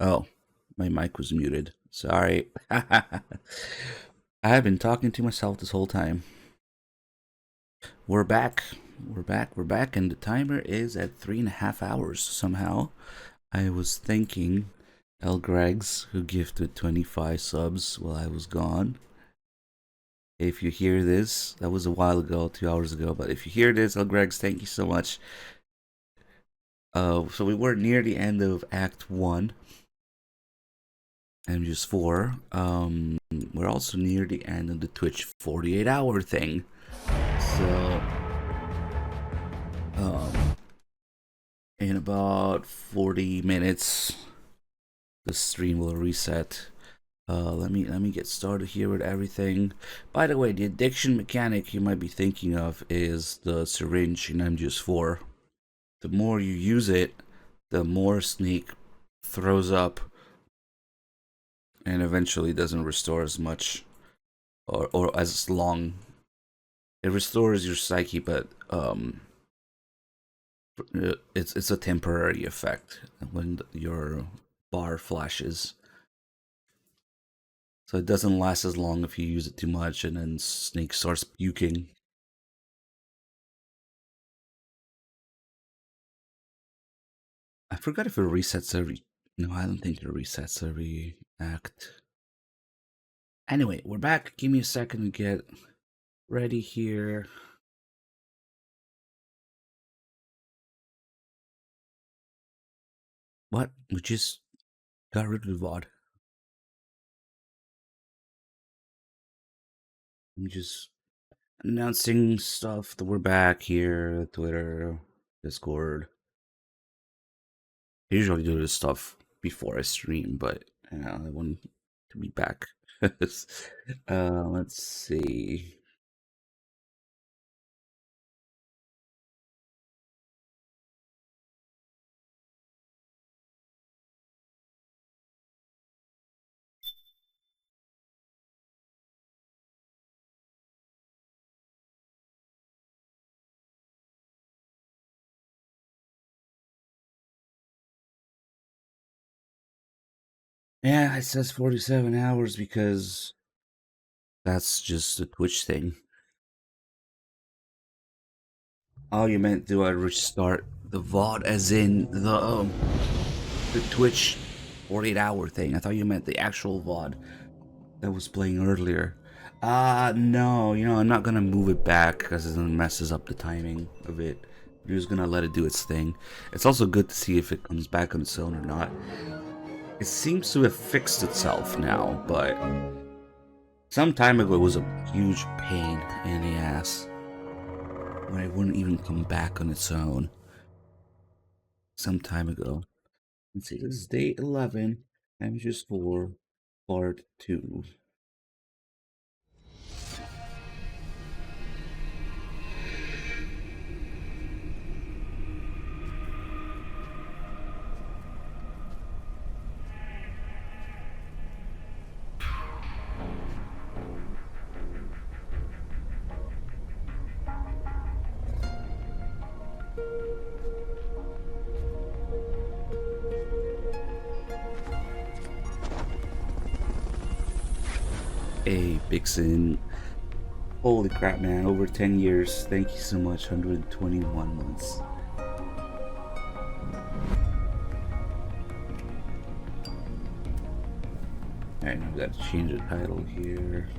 Oh, my mic was muted. Sorry. I've been talking to myself this whole time. We're back. We're back, and the timer is at 3.5 hours somehow. I was thanking El Gregs, who gifted 25 subs while I was gone. If you hear this, that was a while ago, 2 hours ago, but if you hear this, El Gregs, thank you so much. So we were near the end of Act 1. MGS4. We're also near the end of the Twitch 48-hour thing. So, in about 40 minutes, the stream will reset. Let me get started here with everything. By the way, the addiction mechanic you might be thinking of is the syringe in MGS4. The more you use it, the more Snake throws up and eventually doesn't restore as much or as long. It restores your psyche, but it's a temporary effect when your bar flashes. So it doesn't last as long if you use it too much, and then Snake starts puking. I forgot if it resets every. No, I don't think it resets every act. Anyway, we're back. Give me a second to get ready here. What? We just got rid of the VOD. I'm just announcing stuff that we're back here. Twitter, Discord. I usually do this stuff before I stream, but I want to be back. Let's see. Yeah, it says 47 hours because that's just a Twitch thing. Oh, you meant do I restart the VOD as in the Twitch 48-hour thing? I thought you meant the actual VOD that was playing earlier. No, I'm not gonna move it back because it messes up the timing of it. I'm just gonna let it do its thing. It's also good to see if it comes back on its own or not. It seems to have fixed itself now, but some time ago it was a huge pain in the ass when it wouldn't even come back on its own. Some time ago. Let's see, this is day 11, MGS4, part 2. Hey, Bixen. Holy crap, man. Over 10 years. Thank you so much. 121 months. Alright, now we gotta change the title here.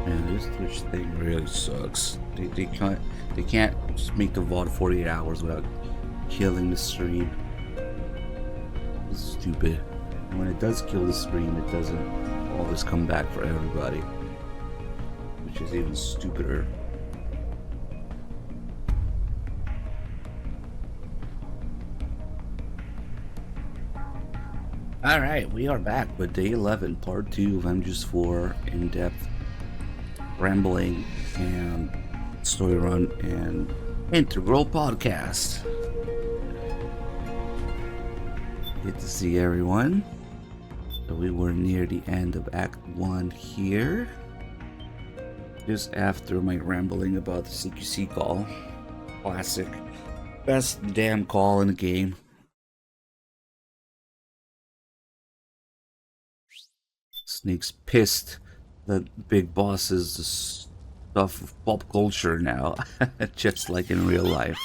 Man, this Twitch thing really sucks. They can't just make the VOD 48 hours without killing the stream. It's stupid. And when it does kill the stream, it doesn't always come back for everybody, which is even stupider. Alright, we are back with day 11, part 2 of MGS4 in-depth rambling and story run and integral podcast. Good to see everyone. So we were near the end of Act 1 here. Just after my rambling about the CQC call. Classic. Best damn call in the game. Snake's pissed that Big Boss is the stuff of pop culture now, just like in real life.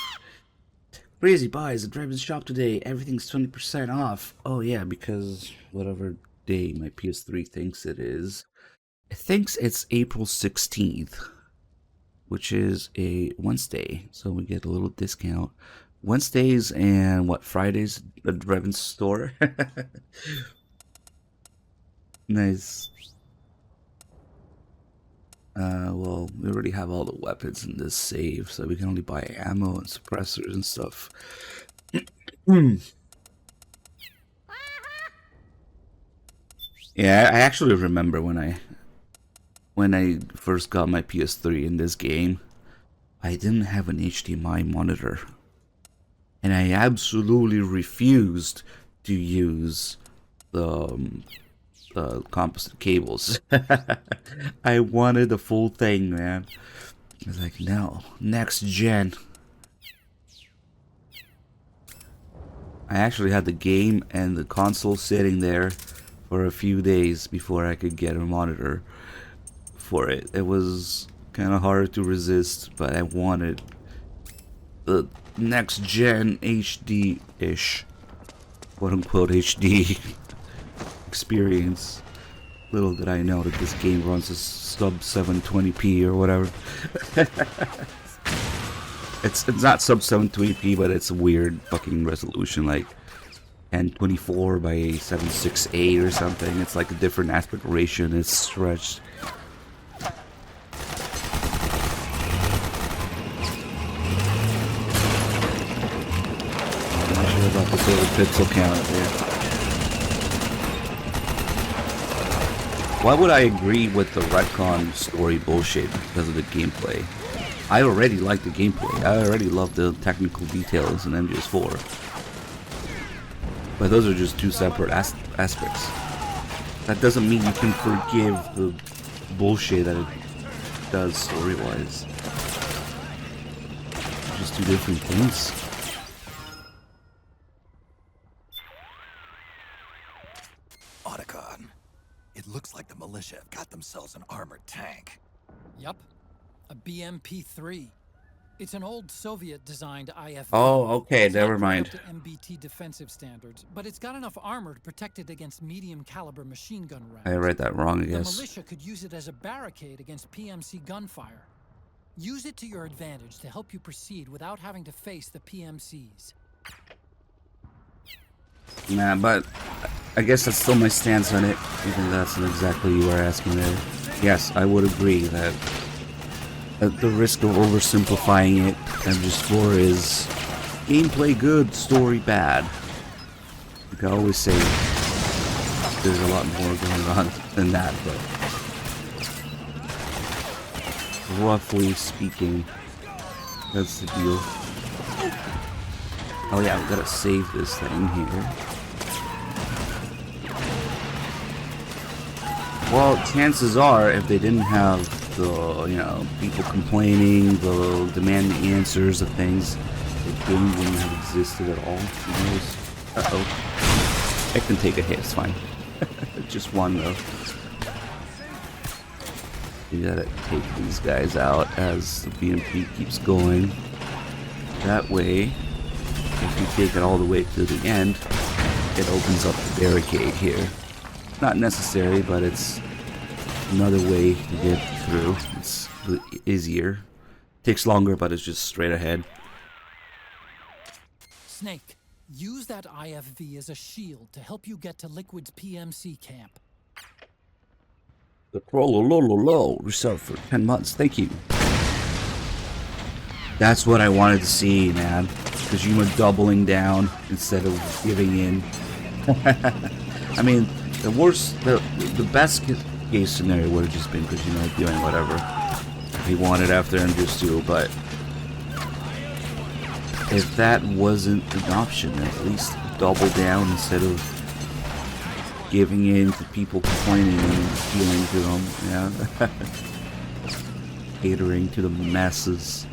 Crazy buys at Drive-In Shop today. Everything's 20% off. Oh yeah, because whatever day my PS3 thinks it is. It thinks it's April 16th, which is a Wednesday, so we get a little discount. Wednesdays and what, Fridays at the Drive-In store? Nice. Well, we already have all the weapons in this save, so we can only buy ammo and suppressors and stuff. Yeah, I actually remember when I first got my PS3 in this game, I didn't have an HDMI monitor. And I absolutely refused to use the composite cables. I wanted the full thing, man. I was like, no, next gen. I actually had the game and the console sitting there for a few days before I could get a monitor for it. It was kind of hard to resist, but I wanted the next gen HD-ish, quote unquote HD experience. Little did I know that this game runs a sub 720p or whatever. It's not sub 720p, but it's a weird fucking resolution, like 1024 by 768 or something. It's like a different aspect ratio and it's stretched. I'm not sure about this little pixel count there. Why would I agree with the retcon story bullshit because of the gameplay? I already like the gameplay. I already love the technical details in MGS4. But those are just two separate aspects. That doesn't mean you can forgive the bullshit that it does story-wise. Just two different things. It looks like the militia have got themselves an armored tank. Yup. A BMP-3. It's an old Soviet-designed IFV. Oh, okay, It's never not quite mind. up to MBT defensive standards, but it's got enough armor to protect it against medium-caliber machine gun rounds. I read that wrong, I The guess. militia could use it as a barricade against PMC gunfire. Use it to your advantage to help you proceed without having to face the PMCs. Nah, but I guess that's still my stance on it, even though that's not exactly what you were asking there. Yes, I would agree that at the risk of oversimplifying it, MGS4 is gameplay good, story bad. Like I always say, there's a lot more going on than that, but roughly speaking, that's the deal. Oh yeah, we gotta save this thing here. Well, chances are, if they didn't have the, you know, people complaining, the demanding answers of things, the game wouldn't have existed at all. Uh-oh. I can take a hit, it's fine. Just one, though. You gotta take these guys out as the BMP keeps going. That way, if you take it all the way to the end, it opens up the barricade here. Not necessary, but it's another way to get through. It's easier. Takes longer, but it's just straight ahead. Snake, use that IFV as a shield to help you get to Liquid's PMC camp. The Trollolololo reserved for 10 months. Thank you. That's what I wanted to see, man. Because you were doubling down instead of giving in. I mean, the worst, the best case scenario would have just been because, you know, doing whatever he wanted after MGS2, but if that wasn't an option, at least double down instead of giving in to people complaining and appealing to them. Yeah. Catering to the masses.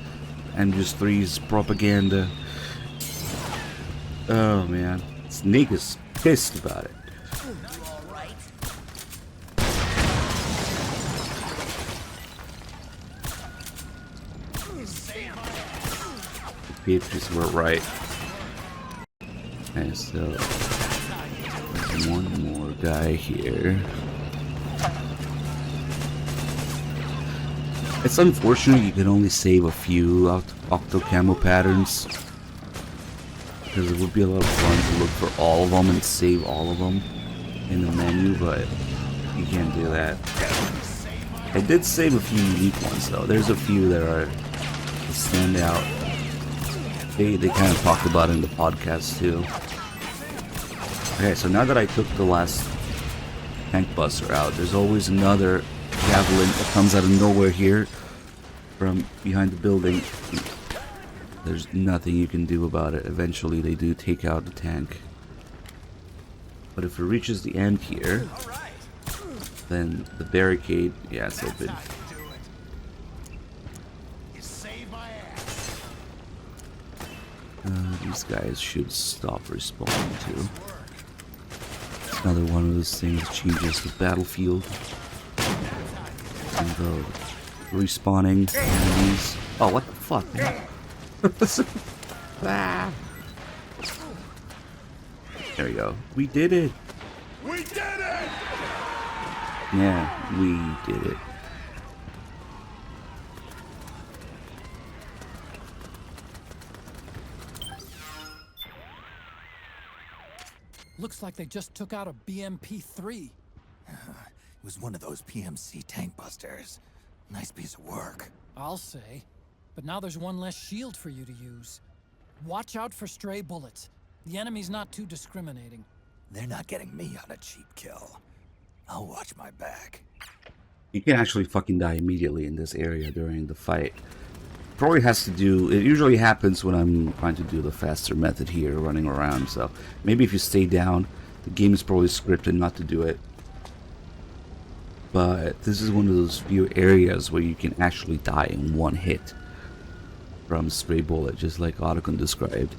MGS3's propaganda. Oh man. Snake is pissed about it. The Patriots were right. Okay, so there's one more guy here. It's unfortunate you can only save a few octo camo patterns, because it would be a lot of fun to look for all of them and save all of them in the menu, but you can't do that. I did save a few unique ones though. There's a few that stand out. They kind of talked about it in the podcast too. Okay, so now that I took the last tank buster out, there's always another javelin that comes out of nowhere here from behind the building. There's nothing you can do about it. Eventually they do take out the tank. But if it reaches the end here, then the barricade, yeah, it's open. These guys should stop respawning too. It's another one of those things that changes the battlefield. And the respawning enemies. Oh, what the fuck, man? Ah. There we go. We did it! We did it! Yeah, we did it. Looks like they just took out a BMP-3. It was one of those PMC tank busters. Nice piece of work. I'll say. But now there's one less shield for you to use. Watch out for stray bullets. The enemy's not too discriminating. They're not getting me on a cheap kill. I'll watch my back. You can actually fucking die immediately in this area during the fight. Probably has to do, it usually happens when I'm trying to do the faster method here, running around, so maybe if you stay down, the game is probably scripted not to do it. But this is one of those few areas where you can actually die in one hit from a stray bullet, just like Otacon described.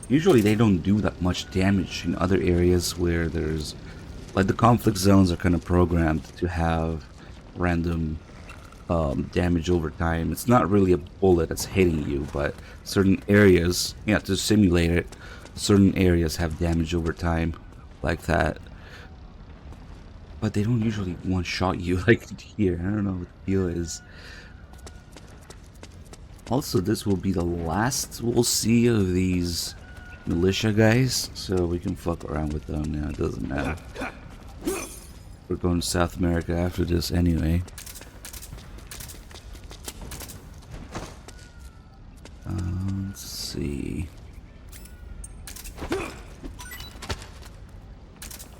Usually they don't do that much damage in other areas where there's, like the conflict zones are kind of programmed to have random damage over time. It's not really a bullet that's hitting you, but certain areas, yeah, to simulate it, certain areas have damage over time like that. But they don't usually one-shot you like here. I don't know what the deal is. Also, this will be the last we'll see of these militia guys, so we can fuck around with them now. It doesn't matter. We're going to South America after this anyway. Let's see.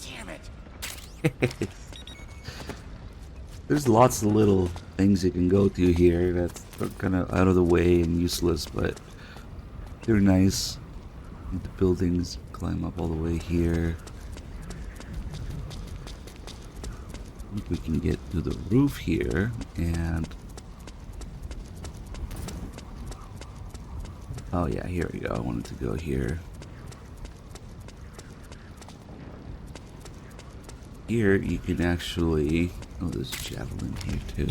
Damn it! There's lots of little things you can go to here that's kind of out of the way and useless, but they're nice. The buildings climb up all the way here. I think we can get to the roof here, and oh yeah, here we go. I wanted to go here. Here you can actually, oh, there's a javelin here too.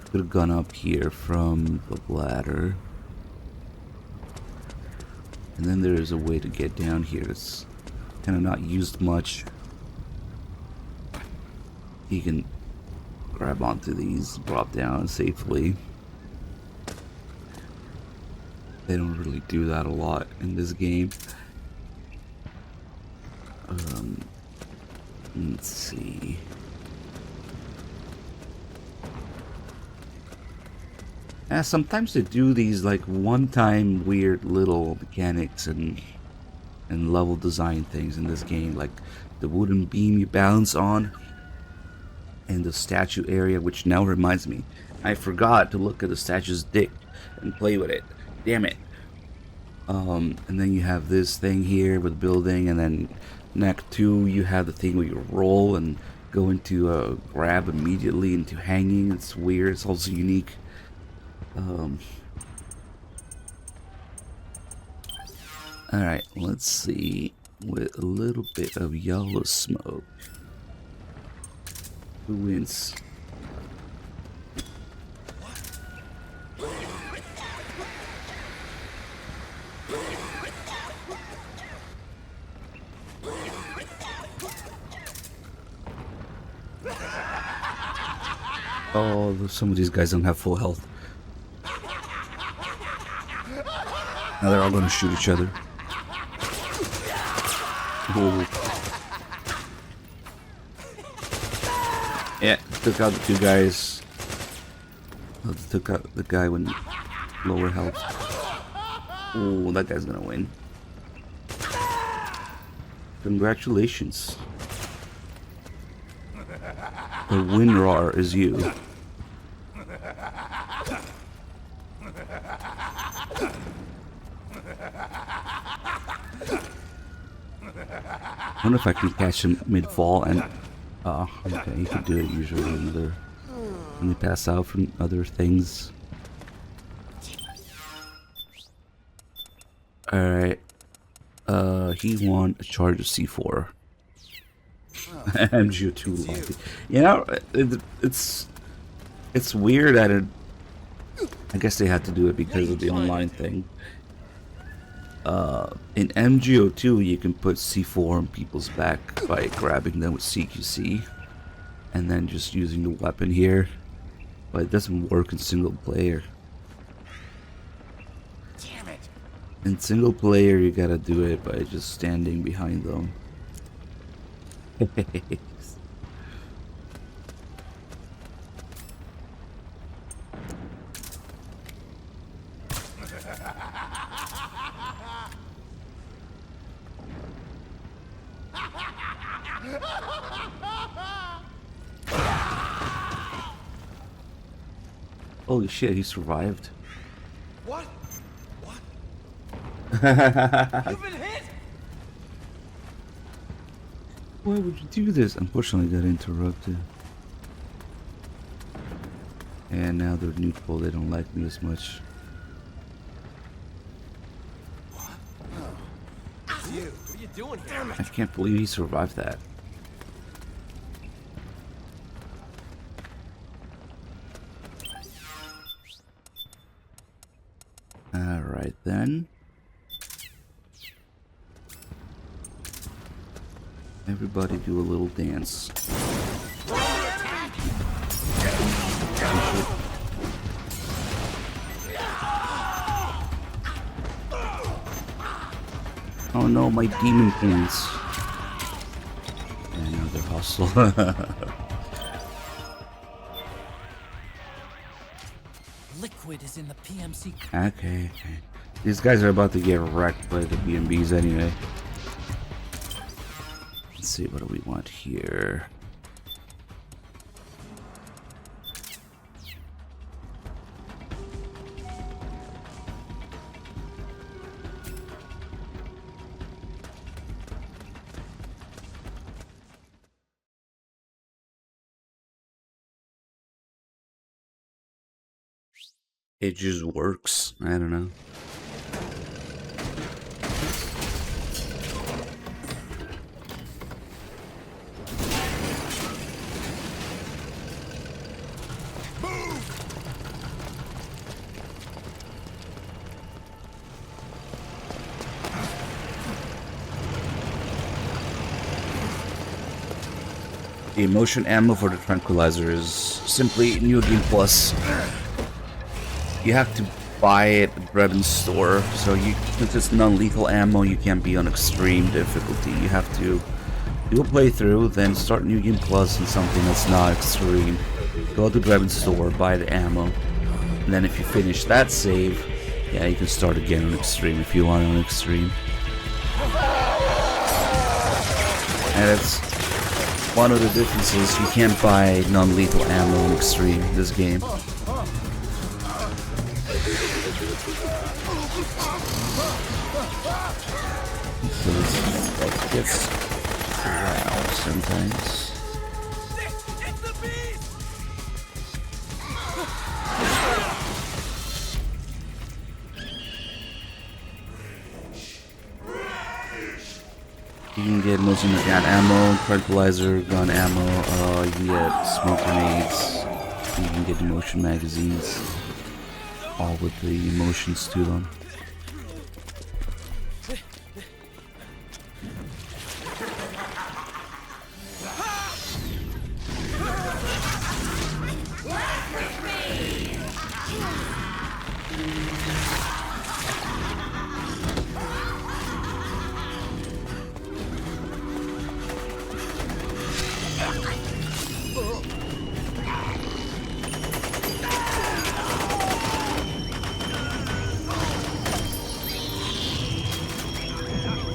Could have gone up here from the ladder. And then there's a way to get down here. It's kind of not used much. You can grab onto these, drop down safely. They don't really do that a lot in this game. Let's see. Yeah, sometimes they do these like one-time weird little mechanics and level design things in this game, like the wooden beam you balance on in the statue area, which now reminds me, I forgot to look at the statue's dick and play with it. Damn it. And then you have this thing here with building, and then neck 2 you have the thing where you roll and go into grab immediately into hanging. It's weird. It's also unique. Alright, let's see. With a little bit of yellow smoke, who wins? Oh, some of these guys don't have full health. Now they're all gonna shoot each other. Ooh. Yeah, took out the 2 guys. Oh, took out the guy with lower health. Oh, that guy's gonna win. Congratulations. The winner is you. I wonder if I can catch him mid-fall and... Oh, okay, you can do it usually when they pass out from other things. Alright. He won a charge of C4. MGS4 lobby. You know, it's weird that it... I guess they had to do it because of the online thing. In MGS2 you can put C4 on people's back by grabbing them with CQC and then just using the weapon here, but it doesn't work in single player. Damn it. In single player you gotta do it by just standing behind them. Holy shit, he survived. What? You've been hit? Why would you do this? Unfortunately, I got interrupted. And now they're neutral, they don't like me as much. It's you. What are you doing here? I can't believe he survived that. Alright then. Everybody do a little dance. Oh no, my demon points. And now they're hostile. Liquid is in the PMC. Okay. These guys are about to get wrecked by the BMBs anyway. Let's see, what do we want here? It just works. I don't know. The emotion ammo for the tranquilizer is simply New Game Plus. You have to buy it at Brevin's store, so since it's non-lethal ammo, you can't be on extreme difficulty. You have to do a playthrough, then start New Game Plus and something that's not extreme. Go to Brevin's store, buy the ammo, and then if you finish that save, yeah, you can start again on extreme if you want on extreme. And that's one of the differences. You can't buy non-lethal ammo on extreme in this game. gets aroused sometimes. It's the beast! You can get motion gun ammo, tranquilizer gun ammo, you can get smoke grenades, you can get emotion magazines, all with the emotions to them.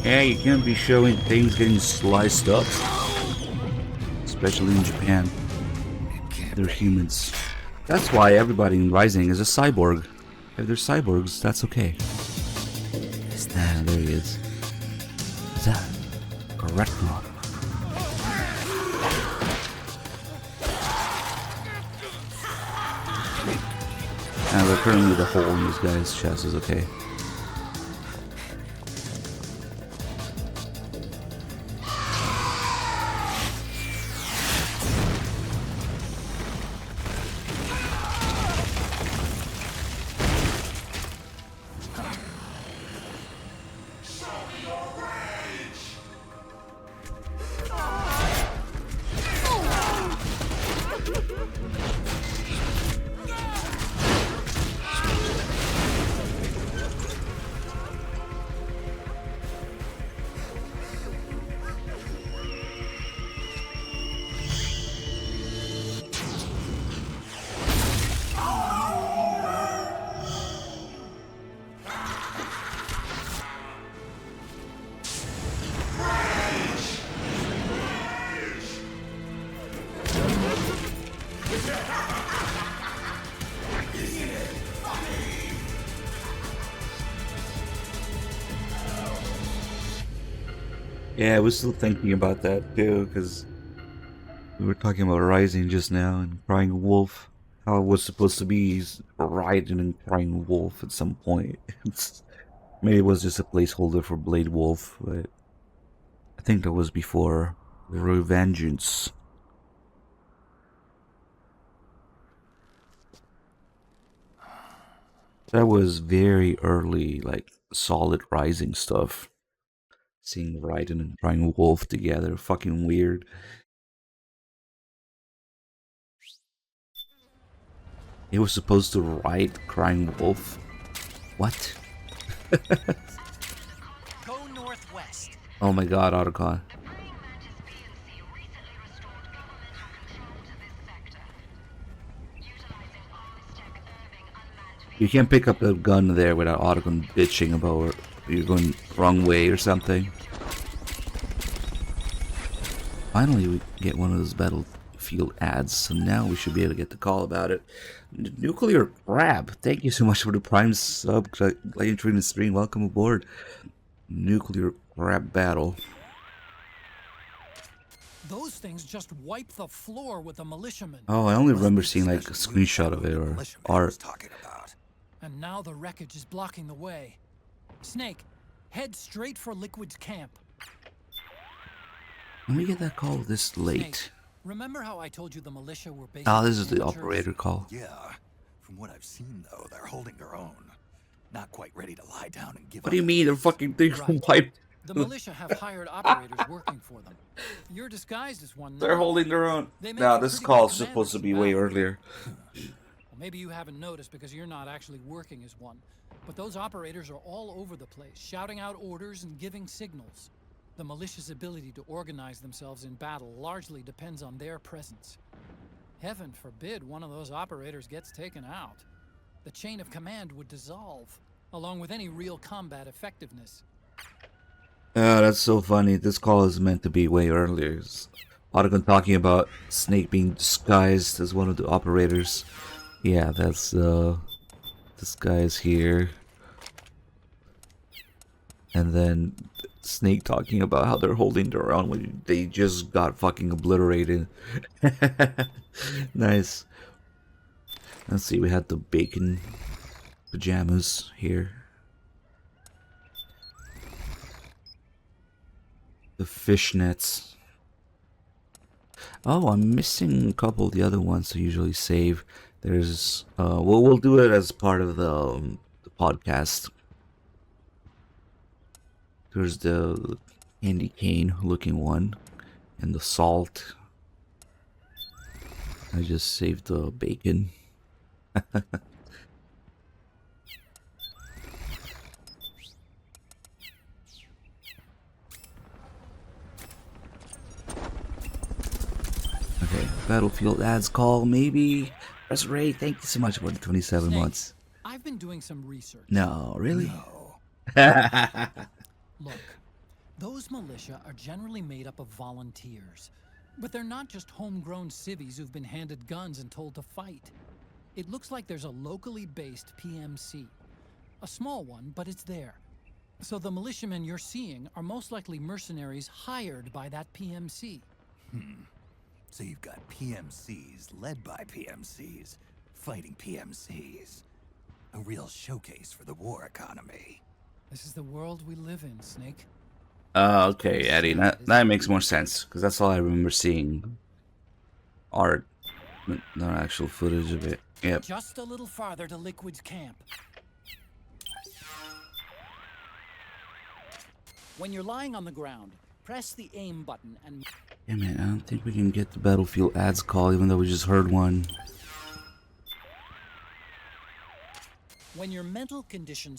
Yeah, you can't be showing things getting sliced up. Especially in Japan. They're humans. That's why everybody in Rising is a cyborg. If they're cyborgs, that's okay. Ah, there he is. Is that correct? And apparently the hole in this guy's chest is okay. Yeah, I was still thinking about that too, because we were talking about Rising just now and Crying Wolf. How it was supposed to be Raiden and Crying Wolf at some point. Maybe it was just a placeholder for Blade Wolf, but I think that was before Revengeance. That was very early, like solid Rising stuff. Seeing Raiden and Crying Wolf together, fucking weird. He was supposed to ride Crying Wolf. What? Go northwest. Oh my god, Otacon. You can't pick up a gun there without Otacon bitching about you're going wrong way or something. Finally, we get one of those Battlefield ads, so now we should be able to get the call about it. Nuclear Crab, thank you so much for the Prime sub. Glad you the stream. Welcome aboard. Nuclear Crab Battle. Those things just wipe the floor with the militiamen. Oh, I only remember seeing like a screenshot of it or art. And now the wreckage is blocking the way. Snake, head straight for Liquid's camp. Let me get that call this late. Snake, remember how I told you the militia were based? Oh, this is the operator call. Yeah. From what I've seen, though, they're holding their own. Not quite ready to lie down and give up. What do you mean? They're fucking things Right. wiped. The militia have hired operators working for them. You're disguised as one. They're now. holding their own. They make Now for this pretty call good is supposed to commanders be in way battle. earlier. Well, maybe you haven't noticed because you're not actually working as one. But those operators are all over the place, shouting out orders and giving signals. The militia's ability to organize themselves in battle largely depends on their presence. Heaven forbid one of those operators gets taken out. The chain of command would dissolve, along with any real combat effectiveness. Oh, that's so funny. This call is meant to be way earlier. Otacon talking about Snake being disguised as one of the operators. Yeah, that's this guy is here. And then Snake talking about how they're holding their own when they just got fucking obliterated. Nice. Let's see, we had the bacon pajamas here. The fishnets. Oh, I'm missing a couple of the other ones I usually save. There's, we'll do it as part of the podcast. There's the candy cane looking one, and the salt. I just saved the bacon. Okay, Battlefield ads call, maybe. Press Ray, thank you so much for the 27 Snake, months. I've been doing some research. No, really? No. Look, those militia are generally made up of volunteers. But they're not just homegrown civvies who've been handed guns and told to fight. It looks like there's a locally based PMC. A small one, but it's there. So the militiamen you're seeing are most likely mercenaries hired by that PMC. So you've got PMCs led by PMCs, fighting PMCs. A real showcase for the war economy. This is the world we live in, Snake. Okay, Eddie, that makes more sense, because that's all I remember seeing. Art, not actual footage of it. Yep. Just a little farther to Liquid's camp. When you're lying on the ground, press the aim button and... Yeah, man, I don't think we can get the Battlefield ads call, even though we just heard one. When your mental condition...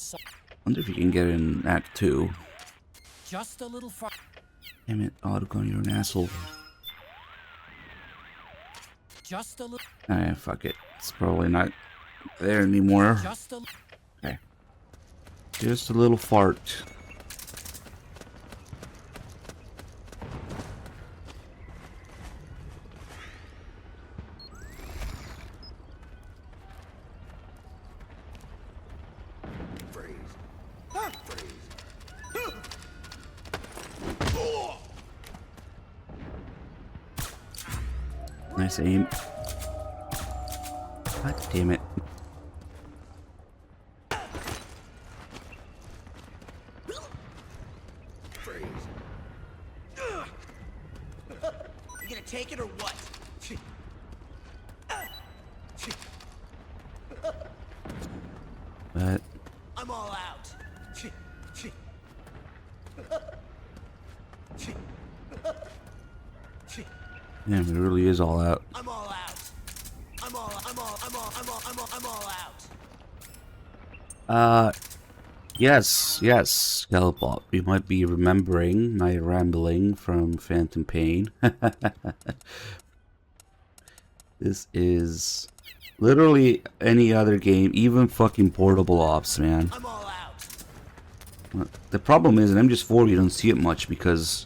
Wonder if you can get it in Act 2. Just a little far... Damn it, Autogun, you're an asshole. Just a little... Ah, fuck it. It's probably not there anymore. Just a... Okay. Just a little fart. Nice aim. God damn it. You gonna take it or what? But I'm all out. damn, it really is all out. I'm all out. I'm all out. Yes, Scalpop. You might be remembering my rambling from Phantom Pain. This is literally any other game, even fucking Portable Ops, man. I'm all out. The problem is in MGS4 you don't see it much because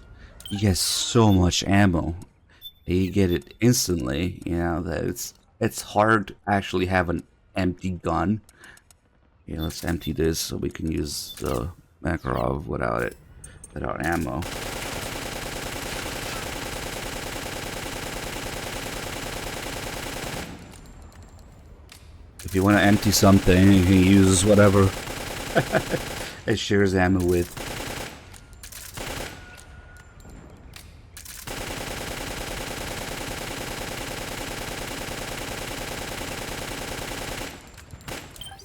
you get so much ammo. And you get it instantly, you know, that it's hard to actually have an empty gun. Yeah, let's empty this so we can use the Makarov without it, without ammo. If you want to empty something, you can use whatever it shares ammo with.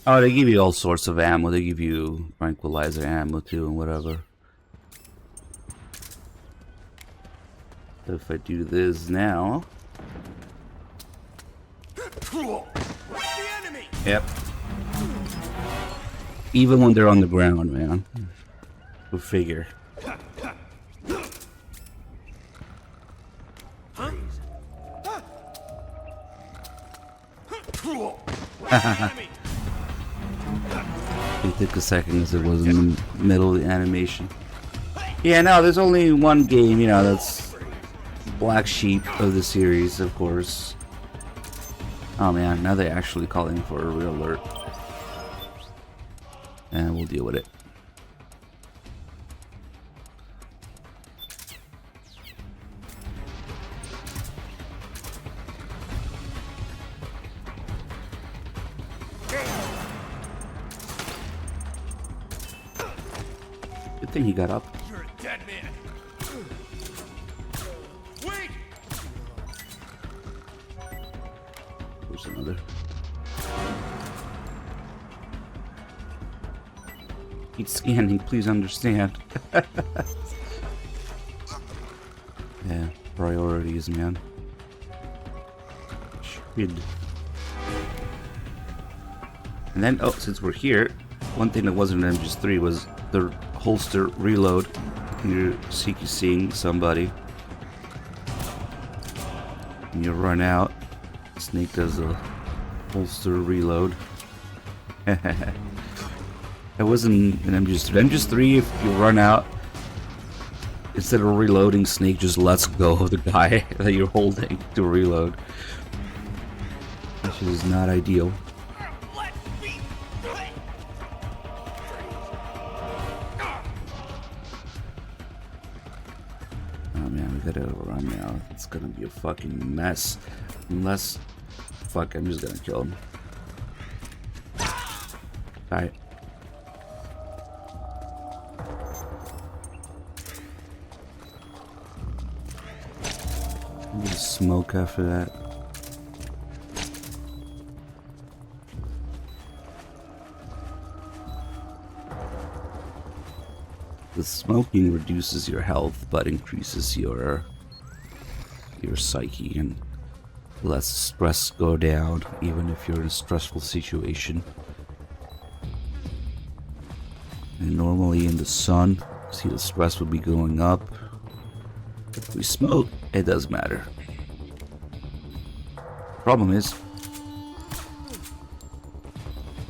Oh, they give you all sorts of ammo. They give you tranquilizer ammo too and whatever. So if I do this now... Yep. Even when they're on the ground, man. Go figure. It took a second as it was in the middle of the animation. Yeah, no, there's only one game, you know, that's black sheep of the series, of course. Oh man, now they're actually calling for a real alert. And we'll deal with it. think he got up. You're a dead man. Wait! There's another. Keep scanning, please understand. Yeah, priorities, man. Shit. And then, oh, since we're here, one thing that wasn't in MGS3 was the holster reload. You're seeing somebody. And you run out. Snake does a holster reload. That wasn't in MGS3. MGS3, if you run out, instead of reloading, Snake just lets go of the guy that you're holding to reload. Which is not ideal. Oh man, we gotta run now. It's gonna be a fucking mess. Unless... Fuck, I'm just gonna kill him. Alright. I'm gonna smoke after that. The smoking reduces your health, but increases your psyche and lets stress go down, even if you're in a stressful situation. And normally in the sun, see the stress would be going up. If we smoke, it does matter. Problem is,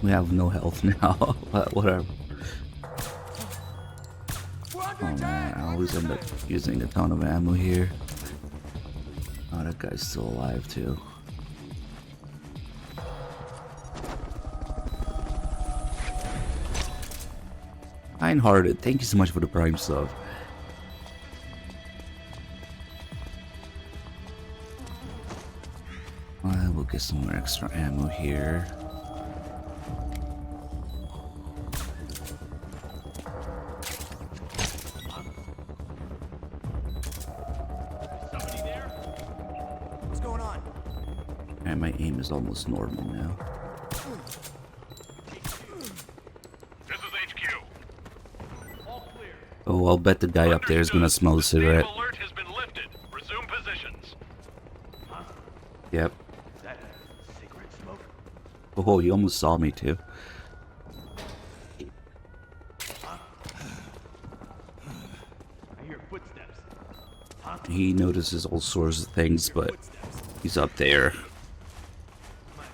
we have no health now, but whatever. Oh man, I always end up using a ton of ammo here. Oh, that guy's still alive too. Kind-hearted, thank you so much for the Prime sub. We'll get some more extra ammo here. Somebody there? What's going on? And my aim is almost normal now. This is HQ. All clear. Oh, I'll bet the guy up there is gonna smell the cigarette. Save alert has been lifted. Resume positions. Yep. Is that cigarette smoke? Oh, he almost saw me too. I hear footsteps. He notices all sorts of things, but he's up there. My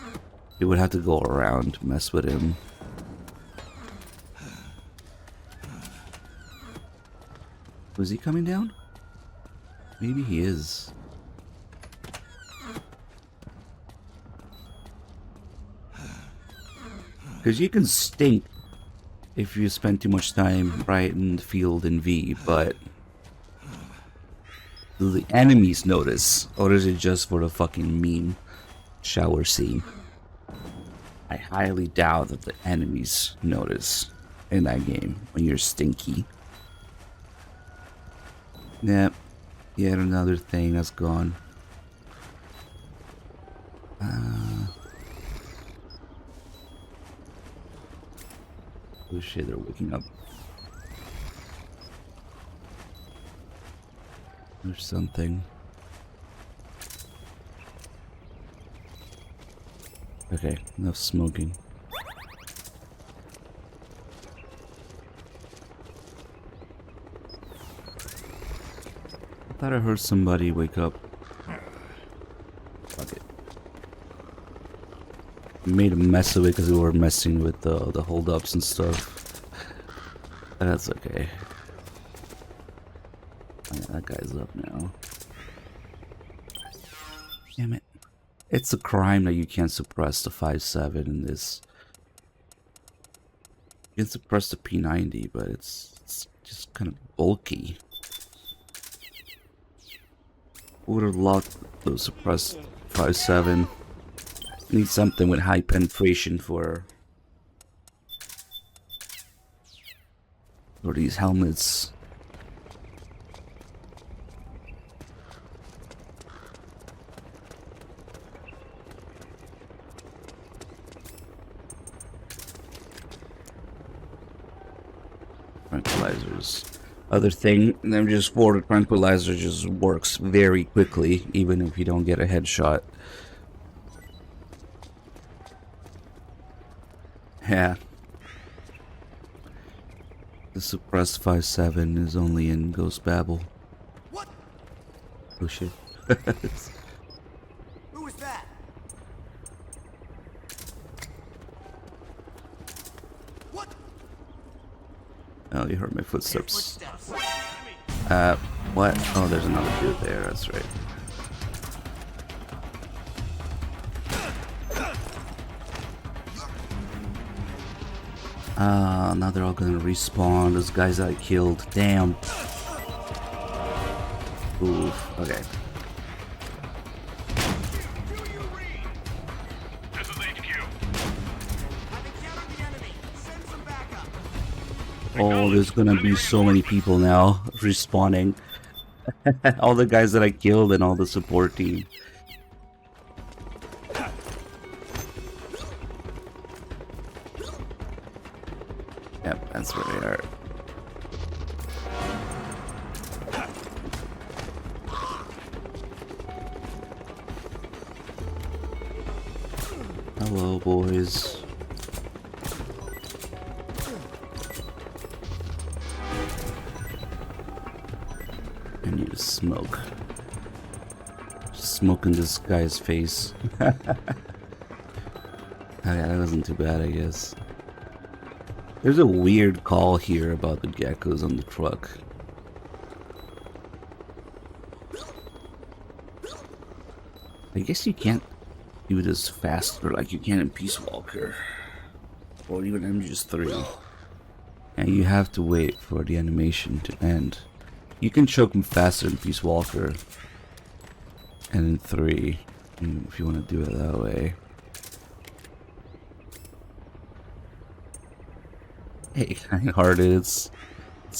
imagination. You would have to go around, mess with him. Was he coming down? Maybe he is. Because you can stink if you spend too much time right in the field in V, but do the enemies notice? Or is it just for the fucking meme shower scene? I highly doubt that the enemies notice in that game when you're stinky. Yep, yet another thing that's gone. Oh shit, they're waking up. There's something. Okay, enough smoking. I thought I heard somebody wake up. Fuck it. We made a mess of it because we were messing with the holdups and stuff. But that's okay. Oh, yeah, that guy's up now. Damn it. It's a crime that you can't suppress the 5.7 in this. You can suppress the P90, but it's just kind of bulky. Would have loved to suppress 5.7. Need something with high penetration for Or these helmets. Tranquilizers. Other thing, MGS4 tranquilizer just works very quickly, even if you don't get a headshot. Yeah. The suppressed 5.7 is only in Ghost Babel. What? Oh shit. Who was that? What? Oh, you heard my footsteps. Footsteps. What? Oh, there's another dude there, that's right. Now they're all gonna respawn. Those guys that I killed. Damn. Oof. Okay. This is HQ. I've encountered the enemy. Send some backup. Oh, there's gonna be so many people now respawning. All the guys that I killed and all the support team. Yep, that's where they are. Hello, boys. I need to smoke. Smoke in this guy's face. Okay, that wasn't too bad, I guess. There's a weird call here about the geckos on the truck. I guess you can't do this faster like you can in Peace Walker. Or even MGS3. And you have to wait for the animation to end. You can choke them faster in Peace Walker. And in 3. If you want to do it that way. Hey, Hearted, it's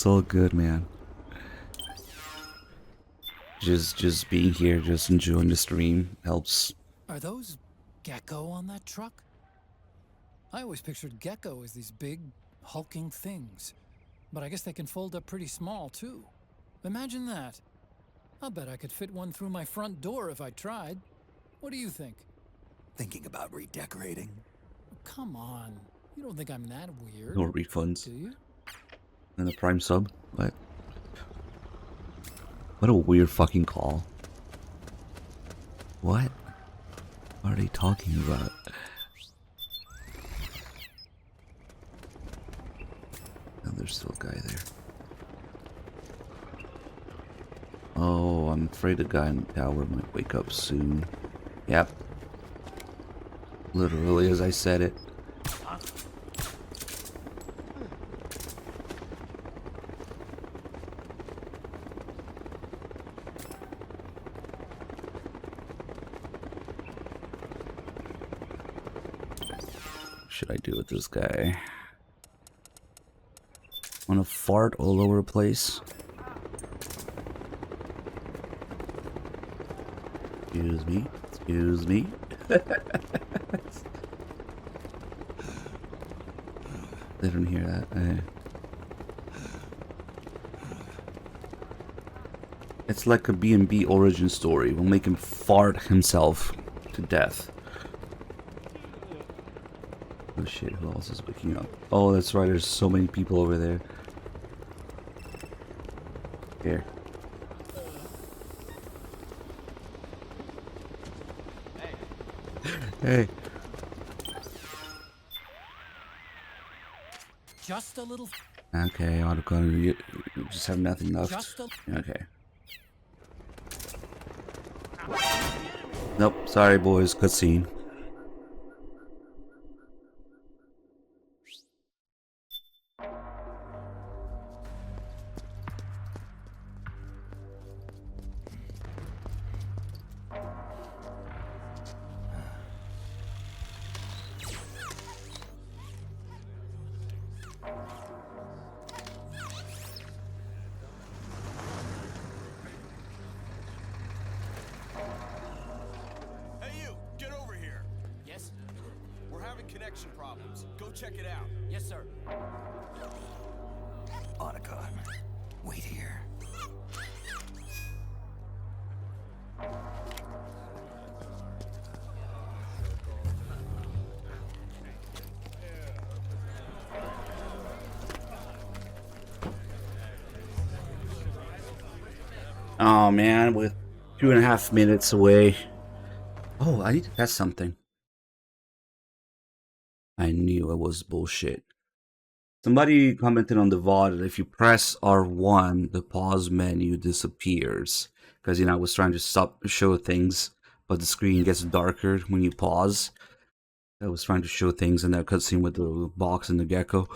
all good, man. Just being here, just enjoying the stream helps. Are those gecko on that truck? I always pictured gecko as these big, hulking things. But I guess they can fold up pretty small, too. Imagine that. I'll bet I could fit one through my front door if I tried. What do you think? Thinking about redecorating? Oh, come on. You don't think I'm that weird, No refunds. do you? And the Prime sub? What? What a weird fucking call. What? What are they talking about? And there's still a guy there. Oh, I'm afraid the guy in the tower might wake up soon. Yep. Literally as I said it. What should I do with this guy? Wanna fart all over the place? Excuse me. Excuse me. They don't hear that. It's like a B&B origin story. We'll make him fart himself to death. Oh shit, who else is waking up? Oh, that's right, there's so many people over there. Here. Hey. Just a little... Okay, autocon, you just have nothing left. Just a... Okay. Nope, sorry boys, cutscene. connection problems. Go check it out. Yes, sir. Otacon, wait here. Oh man, with 2.5 minutes away. Oh, I need to test something. I knew it was bullshit. Somebody commented on the VOD that if you press R1, the pause menu disappears. Because, you know, I was trying to show things, but the screen gets darker when you pause. I was trying to show things in that cutscene with the box and the gecko.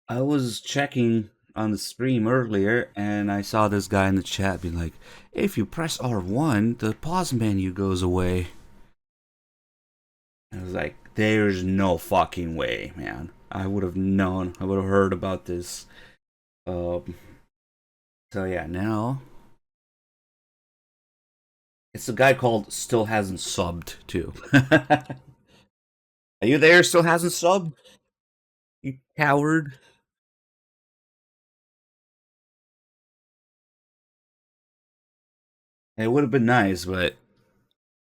I was checking on the stream earlier, and I saw this guy in the chat being like, if you press R1, the pause menu goes away. I was like, there's no fucking way, man. I would have known. I would have heard about this. So yeah, now it's a guy called Still Hasn't Subbed too. Are you there? Still hasn't subbed? You coward. It would have been nice, but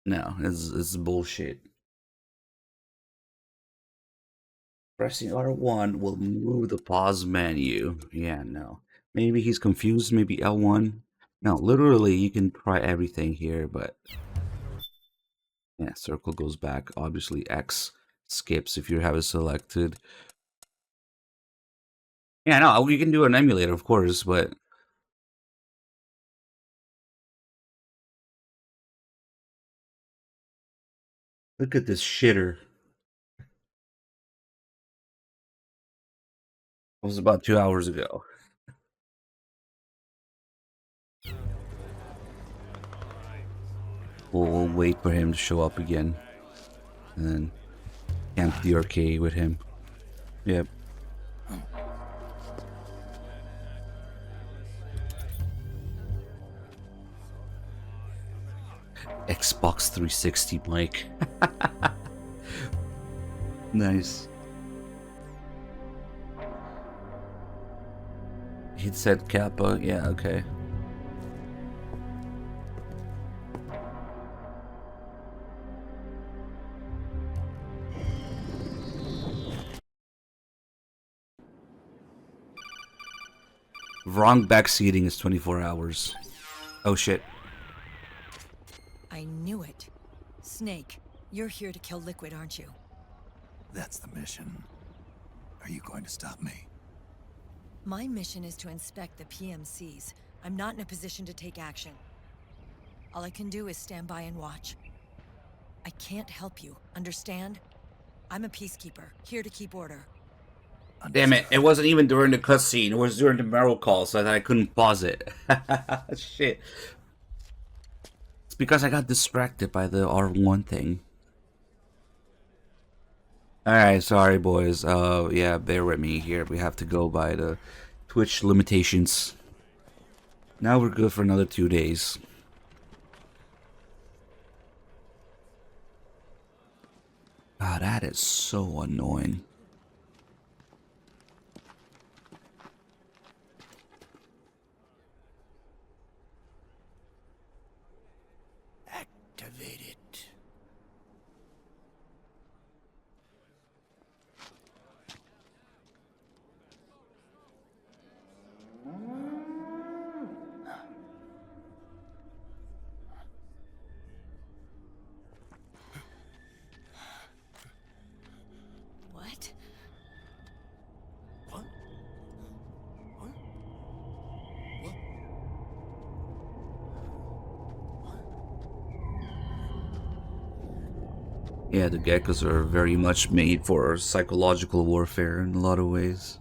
no, it's bullshit. Pressing R1 will move the pause menu. Yeah, no. Maybe he's confused, maybe L1. No, literally, you can try everything here, but... yeah, circle goes back. Obviously, X skips if you have it selected. Yeah, no, we can do an emulator, of course, but... look at this shitter. It was about 2 hours ago. We'll wait for him to show up again. And then camp DRK with him. Yep. Xbox 360 mic. Nice. He'd said Kappa. Yeah, okay. Wrong backseating is 24 hours. Oh shit. I knew it. Snake, you're here to kill Liquid, aren't you? That's the mission. Are you going to stop me? My mission is to inspect the PMCs. I'm not in a position to take action. All I can do is stand by and watch. I can't help you, understand? I'm a peacekeeper, here to keep order. Damn it, it wasn't even during the cutscene, it was during the barrel call, so that I couldn't pause it. Shit. It's because I got distracted by the R1 thing. Alright, sorry boys. Yeah, bear with me here. We have to go by the Twitch limitations. Now we're good for another 2 days. God, that is so annoying. Activate it. What? What? What? Yeah, the geckos are very much made for psychological warfare in a lot of ways.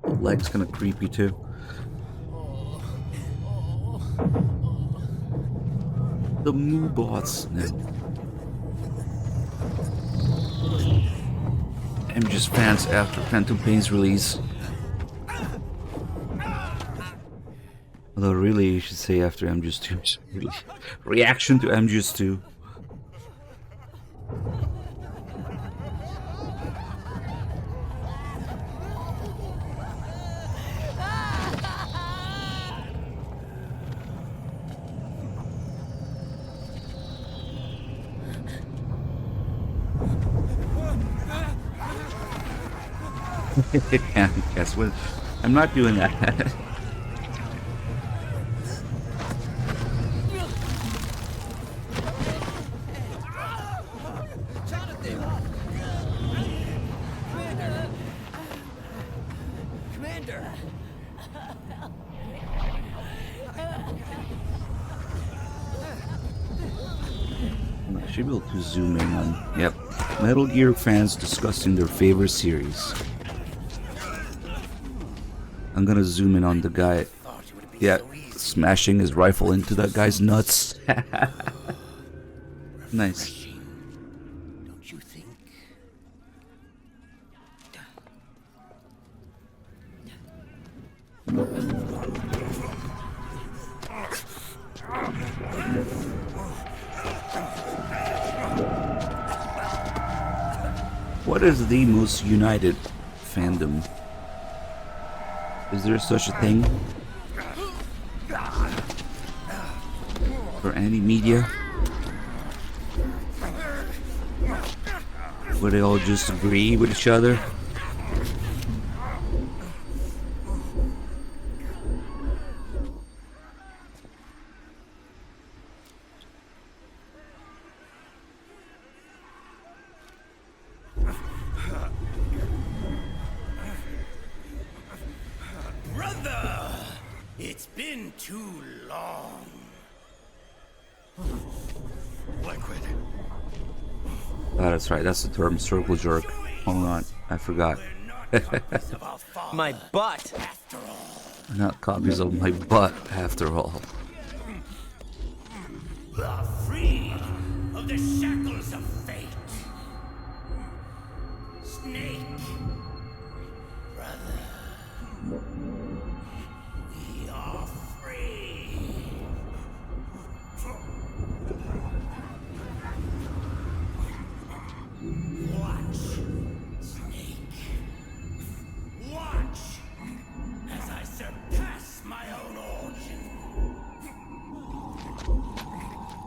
The leg's kinda creepy too. The moo bots. No. MGS fans after Phantom Pain's release. Although really you should say after MGS2. Really. Reaction to MGS2. Yeah, guess what? I'm not doing that. Commander! I should be able to zoom in on. Yep. Metal Gear fans discussing their favorite series. I'm gonna zoom in on the guy. Yeah, smashing his rifle into that guy's nuts. Nice. Don't you think? What is the most united fandom? Is there such a thing? For any media? Where they all just agree with each other? Brother! It's been too long. Liquid. Oh, that's right, that's the term, circle jerk. Hold on, I forgot. My butt. Not copies of my butt, after all. Free of the shackles of fate. Snake. Brother. We are free. Watch, Snake. Watch as I surpass my own origin.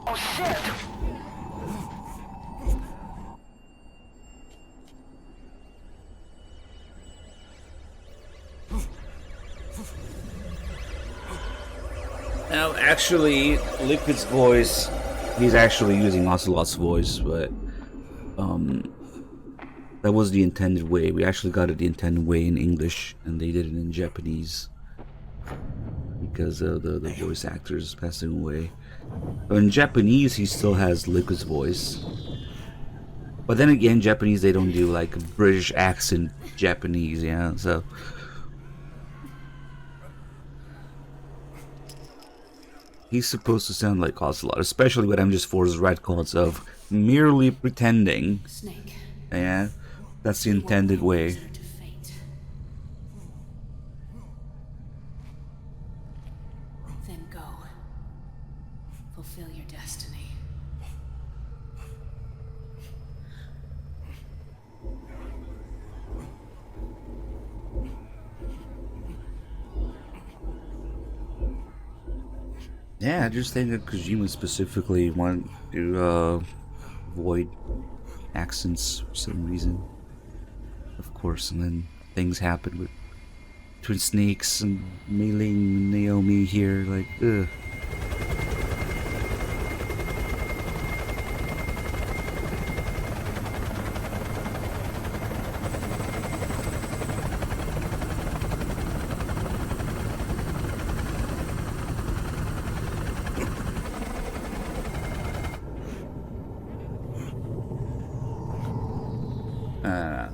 Oh shit! Now, actually, Liquid's voice, he's actually using Ocelot's voice, but that was the intended way. We actually got it the intended way in English, and they did it in Japanese because of the voice actors passing away. But in Japanese, he still has Liquid's voice. But then again, Japanese, they don't do like a British accent Japanese, yeah, so. He's supposed to sound like Ocelot, especially with MGS4's retcons of merely pretending. Snake. Yeah, that's the intended way. To fate. Then go. Fulfill your destiny. Yeah, I just think that Kojima specifically wanted to avoid accents for some reason. Of course, and then things happen with Twin Snakes and Mei Ling and Naomi here, like, ugh.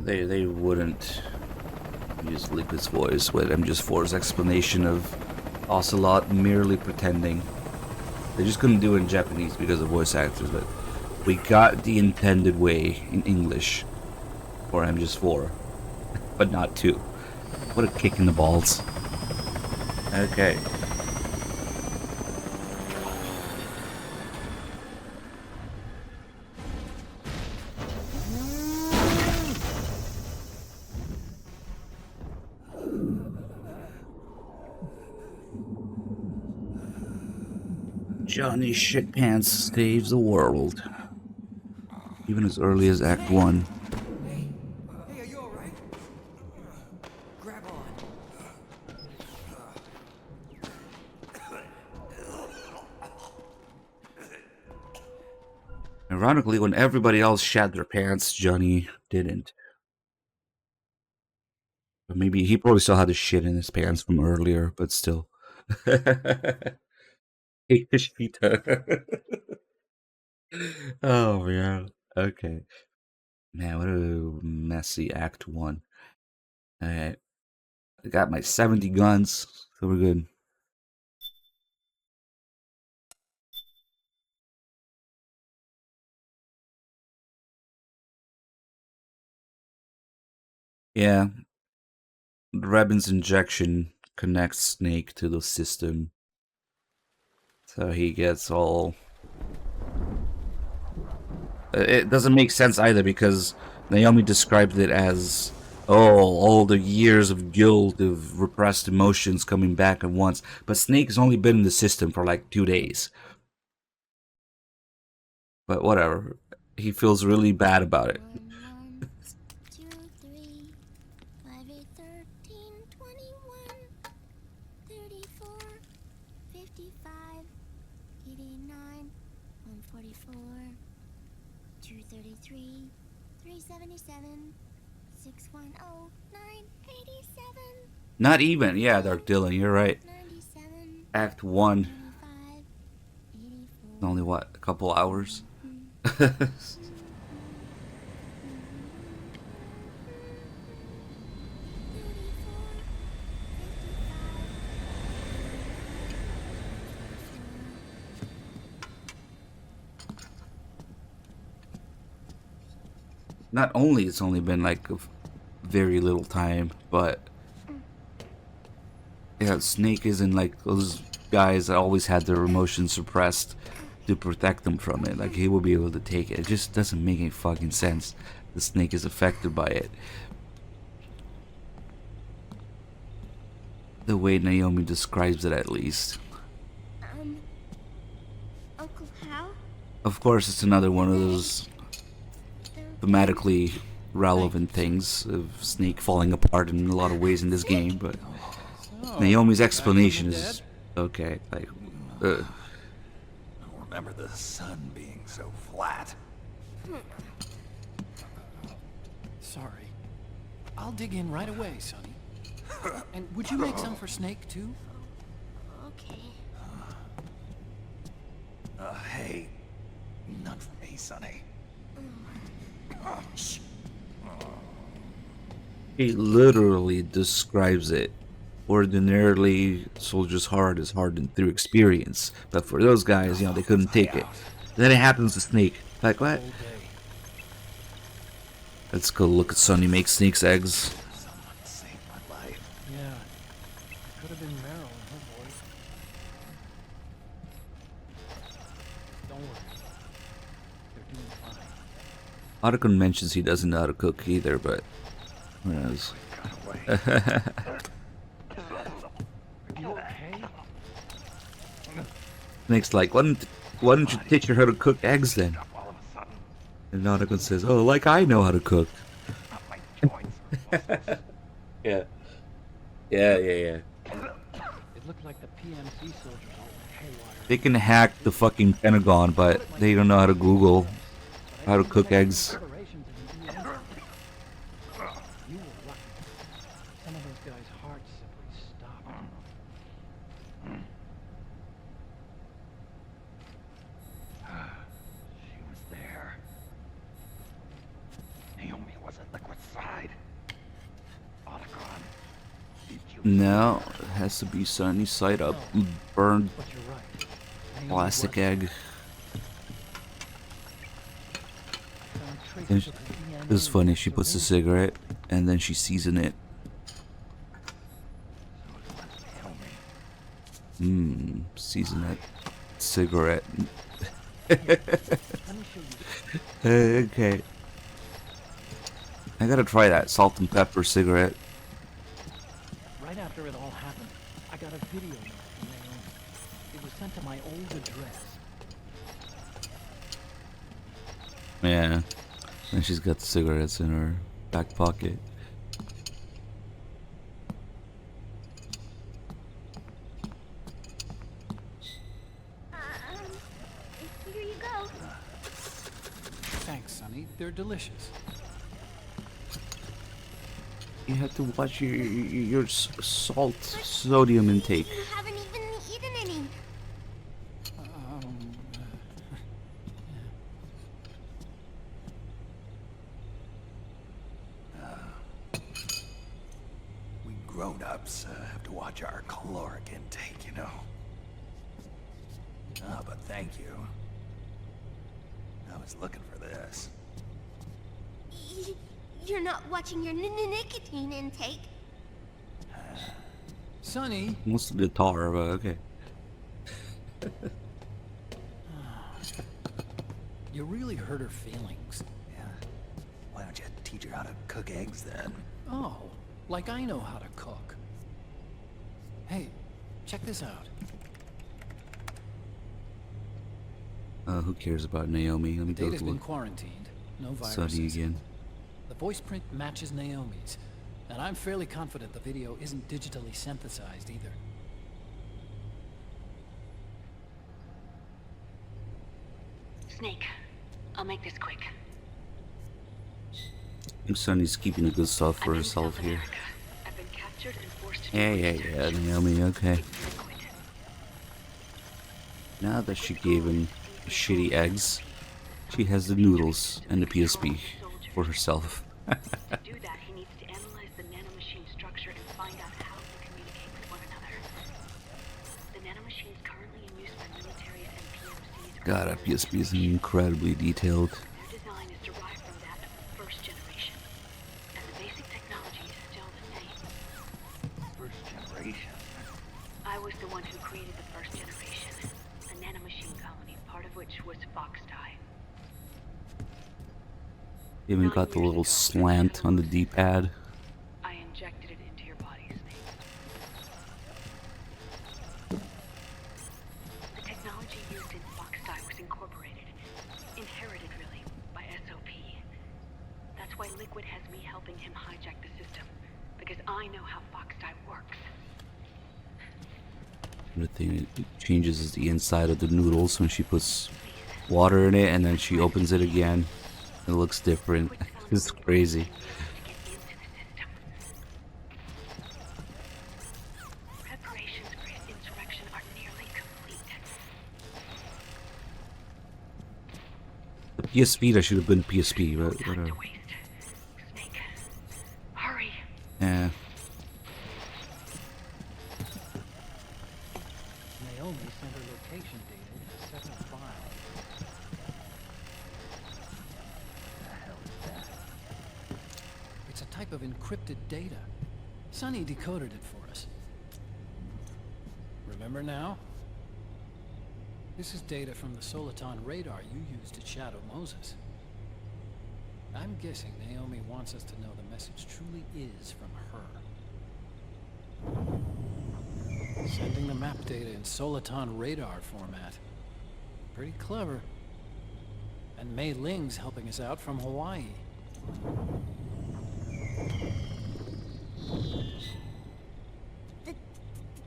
They wouldn't use Liquid's voice with MGS4's explanation of Ocelot merely pretending. They just couldn't do it in Japanese because of voice actors, but we got the intended way in English for MGS4, but not 2. What a kick in the balls. Okay. Johnny Shitpants saves the world. Even as early as Act 1. Hey, are you alright? Grab on. Ironically, when everybody else shat their pants, Johnny didn't. But maybe he probably still had the shit in his pants from earlier, but still. Ishita. Oh man. Okay. Man, what a messy Act 1. Alright. I got my 70 guns, so we're good. Yeah. Rebin's injection connects Snake to the system. So he gets all... It doesn't make sense either because Naomi described it as, oh, all the years of guilt, of repressed emotions coming back at once. But Snake's only been in the system for like 2 days. But whatever. He feels really bad about it. 1, 2, 3, 5, 8, 13, 21, 34, 55, 89, 144, 233, 377, 610, 987. Not even. Yeah, Dark Dylan, you're right. 97, Act 1. 95, 84. Only what? A couple hours? Not only it's only been like a very little time, but yeah, Snake isn't like those guys that always had their emotions suppressed to protect them from it. Like he will be able to take it. It just doesn't make any fucking sense. The Snake is affected by it. The way Naomi describes it, at least. Uncle Hal? Of course, it's another one of those thematically relevant things of Snake falling apart in a lot of ways in this game, but Naomi's explanation is okay. Like, I don't remember the sun being so flat. Sorry. I'll dig in right away, Sonny. And would you make some for Snake, too? Okay. Hey, none for me, Sonny. he literally describes it. Ordinarily, Soldier's heart is hardened through experience, but for those guys, you know, they couldn't take it. Then it happens to Snake. Like, what? Let's go look at Sonny make Snake's eggs. Someone saved my life. Yeah. It could have been Meryl and her boys. Don't worry. They're doing fine. Otacon mentions he doesn't know how to cook either, but who knows? Are you okay? Snake's like, why don't you teach her how to cook eggs then? And Otacon says, oh, like I know how to cook. Yeah. Yeah. It looked like the PMC soldiers all went haywire. They can hack the fucking Pentagon, but they don't know how to Google how to cook eggs. Operations in the EM. You were lucky. Some of those guys' hearts simply stopped. She was there. Naomi was at Liquid Side. Otacon, did you... No, it has to be sunny side up. Burned But you're right. Naomi plastic was. egg. Found traces And of her DNA It was funny, she in puts the syringe. cigarette and then she seasons it. Season it. Cigarette. Let me show you. Okay. I gotta try that salt and pepper cigarette. Right after it all happened, I got a video note from Naomi. It was sent to my old address. Yeah. And she's got cigarettes in her back pocket. Here you go. Thanks, Sonny. They're delicious. You have to watch your salt sodium intake. You haven't even eaten any. We grown-ups have to watch our caloric intake, you know. Ah, but thank you. I was looking for this. You're not watching your nicotine intake. Sonny, Most of the tar, but okay. you really hurt her feelings. Yeah. Why don't you teach her how to cook eggs then? Oh, like I know how to cook. Hey, check this out. Who cares about Naomi? Let me go Data's to been look. quarantined. No Sunny viruses. again. The voice print matches Naomi's, and I'm fairly confident the video isn't digitally synthesized either. Snake, I'll make this quick. I think Sunny's keeping the good stuff for I'm in herself South here. America. I've been captured and forced to do Yeah, research. Naomi, okay. It's liquid. Now that she gave him shitty eggs, she has the noodles and the PSP for herself. To do that, he needs to analyze the nanomachine structure and find out how to communicate with one another. The nanomachines currently in use by military and PMCs. God, that PSP is incredibly detailed. Their design is derived from that of the first generation, and the basic technology is still the same. First generation. I was the one who created the first generation, a nanomachine colony, part of which was Foxdie. Even got the little slant on the D-pad. I injected it into your body, Snake. The technology used in Foxdie was incorporated, inherited really, by SOP. That's why Liquid has me helping him hijack the system, because I know how Foxdie works. The thing it changes the inside of the noodles when she puts water in it, and then she opens it again. It looks different. It's crazy. To get into the system. Preparations for his insurrection are nearly complete. The PSP, that should have been PSP, but Time whatever. to waste. Snake, hurry. Yeah. Naomi sent her location data in a separate file. It's a type of encrypted data. Sonny decoded it for us. Remember now? This is data from the Subathon radar you used to shadow Moses. I'm guessing Naomi wants us to know the message truly is from her. Sending the map data in Subathon radar format. Pretty clever. And Mei Ling's helping us out from Hawaii. The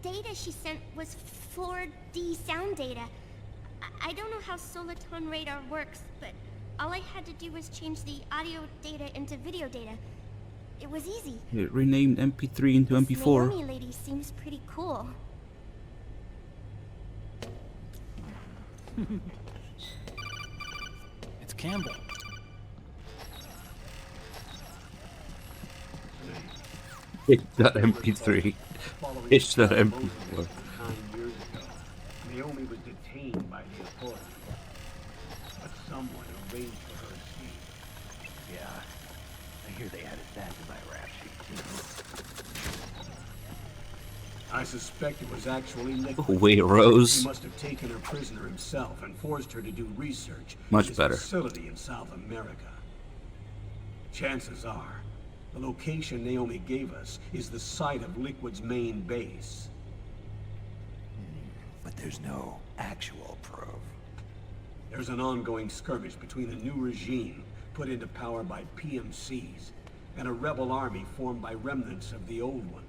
data she sent was 4D sound data. I don't know how Subathon radar works, but all I had to do was change the audio data into video data. It was easy. It renamed MP3 into This MP4. Naomi lady seems pretty cool. It's Campbell. Itch.mp3. Itch.mp4. 9 years ago, Naomi was detained by the authorities, but someone arranged for her escape. Yeah. I hear they added that to my rap sheet, too. I suspect it was actually Liquid. Wait, Rose. He must have taken her prisoner himself and forced her to do research Much at his better. facility in South America. Chances are, the location Naomi gave us is the site of Liquid's main base. But there's no actual proof. There's an ongoing skirmish between a new regime put into power by PMCs and a rebel army formed by remnants of the old one.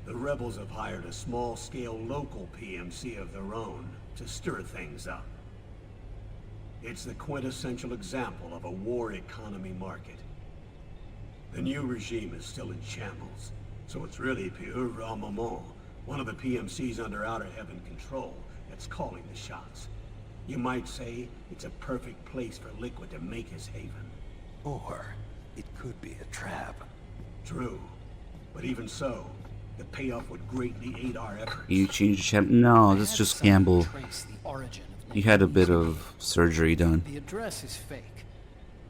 The rebels have hired a small-scale local PMC of their own to stir things up. It's the quintessential example of a war economy market. The new regime is still in shambles, so it's really pure moment. One of the PMCs under Outer Heaven control that's calling the shots. You might say it's a perfect place for Liquid to make his haven. Or it could be a trap. True, but even so, the payoff would greatly aid our efforts. You changed the champ? No, that's just Campbell. Trace the origin of He had a bit of surgery done. The address is fake,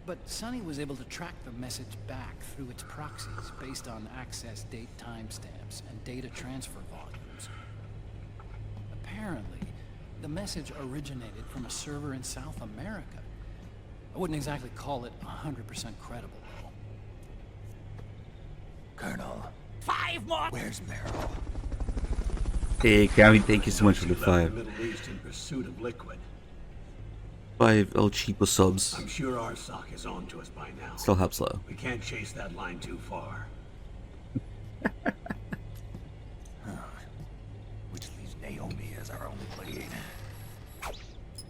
but Sonny was able to track the message back through its proxies based on access date timestamps and data transfer volumes. Apparently, the message originated from a server in South America. I wouldn't exactly call it 100% credible, though. Colonel, 5 more! where's Meryl? Hey, Gavin, thank you so much for the Left 5. the Middle East in pursuit of Liquid. 5 El Cheapo subs. I'm sure our sock is on to us by now. Still helps though. We can't chase that line too far. Which leaves Naomi as our only lead.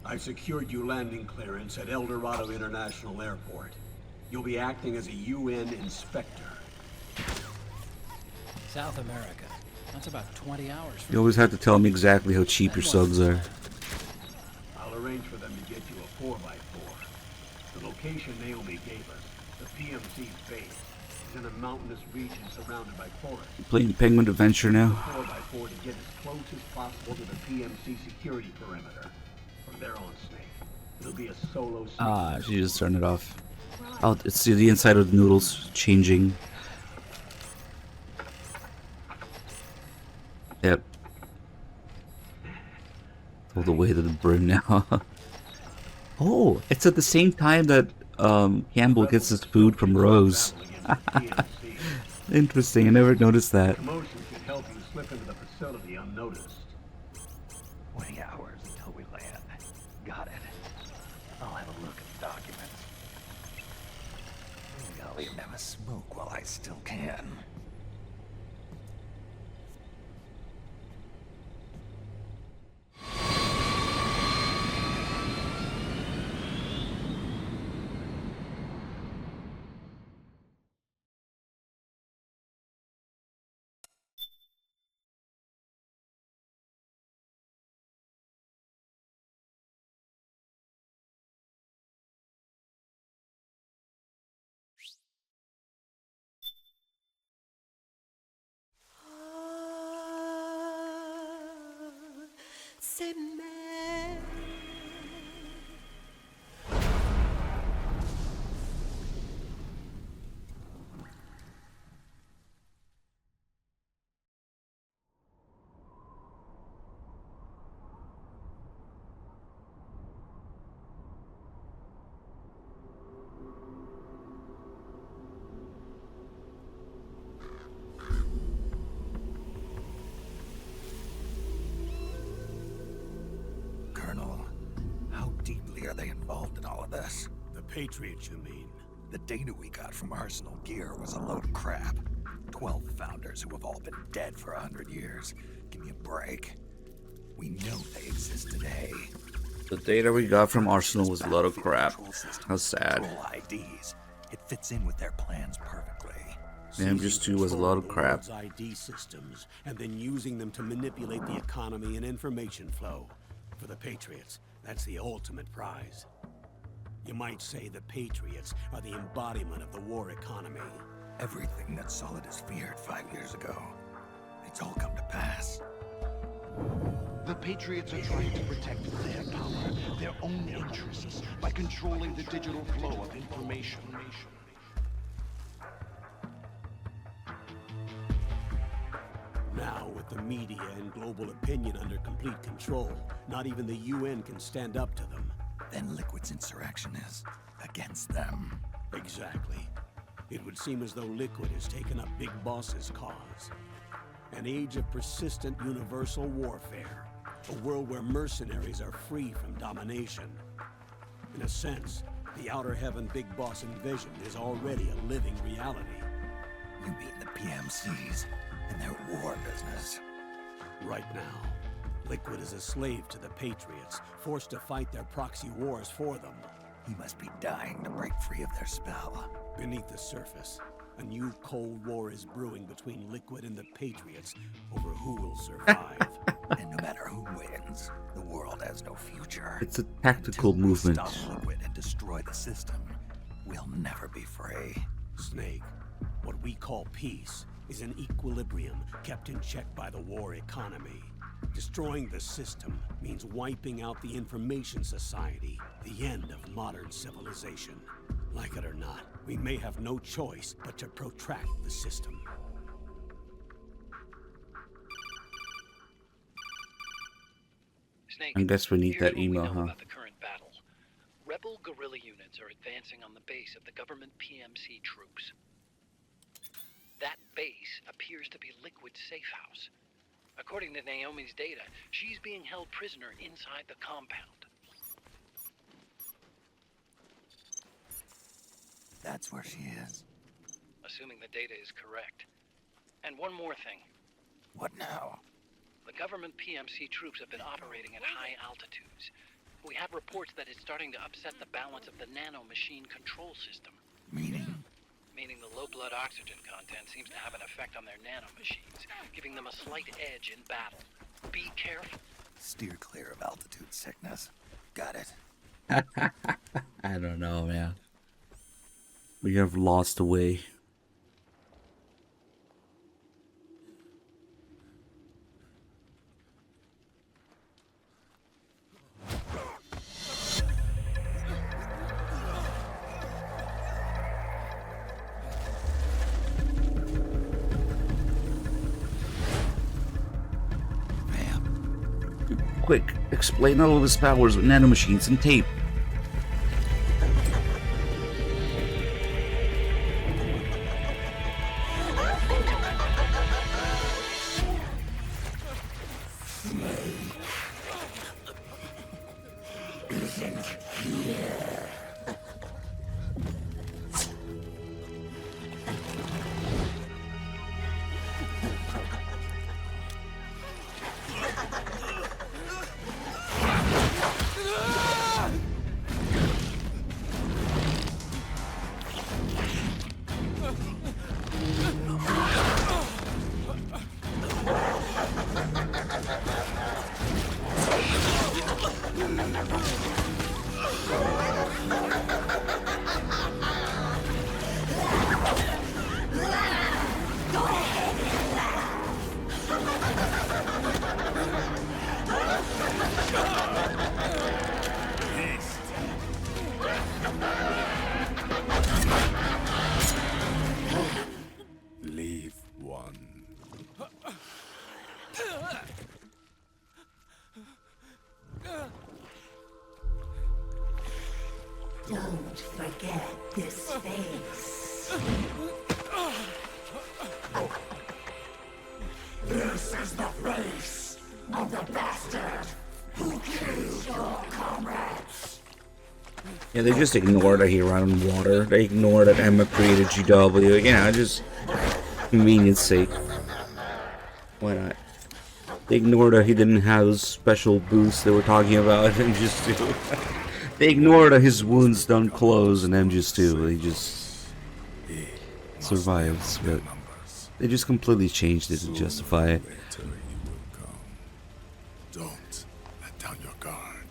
I've secured you landing clearance at El Dorado International Airport. You'll be acting as a UN inspector. South America. That's about 20 hours from You always have to tell me exactly how cheap your subs are. I'll arrange for them to get you a 4x4. The location Naomi gave us, the PMC's base, is in a mountainous region surrounded by forest. You playing Penguin Adventure now? 4x4 to get as close as possible to the PMC security perimeter. From there on, Snake, it'll be a solo sneak. Ah, she just turned it off. Oh, it's the inside of the noodles changing. Yep. All the way to the brim now. Oh, it's at the same time that Campbell gets his food from Rose. Interesting, I never noticed that. Commotion should help you slip into the facility unnoticed. 20 hours until we land. Got it. I'll have a look at the documents. I'll even have a smoke while I still can. C'est mère. Colonel, how deeply are they involved in all of this? The Patriots, you mean? The data we got from Arsenal Gear was a load of crap. 12 founders who have all been dead for 100 years. Give me a break. We know they exist today. The data we got from Arsenal was a lot of crap. How sad. Control IDs. It fits in with their plans perfectly. The MGS4 was a lot of crap. ID systems, and then using them to manipulate the economy and information flow. For the Patriots, that's the ultimate prize. You might say the Patriots are the embodiment of the war economy. Everything that Solid has feared 5 years ago, it's all come to pass. The Patriots are trying to protect their power, their own interests, by controlling the digital flow of information. Now, with the media and global opinion under complete control, not even the UN can stand up to them. Then Liquid's insurrection is against them. Exactly. It would seem as though Liquid has taken up Big Boss's cause. An age of persistent universal warfare. A world where mercenaries are free from domination. In a sense, the Outer Heaven Big Boss envisioned is already a living reality. You mean the PMCs and their war business? Right now, Liquid is a slave to the Patriots, forced to fight their proxy wars for them. He must be dying to break free of their spell. Beneath the surface, a new Cold War is brewing between Liquid and the Patriots over who will survive. And no matter who wins, the world has no future. It's a tactical movement. Stop Liquid and destroy the system. We'll never be free. Snake, what we call peace is an equilibrium kept in check by the war economy. Destroying the system means wiping out the information society, the end of modern civilization. Like it or not, we may have no choice but to protract the system. Snake, I guess we need here's that what we email, know huh? about the current battle. Rebel guerrilla units are advancing on the base of the government PMC troops. That base appears to be Liquid's safe house. According to Naomi's data, she's being held prisoner inside the compound. That's where she is. Assuming the data is correct. And one more thing. What now? The government PMC troops have been operating at high altitudes. We have reports that it's starting to upset the balance of the nano-machine control system. Meaning? Meaning the low blood oxygen content seems to have an effect on their nano-machines, giving them a slight edge in battle. Be careful. Steer clear of altitude sickness. Got it. I don't know, man. We have lost the way. Quick, explain all of his powers with nanomachines and tape. Leave one. Don't forget this face. This is the face of the bastard who killed your comrades. Yeah, they just ignore that he ran on water. They ignore that Emma created GW. You know, just convenience sake. Why not? They ignore that he didn't have those special boosts they were talking about in MGS2. They ignore that his wounds don't close in MGS2. He just survives, but they just completely changed it to justify it. Don't let down your guard.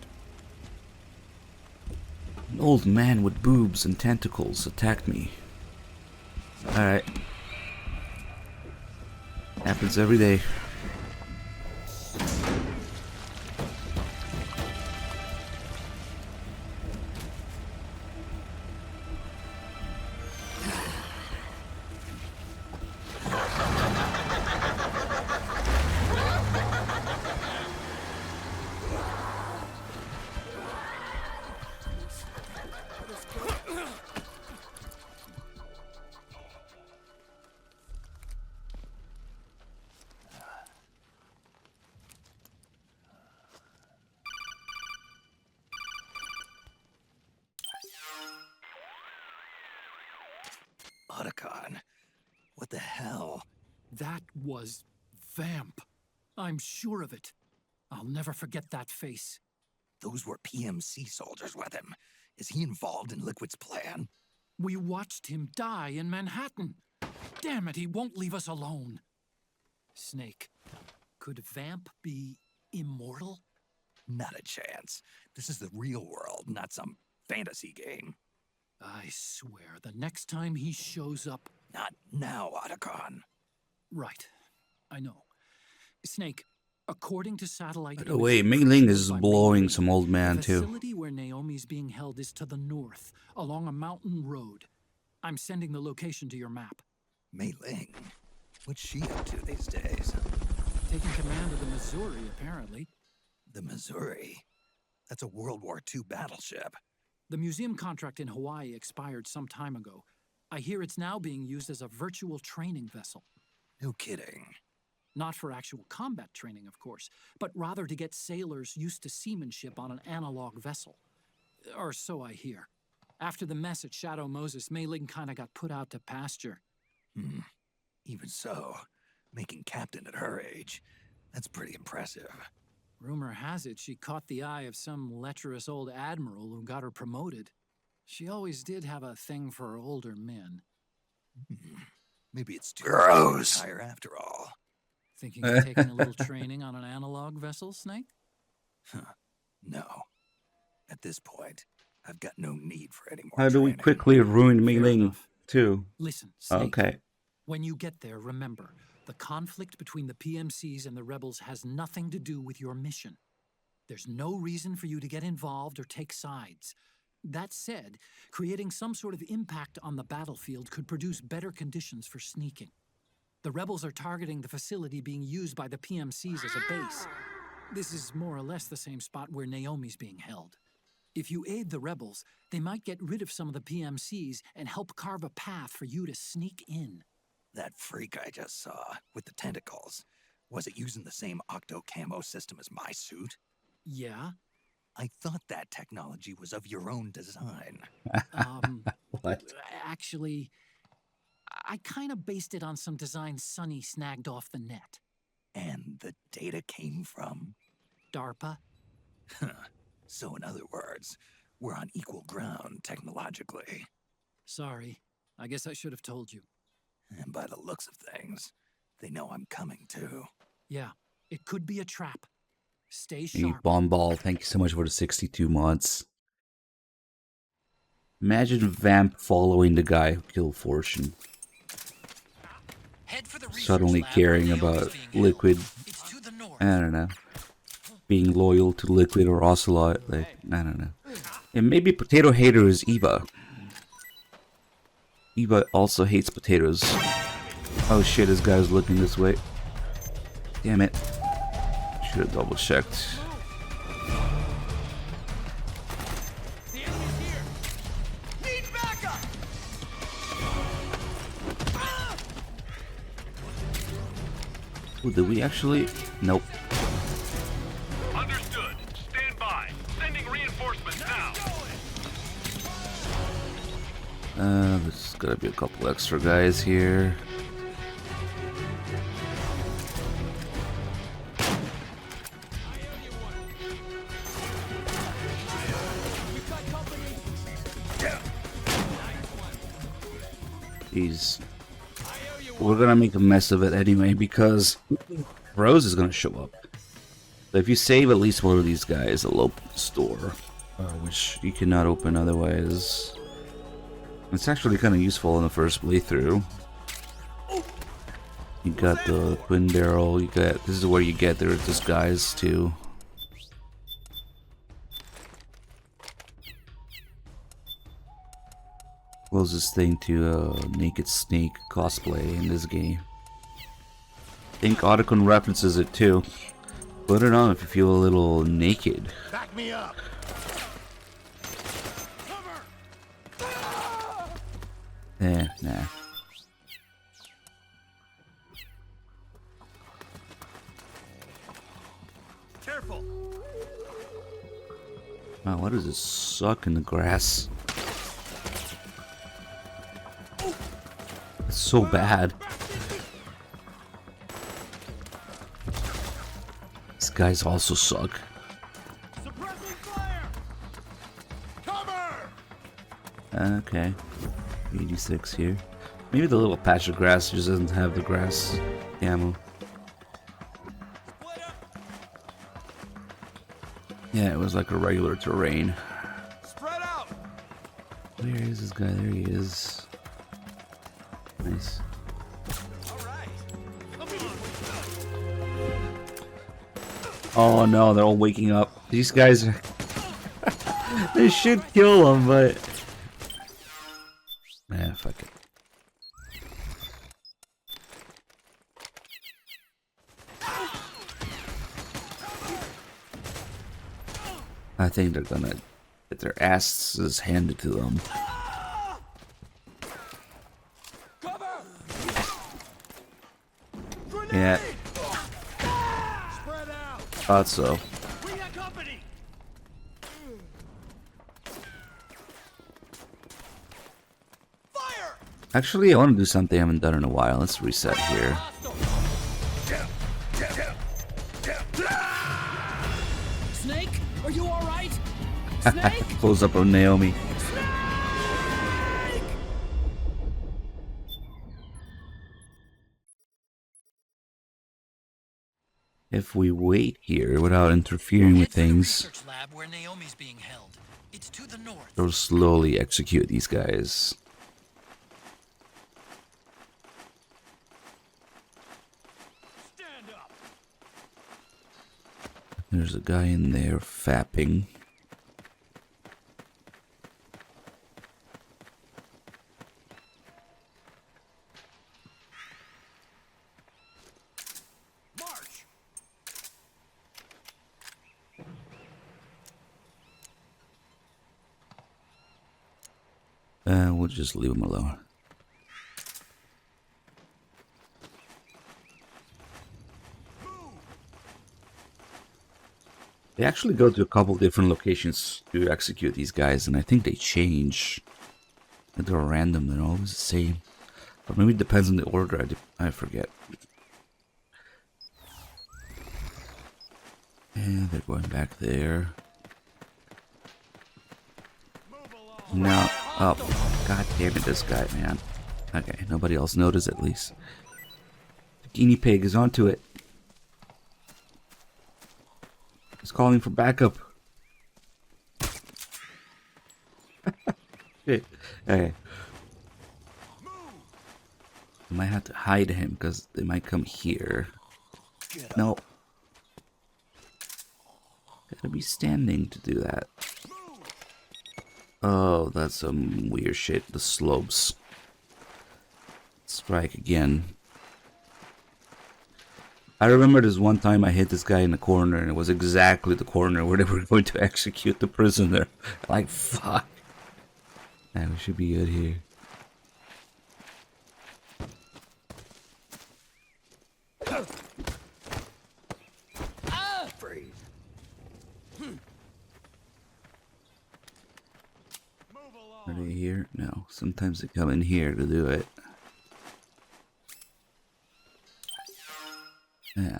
An old man with boobs and tentacles attacked me. Alright. Happens every day. Otacon. What the hell? That was Vamp. I'm sure of it. I'll never forget that face. Those were PMC soldiers with him. Is he involved in Liquid's plan? We watched him die in Manhattan. Damn it, he won't leave us alone. Snake, could Vamp be immortal? Not a chance. This is the real world, not some fantasy game. I swear, the next time he shows up... Not now, Otacon. Right. I know. Snake, according to satellite... By the way, Mei Ling is blowing some old man, the too. The facility where Naomi's being held is to the north, along a mountain road. I'm sending the location to your map. Mei Ling? What's she up to these days? Taking command of the Missouri, apparently. The Missouri? That's a World War II battleship. The museum contract in Hawaii expired some time ago. I hear it's now being used as a virtual training vessel. No kidding. Not for actual combat training, of course, but rather to get sailors used to seamanship on an analog vessel. Or so I hear. After the mess at Shadow Moses, Mei Ling kinda got put out to pasture. Even so, making captain at her age, that's pretty impressive. Rumor has it she caught the eye of some lecherous old admiral who got her promoted. She always did have a thing for older men. Maybe it's too gross. Higher after all. Thinking of taking a little training on an analog vessel, Snake? No. At this point, I've got no need for any more How do we training. quickly ruin Mei Fair Ling, enough. too? Listen, Snake. Okay. When you get there, remember, the conflict between the PMCs and the rebels has nothing to do with your mission. There's no reason for you to get involved or take sides. That said, creating some sort of impact on the battlefield could produce better conditions for sneaking. The rebels are targeting the facility being used by the PMCs as a base. This is more or less the same spot where Naomi's being held. If you aid the rebels, they might get rid of some of the PMCs and help carve a path for you to sneak in. That freak I just saw, with the tentacles, was it using the same octo-camo system as my suit? Yeah? I thought that technology was of your own design. What? Actually, I kind of based it on some designs Sonny snagged off the net. And the data came from? DARPA? So in other words, we're on equal ground technologically. Sorry, I guess I should have told you. And by the looks of things, they know I'm coming too. Yeah, it could be a trap. Stay Hey, sharp. Bomb Ball, thank you so much for the 62 mods. Imagine Vamp following the guy who killed Fortune. Suddenly caring about Liquid. I don't know. Being loyal to Liquid or Ocelot. Like, I don't know. And maybe Potato Hater is Eva. Eva also hates potatoes. Oh shit, this guy's looking this way. Damn it. Should have double checked. Ooh, did we actually? Nope. Understood. Stand by. Sending reinforcements now. There's gotta be a couple extra guys here. Jeez. We're gonna make a mess of it anyway because Rose is gonna show up. So if you save at least one of these guys, a low store, which you cannot open otherwise, it's actually kind of useful in the first playthrough. You got the twin barrel. You got this is where you get their disguise too. Closest thing to Naked Snake cosplay in this game. I think Otacon references it too. Put it on if you feel a little naked. Back me up. Nah. Careful. Wow, what does this suck in the grass? It's so bad. These guys also suck. Okay. 86 here. Maybe the little patch of grass just doesn't have the grass ammo. Yeah, it was like a regular terrain. Spread out. Where is this guy? There he is. Nice. Oh no, they're all waking up. These guys are... They should kill them, but... Yeah, fuck it. I think they're gonna get their asses handed to them. Yeah. Thought so. Actually, I want to do something I haven't done in a while. Let's reset here. Snake, are you all right? Snake? Close up on Naomi. If we wait here without interfering with things, they'll slowly execute these guys. There's a guy in there fapping. March. We'll just leave him alone. They actually go to a couple different locations to execute these guys, and I think they change. They're random, they're always the same. But maybe it depends on the order, I forget. And they're going back there. No. Oh, god damn it, this guy, man. Okay, nobody else noticed at least. The guinea pig is onto it. He's calling for backup. Shit. Okay. I might have to hide him because they might come here. No. Gotta be standing to do that. Oh, that's some weird shit. The slopes. Strike again. I remember this one time I hit this guy in the corner, and it was exactly the corner where they were going to execute the prisoner. Like, fuck. Man, we should be good here. Freeze. Are they here? No. Sometimes they come in here to do it. Yeah.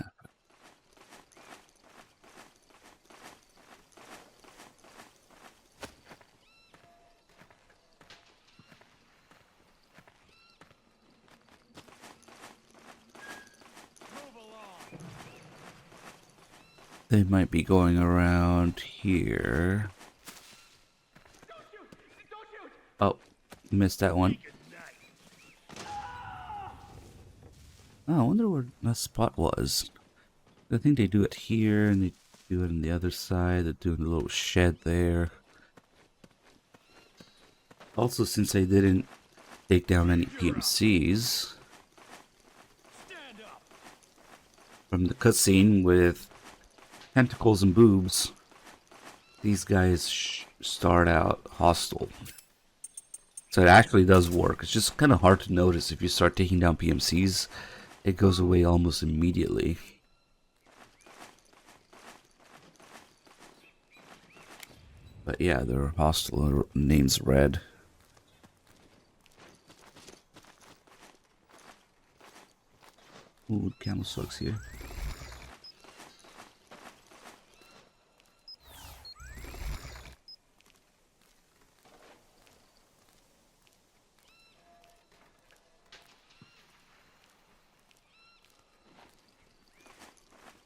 They might be going around here. Oh, missed that one. Oh, I wonder where that spot was. I think they do it here, and they do it on the other side. They're doing a little shed there. Also, since they didn't take down any PMCs from the cutscene with tentacles and boobs, these guys start out hostile. So it actually does work. It's just kind of hard to notice if you start taking down PMCs. It goes away almost immediately. But yeah, they're hostile. Their name's red. Ooh, camel sucks here.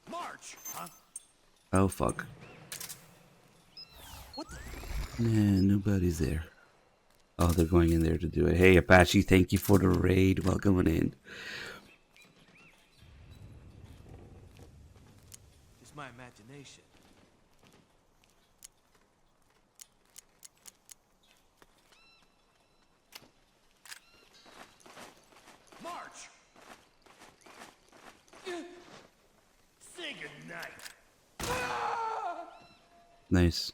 March! Huh? Oh fuck. What the? Nah, nobody's there. Oh, they're going in there to do it. Hey, Apache, thank you for the raid. Welcome on in. It's my imagination. March! Say goodnight. Nice.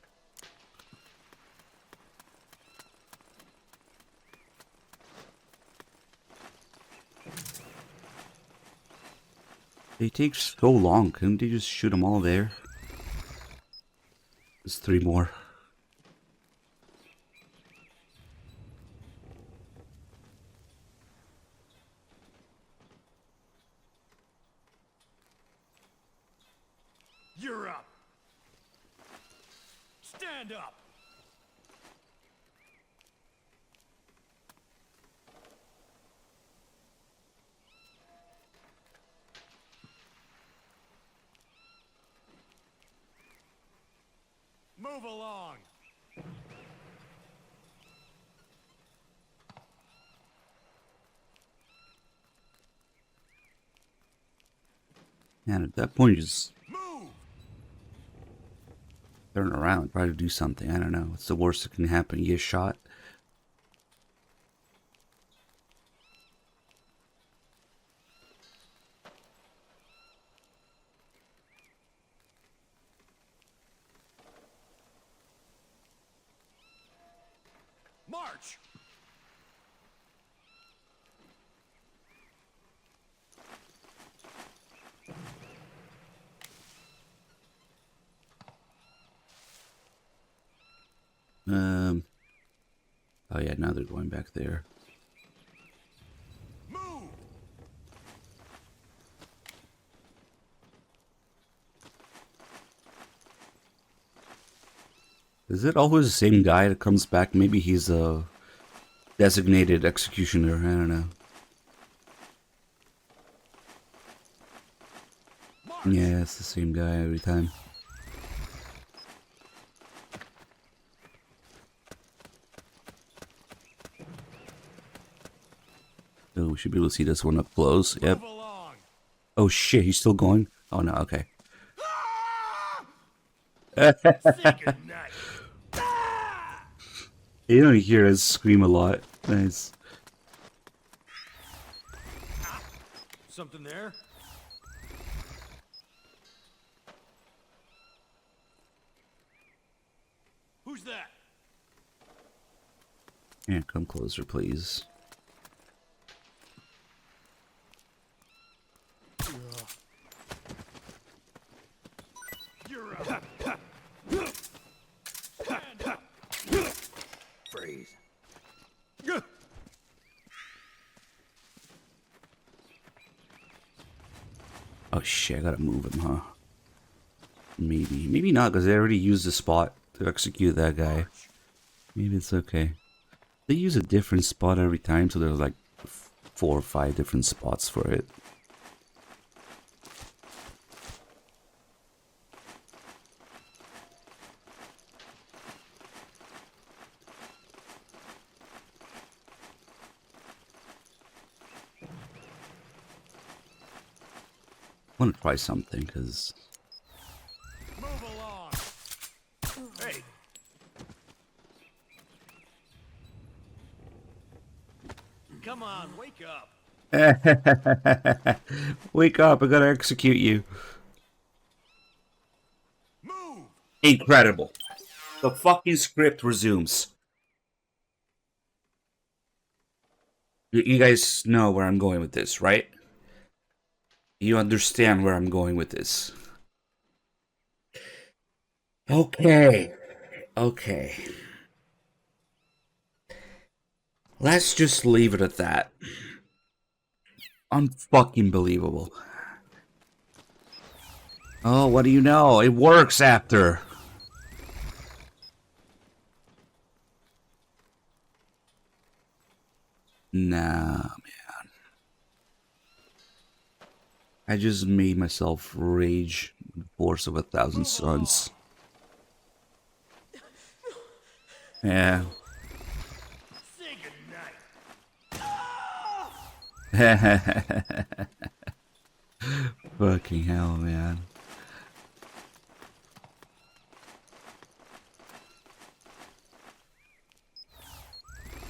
They take so long. Couldn't they just shoot them all there? There's 3 more. You're up. Stand up. Move along. And at that point, you just Move. turn around, try to do something. I don't know. What's the worst that can happen? You get shot? March. Oh yeah, now they're going back there. Move. Is it always the same guy that comes back? Maybe he's a designated executioner. I don't know. March. Yeah, it's the same guy every time. Oh, we should be able to see this one up close. Yep. Move along. Oh shit, he's still going? Oh no, okay. Say goodnight. You don't hear us scream a lot. Nice. Something there? Who's that? Yeah, come closer, please. You're up. Stand up. Freeze. Oh shit, I gotta move him, huh? Maybe. Maybe not, because they already used the spot to execute that guy. Maybe it's okay. They use a different spot every time, so there's like 4 or 5 different spots for it. I want to try something, because... Move along. Hey. Come on, wake up. Wake up, I gotta execute you. Move. Incredible. The fucking script resumes. You guys know where I'm going with this, right? You understand where I'm going with this. Okay. Okay. Let's just leave it at that. Unfucking believable. Oh, what do you know? It works after. Nah, man. I just made myself rage with the force of 1,000 suns. Yeah. Fucking hell, man.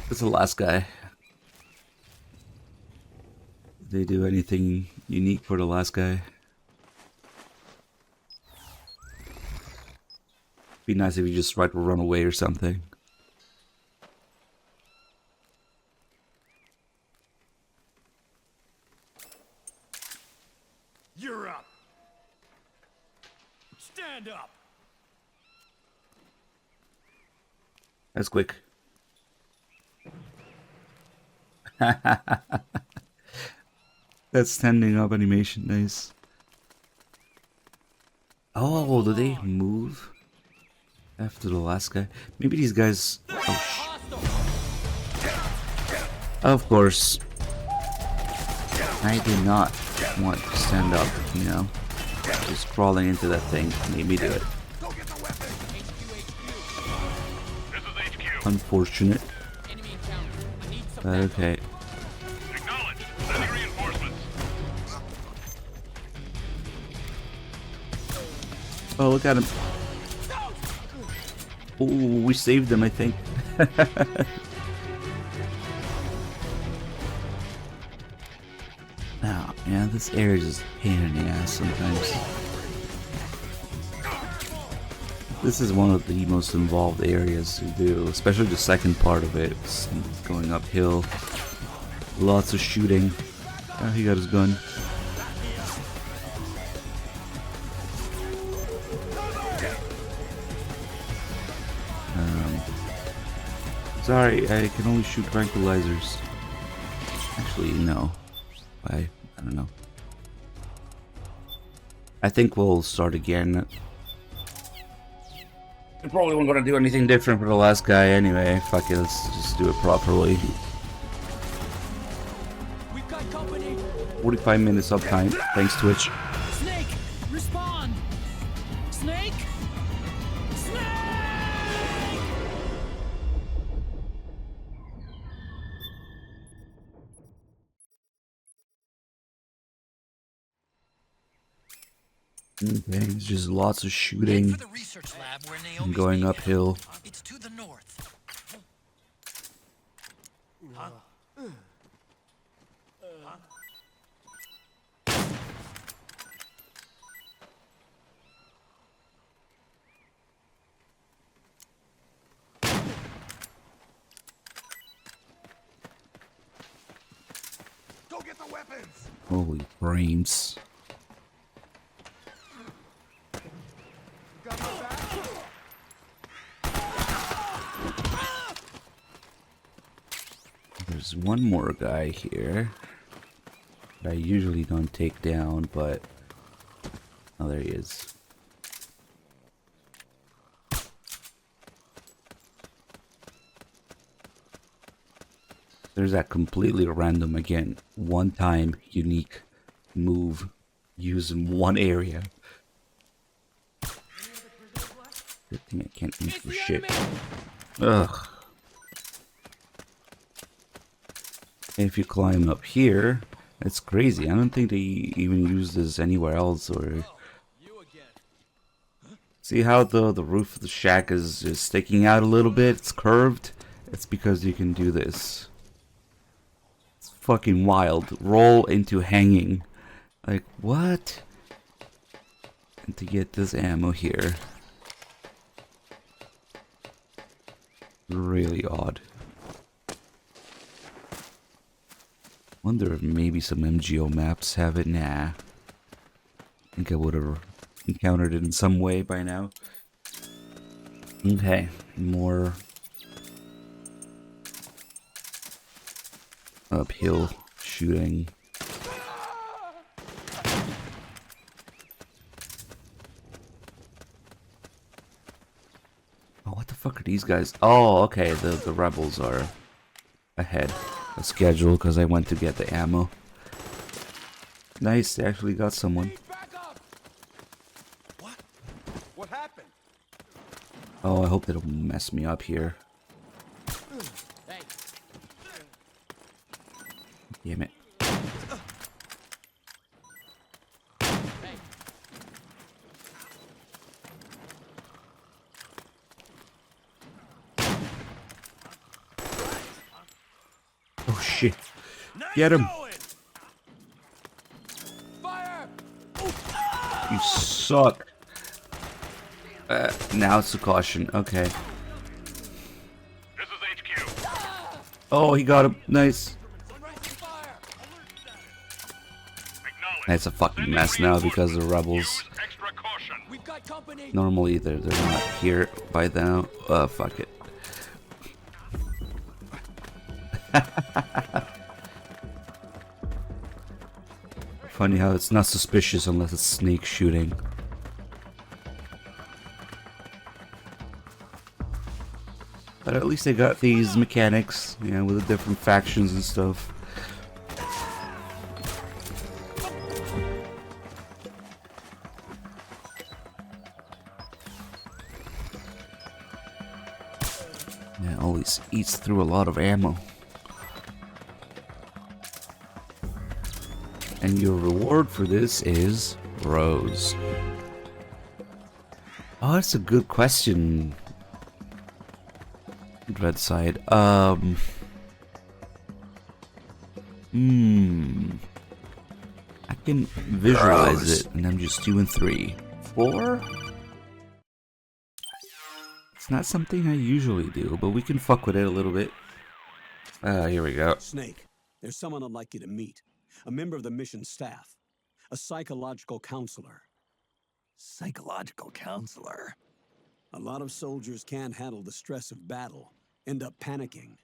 That's the last guy. Did they do anything unique for the last guy? Be nice if you just tried to run away or something. You're up. Stand up. That's quick. That standing up animation, nice. Oh, do they move after the last guy? Maybe these guys. Oh, of course. I did not want to stand up, you know. Just crawling into that thing made me do it. Unfortunate. But okay. Oh, look at him. Oh, we saved him, I think. Oh, man, this area is just a pain in the ass sometimes. This is one of the most involved areas to do, especially the second part of it. It's going uphill. Lots of shooting. Oh, he got his gun. Sorry, I can only shoot tranquilizers. Actually, no. I don't know. I think we'll start again. I probably won't gonna do anything different for the last guy anyway. Fuck it, let's just do it properly. 45 minutes uptime. Thanks, Twitch. Snake, respond. Snake. Okay, it's just lots of shooting and going uphill. It's to the north. Go get the weapons. Holy brains. There's one more guy here that I usually don't take down, but oh, there he is. There's that completely random, again, one-time unique move used in one area. Good thing I can't use for shit. Ugh. And if you climb up here, it's crazy. I don't think they even use this anywhere else. Or see how the roof of the shack is just sticking out a little bit? It's curved. It's because you can do this. It's fucking wild. Roll into hanging. Like, what? And to get this ammo here. Really odd. Wonder if maybe some MGO maps have it. Nah. I think I would have encountered it in some way by now. Okay, more uphill shooting. fuck are these guys? Oh, okay, the rebels are ahead of schedule because I went to get the ammo. Nice, they actually got someone. What happened? Oh, I hope they don't mess me up here. Damn it. Oh shit. Get him. You suck. Now it's a caution. Okay. This is HQ. Oh, he got him. Nice. It's a fucking mess now because the rebels. Normally they're not here by now. Fuck it. Funny how it's not suspicious unless it's snake shooting. But at least they got these mechanics, you know, with the different factions and stuff. Yeah, always eats through a lot of ammo. And your reward for this is Rose. Oh, that's a good question, Dreadside. I can visualize it, and I'm just doing 3. 4? It's not something I usually do, but we can fuck with it a little bit. Here we go. Snake, there's someone I'd like you to meet. A member of the mission staff. A psychological counselor. Psychological counselor? A lot of soldiers can't handle the stress of battle, end up panicking.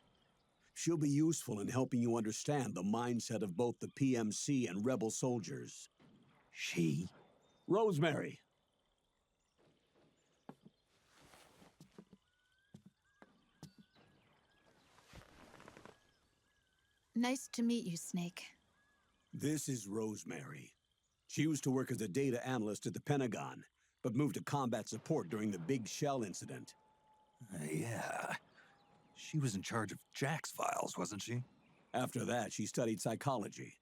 She'll be useful in helping you understand the mindset of both the PMC and rebel soldiers. She? Rosemary. Nice to meet you, Snake. This is Rosemary. She used to work as a data analyst at the Pentagon, but moved to combat support during the Big Shell incident. Yeah. She was in charge of Jack's files, wasn't she? After that, she studied psychology.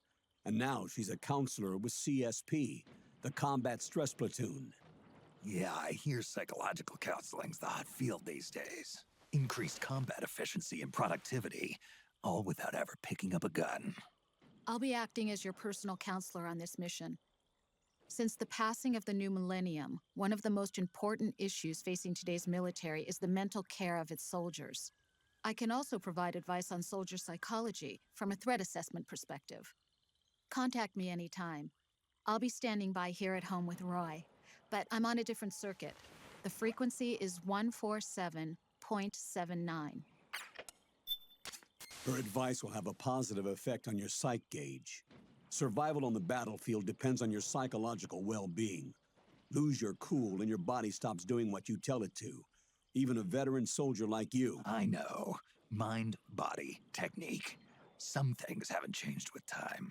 And now she's a counselor with CSP, the Combat Stress Platoon. Yeah, I hear psychological counseling's the hot field these days. Increased combat efficiency and productivity, all without ever picking up a gun. I'll be acting as your personal counselor on this mission. Since the passing of the new millennium, one of the most important issues facing today's military is the mental care of its soldiers. I can also provide advice on soldier psychology from a threat assessment perspective. Contact me anytime. I'll be standing by here at home with Roy, but I'm on a different circuit. The frequency is 147.79. Her advice will have a positive effect on your psych gauge. Survival on the battlefield depends on your psychological well-being. Lose your cool and your body stops doing what you tell it to. Even a veteran soldier like you. I know. Mind, body, technique. Some things haven't changed with time.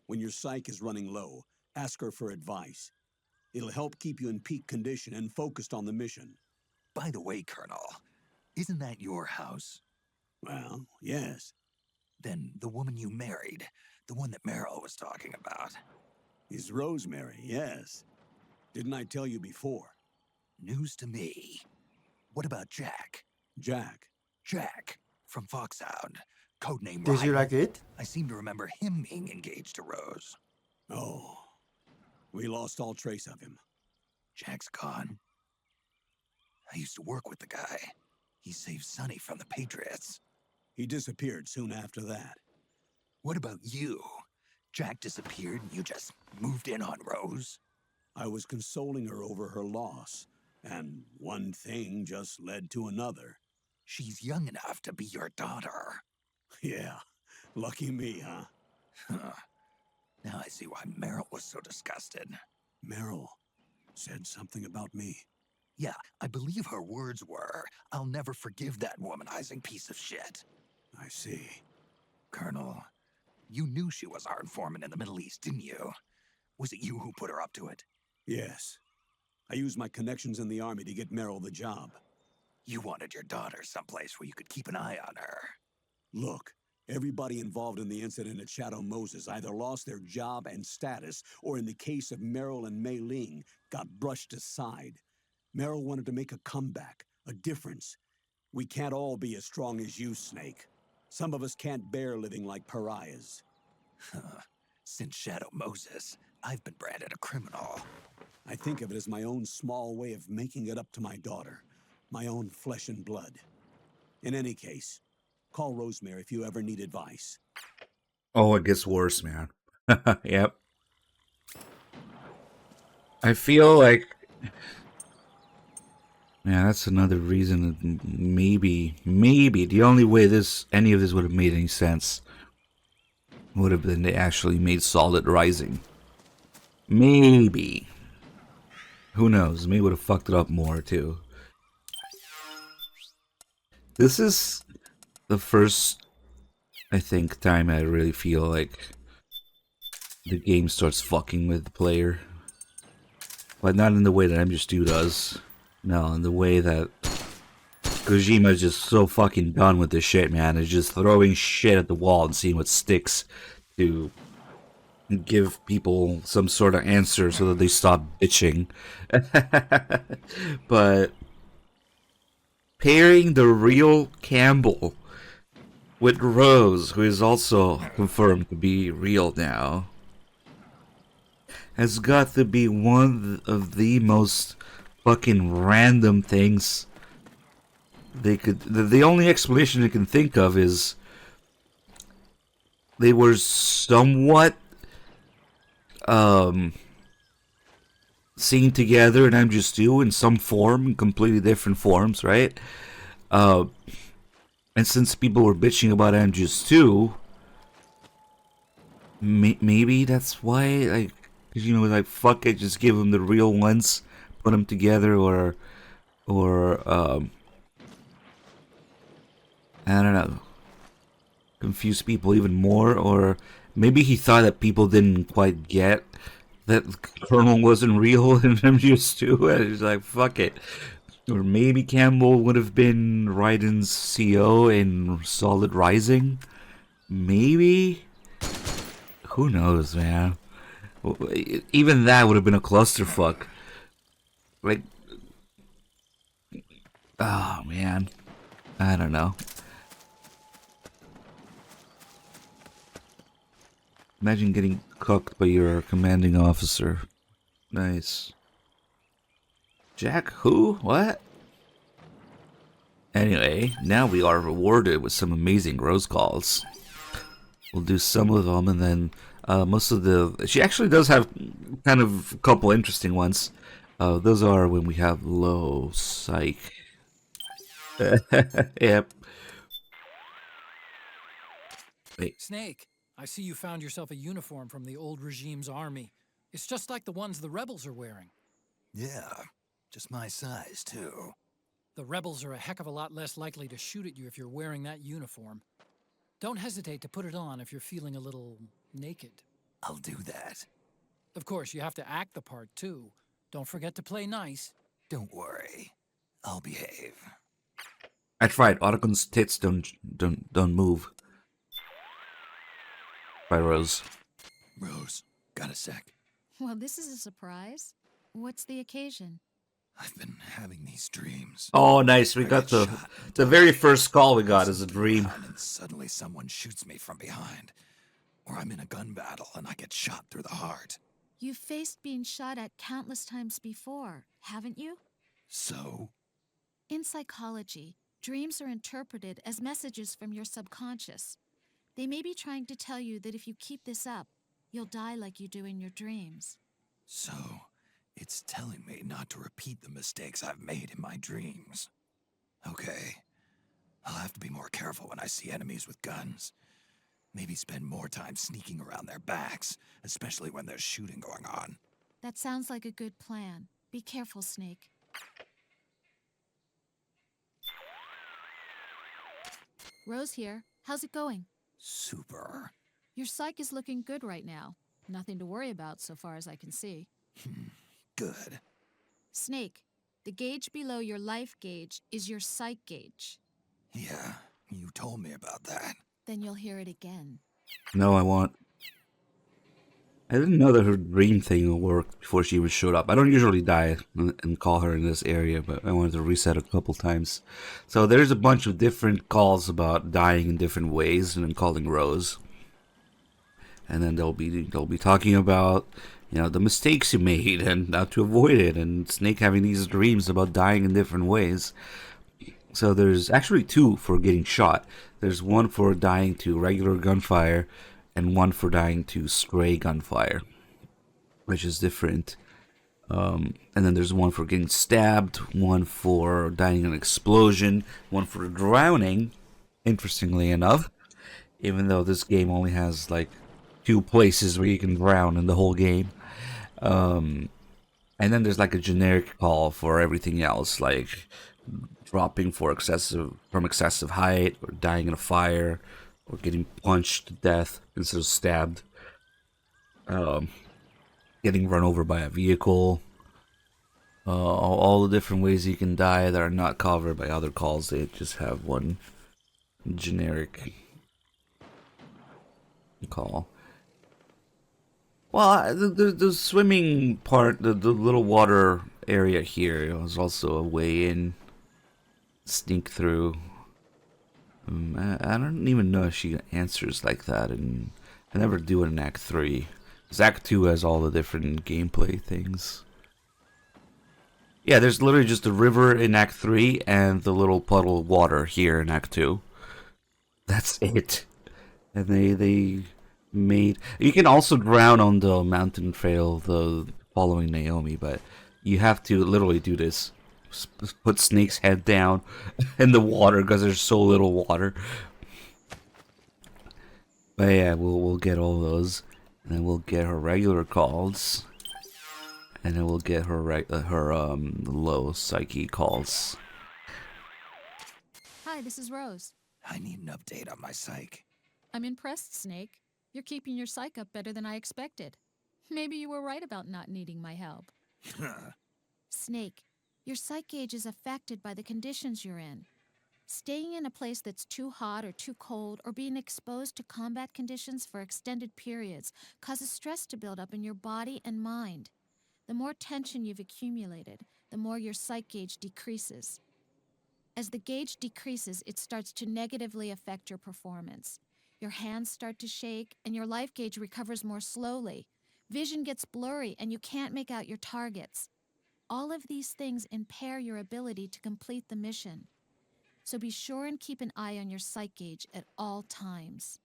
When your psyche is running low, ask her for advice. It'll help keep you in peak condition and focused on the mission. By the way, Colonel, isn't that your house? Well, yes. Then the woman you married, the one that Meryl was talking about. Is Rosemary, yes. Didn't I tell you before? News to me. What about Jack? Jack? Jack, from Foxhound. Codename Did you Ryan. like it? I seem to remember him being engaged to Rose. Oh. We lost all trace of him. Jack's gone. I used to work with the guy. He saved Sonny from the Patriots. He disappeared soon after that. What about you? Jack disappeared and you just moved in on Rose? I was consoling her over her loss, and one thing just led to another. She's young enough to be your daughter. Yeah, lucky me, huh? Now I see why Meryl was so disgusted. Meryl said something about me. Yeah, I believe her words were, "I'll never forgive that womanizing piece of shit." I see. Colonel, you knew she was our informant in the Middle East, didn't you? Was it you who put her up to it? Yes. I used my connections in the army to get Meryl the job. You wanted your daughter someplace where you could keep an eye on her. Look, everybody involved in the incident at Shadow Moses either lost their job and status, or in the case of Meryl and Mei Ling, got brushed aside. Meryl wanted to make a comeback, a difference. We can't all be as strong as you, Snake. Some of us can't bear living like pariahs. Since Shadow Moses, I've been branded a criminal. I think of it as my own small way of making it up to my daughter. My own flesh and blood. In any case, call Rosemary if you ever need advice. Oh, it gets worse, man. Yep. I feel like... Yeah, that's another reason that maybe the only way any of this would have made any sense would have been they actually made Solid Rising. Maybe. Who knows? Maybe would have fucked it up more too. This is the first, I think, time I really feel like the game starts fucking with the player. But not in the way that MGS2 does. No, in the way that Kojima's just so fucking done with this shit, man. It's just throwing shit at the wall and seeing what sticks to give people some sort of answer so that they stop bitching. But pairing the real Campbell with Rose, who is also confirmed to be real now, has got to be one of the most fucking random things they could... The only explanation I can think of is they were somewhat seen together in MGS2 in some form, in completely different forms, right? And since people were bitching about MGS2, maybe that's why, like, you know, like, fuck it, just give them the real ones, put them together, or I don't know, confuse people even more, or maybe he thought that people didn't quite get that Colonel wasn't real in MGS2, and he's like, fuck it. Or maybe Campbell would have been Raiden's CO in Solid Rising. Maybe? Who knows, man? Even that would have been a clusterfuck. Like, oh man, I don't know. Imagine getting cooked by your commanding officer. Nice. Jack who? What? Anyway, now we are rewarded with some amazing Rose calls. We'll do some of them, and then most of the... She actually does have kind of a couple interesting ones. Those are when we have low psych. Yep. Wait. Snake, I see you found yourself a uniform from the old regime's army. It's just like the ones the rebels are wearing. Yeah, just my size, too. The rebels are a heck of a lot less likely to shoot at you if you're wearing that uniform. Don't hesitate to put it on if you're feeling a little naked. I'll do that. Of course, you have to act the part, too. Don't forget to play nice. Don't worry. I'll behave. I tried. Ottocon's tits don't move. By Rose. Rose, got a sec? Well, this is a surprise. What's the occasion? I've been having these dreams. Oh, nice. We got the very first call we got as a dream. And suddenly someone shoots me from behind. Or I'm in a gun battle and I get shot through the heart. You've faced being shot at countless times before, haven't you? So? In psychology, dreams are interpreted as messages from your subconscious. They may be trying to tell you that if you keep this up, you'll die like you do in your dreams. So, it's telling me not to repeat the mistakes I've made in my dreams. Okay. I'll have to be more careful when I see enemies with guns. Maybe spend more time sneaking around their backs, especially when there's shooting going on. That sounds like a good plan. Be careful, Snake. Rose here. How's it going? Super. Your psych is looking good right now. Nothing to worry about so far as I can see. Good. Snake, the gauge below your life gauge is your psych gauge. Yeah, you told me about that. Then you'll hear it again. No, I won't. I didn't know that her dream thing worked before she even showed up. I don't usually die and call her in this area, but I wanted to reset a couple times. So there's a bunch of different calls about dying in different ways, and I'm calling Rose. And then they'll be talking about, you know, the mistakes you made and how to avoid it, and Snake having these dreams about dying in different ways. So there's actually two for getting shot. There's one for dying to regular gunfire, and one for dying to stray gunfire, which is different. And then there's one for getting stabbed, one for dying in an explosion, one for drowning, interestingly enough, even though this game only has like 2 places where you can drown in the whole game. And then there's like a generic call for everything else, like dropping from excessive height, or dying in a fire, or getting punched to death instead of stabbed, getting run over by a vehicle, all the different ways you can die that are not covered by other calls. They just have one generic call. Well, the swimming part, the little water area here was also a way in, sneak through. I don't even know if she answers like that, and I never do it in Act 3. 'Cause Act 2 has all the different gameplay things. Yeah, there's literally just the river in Act 3 and the little puddle of water here in Act 2. That's it. And they made... You can also drown on the mountain trail, the following Naomi, but you have to literally do this. Put Snake's head down in the water because there's so little water. But yeah, we'll get all those, and then we'll get her regular calls, and then we'll get her low psyche calls. Hi, this is Rose. I need an update on my psych. I'm impressed, Snake. You're keeping your psych up better than I expected. Maybe you were right about not needing my help. Snake, your psych gauge is affected by the conditions you're in. Staying in a place that's too hot or too cold, or being exposed to combat conditions for extended periods causes stress to build up in your body and mind. The more tension you've accumulated, the more your psych gauge decreases. As the gauge decreases, it starts to negatively affect your performance. Your hands start to shake, and your life gauge recovers more slowly. Vision gets blurry, and you can't make out your targets. All of these things impair your ability to complete the mission. So be sure and keep an eye on your psych gauge at all times.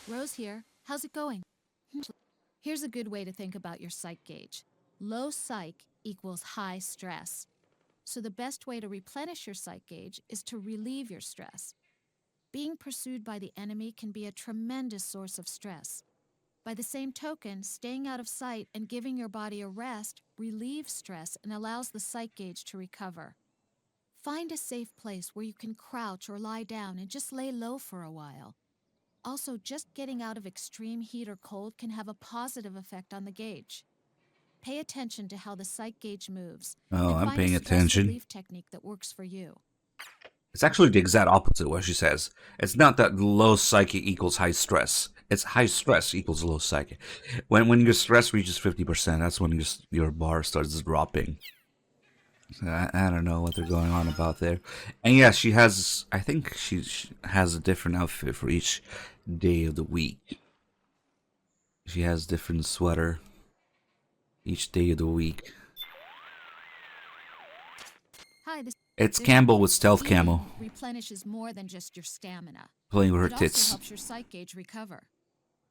Rose here. How's it going? Here's a good way to think about your psych gauge. Low psych equals high stress. So the best way to replenish your psych gauge is to relieve your stress. Being pursued by the enemy can be a tremendous source of stress. By the same token, staying out of sight and giving your body a rest relieves stress and allows the psych gauge to recover. Find a safe place where you can crouch or lie down and just lay low for a while. Also, just getting out of extreme heat or cold can have a positive effect on the gauge. Pay attention to how the psych gauge moves. Oh, and I'm find paying a stress attention. relief technique that works for you. It's actually the exact opposite of what she says. It's not that low psyche equals high stress. It's high stress equals low psyche. When your stress reaches 50%, that's when your bar starts dropping. So I don't know what they're going on about there. And yeah, she has... I think she has a different outfit for each day of the week. She has different sweater each day of the week. Hi, It's Campbell with stealth camo, replenishes more than just your stamina. playing with her It also tits. helps your psych gauge recover.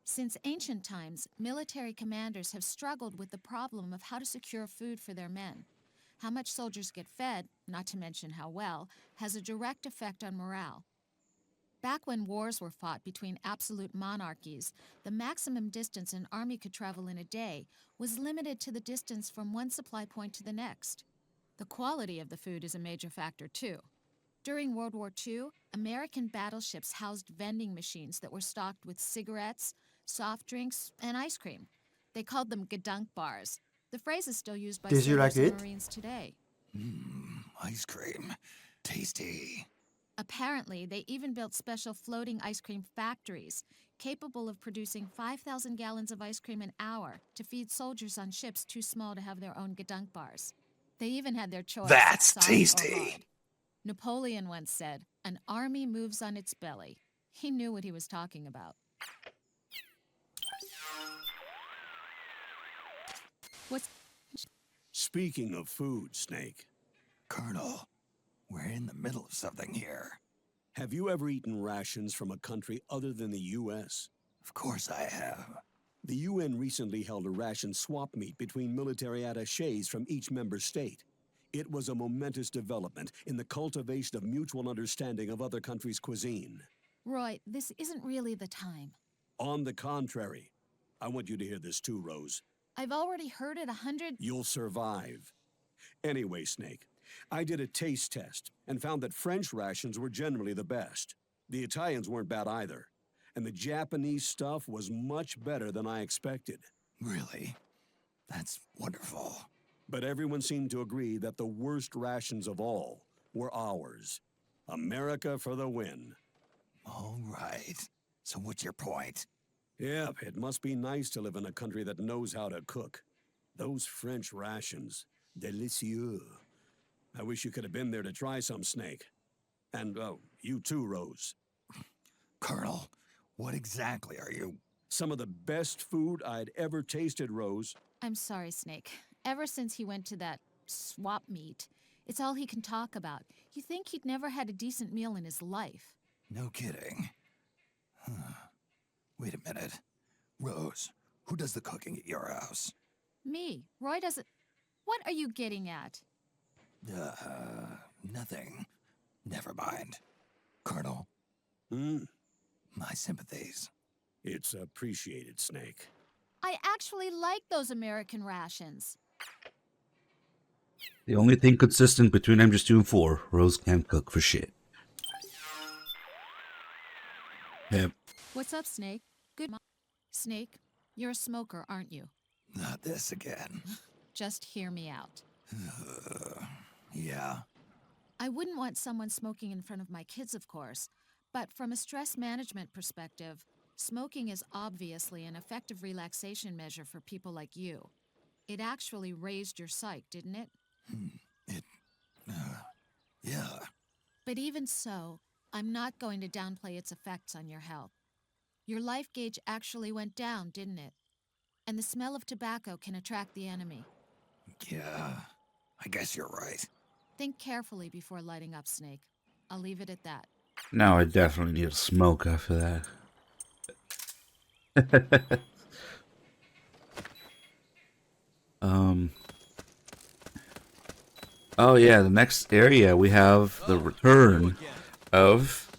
Since ancient times, military commanders have struggled with the problem of how to secure food for their men. How much soldiers get fed, not to mention how well, has a direct effect on morale. Back when wars were fought between absolute monarchies, the maximum distance an army could travel in a day was limited to the distance from one supply point to the next. The quality of the food is a major factor, too. During World War II, American battleships housed vending machines that were stocked with cigarettes, soft drinks, and ice cream. They called them Gedunk bars. The phrase is still used by Did you like sailors and it? Marines today. Ice cream. Tasty. Apparently, they even built special floating ice cream factories, capable of producing 5,000 gallons of ice cream an hour to feed soldiers on ships too small to have their own Gedunk bars. They even had their choice. That's soft or tasty. hard. Napoleon once said, "An army moves on its belly." He knew what he was talking about. What's... Speaking of food, Snake. Colonel, we're in the middle of something here. Have you ever eaten rations from a country other than the U.S.? Of course I have. The UN recently held a ration swap meet between military attachés from each member state. It was a momentous development in the cultivation of mutual understanding of other countries' cuisine. Roy, this isn't really the time. On the contrary. I want you to hear this too, Rose. I've already heard it 100... You'll survive. Anyway, Snake, I did a taste test and found that French rations were generally the best. The Italians weren't bad either. And the Japanese stuff was much better than I expected. Really? That's wonderful. But everyone seemed to agree that the worst rations of all were ours. America for the win. All right. So what's your point? Yep, it must be nice to live in a country that knows how to cook. Those French rations, délicieux. I wish you could have been there to try some, Snake. And, you too, Rose. Colonel, what exactly are you... Some of the best food I'd ever tasted, Rose. I'm sorry, Snake. Ever since he went to that swap meet, it's all he can talk about. You think he'd never had a decent meal in his life. No kidding. Wait a minute. Rose, who does the cooking at your house? Me. Roy doesn't... What are you getting at? Nothing. Never mind. Colonel? My sympathies. It's appreciated, Snake. I actually like those American rations. The only thing consistent between MGS2 and 4, Rose can't cook for shit. Yep. What's up, Snake? Good morning. Snake, you're a smoker, aren't you? Not this again. Just hear me out. Yeah. I wouldn't want someone smoking in front of my kids, of course, but from a stress management perspective, smoking is obviously an effective relaxation measure for people like you. It actually raised your psyche, didn't it? Yeah. But even so, I'm not going to downplay its effects on your health. Your life gauge actually went down, didn't it? And the smell of tobacco can attract the enemy. Yeah, I guess you're right. Think carefully before lighting up, Snake. I'll leave it at that. Now I definitely need to smoke after that. Oh yeah, the next area we have the return of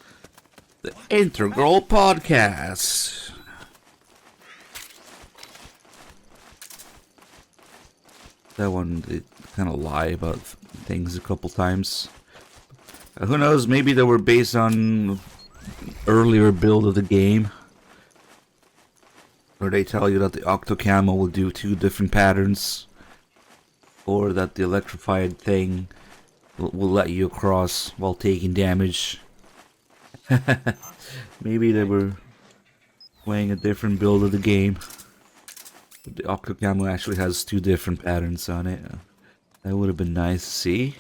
the Integral Podcast. That one did kind of lie about things a couple times. Who knows, maybe they were based on earlier build of the game. Or they tell you that the Octo Camo will do 2 different patterns. Or that the electrified thing will let you across while taking damage. Maybe they were playing a different build of the game. But the Octo Camo actually has 2 different patterns on it. That would have been nice to see.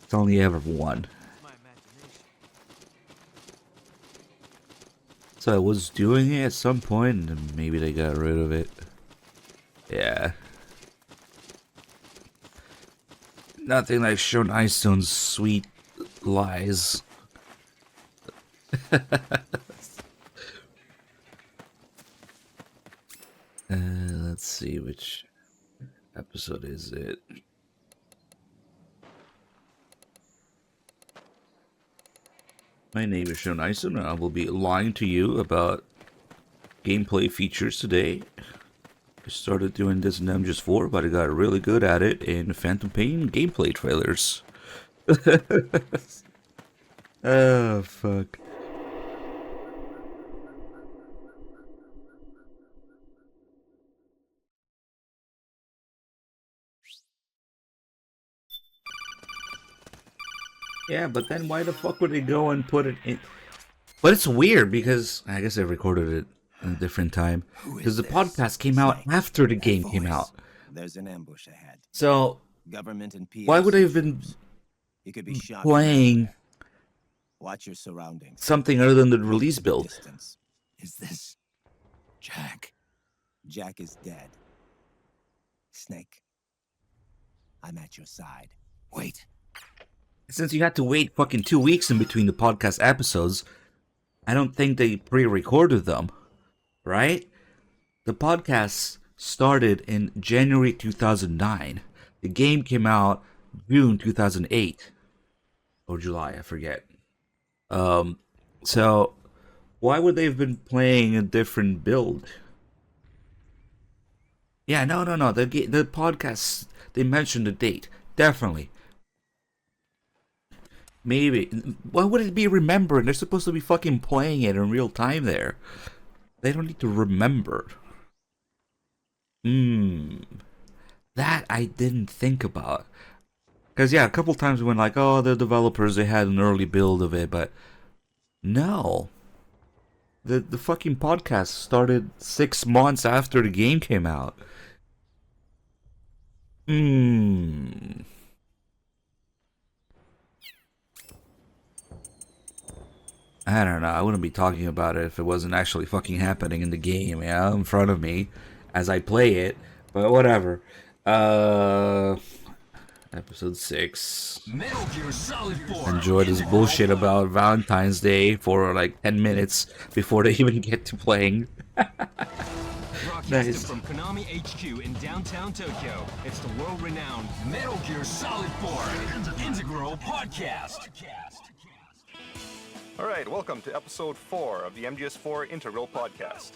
It's only ever one. So I was doing it at some point, and maybe they got rid of it. Yeah. Nothing like Sean Icestone's sweet lies. Let's see, which episode is it? My name is Sean Ison, and I will be lying to you about gameplay features today. I started doing this in MGS4, but I got really good at it in Phantom Pain gameplay trailers. Oh, fuck. Yeah, but then why the fuck would they go and put it in? But it's weird because I guess I recorded it in a different time. Because the podcast came out after the game came out. There's an ambush ahead. So, Government and why would PMC I have been troops. You could be shot playing Watch your surroundings. something other than the release build? Distance. Is this Jack? Jack is dead. Snake, I'm at your side. Wait. Since you had to wait fucking 2 weeks in between the podcast episodes, I don't think they pre-recorded them, right? The podcast started in January 2009. The game came out June 2008. Or July, I forget. So, why would they have been playing a different build? Yeah, no. The podcast, they mentioned the date. Definitely. Maybe. Why would it be remembered? They're supposed to be fucking playing it in real time there. They don't need to remember. That I didn't think about. Because, yeah, a couple times we went like, oh, the developers, they had an early build of it, but no. The fucking podcast started 6 months after the game came out. I don't know. I wouldn't be talking about it if it wasn't actually fucking happening in the game, yeah, in front of me as I play it. But whatever. Episode 6. Metal Gear Solid 4. Enjoy this bullshit about Valentine's Day for like 10 minutes before they even get to playing. Broadcasted from Konami HQ in downtown Tokyo, it's the world-renowned Metal Gear Solid 4 Integral Podcast. All right, welcome to episode 4 of the MGS4 Integral Podcast.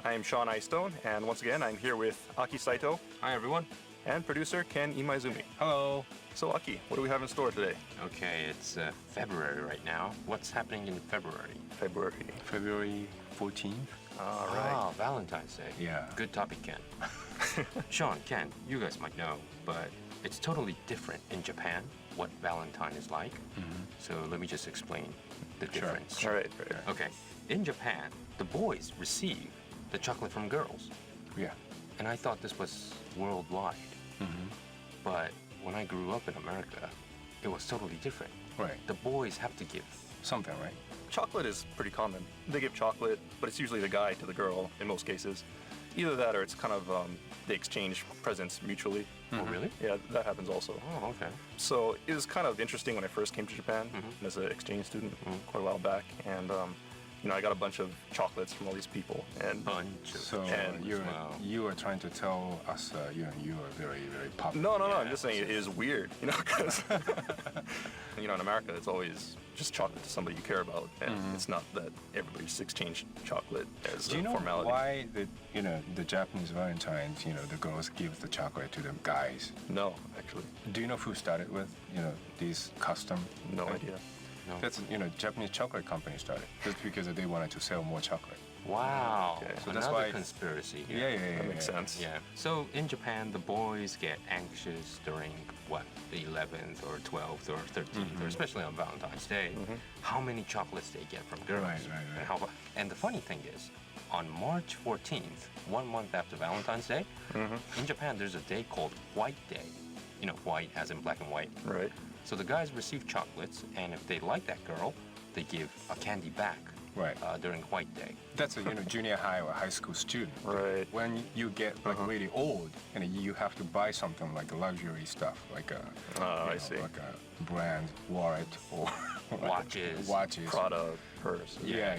I am Sean Eystone, and once again, I'm here with Aki Saito. Hi, everyone. And producer Ken Imaizumi. Hello. So, Aki, what do we have in store today? Okay, it's February right now. What's happening in February? February 14th. All right. Ah, Valentine's Day. Yeah. Good topic, Ken. Sean, Ken, you guys might know, but it's totally different in Japan what Valentine is like. So let me just explain the difference. All right. Okay, in Japan, the boys receive the chocolate from girls. Yeah. And I thought this was worldwide. But when I grew up in America, it was totally different. Right. The boys have to give something, right? Chocolate is pretty common. They give chocolate, but it's usually the guy to the girl in most cases. Either that or it's kind of, they exchange presents mutually. Oh, really? Yeah, that happens also. Oh, okay. So it was kind of interesting when I first came to Japan as an exchange student quite a while back. And, I got a bunch of chocolates from all these people. And So you are trying to tell us you are very, very popular. No, I'm just saying it is weird, because, in America, it's always just chocolate to somebody you care about, and it's not that everybody just exchange chocolate as Do you a know formality. why the Japanese Valentines, the girls give the chocolate to the guys? No, actually. Do you know who started with, these custom? No idea. No. That's, Japanese chocolate company started just because they wanted to sell more chocolate. Wow. Okay. So that's another why conspiracy Yeah, here. yeah, That makes sense. Yeah. So in Japan, the boys get anxious during the 11th or 12th or 13th, or especially on Valentine's Day, how many chocolates they get from girls. Right. And the funny thing is, on March 14th, 1 month after Valentine's Day, in Japan, there's a day called White Day. White as in black and white. Right. So the guys receive chocolates, and if they like that girl, they give a candy back. Right. During White Day. That's a junior high or high school student. Right. When you get really old, and you have to buy something like luxury stuff, like a like a brand wallet or watches, Prada purse. Yeah.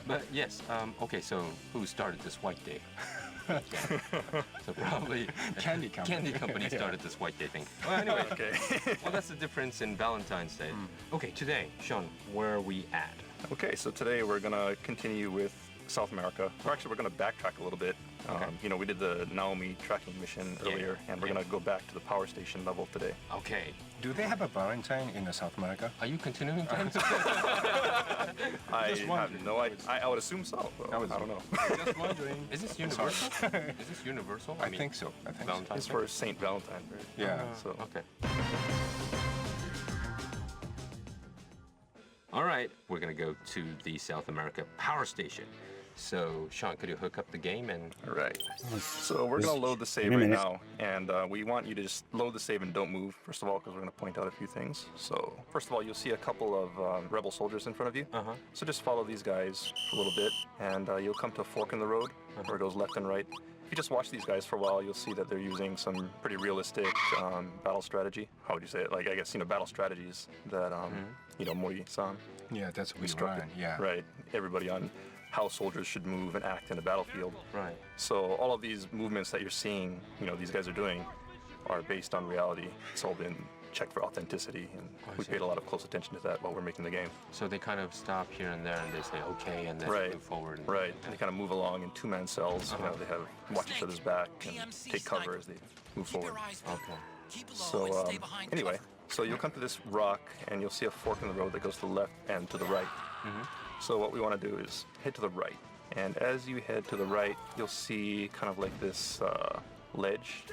But yes. Okay. So who started this White Day? So probably Candy Company started this White Day thing. Well, anyway, well, that's the difference in Valentine's Day. Okay, today, Sean, where are we at? Okay, so today we're gonna continue with South America. We're going to backtrack a little bit. Okay. You know, we did the Naomi tracking mission earlier, and we're going to go back to the power station level today. Okay. Do they have a Valentine in South America? Are you continuing to I have no idea. I would assume so. I don't know. Just wondering. Is this universal? Is this universal? I think so. I think so. It's for Saint Valentine, right? Yeah. So okay. All right, we're gonna go to the South America power station. So, Sean, could you hook up the game and... All right. So we're going to load the save right now, and we want you to just load the save and don't move, first of all, because we're going to point out a few things. So, first of all, you'll see a couple of rebel soldiers in front of you. So just follow these guys for a little bit, and you'll come to a fork in the road where it goes left and right. If you just watch these guys for a while, you'll see that they're using some pretty realistic battle strategy. How would you say it? Like, I guess, you know, battle strategies that, you know, Mori-san. Yeah, that's what instructed. Yeah. Right. Everybody on how soldiers should move and act in a battlefield. Right. So all of these movements that you're seeing, you know, these guys are doing are based on reality. It's all been checked for authenticity, and we paid a lot of close attention to that while we're making the game. So they kind of stop here and there, and they say, okay, and then move forward. Right. And they kind of move along in two-man cells. You know, they have watch each other's back and take cover as they move forward. Okay. So anyway, so you'll come to this rock, and you'll see a fork in the road that goes to the left and to the right. So what we want to do is head to the right. And as you head to the right, you'll see kind of like this ledge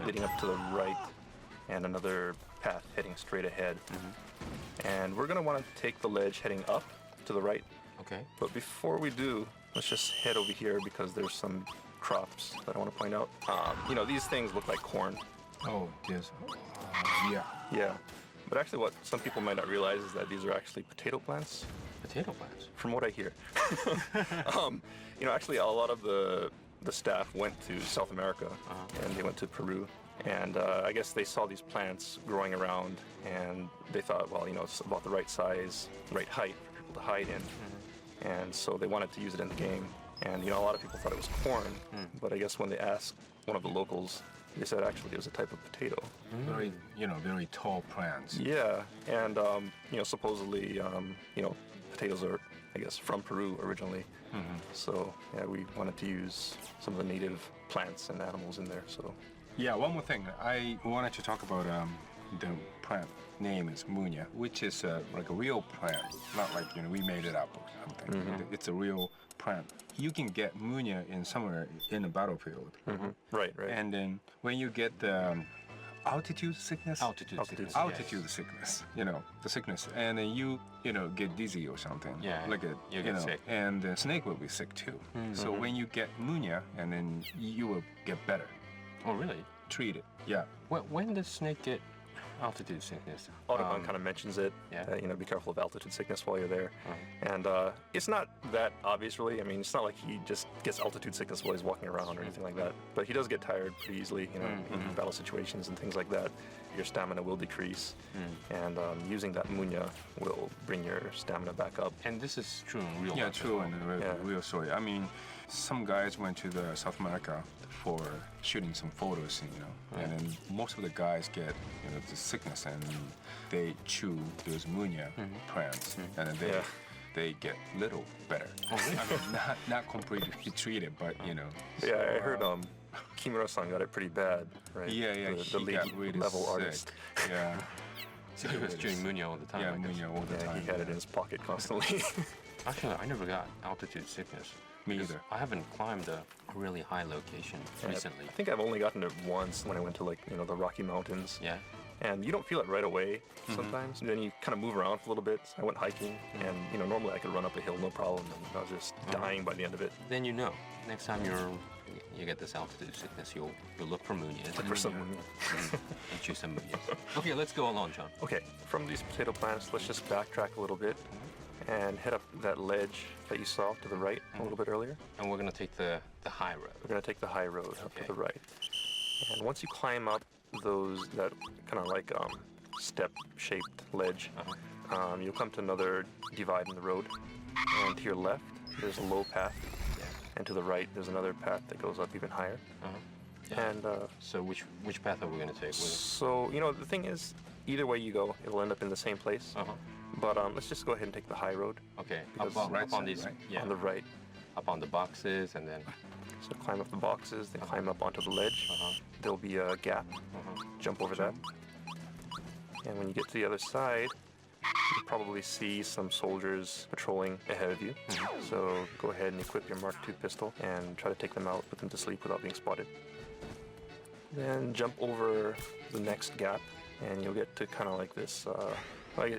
leading up to the right and another path heading straight ahead. And we're going to want to take the ledge heading up to the right. Okay. But before we do, let's just head over here because there's some crops that I want to point out. You know, these things look like corn. Oh, yes. Yeah. Yeah. But actually what some people might not realize is that these are actually potato plants. Potato plants? From what I hear. You know, actually a lot of the staff went to South America and they went to Peru. And I guess they saw these plants growing around and they thought, well, you know, it's about the right size, right height for people to hide in. And so they wanted to use it in the game. And, you know, a lot of people thought it was corn. But I guess when they asked one of the locals, they said actually it was a type of potato. Very, you know, very tall plants. Yeah, and you know, supposedly, you know, potatoes are, I guess, from Peru originally. So yeah, we wanted to use some of the native plants and animals in there. So yeah, one more thing. I wanted to talk about the plant name is Munya, which is like a real plant, not like, you know, we made it up or something. It's a real plant. You can get Munya in somewhere in the battlefield. Right. And then when you get the altitude sickness, altitude sickness, you know, the sickness, and then you know, get dizzy or something. Yeah. Like you get sick. And the snake will be sick too. So when you get Munya, and then you will get better. Oh, really? Treat it. Yeah. When does snake get altitude sickness? Audubon kind of mentions it. You know, be careful of altitude sickness while you're there. And it's not that obvious, really. I mean, it's not like he just gets altitude sickness while he's walking around or anything like that. But he does get tired pretty easily, you know, in battle situations and things like that. Your stamina will decrease, and using that Munya will bring your stamina back up. And this is true in real life. Yeah, true in the real story. I mean, some guys went to the South America for shooting some photos, you know, and then most of the guys get, you know, the sickness, and they chew those Munya plants, and then they get little better. Oh, really? I mean, not completely treated, but you know. Yeah, I heard Kimura-san got it pretty bad, right? Yeah, the lead really level sick. artist. Yeah. So he was chewing Munya all the time. Yeah, Munya all the time. He had it in his pocket constantly. Actually, I never got altitude sickness. Me either. I haven't climbed a really high location recently. I think I've only gotten it once when I went to, like, you know, the Rocky Mountains. Yeah. And you don't feel it right away sometimes. And then you kind of move around for a little bit. So I went hiking, and, you know, normally I could run up a hill, no problem. And I was just dying by the end of it. Then you know, next time you get this altitude sickness, you'll look for Munya. Look for some Munya. And choose some Munya. Okay, let's go along, John. Okay, from these potato plants, let's just backtrack a little bit and head up that ledge that you saw to the right a little bit earlier. And we're going to take the high road. We're going to take the high road up to the right. And once you climb up that kind of like step-shaped ledge, you'll come to another divide in the road. And to your left, there's a low path. And to the right, there's another path that goes up even higher. And so which path are we going to take? So, you know, the thing is, either way you go, it'll end up in the same place. But let's just go ahead and take the high road. Okay, Because up on these, on the right. Up on the boxes and then... So climb up the boxes, then climb up onto the ledge. There'll be a gap. Jump over that. And when you get to the other side, you'll probably see some soldiers patrolling ahead of you. So go ahead and equip your Mark II pistol and try to take them out, put them to sleep without being spotted. Then jump over the next gap, and you'll get to kind of like this,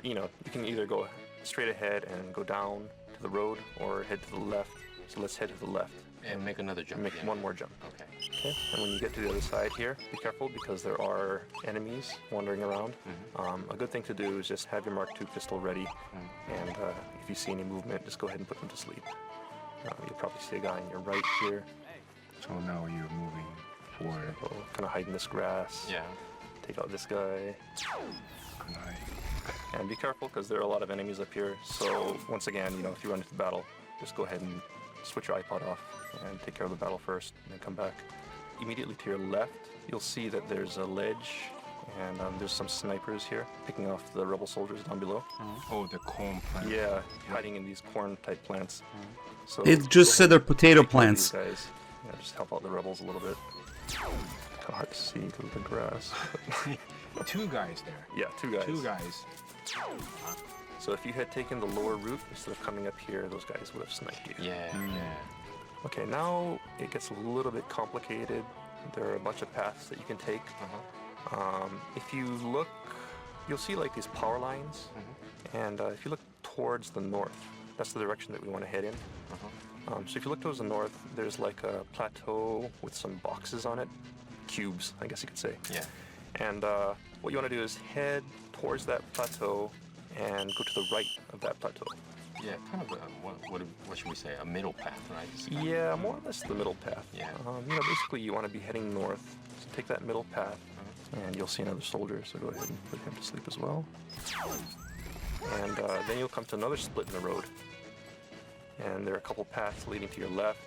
you know, you can either go straight ahead and go down to the road or head to the left. So let's head to the left. And make another jump. Make one more jump. Okay. Okay. And when you get to the other side here, be careful because there are enemies wandering around. A good thing to do is just have your Mark II pistol ready, and if you see any movement, just go ahead and put them to sleep. You'll probably see a guy on your right here. So now you're moving forward. So kind of hide in this grass. Yeah. Take out this guy. And be careful because there are a lot of enemies up here. So once again, you know, if you run into battle, just go ahead and switch your iPod off and take care of the battle first, and then come back. Immediately to your left, you'll see that there's a ledge, and there's some snipers here picking off the rebel soldiers down below. Oh, the corn plant. Yeah, hiding in these corn-type plants. So It just said they're potato take care of plants. these guys. Yeah, just help out the rebels a little bit. Kind of hard to see because of the grass. Two guys there. Yeah, two guys. Two guys. So if you had taken the lower route instead of coming up here, those guys would have sniped you. Yeah. Okay, now it gets a little bit complicated. There are a bunch of paths that you can take. If you look, you'll see like these power lines. And if you look towards the north, that's the direction that we want to head in. So if you look towards the north, there's like a plateau with some boxes on it. Cubes, I guess you could say. Yeah. And what you want to do is head towards that plateau and go to the right of that plateau. Yeah, kind of a, what should we say, a middle path, right? Yeah, more or less the middle path. Yeah. You know, basically you want to be heading north, so take that middle path, and you'll see another soldier, so go ahead and put him to sleep as well. And then you'll come to another split in the road, and there are a couple paths leading to your left,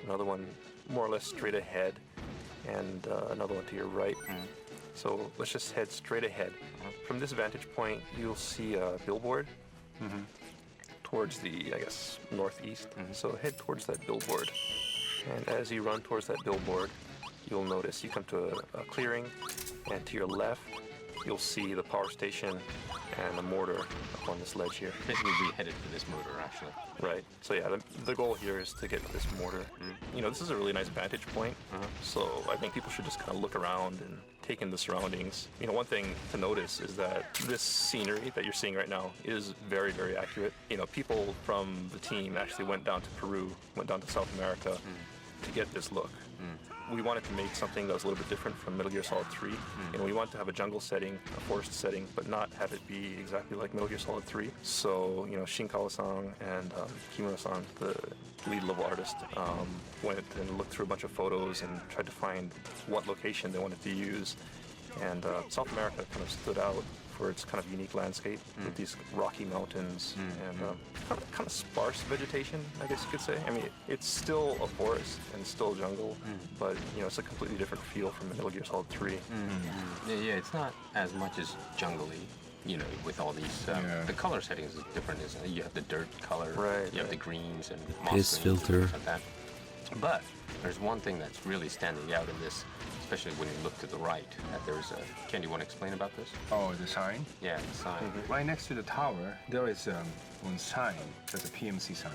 another one more or less straight ahead, and another one to your right. So let's just head straight ahead. From this vantage point, you'll see a billboard towards the, I guess, northeast. So head towards that billboard. And as you run towards that billboard, you'll notice you come to a clearing, and to your left, you'll see the power station and a mortar up on this ledge here. I think we'll be headed for this mortar, actually. Right. So yeah, the goal here is to get to this mortar. You know, this is a really nice vantage point. So I think people should just kind of look around and take in the surroundings. You know, one thing to notice is that this scenery that you're seeing right now is very, very accurate. You know, people from the team actually went down to Peru, went down to South America to get this look. We wanted to make something that was a little bit different from Metal Gear Solid 3. You know, we wanted to have a jungle setting, a forest setting, but not have it be exactly like Metal Gear Solid 3. So, you know, Shin Kawa-san and Kimura-san, the lead level artist, went and looked through a bunch of photos and tried to find what location they wanted to use. And South America kind of stood out for its kind of unique landscape with these rocky mountains and kind of sparse vegetation, I guess you could say. I mean, it's still a forest and still jungle, but you know, it's a completely different feel from Metal Gear Solid 3. Yeah, it's not as much as jungly, you know, with all these, the color settings is different, isn't it? You have the dirt color, you have the greens and moss Piss greens, filter. things like that. But there's one thing that's really standing out in this, especially when you look to the right. That there's a. Ken, do you want to explain about this? Oh, the sign? Yeah, the sign. Right next to the tower, there is one sign. There's a PMC sign.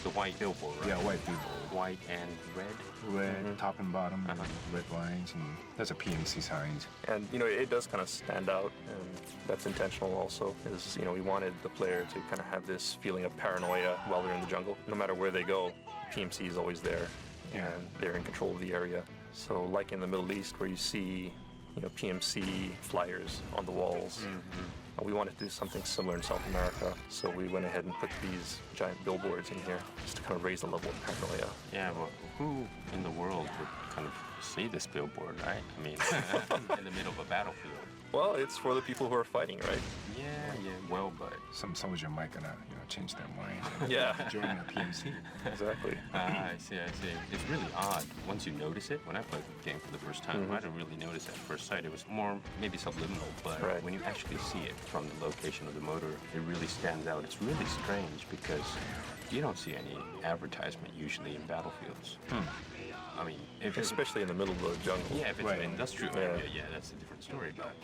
The white billboard, right? Yeah, white billboard. White and red? Red, top and bottom, red lines, and that's a PMC sign. And, you know, it does kind of stand out, and that's intentional also, is, you know, we wanted the player to kind of have this feeling of paranoia while they're in the jungle. No matter where they go, PMC is always there, and they're in control of the area. So like in the Middle East where you see, you know, PMC flyers on the walls, we wanted to do something similar in South America. So we went ahead and put these giant billboards in here just to kind of raise the level of paranoia. Yeah, well, who in the world would kind of see this billboard, right? I mean, in the middle of a battlefield. Well, it's for the people who are fighting, right? Yeah, well, but some soldier might gonna, change their mind. Yeah. Join the PMC. Exactly. I see. It's really odd once you notice it. When I played the game for the first time, I didn't really notice at first sight. It was more maybe subliminal, but when you actually see it from the location of the motor, it really stands out. It's really strange because you don't see any advertisement usually in battlefields. I mean, especially in the middle of the jungle. Yeah, if it's an industrial area, that's a different story. But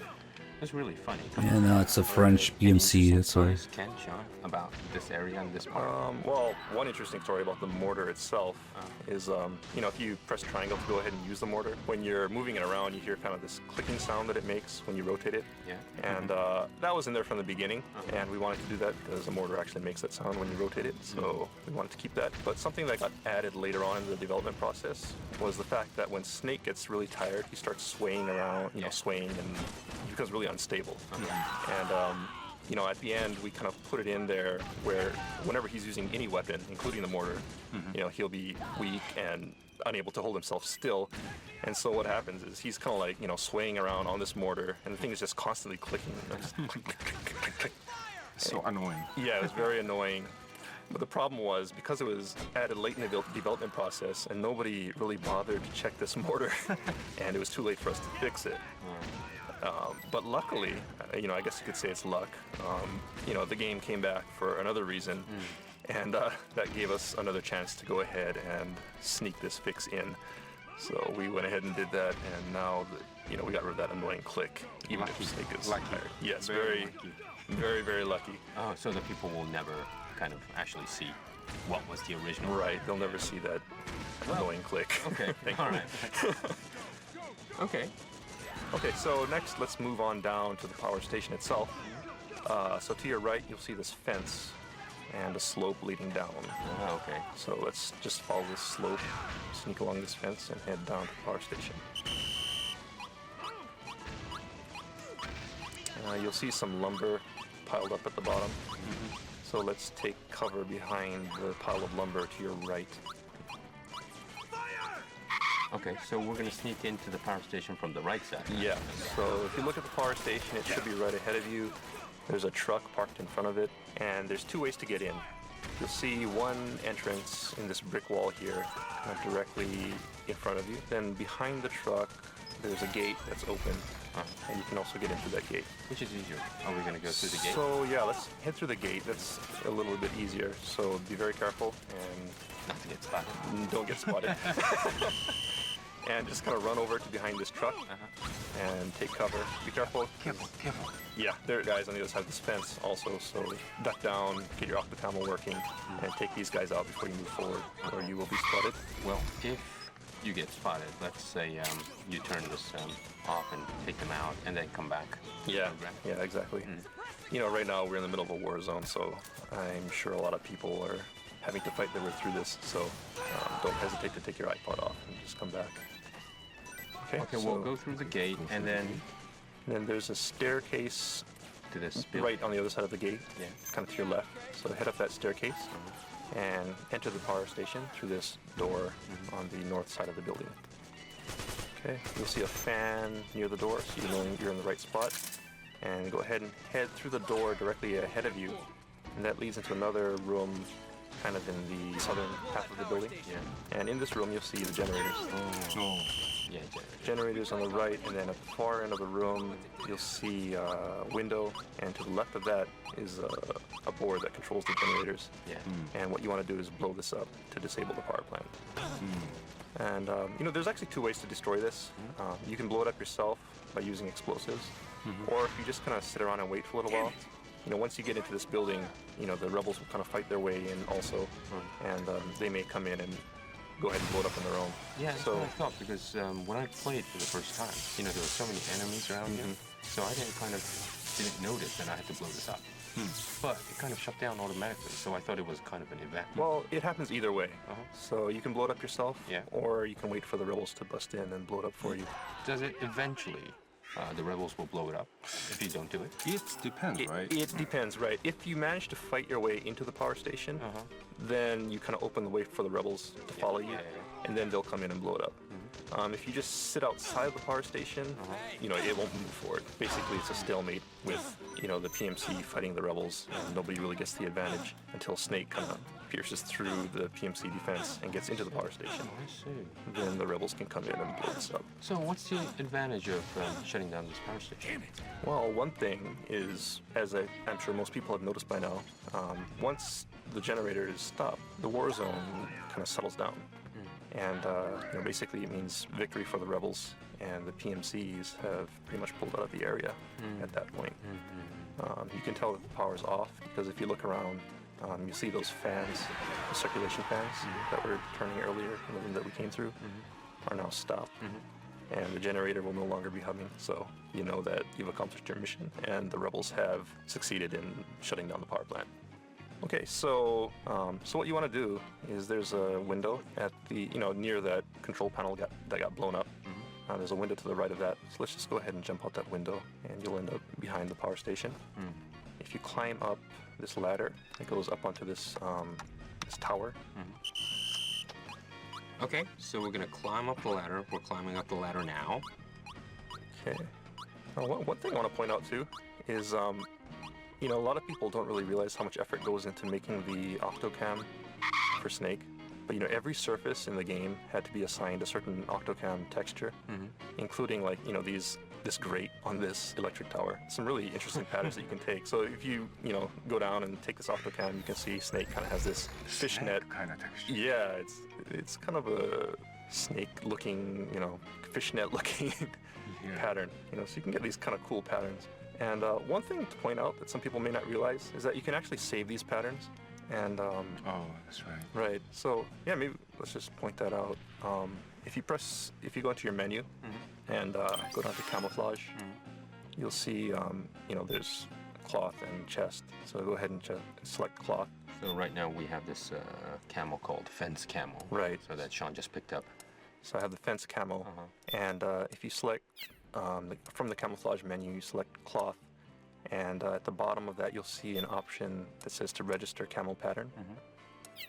it's really funny. Yeah, no, it's a French PMC, that's why. Ken, Sean, about this area and this part? Well, one interesting story about the mortar itself is, if you press triangle to go ahead and use the mortar, when you're moving it around, you hear kind of this clicking sound that it makes when you rotate it. Yeah. And that was in there from the beginning, and we wanted to do that because the mortar actually makes that sound when you rotate it, so we wanted to keep that. But something that got added later on in the development process was the fact that when Snake gets really tired, he starts swaying around, swaying, and he becomes really unstable. And at the end, we kind of put it in there where whenever he's using any weapon, including the mortar, he'll be weak and unable to hold himself still. And so what happens is he's kind of like, swaying around on this mortar, and the thing is just constantly clicking. Just click, click, click, click, click. So annoying. Yeah, it was very annoying. But the problem was, because it was added late in the development process and nobody really bothered to check this mortar, and it was too late for us to fix it. But luckily, I guess you could say it's luck, the game came back for another reason, and that gave us another chance to go ahead and sneak this fix in. So we went ahead and did that, and now, we got rid of that annoying click, even if Snake is tired. Yes, very, very, very lucky. Oh, so the people will never kind of actually see what was the original. Right, they'll never see that annoying click. Okay, all right. Okay. Okay, so next let's move on down to the power station itself. So to your right, you'll see this fence and a slope leading down. Oh, okay. So let's just follow this slope, sneak along this fence, and head down to the power station. You'll see some lumber piled up at the bottom. So let's take cover behind the pile of lumber to your right. Okay, so we're going to sneak into the power station from the right side. Yeah, so if you look at the power station, it should be right ahead of you. There's a truck parked in front of it, and there's two ways to get in. You'll see one entrance in this brick wall here, directly in front of you. Then behind the truck, there's a gate that's open, and you can also get into that gate. Which is easier? Are we going to go through the gate? So yeah, let's head through the gate. That's a little bit easier, so be very careful and not to get spotted. Don't get spotted. And just kind of run over to behind this truck and take cover. Be careful. Careful. Yeah, there are guys on the other side of this fence also, so duck down, get your octopamel working, and take these guys out before you move forward, or you will be spotted. Well, if you get spotted, let's say you turn this off and take them out, and then come back. Yeah, exactly. Right now we're in the middle of a war zone, so I'm sure a lot of people are having to fight their way through this, so don't hesitate to take your iPod off and just come back. Okay, we'll go through the gate, and then there's a staircase to this right on the other side of the gate, kind of to your left. So head up that staircase and enter the power station through this door on the north side of the building. Okay, you'll see a fan near the door, so you know you're in the right spot. And go ahead and head through the door directly ahead of you, and that leads into another room kind of in the southern half of the building. Yeah. And in this room, you'll see the generators. Yeah, generators on the right, and then at the far end of the room, you'll see a window, and to the left of that is a board that controls the generators. Yeah. And what you want to do is blow this up to disable the power plant. And there's actually two ways to destroy this. You can blow it up yourself by using explosives, or if you just kind of sit around and wait for a little while. Once you get into this building, the rebels will kind of fight their way in also, and they may come in and go ahead and blow it up on their own. Yeah, that's what I thought, because when I played for the first time, there were so many enemies around you, so I didn't notice that I had to blow this up. But it kind of shut down automatically, so I thought it was kind of an event. Well, it happens either way. So you can blow it up yourself, or you can wait for the rebels to bust in and blow it up for you. Does it eventually, the rebels will blow it up if you don't do it? It depends, right? It depends, right. If you manage to fight your way into the power station, then you kind of open the way for the rebels to follow you, and then they'll come in and blow it up. If you just sit outside the power station, you know, it won't move forward. Basically, it's a stalemate with, you know, the PMC fighting the rebels, and nobody really gets the advantage until Snake kind of pierces through the PMC defense and gets into the power station. Oh, I see. Then the rebels can come in and blow this up. So what's the advantage of shutting down this power station? Well, one thing is, as I'm sure most people have noticed by now, once the generator is stopped, the war zone kind of settles down. And you know, basically it means victory for the rebels, and the PMCs have pretty much pulled out of the area at that point. You can tell that the power's off because if you look around, you see those fans, the circulation fans that were turning earlier in the room that we came through, are now stopped. And the generator will no longer be humming, so you know that you've accomplished your mission, and the rebels have succeeded in shutting down the power plant. Okay, so what you want to do is there's a window at the, you know, near that control panel that got blown up. There's a window to the right of that. So let's just go ahead and jump out that window, and you'll end up behind the power station. If you climb up this ladder, it goes up onto this this tower. Okay, so we're gonna climb up the ladder. We're climbing up the ladder now. Okay. One thing I want to point out too is you know, a lot of people don't really realize how much effort goes into making the octocam for Snake. But you know, every surface in the game had to be assigned a certain octocam texture, including like, you know, this grate on this electric tower. Some really interesting patterns that you can take. So if you know, go down and take this octocam, you can see Snake kind of has this fishnet kind of texture. Yeah, it's kind of a snake-looking, you know, fishnet-looking pattern. You know, so you can get these kind of cool patterns. And one thing to point out that some people may not realize is that you can actually save these patterns. And oh, that's right. Right. So yeah, maybe let's just point that out. If you go into your menu and go down to camouflage, you'll see you know, there's cloth and chest. So go ahead and select cloth. So right now we have this camo called fence camo. Right. So that Sean just picked up. So I have the fence camo, and if you select from the camouflage menu, you select cloth, and at the bottom of that you'll see an option that says to register camo pattern.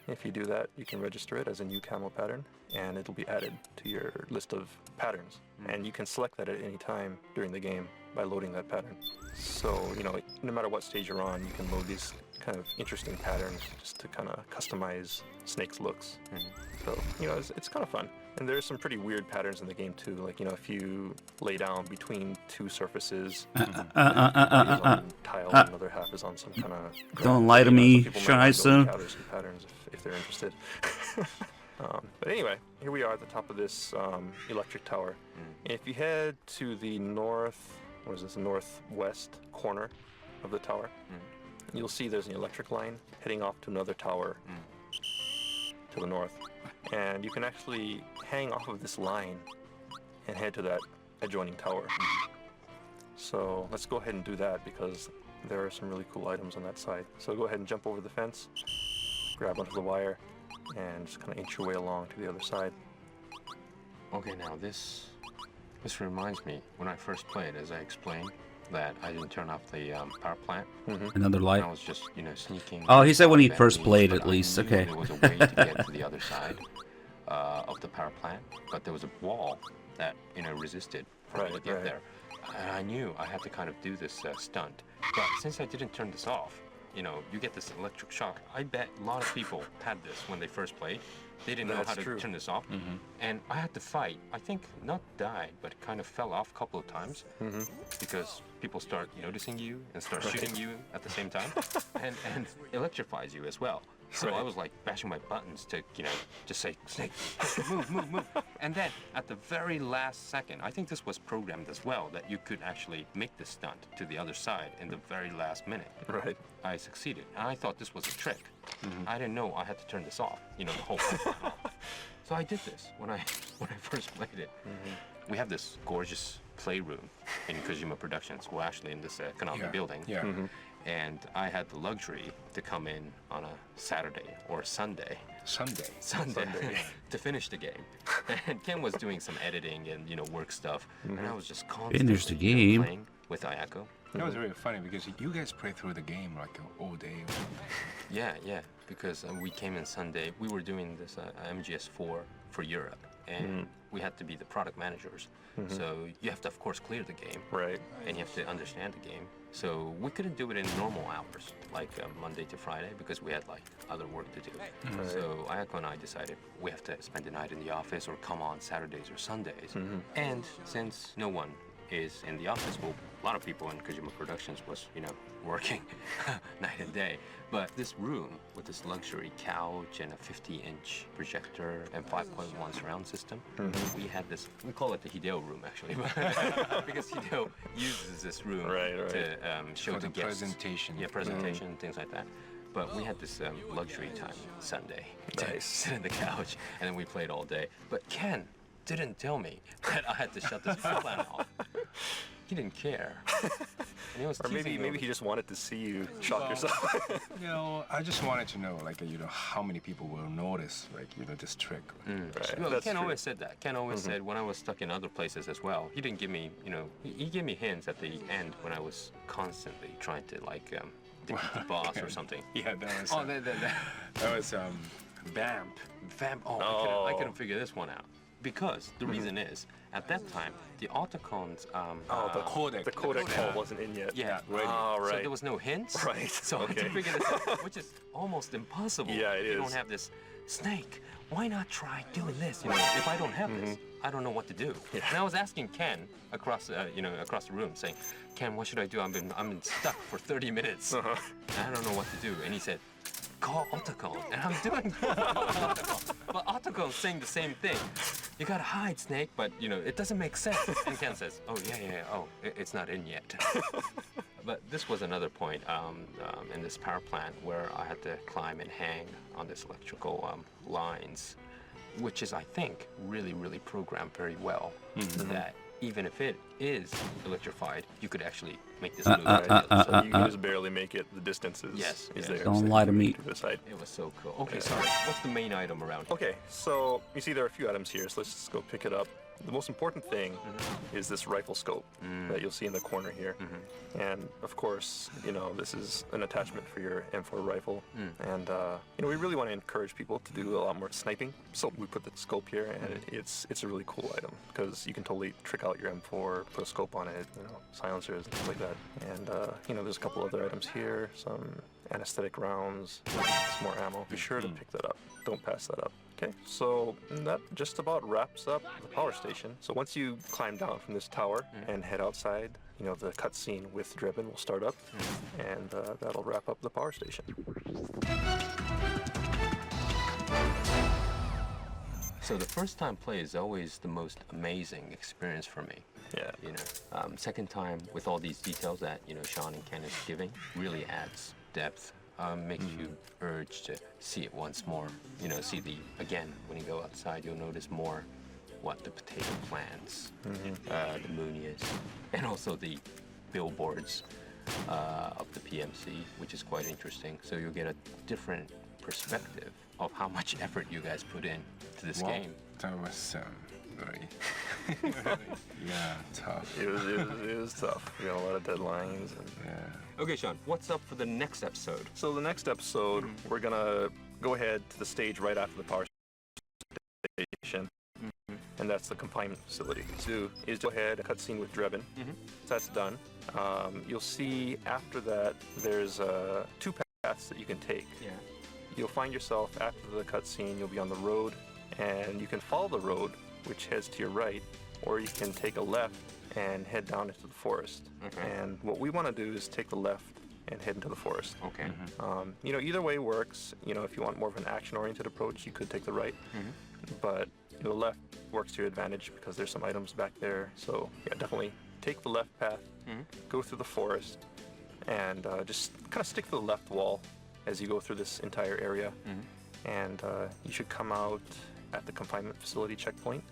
If you do that, you can register it as a new camo pattern, and it'll be added to your list of patterns. And you can select that at any time during the game by loading that pattern. So, you know, no matter what stage you're on, you can load these kind of interesting patterns just to kind of customize Snake's looks. So, you know, it's kind of fun. And there's some pretty weird patterns in the game too. Like, you know, if you lay down between two surfaces, half is on tile and another half is on some kind of... Don't lie to me, Shiza. Patterns if they're interested. But anyway, here we are at the top of this electric tower. And if you head to the northwest corner of the tower, you'll see there's an electric line heading off to another tower to the north. And you can actually hang off of this line and head to that adjoining tower. So let's go ahead and do that because there are some really cool items on that side. So go ahead and jump over the fence, grab onto the wire, and just kind of inch your way along to the other side. Okay, now this reminds me, when I first played, as I explained, that I didn't turn off the power plant. Another light. I was just, you know, sneaking. Oh, he said when he first played, at least. Okay. There was a way to get to the other side of the power plant, but there was a wall that, you know, resisted for me to get there. And I knew I had to kind of do this stunt. But since I didn't turn this off, you know, you get this electric shock. I bet a lot of people had this when they first played. They didn't know how to turn this off. And I had to fight. I think not died, but kind of fell off a couple of times because people start noticing you and start shooting you at the same time and electrifies you as well. So I was like bashing my buttons to, you know, just say, Snake, move, move, move. And then at the very last second, I think this was programmed as well, that you could actually make this stunt to the other side in the very last minute. Right. I succeeded. And I thought this was a trick. I didn't know I had to turn this off, you know, the whole time. So I did this when I first played it. We have this gorgeous playroom in Kojima Productions. We're actually in this Konami building. And I had the luxury to come in on a Saturday or Sunday. Sunday. To finish the game. And Ken was doing some editing and, you know, work stuff. And I was just constantly playing with Ayako. That was really funny because you guys played through the game like all day. Yeah, because we came in Sunday. We were doing this MGS4 for Europe. and we had to be the product managers. So you have to, of course, clear the game. Right. And you have to understand the game. So we couldn't do it in normal hours, like Monday to Friday, because we had like other work to do. Right. So Ayako and I decided we have to spend the night in the office or come on Saturdays or Sundays. And since no one is in the office, well, a lot of people in Kojima Productions was, you know, working night and day. But this room with this luxury couch and a 50-inch projector and 5.1 surround system, we had this, we call it the Hideo room actually, because Hideo uses this room to show for the the guests. presentation. Yeah, presentation, things like that. But we had this luxury time Sunday to sit on the couch, and then we played all day. But Ken didn't tell me that I had to shut this plan off. He didn't care. And he was or maybe he just wanted to see you shock yourself. You know, I just wanted to know, like, you know, how many people will notice, like, you know, this trick. Well, Ken always said that. Ken always said when I was stuck in other places as well, he didn't give me, you know, he gave me hints at the end when I was constantly trying to, like, defeat the boss or something. Yeah, that was. That was Vamp. Vamp. Oh, I couldn't figure this one out. Because the reason is, at that time, the Autocon's the codec call wasn't in yet. Yeah, right. Oh, right. So there was no hints. Right. So I had to figure this out, which is almost impossible. Yeah, it if you is. don't have this Snake. Why not try doing this? You know, if I don't have this, I don't know what to do. Yeah. And I was asking Ken across, across the room, saying, "Ken, what should I do? I've been stuck for 30 minutes. And I don't know what to do." And he said, "Call Autocon." And I'm doing Autocon. But Autocon's saying the same thing. You gotta hide, Snake, but you know, it doesn't make sense. And Ken says, "Oh, yeah, oh, it's not in yet." But this was another point in this power plant where I had to climb and hang on this electrical lines, which is, I think, really, really programmed very well. That even if it is electrified, you could actually make this move. So you can just barely make it. The distances. Yes. There. Don't lie to me. It was so cool. Okay, sorry. What's the main item around here? Okay, so you see there are a few items here, so let's just go pick it up. The most important thing is this rifle scope that you'll see in the corner here. And of course, you know, this is an attachment for your M4 rifle. And you know, we really want to encourage people to do a lot more sniping. So we put the scope here, and it's a really cool item because you can totally trick out your M4, put a scope on it, you know, silencers and things like that. And you know, there's a couple other items here, some anesthetic rounds, some more ammo. Be sure to pick that up. Don't pass that up. Okay, so that just about wraps up the power station. So once you climb down from this tower and head outside, you know, the cutscene with Drebin will start up, and that'll wrap up the power station. So the first time play is always the most amazing experience for me. Yeah. You know, second time with all these details that, you know, Sean and Ken is giving really adds depth. Makes you urge to see it once more. You know, again, when you go outside, you'll notice more what the potato plants, the Munias, and also the billboards of the PMC, which is quite interesting. So you'll get a different perspective of how much effort you guys put in to this game. That was very, tough. It was tough. We got a lot of deadlines. Okay, Sean, what's up for the next episode? So the next episode, we're gonna go ahead to the stage right after the power station, and that's the confinement facility. So is go ahead, a cutscene with Drebin. That's done. You'll see after that there's 2 paths that you can take. Yeah. You'll find yourself after the cutscene. You'll be on the road, and you can follow the road, which heads to your right, or you can take a left and head down into the forest. And what we want to do is take the left and head into the forest. Okay. You know, either way works. You know, if you want more of an action-oriented approach, you could take the right. But the left works to your advantage because there's some items back there. So yeah, definitely take the left path, go through the forest, and just kind of stick to the left wall as you go through this entire area. And you should come out at the confinement facility checkpoint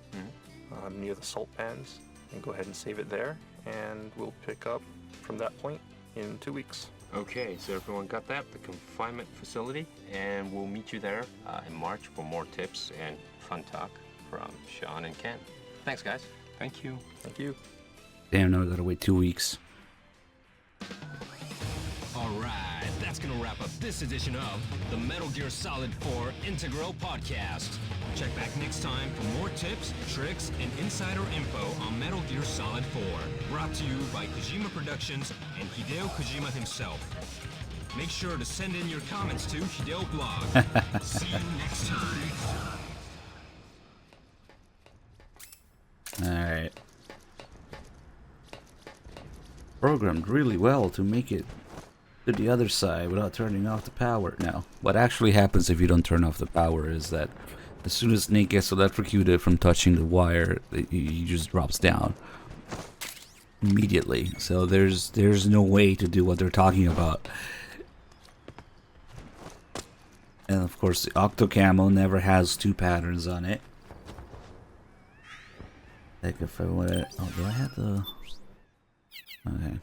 near the salt pans, and go ahead and save it there, and we'll pick up from that point in 2 weeks. Okay, so everyone got that, the confinement facility, and we'll meet you there in March for more tips and fun talk from Sean and Ken. Thanks, guys. Thank you. Thank you. Damn, now I gotta wait 2 weeks. All right, that's that's gonna wrap up this edition of the Metal Gear Solid 4 Integral Podcast. Check back next time for more tips, tricks, and insider info on Metal Gear Solid 4. Brought to you by Kojima Productions and Hideo Kojima himself. Make sure to send in your comments to Hideo Blog. See you next time. Alright. Programmed really well to make it to the other side without turning off the power. Now, what actually happens if you don't turn off the power is that as soon as Snake gets electrocuted from touching the wire, he just drops down immediately. So there's no way to do what they're talking about. And of course, the Octo Camo never has 2 patterns on it. Like if I want to, oh, do I have the? Okay.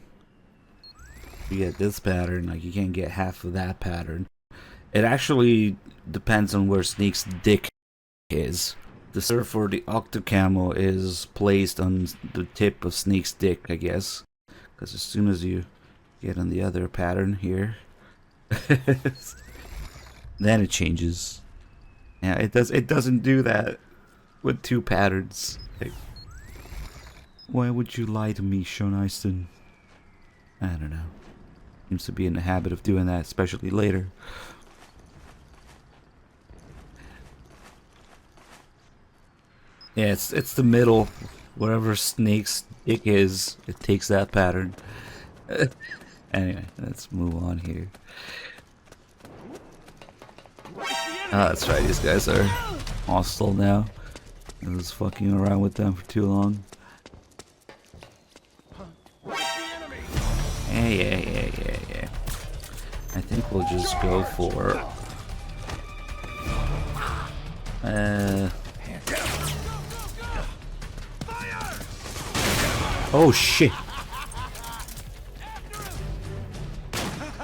You get this pattern, like you can't get half of that pattern. It actually depends on where Snake's dick is. The serve for the Octo Camo is placed on the tip of Snake's dick, I guess. Because as soon as you get on the other pattern here, then it changes. Yeah, it doesn't do that with 2 patterns. Like, why would you lie to me, Sean Easton? I don't know. Seems to be in the habit of doing that, especially later. Yeah, it's the middle. Wherever Snake's dick is, it takes that pattern. Anyway, let's move on here. Ah, that's right, these guys are hostile now. I was fucking around with them for too long. Yeah. I think we'll just go for... Oh shit!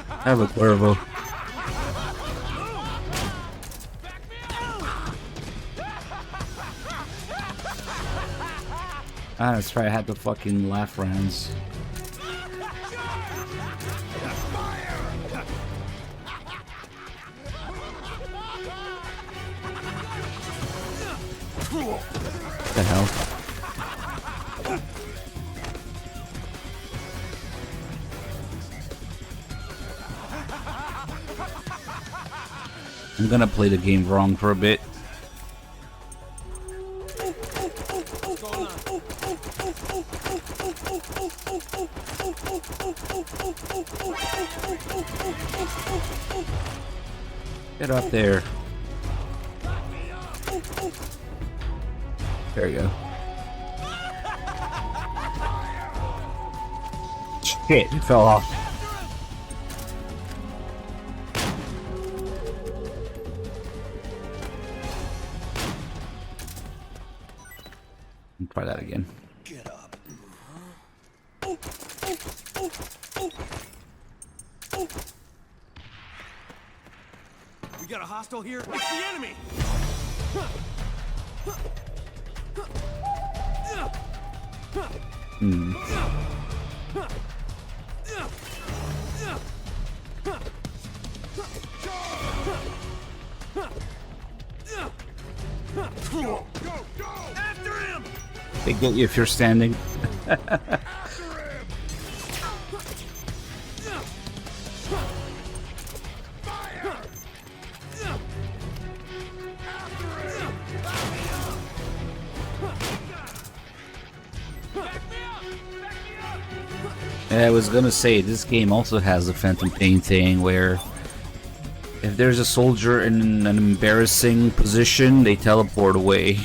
I have a Cuervo. Ah, that's right, I had the fucking laugh rounds. What the hell? I'm gonna play the game wrong for a bit. Get up there. There you go. Shit, it fell off. Try that again. Get up. We got a hostile here. It's the enemy. Go! After him! They get you if you're standing. I was gonna say, this game also has a Phantom Pain thing where if there's a soldier in an embarrassing position, they teleport away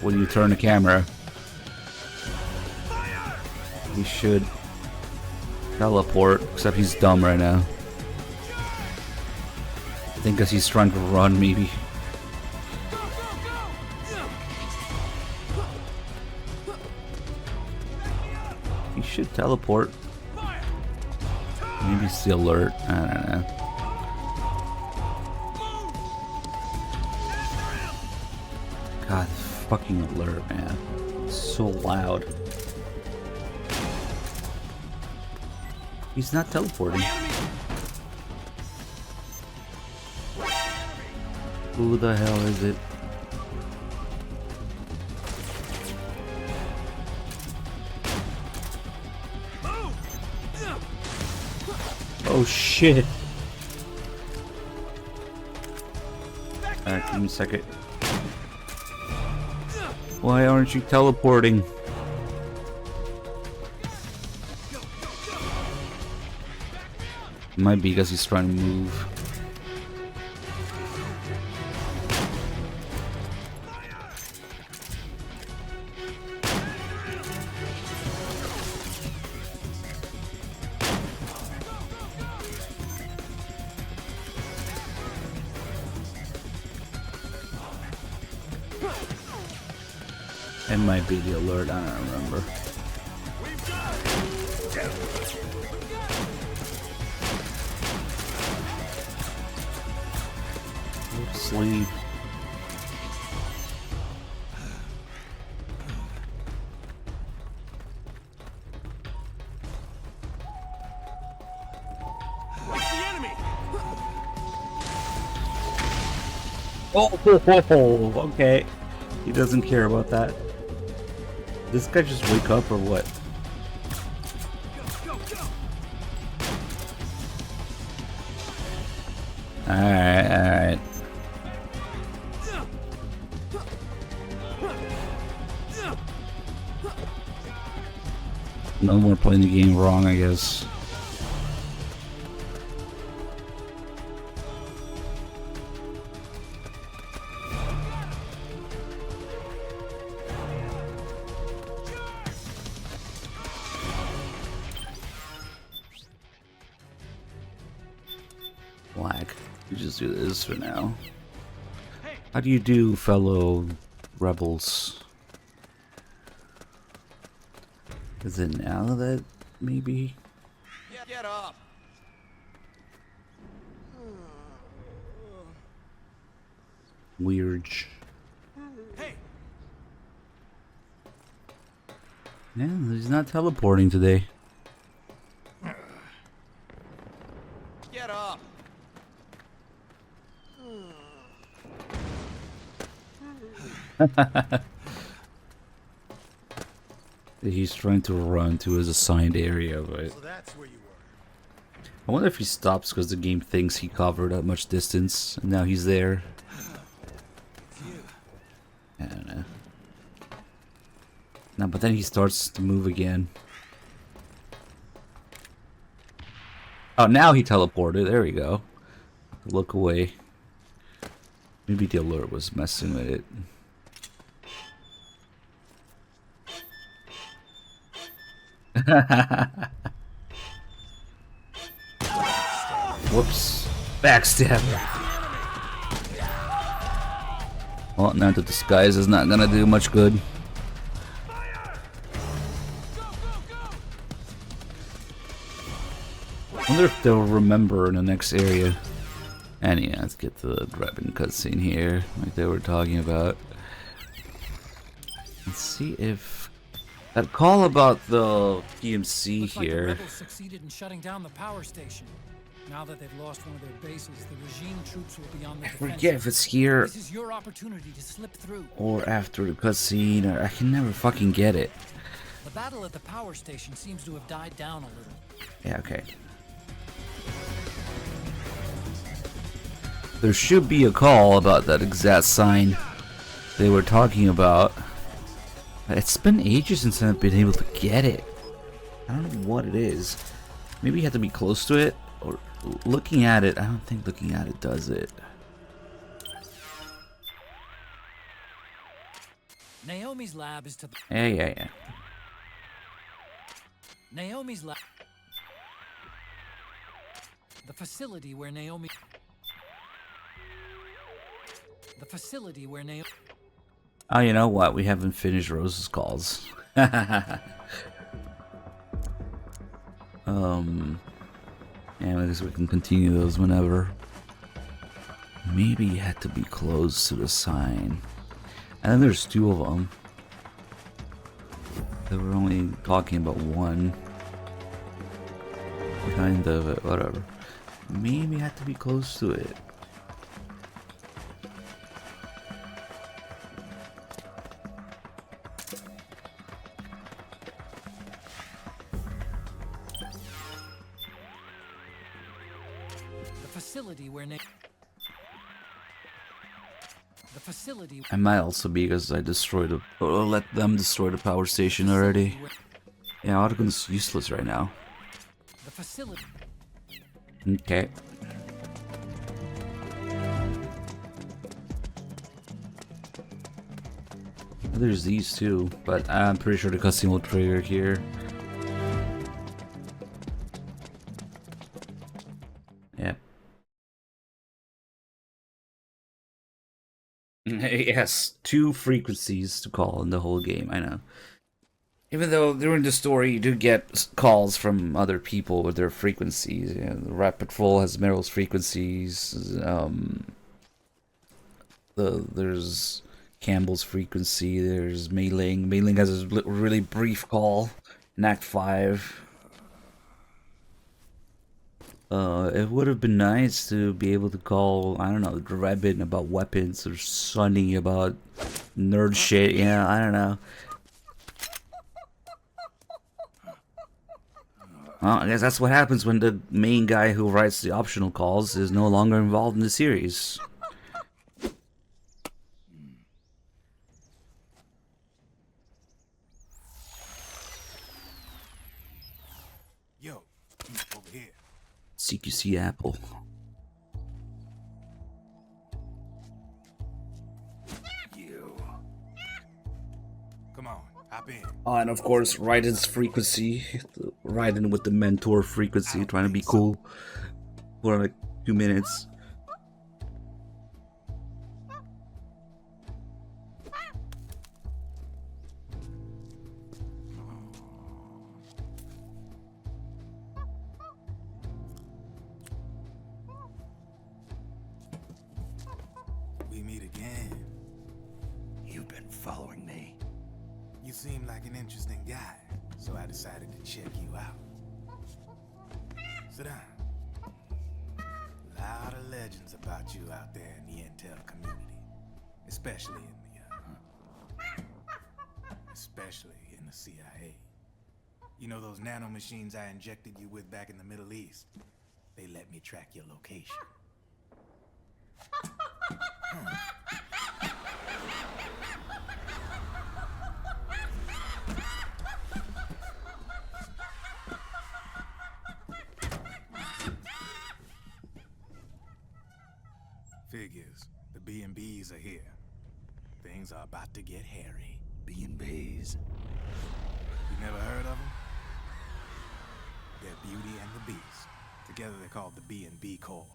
when you turn the camera. He should teleport, except he's dumb right now. I think because he's trying to run, maybe. He should teleport. Maybe it's the alert. I don't know. God, fucking alert, man. It's so loud. He's not teleporting. Who the hell is it? Oh shit. Give me a second. Why aren't you teleporting? Might be because he's trying to move. It might be the alert, I don't remember. Sleep. Oh, okay. He doesn't care about that. This guy just wake up or what? Alright. No more playing the game wrong, I guess. Black. You just do this for now. How do you do, fellow rebels? Is it now that maybe? Get up. Weird. Hey. Yeah, he's not teleporting today. Get up. He's trying to run to his assigned area, but So that's where you were. I wonder if he stops because the game thinks he covered that much distance and now he's there. I don't know. No, but then he starts to move again. Oh, now he teleported. There we go. Look away. Maybe the alert was messing with it. Whoops. Backstab. Well, now the disguise is not gonna do much good. I wonder if they'll remember in the next area. And yeah, let's get the grabbing cutscene here, like they were talking about. Let's see if that call about the PMC Looks like the here. rebels succeeded in shutting down the power station. Now that they've lost one of their bases, the regime troops will be on the defensive. Forget if it's here This is your opportunity to slip through. or after the cutscene, or I can never fucking get it. The battle at the power station seems to have died down a little. Yeah, okay. There should be a call about that exact sign they were talking about. It's been ages since I've been able to get it. I don't know what it is. Maybe you have to be close to it, or looking at it. I don't think looking at it does it. Naomi's lab is to the... Yeah. Naomi's lab... The facility where Naomi... The facility where Naomi... Oh, you know what? We haven't finished Rose's calls. Yeah, I guess we can continue those whenever. Maybe you had to be close to the sign. And then there's two of them. They were only talking about one. Kind of it, whatever. Maybe you had to be close to it. where the facility. I might also be because I destroyed the, or let them destroy the power station already. Yeah, Autogun's useless right now. The facility. Okay. There's these two, but I'm pretty sure the cutscene will trigger here. Yep. Yes, 2 frequencies to call in the whole game, I know. Even though during the story you do get calls from other people with their frequencies. You know, the Rat Patrol has Meryl's frequencies. There's Campbell's frequency. There's Mei Ling. Mei Ling has a really brief call in Act 5. It would have been nice to be able to call, I don't know, Drebin about weapons or Sunny about nerd shit. Yeah, I don't know. Well, I guess that's what happens when the main guy who writes the optional calls is no longer involved in the series. Yo, over here. CQC Apple. You. Come on, hop in. Oh, and of course, Raiden's frequency. Raiden with the mentor frequency, trying to be cool for like 2 minutes. We meet again. You've been following me. You seem like an interesting guy, so I decided to check you out. Sit down. A lot of legends about you out there in the intel community, especially in the CIA. You know those nanomachines I injected you with back in the Middle East? They let me track your location. Figures. The B&Bs are here. Things are about to get hairy. B&Bs. You never heard of them? They're Beauty and the Beast. Together they're called the B&B Corps.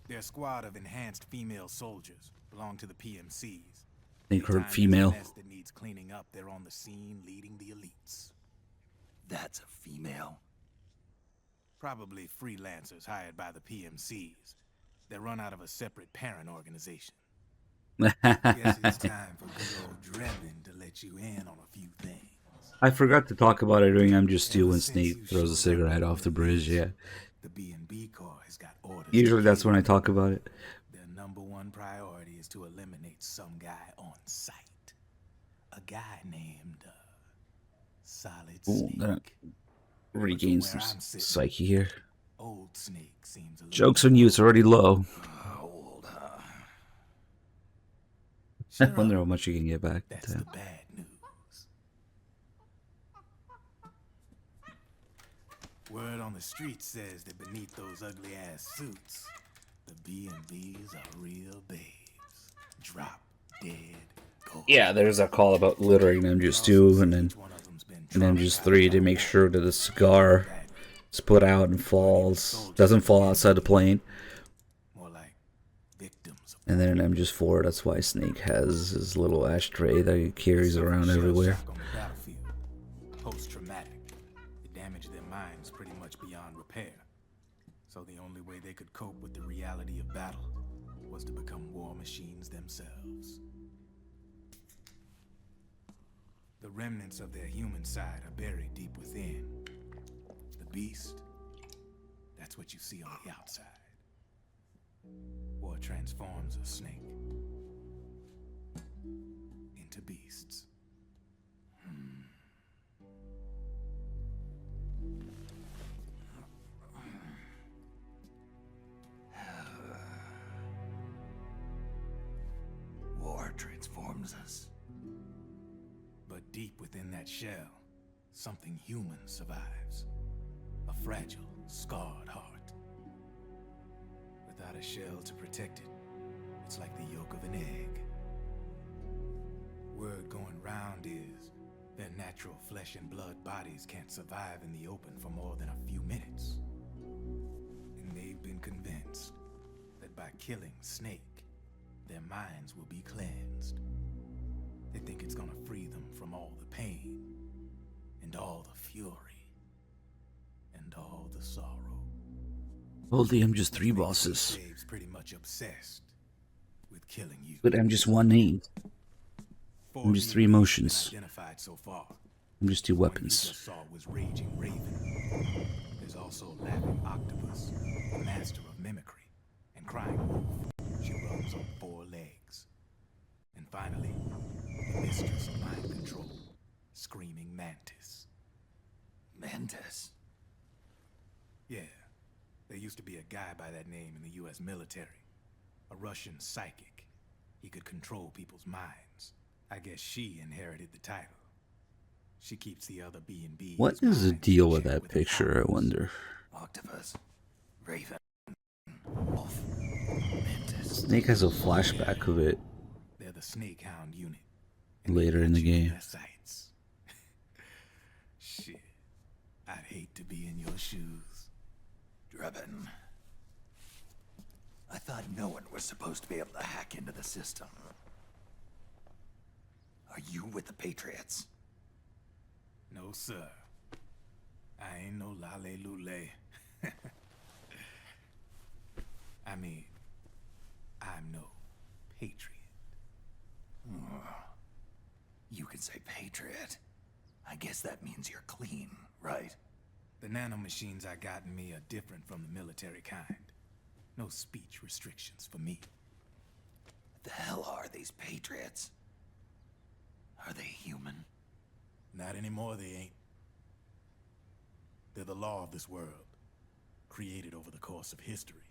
They're a squad of enhanced female soldiers, belong to the PMCs. Think her Anytime female. there's a mess that needs cleaning up, they're on the scene leading the elites. That's a female. Probably freelancers hired by the PMCs. They're run out of a separate parent organization. Guess it's time for good old Drebin to let you in on a few things. I forgot to talk about it during MGS2 when Snake throws a cigarette off the bridge, yeah. The B&B Corps has got orders. Usually that's when I talk about it. Their number one priority is to eliminate some guy on site. A guy named Solid Ooh, Snake. that regains some psyche here. Old Snake seems a little Joke's on you, it's already low. I wonder how much you can get back. That's the bad news. Word on the street says that beneath those ugly ass suits, the B&Bs are real babes. Drop dead gold. Yeah, there's a call about littering in MGS2 and then in MGS3 to make sure that the cigar is put out and doesn't fall outside the plane. And then in MGS4, that's why Snake has his little ashtray that he carries around everywhere. Post-traumatic. It damaged their minds pretty much beyond repair. So the only way they could cope with the reality of battle was to become war machines themselves. The remnants of their human side are buried deep within. The beast, that's what you see on the outside. War transforms a snake into beasts. harms us. But deep within that shell, something human survives. A fragile, scarred heart. Without a shell to protect it, it's like the yolk of an egg. Word going round is their natural flesh and blood bodies can't survive in the open for more than a few minutes. And they've been convinced that by killing Snake, their minds will be cleansed. They think it's gonna free them from all the pain, and all the fury, and all the sorrow. Holy, I'm just 3 bosses. Dave's pretty much obsessed with killing you. But I'm just 1 need. I'm just 3 emotions. Identified so far. I'm just 2 The one you weapons. just saw was Raging Raven. There's also Laughing Octopus, a master of mimicry, and Crying Wolf. She runs on 4 legs. And finally, the mistress of mind control, Screaming Mantis. Mantis? Yeah, there used to be a guy by that name in the US military. A Russian psychic. He could control people's minds. I guess she inherited the title. She keeps the other B&Bs. What is the deal with that picture, I wonder? Octopus, Raven, Wolf, Mantis. Snake has a flashback of it They're the Snake Hound unit. later in the game. Their sights. Shit. I'd hate to be in your shoes. Drebin. I thought no one was supposed to be able to hack into the system. Are you with the Patriots? No, sir. I ain't no lale-lule. I mean, I'm no patriot. You can say Patriot. I guess that means you're clean, right? The nanomachines I got in me are different from the military kind. No speech restrictions for me. What the hell are these Patriots? Are they human? Not anymore, they ain't. They're the law of this world, created over the course of history.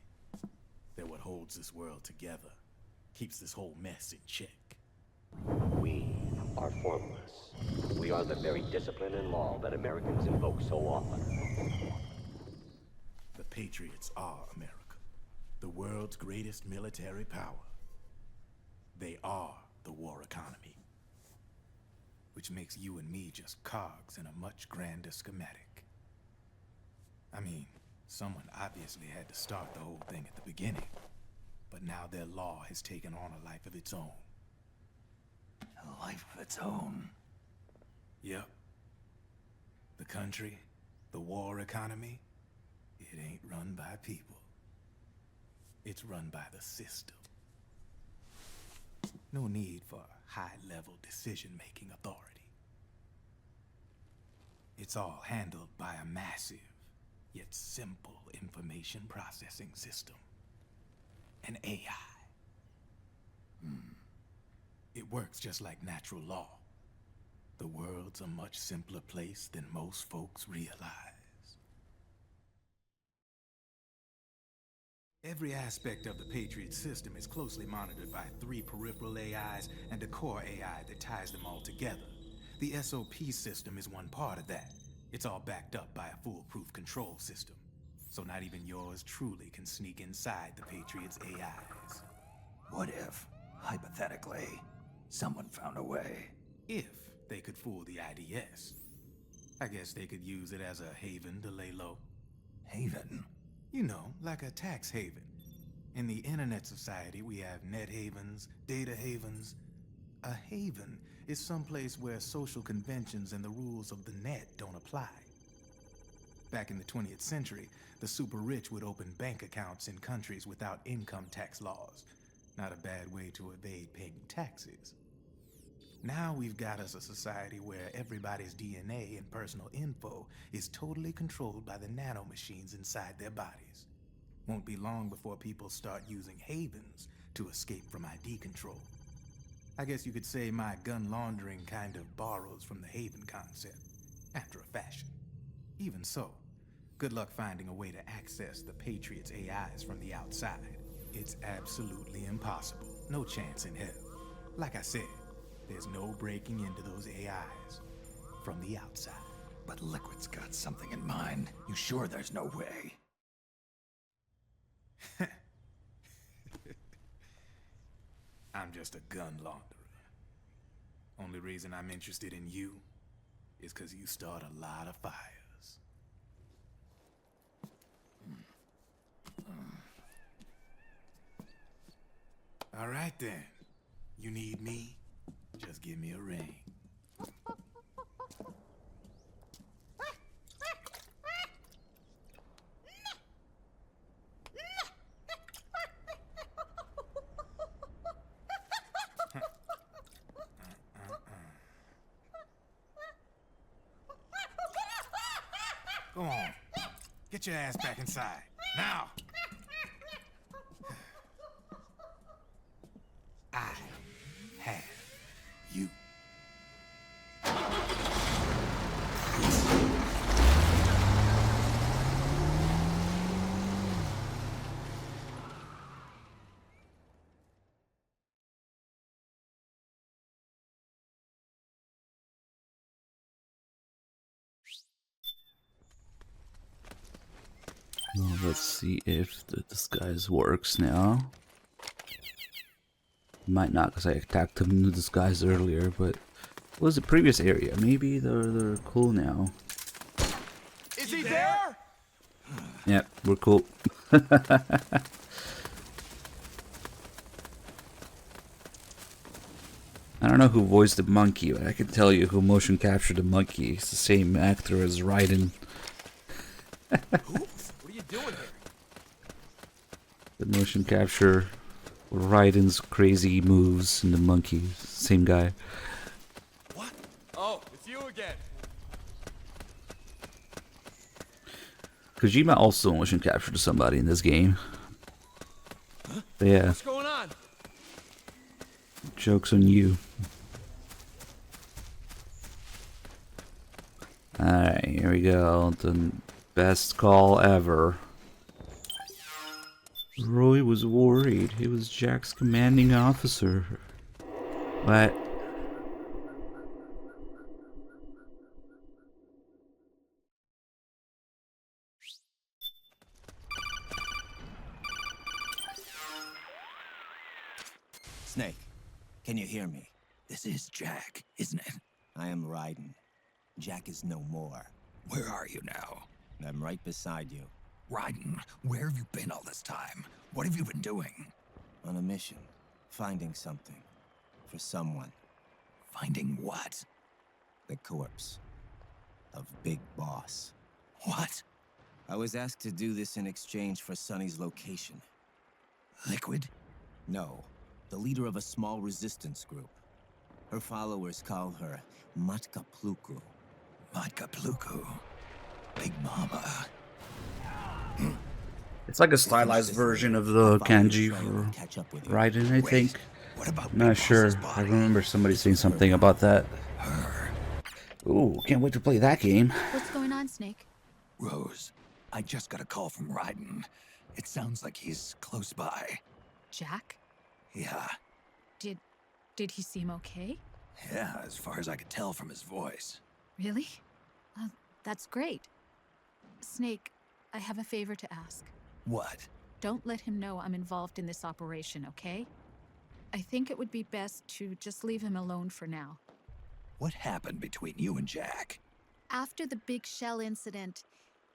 They're what holds this world together, keeps this whole mess in check. We are formless. We are the very discipline and law that Americans invoke so often. The Patriots are America, the world's greatest military power. They are the war economy. Which makes you and me just cogs in a much grander schematic. I mean, someone obviously had to start the whole thing at the beginning, but now their law has taken on a life of its own. A life of its own? Yep. The country, the war economy, it ain't run by people. It's run by the system. No need for high-level decision-making authority. It's all handled by a massive, yet simple information processing system. An AI. It works just like natural law. The world's a much simpler place than most folks realize. Every aspect of the Patriot system is closely monitored by 3 peripheral AIs and a core AI that ties them all together. The SOP system is one part of that. It's all backed up by a foolproof control system. So not even yours truly can sneak inside the Patriots' AIs. What if, hypothetically, someone found a way? If they could fool the IDS. I guess they could use it as a haven to lay low. Haven? You know, like a tax haven. In the internet society, we have net havens, data havens. A haven is someplace where social conventions and the rules of the net don't apply. Back in the 20th century, the super rich would open bank accounts in countries without income tax laws. Not a bad way to evade paying taxes. Now we've got us a society where everybody's DNA and personal info is totally controlled by the nanomachines inside their bodies. Won't be long before people start using havens to escape from ID control. I guess you could say my gun laundering kind of borrows from the haven concept, after a fashion. Even so, good luck finding a way to access the Patriots' AIs from the outside. It's absolutely impossible. No chance in hell. Like I said, There's no breaking into those AIs from the outside. But Liquid's got something in mind. You sure there's no way? I'm just a gun launderer. Only reason I'm interested in you is because you start a lot of fires. All right then. You need me? Just give me a ring. Go on. Get your ass back inside. Now! I have you. Well, let's see if the disguise works now. Might not, because I attacked them in the disguise earlier, but it was the previous area. Maybe they're cool now. Is he there? Yep, we're cool. I don't know who voiced the monkey, but I can tell you who motion captured the monkey. It's the same actor as Raiden. What are you doing here? The motion capture Raiden's crazy moves and the monkey. Same guy. What? Oh, it's you again. Kojima also motion captured somebody in this game. But yeah. What's going on? Joke's on you. Alright, here we go. The best call ever. Roy was worried. He was Jack's commanding officer. What? Snake, can you hear me? This is Jack, isn't it? I am Raiden. Jack is no more. Where are you now? I'm right beside you. Raiden, where have you been all this time? What have you been doing? On a mission. Finding something. For someone. Finding what? The corpse. Of Big Boss. What? I was asked to do this in exchange for Sonny's location. Liquid? No. The leader of a small resistance group. Her followers call her Matka Pluku. Matka Pluku? Big Mama. It's like a stylized version of the kanji for Raiden, I think. I'm not sure. I remember somebody saying something about that. Ooh, can't wait to play that game. What's going on, Snake? Rose, I just got a call from Raiden. It sounds like he's close by. Jack? Yeah. Did he seem okay? Yeah, as far as I could tell from his voice. Really? That's great. Snake, I have a favor to ask. What? Don't let him know I'm involved in this operation, okay? I think it would be best to just leave him alone for now. What happened between you and Jack? After the Big Shell incident,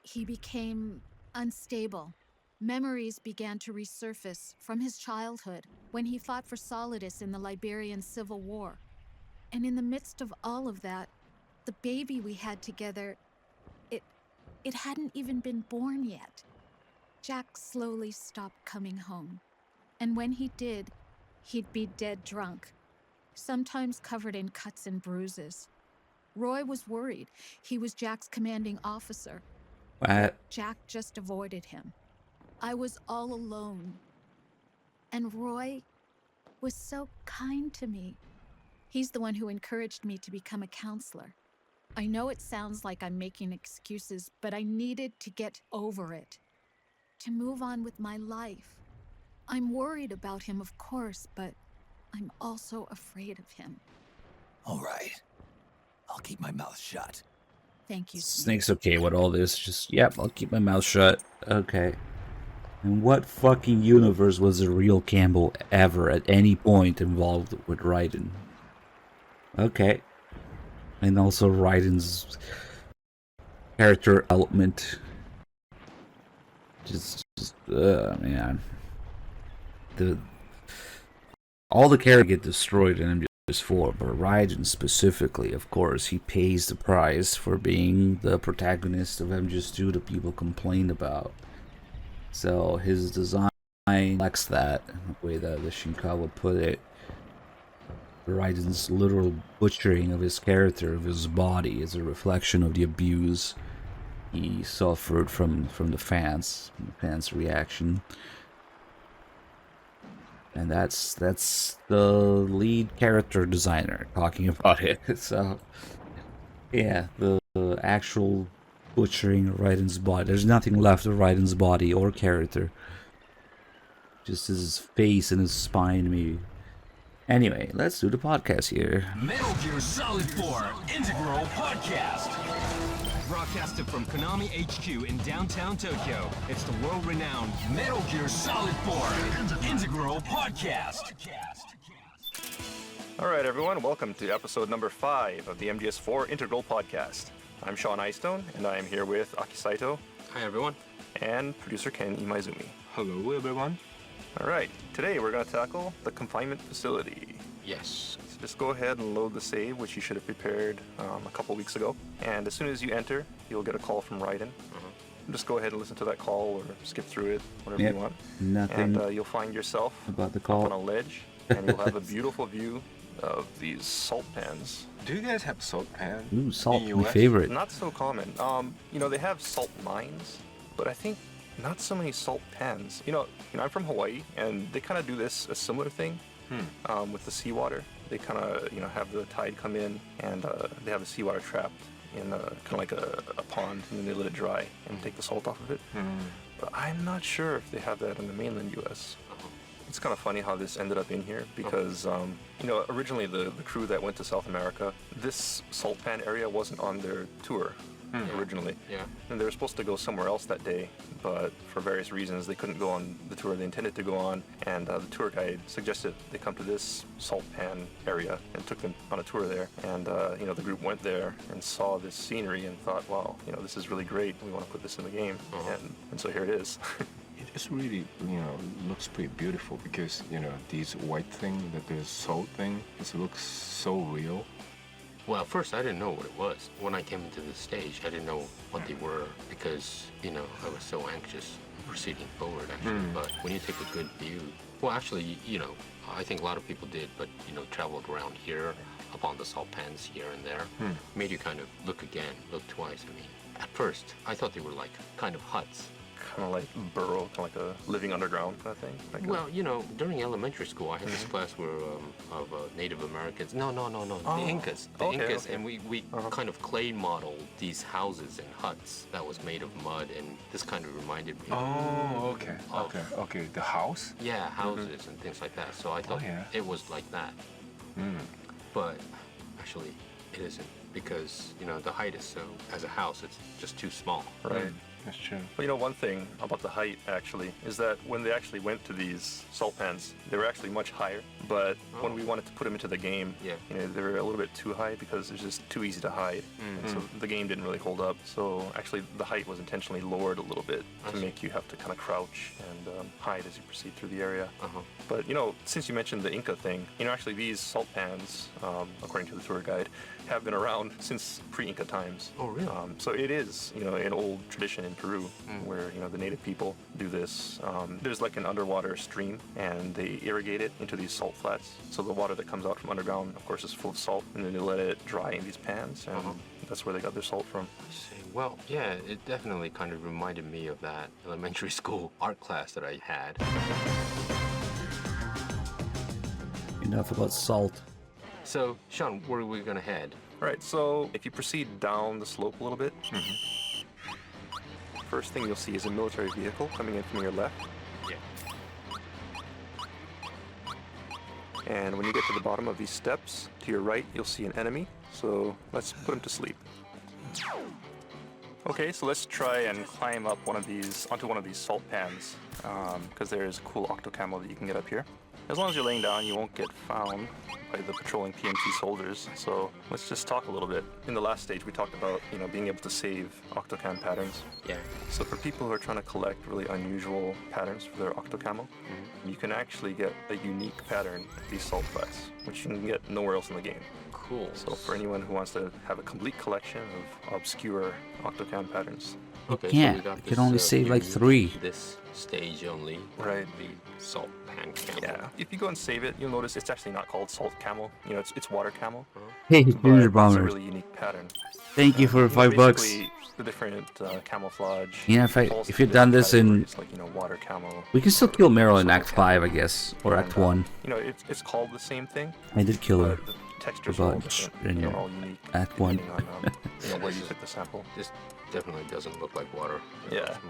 he became unstable. Memories began to resurface from his childhood when he fought for Solidus in the Liberian Civil War. And in the midst of all of that, the baby we had together, it hadn't even been born yet. Jack slowly stopped coming home. And when he did, he'd be dead drunk, sometimes covered in cuts and bruises. Roy was worried. He was Jack's commanding officer. What? Jack just avoided him. I was all alone. And Roy was so kind to me. He's the one who encouraged me to become a counselor. I know it sounds like I'm making excuses, but I needed to get over it. To move on with my life. I'm worried about him, of course, but I'm also afraid of him. All right. I'll keep my mouth shut. Thank you, Snake's okay with all this. Just, yep, I'll keep my mouth shut. Okay. In what fucking universe was the real Campbell ever at any point involved with Raiden? Okay. And also Raiden's character element. Man. All the characters get destroyed in MGS4, but Raiden specifically, of course, he pays the price for being the protagonist of MGS2 that people complained about. So his design reflects that, the way that the Shinka would put it. Raiden's literal butchering of his character, of his body, is a reflection of the abuse he suffered from the fans' reaction. And that's the lead character designer talking about it. So, yeah, the actual butchering of Raiden's body. There's nothing left of Raiden's body or character. Just his face and his spine, maybe. Anyway, let's do the podcast here. Metal Gear Solid 4 Integral Podcast. Broadcasted from Konami HQ in downtown Tokyo, it's the world-renowned Metal Gear Solid 4 Integral Podcast. All right, everyone, welcome to episode number 5 of the MGS4 Integral Podcast. I'm Sean Eystone, and I am here with Aki Saito. Hi, everyone. And producer Ken Imaizumi. Hello, everyone. All right, today we're going to tackle the confinement facility. Yes. So just go ahead and load the save, which you should have prepared a couple weeks ago. And as soon as you enter, you'll get a call from Raiden. Just go ahead and listen to that call or skip through it, whatever you want. Nothing. And you'll find yourself about the call up on a ledge, and you'll have a beautiful view of these salt pans. Do you guys have salt pan? Ooh, salt, my favorite. Not so common. They have salt mines, but I think not so many salt pans. I'm from Hawaii, and they kind of do a similar thing with the seawater. They kind of, have the tide come in, and they have the seawater trapped in kind of like a pond, and then they let it dry and take the salt off of it. But I'm not sure if they have that in the mainland U.S. It's kind of funny how this ended up in here because, originally the crew that went to South America, this salt pan area wasn't on their tour originally. Yeah. And they were supposed to go somewhere else that day, but for various reasons they couldn't go on the tour they intended to go on, and the tour guide suggested they come to this salt pan area and took them on a tour there. And, the group went there and saw this scenery and thought, wow, this is really great. We want to put this in the game. And so here it is. It's really, looks pretty beautiful because, these white thing, the salt thing, it looks so real. Well, at first I didn't know what it was. When I came into the stage, I didn't know what they were because, I was so anxious proceeding forward, actually. But when you take a good view, well, actually, I think a lot of people did, but, traveled around here, up on the salt pans here and there, made you kind of look again, look twice. I mean, at first, I thought they were like kind of huts. Kind of like burrow, kind of like a living underground kind of thing? Well, during elementary school, I had this class where of Native Americans. No, the Incas. Incas, and we kind of clay modeled these houses and huts that was made of mud, and this kind of reminded me. Oh, okay. The house? Yeah, houses and things like that. So I thought it was like that. But actually, it isn't because the height is so. As a house, it's just too small. Right. That's true. Well, one thing about the height, actually, is that when they actually went to these salt pans, they were actually much higher. But when we wanted to put them into the game, they were a little bit too high because it's just too easy to hide. And so the game didn't really hold up. So actually, the height was intentionally lowered a little bit to make you have to kind of crouch and hide as you proceed through the area. But, since you mentioned the Inca thing, actually these salt pans, according to the tour guide, have been around since pre-Inca times. Oh, really? So it is, an old tradition in Peru where, the native people do this. There's like an underwater stream, and they irrigate it into these salt flats. So the water that comes out from underground, of course, is full of salt, and then they let it dry in these pans, and that's where they got their salt from. I see. Well, yeah, it definitely kind of reminded me of that elementary school art class that I had. Enough about salt. So, Sean, where are we going to head? All right, so if you proceed down the slope a little bit, first thing you'll see is a military vehicle coming in from your left. Yeah. And when you get to the bottom of these steps, to your right, you'll see an enemy. So let's put him to sleep. Okay, so let's try and climb up onto one of these salt pans, because there's a cool octo camo that you can get up here. As long as you're laying down, you won't get found by the patrolling PMC soldiers. So let's just talk a little bit. In the last stage, we talked about, being able to save octocam patterns. Yeah. So for people who are trying to collect really unusual patterns for their octocamo, you can actually get a unique pattern with these salt flats, which you can get nowhere else in the game. Cool. So for anyone who wants to have a complete collection of obscure octocam patterns. You can't. You can only save like 3. This stage only. Right. The salt pan camo. Yeah. If you go and save it, you'll notice it's actually not called salt camo. It's water camo. Hey, but Ginger it's a Bomber. really unique pattern. Thank you for $5 bucks. Basically, the different camouflage. Yeah, if you'd done this in, like, water camo. we can still kill Meryl in Act 5, I guess, or Act 1. It's called the same thing. I did kill her The textures a are all bunch different. in They're all unique. Act 1. depending on, where you took the sample. This definitely doesn't look like water. Yeah. It's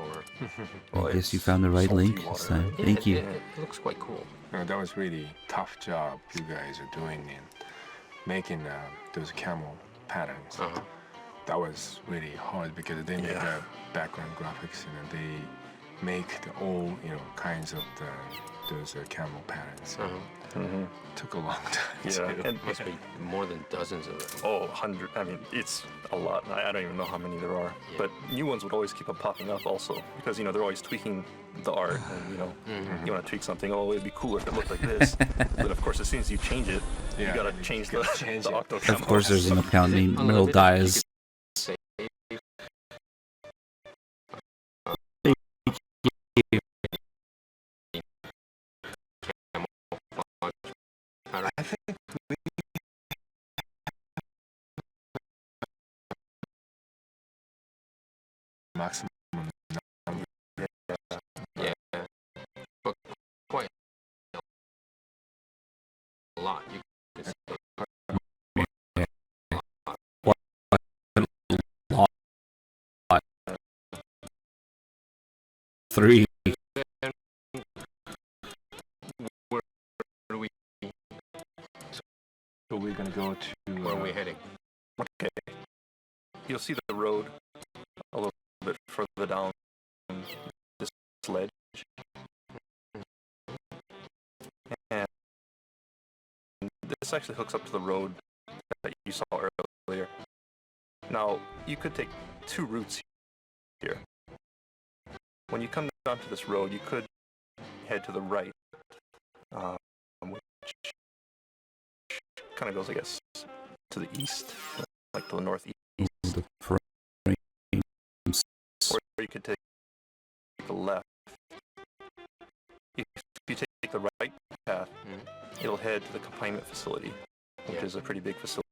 more. I guess you found the right link this time. Thank you. It looks quite cool. That was really tough job you guys are doing in making those camel patterns. That was really hard because they make the background graphics and they make all kinds of those camel patterns. Took a long time. Yeah, It must be more than dozens of them. Oh, 100. I mean, it's a lot. I don't even know how many there are. Yeah. But new ones would always keep on popping up also because, they're always tweaking the art and, you want to tweak something. Oh, it'd be cooler if it looked like this. But of course, as soon as you change it, you got to change the octo camo. Of course, there's an account named Meryl Dias. I think we maximum number. Yeah. But quite a lot. You could still 3. Where are we? So we're gonna go to. Where are we heading? Okay. You'll see the road a little bit further down this ledge. And this actually hooks up to the road that you saw earlier. Now, you could take 2 routes here. When you come down to this road, you could head to the right, which kind of goes, I guess, to the east, like to the northeast. Or you could take the left. If you take the right path, it'll head to the confinement facility, which is a pretty big facility.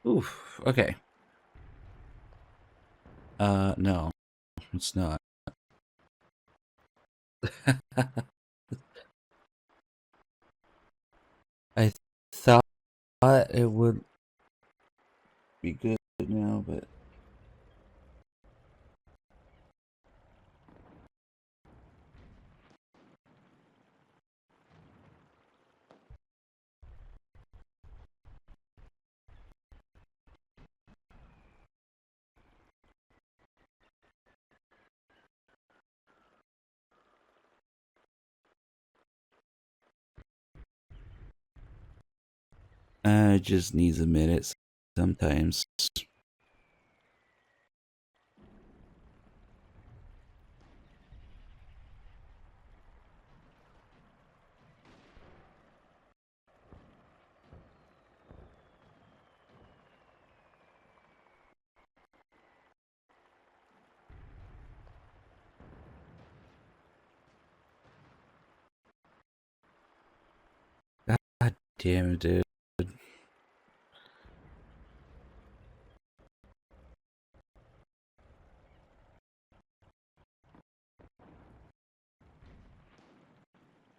Oof. Okay. No, it's not. I thought it would be good now, but it just needs a minute sometimes. God damn it, dude.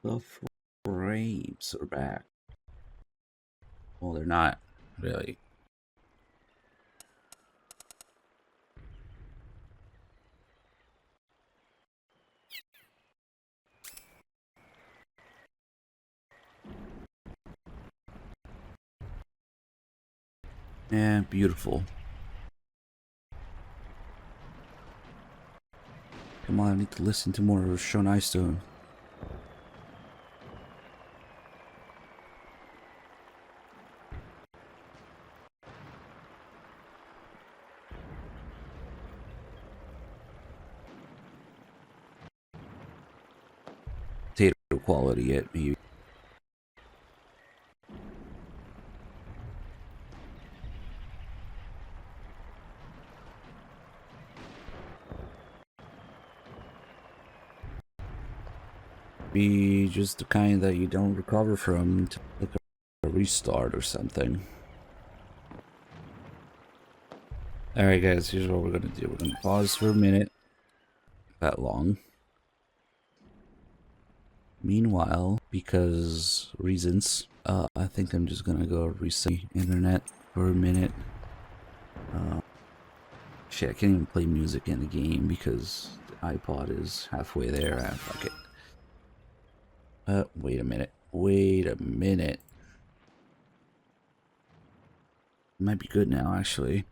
The frames are back. Well, they're not really. Yeah, beautiful. Come on, I need to listen to more of Sean Stone. Potato quality yet, maybe. Be just the kind that you don't recover from until like a restart or something. Alright guys, here's what we're gonna do. We're gonna pause for a minute. That long. Meanwhile, because reasons, I think I'm just gonna go reset the internet for a minute. Shit, I can't even play music in the game because the iPod is halfway there. Ah, fuck it. Wait a minute. Wait a minute. Might be good now, actually.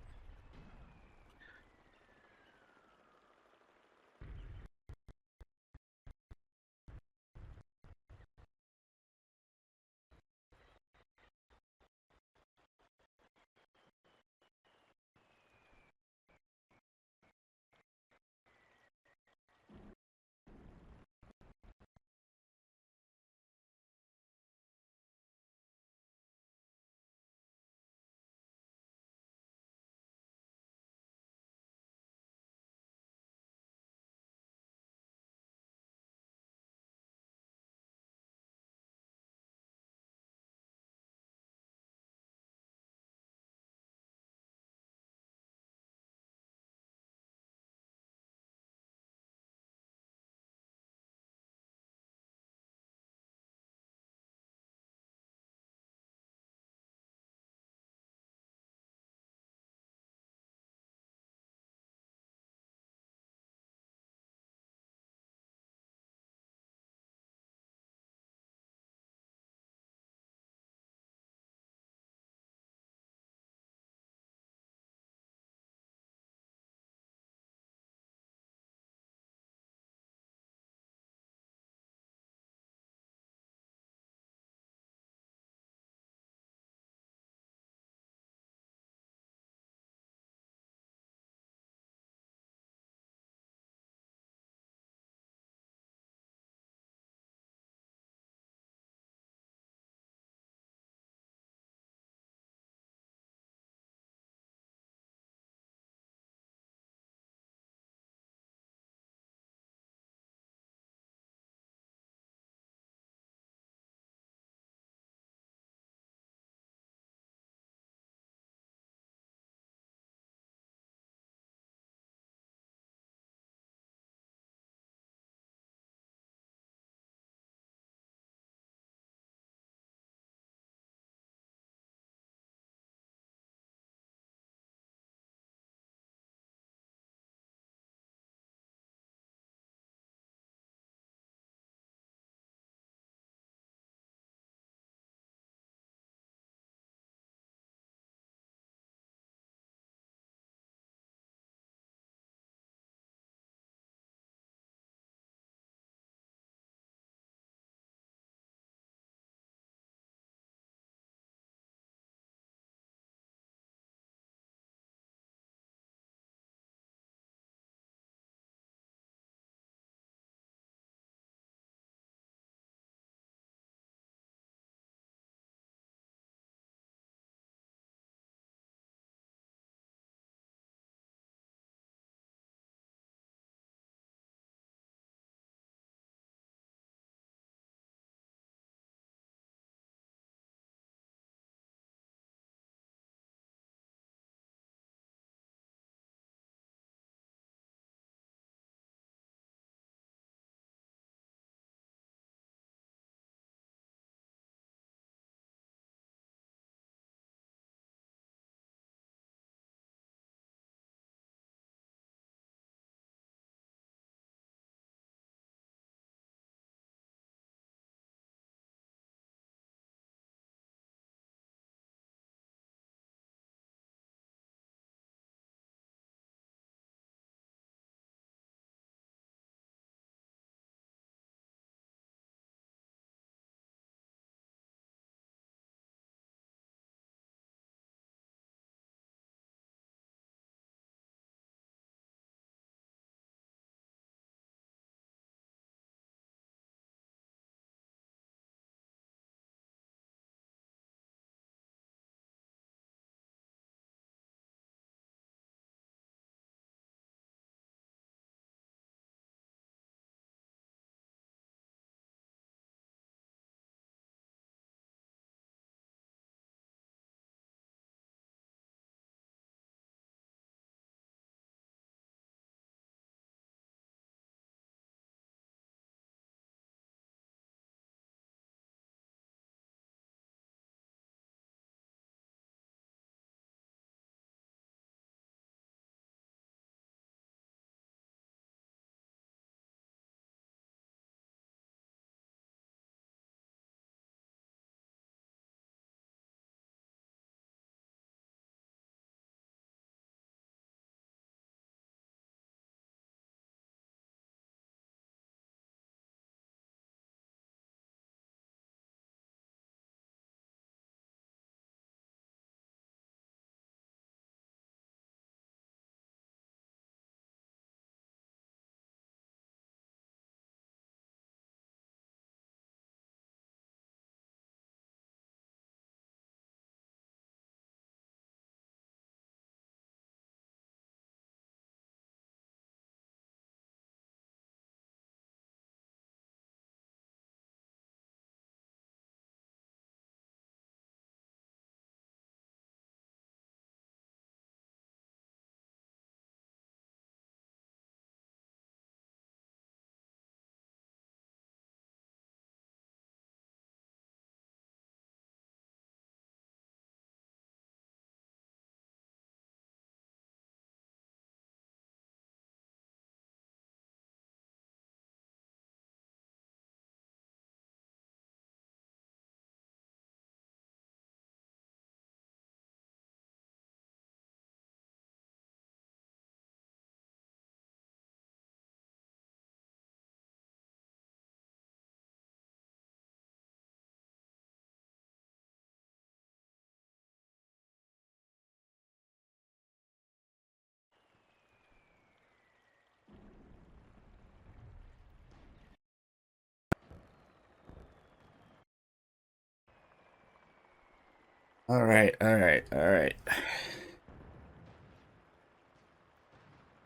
All right.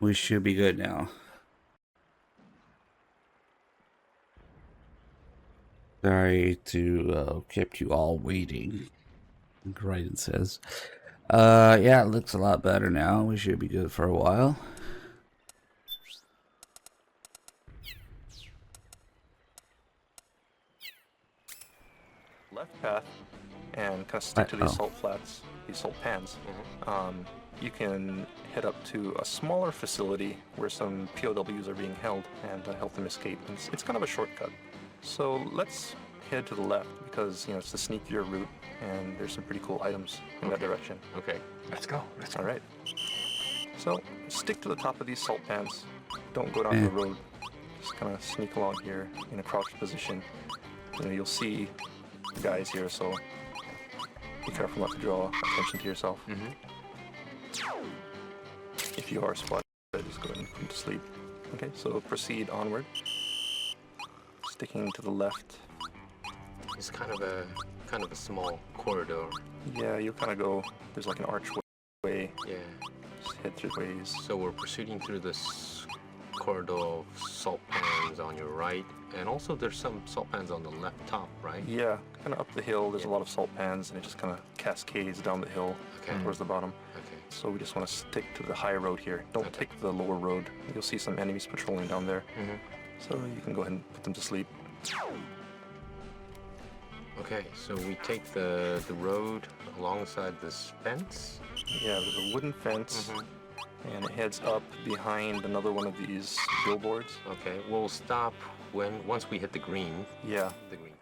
We should be good now. Sorry to kept you all waiting. Right, says. Yeah, it looks a lot better now. We should be good for a while. Left path, and kind of stick to these salt flats, these salt pans. You can head up to a smaller facility where some POWs are being held and help them escape. It's kind of a shortcut. So let's head to the left because it's the sneakier route and there's some pretty cool items in that direction. Okay, let's go. All right. So stick to the top of these salt pans. Don't go down the road. Just kind of sneak along here in a crouched position. You'll see the guys here, so be careful not to draw attention to yourself. If you are spotted, just go ahead and put them to sleep. Okay, so proceed onward. Sticking to the left. It's kind of a small corridor. Yeah, you'll kind of go. There's like an archway. Yeah. Just head through ways. So we're proceeding through this corridor of salt pans on your right, and also there's some salt pans on the left top, right? Yeah, kind of up the hill. There's a lot of salt pans, and it just kind of cascades down the hill towards the bottom. Okay. So we just want to stick to the high road here. Don't take the lower road. You'll see some enemies patrolling down there. So you can go ahead and put them to sleep. Okay, so we take the road alongside this fence? Yeah, there's a wooden fence, and it heads up behind another one of these billboards. Okay, we'll stop once we hit the green. Yeah. The green.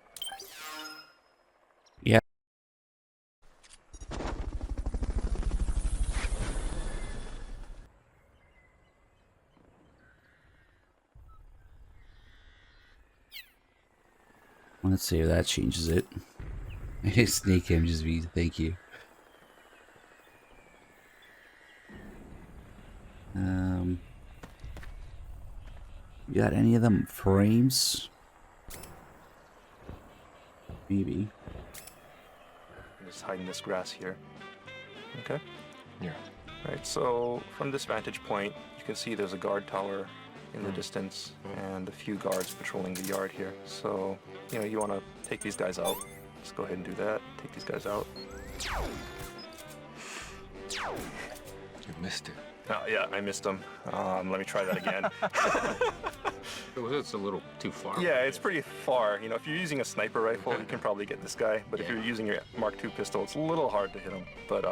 Yeah. Let's see if that changes it. Snake MGS4, thank you. You got any of them frames? Maybe. Just hide in this grass here. Okay? Yeah. Alright, so from this vantage point, you can see there's a guard tower in the distance and a few guards patrolling the yard here. So, you want to take these guys out. Just go ahead and do that. Take these guys out. You missed it. Oh, yeah, I missed them. Let me try that again. It's a little too far. Yeah, it's pretty far. If you're using a sniper rifle, you can probably get this guy. But if you're using your Mark II pistol, it's a little hard to hit him. But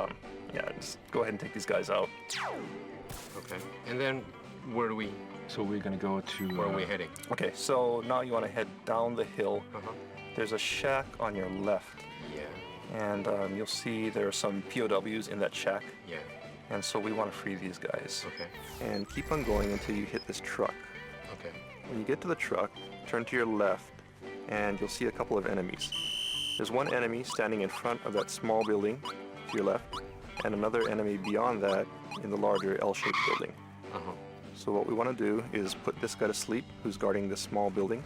yeah, just go ahead and take these guys out. Okay. And then where do we? So we're gonna go to. Where are we heading? Okay, so now you want to head down the hill. There's a shack on your left. Yeah. And you'll see there are some POWs in that shack. Yeah. And so we want to free these guys. Okay. And keep on going until you hit this truck. Okay. When you get to the truck, turn to your left, and you'll see a couple of enemies. There's one enemy standing in front of that small building to your left, and another enemy beyond that in the larger L-shaped building. So what we want to do is put this guy to sleep, who's guarding this small building.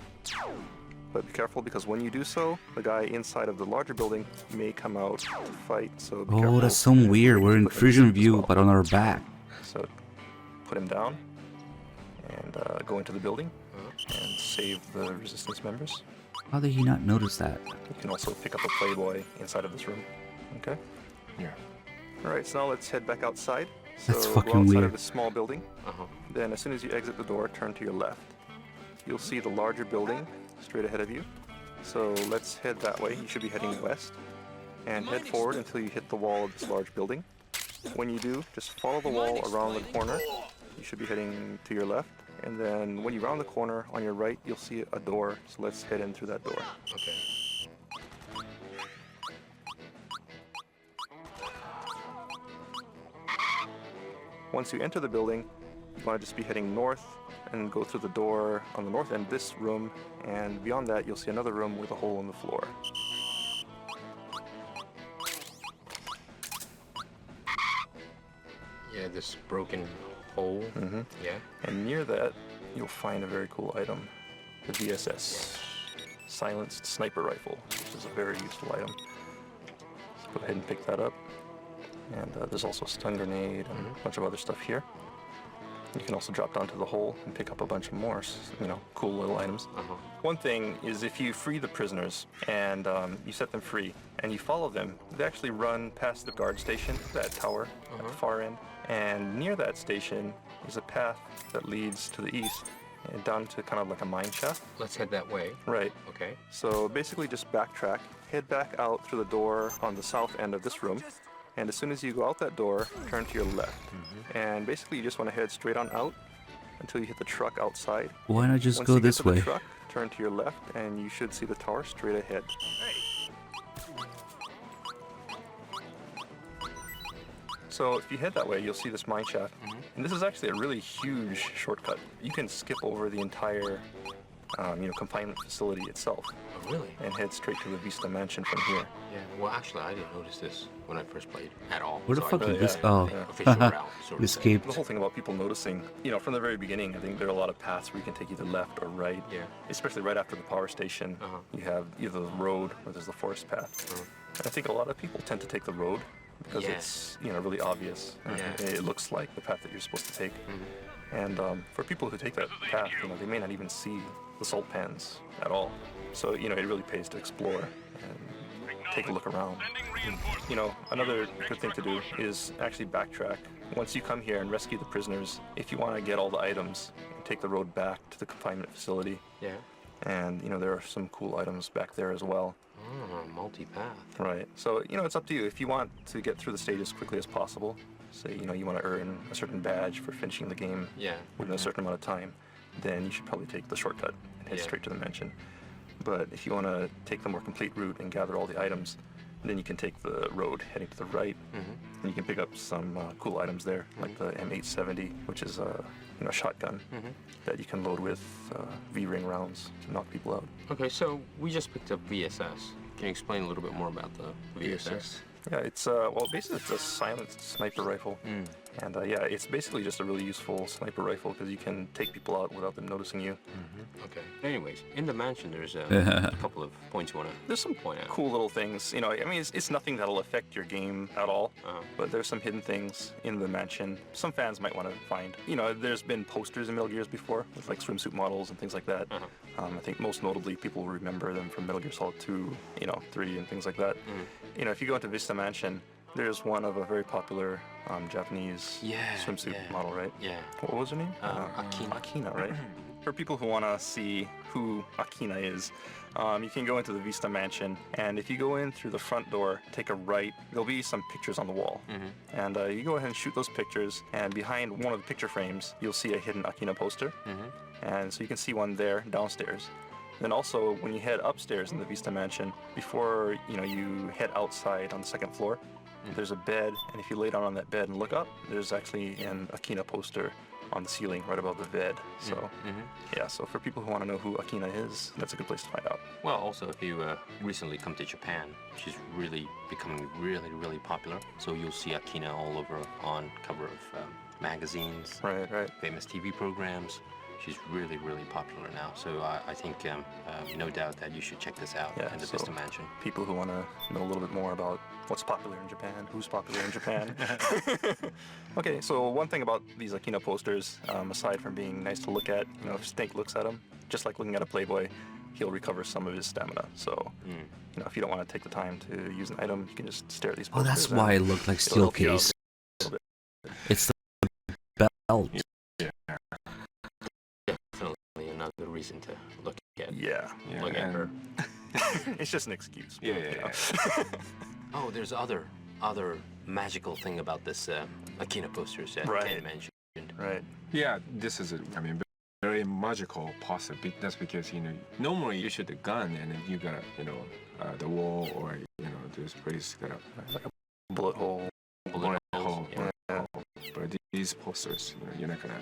But be careful, because when you do so, the guy inside of the larger building may come out to fight, so be careful. Oh, that's so weird. We're in vision view, but on our back. So put him down, and go into the building, and save the resistance members. How did he not notice that? You can also pick up a Playboy inside of this room. Okay? Yeah. Alright, so now let's head back outside. So That's go fucking outside weird. of this small building. Then as soon as you exit the door, turn to your left. You'll see the larger building straight ahead of you. So let's head that way. You should be heading west. And head forward until you hit the wall of this large building. When you do, just follow the wall around the corner. You should be heading to your left. And then when you round the corner on your right, you'll see a door. So let's head in through that door. Okay. Once you enter the building, you want to just be heading north and go through the door on the north end of this room, and beyond that you'll see another room with a hole in the floor. Yeah, this broken hole. Yeah. And near that, you'll find a very cool item, the VSS silenced sniper rifle, which is a very useful item. So go ahead and pick that up. And there's also a stun grenade and a bunch of other stuff here. You can also drop down to the hole and pick up a bunch of more, cool little items. One thing is if you free the prisoners and you set them free and you follow them, they actually run past the guard station, that tower at the far end. And near that station is a path that leads to the east and down to kind of like a mine shaft. Let's head that way. Right. Okay. So basically just backtrack, head back out through the door on the south end of this room. And as soon as you go out that door, turn to your left. And basically you just want to head straight on out until you hit the truck outside. Why not just Once go you get this to way? The truck, turn to your left and you should see the tower straight ahead. So if you head that way, you'll see this mine shaft. And this is actually a really huge shortcut. You can skip over the entire confinement facility itself. Oh, really? And head straight to the Vista Mansion from here. Yeah, well, actually, I didn't notice this when I first played at all. Where the fuck is this? Oh, official route, sort of escaped. The whole thing about people noticing, from the very beginning, I think there are a lot of paths where you can take either left or right. Yeah. Especially right after the power station, you have either the road or there's the forest path. And I think a lot of people tend to take the road because it's, really obvious. It looks like the path that you're supposed to take. And for people who take that path, they may not even see the salt pans at all. So, it really pays to explore and take a look around. Another good thing to do is actually backtrack. Once you come here and rescue the prisoners, if you want to get all the items, take the road back to the confinement facility. Yeah. And, there are some cool items back there as well. Oh, multi-path. Right. So, it's up to you. If you want to get through the stage as quickly as possible, say, you want to earn a certain badge for finishing the game within a certain amount of time, then you should probably take the shortcut and head straight to the mansion. But if you want to take the more complete route and gather all the items, then you can take the road heading to the right, and you can pick up some cool items there, like the M870, which is a shotgun that you can load with V-ring rounds to knock people out. Okay, so we just picked up VSS. Can you explain a little bit more about the VSS? Yeah, it's basically it's a silent sniper rifle, and it's basically just a really useful sniper rifle because you can take people out without them noticing you. Okay. Anyways, in the mansion, there's a couple of points you want to. There's some point out. Cool little things. It's nothing that'll affect your game at all, but there's some hidden things in the mansion. Some fans might want to find. There's been posters in Metal Gears before with like swimsuit models and things like that. I think most notably people remember them from Metal Gear Solid 2, 3 and things like that. If you go into Vista Mansion, there's one of a very popular Japanese swimsuit model, right? Yeah. What was her name? Akina. Akina, right? For people who want to see who Akina is, you can go into the Vista Mansion, and if you go in through the front door, take a right, there'll be some pictures on the wall. And you go ahead and shoot those pictures, and behind one of the picture frames, you'll see a hidden Akina poster. And so you can see one there downstairs. Then also, when you head upstairs in the Vista Mansion, before you head outside on the second floor, there's a bed, and if you lay down on that bed and look up, there's actually an Akina poster on the ceiling right above the bed. So, so for people who want to know who Akina is, that's a good place to find out. Well, also, if you recently come to Japan, she's really becoming really, really popular. So you'll see Akina all over on cover of magazines, famous TV programs. She's really, really popular now. So I think no doubt that you should check this out in the Vista Mansion. People who want to know a little bit more about what's popular in Japan, who's popular in Japan. Okay, so one thing about these Akina posters, aside from being nice to look at, if Snake looks at them, just like looking at a Playboy, he'll recover some of his stamina. So, if you don't want to take the time to use an item, you can just stare at these posters. Oh, that's why it looked like steel case. It's the belt. Another reason to look at. Look at her. It's just an excuse. Oh, there's other magical thing about this Akina posters that Ken mentioned. Right. Yeah, this is very magical possibly. That's because normally you shoot the gun and then you got the wall or this place got like a bullet hole. But these posters, you're not gonna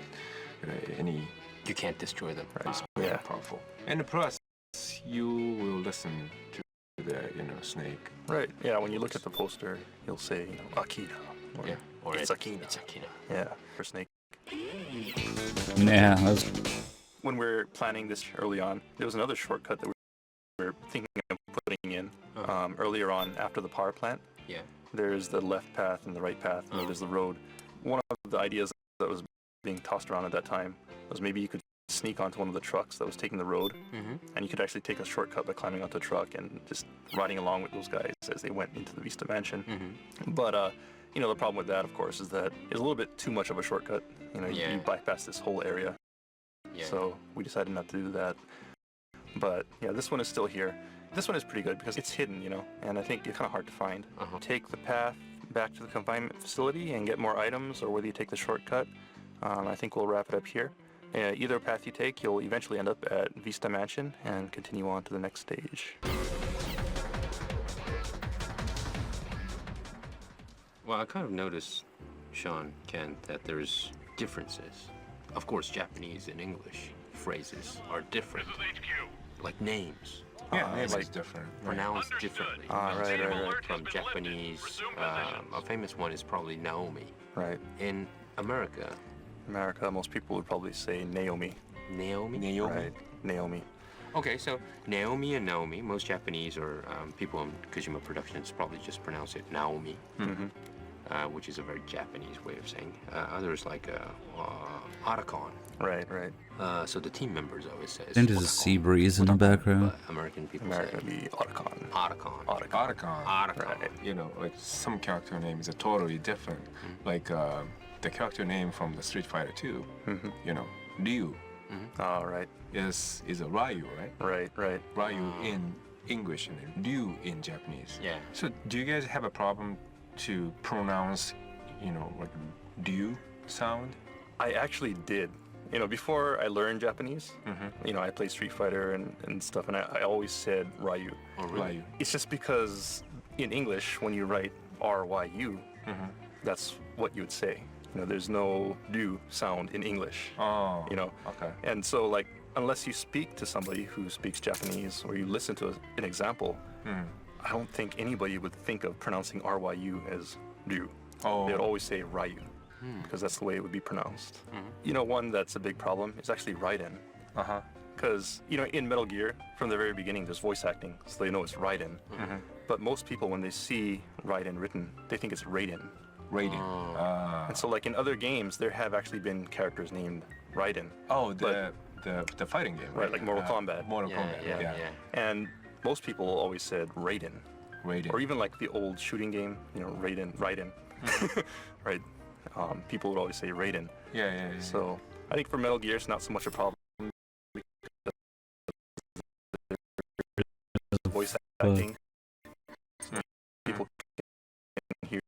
get any. You can't destroy them. Right. It's powerful. And plus, you will listen to the Snake. Right. Yeah. When you look at the poster, you'll say Akina. Or it's Akina. It's Akina. Yeah. For Snake. Yeah. When we're planning this early on, there was another shortcut that we were thinking of putting in earlier on after the power plant. Yeah. There's the left path and the right path, and then there's the road. One of the ideas that was being tossed around at that time was maybe you could sneak onto one of the trucks that was taking the road, and you could actually take a shortcut by climbing onto a truck and just riding along with those guys as they went into the Vista Mansion. But you know, the problem with that, of course, is that it's a little bit too much of a shortcut. You know, you bypass this whole area. So we decided not to do that. But yeah, this one is still here. This one is pretty good because it's hidden, you know, and I think it's kind of hard to find. Take the path back to the confinement facility and get more items, or whether you take the shortcut. I think we'll wrap it up here. Either path you take, you'll eventually end up at Vista Mansion and continue on to the next stage. Well, I kind of noticed, Sean, Ken, that there's differences. Of course, Japanese and English phrases are different. This is HQ. Like names. Yeah, names like is different. Pronounced differently. Right. From Japanese, a famous one is probably Naomi. Right. In America, most people would probably say Naomi. Naomi? Right, Naomi. Okay, so Naomi and Naomi, most Japanese or people in Kojima Productions probably just pronounce it Naomi, which is a very Japanese way of saying. Others like Otacon. Right. So the team members always say. And there's a sea breeze in the background. American people say Otacon. Otacon. Right. You know, like some character names are totally different. Like the character name from the Street Fighter 2, you know, Ryu. Is a Ryu, right? Right. Ryu in English and Ryu in Japanese. Yeah. So do you guys have a problem to pronounce, you know, like Ryu sound? I actually did. You know, before I learned Japanese, you know, I played Street Fighter and stuff, and I always said Ryu. Oh, really? Ryu. It's just because in English, when you write R-Y-U, that's what you would say. You know, there's no Ryu sound in English. Oh. You know? Okay. And so, like, unless you speak to somebody who speaks Japanese, or you listen to an example, I don't think anybody would think of pronouncing R-Y-U as Ryu. Oh. They would always say Ryu. Because that's the way it would be pronounced. You know, one that's a big problem is actually Raiden. Because, you know, in Metal Gear, from the very beginning, there's voice acting, so they know it's Raiden. But most people, when they see Raiden written, they think it's Raiden. And so, like, in other games, there have actually been characters named Raiden. Oh, the fighting game, right? Like Mortal Kombat. Mortal Kombat, yeah. And most people always said Raiden. Or even, like, the old shooting game, you know, Raiden. Right? People would always say Raiden. Yeah. So I think for Metal Gear, it's not so much a problem. Voice acting, people can hear,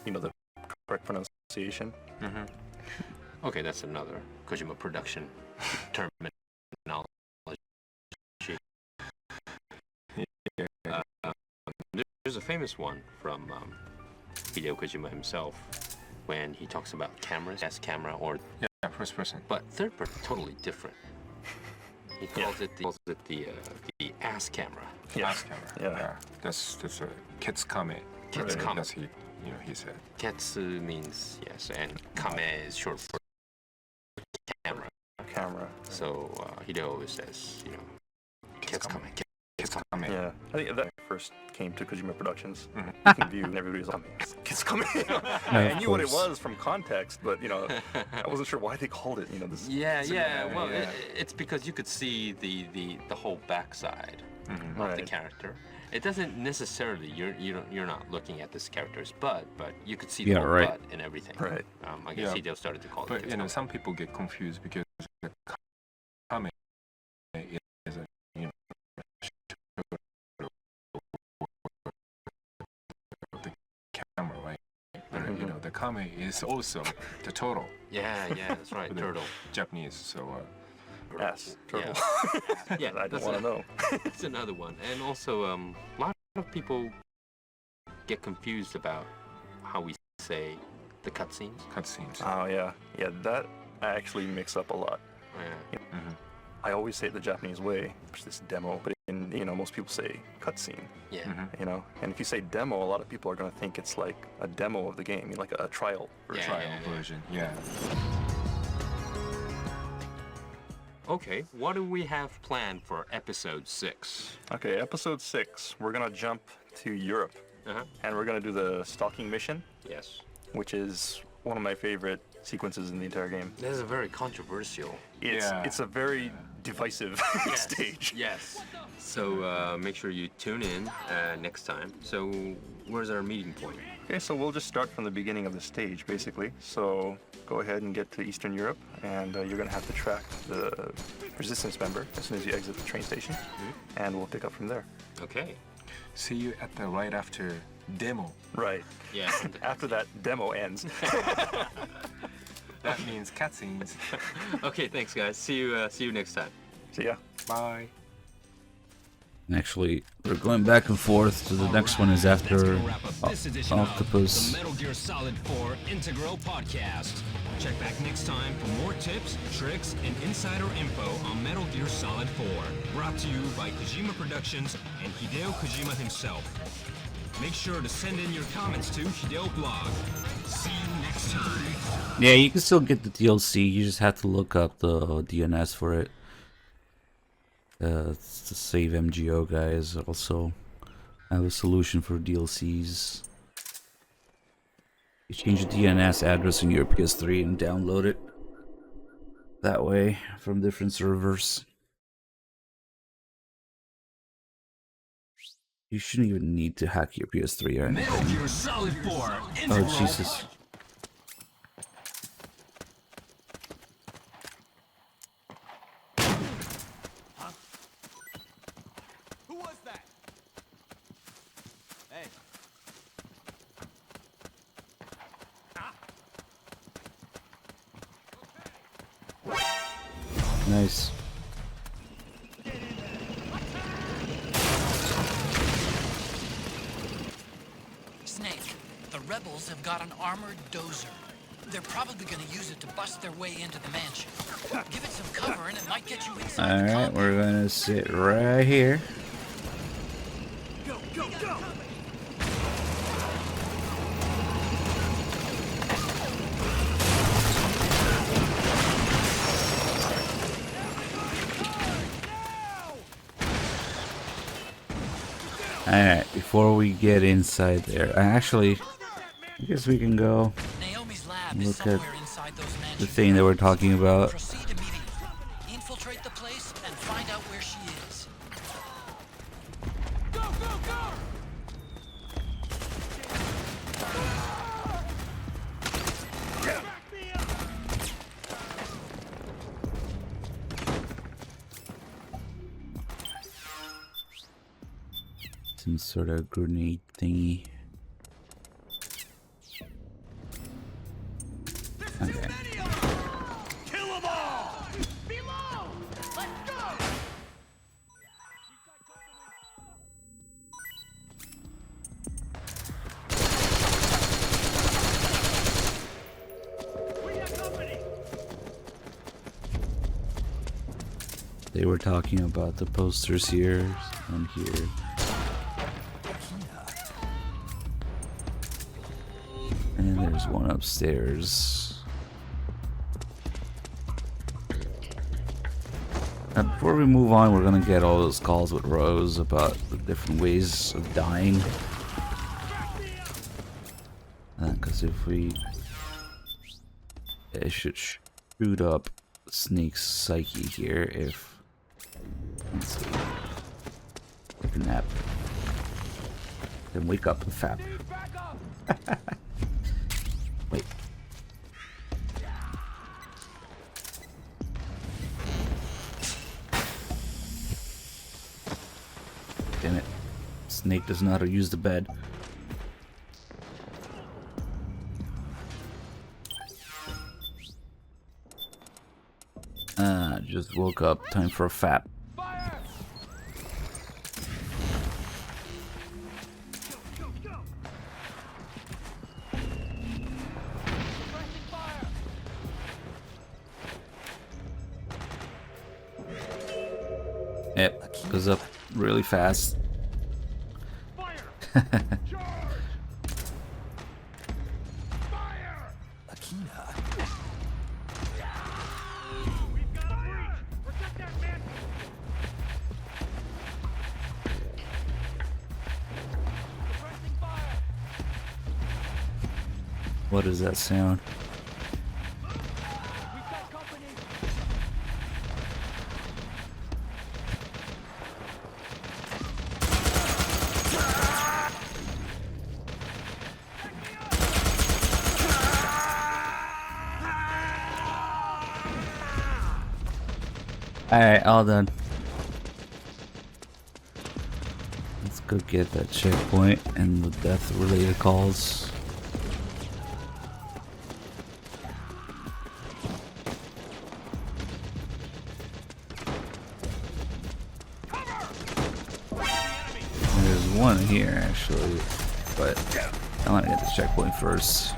you know, the correct pronunciation. Okay, that's another Kojima production terminology. There's a famous one from Hideo Kojima himself, when he talks about cameras, as camera or first person. But third person, totally different. He calls it the ass camera. Ass camera. Yeah. That's a Ketsukame. Ketsukame. That's he said. Ketsu means yes, and kame is short for camera. So Hideo always says, you know, Ketsukame. Yeah, I think that first came to Kojima Productions. Making View, and everybody was like, "Kids coming!" I knew what it was from context, but you know, I wasn't sure why they called it. You know, this. Well, it's because you could see the whole backside of the character. It doesn't necessarily you're not looking at this character's butt, but you could see the whole butt and everything. Right. I guess Hideo started to call it. But you know, some people get confused because the kame is a you know, the kame is also the turtle. Yeah, that's right, turtle. Japanese, so ass, turtle. Yeah, I don't want to know. It's another one, and also a lot of people get confused about how we say the cutscenes. Oh yeah, that I actually mix up a lot. Yeah. I always say it the Japanese way, which is this demo, but most people say cutscene. Yeah. You know, and if you say demo, a lot of people are going to think it's like a demo of the game, like a trial version. Version. Yeah. Okay, what do we have planned for episode 6? Okay, episode 6, we're going to jump to Europe. and we're gonna do the stalking mission. Yes. Which is one of my favorite sequences in the entire game. That is a very controversial. It's a very divisive stage. Yes. So make sure you tune in next time. So where's our meeting point? Okay, so we'll just start from the beginning of the stage, basically. So go ahead and get to Eastern Europe, and you're gonna have to track the resistance member as soon as you exit the train station, and we'll pick up from there. Okay. See you at the right after demo. Right. Yeah. After that demo ends. That means cutscenes. Okay, thanks guys. See you next time. See ya. Bye. Actually, we're going back and forth, so the next one is after Octopus. The Metal Gear Solid 4 Integral Podcast. Check back next time for more tips, tricks, and insider info on Metal Gear Solid 4. Brought to you by Kojima Productions and Hideo Kojima himself. Make sure to send in your comments to Hideo Blog. See you next time. Yeah, you can still get the DLC, you just have to look up the DNS for it. It's the Save MGO guys also have a solution for DLCs. You change the DNS address in your PS3 and download it that way from different servers. You shouldn't even need to hack your PS3 or anything. Metal Gear Solid 4 Oh Jesus. Who was that? Hey. Nice. Snake, the rebels have got an armored dozer. They're probably going to use it to bust their way into the mansion. Give it some cover and it might get you inside the Alright, we're gonna sit right here. Go, go, go! Alright, before we get inside there, I guess we can go look at the thing that we're talking about. Proceed immediately. Infiltrate the place and find out where she is. Go, go, go! Some sort of grenade thingy. Okay. Kill them all! Below! Let's go! They were talking about the posters here and here. And there's one upstairs. Now, before we move on, we're gonna get all those calls with Rose about the different ways of dying. Because if we... It should shoot up Snake's psyche here if... Let's see. Take a nap. Then wake up and fap. Wait. Damn it. Snake doesn't know how to use the bed. Just woke up. Time for a fap. Yep, goes up really fast. What is that sound? Alright, all done. Let's go get that checkpoint and the death related calls. There's one here actually, but I want to get the checkpoint first.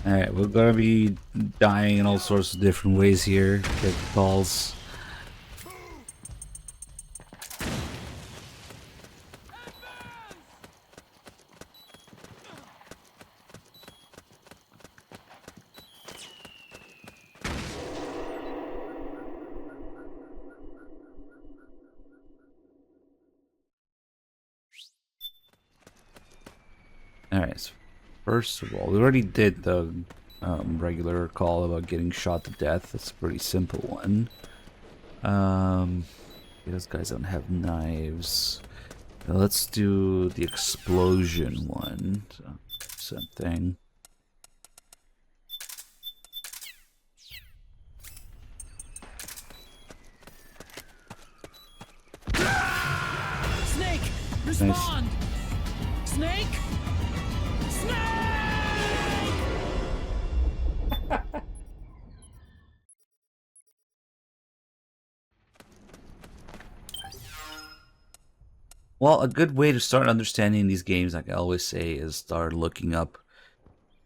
Alright, we're gonna be dying in all sorts of different ways here. Get calls. Alright, so first of all, we already did the regular call about getting shot to death. That's a pretty simple one. Those guys don't have knives. Now let's do the explosion one. So, same thing. Snake! Respond! Snake! Well, a good way to start understanding these games, like I always say, is start looking up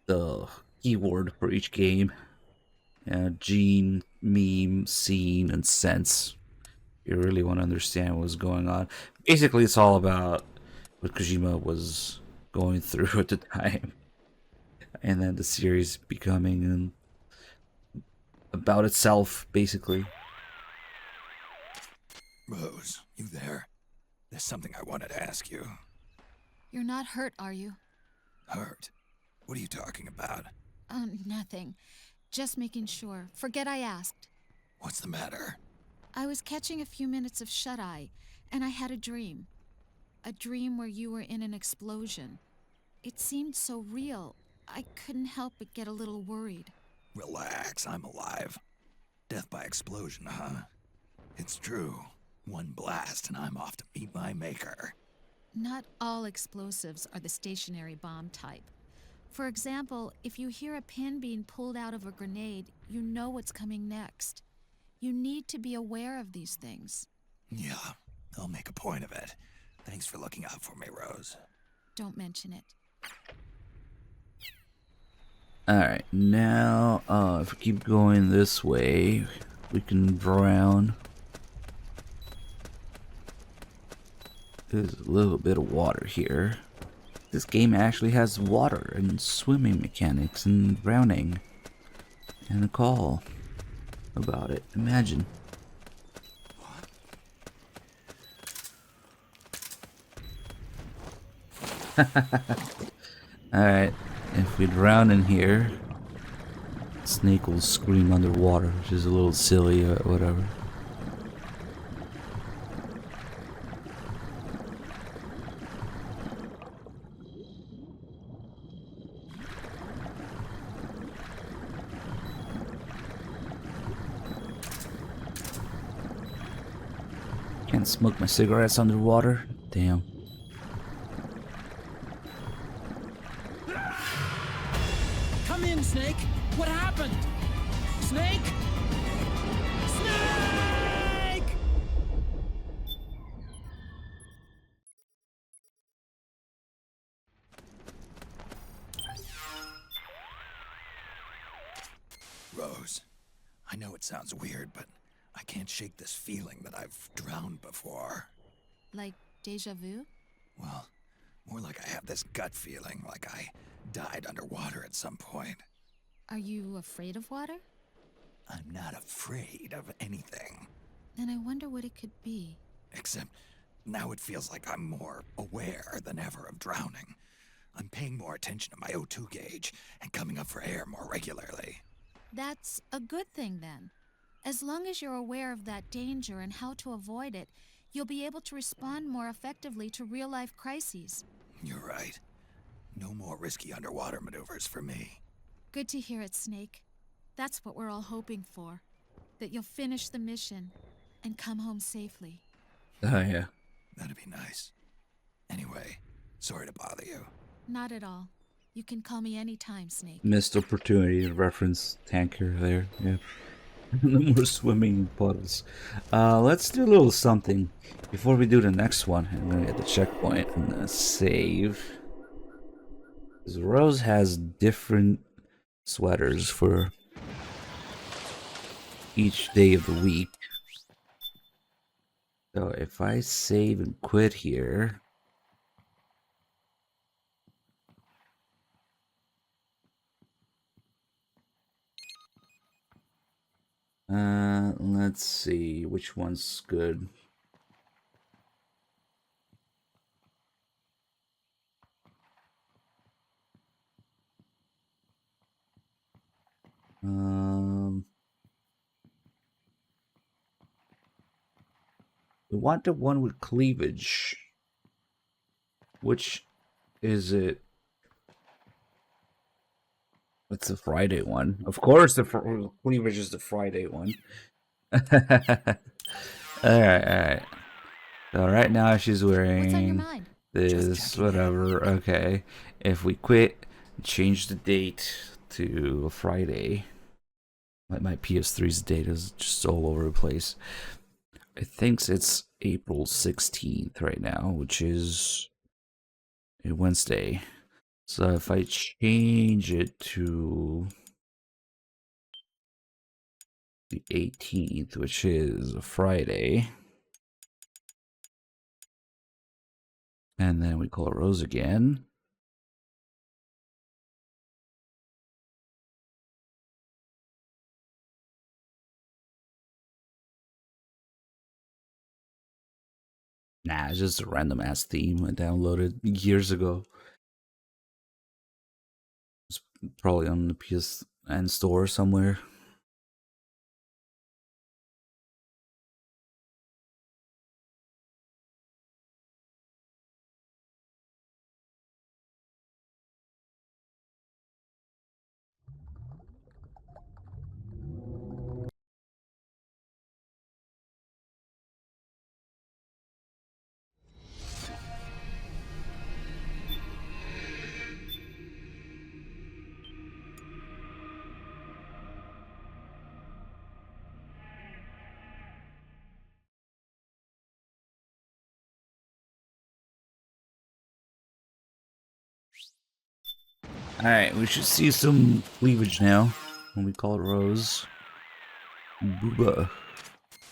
the keyword for each game. Gene, meme, scene, and sense. You really want to understand what's going on. Basically, it's all about what Kojima was going through at the time. And then the series becoming about itself, basically. Rose, you there? There's something I wanted to ask you. You're not hurt, are you? Hurt? What are you talking about? Nothing. Just making sure. Forget I asked. What's the matter? I was catching a few minutes of shut-eye, and I had a dream. A dream where you were in an explosion. It seemed so real, I couldn't help but get a little worried. Relax, I'm alive. Death by explosion, huh? It's true. One blast and I'm off to meet my maker. Not all explosives are the stationary bomb type. For example, if you hear a pin being pulled out of a grenade, you know what's coming next. You need to be aware of these things. Yeah, I'll make a point of it. Thanks for looking out for me, Rose. Don't mention it. Alright, now, if we keep going this way, we can drown. There's a little bit of water here. This game actually has water and swimming mechanics and drowning. And a call about it. Imagine. Alright, if we drown in here, Snake will scream underwater, which is a little silly or whatever. Can't smoke my cigarettes underwater? Damn. Come in, Snake! What happened? Snake? Snake! Rose, I know it sounds weird, but I can't shake this feeling that I've drowned before. Like deja vu? Well, more like I have this gut feeling, like I died underwater at some point. Are you afraid of water? I'm not afraid of anything. Then I wonder what it could be. Except now it feels like I'm more aware than ever of drowning. I'm paying more attention to my O2 gauge and coming up for air more regularly. That's a good thing then. As long as you're aware of that danger and how to avoid it, you'll be able to respond more effectively to real-life crises. You're right. No more risky underwater maneuvers for me. Good to hear it, Snake. That's what we're all hoping for. That you'll finish the mission and come home safely. Oh, yeah. That'd be nice. Anyway, sorry to bother you. Not at all. You can call me anytime, Snake. Missed opportunity to reference tanker there. Yeah. No more swimming puddles. Let's do a little something before we do the next one. I'm gonna get the checkpoint and save. Because Rose has different sweaters for each day of the week. So if I save and quit here, let's see which one's good. We want the one with cleavage. Which is it? It's the Friday one. Of course, the cleavage is the Friday one. Alright. So right now she's wearing this, whatever. Okay. If we quit, change the date to Friday. My PS3's date is just all over the place. I think it's April 16th right now, which is a Wednesday. So if I change it to the 18th, which is a Friday, and then we call it Rose again. Nah, it's just a random ass theme I downloaded years ago. It's probably on the PSN store somewhere. Alright, we should see some cleavage now when we call it Rose. Booba.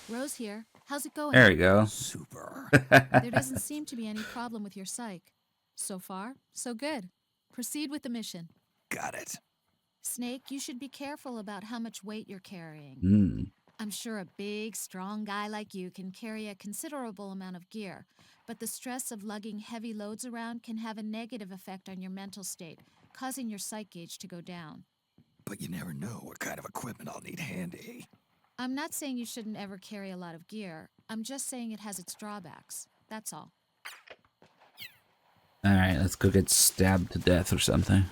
Rose here. How's it going? There we go. Super. There doesn't seem to be any problem with your psych. So far, so good. Proceed with the mission. Got it. Snake, you should be careful about how much weight you're carrying. I'm sure a big, strong guy like you can carry a considerable amount of gear, but the stress of lugging heavy loads around can have a negative effect on your mental state, causing your psych gauge to go down. But you never know what kind of equipment I'll need handy. I'm not saying you shouldn't ever carry a lot of gear. I'm just saying it has its drawbacks. That's all. Alright, let's go get stabbed to death or something.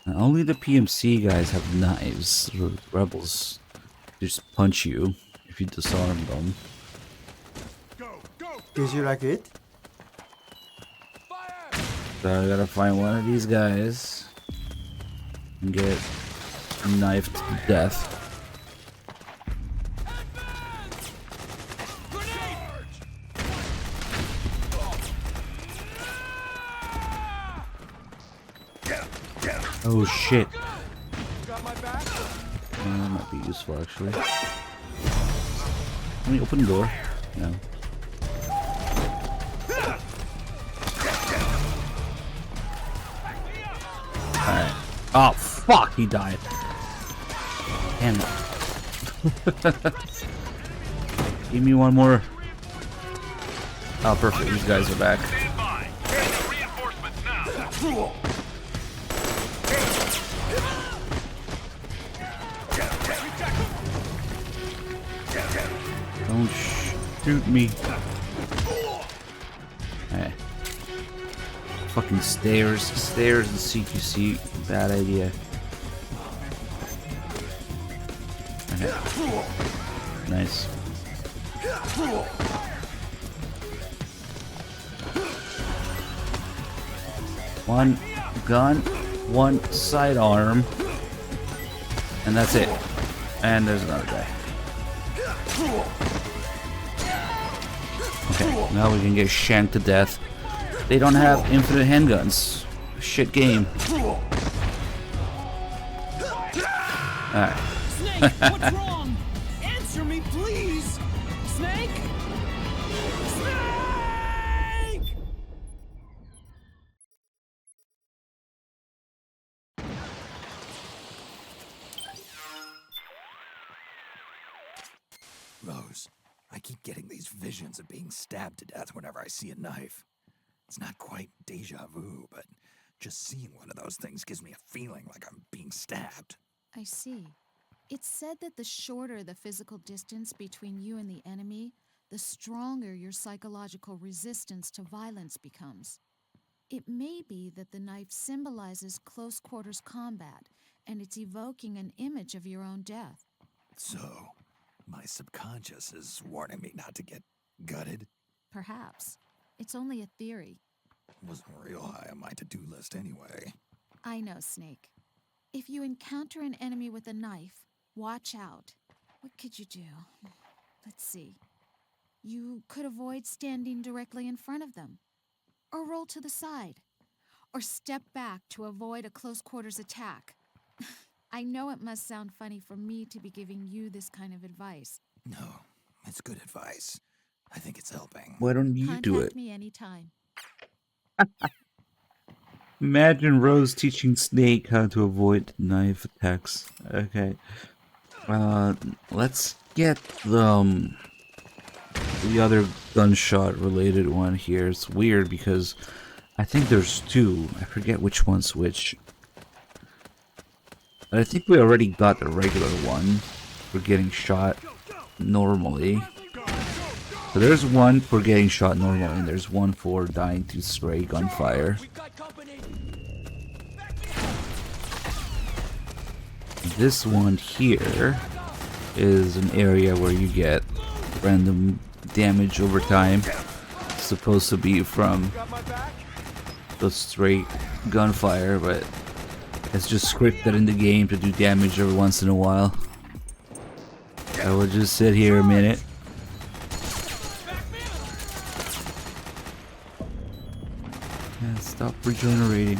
Now, only the PMC guys have knives. The rebels just punch you if you disarm them. Did you like it? So I gotta find one of these guys and get knifed to death. Oh shit. be useful, actually. Let me open the door. No. Alright. Oh, fuck! He died. Damn it. Give me one more. Oh, perfect. These guys are back. Don't shoot me. Hey. Fucking stairs. Stairs and CQC. Bad idea. Okay. Nice. One gun, one sidearm, and that's it. And there's another guy. Okay, now we can get shanked to death. They don't have infinite handguns. Shit game. Alright. Snake, what's wrong? Answer me, please! Snake? Snake! Rose, I keep getting these visions of being stabbed to death whenever I see a knife. It's not quite deja vu, but just seeing one of those things gives me a feeling like I'm being stabbed. I see. It's said that the shorter the physical distance between you and the enemy, the stronger your psychological resistance to violence becomes. It may be that the knife symbolizes close quarters combat, and it's evoking an image of your own death. So, my subconscious is warning me not to get gutted? Perhaps. It's only a theory. Wasn't real high on my to-do list anyway. I know, Snake. If you encounter an enemy with a knife, watch out. What could you do? Let's see. You could avoid standing directly in front of them, or roll to the side, or step back to avoid a close quarters attack. I know it must sound funny for me to be giving you this kind of advice. No, it's good advice. I think it's helping. Why don't you do it? Contact me anytime. Imagine Rose teaching Snake how to avoid knife attacks. Okay. Let's get the other gunshot related one here. It's weird because I think there's two. I forget which one's which. But I think we already got the regular one for getting shot normally. So there's one for getting shot normally, and there's one for dying to stray gunfire. This one here is an area where you get random damage over time. It's supposed to be from the straight gunfire, but it's just scripted in the game to do damage every once in a while. I will just sit here a minute. And stop regenerating.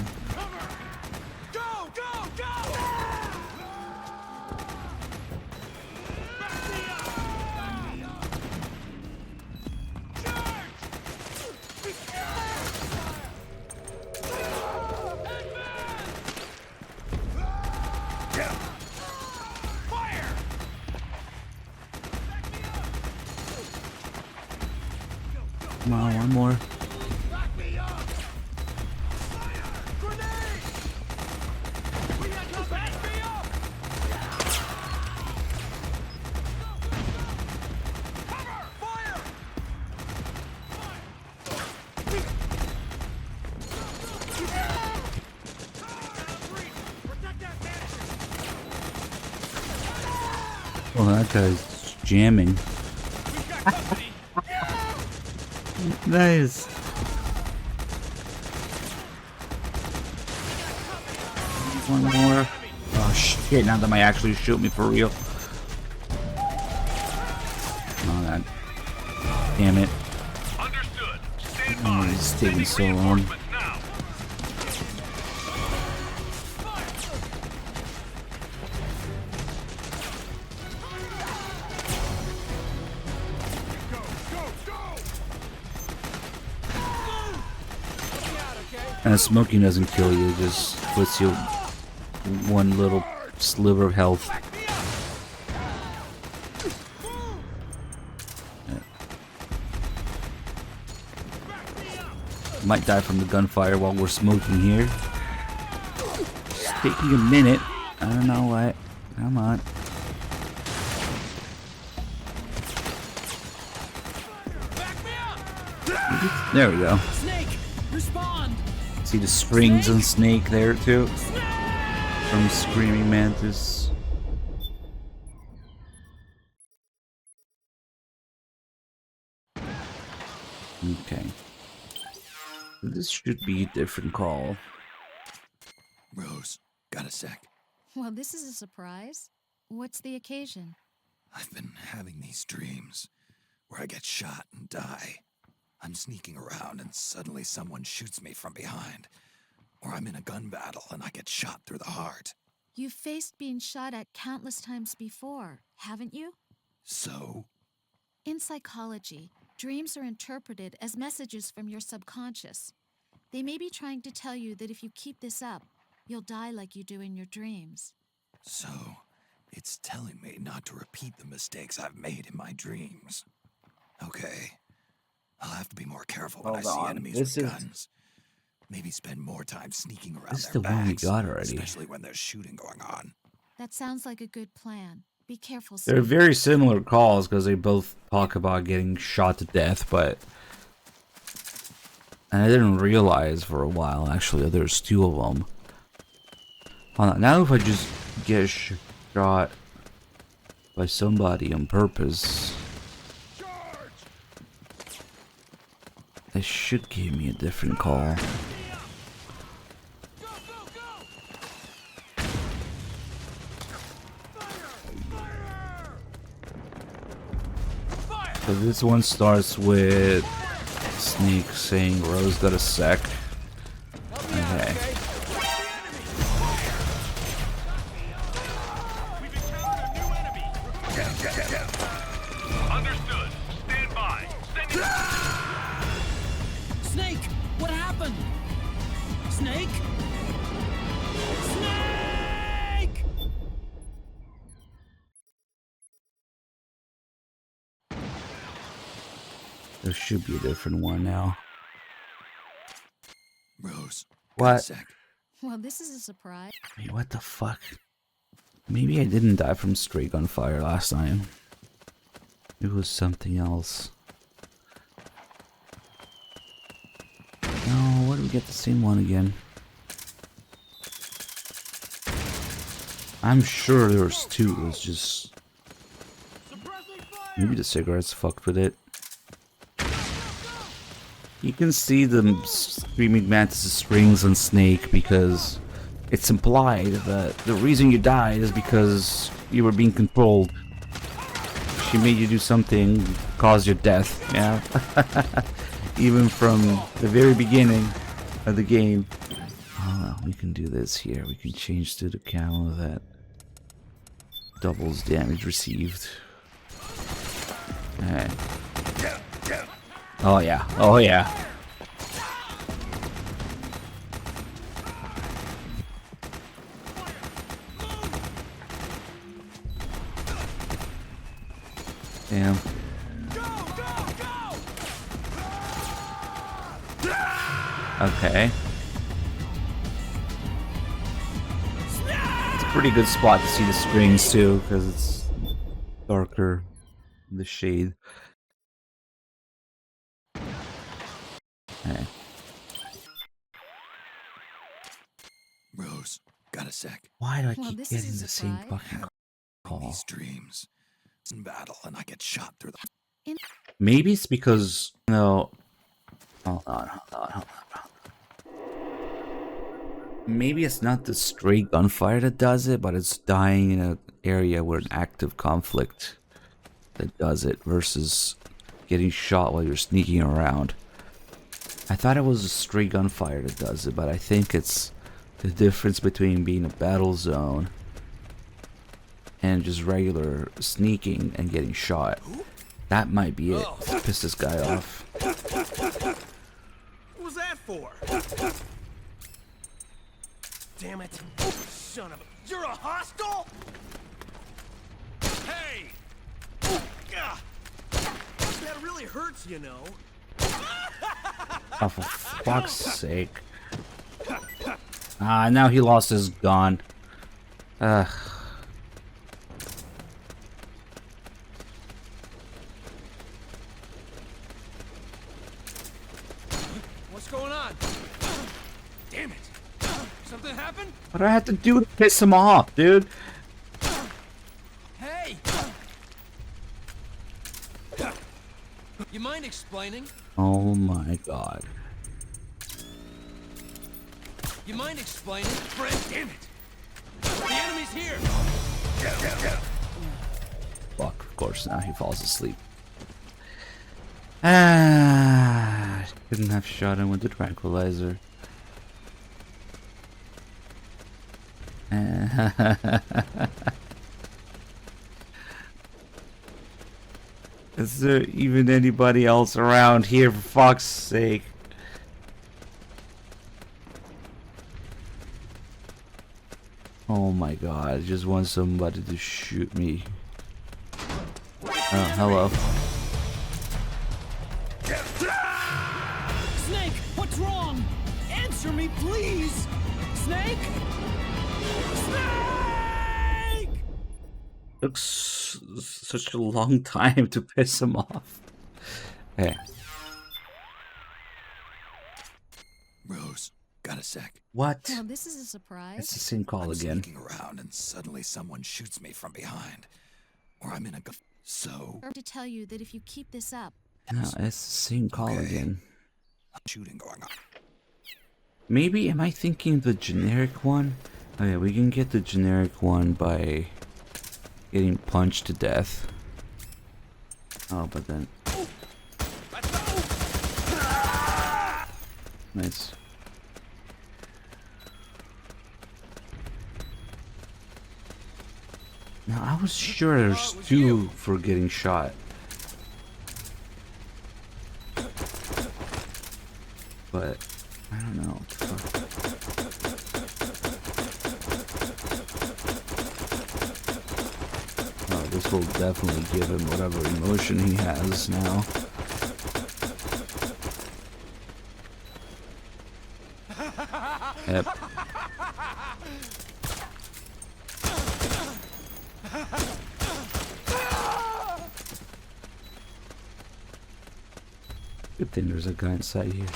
Come on, one more. Oh, that guy's jamming. Nice. One more. Oh shit, now that might actually shoot me for real. Oh, that. Damn it. Oh, it's taking so long. And smoking doesn't kill you, it just puts you one little sliver of health. Might die from the gunfire while we're smoking here. It's taking a minute. I don't know what. Come on. There we go. Snake, respond. See the strings on Snake there too? From Screaming Mantis. Okay. This should be a different call. Rose, got a sec? Well, this is a surprise. What's the occasion? I've been having these dreams where I get shot and die. I'm sneaking around and suddenly someone shoots me from behind. Or I'm in a gun battle and I get shot through the heart. You've faced being shot at countless times before, haven't you? So? In psychology, dreams are interpreted as messages from your subconscious. They may be trying to tell you that if you keep this up, you'll die like you do in your dreams. So, it's telling me not to repeat the mistakes I've made in my dreams. Okay. I'll have to be more careful when I see enemies with guns. Maybe spend more time sneaking around This is their the one we backs, got already. especially when there's shooting going on. That sounds like a good plan. Be careful, They're Snake. very similar calls because they both talk about getting shot to death, but... And I didn't realize for a while, actually, that there's two of them. Hold on, now if I just get shot by somebody on purpose... It should give me a different call. So this one starts with Snake saying Rose got a sec. Okay. Understood. Stand by. Snake, what happened? Snake? Snake! There should be a different one now. Rose, What? Well, this is a surprise. Wait, what the fuck? Maybe I didn't die from straight gunfire last time. It was something else. No, why do we get the same one again? I'm sure there was two. It was just... Maybe the cigarettes fucked with it. You can see the Screaming Mantis' strings on Snake because it's implied that the reason you died is because you were being controlled. She made you do something, caused your death, yeah? Even from the very beginning of the game. Oh, we can do this here. We can change to the camo that doubles damage received. Alright. Oh yeah, oh yeah. Damn. Okay. It's a pretty good spot to see the strings too, because it's darker in the shade. Okay. Rose, got a sec? Why do I keep getting the same fucking call? These dreams. It's in battle and I get shot through the... Maybe it's because, no. Hold on. Maybe it's not the straight gunfire that does it, but it's dying in an area where an active conflict that does it versus getting shot while you're sneaking around. I thought it was a straight gunfire that does it, but I think it's the difference between being a battle zone and just regular sneaking and getting shot. That might be it. Piss this guy off. What was that for? damn it. Son of a... You're a hostile? Hey! Gah! That really hurts, you know. Oh, for fuck's sake. Ah, now he lost his gun. Ugh. What's going on? Damn it. Something happened? What do I have to do to piss him off, dude? Hey! You mind explaining? Oh my god. You mind explaining? Friend, damn it! The enemy's here! Fuck, of course, now he falls asleep. Ah, couldn't have shot him with the tranquilizer. Is there even anybody else around here, for fuck's sake? Oh my god, I just want somebody to shoot me. Oh, hello. Snake, what's wrong? Answer me, please! Snake? Snake! Took such a long time to piss him off. Hey. Rose, got a sec? What? Well, this is a surprise. It's the same call again. Sneaking around and suddenly someone shoots me from behind. Or I'm in a so... Or to tell you that if you keep this up... No, it's the same call again. Shooting going on. Maybe, am I thinking the generic one? Oh yeah, we can get the generic one by getting punched to death. Oh, but then... Nice. Now, I was sure there's two for getting shot. But, I don't know. Oh, this will definitely give him whatever emotion he has now. Yep. Good thing there's a guy inside here.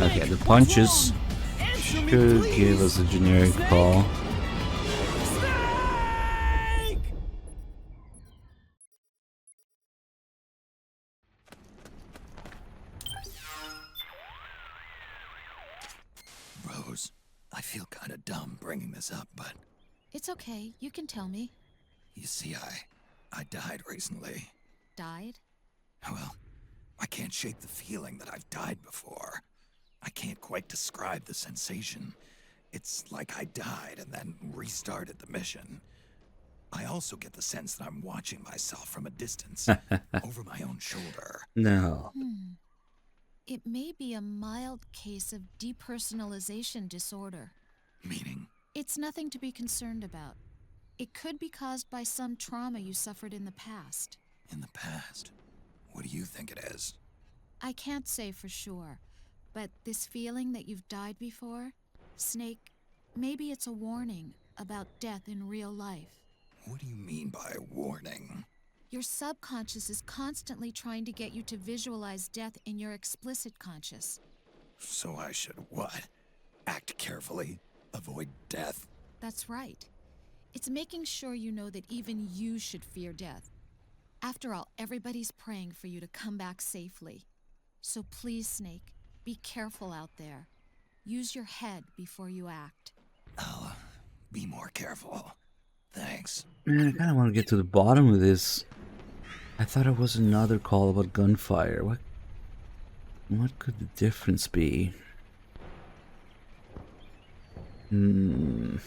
Okay, the punches should give us a generic call. Rose, I feel kind of dumb bringing this up, but... It's okay, you can tell me. You see, I died recently. Died? Well, I can't shake the feeling that I've died before. I can't quite describe the sensation. It's like I died and then restarted the mission. I also get the sense that I'm watching myself from a distance, over my own shoulder. No. It may be a mild case of depersonalization disorder. Meaning? It's nothing to be concerned about. It could be caused by some trauma you suffered in the past. In the past? What do you think it is? I can't say for sure, but this feeling that you've died before, Snake, maybe it's a warning about death in real life. What do you mean by warning? Your subconscious is constantly trying to get you to visualize death in your explicit conscious. So I should what? Act carefully? Avoid death? That's right. It's making sure you know that even you should fear death. After all, everybody's praying for you to come back safely. So please, Snake, be careful out there. Use your head before you act. I'll be more careful. Thanks. Man, I kind of want to get to the bottom of this. I thought it was another call about gunfire. What? What could the difference be? And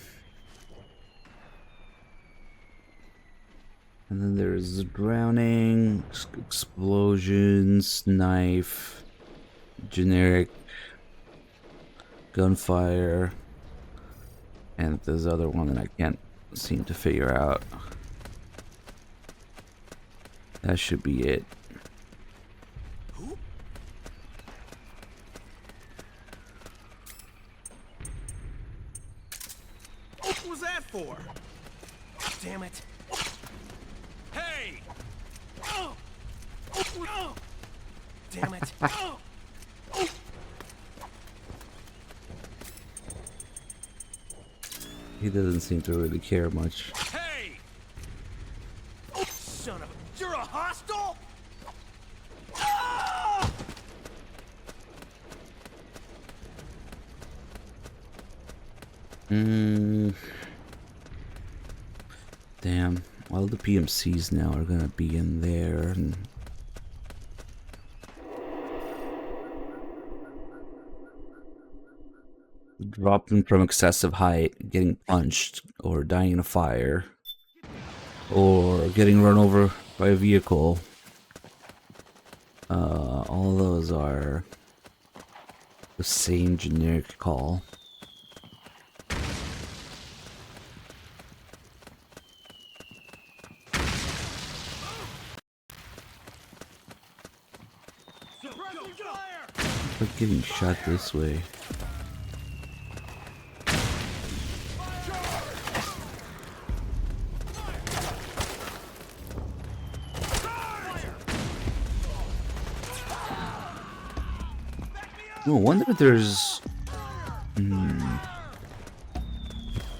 then there's drowning, explosions, knife, generic gunfire, and there's other one that I can't seem to figure out. That should be it. What was that for? Damn it. Hey! Damn it. He doesn't seem to really care much. Hey! Son of a... You're a hostile? Damn. All the PMCs now are gonna be in there and dropping from excessive height, getting punched, or dying in a fire, or getting run over by a vehicle. All of those are the same generic call. Like getting shot this way. No wonder if there's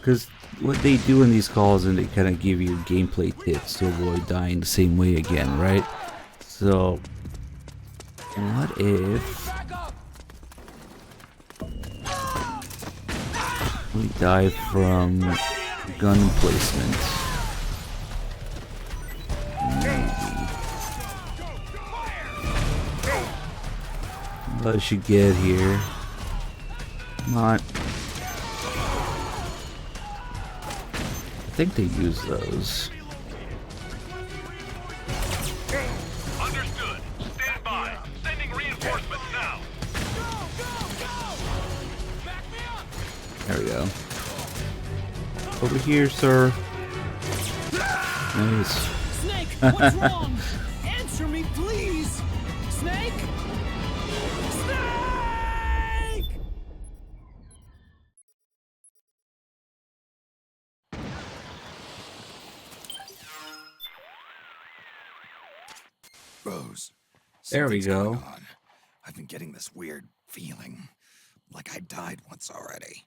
because what they do in these calls, and they kind of give you gameplay tips to avoid dying the same way again, right? So what if we die from gun placement? What I should get here? Come on. I think they use those. Understood. Stand by. Sending reinforcements now. There we go. Over here, sir. Nice. Snake, what's wrong? Answer me, please. Snake? Snake! Rose. There we something's go. going on. I've been getting this weird feeling, like I died once already,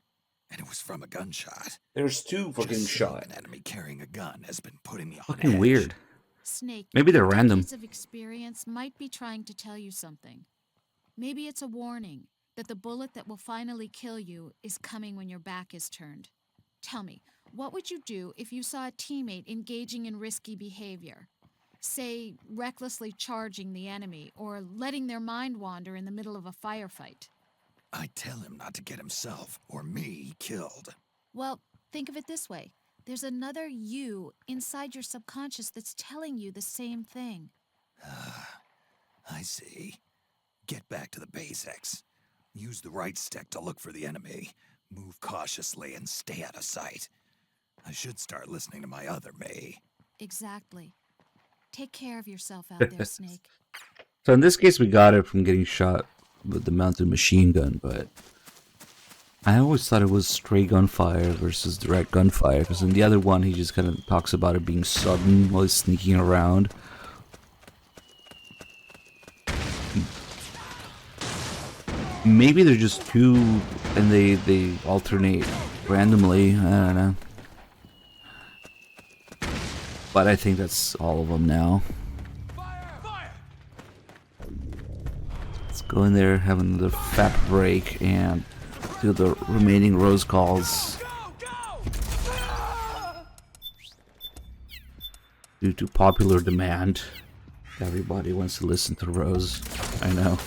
and it was from a gunshot. There's two fucking Just shot. An enemy carrying a gun has been putting me on Fucking edge. weird. Snake, Maybe they're random. decades of experience might be trying to tell you something. Maybe it's a warning that the bullet that will finally kill you is coming when your back is turned. Tell me, what would you do if you saw a teammate engaging in risky behavior? Say, recklessly charging the enemy or letting their mind wander in the middle of a firefight. I'd tell him not to get himself or me killed. Well, think of it this way. There's another you inside your subconscious that's telling you the same thing. I see. Get back to the basics. Use the right stick to look for the enemy. Move cautiously and stay out of sight. I should start listening to my other me. Exactly. Take care of yourself out there, Snake. So in this case, we got it from getting shot with the mounted machine gun, but I always thought it was stray gunfire versus direct gunfire, because in the other one, he just kind of talks about it being sudden while he's sneaking around. Maybe they're just two, and they alternate randomly. I don't know. But I think that's all of them now. Let's go in there, have another fat break, and do the remaining Rose calls. Due to popular demand, everybody wants to listen to Rose. I know.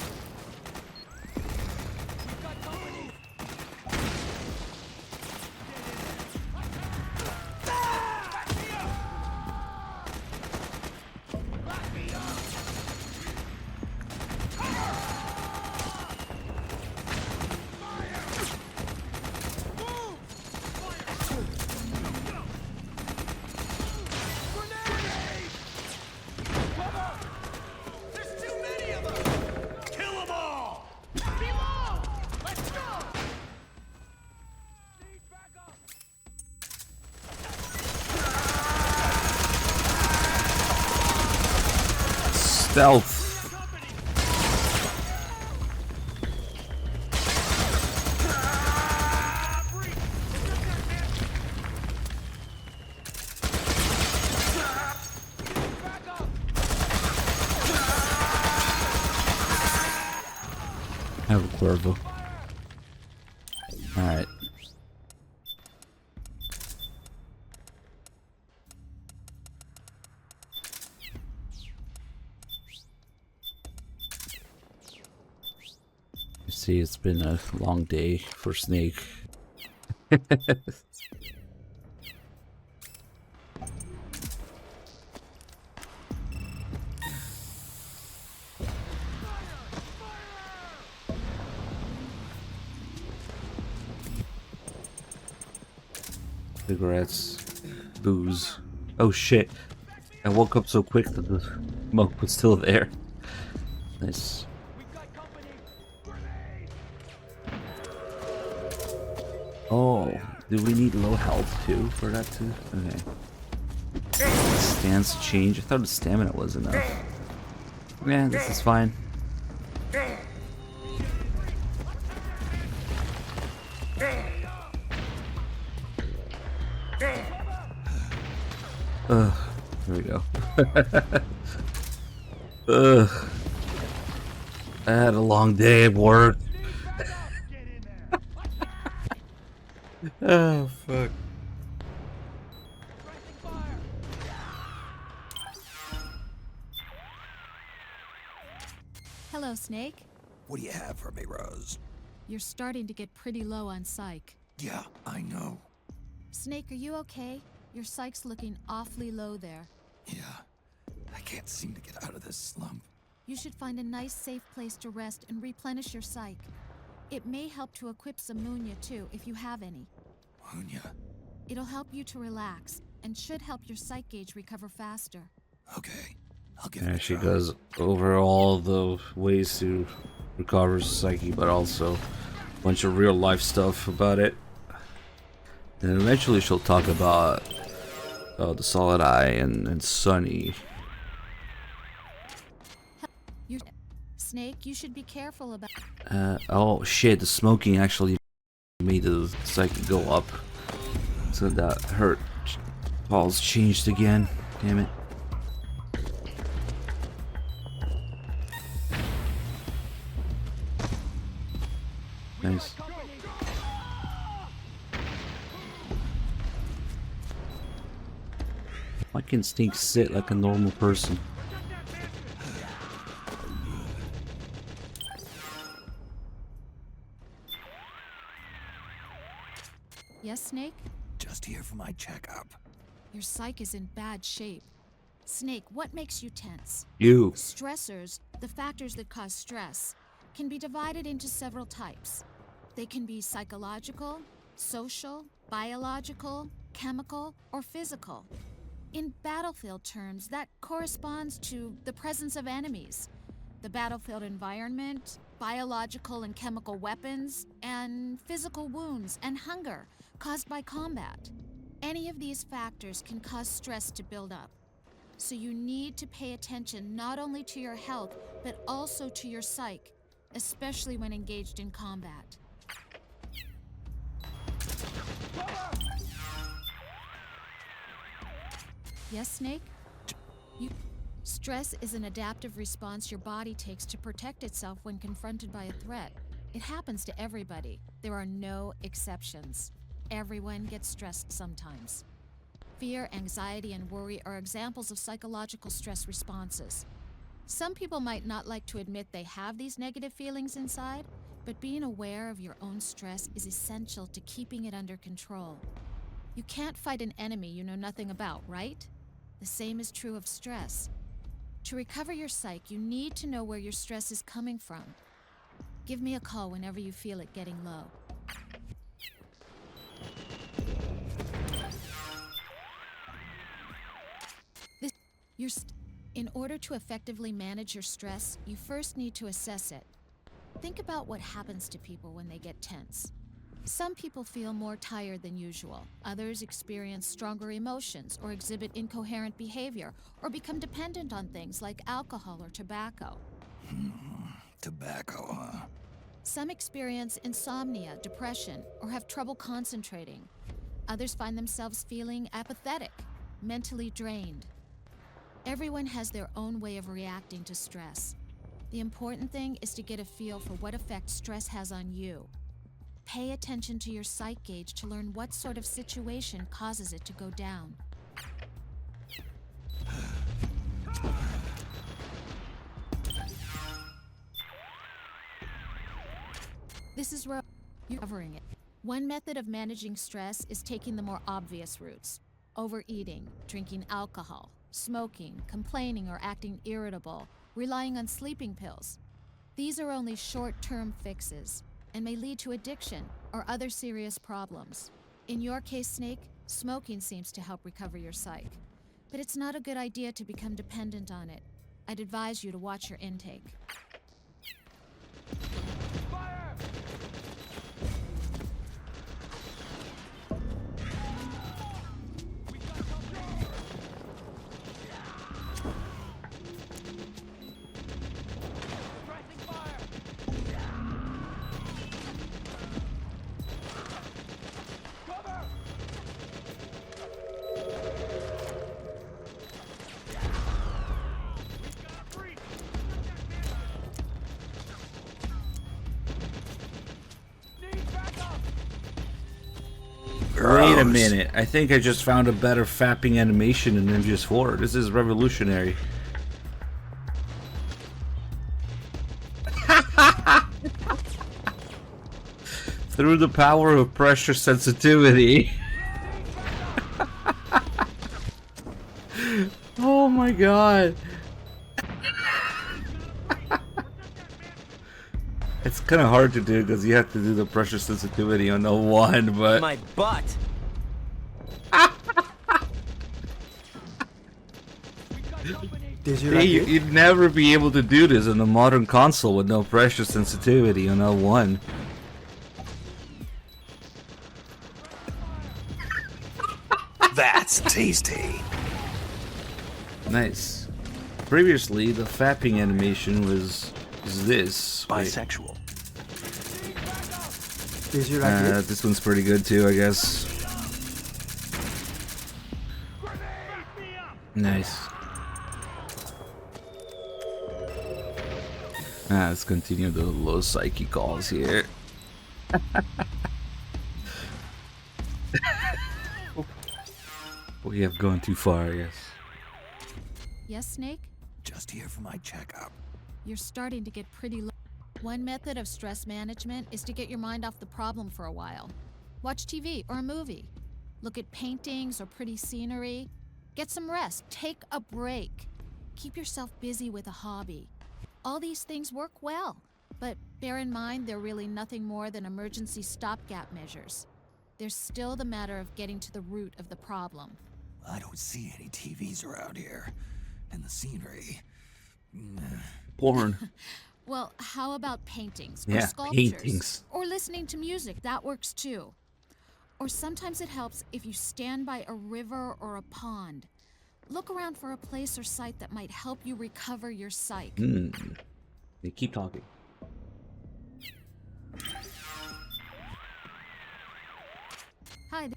Stealth. I have a Cuervo. Alright. You see, it's been a long day for Snake. Cigarettes, booze. Oh shit. I woke up so quick that the smoke was still there. Nice. Oh, do we need low health too for that to? Okay. Stance change. I thought the stamina was enough. Yeah, this is fine. Ugh, here we go. Ugh. I had a long day at work. Oh, fuck. Hello, Snake. What do you have for me, Rose? You're starting to get pretty low on psych. Yeah, I know. Snake, are you okay? Your psych's looking awfully low there. Yeah, I can't seem to get out of this slump. You should find a nice, safe place to rest and replenish your psych. It may help to equip some Munya too, if you have any. Munya? It'll help you to relax, and should help your psych gauge recover faster. Okay, I'll give it a Yeah, she try. goes over all the ways to recover psyche, but also a bunch of real life stuff about it. And eventually she'll talk about the Solid Eye and Sunny. Snake, you should be careful about... Oh shit, the smoking actually made the psyche go up. So that hurt. Paul's changed again. Damn it. Nice. Why can't Snake sit like a normal person? Yes, Snake? Just here for my checkup. Your psych is in bad shape. Snake, what makes you tense? You. Stressors, the factors that cause stress, can be divided into several types. They can be psychological, social, biological, chemical, or physical. In battlefield terms, that corresponds to the presence of enemies, the battlefield environment, biological and chemical weapons, and physical wounds and hunger caused by combat. Any of these factors can cause stress to build up. So you need to pay attention not only to your health, but also to your psyche, especially when engaged in combat. Yes, Snake? Stress is an adaptive response your body takes to protect itself when confronted by a threat. It happens to everybody. There are no exceptions. Everyone gets stressed sometimes. Fear, anxiety, and worry are examples of psychological stress responses. Some people might not like to admit they have these negative feelings inside, but being aware of your own stress is essential to keeping it under control. You can't fight an enemy you know nothing about, right? The same is true of stress. To recover your psyche, you need to know where your stress is coming from. Give me a call whenever you feel it getting low. In order to effectively manage your stress, you first need to assess it. Think about what happens to people when they get tense. Some people feel more tired than usual. Others experience stronger emotions or exhibit incoherent behavior or become dependent on things like alcohol or tobacco. Tobacco, huh? Some experience insomnia, depression, or have trouble concentrating. Others find themselves feeling apathetic, mentally drained. Everyone has their own way of reacting to stress. The important thing is to get a feel for what effect stress has on you. Pay attention to your psych gauge to learn what sort of situation causes it to go down. This is where you're covering it. One method of managing stress is taking the more obvious routes. Overeating, drinking alcohol, smoking, complaining or acting irritable, relying on sleeping pills. These are only short-term fixes and may lead to addiction or other serious problems. In your case, Snake, smoking seems to help recover your psyche. But it's not a good idea to become dependent on it. I'd advise you to watch your intake. Wait a minute, I think I just found a better fapping animation in MGS4. This is revolutionary. Through the power of pressure sensitivity. Oh my god. It's kind of hard to do because you have to do the pressure sensitivity on the one, but My butt. Did you hey, like it? you'd never be able to do this on a modern console with no pressure sensitivity on L1. That's tasty. Nice. Previously, the fapping animation was this. Bisexual. Did you like it? This one's pretty good too, I guess. Nice. Let's continue the low psyche calls here. We have gone too far, yes. Yes, Snake? Just here for my checkup. You're starting to get pretty low. One method of stress management is to get your mind off the problem for a while. Watch TV or a movie. Look at paintings or pretty scenery. Get some rest. Take a break. Keep yourself busy with a hobby. All these things work well, but bear in mind they're really nothing more than emergency stopgap measures. There's still the matter of getting to the root of the problem. I don't see any TVs around here. And the scenery... Porn. Well, how about paintings or Yeah, sculptures? paintings. Or listening to music, that works too. Or sometimes it helps if you stand by a river or a pond. Look around for a place or site that might help you recover your psyche. They keep talking. Hi,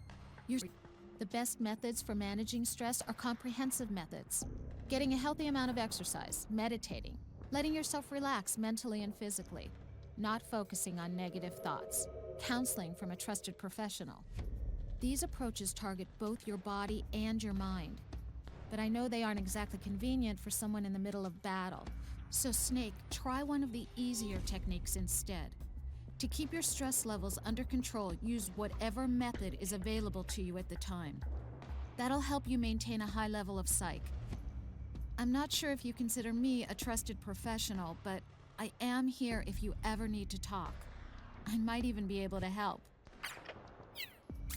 the best methods for managing stress are comprehensive methods. Getting a healthy amount of exercise, meditating, letting yourself relax mentally and physically, not focusing on negative thoughts, counseling from a trusted professional. These approaches target both your body and your mind. But I know they aren't exactly convenient for someone in the middle of battle. So Snake, try one of the easier techniques instead. To keep your stress levels under control, use whatever method is available to you at the time. That'll help you maintain a high level of psyche. I'm not sure if you consider me a trusted professional, but I am here if you ever need to talk. I might even be able to help.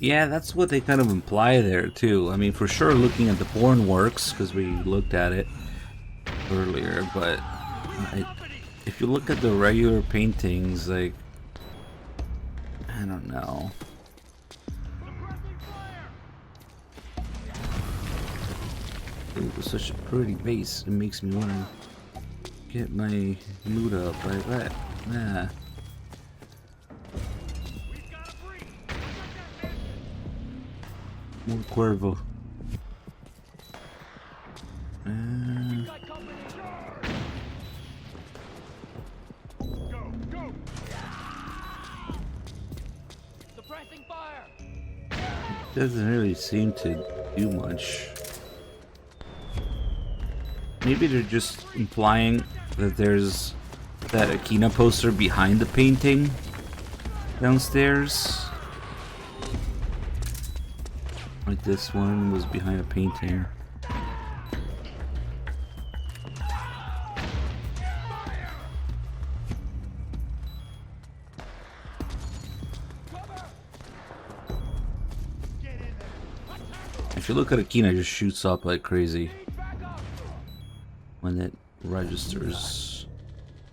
Yeah, that's what they kind of imply there too. I mean, for sure looking at the porn works, because we looked at it earlier, but if you look at the regular paintings, like, I don't know. Ooh, it's such a pretty base. It makes me want to get my mood up like that. Nah. More Cuervo. Doesn't really seem to do much. Maybe they're just implying that there's that Akina poster behind the painting downstairs. Like this one was behind a painting. If you look at Akina, it just shoots up like crazy when it registers.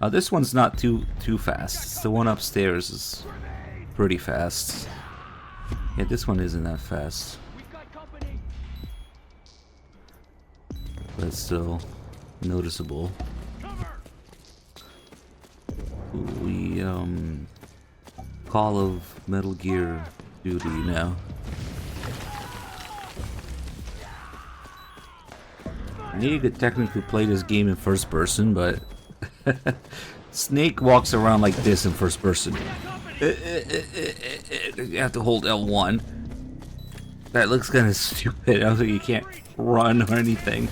This one's not too fast. The one upstairs is pretty fast. Yeah, this one isn't that fast. But it's still noticeable. We Call of Metal Gear duty now. I know you could technically play this game in first person, but Snake walks around like this in first person. You have to hold L1. That looks kind of stupid. I don't think you can't run or anything.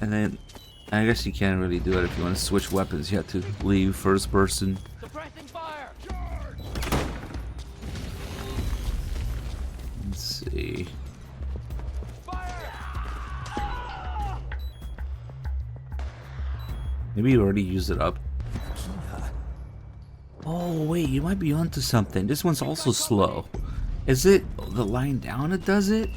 And then I guess you can't really do it if you want to switch weapons. You have to leave first person. Let's see. Maybe you already used it up. Oh wait, you might be onto something. This one's also slow. Is it the line down that does it?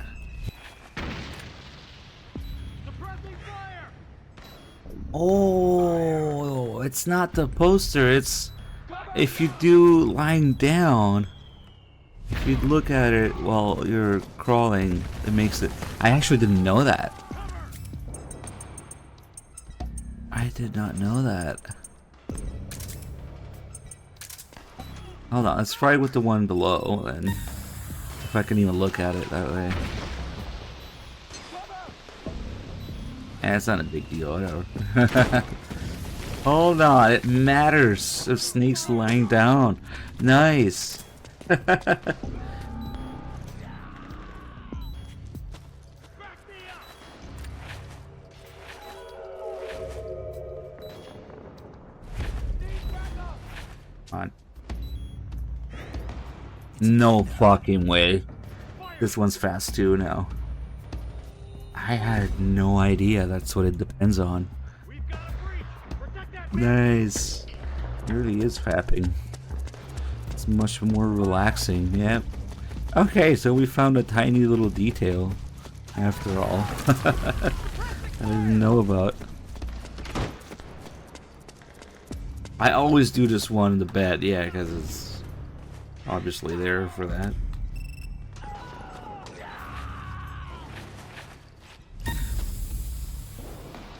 Oh, it's not the poster. It's if you do lying down. If you look at it while you're crawling, it makes it. I actually didn't know that. I did not know that. Hold on, let's try with the one below, and if I can even look at it that way. It's not a big deal, whatever. Hold on, it matters if Snake's lying down. Nice. On. No fucking way. This one's fast too now. I had no idea that's what it depends on. Nice. It really is fapping. It's much more relaxing, yep. Okay, so we found a tiny little detail after all. I didn't know about. I always do this one in the bed, yeah, because it's obviously there for that.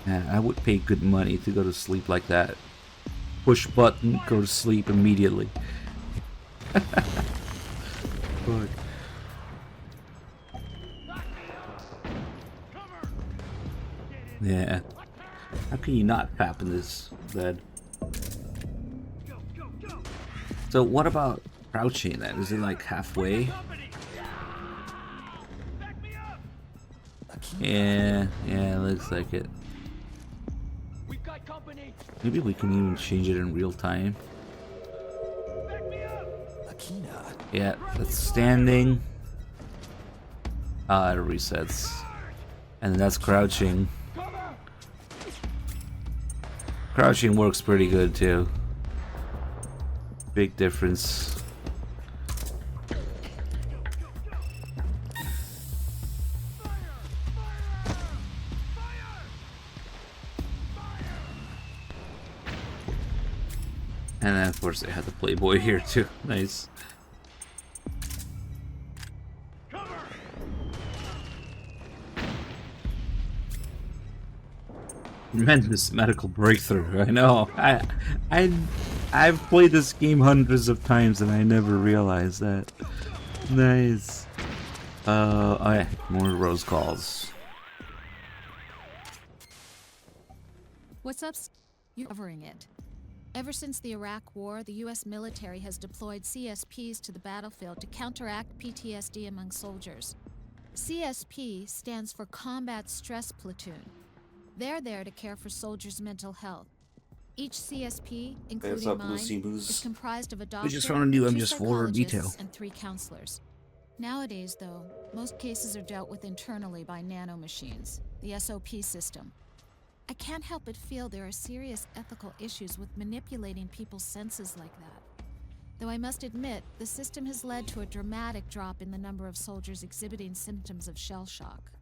Man, I would pay good money to go to sleep like that. Push button, go to sleep immediately. Fuck. Yeah. How can you not fap in this bed? So what about crouching then? Is it like halfway? Yeah, it looks like it. Maybe we can even change it in real time. Yeah, that's standing. It resets. And that's crouching. Crouching works pretty good too. Big difference. And then of course they had the Playboy here too. Nice. Tremendous medical breakthrough. I know. I've played this game hundreds of times and I never realized that. Nice. Oh yeah, more rose calls. What's up? You're covering it. Ever since the Iraq War, the U.S. military has deployed CSPs to the battlefield to counteract PTSD among soldiers. CSP stands for Combat Stress Platoon. They're there to care for soldiers' mental health. Each CSP, including mine, is comprised of a doctor, We just found a new 2 MGS4 detail. psychologists, and 3 counselors. Nowadays, though, most cases are dealt with internally by nanomachines, the SOP system. I can't help but feel there are serious ethical issues with manipulating people's senses like that. Though I must admit, the system has led to a dramatic drop in the number of soldiers exhibiting symptoms of shell shock.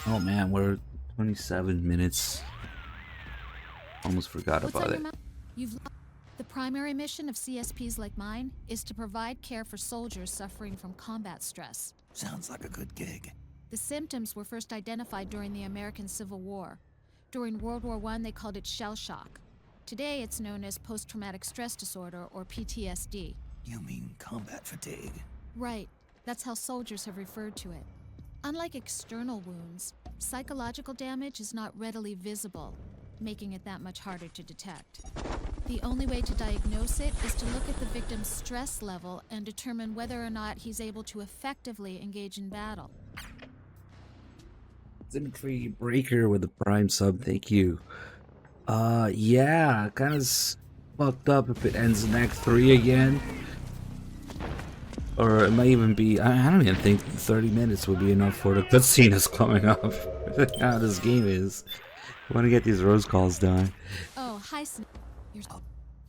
Oh man, we're 27 minutes. Almost forgot What's about on it. your mind? The primary mission of CSPs like mine is to provide care for soldiers suffering from combat stress. Sounds like a good gig. The symptoms were first identified during the American Civil War. During World War I, they called it shell shock. Today, it's known as post-traumatic stress disorder, or PTSD. You mean combat fatigue? Right. That's how soldiers have referred to it. Unlike external wounds, psychological damage is not readily visible, making it that much harder to detect. The only way to diagnose it is to look at the victim's stress level and determine whether or not he's able to effectively engage in battle. Symmetry Breaker with the Prime sub, thank you. Yeah, kind of fucked up if it ends in Act 3 again. Or it might even be, I don't even think 30 minutes would be enough for the cutscene is coming up. How this game is. I want to get these rose calls done. Oh, hi,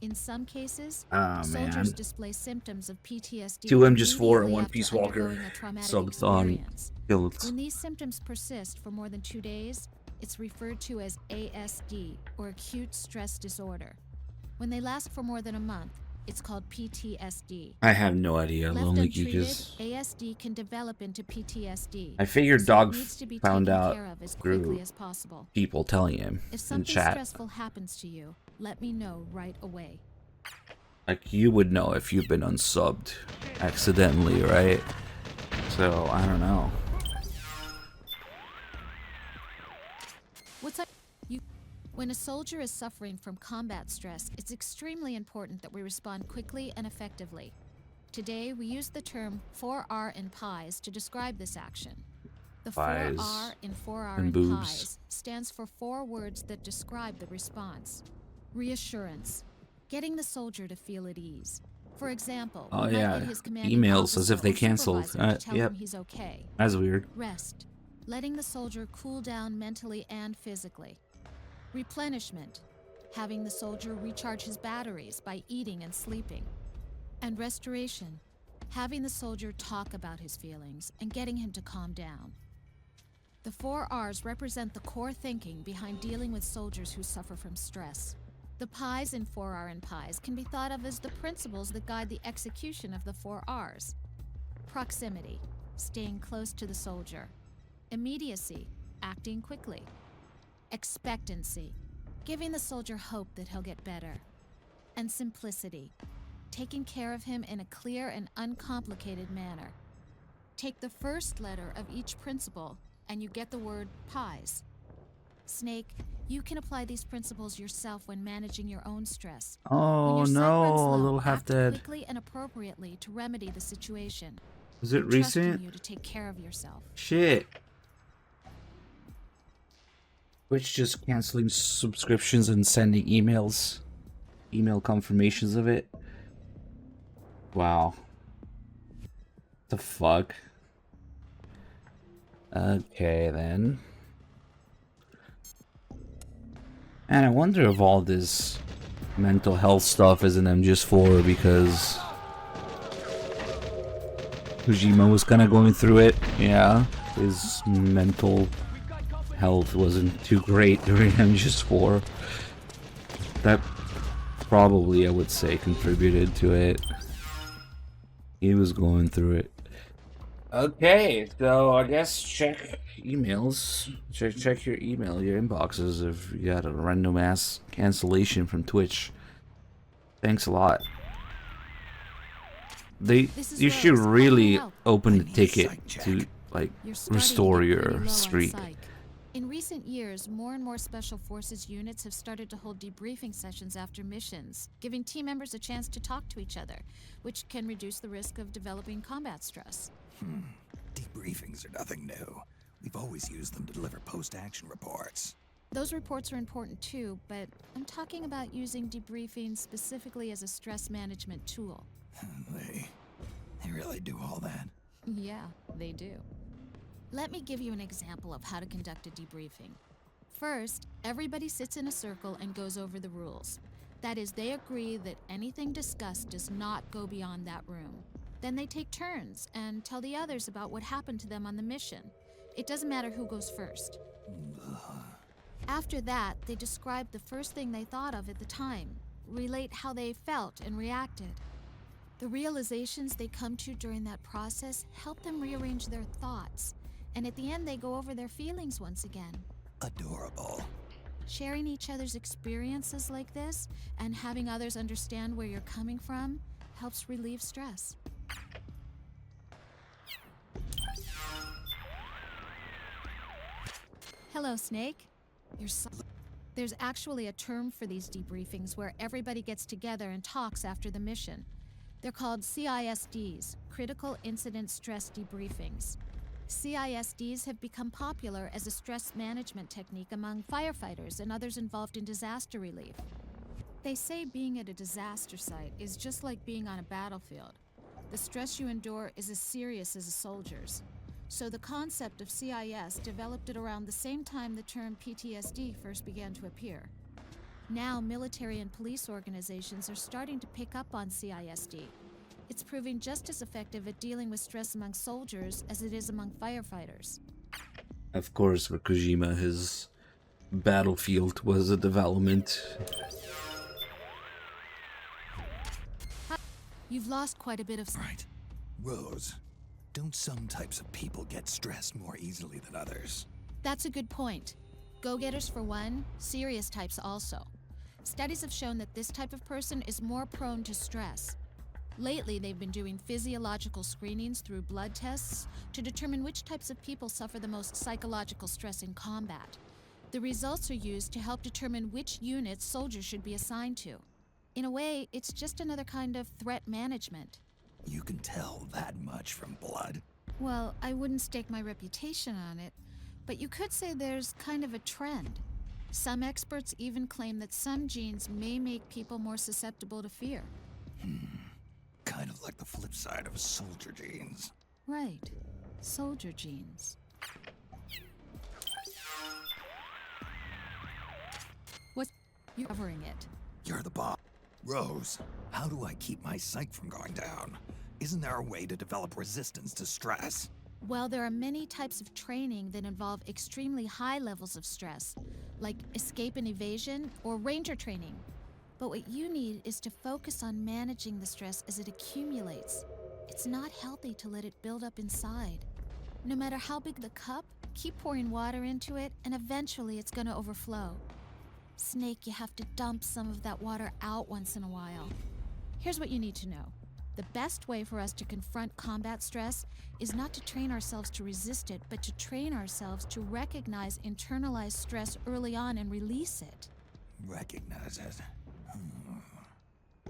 in some cases, Ah, soldiers man. display symptoms of PTSD. 2 MGS4 and immediately 1 after Peace Walker. undergoing a traumatic Subathon experience. killed. When these symptoms persist for more than 2 days, it's referred to as ASD, or acute stress disorder. When they last for more than a month, it's called PTSD. I have no idea. Left Lonely untreated, Geekers. ASD can develop into PTSD. I figured so Dog it needs to be found taken out care of as through quickly as possible. people telling him If in something chat. stressful happens to you, let me know right away. Like, you would know if you've been unsubbed accidentally, right? So, I don't know. What's up? When a soldier is suffering from combat stress, it's extremely important that we respond quickly and effectively. Today, we use the term 4R in pies to describe this action. The Pies 4R in 4R and in boobs. pies stands for 4 words that describe the response. Reassurance. Getting the soldier to feel at ease. For example, Oh we might yeah, get his commanding emails as if they officer or canceled. supervisor to tell Yep, him he's okay. that's weird. Rest. Letting the soldier cool down mentally and physically. Replenishment. Having the soldier recharge his batteries by eating and sleeping. And restoration. Having the soldier talk about his feelings and getting him to calm down. The 4 R's represent the core thinking behind dealing with soldiers who suffer from stress. The pies in 4R and pies can be thought of as the principles that guide the execution of the 4 R's. Proximity, staying close to the soldier. Immediacy, acting quickly. Expectancy, giving the soldier hope that he'll get better. And simplicity, taking care of him in a clear and uncomplicated manner. Take the first letter of each principle and you get the word pies. Snake, you can apply these principles yourself when managing your own stress. Oh When your site runs no, low, little half act dead. quickly and appropriately to remedy the situation. Was it Trusting recent? you to take care of yourself. Shit. Twitch just canceling subscriptions and sending emails. Email confirmations of it. Wow. The fuck? Okay then. And I wonder if all this mental health stuff is an MGS4 because Kojima was kind of going through it. Yeah, his mental health wasn't too great during MGS4. That probably, I would say, contributed to it. He was going through it. Okay, so I guess check emails. Check your email, your inboxes if you got a random ass cancellation from Twitch. Thanks a lot. You should really open the ticket to like restore your streak. In recent years, more and more Special Forces units have started to hold debriefing sessions after missions, giving team members a chance to talk to each other, which can reduce the risk of developing combat stress. Debriefings are nothing new. We've always used them to deliver post-action reports. Those reports are important too, but I'm talking about using debriefing specifically as a stress management tool. They really do all that? Yeah, they do. Let me give you an example of how to conduct a debriefing. First, everybody sits in a circle and goes over the rules. That is, they agree that anything discussed does not go beyond that room. Then they take turns and tell the others about what happened to them on the mission. It doesn't matter who goes first. After that, they describe the first thing they thought of at the time, relate how they felt and reacted. The realizations they come to during that process help them rearrange their thoughts, and at the end they go over their feelings once again. Adorable. Sharing each other's experiences like this and having others understand where you're coming from helps relieve stress. Hello, Snake. There's actually a term for these debriefings where everybody gets together and talks after the mission. They're called CISDs, Critical Incident Stress Debriefings. CISDs have become popular as a stress management technique among firefighters and others involved in disaster relief. They say being at a disaster site is just like being on a battlefield. The stress you endure is as serious as a soldier's. So the concept of CIS developed at around the same time the term PTSD first began to appear. Now, military and police organizations are starting to pick up on CISD. It's proving just as effective at dealing with stress among soldiers as it is among firefighters. Of course, for Kojima, his battlefield was a development. You've lost quite a bit of... Right. Rose, don't some types of people get stressed more easily than others? That's a good point. Go-getters for one, serious types also. Studies have shown that this type of person is more prone to stress. Lately, they've been doing physiological screenings through blood tests to determine which types of people suffer the most psychological stress in combat. The results are used to help determine which units soldiers should be assigned to. In a way, it's just another kind of threat management. You can tell that much from blood? Well, I wouldn't stake my reputation on it, but you could say there's kind of a trend. Some experts even claim that some genes may make people more susceptible to fear. Kind of like the flip side of soldier genes. Right. Soldier genes. What? You're covering it. You're the boss. Rose, how do I keep my psyche from going down? Isn't there a way to develop resistance to stress? Well, there are many types of training that involve extremely high levels of stress, like escape and evasion or ranger training. But what you need is to focus on managing the stress as it accumulates. It's not healthy to let it build up inside. No matter how big the cup, keep pouring water into it, and eventually it's gonna overflow. Snake, you have to dump some of that water out once in a while. Here's what you need to know. The best way for us to confront combat stress is not to train ourselves to resist it, but to train ourselves to recognize internalized stress early on and release it. Recognize it.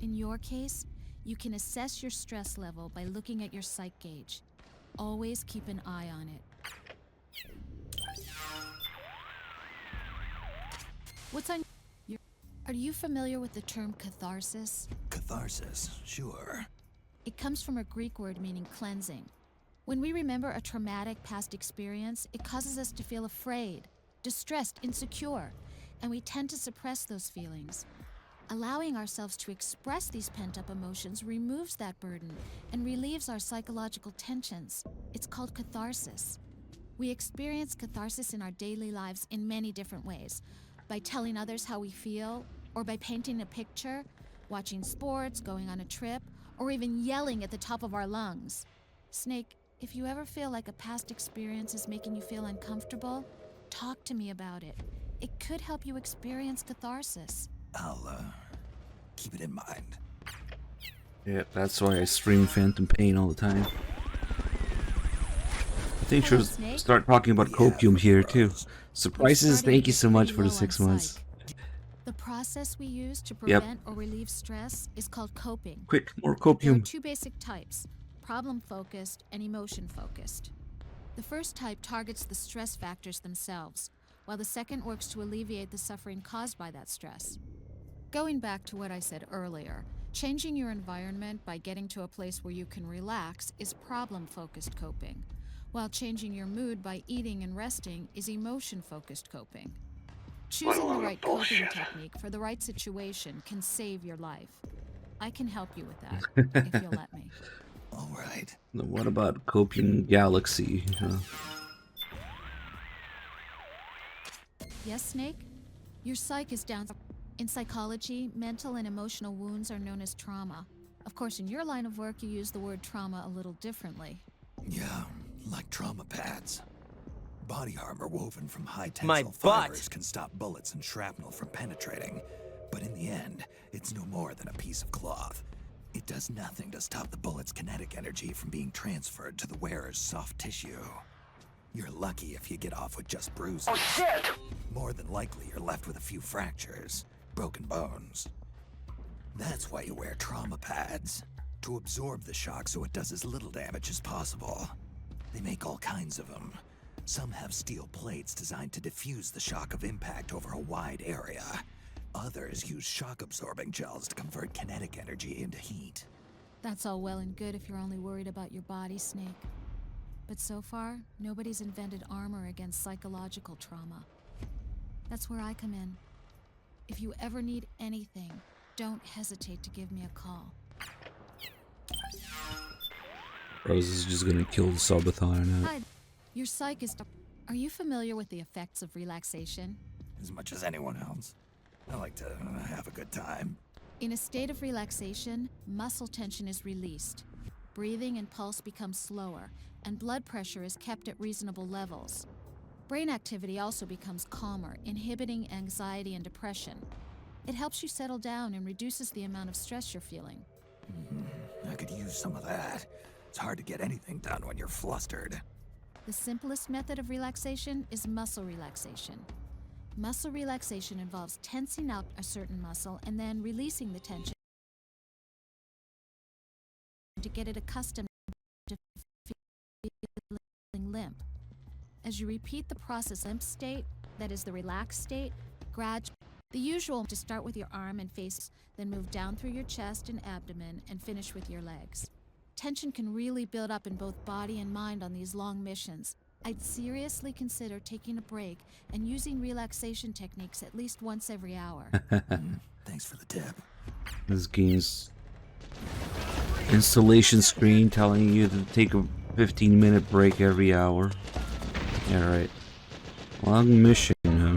In your case, you can assess your stress level by looking at your psych gauge. Always keep an eye on it. What's on your... Are you familiar with the term catharsis? Catharsis, sure. It comes from a Greek word meaning cleansing. When we remember a traumatic past experience, it causes us to feel afraid, distressed, insecure, and we tend to suppress those feelings. Allowing ourselves to express these pent-up emotions removes that burden and relieves our psychological tensions. It's called catharsis. We experience catharsis in our daily lives in many different ways. By telling others how we feel, or by painting a picture, watching sports, going on a trip, or even yelling at the top of our lungs. Snake, if you ever feel like a past experience is making you feel uncomfortable, talk to me about it. It could help you experience catharsis. I'll, keep it in mind. Yeah, that's why I stream Phantom Pain all the time. I think she'll start talking about copium here too. Surprises, thank you so much for the 6 months. The process we use to prevent or relieve stress is called coping. Quick, more There are copium. 2 basic types, problem-focused and emotion-focused. The first type targets the stress factors themselves, while the second works to alleviate the suffering caused by that stress. Going back to what I said earlier, changing your environment by getting to a place where you can relax is problem-focused coping, while changing your mood by eating and resting is emotion-focused coping. Choosing the right coping technique for the right situation can save your life. I can help you with that, if you'll let me. All right. What about Copium Galaxy? Yes, Snake? Your psyche is down. In psychology, mental and emotional wounds are known as trauma. Of course, in your line of work, you use the word trauma a little differently. Yeah, like trauma pads. Body armor woven from high tensile fibers can stop bullets and shrapnel from penetrating. But in the end, it's no more than a piece of cloth. It does nothing to stop the bullet's kinetic energy from being transferred to the wearer's soft tissue. You're lucky if you get off with just bruises. Oh, shit! More than likely, you're left with a few fractures, broken bones. That's why you wear trauma pads, to absorb the shock so it does as little damage as possible. They make all kinds of them. Some have steel plates designed to diffuse the shock of impact over a wide area. Others use shock-absorbing gels to convert kinetic energy into heat. That's all well and good if you're only worried about your body, Snake. But so far, nobody's invented armor against psychological trauma. That's where I come in. If you ever need anything, don't hesitate to give me a call. Rose is just gonna kill the Subathon. Hi. Your psyche is... Are you familiar with the effects of relaxation? As much as anyone else. I like to have a good time. In a state of relaxation, muscle tension is released. Breathing and pulse become slower, and blood pressure is kept at reasonable levels. Brain activity also becomes calmer, inhibiting anxiety and depression. It helps you settle down and reduces the amount of stress you're feeling. I could use some of that. It's hard to get anything done when you're flustered. The simplest method of relaxation is muscle relaxation. Muscle relaxation involves tensing up a certain muscle and then releasing the tension to get it accustomed to feeling limp. As you repeat the process, limp state, that is the relaxed state, the usual to start with your arm and face, then move down through your chest and abdomen and finish with your legs. Tension can really build up in both body and mind on these long missions. I'd seriously consider taking a break and using relaxation techniques at least once every hour. Thanks for the tip. This game's installation screen telling you to take a 15-minute break every hour. Yeah, right. Long mission, huh?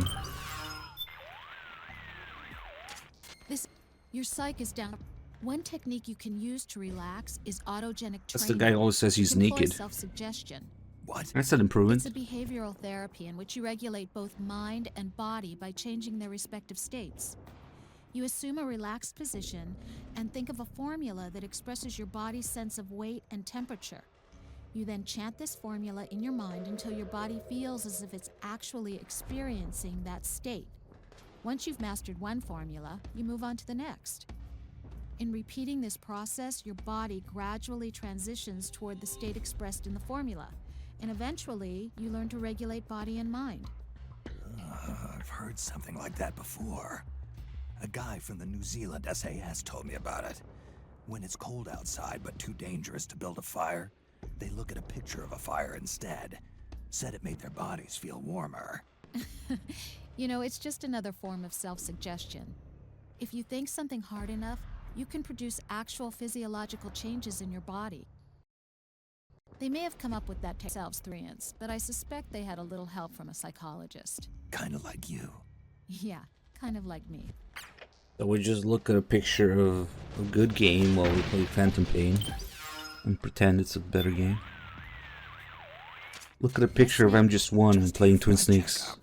Your psyche is down. One technique you can use to relax is autogenic training. That's the guy who always says he's naked. Self-suggestion. What? That's an improvement. It's a behavioral therapy in which you regulate both mind and body by changing their respective states. You assume a relaxed position and think of a formula that expresses your body's sense of weight and temperature. You then chant this formula in your mind until your body feels as if it's actually experiencing that state. Once you've mastered one formula, you move on to the next. In repeating this process, your body gradually transitions toward the state expressed in the formula, and eventually, you learn to regulate body and mind. I've heard something like that before. A guy from the New Zealand SAS told me about it. When it's cold outside but too dangerous to build a fire, they look at a picture of a fire instead. Said it made their bodies feel warmer. You know, it's just another form of self-suggestion. If you think something hard enough, you can produce actual physiological changes in your body. They may have come up with that themselves through science, but I suspect they had a little help from a psychologist. Kinda like you. Yeah, kind of like me. So we just look at a picture of a good game while we play Phantom Pain and pretend it's a better game. Look at a picture of MGS1 and playing Twin Snakes.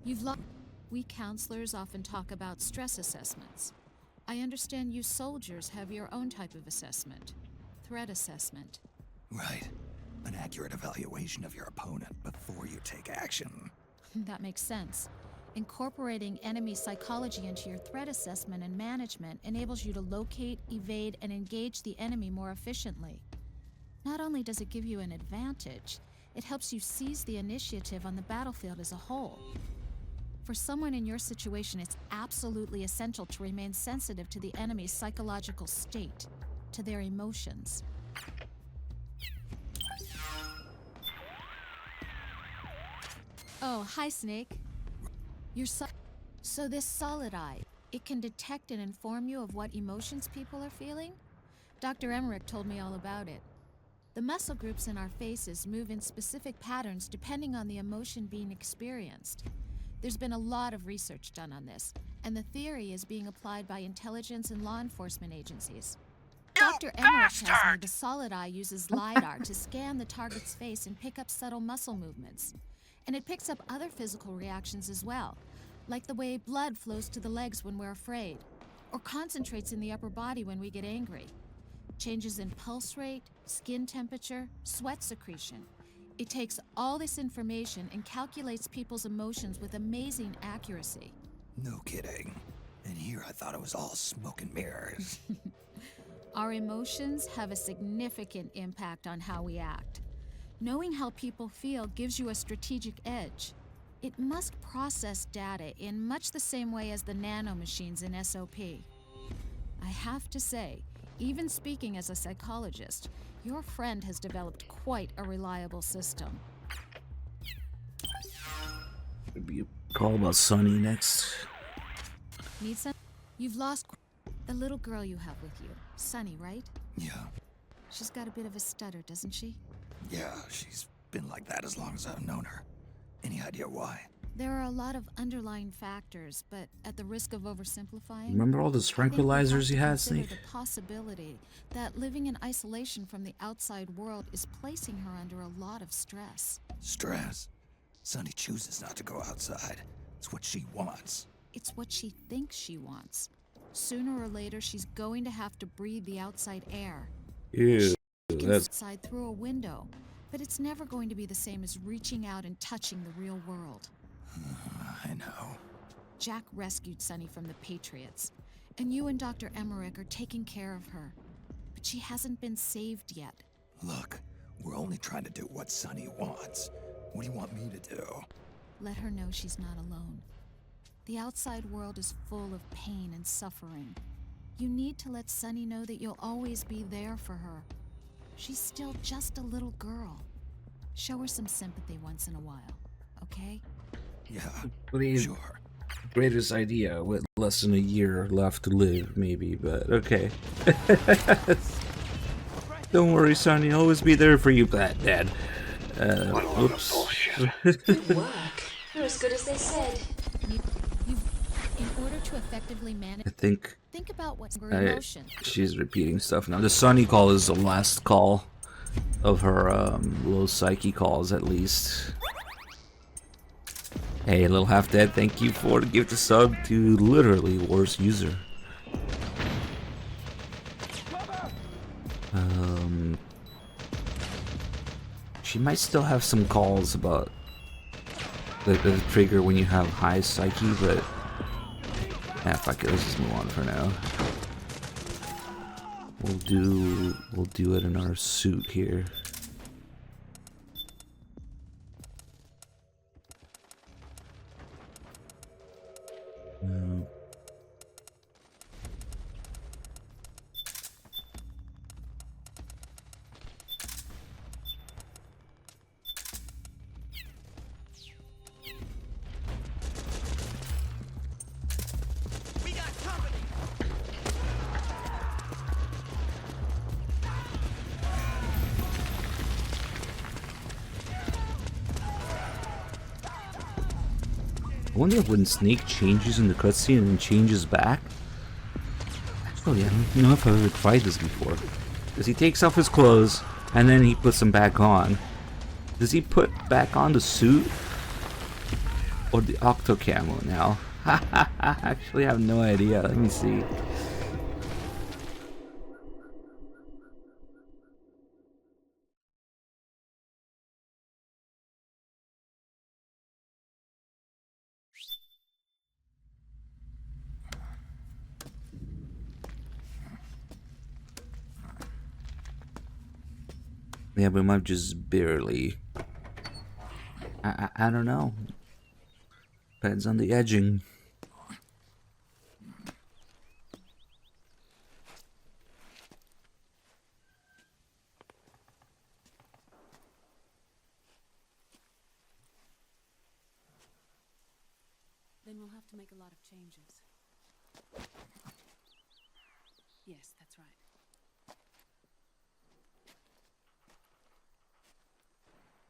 We counselors often talk about stress assessments. I understand you soldiers have your own type of assessment. Threat assessment. Right. An accurate evaluation of your opponent before you take action. That makes sense. Incorporating enemy psychology into your threat assessment and management enables you to locate, evade, and engage the enemy more efficiently. Not only does it give you an advantage, it helps you seize the initiative on the battlefield as a whole. For someone in your situation, it's absolutely essential to remain sensitive to the enemy's psychological state, to their emotions. Oh, hi, Snake. So this solid eye, it can detect and inform you of what emotions people are feeling? Dr. Emmerich told me all about it. The muscle groups in our faces move in specific patterns depending on the emotion being experienced. There's been a lot of research done on this, and the theory is being applied by intelligence and law enforcement agencies. Dr. Emmerich tells me the solid eye uses LiDAR to scan the target's face and pick up subtle muscle movements. And it picks up other physical reactions as well, like the way blood flows to the legs when we're afraid, or concentrates in the upper body when we get angry. Changes in pulse rate, skin temperature, sweat secretion. It takes all this information and calculates people's emotions with amazing accuracy. No kidding. And here I thought it was all smoke and mirrors. Our emotions have a significant impact on how we act. Knowing how people feel gives you a strategic edge. It must process data in much the same way as the nanomachines in SOP. I have to say, even speaking as a psychologist, your friend has developed quite a reliable system. There'll be a call about Sunny next. Need some? You've lost the little girl you have with you, Sunny, right? Yeah. She's got a bit of a stutter, doesn't she? Yeah, she's been like that as long as I've known her. Any idea why? There are a lot of underlying factors, but at the risk of oversimplifying, Remember all the tranquilizers you had, Snake? the possibility that living in isolation from the outside world is placing her under a lot of stress. Stress? Sunny chooses not to go outside. It's what she wants. It's what she thinks she wants. Sooner or later, she's going to have to breathe the outside air. Ew, She can that's... outside through a window, but it's never going to be the same as reaching out and touching the real world. I know. Jack rescued Sunny from the Patriots, and you and Dr. Emmerich are taking care of her. But she hasn't been saved yet. Look, we're only trying to do what Sunny wants. What do you want me to do? Let her know she's not alone. The outside world is full of pain and suffering. You need to let Sunny know that you'll always be there for her. She's still just a little girl. Show her some sympathy once in a while, okay? Yeah, sure. Greatest idea with less than a year left to live, maybe, but okay. Don't worry, Sonny, I'll always be there for you, Dad. Oops. Good work. You're as good as they said. In order to effectively manage, I think about what's her emotion. She's repeating stuff now. The Sunny call is the last call of her low psyche calls, at least. Hey, Little Half Dead, thank you for the gift of sub to literally worst user. She might still have some calls about the trigger when you have high psyche, but yeah, fuck it, let's just move on for now. We'll do it in our suit here. I wonder if when Snake changes in the cutscene and then changes back, know if I've ever tried this before. Because he takes off his clothes and then he puts them back on. Does he put back on the suit? Or the octo camo now? Actually, I have no idea. Let me see. Yeah, but might just barely. I don't know. Depends on the edging. Then we'll have to make a lot of changes. Yes, that's right.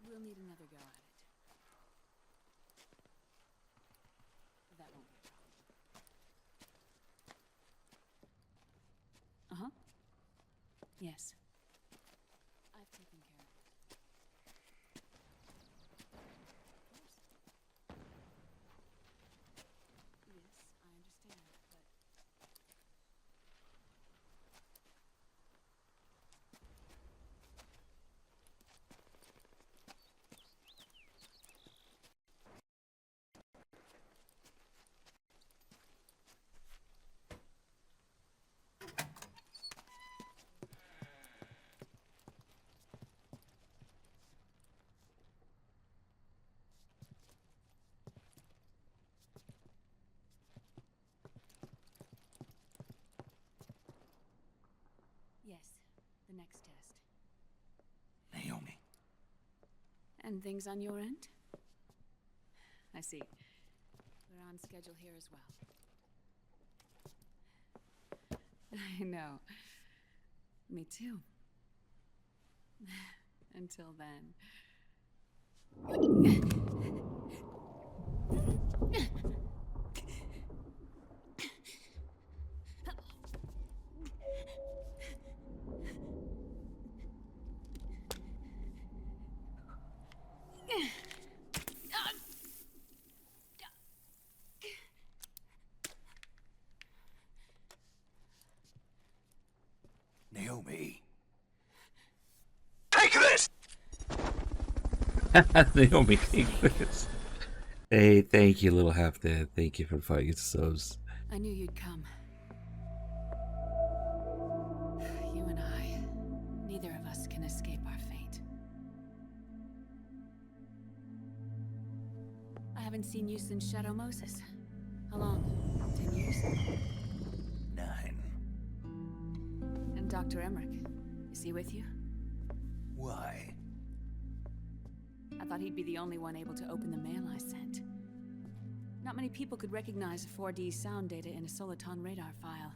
We'll need another go at it. That won't be a problem. Uh-huh. Yes. I've taken care of it. Yes, I understand, but... Yes, the next test. Naomi. And things on your end? I see. We're on schedule here as well. I know. Me too. Until then. Naomi. Take this! Naomi, take this. Hey, thank you, little half dad. Thank you for the 5 subs. I knew you'd come. You and I, neither of us can escape our fate. I haven't seen you since Shadow Moses. How long? 10 years? 9. And Dr. Emmerich, is he with you? Why? I thought he'd be the only one able to open the mail I sent. Not many people could recognize 4D sound data in a Subathon radar file.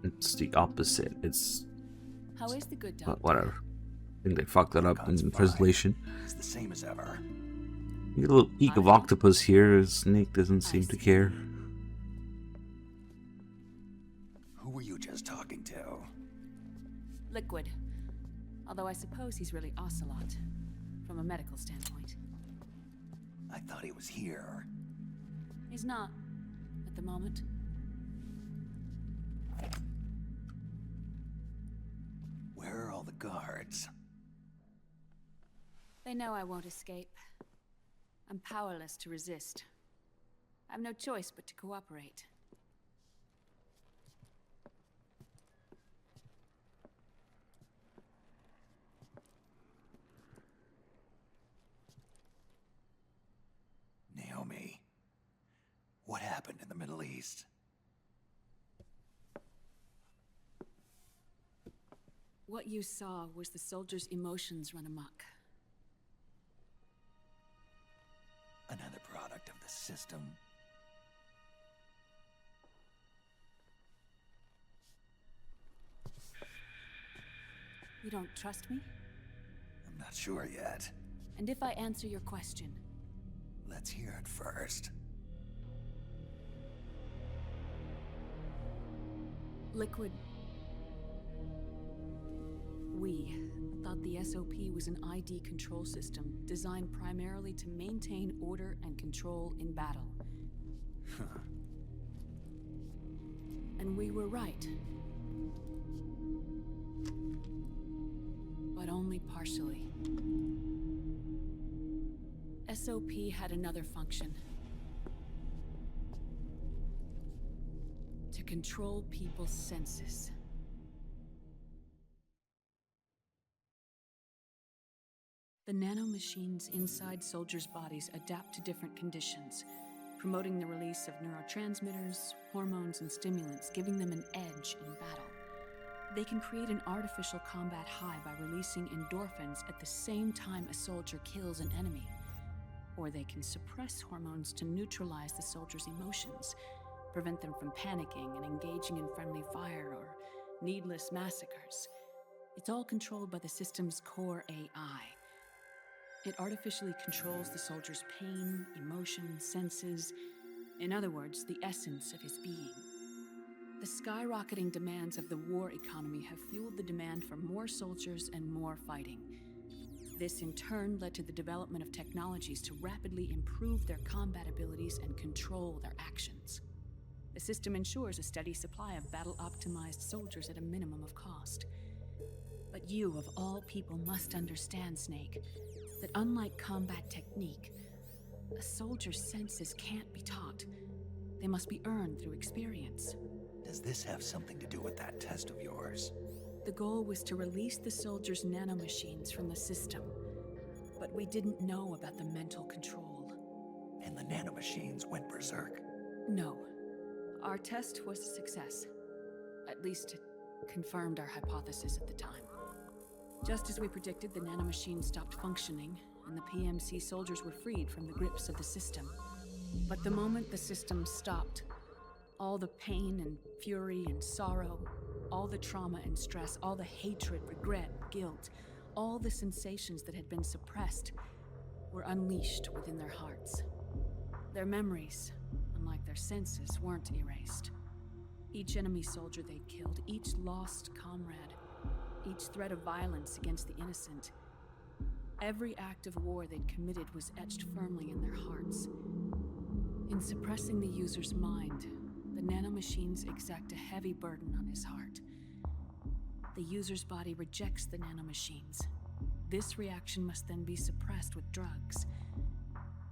It's the opposite. It's... How is the good doctor? Whatever. I think they fucked that up in the translation. It's the same as ever. You get a little peek of octopus here. Snake doesn't seem to care. Who were you just talking to? Liquid. Although I suppose he's really Ocelot, from a medical standpoint. I thought he was here. He's not, at the moment. Where are all the guards? They know I won't escape. I'm powerless to resist. I have no choice but to cooperate. Naomi, what happened in the Middle East? What you saw was the soldiers' emotions run amok. Another product of the system. You don't trust me? I'm not sure yet. And if I answer your question? Let's hear it first. Liquid We thought the SOP was an ID control system designed primarily to maintain order and control in battle. And we were right. But only partially. SOP had another function. To control people's senses. The nanomachines inside soldiers' bodies adapt to different conditions, promoting the release of neurotransmitters, hormones, and stimulants, giving them an edge in battle. They can create an artificial combat high by releasing endorphins at the same time a soldier kills an enemy. Or they can suppress hormones to neutralize the soldier's emotions, prevent them from panicking and engaging in friendly fire or needless massacres. It's all controlled by the system's core AI. It artificially controls the soldier's pain, emotion, senses, in other words, the essence of his being. The skyrocketing demands of the war economy have fueled the demand for more soldiers and more fighting. This in turn led to the development of technologies to rapidly improve their combat abilities and control their actions. The system ensures a steady supply of battle-optimized soldiers at a minimum of cost. But you, of all people, must understand, Snake, that unlike combat technique, a soldier's senses can't be taught. They must be earned through experience. Does this have something to do with that test of yours? The goal was to release the soldiers' nanomachines from the system, but we didn't know about the mental control. And the nanomachines went berserk? No. Our test was a success. At least it confirmed our hypothesis at the time. Just as we predicted, the nanomachines stopped functioning, and the PMC soldiers were freed from the grips of the system. But the moment the system stopped, all the pain and fury and sorrow, all the trauma and stress, all the hatred, regret, guilt, all the sensations that had been suppressed were unleashed within their hearts. Their memories, unlike their senses, weren't erased. Each enemy soldier they'd killed, each lost comrade, each threat of violence against the innocent, every act of war they'd committed was etched firmly in their hearts. In suppressing the user's mind, the nanomachines exact a heavy burden on his heart. The user's body rejects the nanomachines. This reaction must then be suppressed with drugs.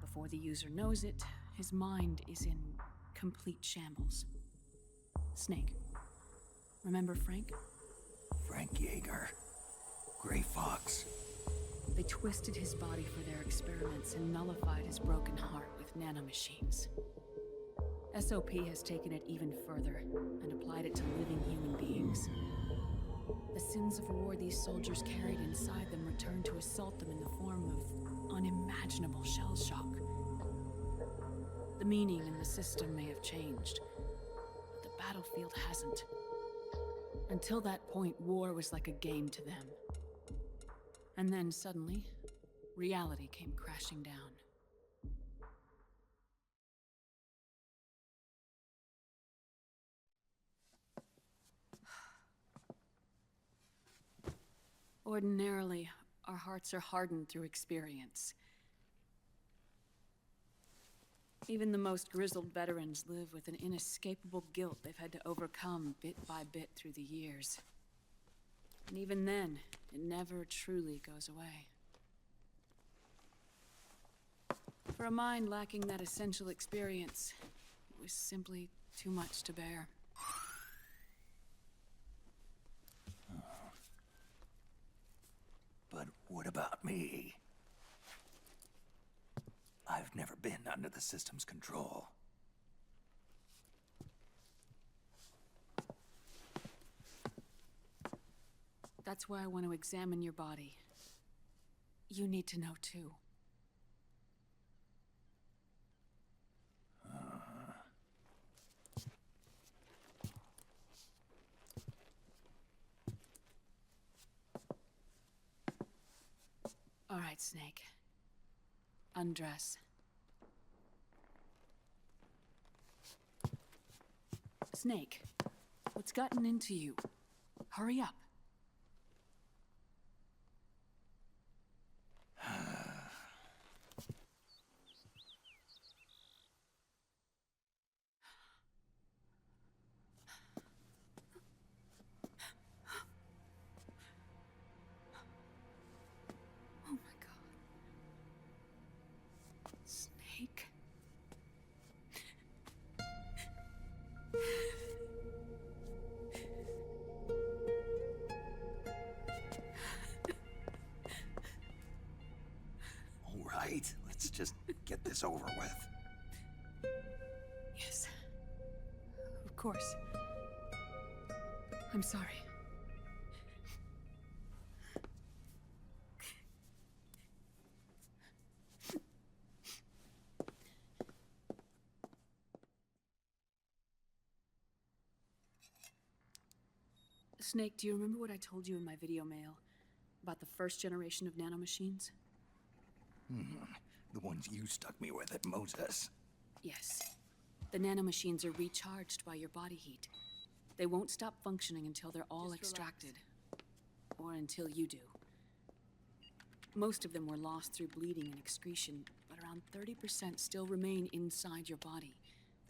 Before the user knows it, his mind is in complete shambles. Snake, remember Frank? Frank Yeager. Gray Fox. They twisted his body for their experiments and nullified his broken heart with nanomachines. SOP has taken it even further and applied it to living human beings. The sins of war these soldiers carried inside them returned to assault them in the form of unimaginable shell shock. The meaning in the system may have changed, but the battlefield hasn't. Until that point, war was like a game to them. And then suddenly, reality came crashing down. Ordinarily, our hearts are hardened through experience. Even the most grizzled veterans live with an inescapable guilt they've had to overcome bit by bit through the years. And even then, it never truly goes away. For a mind lacking that essential experience, it was simply too much to bear. But what about me? I've never been under the system's control. That's why I want to examine your body. You need to know too. All right, Snake. Undress. Snake, what's gotten into you? Hurry up. Let's just get this over with. Yes. Of course. I'm sorry. Snake, do you remember what I told you in my video mail about the first generation of nanomachines? The ones you stuck me with at Moses. Yes. The nanomachines are recharged by your body heat. They won't stop functioning until they're all extracted. Or until you do. Most of them were lost through bleeding and excretion, but around 30% still remain inside your body,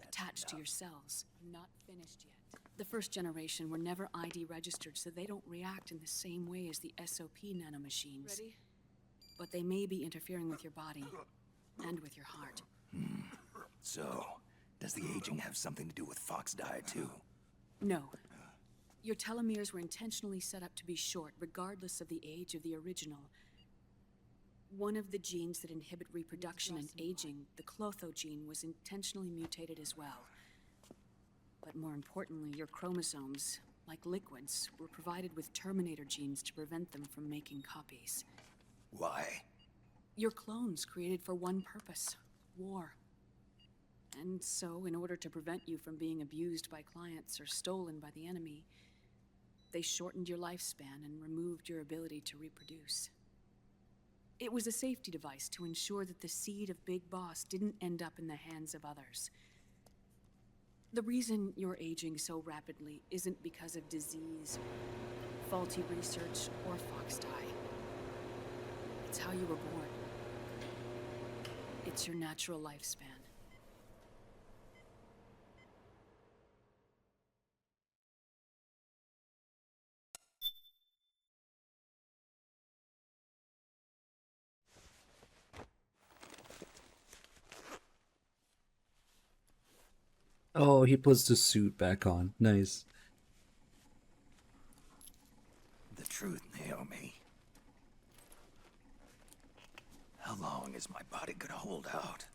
attached to your cells. I'm not finished yet. The first generation were never ID registered, so they don't react in the same way as the SOP nanomachines. Ready? But they may be interfering with your body and with your heart. So, does the aging have something to do with Fox die too? No. Your telomeres were intentionally set up to be short, regardless of the age of the original. One of the genes that inhibit reproduction and aging, the Clotho gene, was intentionally mutated as well. But more importantly, your chromosomes, like liquids, were provided with terminator genes to prevent them from making copies. Why? Your clones created for one purpose: war. And so, in order to prevent you from being abused by clients or stolen by the enemy, they shortened your lifespan and removed your ability to reproduce. It was a safety device to ensure that the seed of Big Boss didn't end up in the hands of others. The reason you're aging so rapidly isn't because of disease, faulty research, or Fox die. It's how you were born. It's your natural lifespan. Oh, he puts the suit back on. Nice. The truth, Naomi. How long is my body gonna hold out?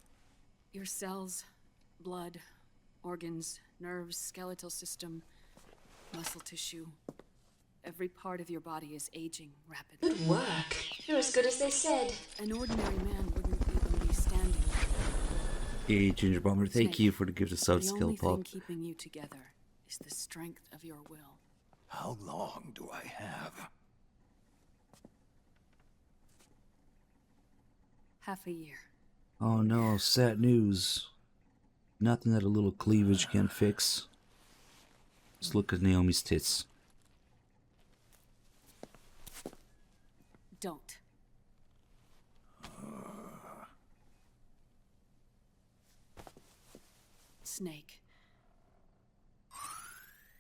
Your cells, blood, organs, nerves, skeletal system, muscle tissue. Every part of your body is aging rapidly. Good work. You're as good as they said. An ordinary man wouldn't even be standing there. Hey, Ginger Bomber, thank you for the gift of sub The skill only thing pop. keeping you together is the strength of your will. How long do I have? Half a year. Oh no, sad news. Nothing that a little cleavage can fix. Just look at Naomi's tits. Don't. Snake.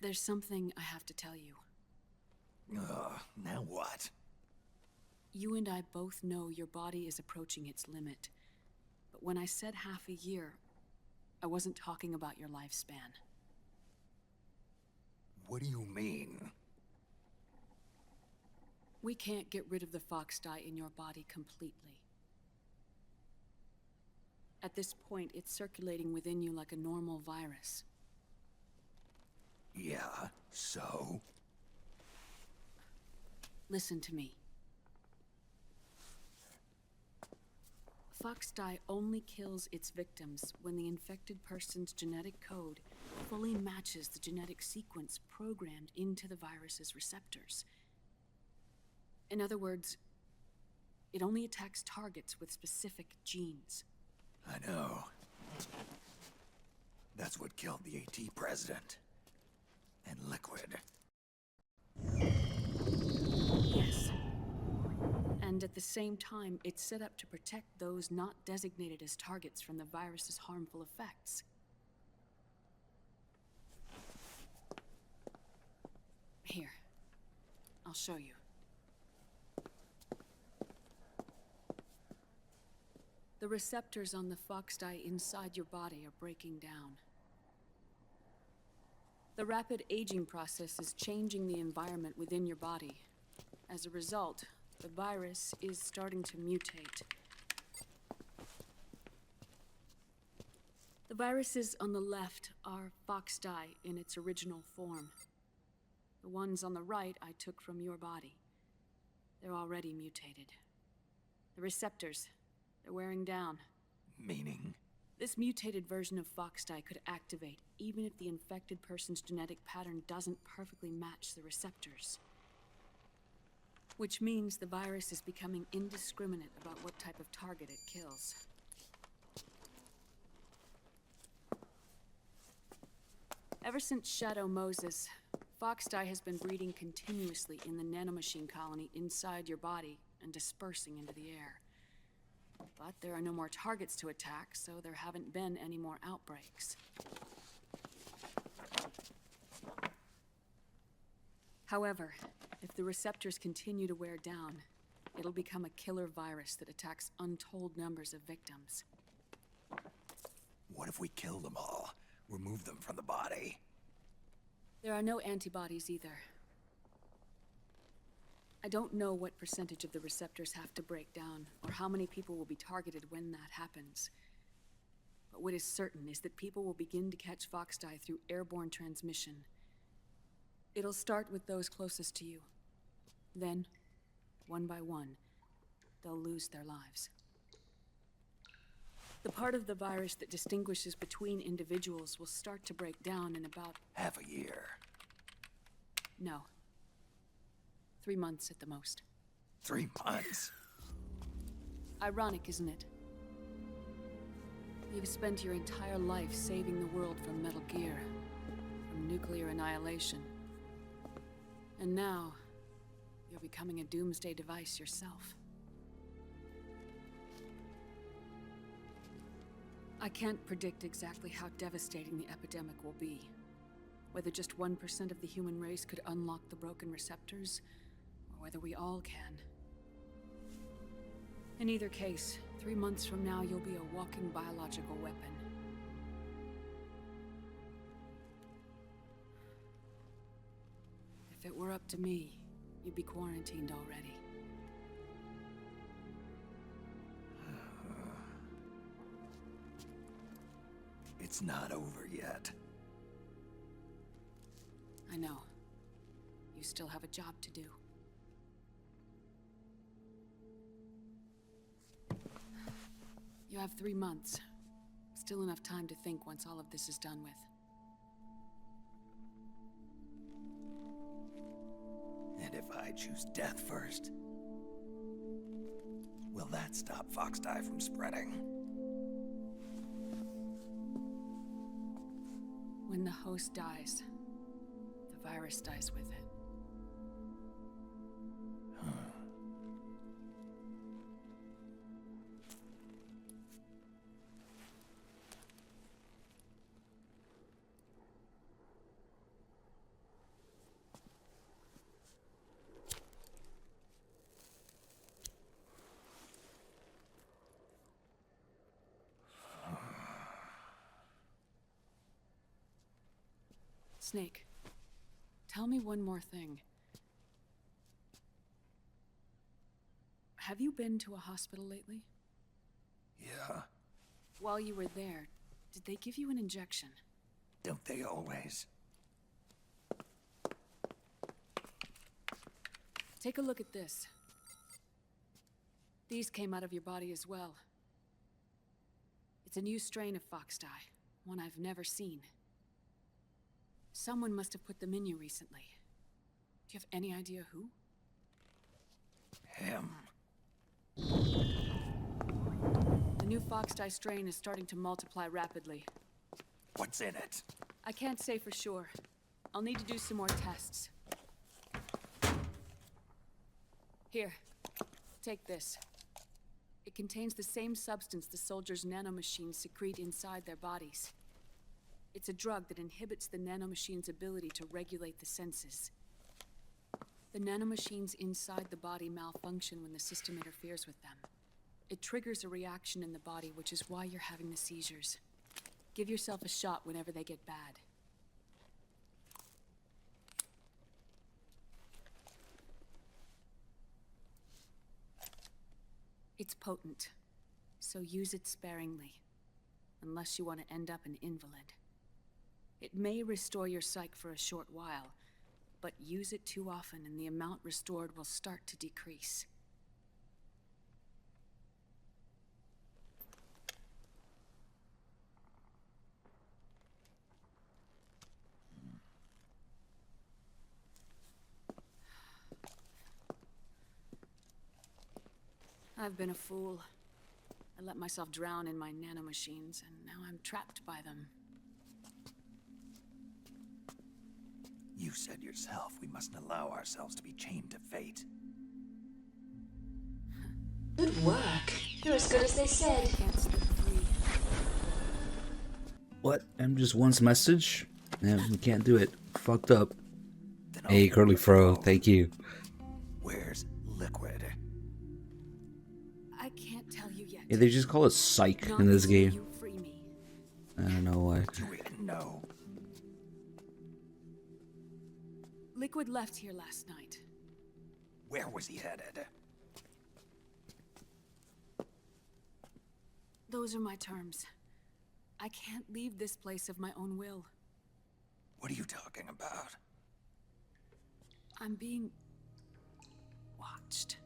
There's something I have to tell you. Now what? You and I both know your body is approaching its limit. But when I said half a year, I wasn't talking about your lifespan. What do you mean? We can't get rid of the Fox dye in your body completely. At this point, it's circulating within you like a normal virus. Yeah, so? Listen to me. Fox dye only kills its victims when the infected person's genetic code fully matches the genetic sequence programmed into the virus's receptors. In other words, it only attacks targets with specific genes. I know. That's what killed the AT president. And Liquid. Yes. And at the same time, it's set up to protect those not designated as targets from the virus's harmful effects. Here, I'll show you. The receptors on the Fox dye inside your body are breaking down. The rapid aging process is changing the environment within your body. As a result, the virus is starting to mutate. The viruses on the left are fox dye in its original form. The ones on the right I took from your body. They're already mutated. The receptors, they're wearing down. Meaning? This mutated version of fox dye could activate even if the infected person's genetic pattern doesn't perfectly match the receptors. Which means the virus is becoming indiscriminate about what type of target it kills. Ever since Shadow Moses, fox dye has been breeding continuously in the nanomachine colony inside your body and dispersing into the air. But there are no more targets to attack, so there haven't been any more outbreaks. However, if the receptors continue to wear down, it'll become a killer virus that attacks untold numbers of victims. What if we kill them all? Remove them from the body? There are no antibodies either. I don't know what percentage of the receptors have to break down, or how many people will be targeted when that happens. But what is certain is that people will begin to catch fox dye through airborne transmission. It'll start with those closest to you. Then, one by one, they'll lose their lives. The part of the virus that distinguishes between individuals will start to break down in about... half a year. No. 3 months at the most. 3 months? Ironic, isn't it? You've spent your entire life saving the world from Metal Gear, from nuclear annihilation. And now, you're becoming a doomsday device yourself. I can't predict exactly how devastating the epidemic will be. Whether just 1% of the human race could unlock the broken receptors, or whether we all can. In either case, 3 months from now, you'll be a walking biological weapon. If it were up to me, you'd be quarantined already. It's not over yet. I know. You still have a job to do. You have 3 months. Still enough time to think once all of this is done with. And if I choose death first? Will that stop fox dye from spreading? When the host dies, the virus dies with it. Snake, tell me one more thing. Have you been to a hospital lately? Yeah. While you were there, did they give you an injection? Don't they always? Take a look at this. These came out of your body as well. It's a new strain of fox dye, one I've never seen. Someone must have put them in you recently. Do you have any idea who? Him. The new fox dye strain is starting to multiply rapidly. What's in it? I can't say for sure. I'll need to do some more tests. Here, take this. It contains the same substance the soldiers' nanomachines secrete inside their bodies. It's a drug that inhibits the nanomachine's ability to regulate the senses. The nanomachines inside the body malfunction when the system interferes with them. It triggers a reaction in the body, which is why you're having the seizures. Give yourself a shot whenever they get bad. It's potent, so use it sparingly. unless you want to end up an invalid. It may restore your psyche for a short while, but use it too often and the amount restored will start to decrease. I've been a fool. I let myself drown in my nanomachines, and now I'm trapped by them. You said yourself we mustn't allow ourselves to be chained to fate. Good work. You're as good as they said. What? MGS1's message? Yeah, we can't do it. Fucked up. Hey, Curly Fro, thank you. Where's Liquid? I can't tell you yet. Yeah, they just call it Psych in this game. I don't know why. No. Liquid left here last night. Where was he headed? Those are my terms. I can't leave this place of my own will. What are you talking about? I'm being watched.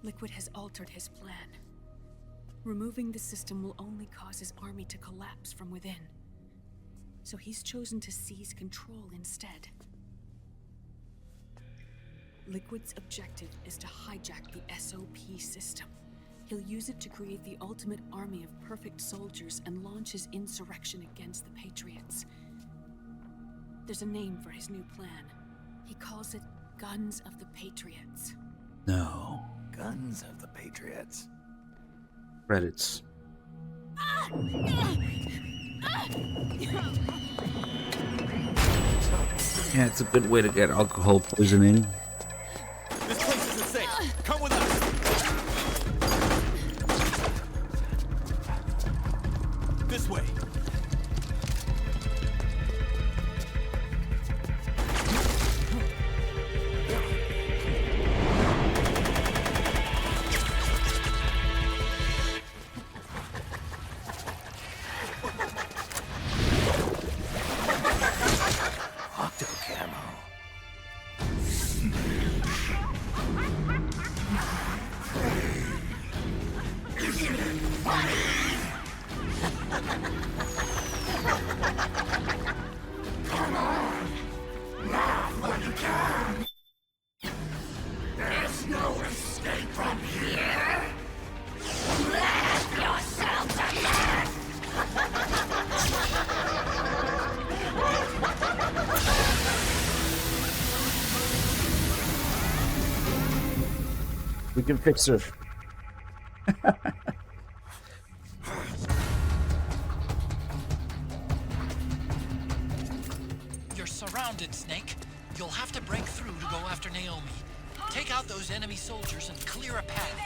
Liquid has altered his plan. Removing the system will only cause his army to collapse from within. So he's chosen to seize control instead. Liquid's objective is to hijack the SOP system. He'll use it to create the ultimate army of perfect soldiers and launch his insurrection against the Patriots. There's a name for his new plan. He calls it Guns of the Patriots. No. Guns of the Patriots. Credits. Yeah, it's a good way to get alcohol poisoning. This place isn't safe. Come with us. This way. We can fix her. You're surrounded, Snake. You'll have to break through to go after Naomi. Take out those enemy soldiers and clear a path.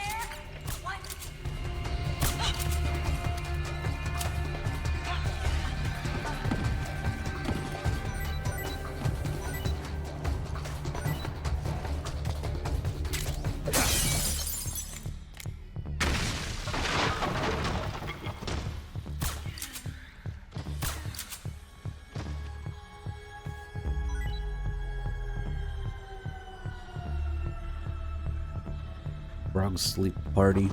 Frog sleep party.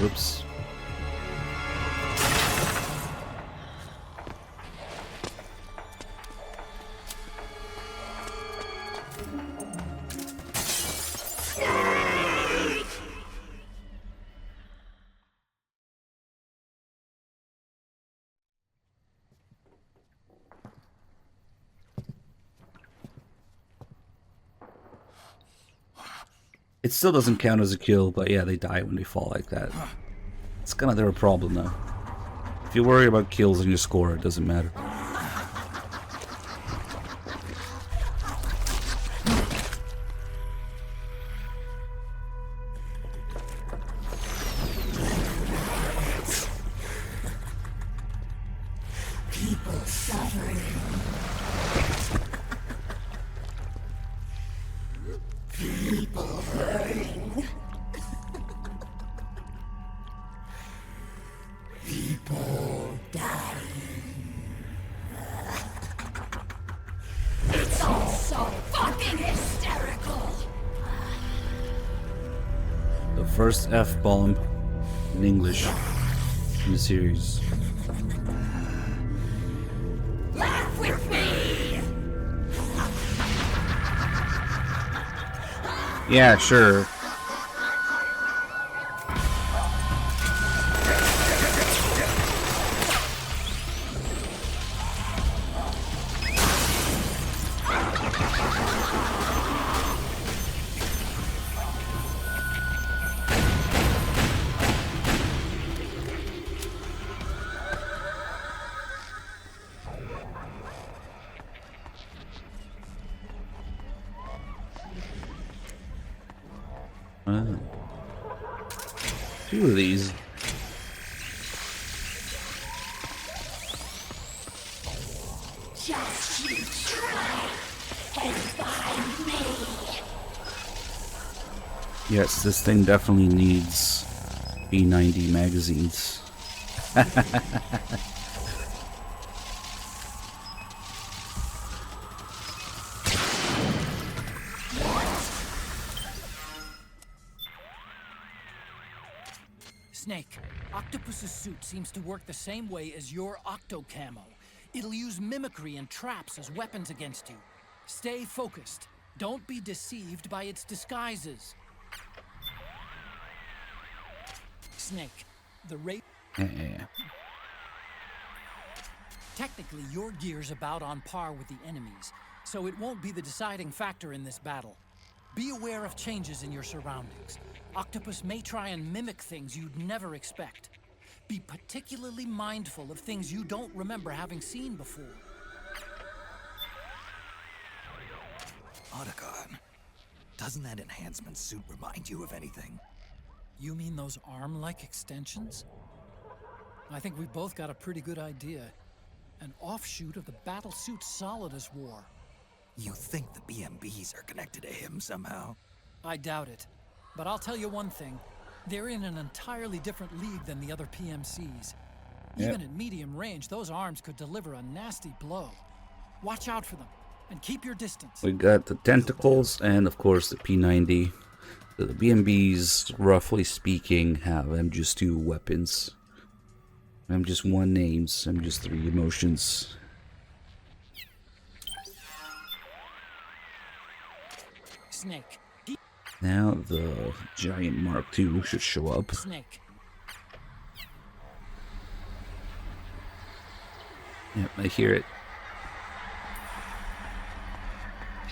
Oops. It still doesn't count as a kill, but yeah, they die when they fall like that. It's kind of their problem though. If you worry about kills in your score, it doesn't matter. People suffering. People hurting. People dying. It's all so fucking hysterical. The first F-bomb in English in the series. Laugh with me. Yeah, sure. Two of these. Just you try and find me. Yes, this thing definitely needs B90 magazines. Snake, Octopus's suit seems to work the same way as your Octo Camo. It'll use mimicry and traps as weapons against you. Stay focused. Don't be deceived by its disguises. Snake, the rate... Technically, your gear's about on par with the enemy's, so it won't be the deciding factor in this battle. Be aware of changes in your surroundings. Octopus may try and mimic things you'd never expect. Be particularly mindful of things you don't remember having seen before. Otacon, doesn't that enhancement suit remind you of anything? You mean those arm-like extensions? I think we've both got a pretty good idea. An offshoot of the battlesuit Solidus wore. You think the BMBs are connected to him somehow? I doubt it. But I'll tell you one thing. They're in an entirely different league than the other PMCs. Even at medium range, those arms could deliver a nasty blow. Watch out for them, and keep your distance. We got the tentacles and, of course, the P90. The BMBs, roughly speaking, have MGS2 weapons. MGS1 names, MGS3 emotions. Snake. Now the giant Mark II should show up. Snake. Yep, I hear it.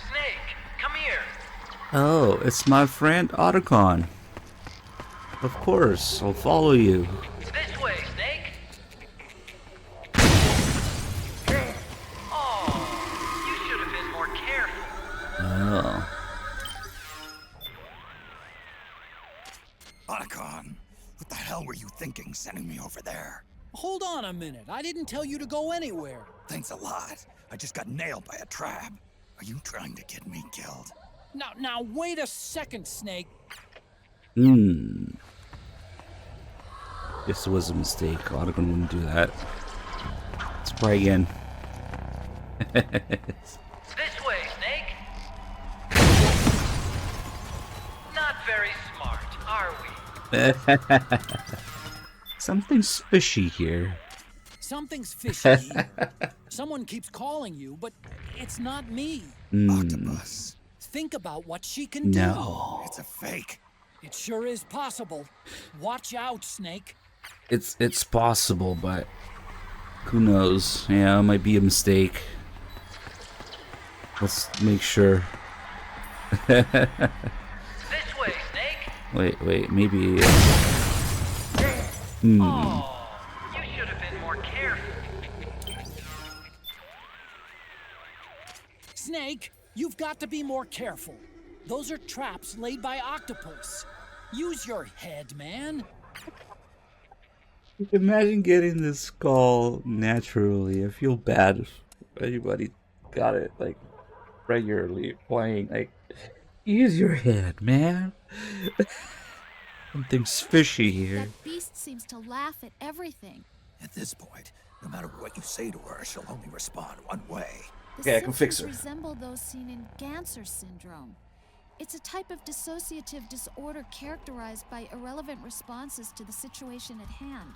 Snake, come here. Oh, it's my friend Otacon. Of course, I'll follow you. This way, Snake. Oh, you should have been more careful. Oh. Otacon, what the hell were you thinking sending me over there? Hold on a minute. I didn't tell you to go anywhere. Thanks a lot. I just got nailed by a trap. Are you trying to get me killed? Now, wait a second, Snake. This was a mistake. Otacon wouldn't do that. Let's try again. This way, Snake. Not very smart, are we? Something's fishy here. Something's fishy here. Someone keeps calling you, but it's not me. Octopus. Think about what she can do. No. It's a fake. It sure is possible. Watch out, Snake. It's possible, but who knows? Yeah, it might be a mistake. Let's make sure. This way, Snake. Wait, maybe. Oh, you should have been more careful. Snake, you've got to be more careful. Those are traps laid by Octopus. Use your head, man. Imagine getting this call naturally. I feel bad if anybody got it like regularly playing. Like, use your head, man. Something's fishy here. That beast seems to laugh at everything. At this point, no matter what you say to her, she'll only respond one way. Okay, I can fix her. Resemble those seen in Ganser syndrome. It's a type of dissociative disorder characterized by irrelevant responses to the situation at hand.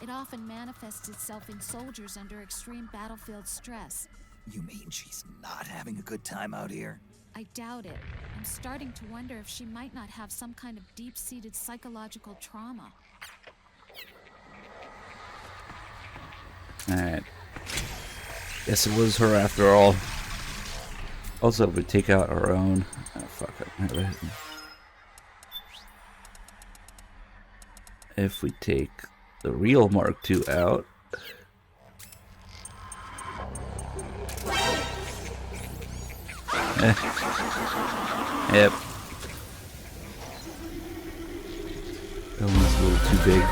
It often manifests itself in soldiers under extreme battlefield stress. You mean she's not having a good time out here? I doubt it. I'm starting to wonder if she might not have some kind of deep-seated psychological trauma. Alright. Guess it was her after all. Also, if we take out our own... Oh, fuck it. If we take the real Mark II out... Yep. That one's a little too big.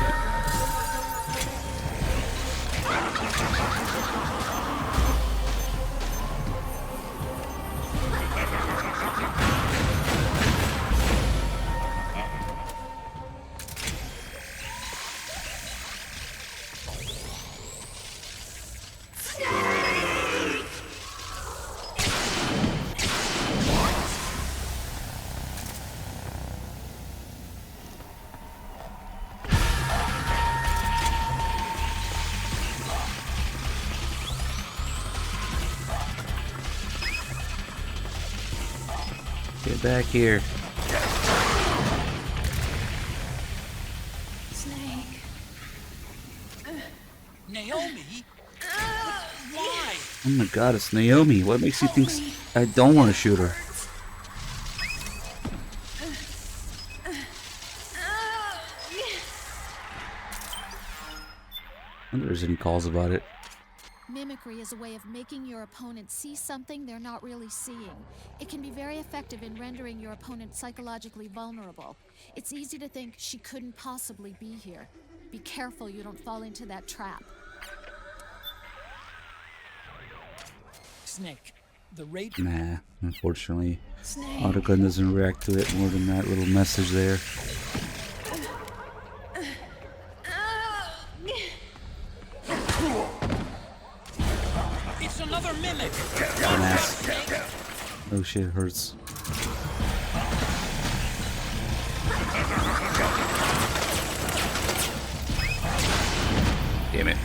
Get back here. Snake. Naomi? Why? Oh my god, it's Naomi. What makes you think I don't want to shoot her? I wonder if there's any calls about it. Mimicry is a way of making your opponent see something they're not really seeing. It can be very effective in rendering your opponent psychologically vulnerable. It's easy to think she couldn't possibly be here. Be careful you don't fall into that trap. Snake, the rate... Nah, unfortunately. Snake. Autogun doesn't react to it more than that little message there. It's another mimic! Oh shit, it hurts. Damn it.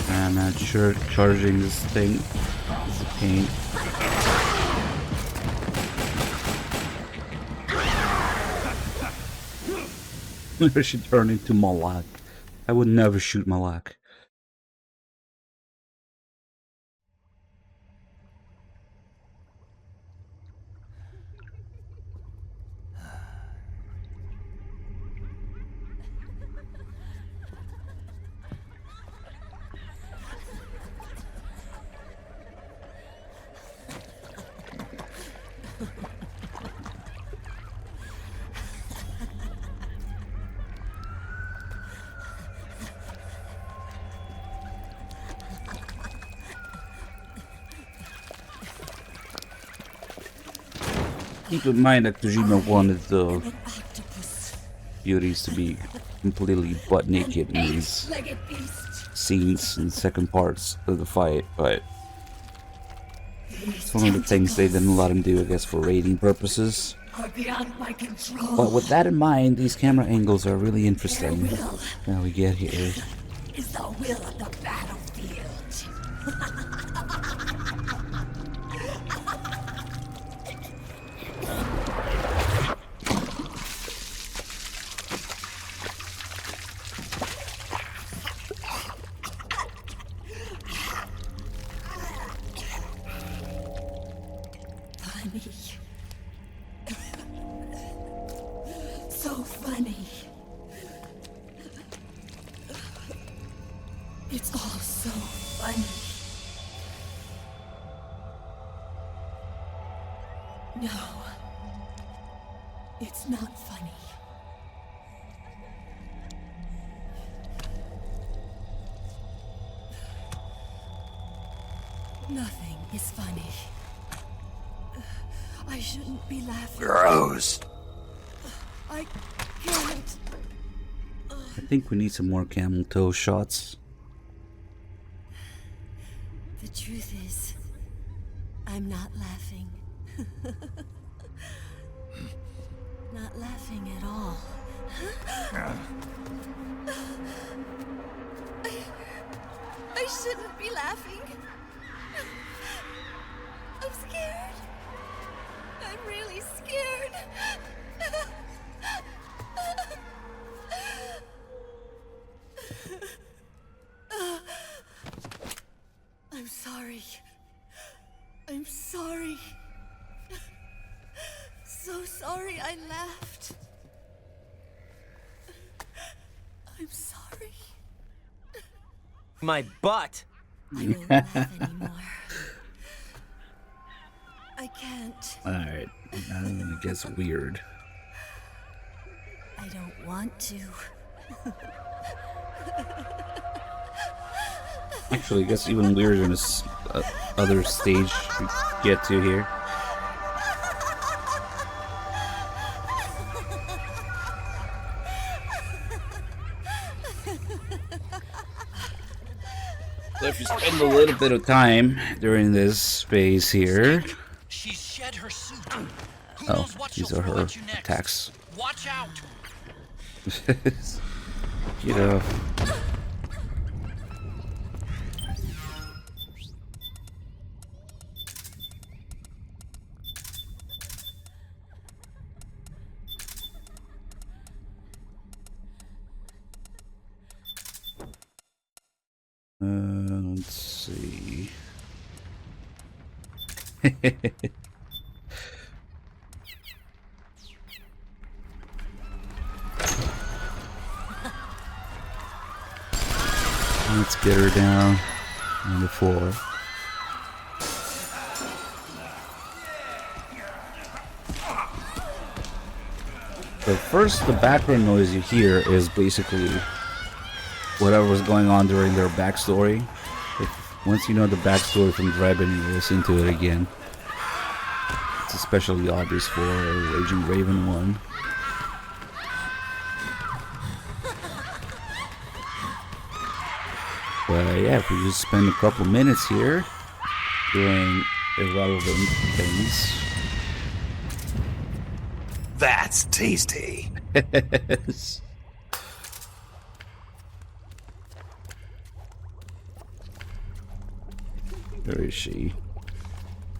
I'm not sure charging this thing is a pain. I should turn into Malak. I would never shoot Malak. Keep in mind that Kojima wanted the beauties to be completely butt naked in these scenes and second parts of the fight, but it's one of the things they didn't let him do, I guess, for rating purposes. But with that in mind, these camera angles are really interesting. Now we get here. Is the will of the battlefield. Funny. So funny. It's all so funny. No. It's not funny. Nothing is funny. I shouldn't be laughing. Gross. I can't. I think we need some more camel toe shots. The truth is, I'm not laughing. Not laughing at all. I shouldn't be laughing. I'm scared. I'm really scared. I'm sorry. I'm sorry. So sorry I laughed. I'm sorry. My butt! I won't laugh anymore. I can't. Alright, now it gets weird. I don't want to. Actually, it gets even weirder in this other stage we get to here. So if you spend a little bit of time during this phase here. She's shed her suit. Oh, these are her attacks. Watch out. You know. Let's see. Let's get her down on the floor. So first, the background noise you hear is basically whatever was going on during their backstory. Once you know the backstory from Drebin, you listen to it again. It's especially obvious for Raging Raven 1. But yeah, if we just spend a couple minutes here doing irrelevant things. That's tasty. Where is she?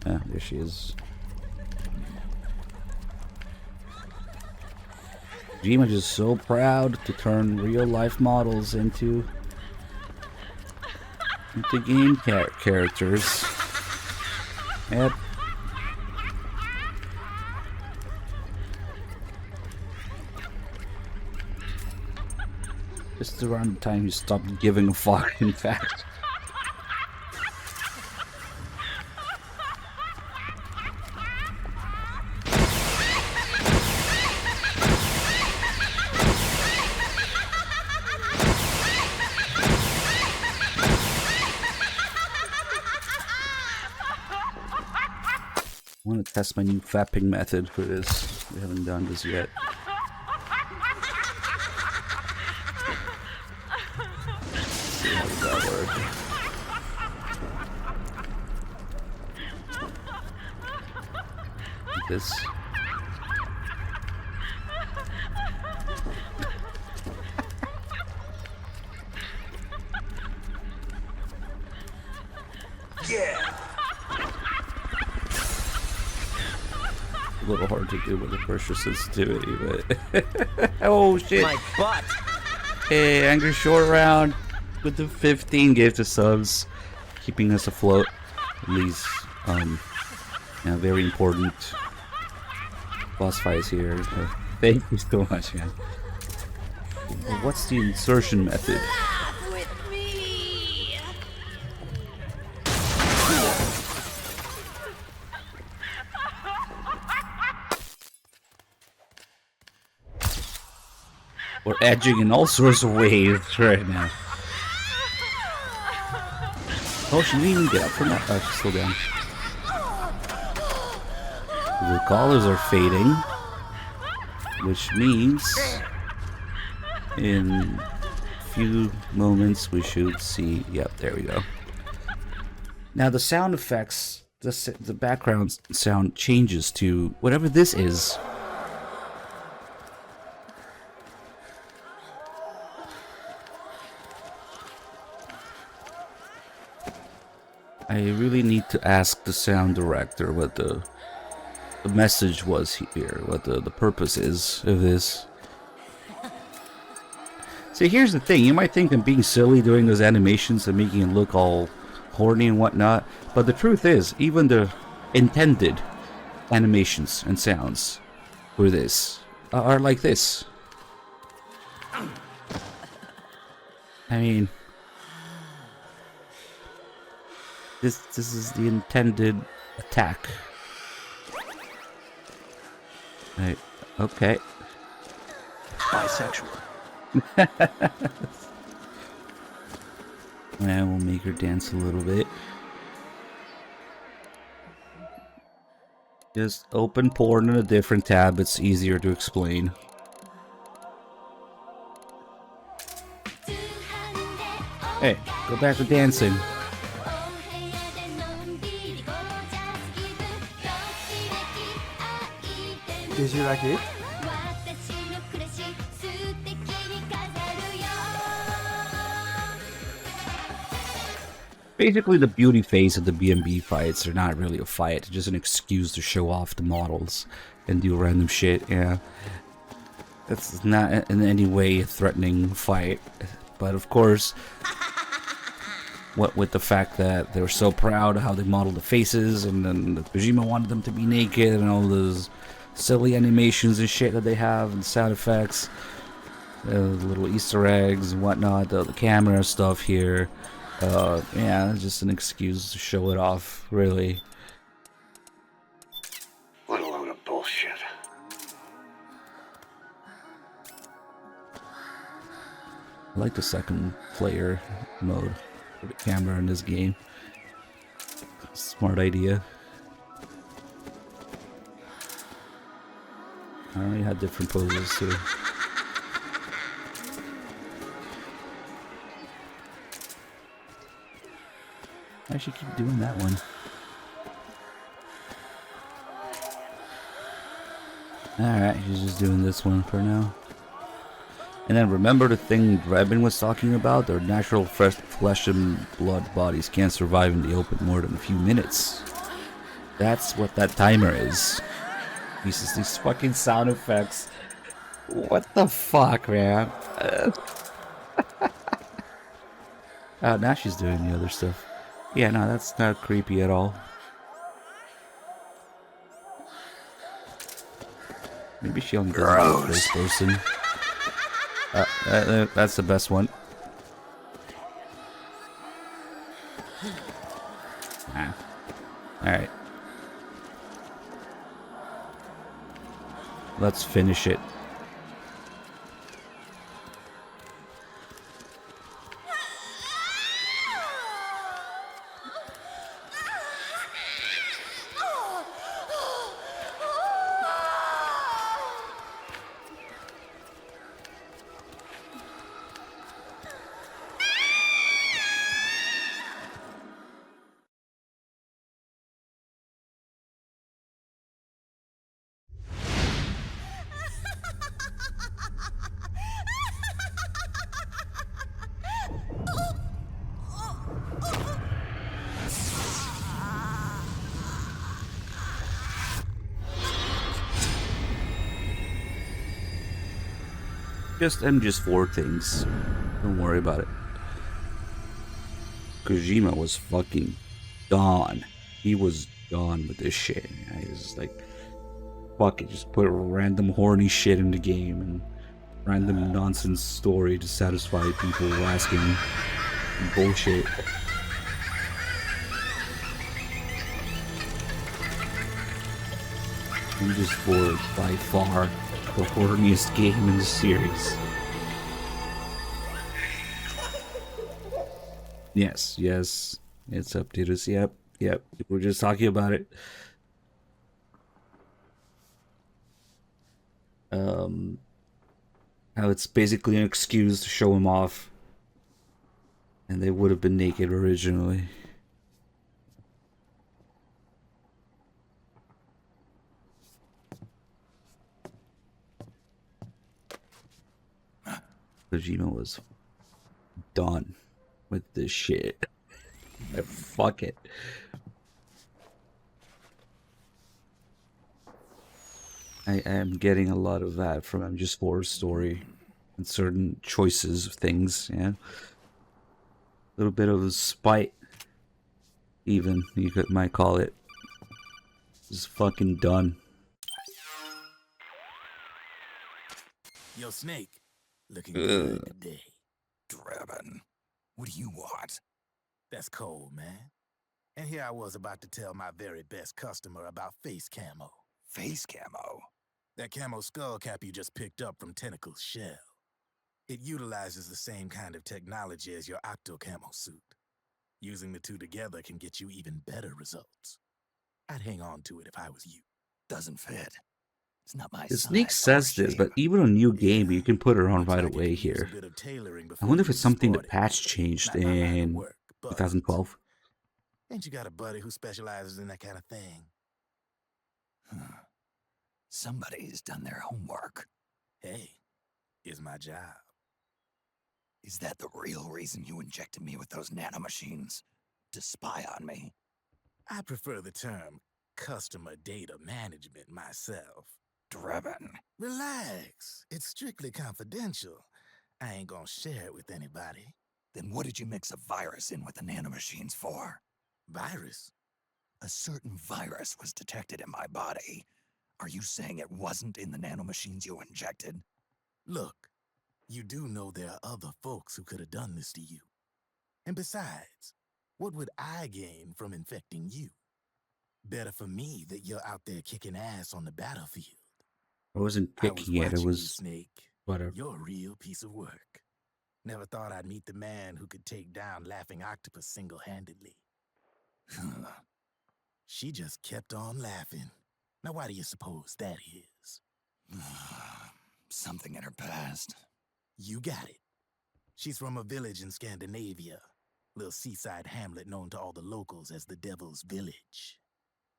Ah, there she is. Jima is so proud to turn real-life models into game characters. Yep. Just around the time you stopped giving a fuck, in fact. I want to test my new fapping method for this. We haven't done this yet. Let's see how does that work. Like this. Yeah. A little hard to do with the pressure sensitivity, but oh shit! My butt. Hey, Angry Short Round with the 15 gifted subs, keeping us afloat. These very important boss fights here. So thank you so much, man. What's the insertion method? We're edging in all sorts of ways right now. Oh, she didn't even get up from that. Oh, she's still down. The collars are fading, which means in a few moments we should see. Yep, there we go. Now the sound effects, the background sound changes to whatever this is. I really need to ask the sound director what the message was here, what the purpose is of this. See, here's the thing. You might think I'm being silly doing those animations and making it look all horny and whatnot, but the truth is, even the intended animations and sounds for this are like this. I mean, this is the intended attack. Right. Okay. Bisexual. And we'll make her dance a little bit. Just open porn in a different tab. It's easier to explain. Hey, go back to dancing. Did you like it? Basically, the beauty phase of the B&B fights are not really a fight. It's just an excuse to show off the models and do random shit, yeah. It's not in any way a threatening fight. But of course, what with the fact that they were so proud of how they modeled the faces, and then Kojima wanted them to be naked, and all those silly animations and shit that they have, and sound effects, little Easter eggs and whatnot, the camera stuff here. Yeah, it's just an excuse to show it off, really. What a load of bullshit. I like the second player mode for the camera in this game. Smart idea. I already had different poses too. I should keep doing that one. Alright, she's just doing this one for now. And then remember the thing Drebin was talking about? Their natural flesh and blood bodies can't survive in the open more than a few minutes. That's what that timer is. These fucking sound effects. What the fuck, man? Oh, now she's doing the other stuff. Yeah, no, that's not creepy at all. Maybe she only does it first person. That's the best one. Ah. Alright. Let's finish it. Just MGS4 things. Don't worry about it. Kojima was fucking gone. He was gone with this shit. He was just like, fuck it, just put random horny shit in the game and random nonsense story to satisfy people asking bullshit. MGS4 is by far the horniest game in the series. Yes, yes. It's updated. Yep, yep. We're just talking about it. How it's basically an excuse to show him off. And they would have been naked originally. Kojima was done with this shit. Fuck it. I am getting a lot of that from MGS4's story and certain choices of things, yeah. A little bit of spite, even, might call it. It's fucking done. Yo, Snake. Looking good today. Draven, what do you want? That's cold, man. And here I was about to tell my very best customer about face camo. Face camo? That camo skull cap you just picked up from Tentacle's shell. It utilizes the same kind of technology as your Octo camo suit. Using the two together can get you even better results. I'd hang on to it if I was you. Doesn't fit. It's not my size. Snake says this, but even on new game, you can put it on right away here. I wonder if it's something the patch changed in 2012. Ain't you got a buddy who specializes in that kind of thing? Somebody's done their homework. Hey, it's my job. Is that the real reason you injected me with those nanomachines? To spy on me? I prefer the term customer data management myself. Draven. Relax. It's strictly confidential. I ain't gonna share it with anybody. Then what did you mix a virus in with the nanomachines for? Virus? A certain virus was detected in my body. Are you saying it wasn't in the nanomachines you injected? Look, you do know there are other folks who could have done this to you. And besides, what would I gain from infecting you? Better for me that you're out there kicking ass on the battlefield. I wasn't kicking it, it was Snake. whatever. You're a real piece of work. Never thought I'd meet the man who could take down Laughing Octopus single-handedly. She just kept on laughing. Now why do you suppose that is? Something in her past. You got it. She's from a village in Scandinavia. Little seaside hamlet known to all the locals as the Devil's Village.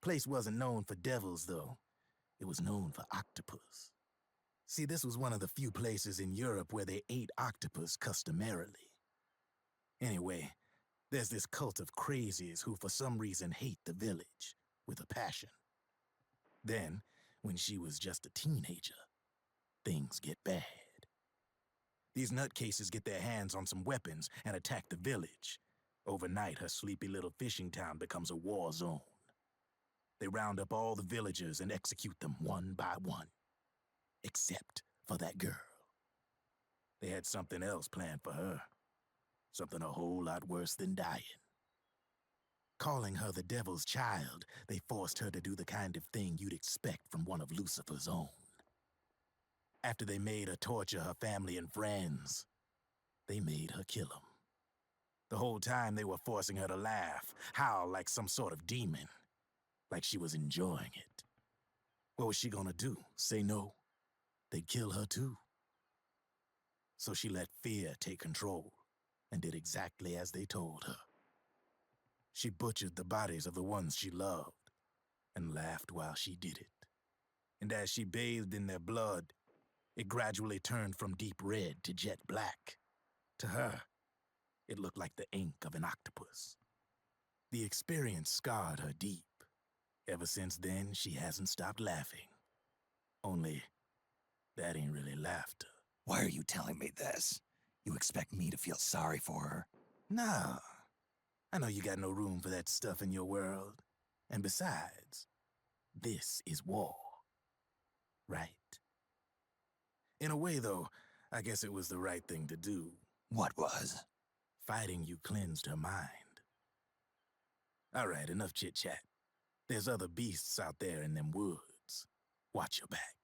Place wasn't known for devils, though. It was known for octopus. See, this was one of the few places in Europe where they ate octopus customarily. Anyway, there's this cult of crazies who for some reason hate the village with a passion. Then, when she was just a teenager, things get bad. These nutcases get their hands on some weapons and attack the village. Overnight, her sleepy little fishing town becomes a war zone. They round up all the villagers and execute them one by one. Except for that girl. They had something else planned for her. Something a whole lot worse than dying. Calling her the devil's child, they forced her to do the kind of thing you'd expect from one of Lucifer's own. After they made her torture her family and friends, they made her kill them. The whole time they were forcing her to laugh, howl like some sort of demon. Like she was enjoying it. What was she gonna do? Say no? They'd kill her too. So she let fear take control and did exactly as they told her. She butchered the bodies of the ones she loved and laughed while she did it. And as she bathed in their blood, it gradually turned from deep red to jet black. To her, it looked like the ink of an octopus. The experience scarred her deep. Ever since then, she hasn't stopped laughing. Only, that ain't really laughter. Why are you telling me this? You expect me to feel sorry for her? No. I know you got no room for that stuff in your world. And besides, this is war. Right? In a way, though, I guess it was the right thing to do. What was? Fighting you cleansed her mind. All right, enough chit-chat. There's other beasts out there in them woods. Watch your back.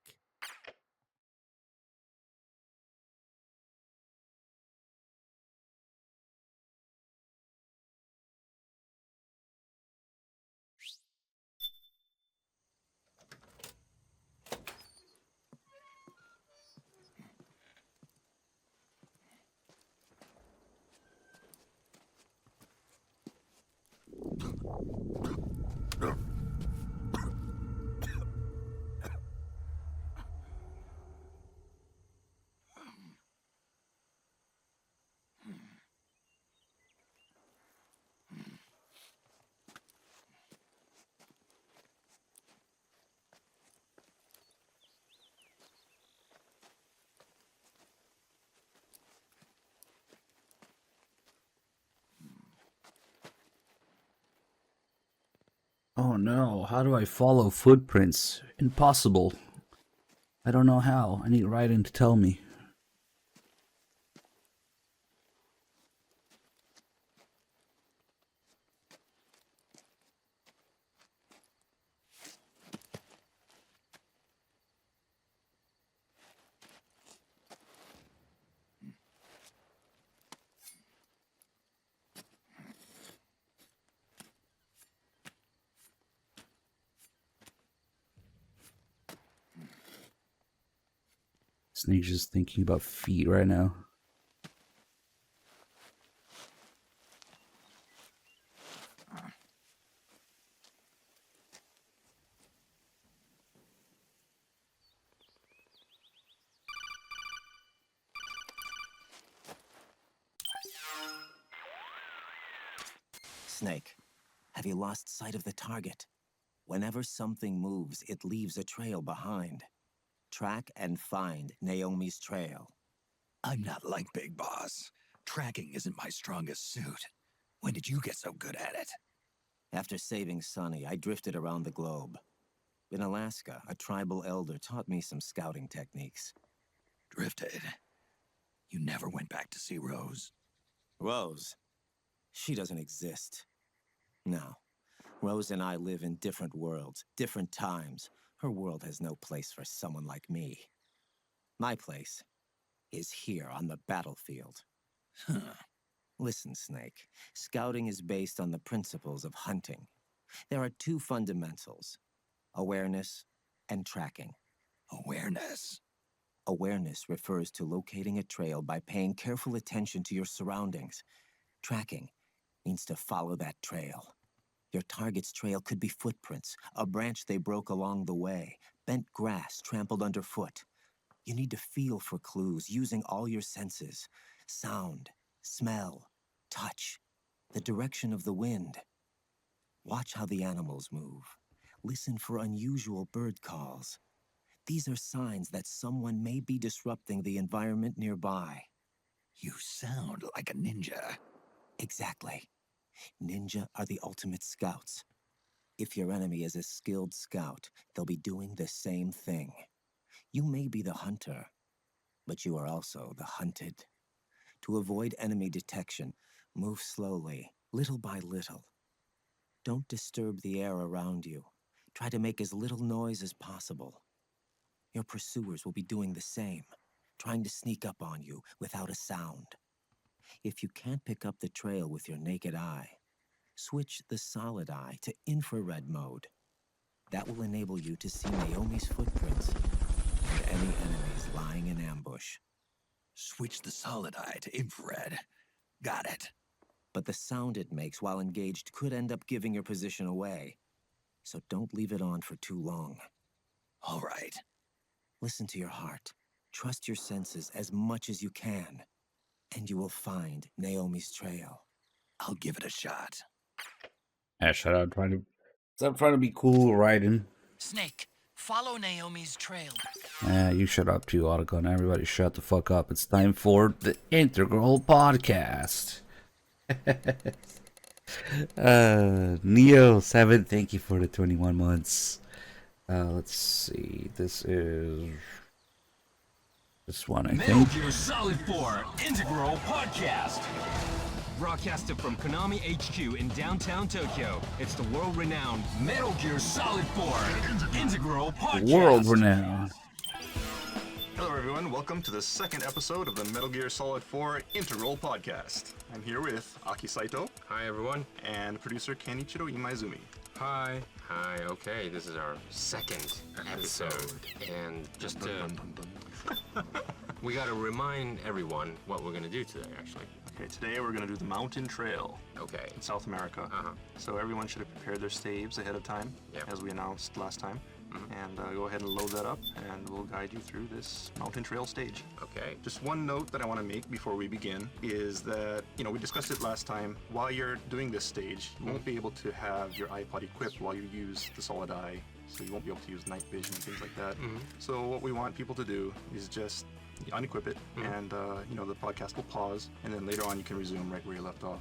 Oh no, how do I follow footprints? Impossible. I don't know how. I need Raiden to tell me. Snake's just thinking about feet right now. Snake, have you lost sight of the target? Whenever something moves, it leaves a trail behind. Track and find Naomi's trail. I'm not like Big Boss. Tracking isn't my strongest suit. When did you get so good at it? After saving Sonny, I drifted around the globe. In Alaska, a tribal elder taught me some scouting techniques. Drifted? You never went back to see Rose? Rose? She doesn't exist. No. Rose and I live in different worlds, different times. Her world has no place for someone like me. My place is here on the battlefield. Listen, Snake. Scouting is based on the principles of hunting. There are two fundamentals: awareness and tracking. Awareness? Awareness refers to locating a trail by paying careful attention to your surroundings. Tracking means to follow that trail. Your target's trail could be footprints, a branch they broke along the way, bent grass trampled underfoot. You need to feel for clues using all your senses: sound, smell, touch, the direction of the wind. Watch how the animals move. Listen for unusual bird calls. These are signs that someone may be disrupting the environment nearby. You sound like a ninja. Exactly. Ninja are the ultimate scouts. If your enemy is a skilled scout, they'll be doing the same thing. You may be the hunter, but you are also the hunted. To avoid enemy detection, move slowly, little by little. Don't disturb the air around you. Try to make as little noise as possible. Your pursuers will be doing the same, trying to sneak up on you without a sound. If you can't pick up the trail with your naked eye, switch the solid eye to infrared mode. That will enable you to see Naomi's footprints and any enemies lying in ambush. Switch the solid eye to infrared. Got it. But the sound it makes while engaged could end up giving your position away. So don't leave it on for too long. All right. Listen to your heart. Trust your senses as much as you can. And you will find Naomi's trail. I'll give it a shot. Yeah, shut up. Stop trying to be cool, Raiden. Snake, follow Naomi's trail. You shut up too, Otacon. Everybody shut the fuck up. It's time for the Integral Podcast. Neo7, thank you for the 21 months. Let's see. This is this one, I Metal think. Gear Solid 4 Integral Podcast. Broadcasted from Konami HQ in downtown Tokyo, it's the world-renowned Metal Gear Solid 4 Integral Podcast. World-renowned. Hello everyone, welcome to the second episode of the Metal Gear Solid 4 Integral Podcast. I'm here with Aki Saito. Hi everyone. And producer Kenichiro Imaizumi. Hi. Hi, okay, this is our second episode. And just to... we gotta remind everyone what we're gonna do today, actually. Okay, today we're gonna do the mountain trail. Okay. In South America. So everyone should have prepared their staves ahead of time, as we announced last time. And go ahead and load that up, and we'll guide you through this mountain trail stage. Okay. Just one note that I want to make before we begin is that, you know, we discussed it last time. While you're doing this stage, you won't be able to have your iPod equipped while you use the solid eye. So you won't be able to use night vision and things like that. So what we want people to do is just unequip it, and you know, the podcast will pause, and then later on you can resume right where you left off.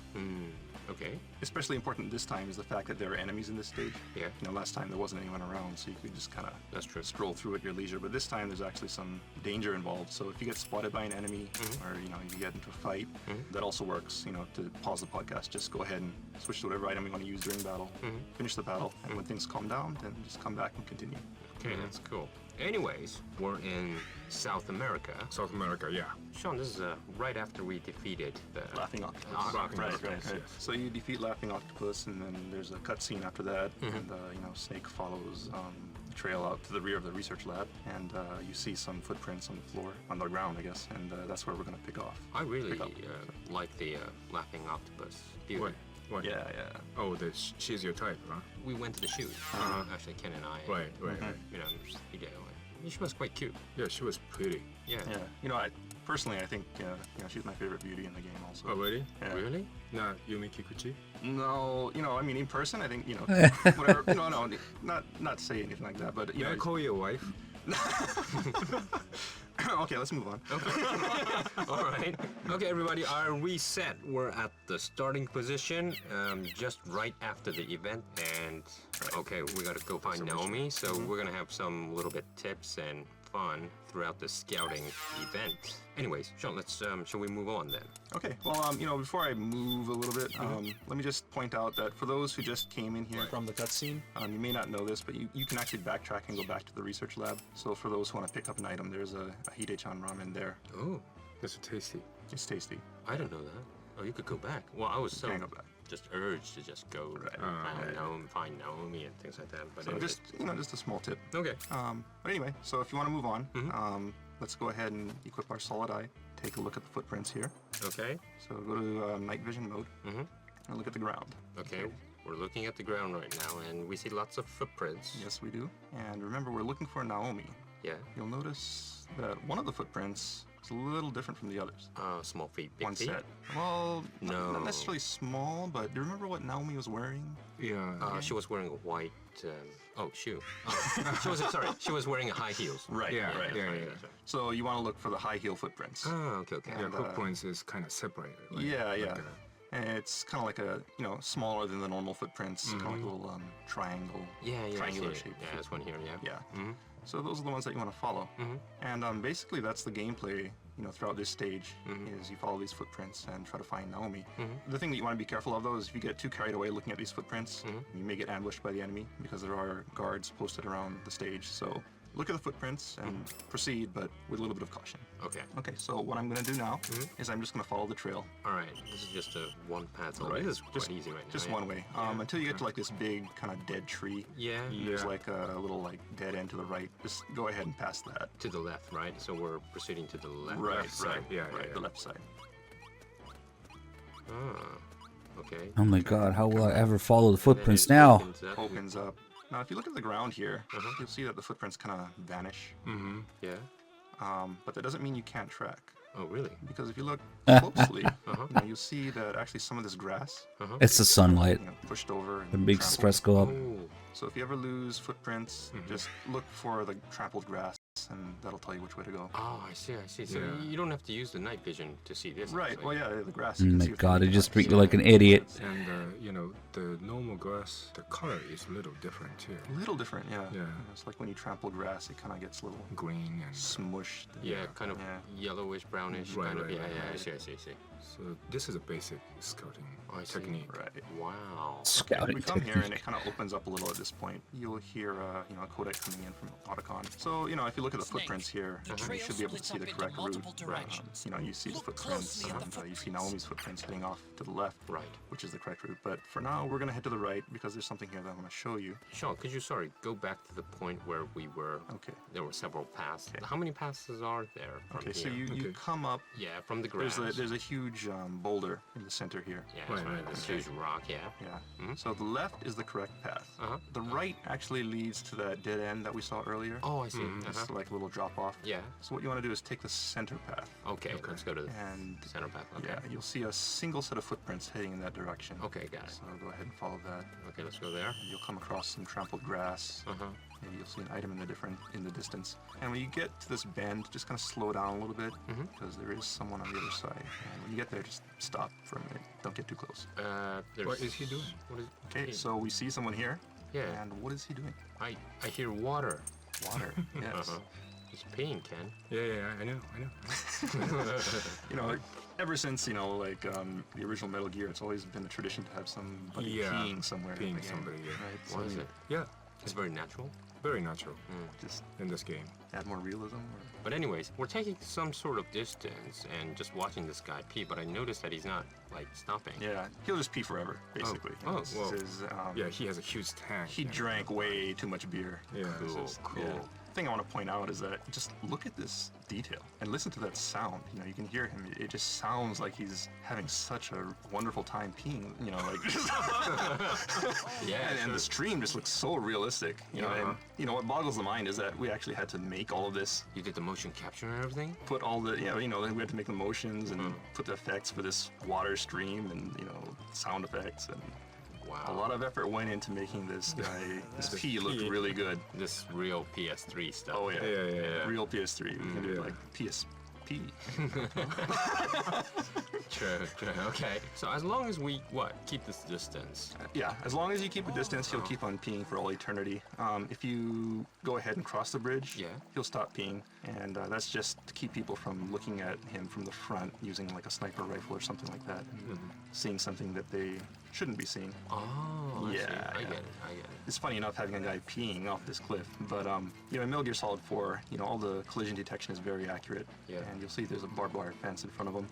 Okay. Especially important this time is the fact that there are enemies in this stage. Yeah. You know, last time there wasn't anyone around, so you could just kind of stroll through at your leisure. But this time there's actually some danger involved. So if you get spotted by an enemy, or you know, you get into a fight, that also works. You know, to pause the podcast, just go ahead and switch to whatever item you want to use during battle. Finish the battle, and when things calm down, then just come back and continue. Okay, that's cool. Anyways, we're in South America. South America, yeah. Sean, this is right after we defeated the Laughing Octopus. Right. So you defeat Laughing Octopus, and then there's a cutscene after that, and you know, Snake follows the trail out to the rear of the research lab, and you see some footprints on the floor, on the ground, I guess, and that's where we're gonna pick off. I really like the Laughing Octopus. What? Yeah. Oh, she's your type, huh? We went to the shoot. Actually, Ken and I. Right. You know, she was quite cute. Yeah, she was pretty. Yeah. You know, personally, I think you know, she's my favorite beauty in the game also. Oh, really? Yeah. Really? Not Yumi Kikuchi? No, you know, I mean, in person, I think, you know, whatever. No, not say anything like that, but you know. I call you a wife? Okay, let's move on. Okay. All right. Okay, everybody, are we set? We're at the starting position, just right after the event, and okay, we gotta go find Naomi. So we're gonna have some little bit tips and fun throughout the scouting event. Anyways, Sean, let's shall we move on then? Okay. Well, you know, before I move a little bit, let me just point out that for those who just came in here from the cutscene, you may not know this, but you can actually backtrack and go back to the research lab. So for those who want to pick up an item, there's a Hide-chan ramen there. Oh, that's tasty. It's tasty. I didn't know that. Oh, you could go back. Well, I was so go back. just urged to just go find Naomi and things like that. But so just, you know, just a small tip. Okay. But anyway, so if you want to move on, let's go ahead and equip our solid eye. Take a look at the footprints here. Okay. So go to night vision mode and look at the ground. Okay. We're looking at the ground right now, and we see lots of footprints. Yes, we do. And remember, we're looking for Naomi. Yeah. You'll notice that one of the footprints is a little different from the others. Small feet, big One feet? set. Well, No. not necessarily small, but do you remember what Naomi was wearing? Yeah. She was wearing a white shoe. She was wearing a high heels. Right. Yeah. So you want to look for the high heel footprints. Oh, okay. Yeah, footprints is kind of separated. Like, Yeah. And it's kind of like a, you know, smaller than the normal footprints, kind of like a little triangle. Triangular shape. Yeah, there's one here. Yeah. So those are the ones that you want to follow. And basically that's the gameplay, you know, throughout this stage, is you follow these footprints and try to find Naomi. The thing that you want to be careful of, though, is if you get too carried away looking at these footprints, you may get ambushed by the enemy because there are guards posted around the stage. So look at the footprints and proceed, but with a little bit of caution. Okay. Okay, so what I'm going to do now is I'm just going to follow the trail. All right. This is just a one path. Right. This is just quite easy right now. Just one way. Until you get to like this big kind of dead tree. Yeah. There's like a little like dead end to the right. Just go ahead and pass that. To the left, right? So we're proceeding to the left. Right. Yeah. The left side. Okay. Oh my god, how will I ever follow the footprints now? Opens up. Now, if you look at the ground here, you'll see that the footprints kind of vanish. Yeah. But that doesn't mean you can't track. Oh, really? Because if you look closely, you'll see that actually some of this grass It's the sunlight. pushed over. And The big trampled. stress go up. So if you ever lose footprints, just look for the trampled grass, and that'll tell you which way to go. Oh, I see. So you don't have to use the night vision to see this. Right. actually. Well, yeah, the grass. Oh You can my see god, I within just the treat you like an idiot. And, you know, the normal grass, the color is a little different too. A little different, yeah. Yeah. It's like when you trample grass, it kind of gets a little green and smushed. Yeah, kind of yellowish, brownish, Right, kind of. right, Yeah, right. I see. So this is a basic scouting technique. Right. Wow. Scouting We come here and technique. it kind of opens up a little at this point. You'll hear, you know, a codec coming in from Otacon. So, you know, if you look at the footprints here, you should be able to see the correct route. You know, you see the footprints, and you see Naomi's footprints heading off to the left, which is the correct route. But for now, we're going to head to the right because there's something here that I want to show you. Sean, could you, go back to the point where we were? Okay. There were several paths. How many passes are there from Okay, here? so you come up. Yeah, from the grass. There's a huge huge boulder in the center here. Yeah, that's right. This huge rock, yeah. Yeah. So the left is the correct path. The right actually leads to that dead end that we saw earlier. Oh, I see. It's like a little drop off. Yeah. So what you want to do is take the center path. Okay, let's go to the center path. Okay. Yeah, you'll see a single set of footprints heading in that direction. Okay, got it. So go ahead and follow that. Okay, let's go there. You'll come across some trampled grass. Maybe you'll see an item in the distance. And when you get to this bend, just kind of slow down a little bit because there is someone on the other side. And when you get there, just stop for a minute. Don't get too close. What is he doing? Okay, so we see someone here. Yeah. And what is he doing? I hear water. Water. Yes. He's peeing, Ken. Yeah, I know. You know, ever since, you know, like the original Metal Gear, it's always been a tradition to have somebody peeing somewhere. Peeing somebody, right? Why is it? Yeah. It's very natural. Very natural. Just in this game. Add more realism. But anyways, we're taking some sort of distance and just watching this guy pee, but I noticed that he's not, like, stopping. Yeah, he'll just pee forever, basically. Well, yeah, he has a huge tank. He drank way too much beer. Yeah. Cool. Yeah. The thing I want to point out is that just look at this detail and listen to that sound. You know, you can hear him. It just sounds like he's having such a wonderful time peeing. You know, like and the stream just looks so realistic. You know, and you know what boggles the mind is that we actually had to make all of this. You did the motion capture and everything. Put all the we had to make the motions and put the effects for this water stream and sound effects and. Wow. A lot of effort went into making this guy, this P look really good. This real PS3 stuff. Oh, yeah. Real PS3. We can do like PSP. True. Okay. So as long as we, keep this distance? Yeah, as long as you keep a distance, he'll keep on peeing for all eternity. If you go ahead and cross the bridge, he'll stop peeing. And that's just to keep people from looking at him from the front using like a sniper rifle or something like that. Seeing something that they shouldn't be seeing. Oh, yeah. I get it. It's funny enough having a guy peeing off this cliff, but in Metal Gear Solid 4, all the collision detection is very accurate. Yeah. And you'll see there's a barbed wire fence in front of him.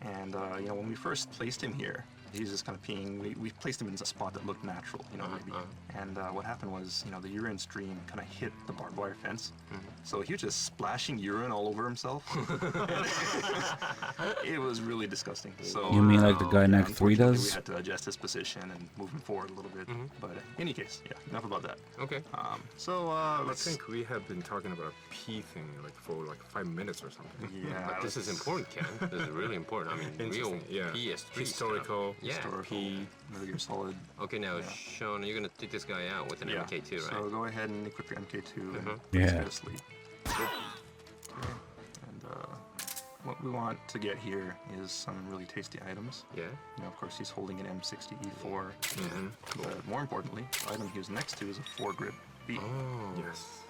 And when we first placed him here, he's just kind of peeing. We placed him in a spot that looked natural, maybe. And what happened was, the urine stream kind of hit the barbed wire fence. So he was just splashing urine all over himself. It was really disgusting. So you mean like the guy in Act 3 does? We had to adjust his position and move him forward a little bit. But in any case, enough about that. Okay. I think we have been talking about a pee thing for 5 minutes or something. Yeah. But this is important, Ken. This is really important. I mean, real PS3 historical. Yeah. P, Metal Gear Solid. Okay, now, Sean, you're gonna take this guy out with an MK2, right? So go ahead and equip your MK2 and go to sleep. And what we want to get here is some really tasty items. Yeah. Of course, he's holding an M60E4. But more importantly, the item he was next to is a foregrip B. Oh. Yes.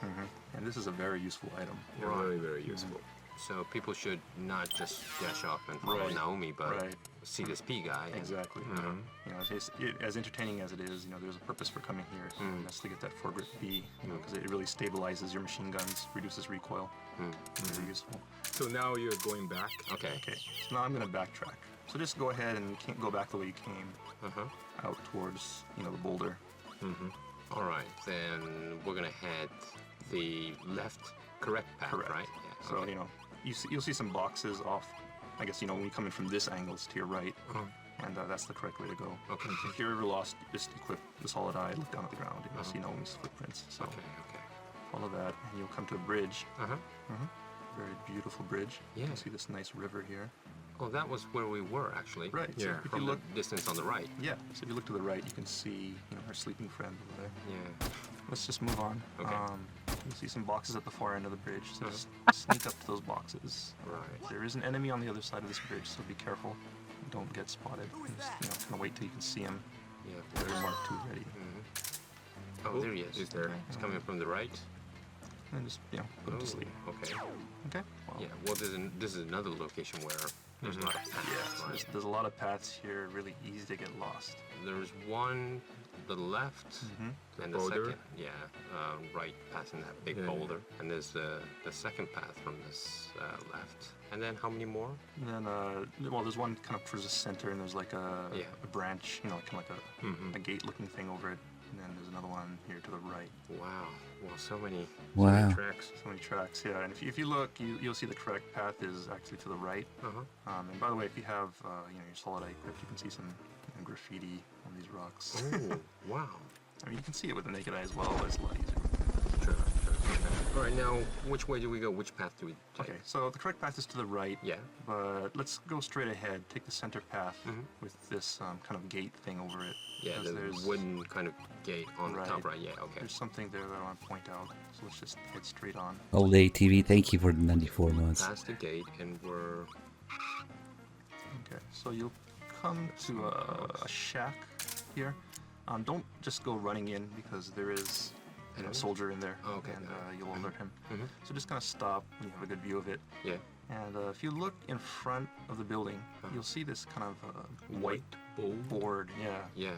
And this is a very useful item. Very, very useful. So people should not just dash off and follow Naomi, but see this P guy. Exactly. As entertaining as it is, there's a purpose for coming here. And that's to get that foregrip B, because it really stabilizes your machine guns, reduces recoil. Very useful. So now you're going back? Okay. So now I'm going to backtrack. So just go ahead and go back the way you came, out towards, the boulder. All right, then we're going to head the correct path, right? Yeah. So, you'll see some boxes off. I guess, when you come in from this angle, it's to your right. And that's the correct way to go. Okay. If you're ever lost, just equip the solid eye, look down at the ground, and you'll see Naomi's footprints. So follow that, and you'll come to a bridge. Very beautiful bridge. Yeah. You can see this nice river here. Oh, that was where we were, actually. Right. Yeah. So if From you look distance on the right. Yeah. So if you look to the right, you can see, her sleeping friend over there. Yeah. Let's just move on. Okay. You'll see some boxes at the far end of the bridge, so just sneak up to those boxes. Right. There is an enemy on the other side of this bridge, so be careful. Don't get spotted. Just, kind of wait till you can see him. Yeah. There's Mark II ready. Oh, there he is. He's there. He's coming from the right. And just, put him to sleep. Okay. Okay. Well, yeah. Well, this is another location where there's a lot of paths. Yeah. So there's a lot of paths here. Really easy to get lost. There's one to the left, and the boulder. second, right, passing that big boulder. And there's the second path from this left. And then how many more? And then, there's one kind of towards the center, and there's like a branch, kind of like a gate-looking thing over it. And then there's another one here to the right. Wow. Well, so many tracks. So many tracks, yeah. And if you look, you'll see the correct path is actually to the right. And by the way, if you have your solid eye equipped, you can see some graffiti on these rocks. Oh, wow. I mean, you can see it with the naked eye as well, but it's a lot easier. Sure. All right, now, which way do we go? Which path do we take? Okay, so the correct path is to the right. Yeah. But let's go straight ahead. Take the center path with this kind of gate thing over it. Yeah, the wooden kind of gate on the top right. Yeah, okay. There's something there that I want to point out. So let's just head straight on. Old ATV, thank you for the 94 months. Past the gate, and we're... Okay, so you'll come to a shack here. Don't just go running in because there is a soldier in there, and you'll alert him. So just kind of stop when you have a good view of it. Yeah. And if you look in front of the building, you'll see this kind of white board. Yeah. Yeah.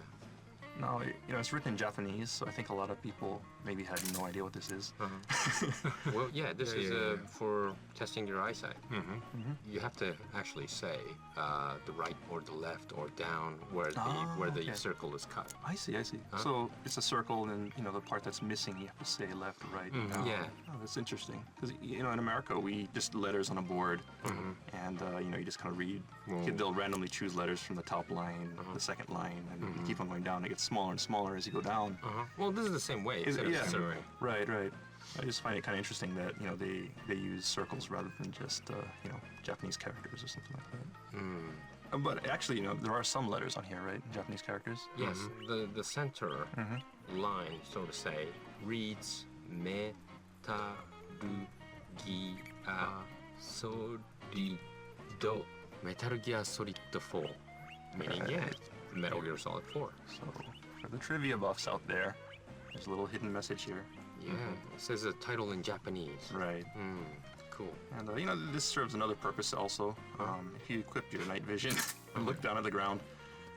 Now, it's written in Japanese, so I think a lot of people maybe had no idea what this is. Well, yeah, this is for testing your eyesight. You have to actually say the right or the left or down where the circle is cut. I see. So it's a circle, and the part that's missing, you have to say left, right, down. Yeah. Oh, that's interesting. Because in America, we just letters on a board, and you just kind of read. They'll randomly choose letters from the top line, the second line, and you keep on going down. It gets smaller and smaller as you go down. Well, this is the same way. Right. I just find it kind of interesting that they use circles rather than just Japanese characters or something like that. But actually, there are some letters on here, right? Japanese characters. Yes. The center line, so to say, reads Metal Gear Solid Metal Gear Solid 4, meaning Metal Gear Solid 4. So for the trivia buffs out there, there's a little hidden message here. Yeah, it says the title in Japanese. Right. Cool. And this serves another purpose also. If you equip your night vision and look down at the ground,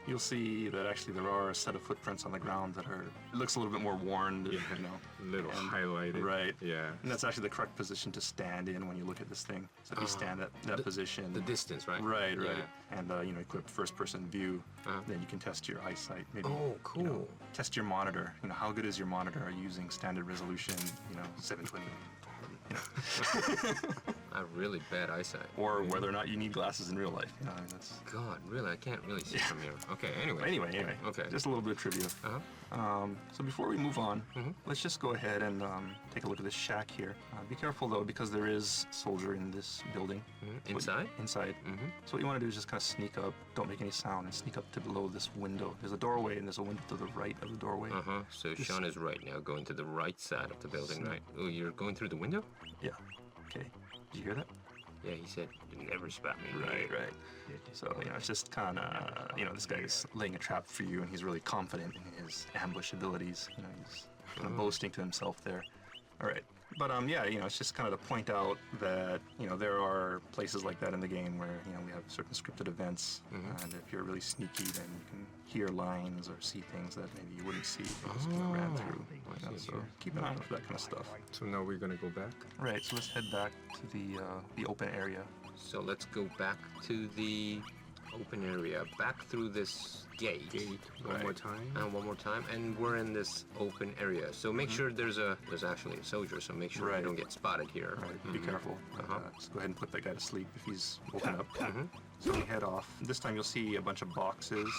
you'll see that actually there are a set of footprints on the ground that it looks a little bit more worn, a little highlighted. Right. Yeah. And that's actually the correct position to stand in when you look at this thing. So if you stand at that position. The distance, right? Right. Yeah. And equip first-person view, then you can test your eyesight. Maybe. Oh, cool. Test your monitor. How good is your monitor? Are you using standard resolution? 720. I have really bad eyesight. Or whether or not you need glasses in real life. God, really, I can't really see from here. Okay, anyway. Okay. Just a little bit of trivia. So before we move on, let's just go ahead and take a look at this shack here. Be careful though, because there is a soldier in this building. Inside? Inside. So what you want to do is just kind of sneak up, don't make any sound, and sneak up to below this window. There's a doorway, and there's a window to the right of the doorway. So Sean is right now, going to the right side of the building, right? Oh, you're going through the window? Yeah. Okay. Did you hear that? Yeah, he said, "You never spot me." Right. So, it's just kind of, this guy is laying a trap for you, and he's really confident in his ambush abilities. He's kind of boasting to himself there. All right. But, it's just kind of to point out that, there are places like that in the game where, we have certain scripted events, and if you're really sneaky, then you can hear lines or see things that maybe you wouldn't see if you just ran through. So keep an eye out for that kind of stuff. So now we're gonna go back? Right, so let's head back to the open area. So let's go back to the open area, back through this gate. One more time. And one more time, and we're in this open area. So make sure there's actually a soldier. So make sure you don't get spotted here. Right. Be careful. Just go ahead and put that guy to sleep if he's woken up. So we head off. This time you'll see a bunch of boxes.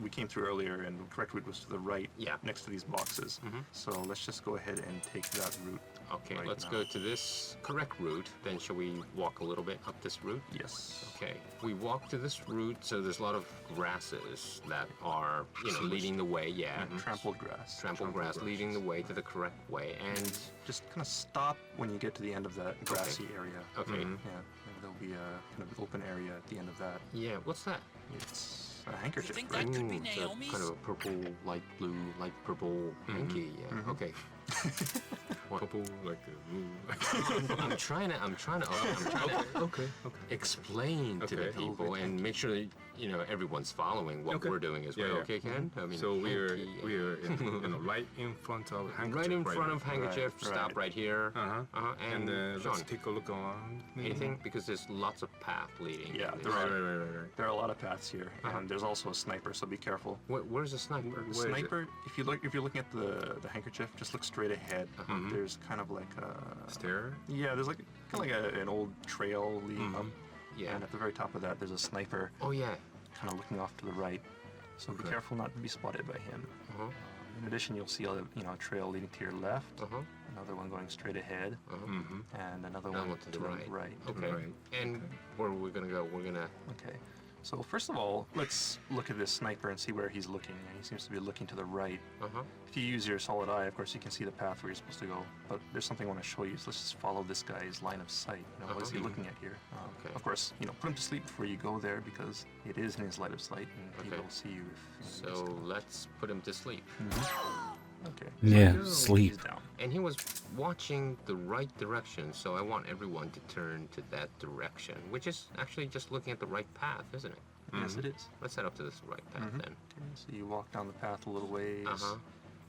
We came through earlier, and the correct route was to the right, next to these boxes. So let's just go ahead and take that route. Okay, let's go to this correct route. Then shall we walk a little bit up this route? Yes. Okay, we walk to this route. So there's a lot of grasses that are, leading the way. Yeah. Trampled grass. Trampled grass leading the way to the correct way, and just kind of stop when you get to the end of that grassy area. Okay. Yeah. There'll be a kind of open area at the end of that. Yeah. What's that? It's a handkerchief. You think that could be Naomi's? Kind of a purple, light blue, light purple hanky. Yeah. Okay. Couple like I'm trying to okay. explain to the people and make sure that, you know, everyone's following what we're doing as well. Yeah. Okay, Ken? I mean, so we're right in front of handkerchief. Right in front of handkerchief. Stop right here. And Sean, let's take a look around. Anything? Because there's lots of path leading. Yeah, right. There are a lot of paths here, and there's also a sniper, so be careful. Where's the sniper? The sniper, if you're looking at the handkerchief, just look straight ahead. There's kind of like a stair. Yeah, there's like kind of like an old trail leading up. Yeah. And at the very top of that, there's a sniper. Oh yeah. Kind of looking off to the right. So be careful not to be spotted by him. In addition, you'll see a trail leading to your left. Another one going straight ahead. And another one to the right. Okay. And where are we gonna go? We're gonna. Okay. So first of all, let's look at this sniper and see where he's looking. He seems to be looking to the right. If you use your solid eye, of course, you can see the path where you're supposed to go. But there's something I want to show you. So let's just follow this guy's line of sight. You know, what is he looking at here? Of course, put him to sleep before you go there because it is in his line of sight, and he will see you. So let's put him to sleep. Okay. Yeah, sleep. And he was watching the right direction, so I want everyone to turn to that direction, which is actually just looking at the right path, isn't it? Yes, it is. Let's head up to this right path then. Okay, so you walk down the path a little ways,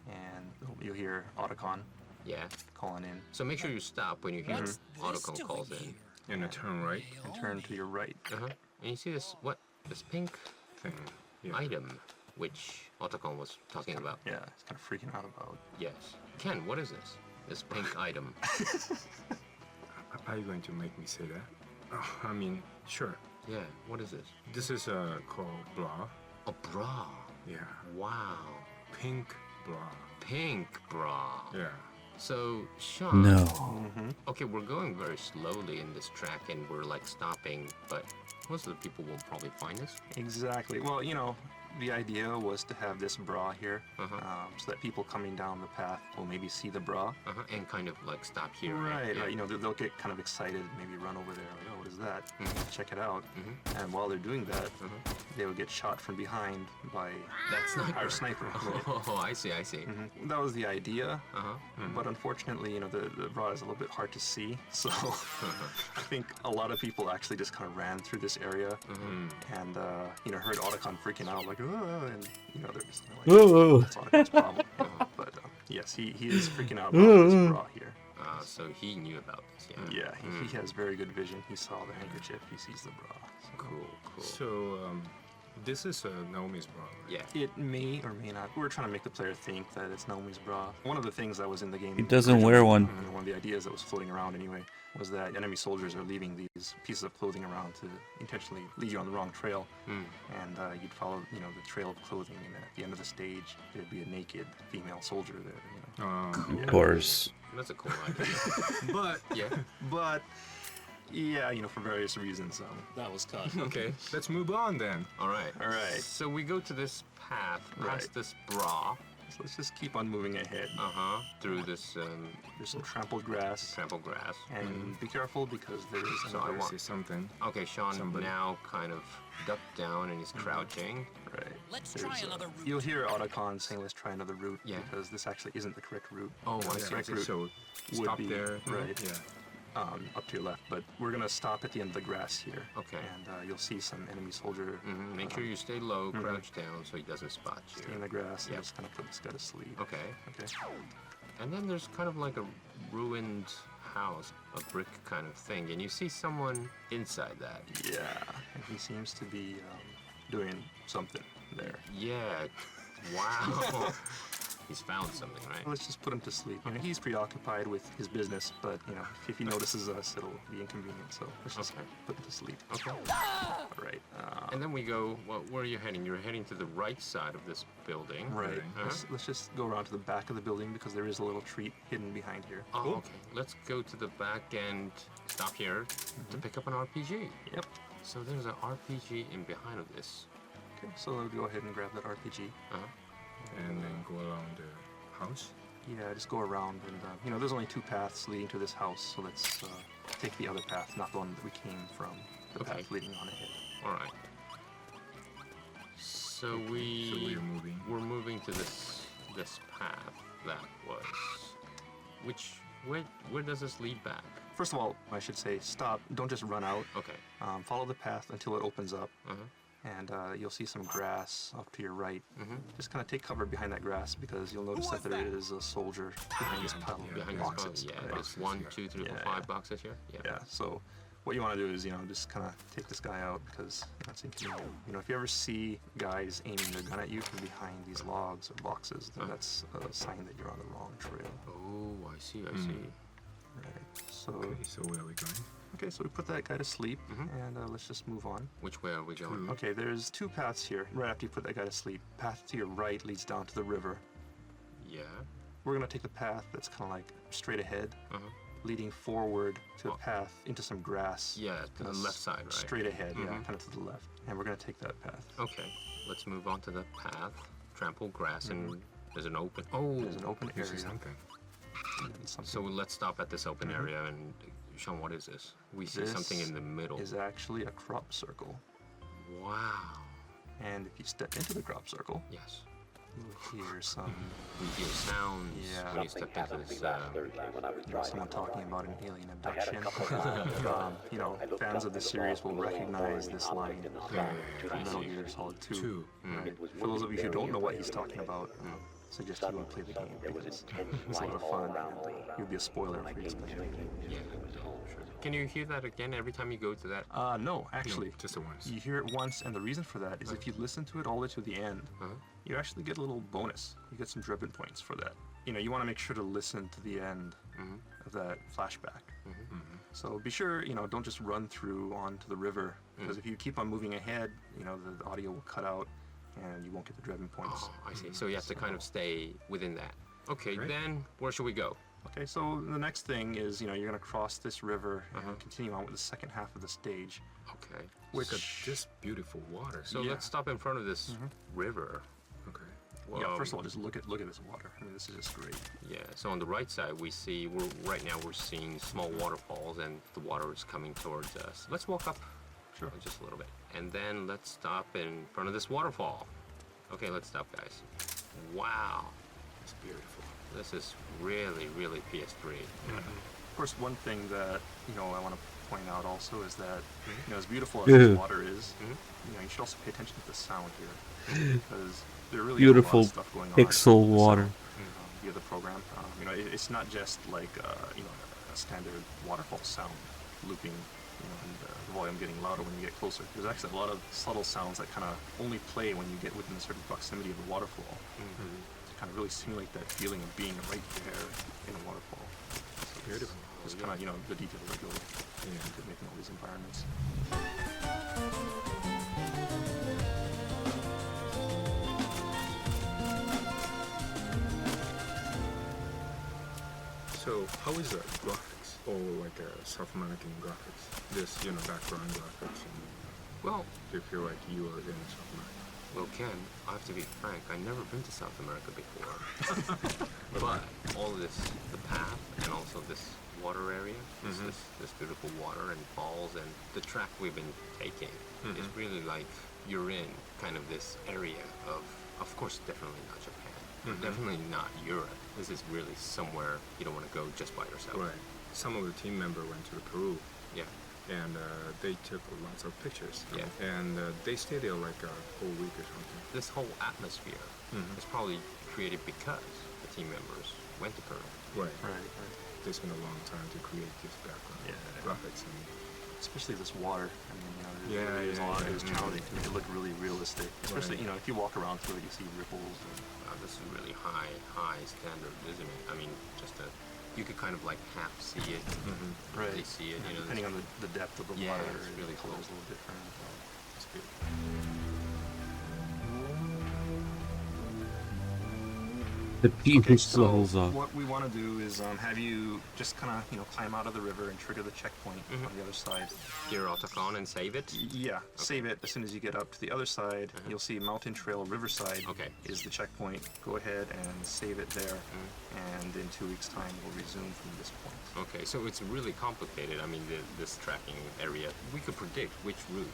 and you'll hear Otacon. Yeah. Calling in. So make sure you stop when you hear Otacon calls in. And turn right. And turn to your right. And you see this pink thing, item, which Otacon was talking about. Yeah, he's kind of freaking out about. Yes. Ken, what is this? This pink item. Are you going to make me say that? Oh, I mean, sure. Yeah, what is this? This is called bra. A bra? Yeah. Wow. Pink bra. Pink bra. Yeah. So, Sean. No. Okay, we're going very slowly in this track and we're like stopping, but most of the people will probably find us. Exactly. Well, the idea was to have this bra here, so that people coming down the path will maybe see the bra. And kind of like stop here. Right. They'll get kind of excited, maybe run over there. Like, oh, what is that? Check it out. And while they're doing that, they will get shot from behind by our sniper. Oh, I see. That was the idea. But unfortunately, the bra is a little bit hard to see. So I think a lot of people actually just kind of ran through this area and heard Otacon freaking out like, and they're just like, that's Otacon's problem. But yes, he is freaking out about this bra here. So he knew about this, yeah. Yeah, he has very good vision. He saw the handkerchief. He sees the bra. So. Cool. So this is Naomi's bra. Yeah. It may or may not. We're trying to make the player think that it's Naomi's bra. One of the things that was in the game. He doesn't wear one. One of the ideas that was floating around anyway was that enemy soldiers are leaving these pieces of clothing around to intentionally lead you on the wrong trail. And you'd follow, the trail of clothing, and at the end of the stage, there'd be a naked female soldier there. Of course. That's a cool idea. But for various reasons, that was cut. Okay. Let's move on then. All right. So we go to this path, past this bra. So let's just keep on moving ahead. Through this. There's some trampled grass. And be careful because there is. So I want to see something. Okay, Sean now kind of ducked down and he's crouching. Right. Let's try another route. You'll hear Otacon saying, "Let's try another route." Yeah. Because this actually isn't the correct route. Oh, the correct route so would stop be there. Right. Yeah. Up to your left, but we're gonna stop at the end of the grass here. Okay. And you'll see some enemy soldier. Make sure you stay low, crouch down, so he doesn't spot you. Stay in the grass and just kind of put this guy to sleep. Okay. And then there's kind of like a ruined house, a brick kind of thing, and you see someone inside that. Yeah, and he seems to be doing something there. Yeah. Wow. He's found something, right? Let's just put him to sleep. He's preoccupied with his business, but if he notices us, it'll be inconvenient. So let's just put him to sleep. Okay. All right. And then we go. Well, where are you heading? You're heading to the right side of this building. Right. Let's just go around to the back of the building because there is a little treat hidden behind here. Oh, okay. Let's go to the back and stop here to pick up an RPG. Yep. So there's an RPG in behind of this. Okay. So go ahead and grab that RPG. And then go around the house? Yeah, just go around and, there's only 2 paths leading to this house, so let's take the other path, not the one that we came from, the path leading on ahead. All right. So we're moving to this path that was Where does this lead back? First of all, I should say stop. Don't just run out. Okay. Follow the path until it opens up. And you'll see some grass off to your right. Just kind of take cover behind that grass because you'll notice that there is a soldier behind this pile of boxes. Yeah, there's 1, 2, 3, 4, 5 boxes here. Yeah. So what you want to do is, just kind of take this guy out because that's inconvenient. If you ever see guys aiming their gun at you from behind these logs or boxes, then that's a sign that you're on the wrong trail. Oh, I see. I see. Right. So. Okay, so where are we going? Okay, so we put that guy to sleep, and let's just move on. Which way are we going? Okay, there's 2 paths here. Right after you put that guy to sleep, path to your right leads down to the river. Yeah. We're gonna take the path that's kind of like straight ahead, leading forward to a path into some grass. Yeah, to the left side, right? Straight ahead, yeah, kind of to the left. And we're gonna take that path. Okay, let's move on to the path. Trample grass, and there's an open. There's an open area. So let's stop at this open area and. Sean, what is this? We see something in the middle. Is actually a crop circle. Wow. And if you step into the crop circle, yes, you'll hear some. We hear sounds. Yeah. When you step into this, someone talking about an alien abduction. Fans of the series will recognize this line from Metal Gear Solid 2. Right? For those of you who don't know what he's talking about, suggest you play the game because it's a lot of fun. It would be a spoiler if we explain anything. Yeah. Can you hear that again every time you go to that? No, actually. No, just the once. You hear it once, and the reason for that is if you listen to it all the way to the end, you actually get a little bonus. You get some driven points for that. You want to make sure to listen to the end of that flashback. So be sure, don't just run through onto the river, because if you keep on moving ahead, the audio will cut out, and you won't get the driven points. Oh, I see. So you have to kind of stay within that. Okay, then where should we go? Okay, so the next thing is, you're going to cross this river and continue on with the second half of the stage. Okay. Look at this beautiful water. So let's stop in front of this river. Okay. Well, yeah, first of all, just look at this water. I mean, this is just great. Yeah, so on the right side, we're seeing small waterfalls, and the water is coming towards us. Let's walk up just a little bit. And then let's stop in front of this waterfall. Okay, let's stop, guys. Wow. It's beautiful. This is really, really PS3. Of course, one thing that, I want to point out also is that, as beautiful as this water is, you should also pay attention to the sound here. Because there really is a lot of stuff going on. Pixel water. Via the program. It's not just like, a standard waterfall sound looping, and the volume getting louder when you get closer. There's actually a lot of subtle sounds that kind of only play when you get within a certain proximity of the waterfall. Kind of really simulate that feeling of being right there in a waterfall. So beautiful. Just kind of, the details that go into making all these environments. So how is the graphics, or like South American graphics? This, background graphics. Well, do you feel like you are in South America? Well, Ken, I have to be frank, I've never been to South America before. But all of this, the path, and also this water area, this beautiful water and falls, and the track we've been taking is really like you're in kind of this area of course, definitely not Japan, definitely not Europe. This is really somewhere you don't want to go just by yourself. Right. Some of the team members went to Peru. Yeah. And they took lots of pictures. Yeah. And they stayed there like a whole week or something. This whole atmosphere is probably created because the team members went to Peru. Right. They spent a long time to create this background graphics. And especially this water. I mean, there's a lot of challenging to make it look really realistic. Especially, if you walk around through it, you see ripples. And, this is really high standard, isn't it? I mean, you could kind of like half see it, really see it. Depending on the depth of the water, it's really the color's a little different. It's good. The people so what we want to do is have you just kind of climb out of the river and trigger the checkpoint on the other side. Taxathon and save it? Yeah, save it. As soon as you get up to the other side, you'll see Mountain Trail Riverside is the checkpoint. Go ahead and save it there, and in 2 weeks' time we'll resume from this point. Okay, so it's really complicated. I mean, this tracking area, we could predict which route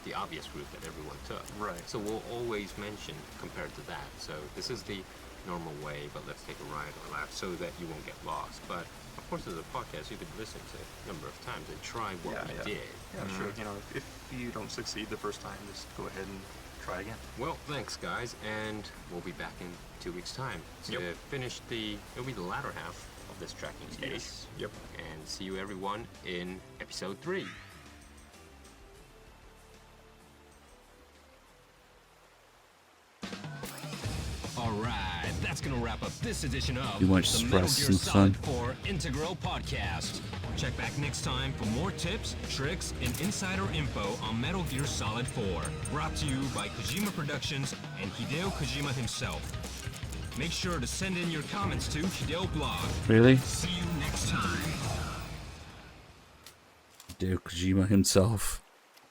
the obvious route that everyone took. Right. So we'll always mention compared to that. So this is the normal way, but let's take a ride or lap so that you won't get lost. But of course, as a podcast, you could listen to it a number of times and try what we did. Yeah, sure. You know, if you don't succeed the first time, just go ahead and try again. Well, thanks, guys, and we'll be back in 2 weeks' time to finish it'll be the latter half of this tracking stage. Yes. Yep. And see you, everyone, in episode 3. Alright, that's gonna wrap up this edition of You want the Metal Gear stress and Solid fun? 4 Integral Podcast. Check back next time for more tips, tricks, and insider info on Metal Gear Solid 4. Brought to you by Kojima Productions and Hideo Kojima himself. Make sure to send in your comments to Hideo Blog. Really? See you next time. Hideo Kojima himself.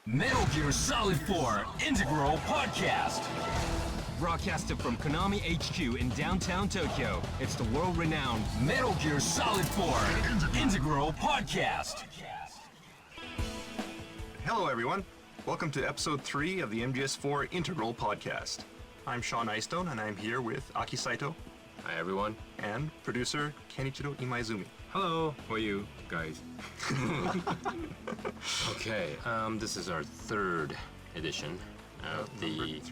Metal Gear Solid 4 Integral Podcast. Broadcasted from Konami HQ in downtown Tokyo, it's the world-renowned Metal Gear Solid 4 Integral Podcast. Hello, everyone. Welcome to episode 3 of the MGS4 Integral Podcast. I'm Sean Eystone, and I'm here with Aki Saito. Hi, everyone. And producer Kenichiro Imaizumi. Hello, how are you guys? Okay, this is our 3rd edition of the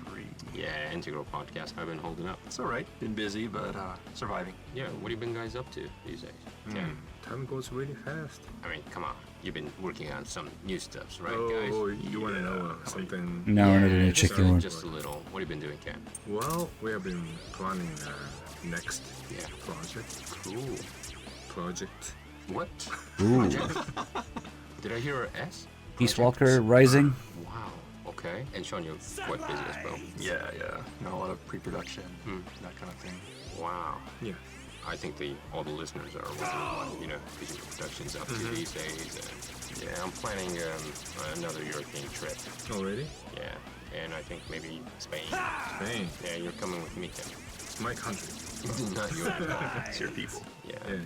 Integral Podcast. I've been holding up. It's all right. Been busy, but surviving. Yeah, what have you been guys up to these days? Yeah. Time goes really fast. I mean, come on. You've been working on some new stuffs, right, guys? Oh, you want to know something? No, we're not gonna check your one. Just a little. What have you been doing, Ken? Well, we have been planning next project. Cool. Project. What? Ooh. Did I hear an S? Peace Walker Rising. Wow. Okay. And Sean, you're quite busy as well. Yeah. Not a lot of pre-production, that kind of thing. Wow. Yeah. I think all the listeners are wondering what, Kojima Productions up to these days. And, I'm planning another European trip. Already? Yeah. And I think maybe Spain. Spain? Yeah, you're coming with me, Ken. It's my country. Not your It's your people. Yeah.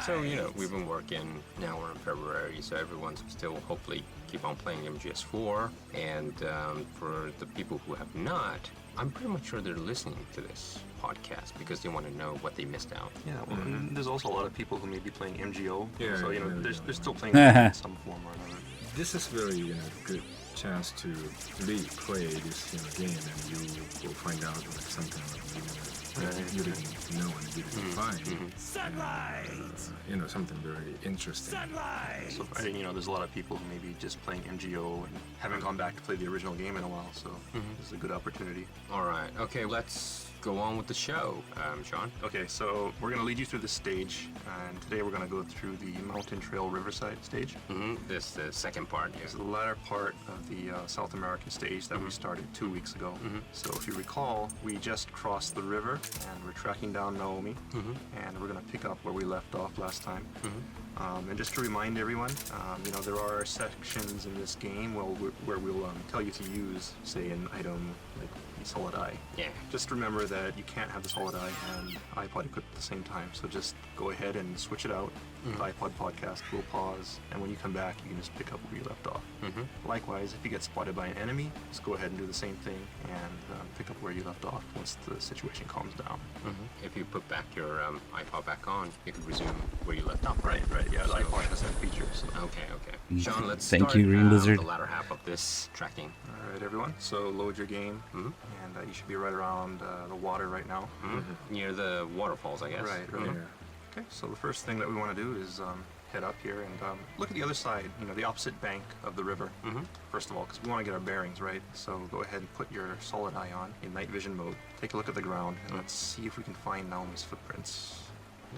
So, we've been working. Now we're in February, so everyone's still hopefully keep on playing MGS4. And for the people who have not, I'm pretty much sure they're listening to this podcast because they want to know what they missed out. Yeah, well, and there's also a lot of people who may be playing MGO. Yeah, so, they're still playing in some form or another. This is very, good chance to replay this, game, and you will find out something you didn't know and you didn't find. Sunlight! Something very interesting. Sunlight! So, there's a lot of people who may be just playing MGO and haven't gone back to play the original game in a while, so this is a good opportunity. All right. Okay, let's go on with the show, Sean. Okay, so we're going to lead you through this stage, and today we're going to go through the Mountain Trail Riverside stage. This is the second part, It's the latter part of the South American stage that we started 2 weeks ago. So if you recall, we just crossed the river, and we're tracking down Naomi, and we're going to pick up where we left off last time. And just to remind everyone, there are sections in this game where we'll tell you to use, say, an item like the Solid Eye. Yeah. Just remember that you can't have the Solid Eye and iPod equipped at the same time, so just go ahead and switch it out. The iPod podcast will pause, and when you come back, you can just pick up where you left off. Likewise, if you get spotted by an enemy, just go ahead and do the same thing and pick up where you left off once the situation calms down. If you put back your iPod back on, you can resume where you left off. Right. Yeah, the iPod has that feature. So. Okay. Sean, let's Thank start you, Green Lizard. the latter half of this tracking. All right, everyone. So load your game, and you should be right around the water right now. Near the waterfalls, I guess. Right. Okay, so the first thing that we want to do is head up here and look at the other side, the opposite bank of the river, first of all, because we want to get our bearings right. So go ahead and put your Solid Eye on in night vision mode. Take a look at the ground, and let's see if we can find Naomi's footprints.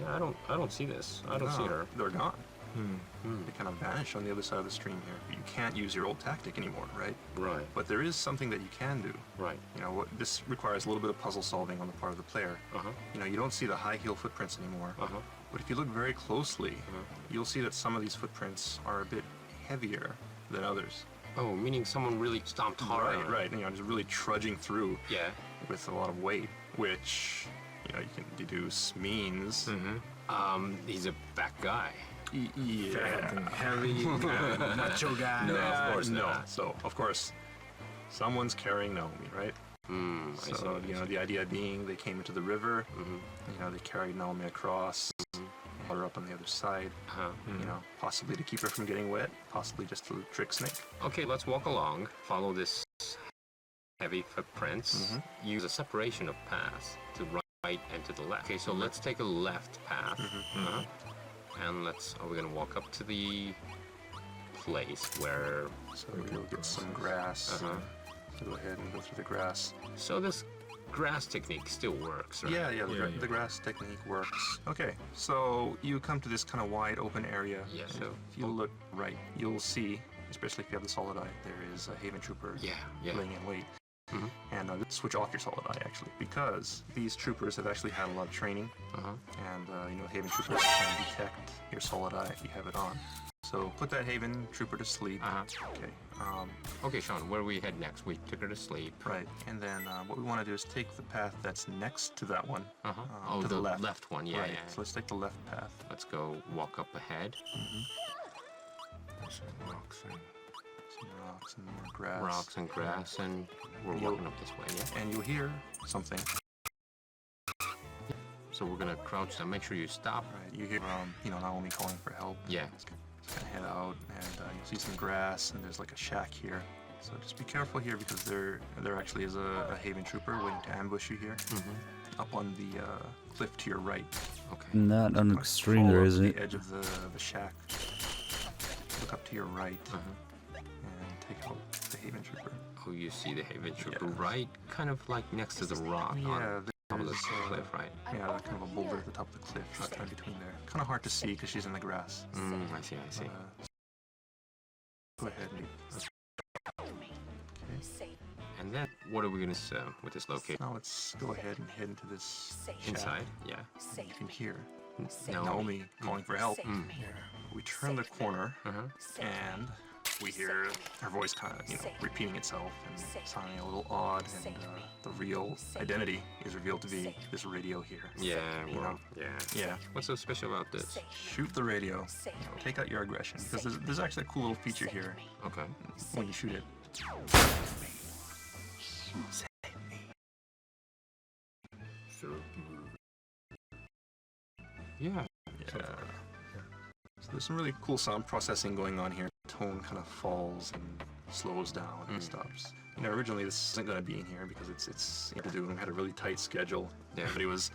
Yeah, I don't see this. I don't see her. They're gone. They kind of vanish on the other side of the stream here. You can't use your old tactic anymore, right? Right. But there is something that you can do. Right. This requires a little bit of puzzle solving on the part of the player. You don't see the high heel footprints anymore. But if you look very closely, you'll see that some of these footprints are a bit heavier than others. Oh, meaning someone really stomped hard. Right. Just really trudging through. Yeah. With a lot of weight, which you can deduce means. He's a fat guy. Yeah. Heavy, macho guy. No, of course not. So, of course, someone's carrying Naomi, right? So, you know, the idea being they came into the river, you know, they carried Naomi across, brought her up on the other side, you know, possibly to keep her from getting wet, possibly just to trick Snake. Okay, let's walk along, follow this heavy footprints, use a separation of paths to right and to the left. Okay, so let's take a left path, and we're gonna walk up to the place where... So we'll get some grass. So go ahead and go through the grass. So this grass technique still works, right? Yeah, the grass technique works. Okay, so you come to this kind of wide open area. Yeah. So if you look right, you'll see, especially if you have the solid eye, there is a Haven Trooper laying in wait. And switch off your solid eye, actually, because these troopers have actually had a lot of training. And, you know, Haven Troopers can detect your solid eye if you have it on. So put that Haven Trooper to sleep. Okay. Okay, Sean, where do we head next? We took her to sleep. Right. And then what we want to do is take the path that's next to that one. To the left one, yeah, right. yeah. So let's take the left path. Let's go walk up ahead. There's some rocks and more grass. Rocks and grass, and we're walking up this way, yeah? And you'll hear something. So we're gonna crouch down. Make sure you stop. Right. You hear, you know, Naomi calling for help. Yeah. Just gonna head out, and you'll see some grass, and there's like a shack here. So just be careful here, because there actually is a Haven Trooper waiting to ambush you here. Up on the cliff to your right. Okay. Not on the stringer, is it? The edge of the shack. Look up to your right. And take out the Haven Trooper. Oh, you see the Haven Trooper right, kind of like next to the rock. Yeah. On the cliff, right? Yeah, kind of a boulder at the top of the cliff, just kind of between there. Kind of hard to see because she's in the grass. I see. Go ahead and And then, what are we gonna say with this location? Now let's go ahead and head into this shack. Inside, yeah. You can hear Naomi calling for help. We turn the corner, and we hear her voice kind of, you know, repeating itself and sounding a little odd, and the real identity is revealed to be this radio here. Yeah, well, yeah. What's so special about this? Shoot the radio. Take out your aggression, because there's actually a cool little feature here. Okay. When you shoot it. Yeah. So there's some really cool sound processing going on here. Tone kind of falls and slows down and stops. You know, originally this isn't going to be in here because it's you know, to do. We had a really tight schedule. Yeah. Everybody was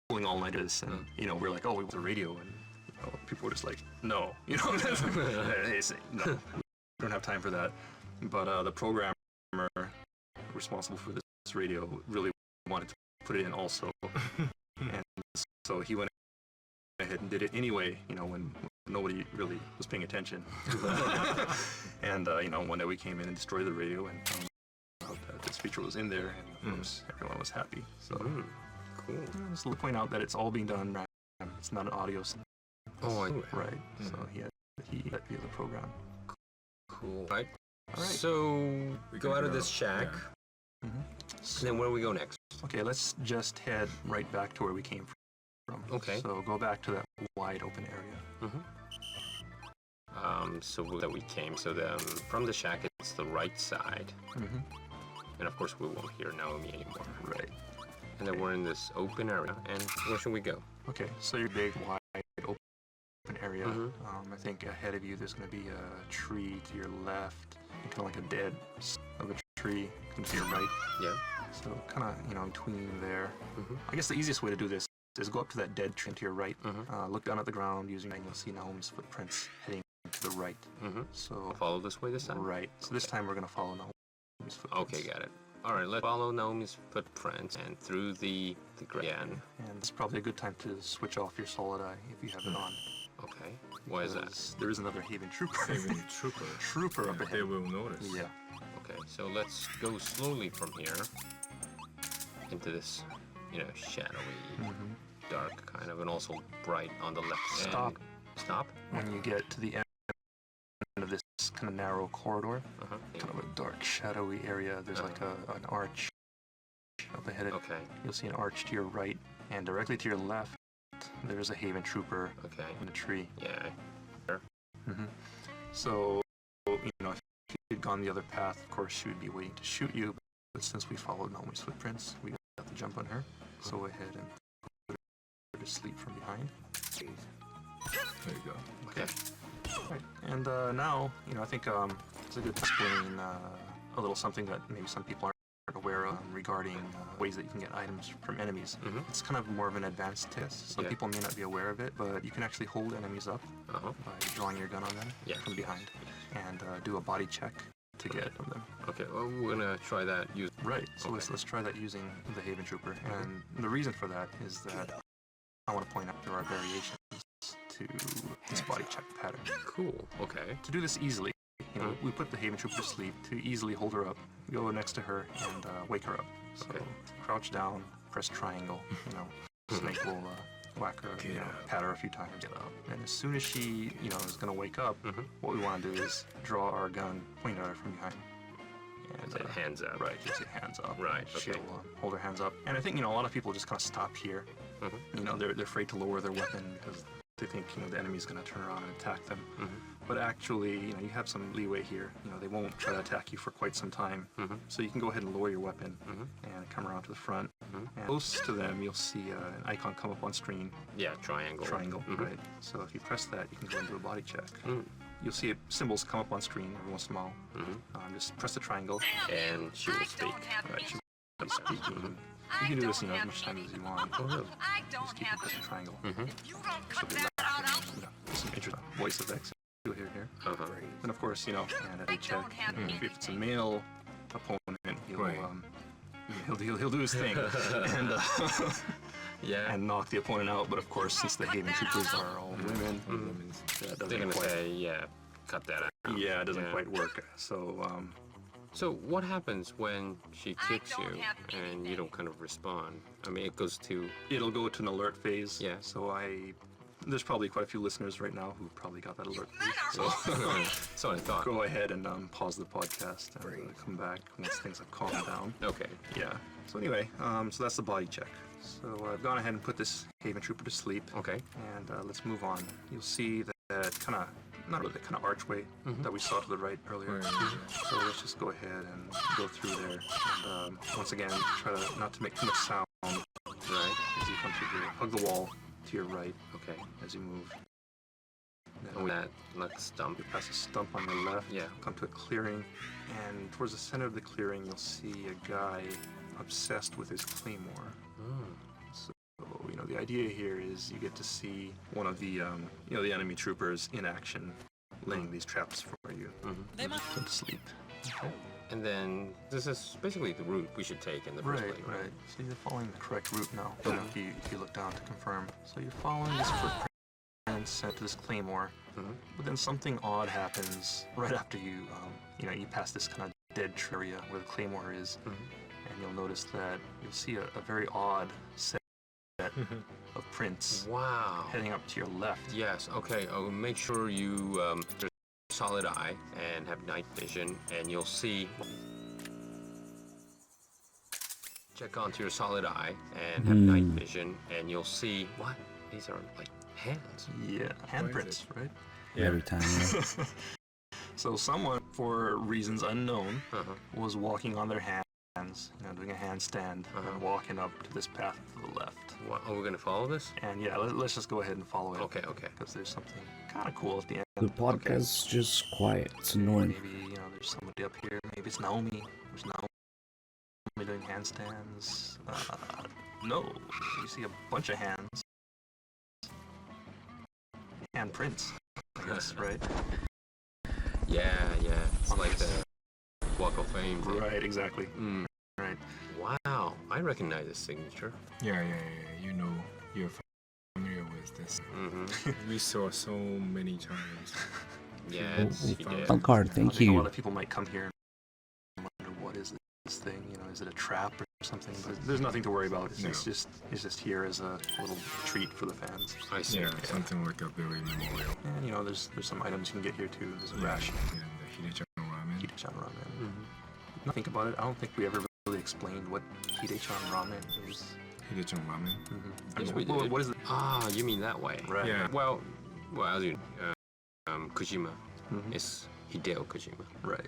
pulling all nighters, and you know, we're like, oh, we want the radio, and you know, people were just like, no, you know, they say, no, we don't have time for that. But the programmer responsible for this radio really wanted to put it in also, and so he went ahead and did it anyway, you know, when nobody really was paying attention. And, you know, one day we came in and destroyed the radio, and found out that this feature was in there, and of course, everyone was happy. So, cool. Just to point out that it's all being done right. It's not an audio system. Oh, right. So he let via the program. Cool. Right. All right. So we go out of this shack. And then where do we go next? Okay, let's just head right back to where we came from. Okay. So go back to that wide open area. So that we came. So then from the shack, it's the right side. And of course, we won't hear Naomi anymore. Right. And then we're in this open area. And where should we go? Okay. So your big, wide, open area. I think ahead of you, there's going to be a tree to your left, kind of like a dead of a tree to your right. Yeah. So kind of, you know, between there. I guess the easiest way to do this is go up to that dead tree to your right. Look down at the ground using, and you'll see Naomi's footprints heading to the right. So follow this way this time? Right. So this time we're going to follow Naomi's footprints. Okay, got it. All right, let's follow Naomi's footprints and through the again. And it's probably a good time to switch off your solid eye if you have it on. Okay. Why is that? There is another Haven Trooper. Haven Trooper. Trooper up ahead. They will notice. Yeah. Okay, so let's go slowly from here into this, you know, shadowy, dark kind of, and also bright on the left. Stop. Stop? When you get to the end of this kind of narrow corridor, kind of a dark, shadowy area, there's like an arch up ahead. Okay. You'll see an arch to your right, and directly to your left, there's a Haven Trooper in the tree. Yeah. So, you know, if you'd gone the other path, of course, she would be waiting to shoot you. But since we followed Naomi's footprints, we got the jump on her. So go ahead and put her to sleep from behind. There you go. Okay. Right. And now, I think it's a good to explain a little something that maybe some people aren't aware of regarding ways that you can get items from enemies. It's kind of more of an advanced test. Some people may not be aware of it, but you can actually hold enemies up by drawing your gun on them from behind and do a body check to get from them. Okay, well, we're gonna try that. Right. So let's try that using the Haven Trooper. And the reason for that is that I want to point out there are variations to this body check pattern. Cool. Okay. To do this easily, we put the Haven Trooper to sleep. To easily hold her up, go next to her and wake her up. So crouch down, press triangle. Snake will whack her, pat her a few times. Get up. And as soon as she, is gonna wake up, what we want to do is draw our gun, point at her from behind. And hands up. Right, just say hands up. Right, okay. She'll hold her hands up. And I think, a lot of people just kind of stop here. They're afraid to lower their weapon because they think, the enemy's going to turn around and attack them. But actually, you have some leeway here. They won't try to attack you for quite some time. So you can go ahead and lower your weapon and come around to the front. And close to them, you'll see an icon come up on screen. Yeah, triangle. Triangle, right. So if you press that, you can go into a body check. You'll see symbols come up on screen every once in a while. Just press the triangle. And she will speak. Right, she will be speaking. You can do this, as much time as you want. Just keep pressing triangle. She'll be some interesting voice effects. You'll hear here. And of course, and at a check, if it's a male opponent, he'll do his thing. And and knock the opponent out. But of course, since the Haven Troopers are all women, that doesn't They're gonna quite, say, cut that out. Yeah, it doesn't quite work. So, so what happens when she kicks you and you don't kind of respond? I mean, it'll go to an alert phase. Yeah. So there's probably quite a few listeners right now who probably got that alert phase. So, so I thought. Go ahead and pause the podcast and come back once things have calmed down. Okay. Yeah. So anyway, so that's the body check. So I've gone ahead and put this Haven Trooper to sleep. Okay. And let's move on. You'll see that kind of, not really, the kind of archway that we saw to the right earlier. So let's just go ahead and go through there. And once again, try not to make too much sound, right? As you come through here. Hug the wall to your right, okay, as you move. And that, like a stump. You pass a stump on your left, yeah. Come to a clearing, and towards the center of the clearing, you'll see a guy obsessed with his claymore. So, the idea here is you get to see one of the, the enemy troopers in action, laying these traps for you. They must put to sleep. Okay. And then this is basically the route we should take in the first place. Right. So you're following the correct route now. If you look down to confirm. So you're following this footprint and sent to this claymore. But then something odd happens right after you pass this kind of dead area where the claymore is. And you'll notice that you'll see a very odd set of prints. Wow. Heading up to your left. Yes. Okay. I'll make sure you solid eye and have night vision, and you'll see. Check onto your solid eye and have night vision, and you'll see what these are like hands. Yeah, handprints, right? Yeah. Every time. Yeah. So someone, for reasons unknown, was walking on their hands, doing a handstand, and walking up to this path to the left. What, are we gonna follow this? And yeah, let's just go ahead and follow it. Okay. Because there's something kind of cool at the end. The podcast is just quiet. It's annoying. Maybe there's somebody up here. Maybe it's Naomi. There's Naomi doing handstands. No, you see a bunch of hands. Handprints, I guess, right? Yeah. It's like the Walk of Fame thing. Right, exactly. Right. Wow, I recognize this signature. Yeah. You're familiar with this. We saw so many times. Yes, you did. Fun card, thank A you. lot of people might come here and wonder, what is this thing? Is it a trap or something? But there's nothing to worry about. It's just here as a little treat for the fans. I see. Yeah, something like a Billy memorial. And there's some items you can get here too. There's a ration. And the Hidechan ramen. Hidechan ramen. Now think about it. I don't think we ever really explained what Hidechan ramen is. Hidechan ramen. Yes, we did. What is it? Ah, you mean that way? Right. Yeah. Well, as you Kojima is Hideo Kojima. Right.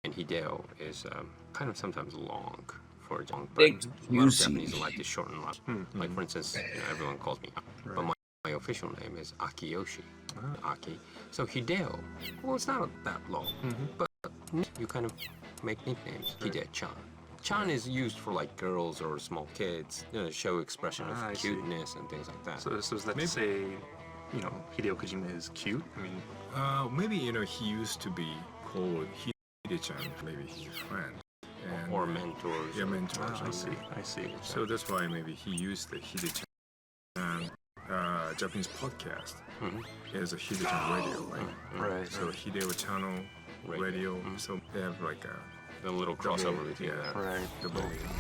And Hideo is kind of sometimes long for a Japanese. Big A lot of juicy. Japanese like to shorten life. Like for instance, everyone calls me, but my official name is Akiyoshi. Aki. So Hideo, well, it's not that long, but you kind of make nicknames. Hide-chan. Chan is used for like girls or small kids, show expression of cuteness and things like that. So does that say, you know, Hideo Kojima is cute? I mean, maybe, you know, he used to be called Hide-chan, maybe his friend. And, or mentors. Yeah, mentors. I see. So that's why maybe he used the Hide-chan. Japanese podcast is a Hide-chan radio, right? Right. So Hideo channel radio. So they have like a little crossover between that. Right. The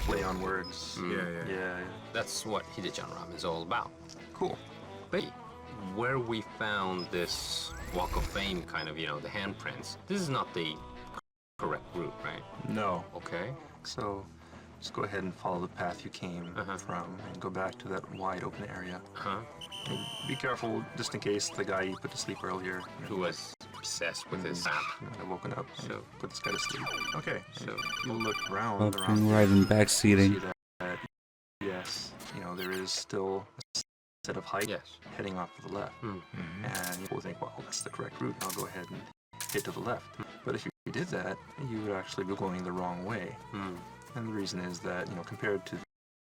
play on words. Yeah. That's what Hide-chan ramen is all about. Cool. But where we found this Walk of Fame kind of, you know, the handprints, this is not the correct route, right? No. Okay. So just go ahead and follow the path you came from and go back to that wide open area. And be careful, just in case the guy you put to sleep earlier, who was obsessed with his app, might have woken up. So put this guy to sleep. Okay. So you look around. Bumping, riding, backseating. See that, yes, you know, there is still a set of height heading off to the left. And you will think, well, that's the correct route. I'll go ahead and hit to the left. But if you did that, you would actually be going the wrong way. And the reason is that, you know, compared to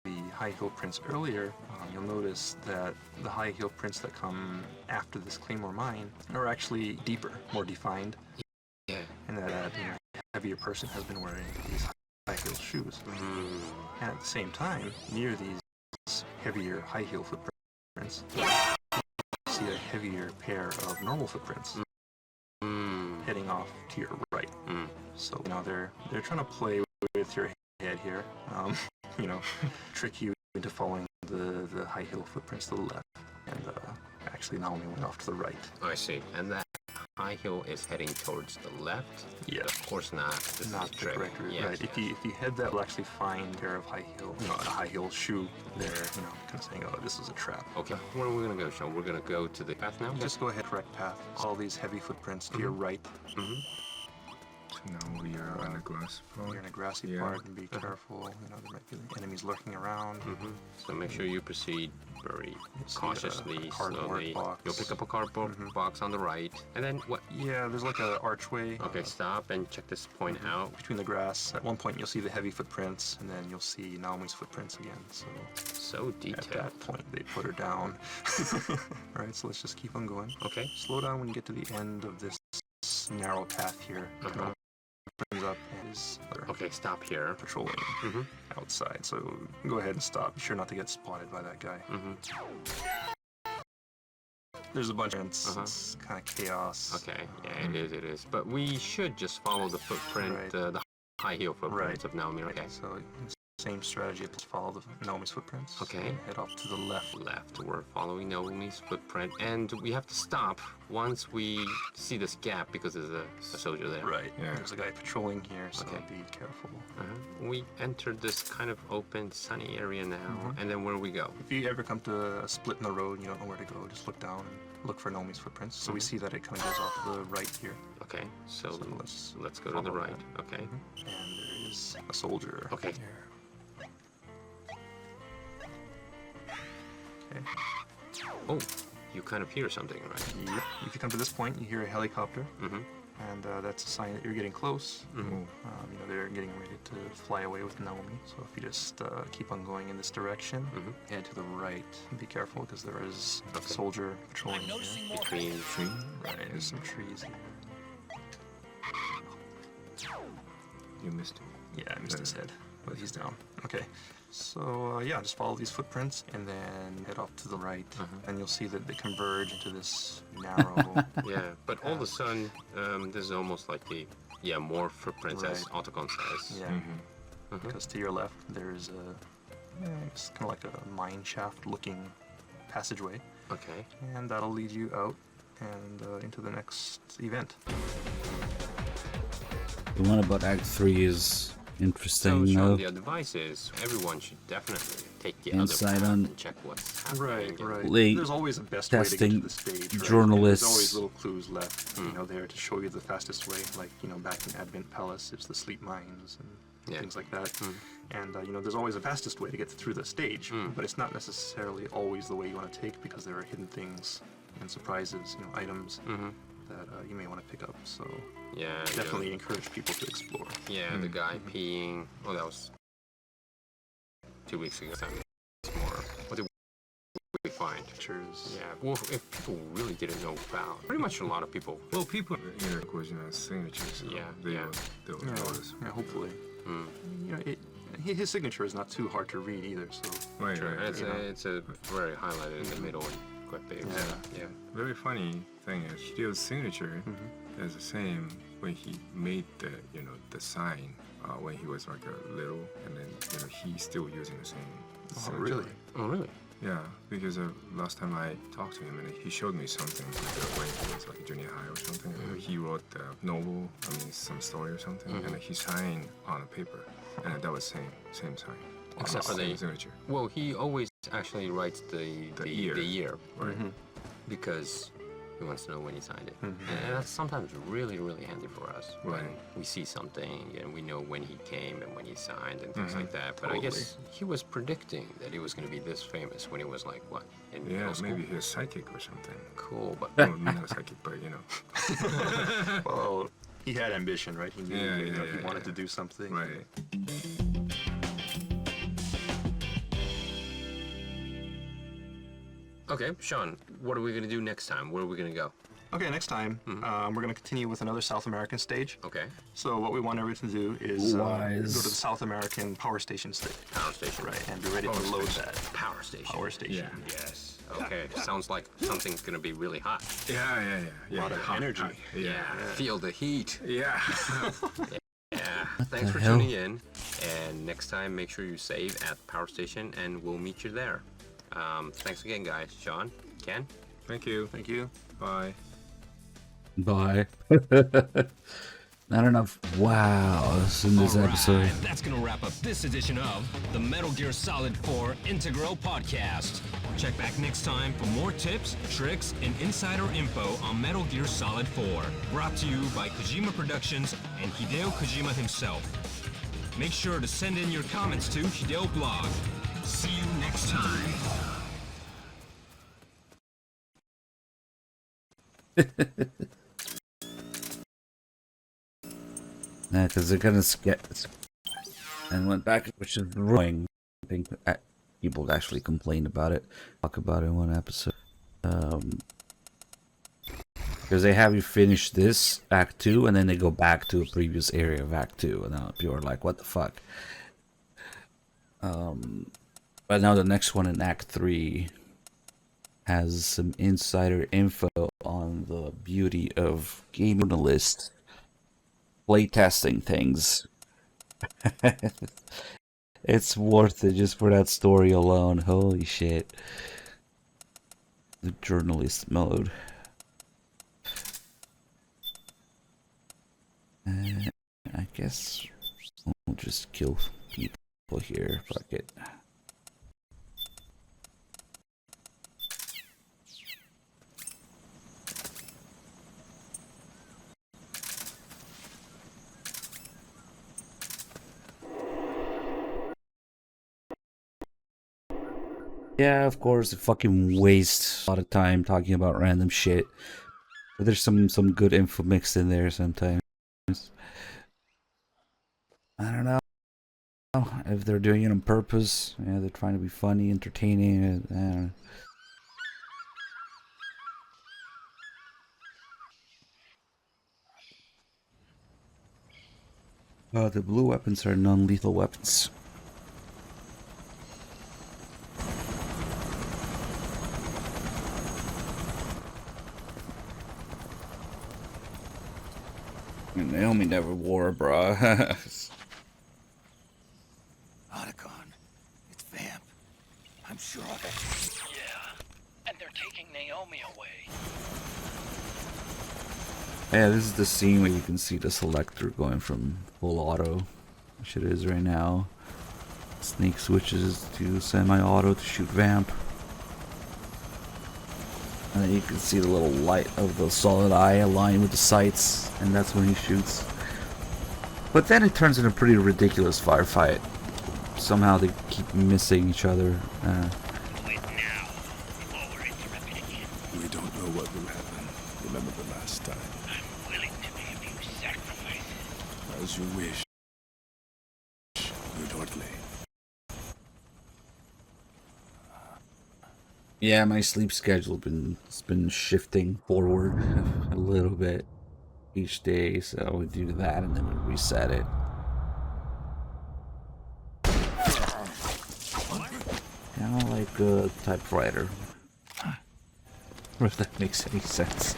the high heel prints earlier, you'll notice that the high heel prints that come after this Claymore mine are actually deeper, more defined. Yeah. And that you know, a heavier person has been wearing these high heel shoes. And at the same time, near these heavier high heel footprints, you see a heavier pair of normal footprints heading off to your right. So, you know, they're trying to play with your head here, you know, trick you into following the high heel footprints to the left, and actually Naomi went off to the right. I see. And that high heel is heading towards the left? Yeah. Of course not. This not is the trick. correct route. Yes, Right. If you head that, you'll actually find a pair of high heel, you know, a high heel shoe there, you know, kind of saying, oh, this is a trap. Okay. Where are we gonna go, Sean? We're gonna go to the path now? Just go ahead, correct path. All these heavy footprints to your right. So now we are on the grass part. You're in a grassy part, and be careful. You know, there might be enemies lurking around. So make sure you proceed very cautiously, cardboard slowly. box. You'll pick up a cardboard box on the right, and then what? Yeah, there's like an archway. Okay, stop and check this point out. Between the grass, at one point you'll see the heavy footprints, and then you'll see Naomi's footprints again. So detailed. At that point, they put her down. All right, so let's just keep on going. Okay. Slow down when you get to the end of this narrow path here. Brings up is okay, stop here. Patrolling outside, so go ahead and stop. Be sure not to get spotted by that guy. There's a bunch of it's kind of chaos. Okay, yeah, it is. But we should just follow the footprint, the high heel footprints of Naomi. Okay. So same strategy, just follow Naomi's footprints. Okay. Head off to the left. We're following Naomi's footprint, and we have to stop once we see this gap because there's a soldier there. Right. Yeah. There's a guy patrolling here, so be careful. We entered this kind of open, sunny area now, and then where do we go? If you ever come to a split in the road and you don't know where to go, just look down and look for Naomi's footprints. So we see that it kind of goes off to the right here. Okay. So let's go to the right. Okay. And there is a soldier. Okay. Okay. Oh, you kind of hear something, right? Yep. If you come to this point, you hear a helicopter, and that's a sign that you're getting close. You know, they're getting ready to fly away with Naomi. So if you just keep on going in this direction, head to the right. Be careful because there is a soldier patrolling here. Between right, there's some trees here. You missed him. Yeah, I missed his head, but he's down. Okay. So, yeah, just follow these footprints and then head off to the right. And you'll see that they converge into this narrow... Yeah, but all of a sudden, this is almost like more footprints as Otacon says. Yeah. Because to your left, there's it's kind of like a mine shaft-looking passageway. Okay. And that'll lead you out and into the next event. The one about Act 3 is Interesting. So, Sean, No the advice is everyone should definitely take the insight other path on and check what's happening. Right. There's always a best way to get to the stage, right? There's always little clues left, you know, there to show you the fastest way. Like, you know, back in Advent Palace, it's the sleep mines and things like that. And, you know, there's always a fastest way to get through the stage, but it's not necessarily always the way you want to take because there are hidden things and surprises, you know, items that you may want to pick up. So definitely encourage people to explore. Yeah, the guy peeing. Oh, that was 2 weeks ago. It's more. What did we find? Pictures. Yeah. Well, if people really didn't know about, pretty much a lot of people. Well, people, you know, of course, you know, signatures. So they'll notice. Yeah, hopefully. You know, his signature is not too hard to read either. So right. It's a very highlighted in the middle and quite big. Yeah. Very funny thing is, Hideo's signature is the same when he made the, you know, the sign when he was like a little, and then, you know, he's still using the same. Signature. Oh, really? Yeah, because last time I talked to him and he showed me something like when he was like junior high or something. He wrote the novel, some story or something, and he signed on a paper, and that was same sign. Except for the signature. Well, he always actually writes the year, right? Because he wants to know when he signed it, and that's sometimes really, really handy for us when we see something and we know when he came and when he signed and things like that. But I guess he was predicting that he was going to be this famous when he was like what? In middle school? Maybe he's psychic or something. Cool, but not a psychic, but you know. Well, he had ambition, right? He knew he wanted to do something. Right. Okay, Sean, what are we going to do next time? Where are we going to go? Okay, next time, we're going to continue with another South American stage. Okay. So what we want everyone to do is go to the South American power station stage. Power station. Right, and be ready to load that. Power station. Power station. Yeah. Yes. Okay, sounds like something's going to be really hot. Yeah. A lot of energy. Yeah. Feel the heat. Yeah. Thanks for tuning in. And next time, make sure you save at the power station, and we'll meet you there. Thanks again, guys. Sean, Ken. Thank you. Bye. Bye. Not enough. Wow, this in this episode. That's gonna wrap up this edition of the Metal Gear Solid 4 Integral Podcast. Check back next time for more tips, tricks, and insider info on Metal Gear Solid 4. Brought to you by Kojima Productions and Hideo Kojima himself. Make sure to send in your comments to Hideo Blog. See you next time. Yeah, because they're gonna skip and went back, which is annoying. I think people actually complained about it, talk about it in one episode. Because they have you finish this Act 2 and then they go back to a previous area of Act 2, and now people are like, what the fuck? But now the next one in Act 3 has some insider info on the beauty of game journalists playtesting things. It's worth it just for that story alone. Holy shit. The journalist mode. I guess we'll just kill people here. Fuck it. Yeah, of course, it fucking wastes a lot of time talking about random shit. But there's some good info mixed in there sometimes. I don't know if they're doing it on purpose. Yeah, they're trying to be funny, entertaining. The blue weapons are non-lethal weapons. Naomi never wore a bra. Otacon, it's Vamp. I'm sure of it. Yeah, and they're taking Naomi away. Yeah, this is the scene where you can see the selector going from full auto which it is right now. Snake switches to semi-auto to shoot vamp. And then you can see the little light of the solid eye aligned with the sights, and that's when he shoots. But then it turns into a pretty ridiculous firefight. Somehow they keep missing each other. We don't know what will happen. Remember the last time. I'm willing to make a few sacrifices. As you wish. Good Ortley. Yeah, my sleep schedule has been shifting forward a little bit each day, so we do that and then we reset it. Kind of like a typewriter. If that makes any sense.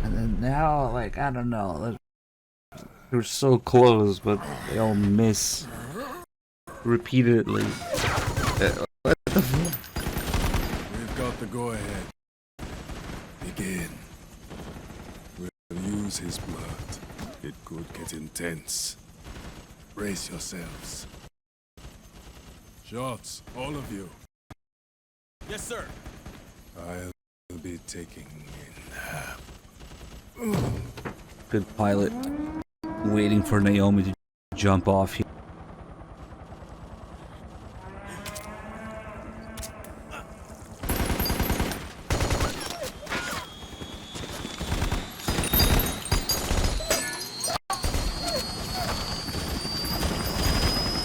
And then now, like, I don't know. They're so close, but they all miss repeatedly. What the fuck? We've got the go-ahead. Begin. We'll use his blood. It could get intense. Brace yourselves. Shots, all of you. Yes, sir. I'll be taking Good pilot. Waiting for Naomi to jump off here.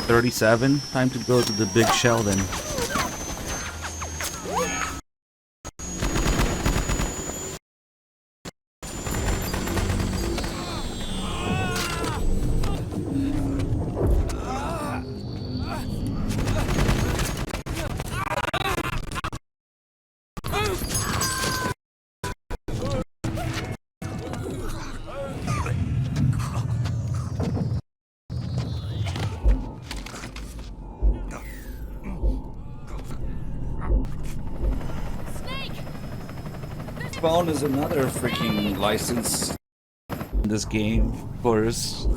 $37. Time to go to the big shell then. Spawn is another freaking license in this game, of course.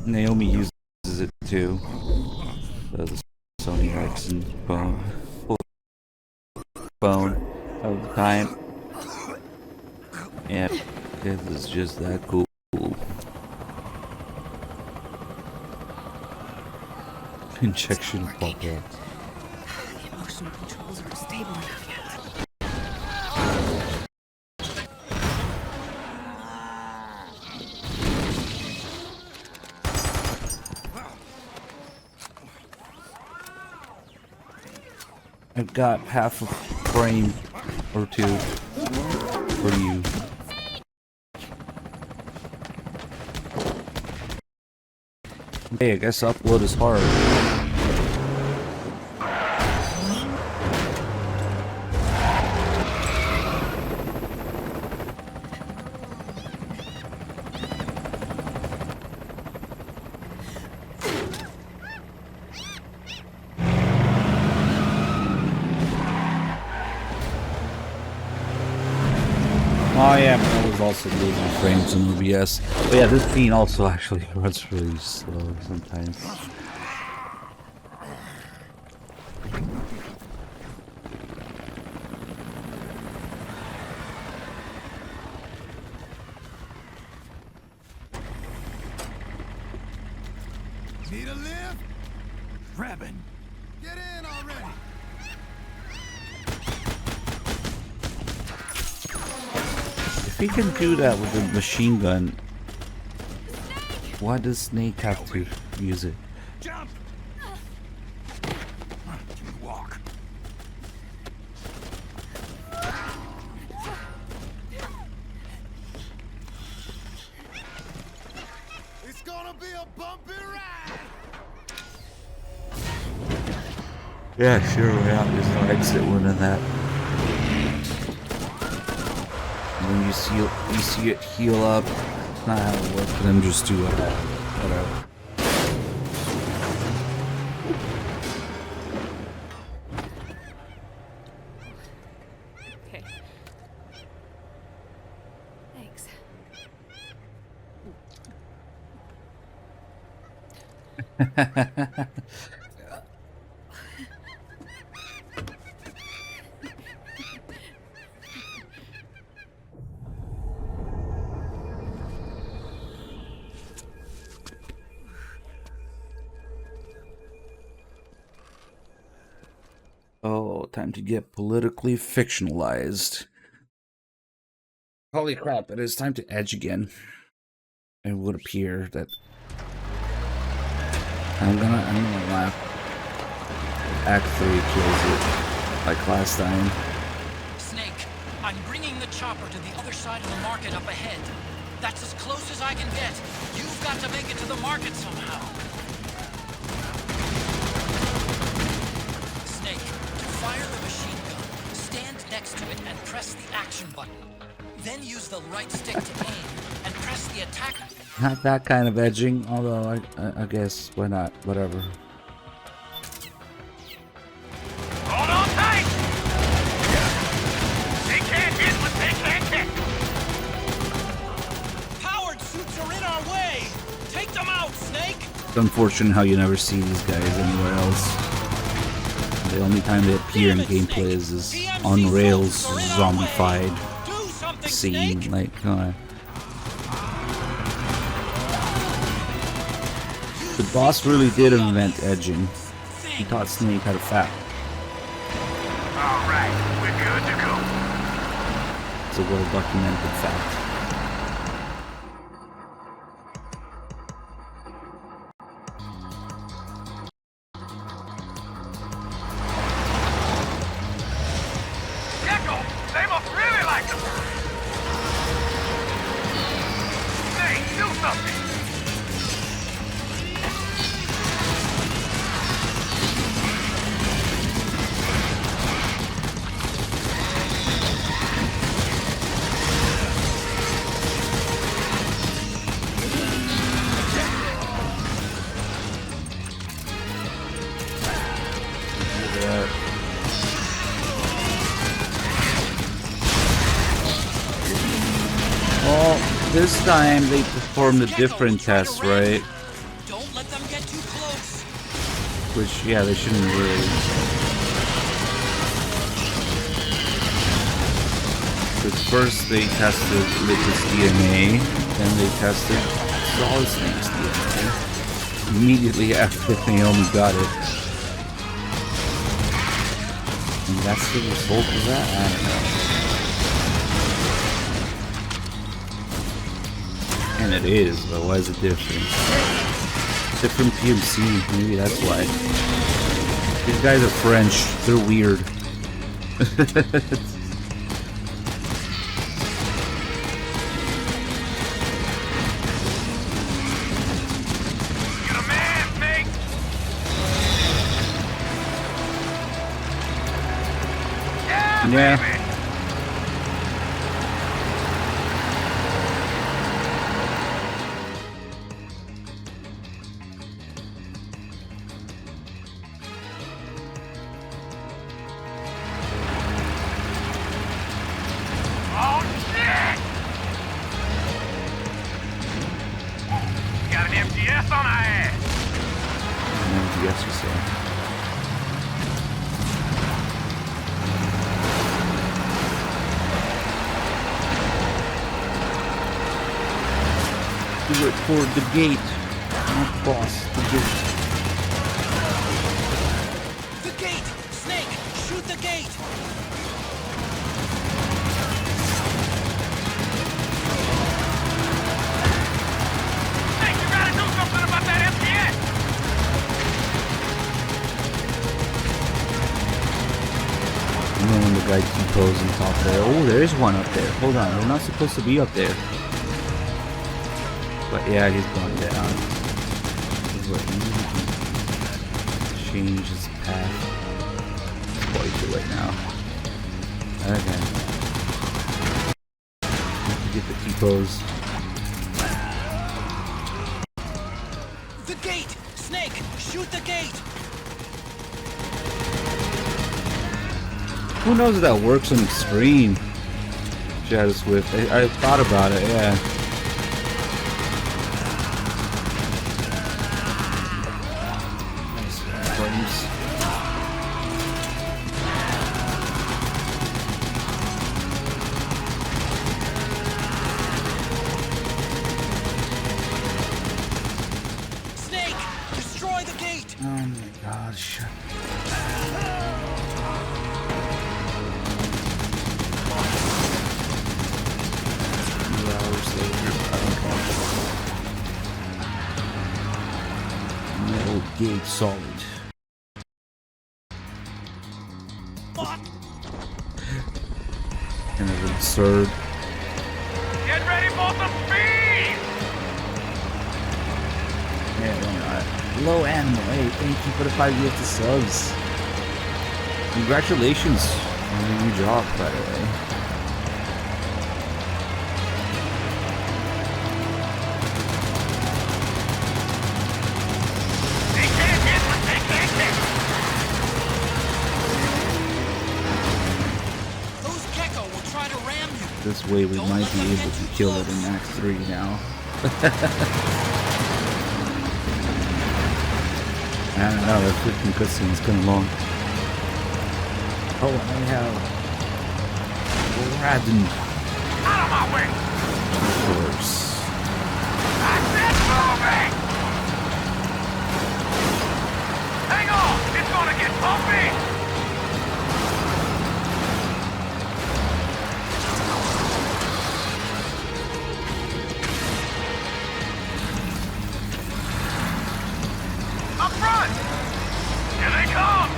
Naomi uses it too. The Sony Ericsson phone of the time. Yeah, it was just that cool. Injection bubble. The emotional controls aren't stable enough yet. I've got half a frame or two for you. Hey, I guess upload is hard. Oh yeah, but I was also losing frames in OBS. But yeah, this scene also actually runs really slow sometimes. Need a lift? Revan! Get in already! If he can do that with a machine gun, why does Snake have to use it? Jump! Walk. It's gonna be a bumpy ride! Yeah, sure, yeah, there's no exit one in that. When you see it heal up, it's not how it works for them, just do whatever. Okay. Thanks. Oh, time to get politically fictionalized. Holy crap, it is time to edge again. It would appear that I'm gonna laugh. Act 3 kills it, like last time. Snake, I'm bringing the chopper to the other side of the market up ahead. That's as close as I can get. You've got to make it to the market somehow. Snake, to fire the machine gun, stand next to it and press the action button. Then use the right stick to aim and press the attack. Not that kind of edging, although I guess why not? Whatever. Hold on tight! They can't hit what they can't hit! Powered suits are in our way! Take them out, Snake! It's unfortunate how you never see these guys anywhere else. The only time they appear in gameplay is on rails, zombified scene. Like, the boss really did invent edging. He taught Snake how to fap. Alright, we're good to go. It's a well-documented fact. Echo, they must really like them. Hey, do something. Well, this time they performed a different test, right? Don't let them get too close. Which, yeah, they shouldn't really. Because first they tested Lipid's DNA, then they tested Solid Snake's DNA. Immediately after Naomi got it. And that's the result of that? I don't know. And it is, but why is it different? Different PMC, maybe that's why. These guys are French, they're weird. Yeah. Oh, shit! Got an MGS on our ass. MGS, you say. Do it toward the gate, not cross the gate. The gate! Snake, shoot the gate! Snake, you gotta do something about that MGS! You know when the guy T-pose on top there. Oh, there's one up there. Hold on, they're not supposed to be up there. But yeah, he's gone down. This is what he change his path. It's quite too late now. Okay. Get the T-pose. The gate! Snake, shoot the gate! Who knows if that works on extreme? Shadow Swift. I thought about it, yeah. gauge solid. Kind of absurd. Get ready for some speed! Yeah, hello Animal, hey, thank you for the 5 gifted subs. Congratulations on your new job, by the way. This way we might be able to kill it in Act 3 now. I don't know, that freaking cutscene's kind of long. Oh, I have Radin. Out of my way! Of course. I said moving! Hang on! It's gonna get bumpy! Up front! Here they come!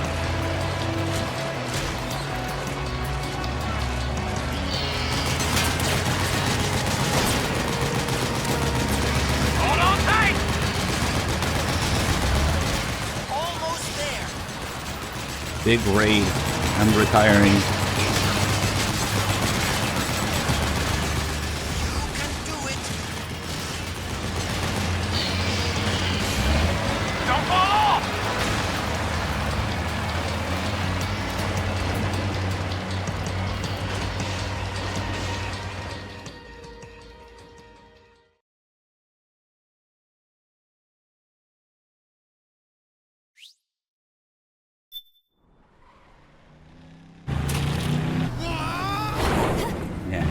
Hold on tight! Almost there. Big raid. I'm retiring. Don't fall off! Yeah.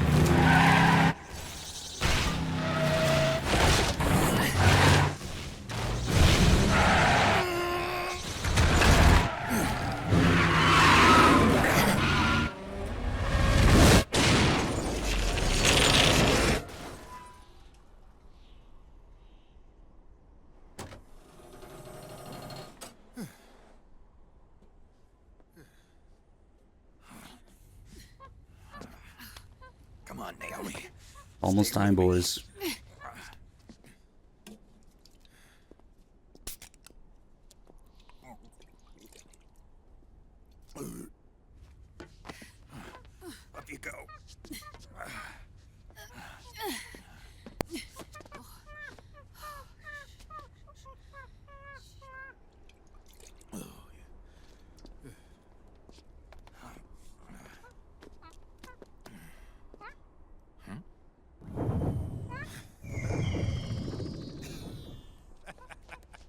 Come on, Naomi. Almost time, boys. Up you go.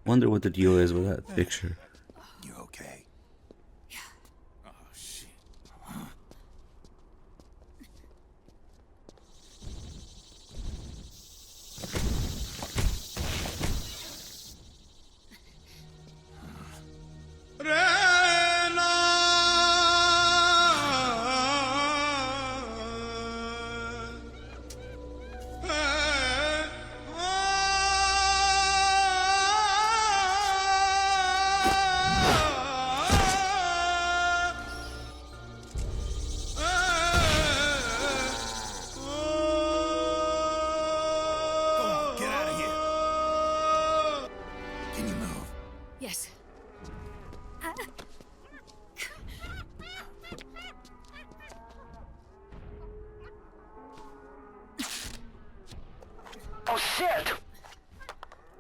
Wonder what the deal is with that picture. You okay? Oh, shit. Yes. Oh shit!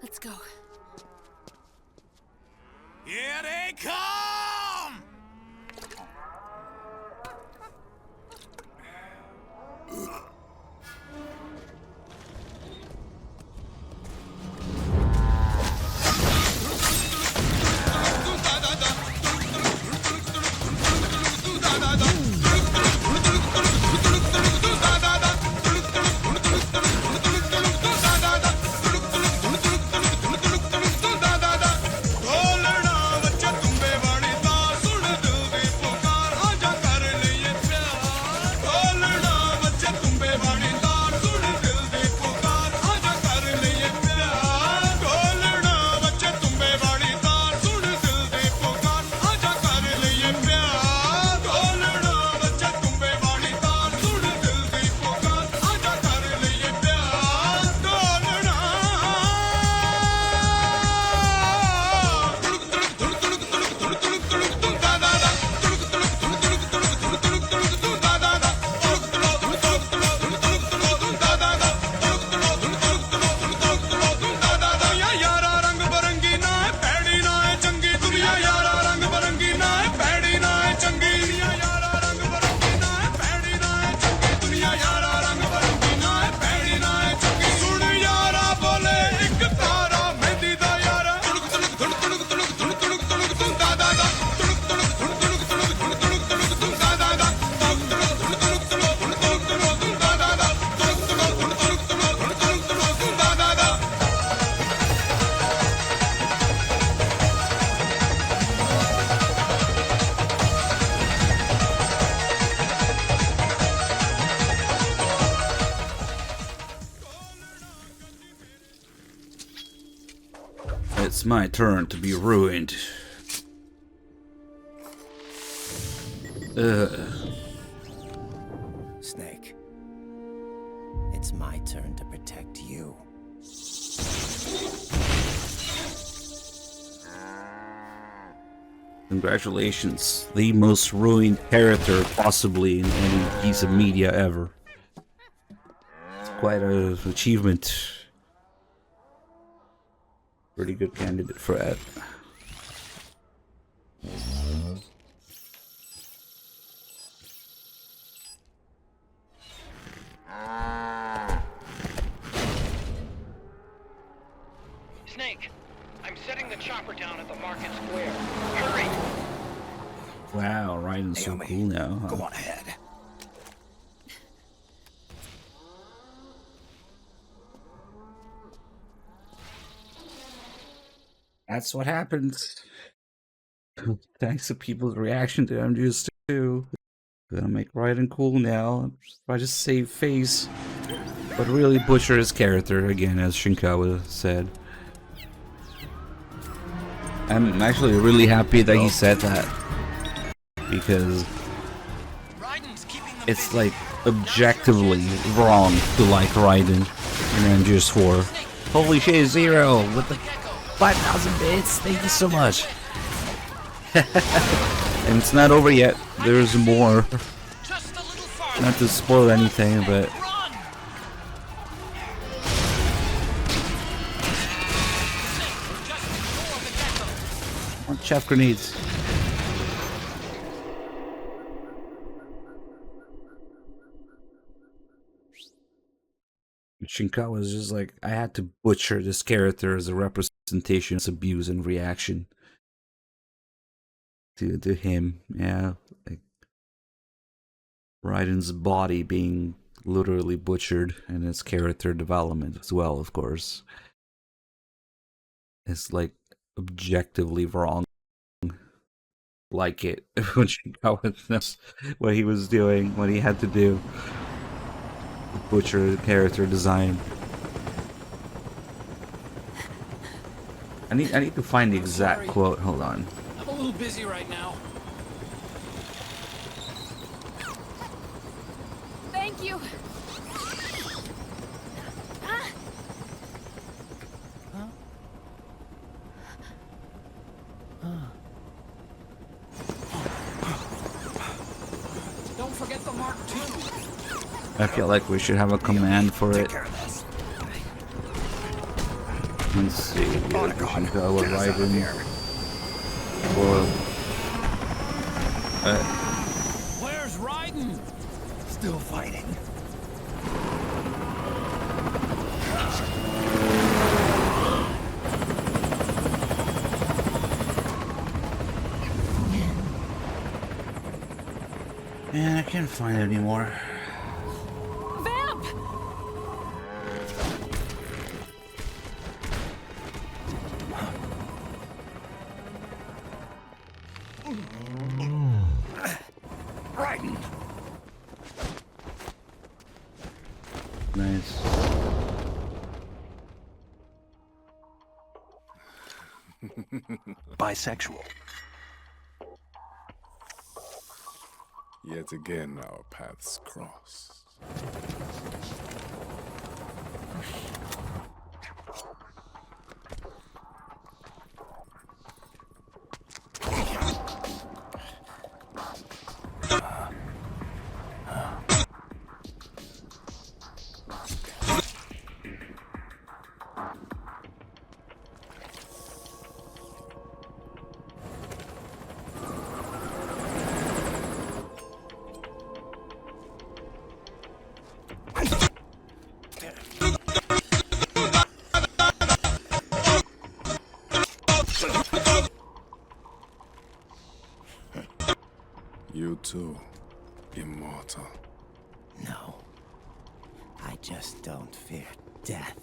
Let's go. Here they come! my turn to be ruined. Snake, it's my turn to protect you. Congratulations, the most ruined character possibly in any piece of media ever. It's quite an achievement. Pretty good candidate for that. Snake, I'm setting the chopper down at the market square. Hurry! Wow, Raiden's so cool now, huh? Go on ahead. That's what happens. Thanks to people's reaction to MGS2. Gonna make Raiden cool now. Try to save face, but really butcher his character again, as Shinkawa said. I'm actually really happy that he said that, because it's like objectively wrong to like Raiden in MGS4. Holy shit, Zero with the 5,000 bits. Thank you so much. And it's not over yet. There's more. Not to spoil anything, but more chaff grenades. Shinkawa was just like, I had to butcher this character as a representation of abuse and reaction to him. Yeah, like Raiden's body being literally butchered, and his character development as well, of course. It's like objectively wrong. Like it when Shinkawa knows what he was doing, what he had to do. Butcher character design. I need to find the exact quote. Hold on. I'm a little busy right now. Thank you. Don't forget the Mark II. I feel like we should have a command for it. Let's see. Shinkawa Raiden. Where's Raiden? Still fighting. Man, I can't find it anymore. Vamp! Raiden. Nice. Bisexual. Yet again, our paths cross. You too, immortal. No. I just don't fear death.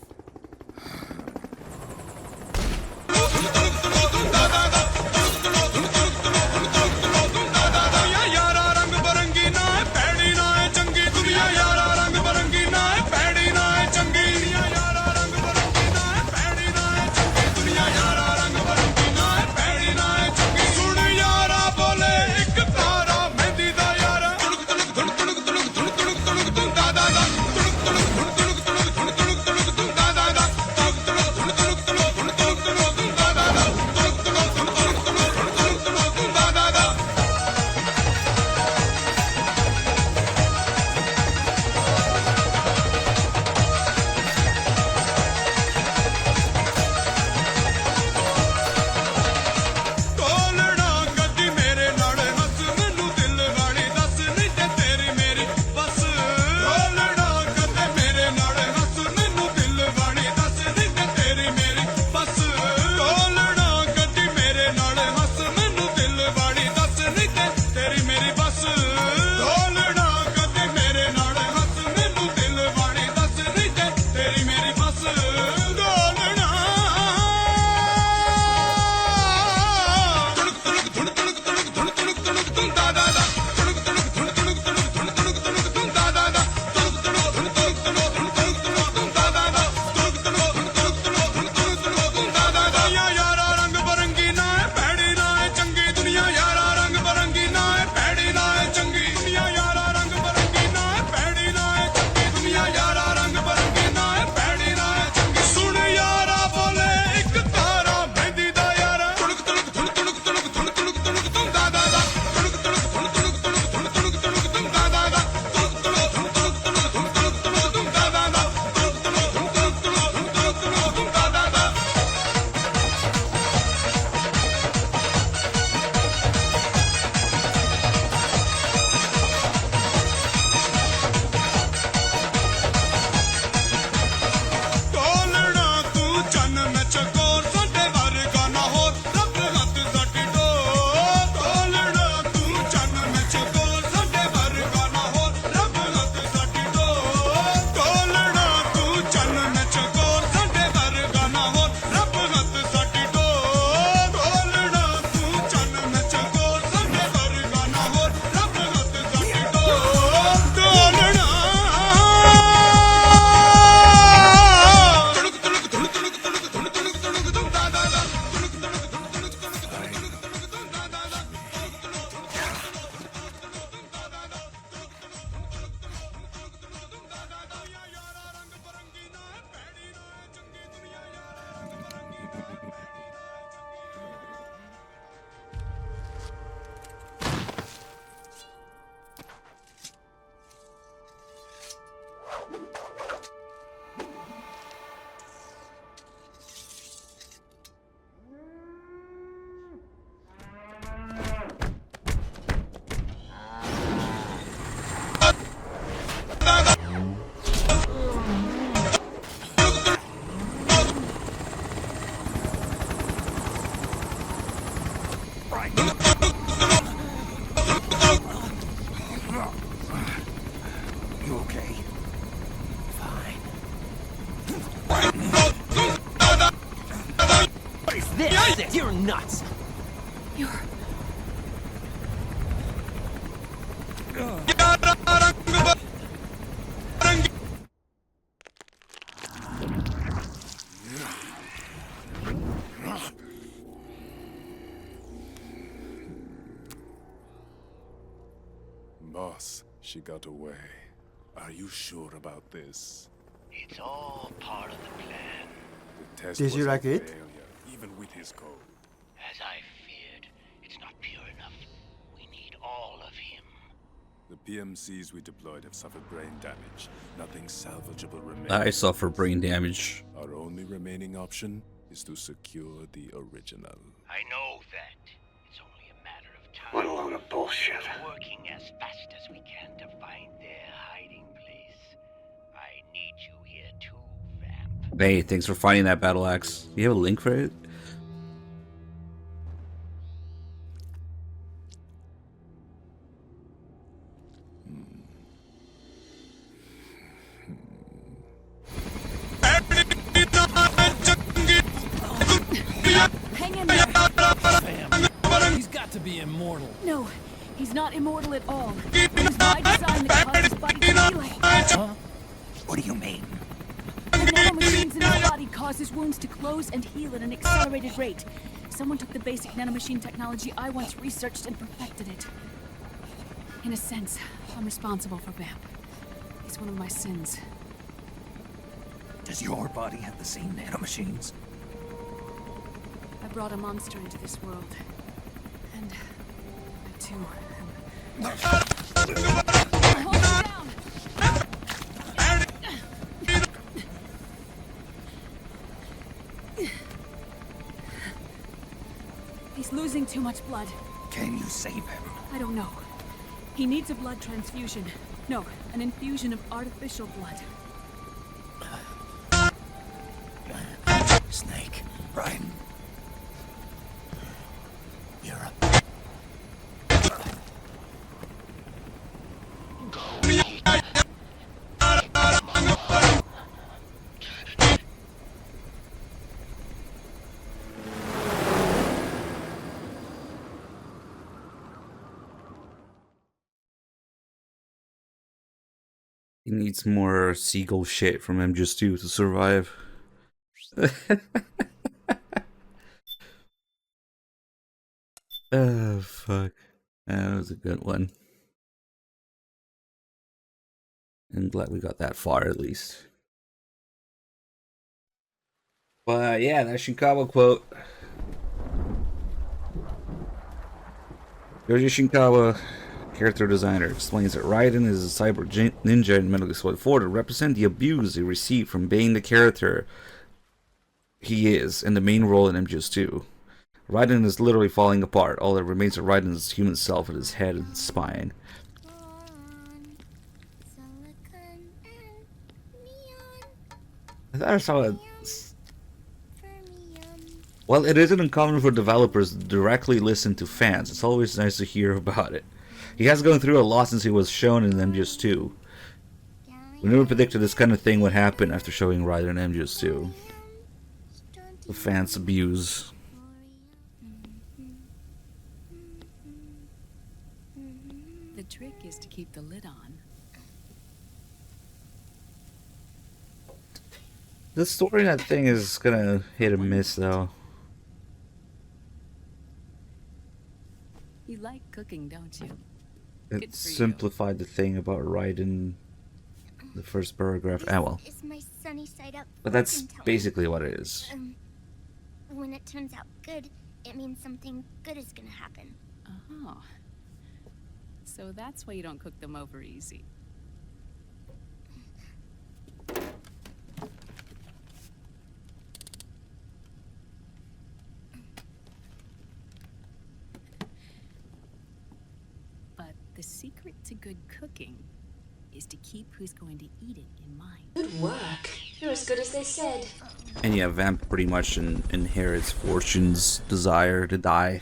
You okay? Fine. What is this? You're nuts! You're... Boss, she got away. Are you sure about this? It's all part of the plan. The test Did was you a like it? failure, even with his code. As I feared, it's not pure enough. We need all of him. The PMCs we deployed have suffered brain damage. Nothing salvageable remains. I suffer brain damage. Our only remaining option is to secure the original. I know that. It's only a matter of time. What a load of bullshit. We're working as fast as we can to find their hiding place. I need you here too, Vamp. Hey, thanks for finding that battle axe. You have a link for it? Hang in there! Bam. He's got to be immortal. No, he's not immortal at all. It was my design that caused his body to heal. Huh? What do you mean? The nanomachines in his body cause his wounds to close and heal at an accelerated rate. Someone took the basic nanomachine technology I once researched and perfected it. In a sense, I'm responsible for Vamp. He's one of my sins. Does your body have the same nanomachines? I brought a monster into this world. And I too am... Hold him down! He's losing too much blood. Can you save him? I don't know. He needs a blood transfusion. No, an infusion of artificial blood. Snake, Ryan. You're a... He needs more seagull shit from MGS2 to survive. Oh, fuck. That was a good one. I'm glad we got that far at least. But yeah, that Shinkawa quote. Yoji Shinkawa, character designer, explains that Raiden is a cyber ninja in Metal Gear Solid 4 to represent the abuse he received from being the character he is in the main role in MGS2. Raiden is literally falling apart. All that remains of Raiden's human self is his head and spine. That's how it... Well, it isn't uncommon for developers to directly listen to fans. It's always nice to hear about it. He has gone through a lot since he was shown in MGS2. We never predicted this kind of thing would happen after showing Raiden in MGS2. The fans abuse. The trick is to keep the lid on. The story in that thing is gonna hit or miss, though. You like cooking, don't you? It simplified the thing about Raiden, the first paragraph. Ah, well. Is my sunny side up? But that's basically what it is. When it turns out good, it means something good is gonna happen. Oh. So that's why you don't cook them over easy. But the secret to good cooking is to keep who's going to eat it in mind. Good work. You're as good as they said. And yeah, Vamp pretty much inherits Fortune's desire to die.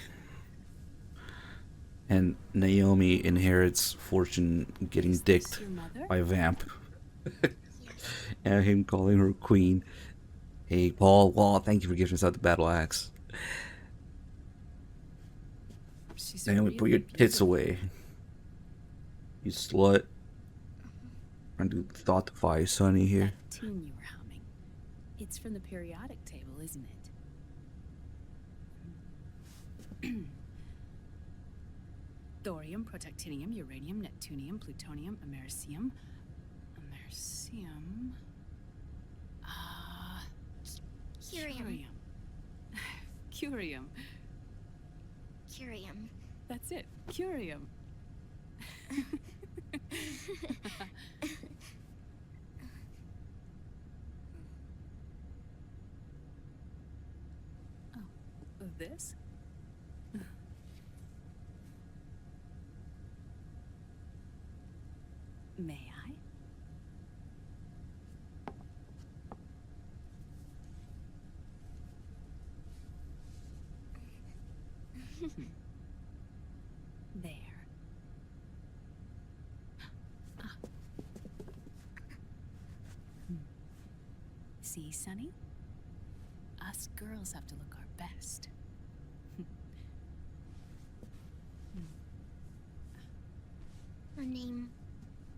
And Naomi inherits Fortune getting dicked. by Vamp. And him calling her queen. Hey, Paul Wall, thank you for giving us out the battle axe. Naomi, put your tits away. You slut. Trying to thoughtify Sonny here. That tune you were humming. It's from the periodic table, isn't it? Thorium, protactinium, uranium, neptunium, plutonium, americium. Americium. Curium. Curium. Curium. That's it. Curium. Oh, this? May I? There. See, Sonny? Us girls have to look our best. Her name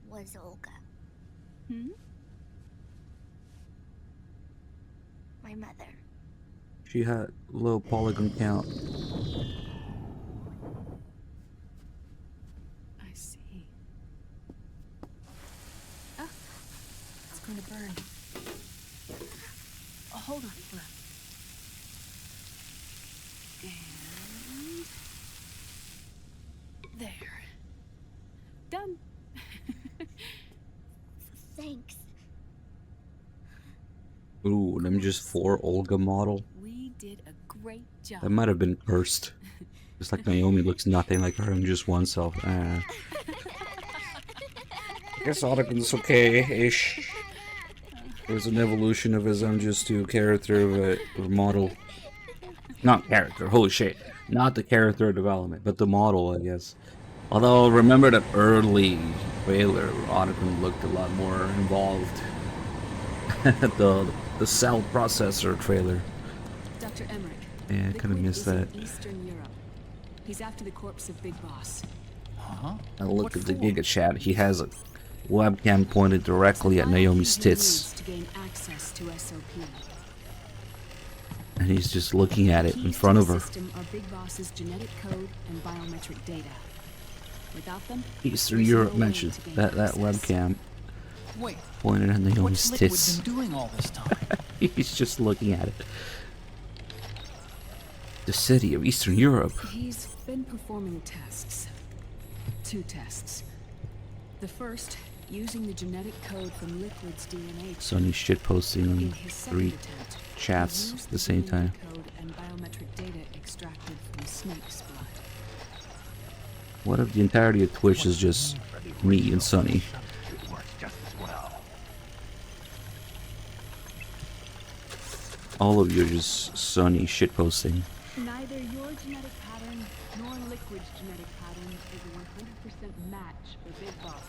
was Olga. Hmm? My mother. She had low polygon count. I see. Ah, it's going to burn. Oh, hold on. And there. Done. Thanks. Ooh, an MGS4 Olga model. We did a great job. That might have been cursed. Just like Naomi looks nothing like her MGS1 self. I guess Ottoman's okay-ish. There's an evolution of his MGS2 character, but model. Not character, holy shit. Not the character development, but the model, I guess. Although, remember that early trailer, Ottoman looked a lot more involved. the cell processor trailer. Dr. Emmerich. Yeah, I kind of missed that. Eastern Europe. He's after the corpse of Big Boss. Huh? I look at the Giga Chat. He has a webcam pointed directly at Naomi's tits. To gain access to SOP. And he's just looking at it in front of her. System are Big Boss's genetic code and biometric data. Without them, Eastern Europe mentioned that webcam Wait, pointed at Naomi's what's tits. Liquid been doing all this time? He's just looking at it. The city of Eastern Europe. He's been performing tests. 2 tests. The first, using the genetic code from Liquid's DNA. Sonny shitposting on 3 chats at the same time. Code and biometric data extracted from Snake's blood. What if the entirety of Twitch is just me and Sonny? It works just as well. All of you are just Sonny shitposting. Neither your genetic pattern nor Liquid's genetic pattern is a 100% match for Big Boss.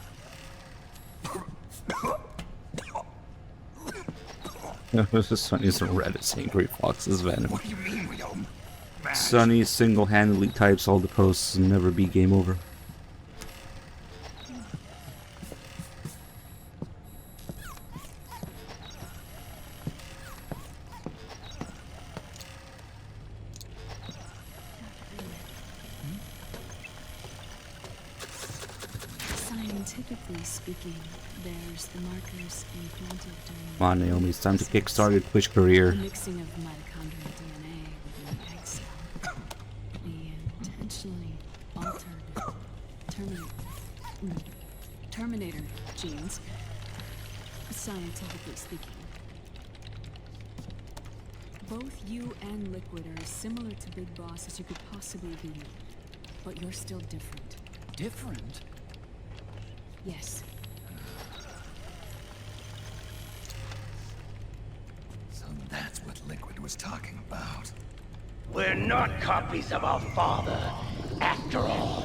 Sonny's a Reddit saying Great Fox's venom. What do you mean we don't match? Sonny single-handedly types all the posts and never be game over. Scientifically speaking, there's the markers implanted during Come on, Naomi, it's time to kickstart your Twitch career. the mixing of mitochondrial DNA within the egg cell. The intentionally altered Terminator genes, scientifically speaking. Both you and Liquid are as similar to Big Boss as you could possibly be, but you're still different. Different? Yes. So that's what Liquid was talking about. We're not copies of our father, after all.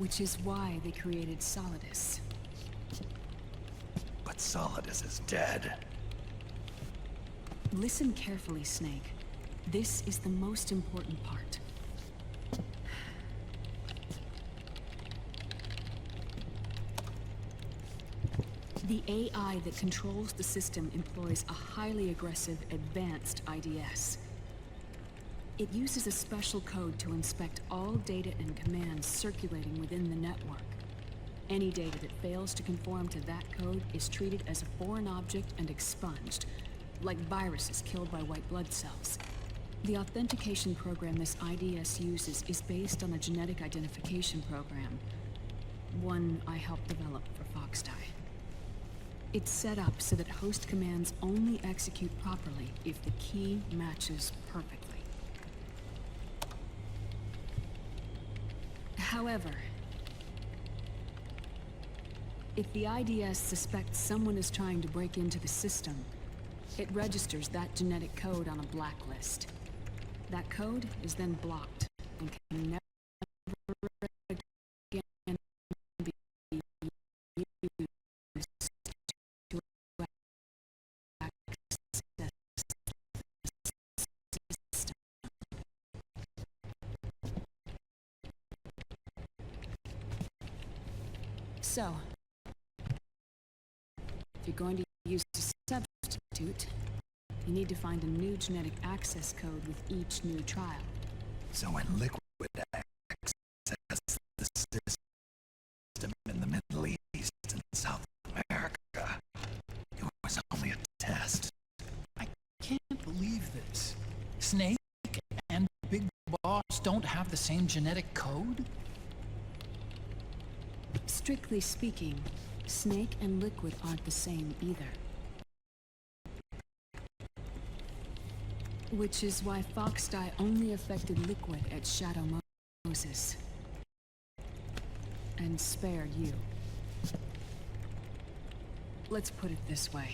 Which is why they created Solidus. But Solidus is dead. Listen carefully, Snake. This is the most important part. The AI that controls the system employs a highly aggressive, advanced IDS. It uses a special code to inspect all data and commands circulating within the network. Any data that fails to conform to that code is treated as a foreign object and expunged, like viruses killed by white blood cells. The authentication program this IDS uses is based on a genetic identification program, one I helped develop for Foxdie. It's set up so that host commands only execute properly if the key matches perfectly. However, if the IDS suspects someone is trying to break into the system, it registers that genetic code on a blacklist. That code is then blocked and can never again be used to access the system. So, if you're going to use a substitute, you need to find a new genetic access code with each new trial. So when Liquid accessed the system in the Middle East and South America, it was only a test. I can't believe this. Snake and Big Boss don't have the same genetic code? Strictly speaking, Snake and Liquid aren't the same either. Which is why Foxdie only affected Liquid at Shadow Moses. And spared you. Let's put it this way.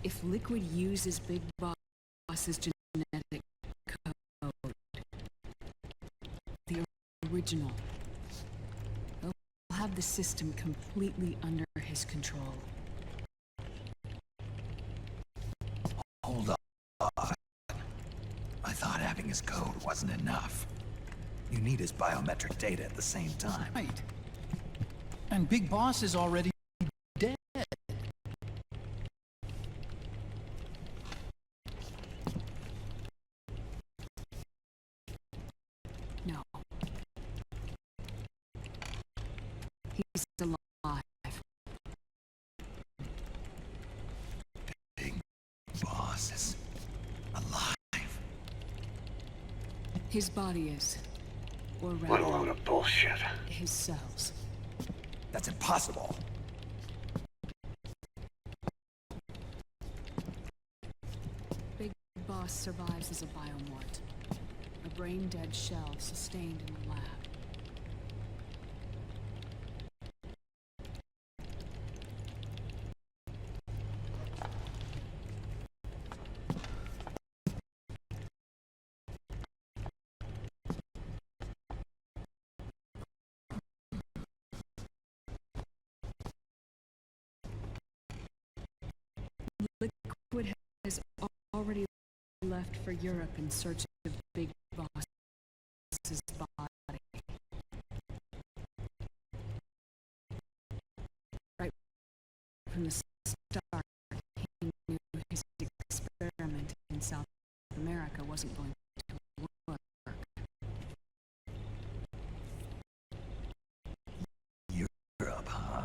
If Liquid uses Big Boss's genetic code, the original, they'll have the system completely under his control. Hold on. I thought having his code wasn't enough. You need his biometric data at the same time. Right. And Big Boss is already dead. No. He's alive. Big Boss is alive. His body is. Or rather, What a load of bullshit. His cells. That's impossible. Big Boss survives as a biomort. A brain-dead shell sustained in the lab. Liquid has already left for Europe in search of Big Boss's body. Right from the start, he knew his experiment in South America wasn't going to work. Europe, huh?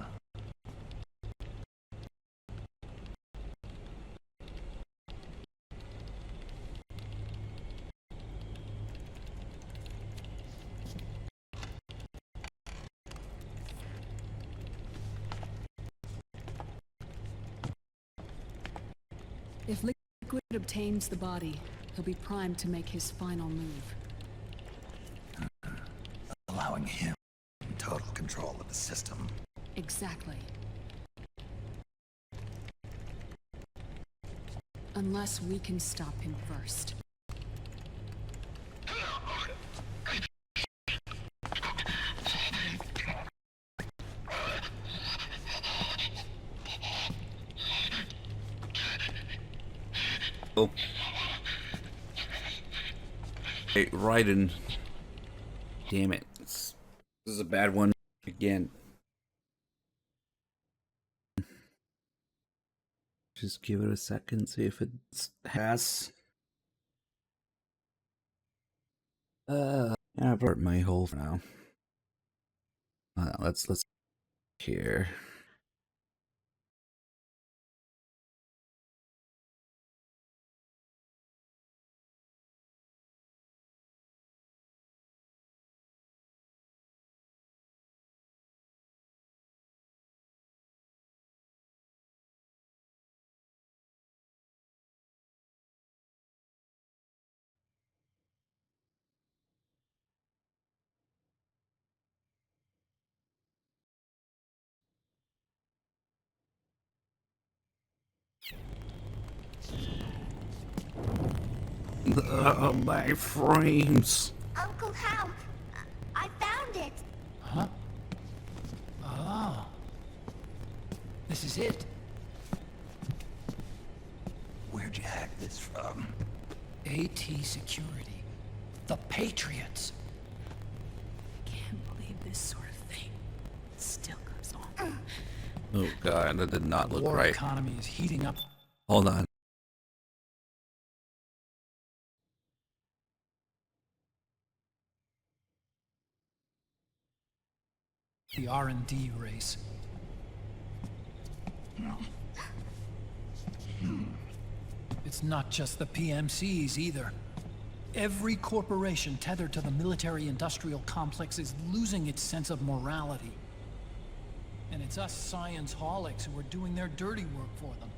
If Liquid obtains the body, he'll be primed to make his final move. Allowing him total control of the system. Exactly. Unless we can stop him first. Oh. Hey, Raiden. Damn it. This is a bad one again. Just give it a second, see if it has. Yeah, I've brought my hole for now. Let's here. My frames. Uncle Hal, I found it. Huh? Oh. This is it. Where'd you hack this from? AT Security. The Patriots. Can't believe this sort of thing still goes on. Oh god, that did not look War right. economy is heating up. Hold on. The R&D race. It's not just the PMCs either. Every corporation tethered to the military-industrial complex is losing its sense of morality. And it's us science-holics who are doing their dirty work for them.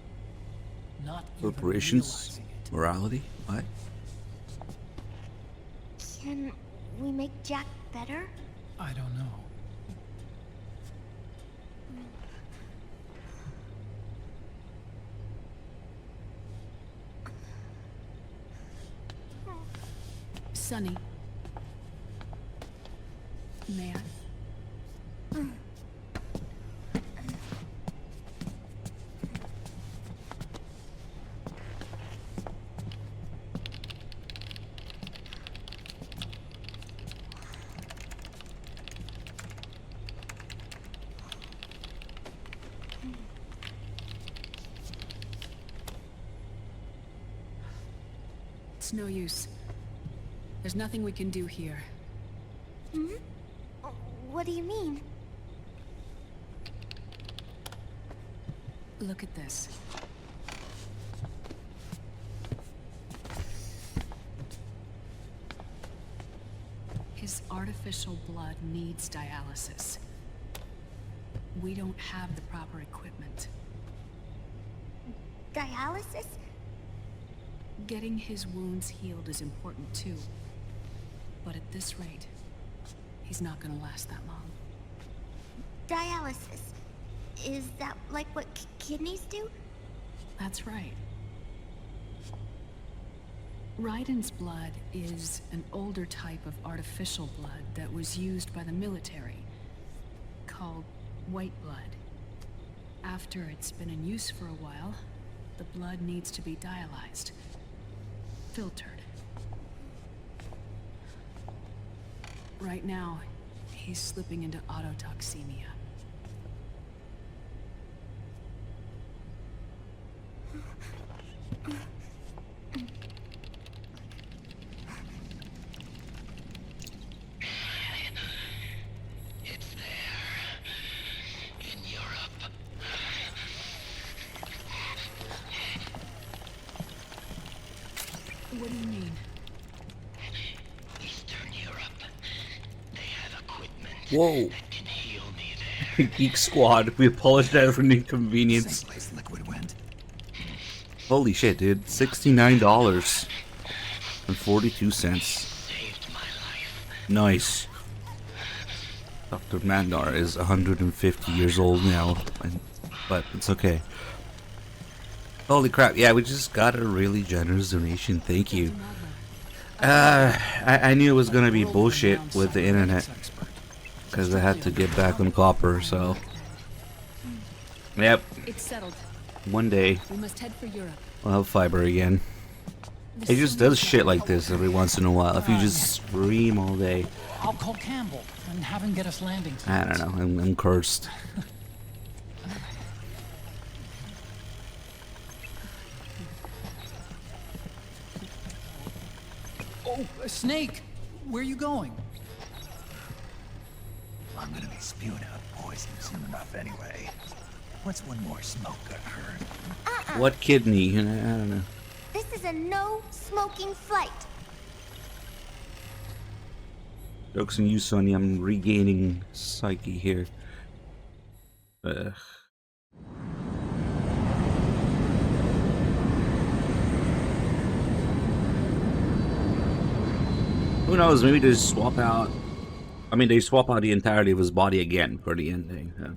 Not Corporations? Morality? What? Can we make Jack better? I don't know. Sonny. May I? It's no use. There's nothing we can do here. Hmm? What do you mean? Look at this. His artificial blood needs dialysis. We don't have the proper equipment. Dialysis? Getting his wounds healed is important too. But at this rate, he's not gonna last that long. Dialysis. Is that like what kidneys do? That's right. Raiden's blood is an older type of artificial blood that was used by the military, called white blood. After it's been in use for a while, the blood needs to be dialyzed, filtered. Right now, he's slipping into autotoxemia. It's there. In Europe. What do you mean? Eastern Europe. They have equipment Whoa. that can heal me there. Geek Squad, we apologize for the inconvenience. Same place Liquid went. Holy shit, dude. $69.42. Nice. Dr. Mandar is 150 years old now, but it's okay. Holy crap, yeah, we just got a really generous donation, thank you. I knew it was gonna be bullshit with the internet, because I had to get back on copper, so... Yep. It's settled. One day, We must head for Europe. we'll have fiber again. It just does shit like this every once in a while. If you just scream all day. I'll call Campbell and have him get us landing I don't know. I'm cursed. Oh, Snake! Where are you going? I'm gonna be spewing out poison soon enough anyway. What's one more smoke gonna hurt? What kidney? I don't know. This is a no-smoking flight. Joke's on you, Sonny. I'm regaining psyche here. Ugh. Who knows? Maybe they just swap out. I mean, they swap out the entirety of his body again for the ending.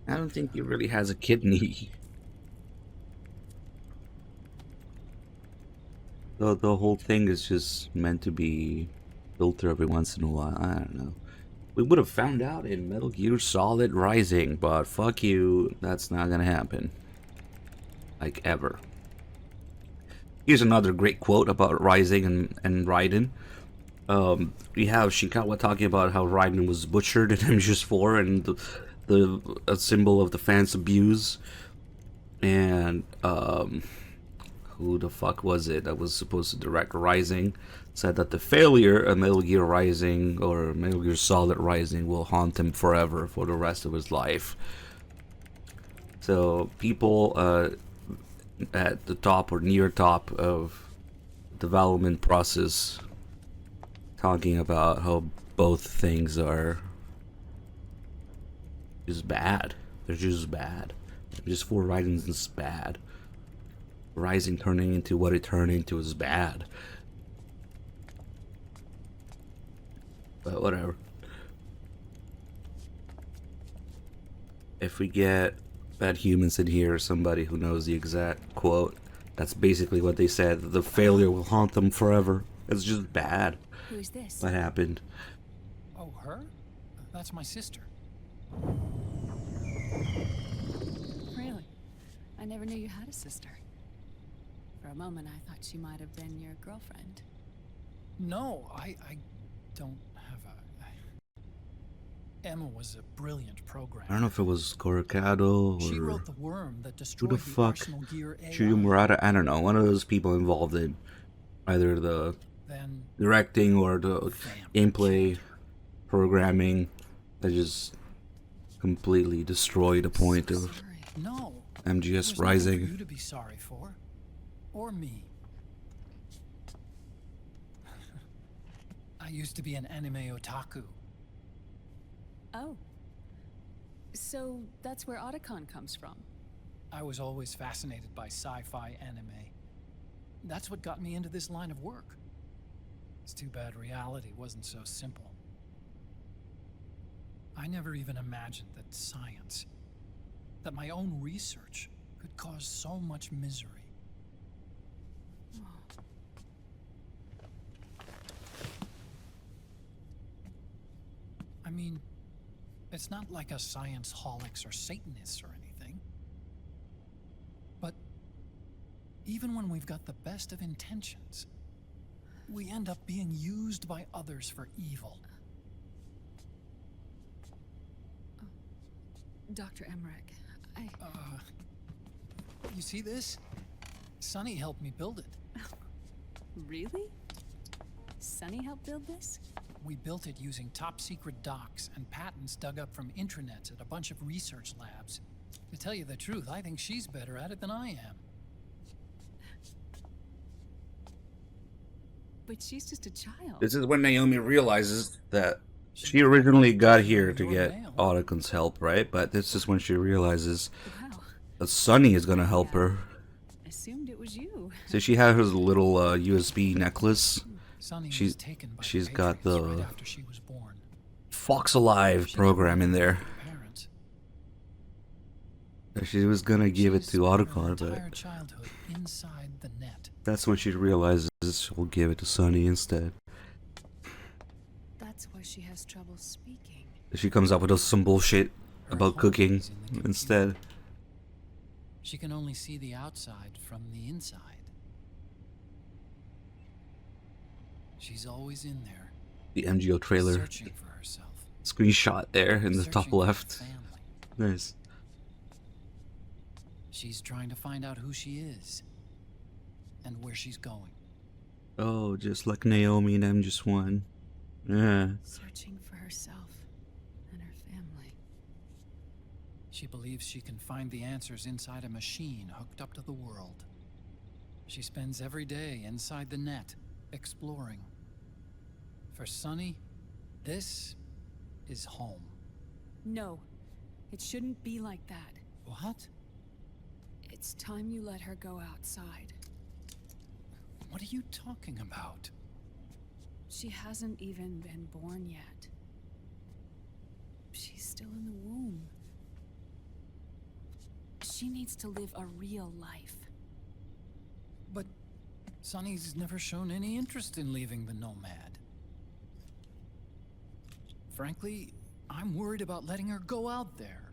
I don't think he really has a kidney. The whole thing is just meant to be filter every once in a while. I don't know. We would have found out in Metal Gear Solid Rising, but fuck you, that's not gonna happen. Like, ever. Here's another great quote about Rising and Raiden. We have Shinkawa talking about how Raiden was butchered in MGS4 and a symbol of the fans' abuse. And, who the fuck was it that was supposed to direct Rising? Said that the failure of Metal Gear Rising or Metal Gear Solid Rising will haunt him forever for the rest of his life. So people at the top or near top of development process talking about how both things are just bad. They're just bad. Just for Raiden's just bad. Rising turning into what it turned into is bad. But whatever. If we get bad humans in here or somebody who knows the exact quote, that's basically what they said. The failure will haunt them forever. It's just bad. Who is this? What happened? Oh, her? That's my sister. Really? I never knew you had a sister. For a moment, I thought she might have been your girlfriend. No, I don't have a... Emma was a brilliant programmer. I don't know if it was Coricado or... She wrote the worm that who destroyed the fuck? Arsenal Gear AI. Chuyo Murata? I don't know. One of those people involved in either the directing or the gameplay programming that just completely destroyed the point of No, MGS Rising. for you to be sorry for, or me. I used to be an anime otaku. Oh. So that's where Otacon comes from. I was always fascinated by sci-fi anime. That's what got me into this line of work. It's too bad reality wasn't so simple. I never even imagined that science, that my own research, could cause so much misery. I mean, it's not like us science holics or Satanists or anything. But even when we've got the best of intentions, we end up being used by others for evil. Dr. Emmerich, You see this? Sonny helped me build it. Really? Sonny helped build this? We built it using top-secret docs and patents dug up from intranets at a bunch of research labs. To tell you the truth, I think she's better at it than I am. But she's just a child. This is when Naomi realizes that she originally got here to get Otacon's help, right? But this is when she realizes that Sonny is gonna help her. Assumed it was you. So she had her little USB necklace. She's got the Fox Alive program in there. She was gonna give it to Otacon, but that's when she realizes she'll give it to Sonny instead. That's why she has trouble speaking. She comes up with some bullshit about cooking instead. She can only see the outside from the inside. She's always in there. The MGO trailer Searching for herself. screenshot there in the top Searching for her left. family. Nice. She's trying to find out who she is and where she's going. Oh, just like Naomi and MGS1. Yeah. Searching for herself and her family. She believes she can find the answers inside a machine hooked up to the world. She spends every day inside the net, exploring. For Sunny, this is home. No, it shouldn't be like that. What? It's time you let her go outside. What are you talking about? She hasn't even been born yet. She's still in the womb. She needs to live a real life. But Sunny's never shown any interest in leaving the Nomad. Frankly, I'm worried about letting her go out there.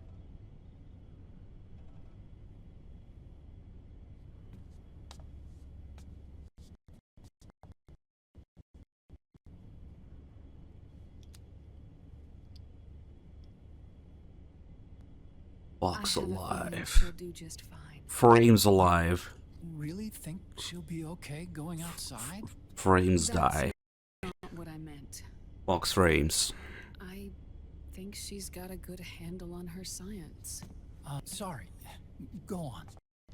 Box alive. She'll do just fine. Frames alive. Really think she'll be okay going outside? Frames die. That's not what I meant. Box frames. I think she's got a good handle on her science. Sorry. Go on.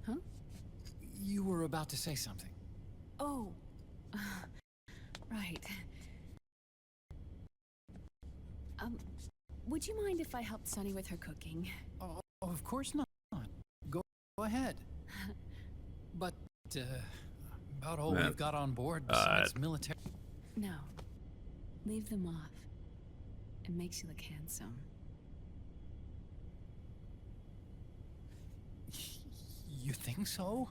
Huh? You were about to say something. Oh. Right. Would you mind if I helped Sunny with her cooking? Oh, of course not. Go ahead. But, about all we've got on board besides military... No. Leave them off. It makes you look handsome. You think so?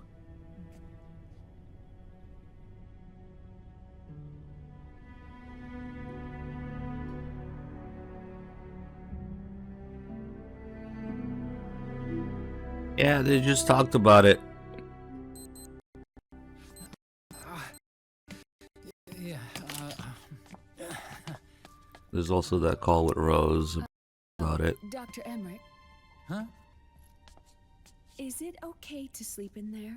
Yeah, they just talked about it. Yeah, There's also that call with Rose about it. Dr. Emmerich? Huh? Is it okay to sleep in there?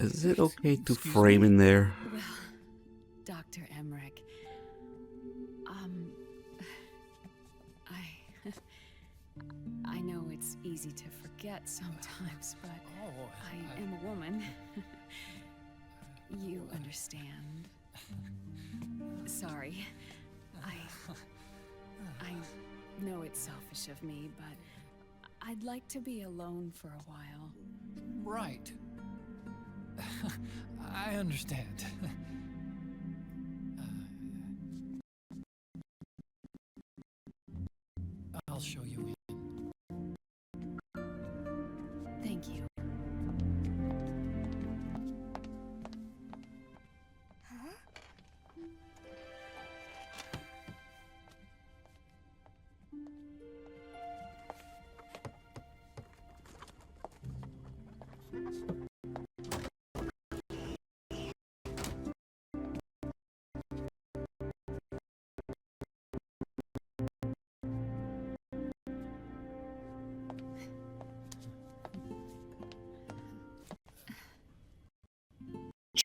Is it okay to frame in there? Well, Dr. Emmerich, I know it's easy to forget sometimes, but I am a woman. You understand. Sorry. I know it's selfish of me, but I'd like to be alone for a while. Right. I understand. I'll show you in. Thank you.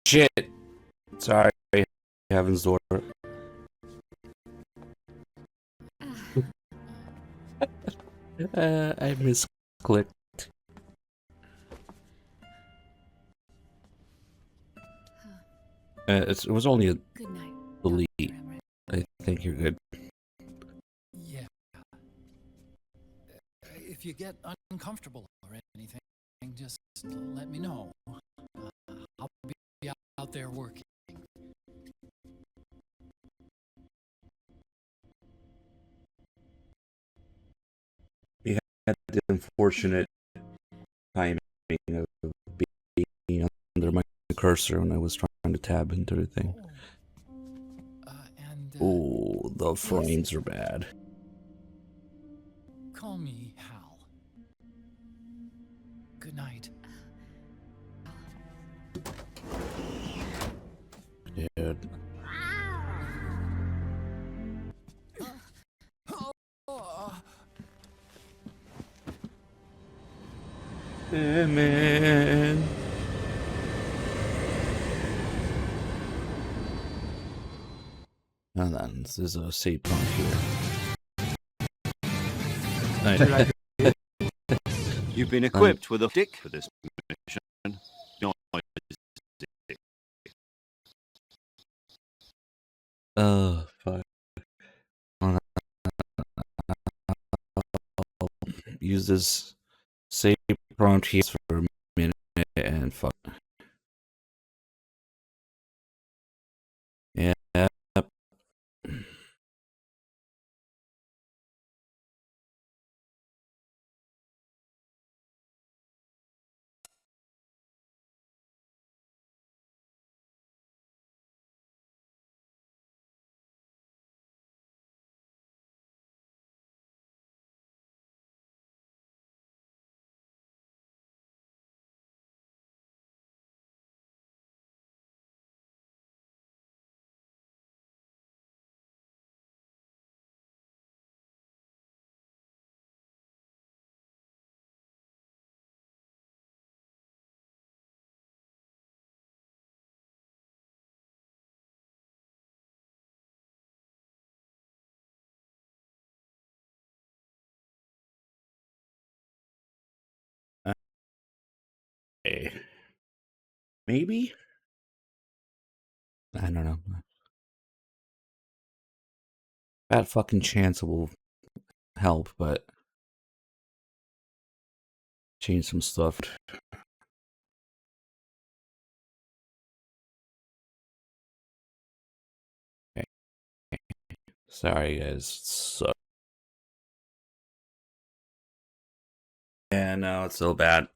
Shit. Sorry. Heaven's door. I misclicked. It was only a Good night, delete. I think you're good. Yeah. If you get uncomfortable or anything, just let me know. I'll be out there working. We had the unfortunate timing of being under my cursor when I was trying to tab into the thing. Oh, the frames are bad. Call me Hal. Good night. Dude. Yeah, man. Hold on, this is a save point here. Nice. You've been equipped with a stick for this mission. Oh, fuck. Use this save prompt here for a minute and fuck. Yeah. Okay. Maybe? I don't know. That fucking chance will help, but change some stuff. Okay. Sorry, guys. So yeah, no, it's so bad.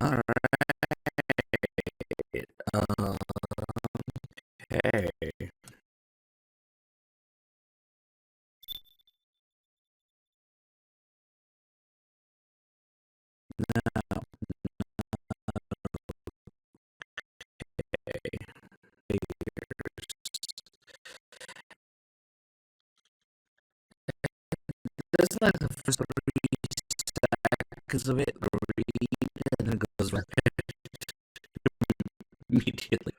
All right. Okay. Now, okay. That's like the first 3 seconds of it, and then it goes right immediately.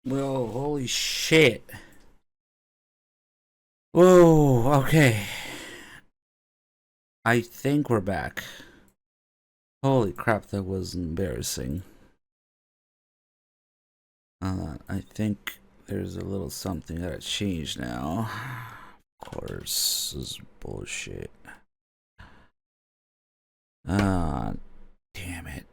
Well, holy shit. Whoa, okay. I think we're back. Holy crap, that was embarrassing. I think there's a little something that changed now. Of course, this is bullshit. Ah, damn it.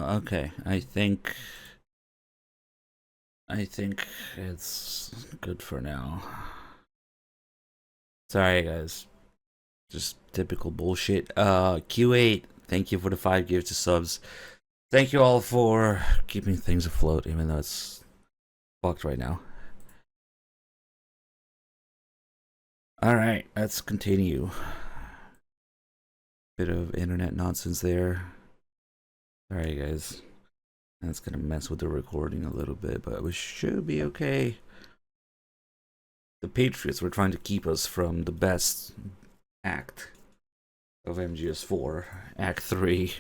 Okay, I think it's good for now. Sorry guys. Just typical bullshit. Q8, thank you for the 5 gifts to subs. Thank you all for keeping things afloat, even though it's fucked right now. Alright, let's continue. Bit of internet nonsense there. Sorry guys. That's gonna mess with the recording a little bit, but we should be okay. The Patriots were trying to keep us from the best act of MGS4, Act 3.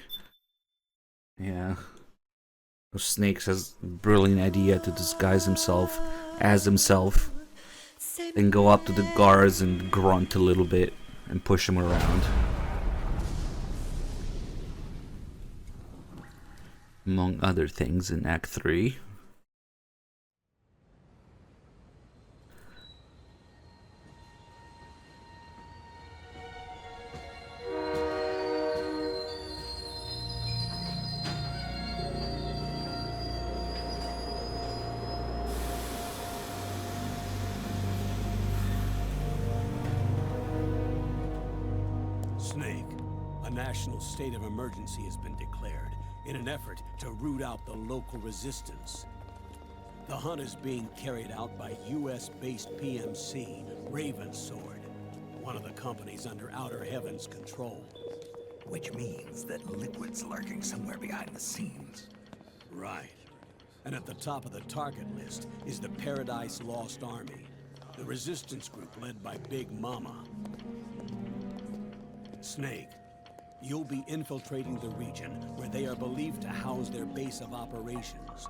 Yeah. Snakes has a brilliant idea to disguise himself as himself, then go up to the guards and grunt a little bit and push him around. Among other things in Act 3. Snake, a national state of emergency has been declared in an effort to root out the local resistance. The hunt is being carried out by US-based PMC, Ravensword, one of the companies under Outer Heaven's control. Which means that Liquid's lurking somewhere behind the scenes. Right. And at the top of the target list is the Paradise Lost Army, the resistance group led by Big Mama. Snake, you'll be infiltrating the region where they are believed to house their base of operations.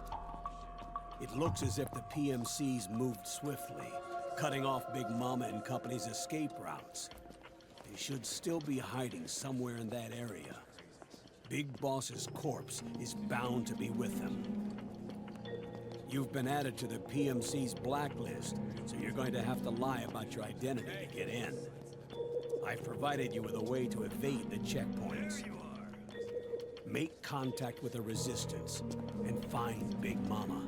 It looks as if the PMCs moved swiftly, cutting off Big Mama and company's escape routes. They should still be hiding somewhere in that area. Big Boss's corpse is bound to be with them. You've been added to the PMC's blacklist, so you're going to have to lie about your identity to get in. I've provided you with a way to evade the checkpoints. Make contact with the resistance and find Big Mama.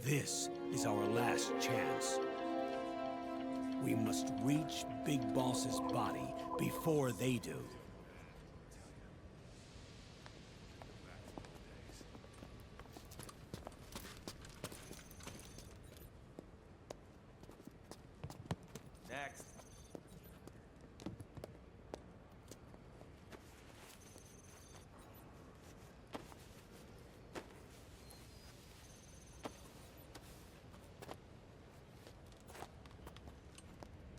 This is our last chance. We must reach Big Boss's body before they do. Next.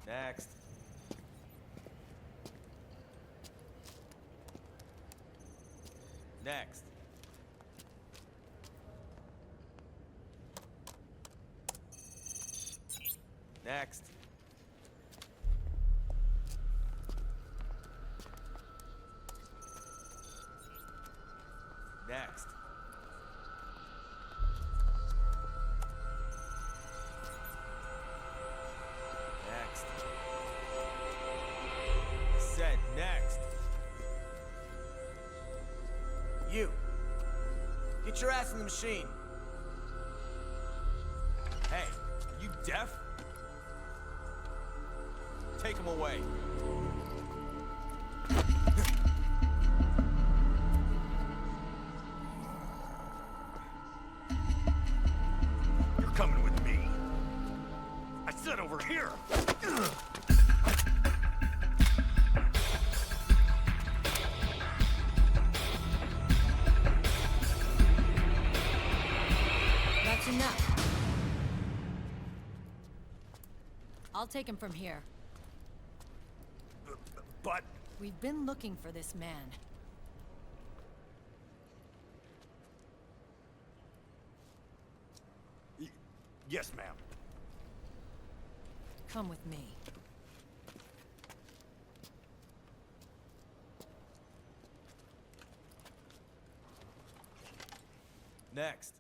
Next. Next. Next. Next. Next. Said next. You. Get your ass in the machine. Hey, are you deaf? Take him away. You're coming with me. I said over here. I'll take him from here. But... We've been looking for this man. Yes, ma'am. Come with me. Next.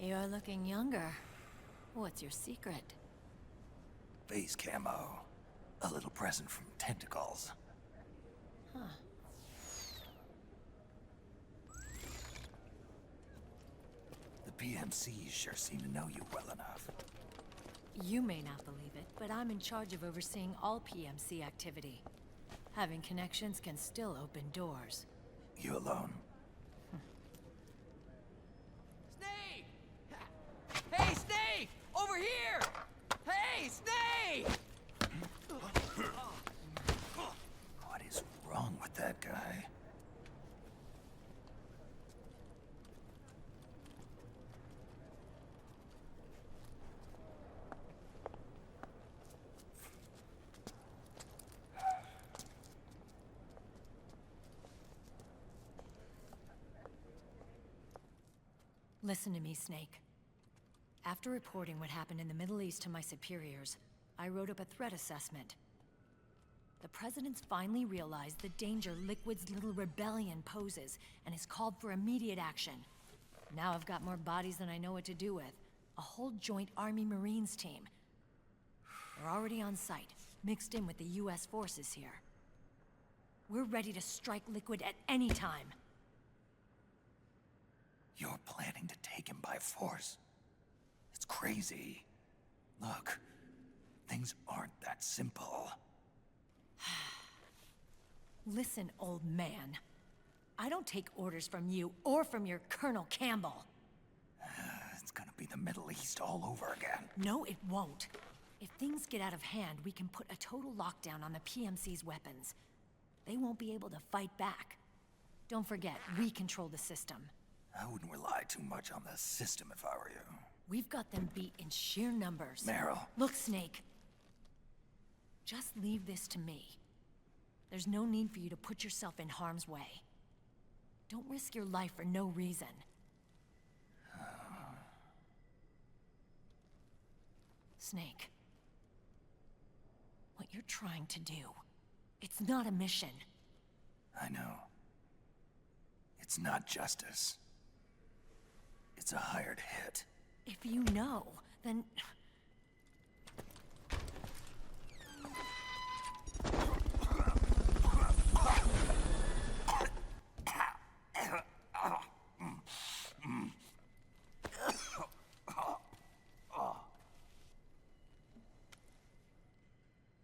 You're looking younger. What's your secret? Base camo. A little present from Tentacles. Huh. The PMCs sure seem to know you well enough. You may not believe it, but I'm in charge of overseeing all PMC activity. Having connections can still open doors. You alone? Snake! Hey, Snake! Over here! Hey, Snake! What is wrong with that guy? Listen to me, Snake. After reporting what happened in the Middle East to my superiors, I wrote up a threat assessment. The President's finally realized the danger Liquid's little rebellion poses, and has called for immediate action. Now I've got more bodies than I know what to do with. A whole joint Army-Marines team. They're already on site, mixed in with the US forces here. We're ready to strike Liquid at any time. You're planning to take him by force? It's crazy. Look, things aren't that simple. Listen, old man. I don't take orders from you or from your Colonel Campbell. It's gonna be the Middle East all over again. No, it won't. If things get out of hand, we can put a total lockdown on the PMC's weapons. They won't be able to fight back. Don't forget, we control the system. I wouldn't rely too much on the system if I were you. We've got them beat in sheer numbers. Meryl. Look, Snake. Just leave this to me. There's no need for you to put yourself in harm's way. Don't risk your life for no reason. Snake. What you're trying to do, it's not a mission. I know. It's not justice. It's a hired hit. If you know, then...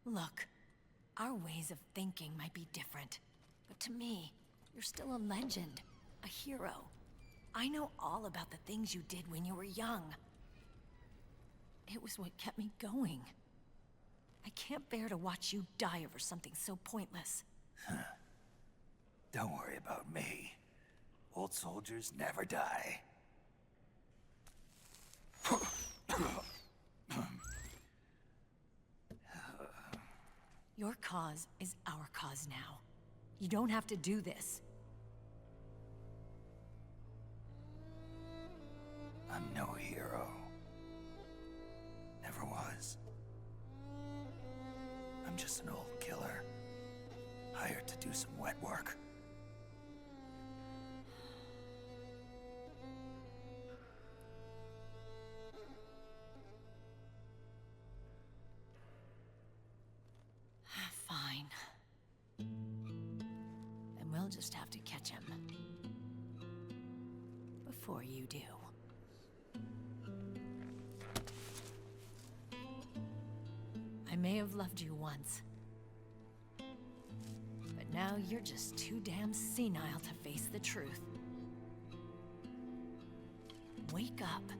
Look, our ways of thinking might be different, but to me, you're still a legend, a hero. I know all about the things you did when you were young. It was what kept me going. I can't bear to watch you die over something so pointless. Don't worry about me. Old soldiers never die. Your cause is our cause now. You don't have to do this. I'm no hero. Never was. I'm just an old killer, hired to do some wet work. Fine. Then we'll just have to catch him. Before you do. I may have loved you once. But now you're just too damn senile to face the truth. wake up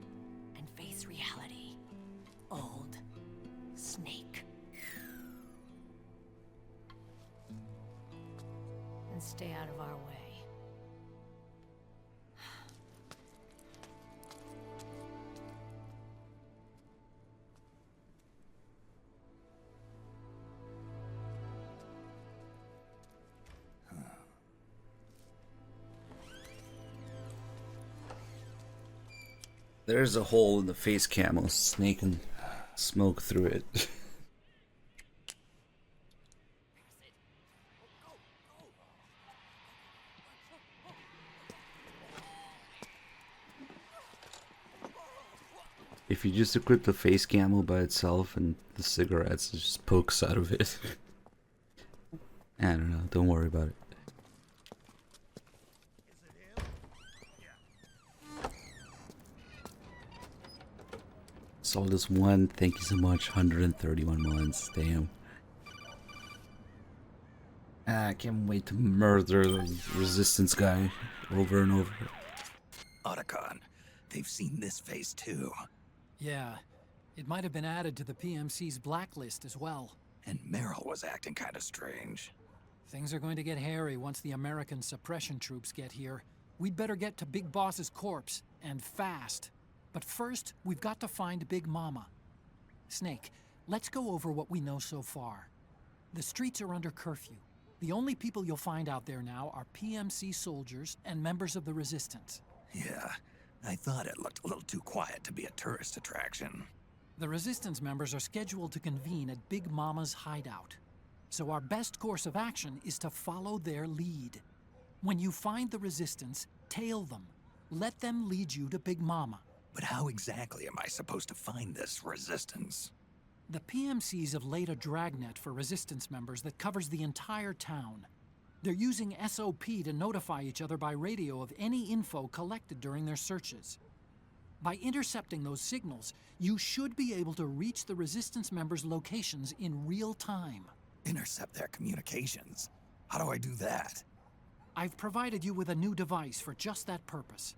and face reality. Old Snake. And stay out of our way. There's a hole in the face camo. Snake can smoke through it. If you just equip the face camo by itself and the cigarettes, it just pokes out of it. I don't know. Don't worry about it. Saw this one. Thank you so much. 131 months. Damn. I can't wait to murder the resistance guy over and over. Otacon, they've seen this face too. Yeah, it might have been added to the PMC's blacklist as well. And Meryl was acting kind of strange. Things are going to get hairy once the American suppression troops get here. We'd better get to Big Boss's corpse, and fast. But first, we've got to find Big Mama. Snake, let's go over what we know so far. The streets are under curfew. The only people you'll find out there now are PMC soldiers and members of the Resistance. Yeah, I thought it looked a little too quiet to be a tourist attraction. The Resistance members are scheduled to convene at Big Mama's hideout. So our best course of action is to follow their lead. When you find the Resistance, tail them. Let them lead you to Big Mama. But how exactly am I supposed to find this Resistance? The PMCs have laid a dragnet for Resistance members that covers the entire town. They're using SOP to notify each other by radio of any info collected during their searches. By intercepting those signals, you should be able to reach the Resistance members' locations in real time. Intercept their communications? How do I do that? I've provided you with a new device for just that purpose.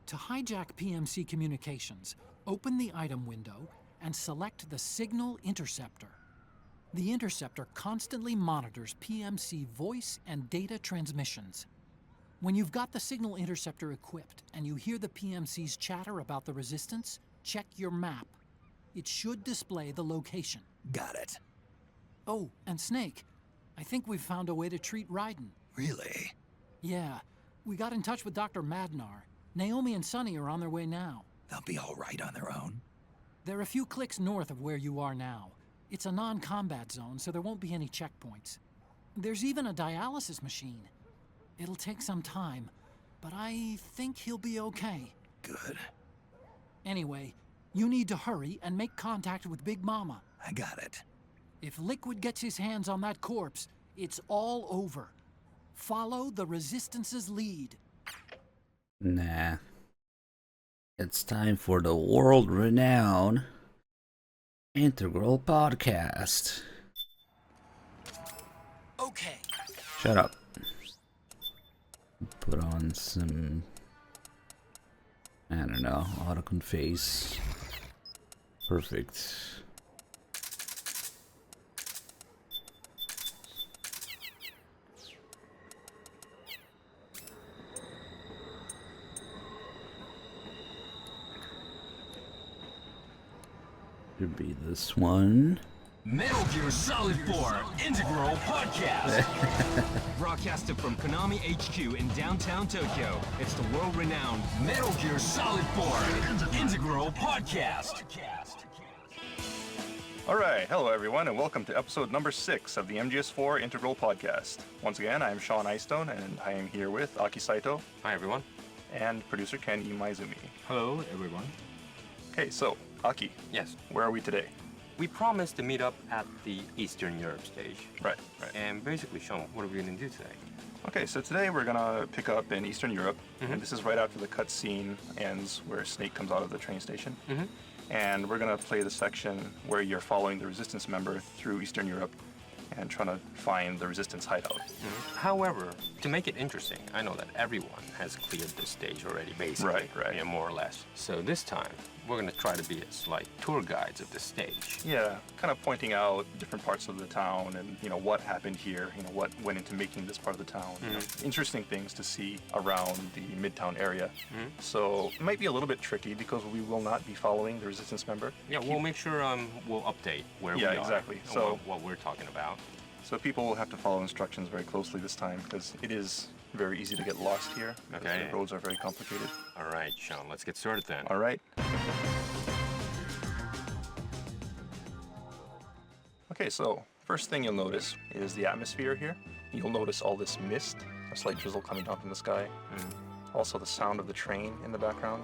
To hijack PMC communications, open the item window and select the Signal Interceptor. The interceptor constantly monitors PMC voice and data transmissions. When you've got the Signal Interceptor equipped and you hear the PMC's chatter about the Resistance, check your map. It should display the location. Got it. Oh, and Snake, I think we've found a way to treat Raiden. Really? Yeah, we got in touch with Dr. Madnar. Naomi and Sonny are on their way now. They'll be all right on their own? They're a few clicks north of where you are now. It's a non-combat zone, so there won't be any checkpoints. There's even a dialysis machine. It'll take some time, but I think he'll be okay. Good. Anyway, you need to hurry and make contact with Big Mama. I got it. If Liquid gets his hands on that corpse, it's all over. Follow the Resistance's lead. Nah. It's time for the world-renowned Integral Podcast. Okay. Shut up. Put on some, I don't know, Otacon face. Perfect. Could be this one. Metal Gear Solid 4 Integral Podcast. Broadcasted from Konami HQ in downtown Tokyo, it's the world-renowned Metal Gear Solid 4 Integral Podcast. Alright, hello everyone, and welcome to episode number 6 of the MGS4 Integral Podcast. Once again, I am Sean Eystone, and I am here with Aki Saito. Hi everyone. And producer Ken Imaizumi. Hello everyone. Okay, so, Aki. Yes. Where are we today? We promised to meet up at the Eastern Europe stage. Right. And basically, Sean, what are we going to do today? Okay, so today we're going to pick up in Eastern Europe, and this is right after the cutscene ends where Snake comes out of the train station. And we're going to play the section where you're following the Resistance member through Eastern Europe and trying to find the Resistance hideout. However, to make it interesting, I know that everyone has cleared this stage already, basically. Right. You know, more or less. So this time, we're going to try to be as like tour guides of the stage. Yeah, kind of pointing out different parts of the town and, you know, what happened here, you know, what went into making this part of the town. You know, interesting things to see around the Midtown area. So it might be a little bit tricky because we will not be following the Resistance member. Yeah, we'll make sure we'll update where we are. Yeah, exactly. And So what we're talking about. So people will have to follow instructions very closely this time because it is very easy to get lost here. Okay. The roads are very complicated. All right, Sean, let's get started then. All right. Okay, so first thing you'll notice is the atmosphere here. You'll notice all this mist, a slight drizzle coming down from the sky. Also the sound of the train in the background.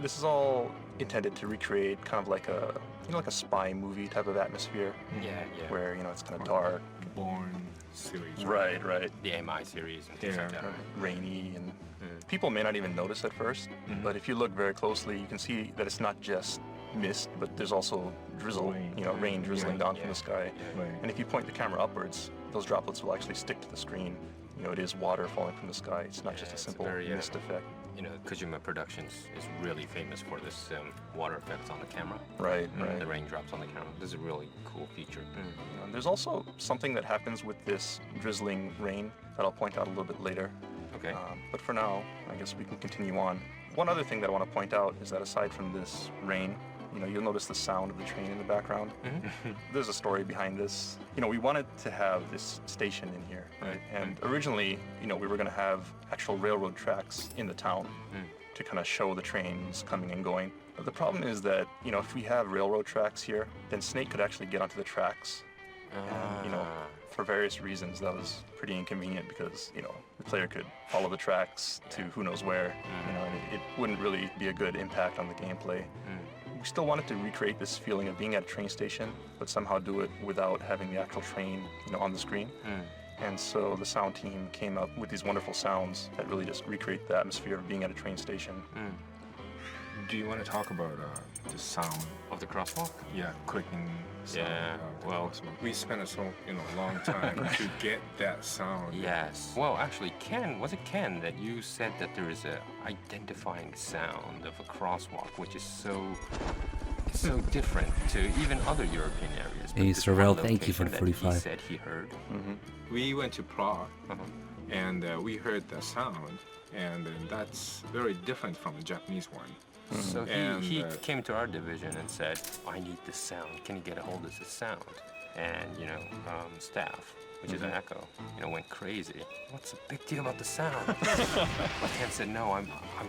This is all intended to recreate kind of like a, you know, like a spy movie type of atmosphere. Yeah. Where, you know, it's kind of dark. Bourne series. Right. The MI series and things like that. Rainy, and people may not even notice at first, but if you look very closely, you can see that it's not just mist, but there's also drizzle, rain drizzling down from the sky. And if you point the camera upwards, those droplets will actually stick to the screen. You know, it is water falling from the sky. It's not just a simple mist effect. You know, Kojima Productions is really famous for this water effects on the camera. Right. The raindrops on the camera. This is a really cool feature. There's also something that happens with this drizzling rain that I'll point out a little bit later. Okay. But for now, I guess we can continue on. One other thing that I want to point out is that aside from this rain, you know, you'll notice the sound of the train in the background. There's a story behind this. You know, we wanted to have this station in here, right? And originally, you know, we were going to have actual railroad tracks in the town to kind of show the trains coming and going. But the problem is that, you know, if we have railroad tracks here, then Snake could actually get onto the tracks. And, you know, for various reasons, that was pretty inconvenient because, you know, the player could follow the tracks to who knows where, you know, and it wouldn't really be a good impact on the gameplay. We still wanted to recreate this feeling of being at a train station, but somehow do it without having the actual train, you know, on the screen. And so the sound team came up with these wonderful sounds that really just recreate the atmosphere of being at a train station. Do you want to talk about the sound of the crosswalk? Yeah, clicking sound. Yeah, well, we spent a long time to get that sound. Yes. Well, actually, was it Ken that you said that there is a identifying sound of a crosswalk, which is so different to even other European areas. Hey, Sorrel, thank you for the 45. He said he heard. We went to Prague, and we heard the sound, and that's very different from the Japanese one. So he came to our division and said, I need this sound. Can you get a hold of this sound? And, you know, staff, which is an echo, you know, went crazy. What's the big deal about the sound? But Ken said, no, I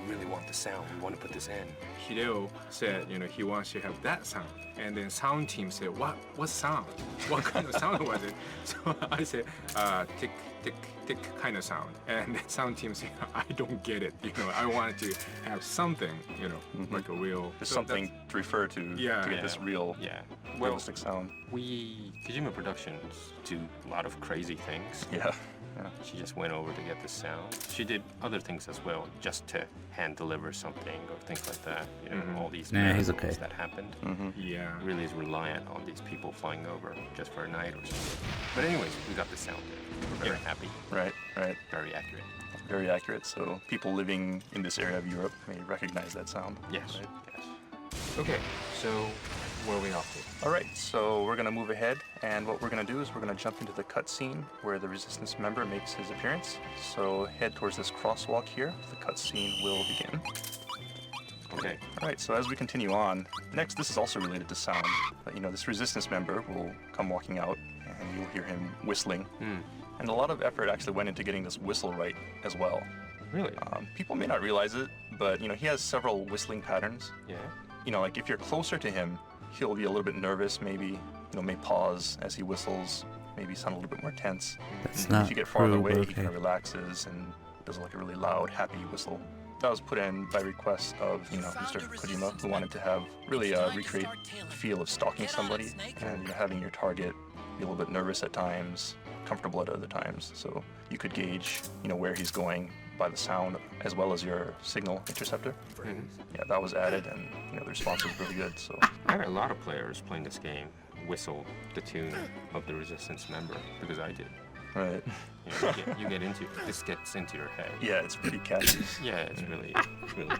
really want the sound. We want to put this in. Hideo said, you know, he wants to have that sound. And then sound team said, what sound? What kind of sound was it? So I said, tick, tick, tick kind of sound. And the sound team said, I don't get it. You know, I wanted to have something, you know, like a real... Just something to refer to get this real, realistic sound. Kojima Productions do a lot of crazy things. Yeah. She just went over to get the sound. She did other things as well, just to hand deliver something or things like that. You know, all these miracles that happened. Yeah. Really is reliant on these people flying over just for a night or something. But anyways, we got the sound. We're very happy. Right. Very accurate. Very accurate. So people living in this area of Europe may recognize that sound. Yes. Right? Yes. Okay. So where are we off to? All right, so we're gonna move ahead, and what we're gonna do is we're gonna jump into the cutscene where the Resistance member makes his appearance. So head towards this crosswalk here. The cutscene will begin. Okay. All right, so as we continue on, next, this is also related to sound. But, you know, this Resistance member will come walking out, and you'll hear him whistling. And a lot of effort actually went into getting this whistle right as well. Really? People may not realize it, but, you know, he has several whistling patterns. Yeah. You know, like if you're closer to him, he'll be a little bit nervous, maybe, you know, may pause as he whistles, maybe sound a little bit more tense. That's and not if you get farther true, away, but he kind of relaxes and does like a really loud, happy whistle. That was put in by request of, you know, Mr. Kojima, who wanted to have really recreate the feel of stalking somebody and, you know, having your target be a little bit nervous at times, comfortable at other times. So you could gauge, you know, where he's going by the sound as well as your signal interceptor. Yeah, that was added, and, you know, the response was really good. So there are a lot of players playing this game whistle the tune of the Resistance member, because I did. Right. You get into this gets into your head. Yeah, it's pretty catchy. Yeah, it's really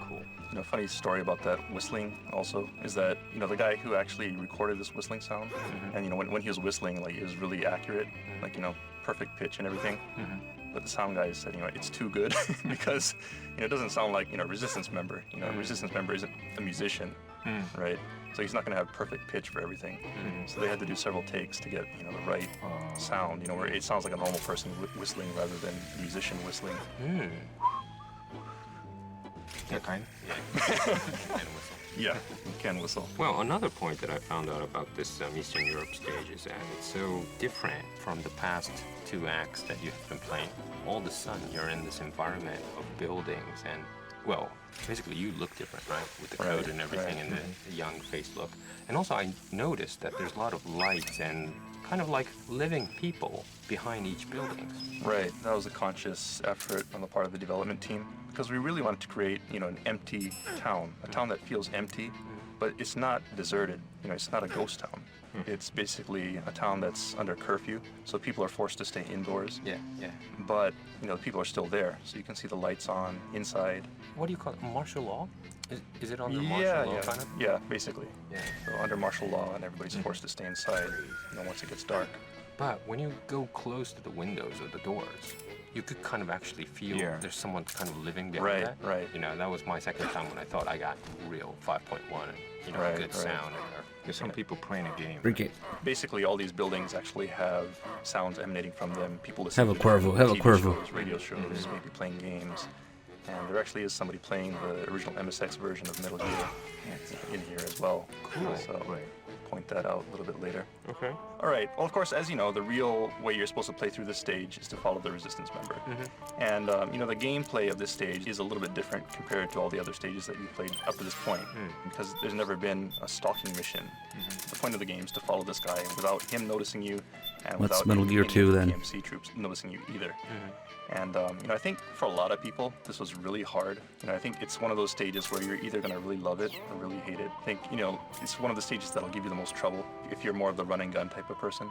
cool. You know, funny story about that whistling also is that, you know, the guy who actually recorded this whistling sound, and, you know, when he was whistling, like, it was really accurate, like, you know, perfect pitch and everything. But the sound guy said, you know, it's too good because, you know, it doesn't sound like, you know, a Resistance member. You know, a Resistance member isn't a musician, right? So he's not going to have perfect pitch for everything. So they had to do several takes to get, you know, the right sound, you know, where it sounds like a normal person whistling rather than a musician whistling. That kind? Yeah, you can whistle. Well, another point that I found out about this Eastern Europe stage is that it's so different from the past 2 acts that you've been playing. All of a sudden, you're in this environment of buildings and, well, basically you look different, right? With the code and everything and the young face look. And also I noticed that there's a lot of lights and kind of like living people behind each building. Right, that was a conscious effort on the part of the development team because we really wanted to create, you know, an empty town, a town that feels empty, but it's not deserted, you know, it's not a ghost town. It's basically a town that's under curfew, so people are forced to stay indoors. Yeah. But, you know, the people are still there, so you can see the lights on inside. What do you call it? Martial law? Is it under martial law kind of? Yeah, basically. Yeah. So under martial law, and everybody's forced to stay inside, you know, once it gets dark. But when you go close to the windows or the doors, you could kind of actually feel there's someone kind of living behind that. Right. You know, that was my second time when I thought I got real 5.1 and, you know, good sound in there. There's some people playing a game. Basically, all these buildings actually have sounds emanating from them. People listening Have a to Cuervo, shows, radio shows, maybe playing games. And there actually is somebody playing the original MSX version of Metal Gear in here as well. Cool. So point that out a little bit later. Okay. All right. Well, of course, as you know, the real way you're supposed to play through this stage is to follow the Resistance member. And, you know, the gameplay of this stage is a little bit different compared to all the other stages that you've played up to this point because there's never been a stalking mission. The point of the game is to follow this guy without him noticing you and What's without Metal Gear 2 then? PMC troops noticing you either. And, you know, I think for a lot of people, this was really hard. You know, I think it's one of those stages where you're either going to really love it or really hate it. I think, you know, it's one of the stages that'll give you the most trouble if you're more of the run and gun type of person.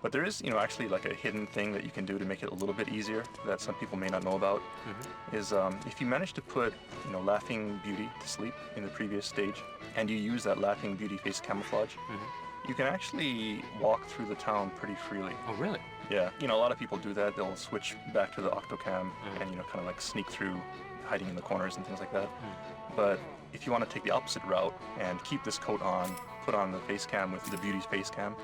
But there is, you know, actually like a hidden thing that you can do to make it a little bit easier that some people may not know about is if you manage to put, you know, Laughing Beauty to sleep in the previous stage and you use that Laughing Beauty face camouflage, you can actually walk through the town pretty freely. Oh, really? Yeah. You know, a lot of people do that. They'll switch back to the Octocam and, you know, kind of like sneak through, hiding in the corners and things like that. But if you want to take the opposite route and keep this coat on, put on the face cam with the Beauty's face cam,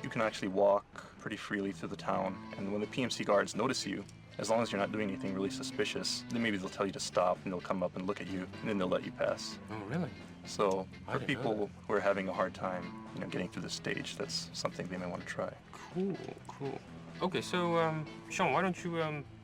you can actually walk pretty freely through the town. And when the PMC guards notice you, as long as you're not doing anything really suspicious, then maybe they'll tell you to stop and they'll come up and look at you and then they'll let you pass. Oh, really? So for people who are having a hard time, you know, getting through the stage, that's something they may want to try. Cool. Okay, so Sean, why don't you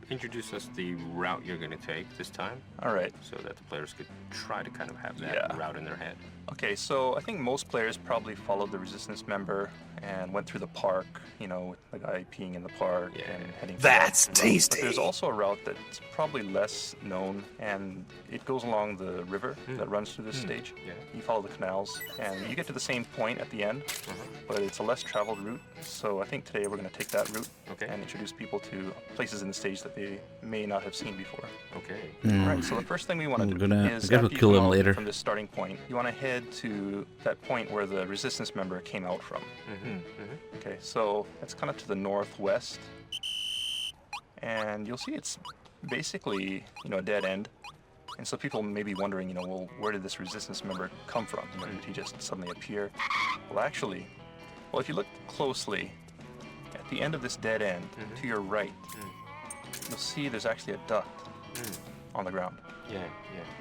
introduce us the route you're going to take this time? All right. So that the players could try to kind of have that route in their head. Okay, so I think most players probably followed the Resistance member and went through the park, you know, with the guy peeing in the park and heading. That's tasty. But there's also a route that's probably less known, and it goes along the river that runs through this stage. Yeah. You follow the canals, and you get to the same point at the end, but it's a less traveled route. So I think today we're going to take that route and introduce people to places in the stage that they may not have seen before. Okay. All right. So the first thing we want to do is I gotta after you kill come him out later. from this starting point, you want to head to that point where the Resistance member came out from. Okay, so it's kind of to the northwest, and you'll see it's basically, you know, a dead end. And so people may be wondering, you know, well, where did this Resistance member come from? You know, did he just suddenly appear? Well, actually, if you look closely, at the end of this dead end, to your right, you'll see there's actually a duct on the ground. Yeah.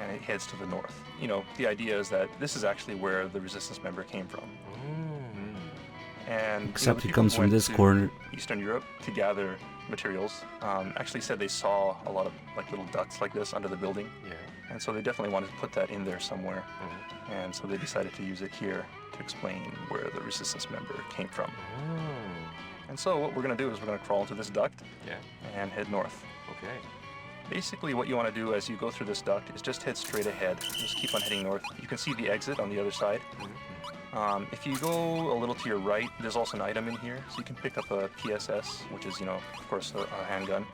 And it heads to the north. You know, the idea is that this is actually where the Resistance member came from. And Except he he comes from this corner. Eastern Europe to gather materials. Actually said they saw a lot of like little ducts like this under the building. Yeah. And so they definitely wanted to put that in there somewhere. And so they decided to use it here to explain where the Resistance member came from. And so what we're going to do is we're going to crawl into this duct and head north. Okay. Basically what you want to do as you go through this duct is just head straight ahead. Just keep on heading north. You can see the exit on the other side. If you go a little to your right, there's also an item in here. So you can pick up a PSS, which is, of course, a handgun.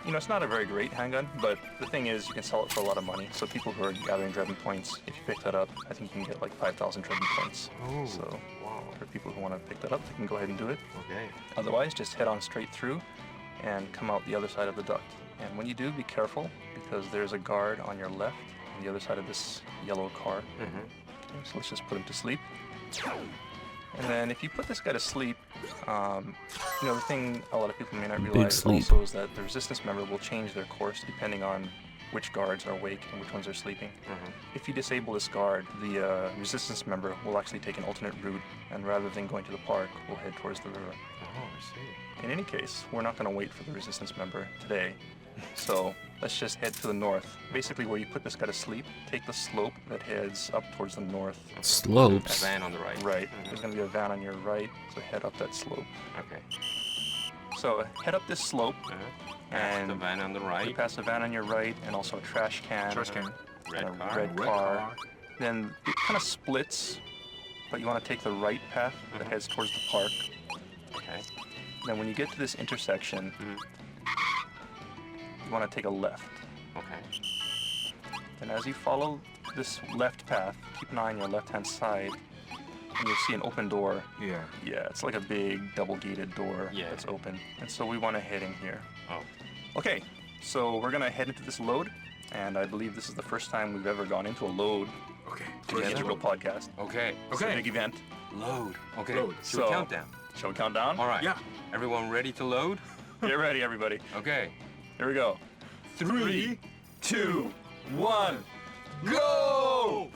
It's not a very great handgun, but the thing is you can sell it for a lot of money. So people who are gathering Drebin points, if you pick that up, I think you can get like 5,000 Drebin points. Oh, so wow. For people who want to pick that up, they can go ahead and do it. Okay. Otherwise, just head on straight through and come out the other side of the duct. And when you do, be careful, because there's a guard on your left on the other side of this yellow car. Okay, so let's just put him to sleep. And then if you put this guy to sleep, the thing a lot of people may not realize also is that the resistance member will change their course depending on which guards are awake and which ones are sleeping. If you disable this guard, the resistance member will actually take an alternate route, and rather than going to the park, will head towards the river. Oh, I see. In any case, we're not going to wait for the resistance member today. So let's just head to the north. Basically where you put this guy to sleep, take the slope that heads up towards the north. Slopes? A van on the right. Right. There's going to be a van on your right, so head up that slope. Okay. So head up this slope. And the van on the right. You pass the van on your right, and also a trash can. Red and a car. red car. Then it kind of splits, but you want to take the right path that heads towards the park. Okay. Then when you get to this intersection, you want to take a left. Okay. And as you follow this left path, keep an eye on your left-hand side, and you'll see an open door. Yeah. Yeah, it's like a big double-gated door that's open. And so we want to head in here. Oh. Okay, so we're going to head into this load, and I believe this is the first time we've ever gone into a load. Okay. To the Integral podcast. Okay. It's a big event. Load. Okay. Load. So count down. Shall we count down? All right. Yeah. Everyone ready to load? Get ready, everybody. Okay. Here we go. 3, 2, 1, go!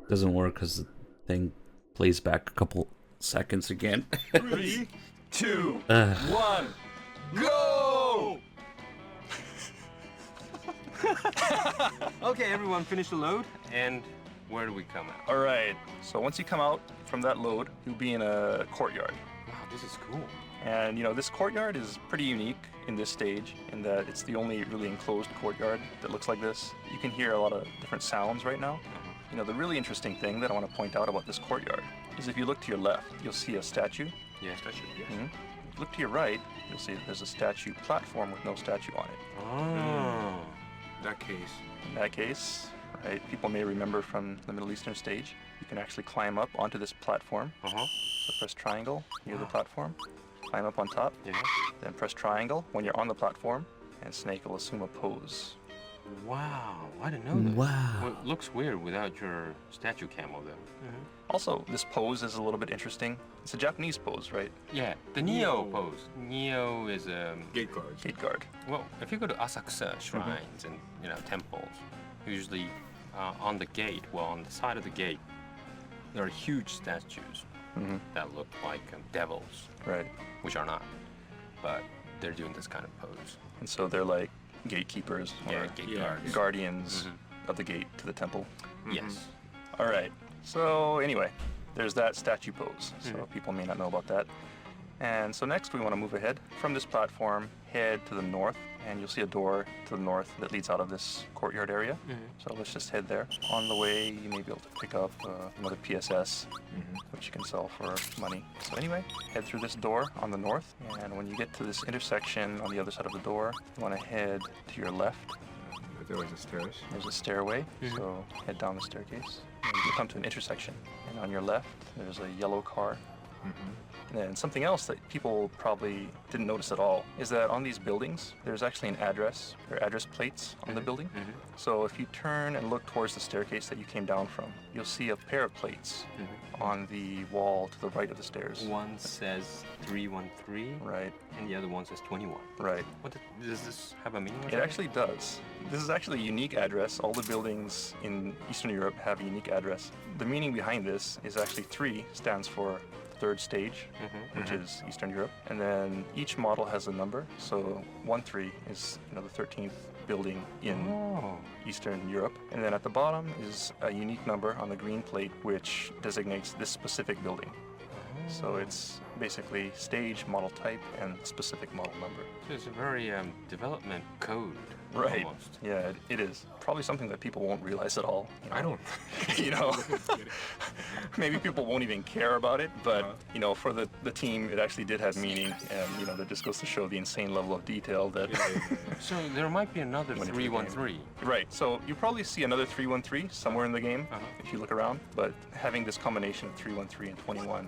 Doesn't work because the thing plays back a couple seconds again. 3, 2, 1, go! Okay, everyone finish the load, and where do we come out? All right, so once you come out from that load, you'll be in a courtyard. Wow, this is cool. And this courtyard is pretty unique in this stage in that it's the only really enclosed courtyard that looks like this. You can hear a lot of different sounds right now. The really interesting thing that I want to point out about this courtyard is if you look to your left, you'll see a statue. Yeah, statue, yes. Look to your right, you'll see that there's a statue platform with no statue on it. Oh. In that case, right, people may remember from the Middle Eastern stage, you can actually climb up onto this platform. So press triangle near the platform, climb up on top, then press triangle when you're on the platform, and Snake will assume a pose. Wow, I didn't know that. Wow. Well, it looks weird without your statue camo, though. Also, this pose is a little bit interesting. It's a Japanese pose, right? Yeah, the Neo pose. Neo is a... Gate guard. Gate guard. Well, if you go to Asakusa shrines and, temples, usually on the gate, on the side of the gate, there are huge statues that look like devils. Right. Which are not. But they're doing this kind of pose. And so they're like gatekeepers or gate guards. Guardians of the gate to the temple. Yes. All right. So anyway, there's that statue pose. So people may not know about that. And so next we want to move ahead from this platform, head to the north, and you'll see a door to the north that leads out of this courtyard area. So let's just head there. On the way, you may be able to pick up another PSS, which you can sell for money. So anyway, head through this door on the north, and when you get to this intersection on the other side of the door, you want to head to your left. There was a stairs. There's a stairway, so head down the staircase. And you come to an intersection, and on your left, there's a yellow car. And something else that people probably didn't notice at all is that on these buildings, there's actually an address. There are address plates on the building. So if you turn and look towards the staircase that you came down from, you'll see a pair of plates on the wall to the right of the stairs. One says 313. Right. And the other one says 21. Right. Does this have a meaning? It actually does. This is actually a unique address. All the buildings in Eastern Europe have a unique address. The meaning behind this is actually 3 stands for third stage, which is Eastern Europe, and then each model has a number. So 13 is the 13th building in Eastern Europe, and then at the bottom is a unique number on the green plate which designates this specific building. So it's basically stage, model type, and specific model number. So it's a very development code. Right. Almost. Yeah, it is. Probably something that people won't realize at all. I don't. You know, maybe people won't even care about it, but you know, for the team, it actually did have meaning, and you know, that just goes to show the insane level of detail that. So there might be another 313. Right. So you probably see another 313 somewhere in the game if you look around, but having this combination of 313 and 21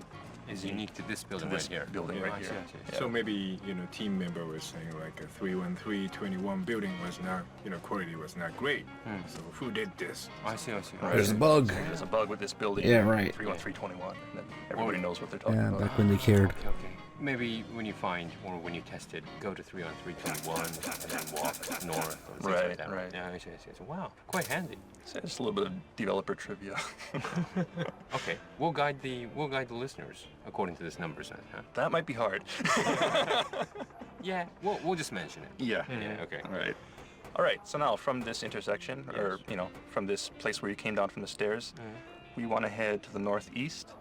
is unique to this building right here. Building right here. Yeah. So maybe, you know, team member was saying like a 313-21 building was not, you know, quality was not great. So who did this? I see. Right. There's a bug. There's a bug with this building. Yeah, right. 313-21. Then everybody knows what they're talking about. Back when they cared. Okay. Maybe when you find or when you test it, go to 31321 and then walk north. Or Right, like that. right. Yeah, I see. So, wow, quite handy. So just a little bit of developer trivia. Okay, we'll guide the listeners according to this numbers then. Huh? That might be hard. Yeah, we'll just mention it. Yeah. Yeah. Okay. All right. So now from this intersection, or you know, from this place where you came down from the stairs, we want to head to the northeast.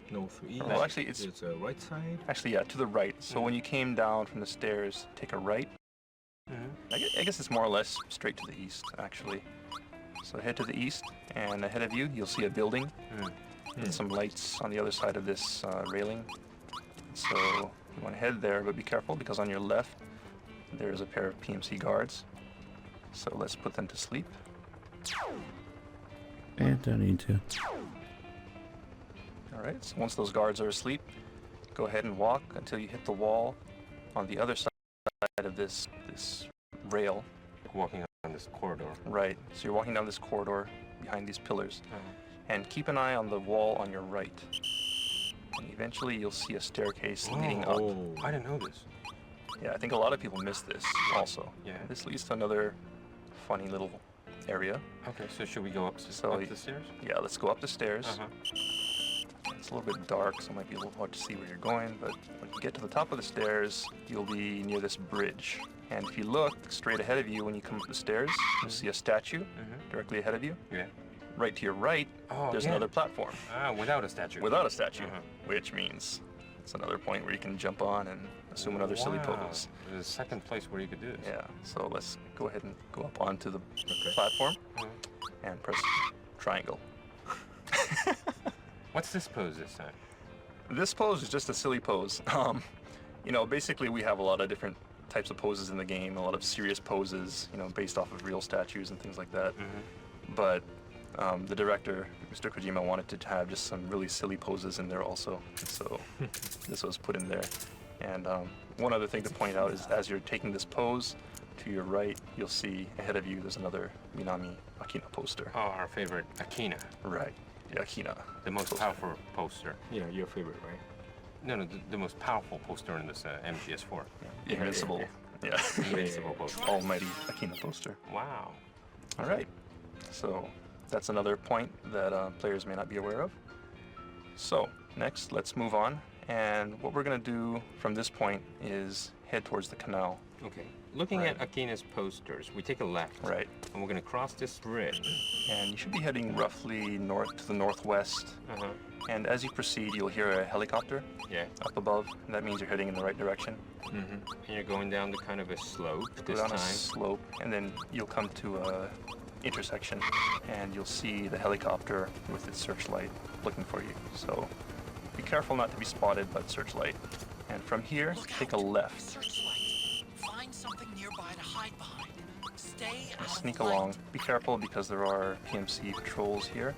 Northeast. Well, actually, it's a right side. Actually, yeah, to the right. So when you came down from the stairs, take a right. I guess it's more or less straight to the east, actually. So head to the east, and ahead of you, you'll see a building with some lights on the other side of this railing. So you want to head there, but be careful because on your left, there's a pair of PMC guards. So let's put them to sleep. And don't need to. All right, so once those guards are asleep, go ahead and walk until you hit the wall on the other side of this rail. Walking on this corridor. Right, so you're walking down this corridor behind these pillars. And keep an eye on the wall on your right. And eventually you'll see a staircase leading up. I didn't know this. Yeah, I think a lot of people miss this also. Yeah. This leads to another funny little area. Okay, so should we go up the stairs? Yeah, let's go up the stairs. It's a little bit dark, so it might be a little hard to see where you're going, but when you get to the top of the stairs, you'll be near this bridge. And if you look straight ahead of you when you come up the stairs, you'll see a statue directly ahead of you. Yeah. Right to your right, there's another platform. Without a statue. Without a statue, which means it's another point where you can jump on and assume another silly pose. There's a second place where you could do this. Yeah, so let's go ahead and go up onto the platform and press triangle. What's this pose this time? This pose is just a silly pose. You know, basically we have a lot of different types of poses in the game, a lot of serious poses, you know, based off of real statues and things like that. But the director, Mr. Kojima, wanted to have just some really silly poses in there also. So this was put in there. And one other thing to point out is as you're taking this pose, to your right, you'll see ahead of you there's another Minami Akina poster. Oh, our favorite Akina. Right. Yeah, Akina. The most powerful poster. Yeah, your favorite, right? No, the most powerful poster in this MGS4. Invincible. Yeah. Invincible poster. Almighty Akina poster. Wow. All right. So that's another point that players may not be aware of. So next, let's move on. And what we're going to do from this point is head towards the canal. Okay. Looking at Akina's posters, we take a left. Right. And we're going to cross this bridge. And you should be heading roughly north to the northwest. And as you proceed, you'll hear a helicopter up above. And that means you're heading in the right direction. And you're going down the kind of a slope this down time. a slope, and then you'll come to a intersection, and you'll see the helicopter with its searchlight looking for you. So be careful not to be spotted by the searchlight. And from here, take a left. Searchlight. Find something nearby to hide behind. Stay out of Sneak light. along. Be careful because there are PMC patrols here.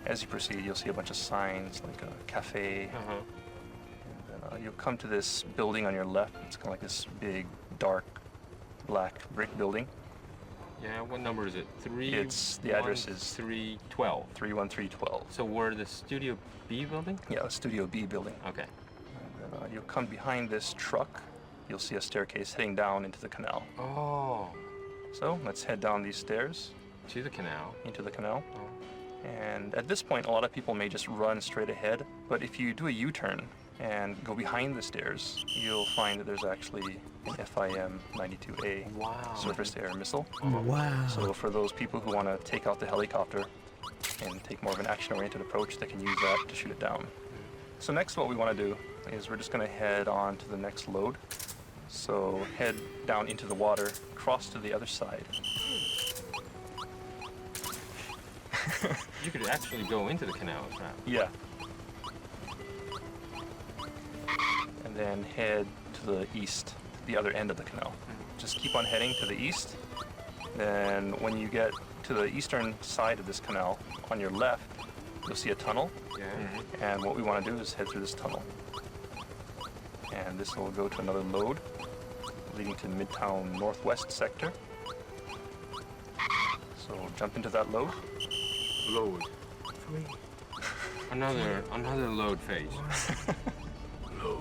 As you proceed, you'll see a bunch of signs like a cafe. And then you'll come to this building on your left. It's kind of like this big, dark, black brick building. Yeah, what number is it? The address is 312. 31312. So we're the Studio B building? Yeah, the Studio B building. Okay. And then you'll come behind this truck. You'll see a staircase heading down into the canal. Oh. So let's head down these stairs. To the canal. Into the canal. And at this point, a lot of people may just run straight ahead. But if you do a U-turn and go behind the stairs, you'll find that there's actually an FIM-92A surface-to-air missile. Wow. So for those people who want to take out the helicopter, and take more of an action-oriented approach, they can use that to shoot it down. So next what we want to do is we're just going to head on to the next load. So head down into the water, cross to the other side. You could actually go into the canal as well. Yeah. And then head to the east, the other end of the canal. Just keep on heading to the east. Then when you get to the eastern side of this canal, on your left, you'll see a tunnel. Yeah. And what we want to do is head through this tunnel. And this will go to another load, leading to Midtown Northwest sector. So jump into that load. Load. Another load phase. Load.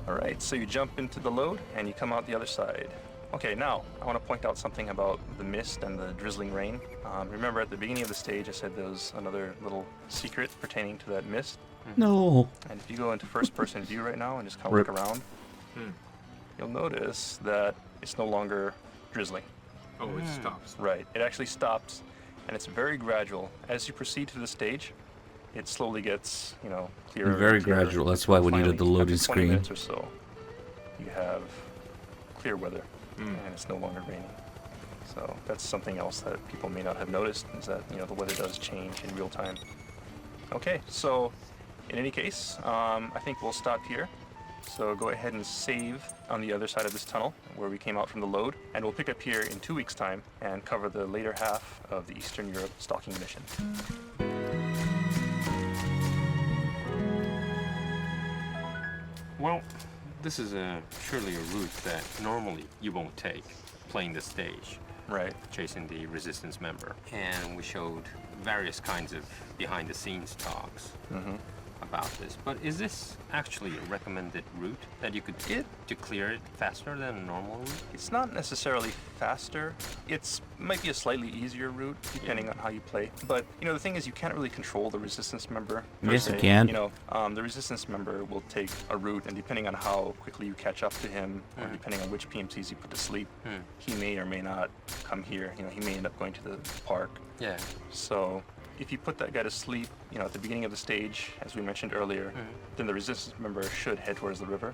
Alright, so you jump into the load and you come out the other side. Okay, now I want to point out something about the mist and the drizzling rain. Remember at the beginning of the stage I said there was another little secret pertaining to that mist? No. And if you go into first-person view right now and just kind of look around, you'll notice that it's no longer drizzling. Oh, it stops. Right, it actually stops, and it's very gradual. As you proceed to the stage, it slowly gets, you know, clearer. Very and clearer. gradual. That's why we Finally, needed the loading after 20 screen. minutes or so, you have clear weather, and it's no longer raining. So that's something else that people may not have noticed, is that, you know, the weather does change in real time. Okay, so in any case, I think we'll stop here. So go ahead and save on the other side of this tunnel where we came out from the load, and we'll pick up here in 2 weeks' time and cover the later half of the Eastern Europe stalking mission. Well, this is surely a route that normally you won't take, playing the stage. Right. Chasing the resistance member. And we showed various kinds of behind-the-scenes talks about this. But is this actually a recommended route that you could get to clear it faster than a normal route? It's not necessarily faster. It might be a slightly easier route depending on how you play. But, you know, the thing is you can't really control the resistance member. Yes, you can. You know, the resistance member will take a route, and depending on how quickly you catch up to him, or depending on which PMCs you put to sleep, he may or may not come here. You know, he may end up going to the park. Yeah. So if you put that guy to sleep, you know, at the beginning of the stage, as we mentioned earlier, then the resistance member should head towards the river.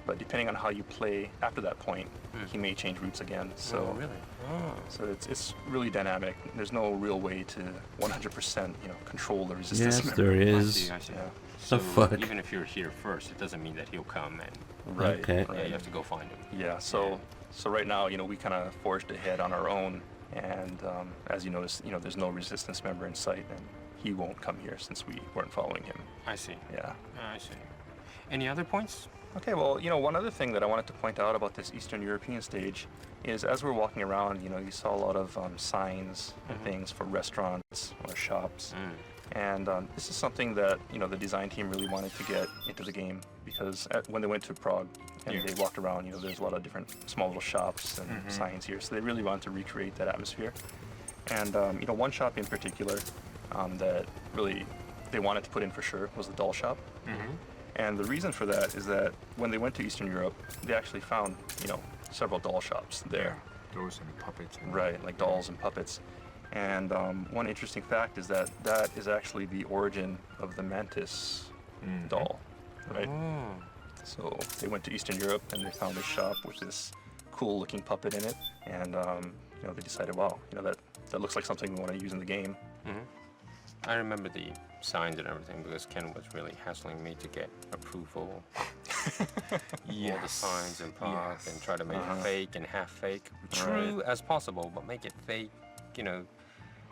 But depending on how you play after that point, he may change routes again. So, Oh, really? Oh. so it's really dynamic. There's no real way to 100%, you know, control the resistance Yes, member. there is. I see. Yeah. So The fuck? even if you're here first, it doesn't mean that he'll come and... Right. Okay. Yeah, you have to go find him. Yeah, so right now, you know, we kind of forged ahead on our own, and as you notice, you know, there's no resistance member in sight, and he won't come here since we weren't following him. I see. Yeah. I see. Any other points? Okay, well, you know, one other thing that I wanted to point out about this Eastern European stage is as we're walking around, you know, you saw a lot of signs and things for restaurants or shops. And this is something that, you know, the design team really wanted to get into the game, because when they went to Prague and they walked around, you know, there's a lot of different small little shops and signs here. So they really wanted to recreate that atmosphere. And, you know, one shop in particular that really they wanted to put in for sure was the doll shop. And the reason for that is that when they went to Eastern Europe, they actually found, you know, several doll shops there. Dolls and puppets. Right, like dolls and puppets. And one interesting fact is that that is actually the origin of the Mantis doll, right? So they went to Eastern Europe and they found this shop with this cool-looking puppet in it, and you know, they decided, wow, you know, that looks like something we want to use in the game. I remember the signs and everything because Ken was really hassling me to get approval. All the signs and pop and try to make it fake and half fake. True as possible, but make it fake, you know,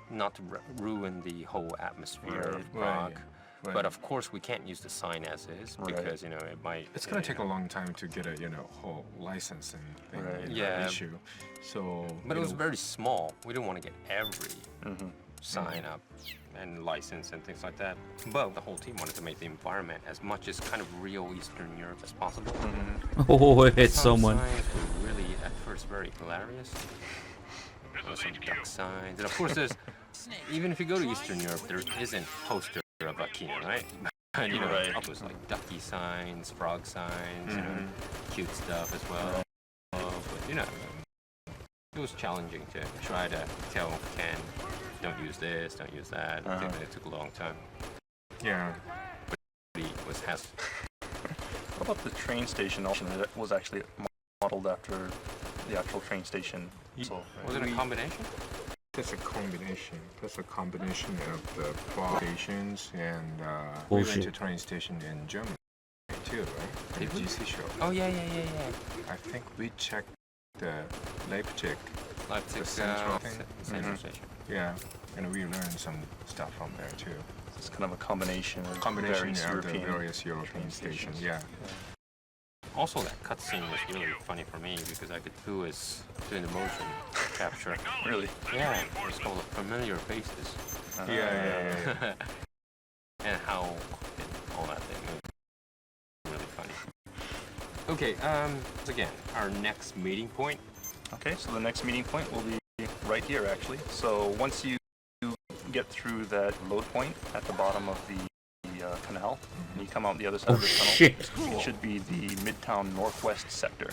not to ruin the whole atmosphere of Prague. Right. But of course, we can't use the sign as is because, you know, it might... It's going to take a long time to get a, you know, whole license and thing, issue. So... But it was very small. We didn't want to get every sign up and license and things like that. But the whole team wanted to make the environment as much as kind of real Eastern Europe as possible. Oh, it hit Some someone. signs were really, at first, very hilarious. There were some duck signs. And of course, there's... Even if you go to Eastern Europe, there isn't a poster of a king, right? And, you know, up was like ducky signs, frog signs, you know, cute stuff as well. But, you know, it was challenging to try to tell Ken, don't use this, don't use that. It took a long time. Yeah. But he has. What about the train station option? It was actually modeled after the actual train station. So, was it a combination? That's a combination. That's a combination of the bus stations and we went to train station in Germany too, right? The GC show. Oh yeah. I think we checked the Leipzig central thing. Station. Yeah, and we learned some stuff from there too. It's kind of a combination of various European stations. Yeah. Also, that cutscene was really funny for me because I could do was doing the motion capture. Really? Yeah, it was called Familiar Faces. Yeah. And how all that thing was really funny. Okay, again, our next meeting point. Okay, so the next meeting point will be right here, actually. So once you get through that load point at the bottom of the canal, and you come out the other side of the tunnel, it should be the Midtown Northwest sector.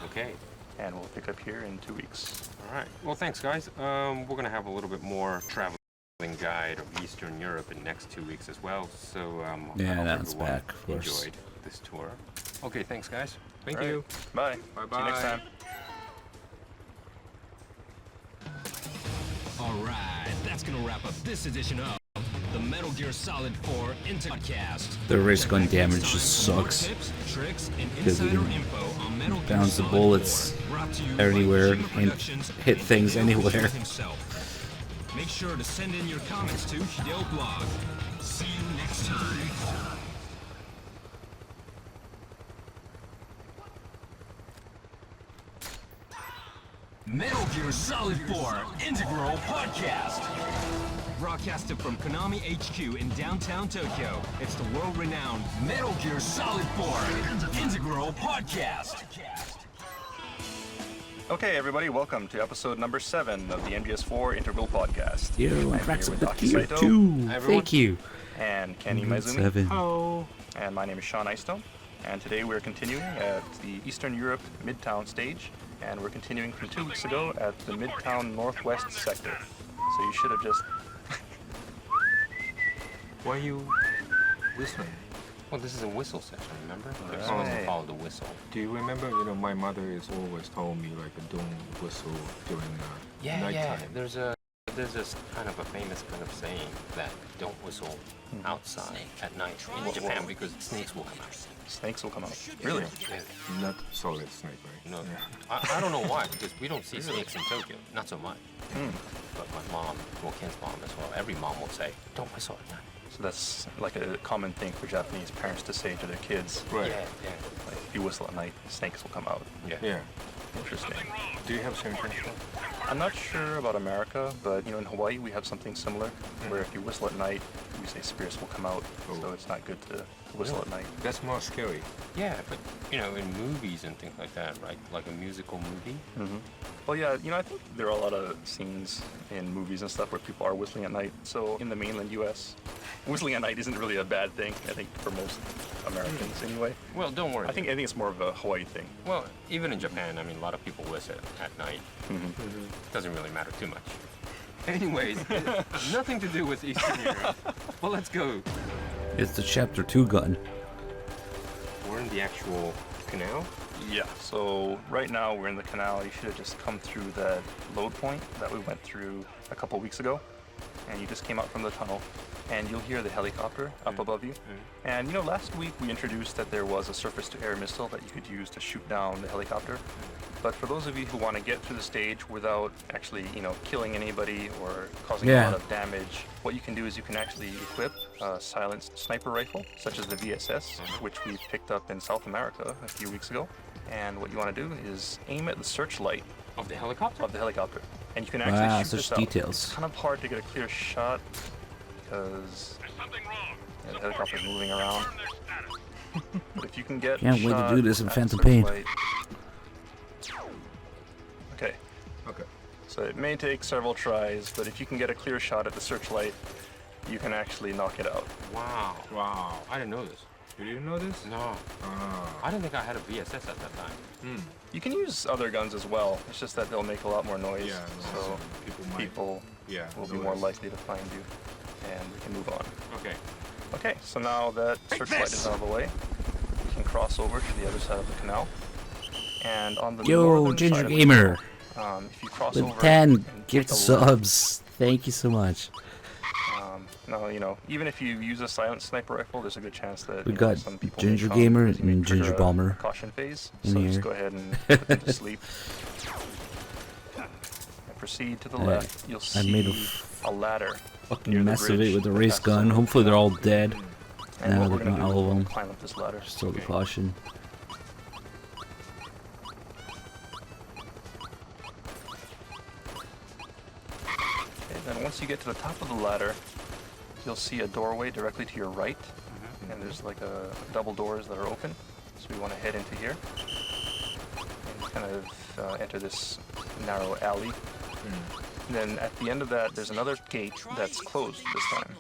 Okay. And we'll pick up here in 2 weeks. All right. Well, thanks, guys. We're going to have a little bit more traveling guide of Eastern Europe in the next 2 weeks as well. So, yeah, that's back, of course. Enjoyed this tour. Okay, thanks, guys. Thank All right. you. Bye. Bye-bye. See you next time. All right, that's going to wrap up this edition of the Metal Gear Solid 4 Podcast. The risk on damage just sucks. Because you can bounce the bullets anywhere and hit things anywhere. Make sure to send in your comments to Hideo Blog. See you next time. Metal Gear Solid 4 Integral Podcast. Broadcasted from Konami HQ in downtown Tokyo, it's the world-renowned Metal Gear Solid 4 Integral Podcast. Okay, everybody, welcome to episode number 7 of the MGS4 Integral Podcast. Yo, Rex of the Gear 2. Thank you. And Kenny Maizumi. 7. Hello. And my name is Sean Eystone. And today we're continuing at the Eastern Europe Midtown stage. And we're continuing from 2 weeks ago at the Midtown Northwest sector. So you should have just... Why are you whistling? Well, this is a whistle session, remember? They're supposed to follow the whistle. Do you remember, my mother has always told me, don't whistle during nighttime. Yeah. There's this kind of a famous kind of saying that don't whistle outside at night in Japan because snakes will come out. Snakes will come out? Really? Yeah. Not solid snake, right? No. I don't know why, because we don't see snakes in Tokyo. Not so much. But my mom, Ken's mom as well, every mom will say, don't whistle at night. So that's like a common thing for Japanese parents to say to their kids. Right. Yeah. Like, if you whistle at night, snakes will come out. Yeah. Interesting. Do you have same thing? I'm not sure about America, but in Hawaii we have something similar, where if you whistle at night, we say spirits will come out. So it's not good to whistle at night. That's more scary. Yeah, but in movies and things like that, right? Like a musical movie. Well, yeah, I think there are a lot of scenes in movies and stuff where people are whistling at night. So in the mainland U.S., whistling at night isn't really a bad thing, I think, for most Americans anyway. Well, don't worry. I think it's more of a Hawaii thing. Well, even in Japan, a lot of people whistle at night. Doesn't really matter too much. Anyways, nothing to do with Eastern Europe. Well, let's go. It's the Chapter 2 gun. We're in the actual canal? Yeah, so right now we're in the canal. You should have just come through that load point that we went through a couple weeks ago. And you just came out from the tunnel. And you'll hear the helicopter up above you. And last week we introduced that there was a surface-to-air missile that you could use to shoot down the helicopter. But for those of you who want to get through the stage without actually, killing anybody or causing a lot of damage, what you can do is you can actually equip a silenced sniper rifle, such as the VSS, which we picked up in South America a few weeks ago. And what you want to do is aim at the searchlight of the helicopter. And you can actually shoot such this out. details. It's kind of hard to get a clear shot because the helicopter's moving around. But if you can get Can't wait to do this in Phantom Pain. Okay. So it may take several tries, but if you can get a clear shot at the searchlight, you can actually knock it out. Wow. Wow. I didn't know this. You didn't know this? No. I didn't think I had a VSS at that time. You can use other guns as well. It's just that they'll make a lot more noise. Yeah, so people will be more likely to find you. And we can move on. Okay. Okay, so now that searchlight is out of the way, we can cross over to the other side of the canal. And on the northern Ginger side of the Gamer. canal, if you cross With over 10 and gift take a left, subs. Thank you so much. now, you know, even if you use a silent sniper rifle, there's a good chance that We you know, got some people Ginger may come Gamer because you may and trigger Ginger a Bomber caution phase. in So here. just go ahead and put them to sleep. And proceed to the left. You'll I made see a ladder. Fucking mess of it with the race gun. Hopefully they're all dead. And No, what we're they're gonna not do is all we're of gonna them. climb up this ladder. Still the caution. Okay, then once you get to the top of the ladder, you'll see a doorway directly to your right. And there's like a double doors that are open. So we want to head into here. And kind of enter this narrow alley. And then at the end of that, there's another gate that's closed this time.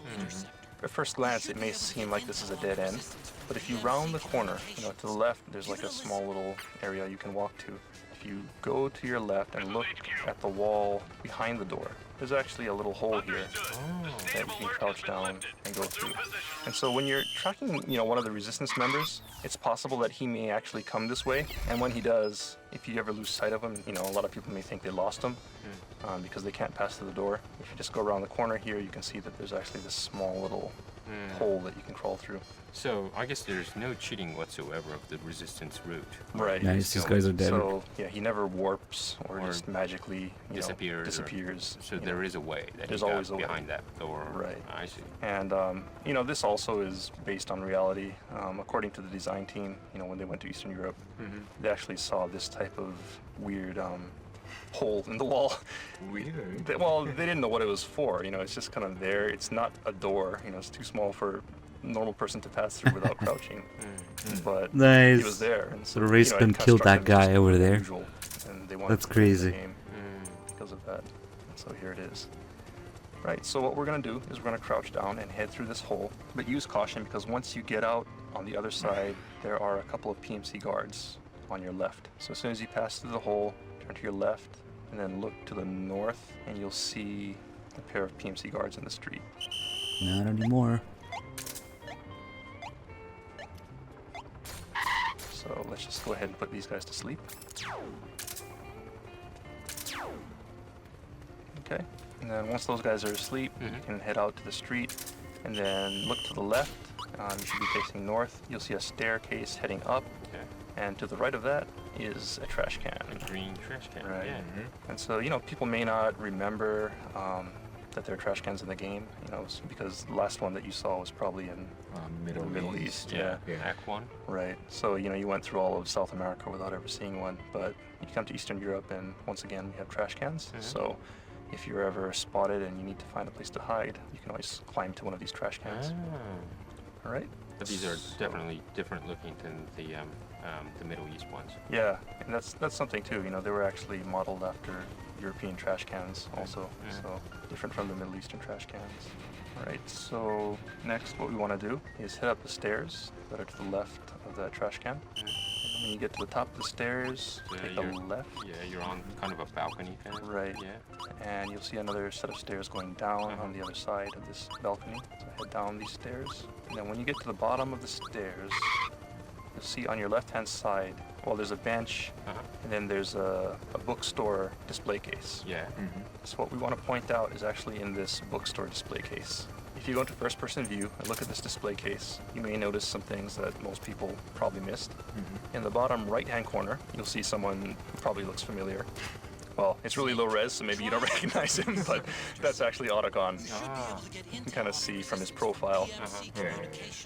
At first glance, it may seem like this is a dead end, but if you round the corner, you know, to the left, there's like a small little area you can walk to. If you go to your left and look at the wall behind the door, there's actually a little hole here that you can crouch down and go through. And so when you're tracking, you know, one of the resistance members, it's possible that he may actually come this way. And when he does, if you ever lose sight of him, you know, a lot of people may think they lost him because they can't pass through the door. If you just go around the corner here, you can see that there's actually this small little hole that you can crawl through. So I guess there's no cheating whatsoever of the resistance route. Right. Nice, these guys are dead. So yeah, he never warps or just magically disappears. So there is a way that there's he got always a way behind that door. Right. I see. And you know, this also is based on reality. According to the design team, you know, when they went to Eastern Europe, they actually saw this type of weird hole in the wall. Weird. Well, they didn't know what it was for. You know, it's just kind of there. It's not a door. You know, it's too small for a normal person to pass through without crouching. But Nice. he was there. And so, The race you know, gun it kinda killed struck that them as guy over there. unusual, and they wanted That's to change the crazy. game because of that. And so here it is. Right, so what we're going to do is we're going to crouch down and head through this hole, but use caution because once you get out on the other side, there are a couple of PMC guards on your left. So as soon as you pass through the hole, turn to your left, and then look to the north, and you'll see a pair of PMC guards in the street. Not anymore. So let's just go ahead and put these guys to sleep. Okay, and then once those guys are asleep, you can head out to the street and then look to the left. You should be facing north. You'll see a staircase heading up. Okay. And to the right of that is a trash can. A green trash can. Right. Yeah. And so, you know, people may not remember that there are trash cans in the game, you know, because the last one that you saw was probably in the Middle East. Yeah. Act 1. Right. So, you know, you went through all of South America without ever seeing one, but you come to Eastern Europe and once again we have trash cans. So if you're ever spotted and you need to find a place to hide, you can always climb to one of these trash cans. All right. But these are definitely different looking than the Middle East ones. Yeah, and that's something too. You know, they were actually modeled after European trash cans, also, so different from the Middle Eastern trash cans. All right. So next, what we want to do is head up the stairs that are to the left of that trash can. And when you get to the top of the stairs, take a left. Yeah, you're on kind of a balcony kind of. Right. Yeah. And you'll see another set of stairs going down on the other side of this balcony. So head down these stairs. And then when you get to the bottom of the stairs, you'll see on your left-hand side, well, there's a bench, and then there's a bookstore display case. Yeah. So what we want to point out is actually in this bookstore display case. If you go into first-person view and look at this display case, you may notice some things that most people probably missed. In the bottom right-hand corner, you'll see someone who probably looks familiar. Well, it's really low res, so maybe you don't recognize him, but that's actually Otacon. You can kind of see from his profile.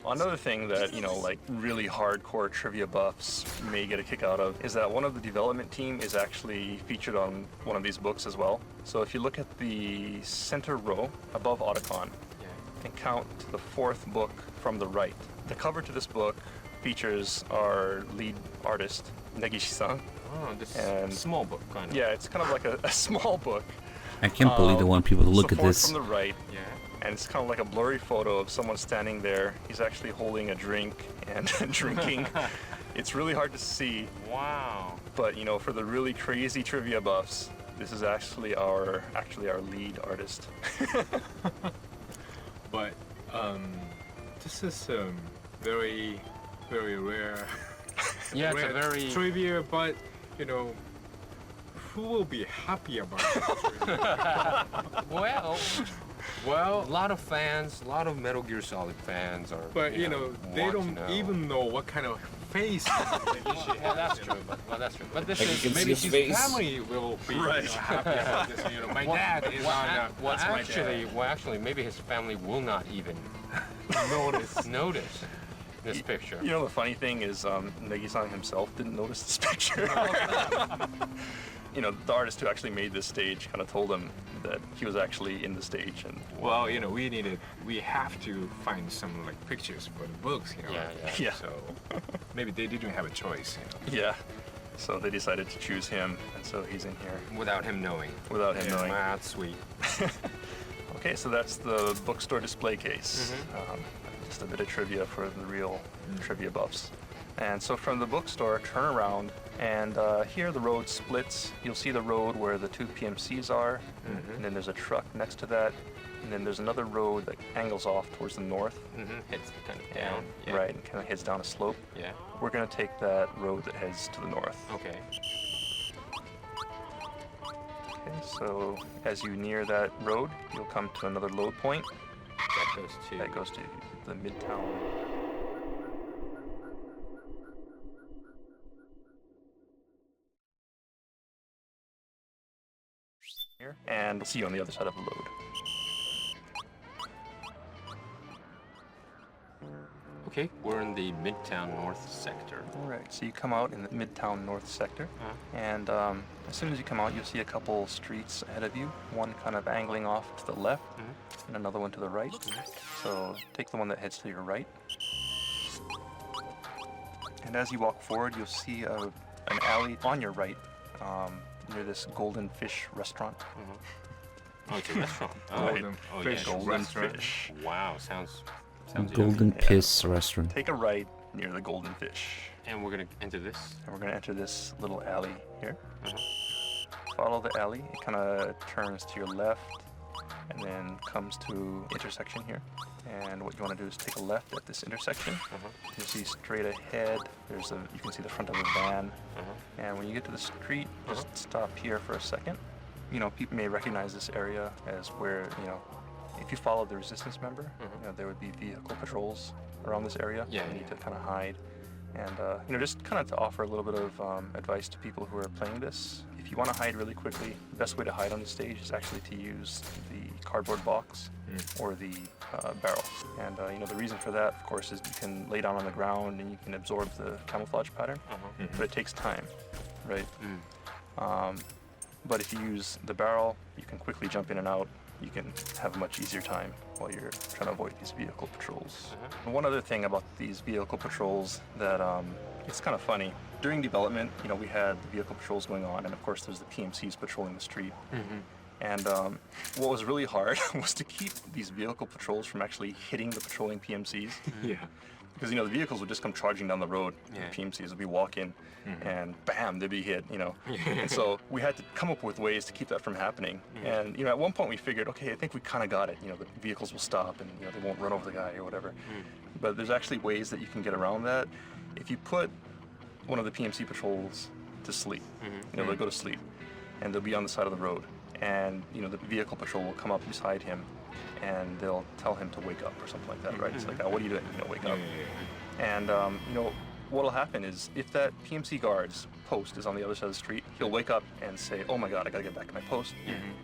Another thing that, you know, like really hardcore trivia buffs may get a kick out of is that one of the development team is actually featured on one of these books as well. So if you look at the center row above Otacon and count to the fourth book from the right, the cover to this book features our lead artist, Negishi-san. Oh, this small book, kind of. Yeah, it's kind of like a small book. I can't believe they want people to look so at this. From the right, And it's kind of like a blurry photo of someone standing there. He's actually holding a drink and drinking. It's really hard to see. Wow. But you know, for the really crazy trivia buffs, this is actually our lead artist. But this is very, very rare. Yeah, it's a rare very trivia, but you know, who will be happy about it? Well, a lot of fans, a lot of Metal Gear Solid fans are. But you know, they don't even know what kind of face. Yeah, that's true. Well, that's true. But this Like is you can maybe see his his face. family will be happy about this. You know, my dad is on. Actually, maybe his family will not even notice this picture. You know, the funny thing is, Negi-san himself didn't notice this picture. You know, the artist who actually made this stage kind of told him that he was actually in the stage. And well, you know, we have to find some like pictures for the books. You know. Yeah. So maybe they didn't have a choice. You know. Yeah. So they decided to choose him, and so he's in here. Without him knowing. Without him knowing. That's sweet. Okay, so that's the bookstore display case. Just a bit of trivia for the real trivia buffs. And so from the bookstore, turn around, and here the road splits. You'll see the road where the two PMCs are, and then there's a truck next to that, and then there's another road that angles off towards the north. Heads kind of down. Right, and kind of heads down a slope. Yeah. We're going to take that road that heads to the north. Okay. Okay, so as you near that road, you'll come to another load point. That goes to the Midtown. Here, and we'll see you on the other side of the load. Okay, we're in the Midtown North sector. All right, so you come out in the Midtown North sector, and as soon as you come out, you'll see a couple streets ahead of you, one kind of angling off to the left, and another one to the right. So take the one that heads to your right. And as you walk forward, you'll see an alley on your right, near this Golden Fish restaurant. Oh, it's a restaurant. Golden Fish. Wow, sounds Golden yummy. Piss restaurant. Take a right near the Golden Fish. And we're gonna enter this? And we're gonna enter this little alley here. Follow the alley. It kind of turns to your left and then comes to intersection here. And what you want to do is take a left at this intersection. You see straight ahead, you can see the front of a van. And when you get to the street, just stop here for a second. You know, people may recognize this area as where, you know, if you follow the resistance member, you know, there would be vehicle patrols around this area. You need to kind of hide. And, you know, just kind of to offer a little bit of advice to people who are playing this. If you want to hide really quickly, the best way to hide on the stage is actually to use the cardboard box or the barrel. And, you know, the reason for that, of course, is you can lay down on the ground and you can absorb the camouflage pattern, but it takes time, right? But if you use the barrel, you can quickly jump in and out. You can have a much easier time while you're trying to avoid these vehicle patrols. And one other thing about these vehicle patrols that it's kind of funny. During development, you know, we had the vehicle patrols going on, and of course there's the PMCs patrolling the street. And what was really hard was to keep these vehicle patrols from actually hitting the patrolling PMCs. Because, you know, the vehicles would just come charging down the road. The PMCs would be walking, and bam, they'd be hit, you know. And so we had to come up with ways to keep that from happening. And, you know, at one point we figured, okay, I think we kind of got it. You know, the vehicles will stop and, you know, they won't run over the guy or whatever. But there's actually ways that you can get around that. If you put one of the PMC patrols to sleep, you know, they'll go to sleep, and they'll be on the side of the road. And, you know, the vehicle patrol will come up beside him, and they'll tell him to wake up or something like that, right? It's like, oh, what are you doing? You know, wake up. And, you know, what'll happen is if that PMC guard's post is on the other side of the street, he'll wake up and say, oh my God, I gotta get back to my post.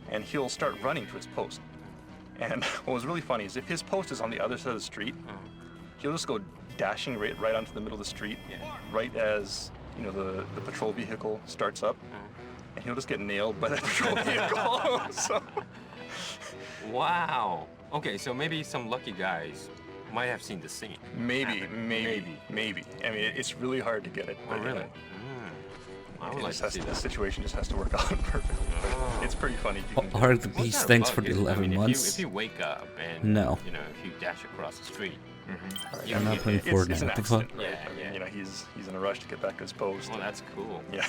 And he'll start running to his post. And what was really funny is if his post is on the other side of the street, he'll just go dashing right onto the middle of the street, right as, you know, the patrol vehicle starts up. And he'll just get nailed by that patrol vehicle. So. Wow. Okay, so maybe some lucky guys might have seen the scene. Maybe. I mean, it's really hard to get it. Oh, really? I would like to see The that. situation just has to work out perfectly. But it's pretty funny. If you can Are the beast thanks for the 11 months? If you wake up and No. you know, if you dash across the street, Yeah, I'm not playing Fortnite. It's an What the fuck? accident, right? I mean, you know, he's in a rush to get back to his post. Well, that's cool. Yeah.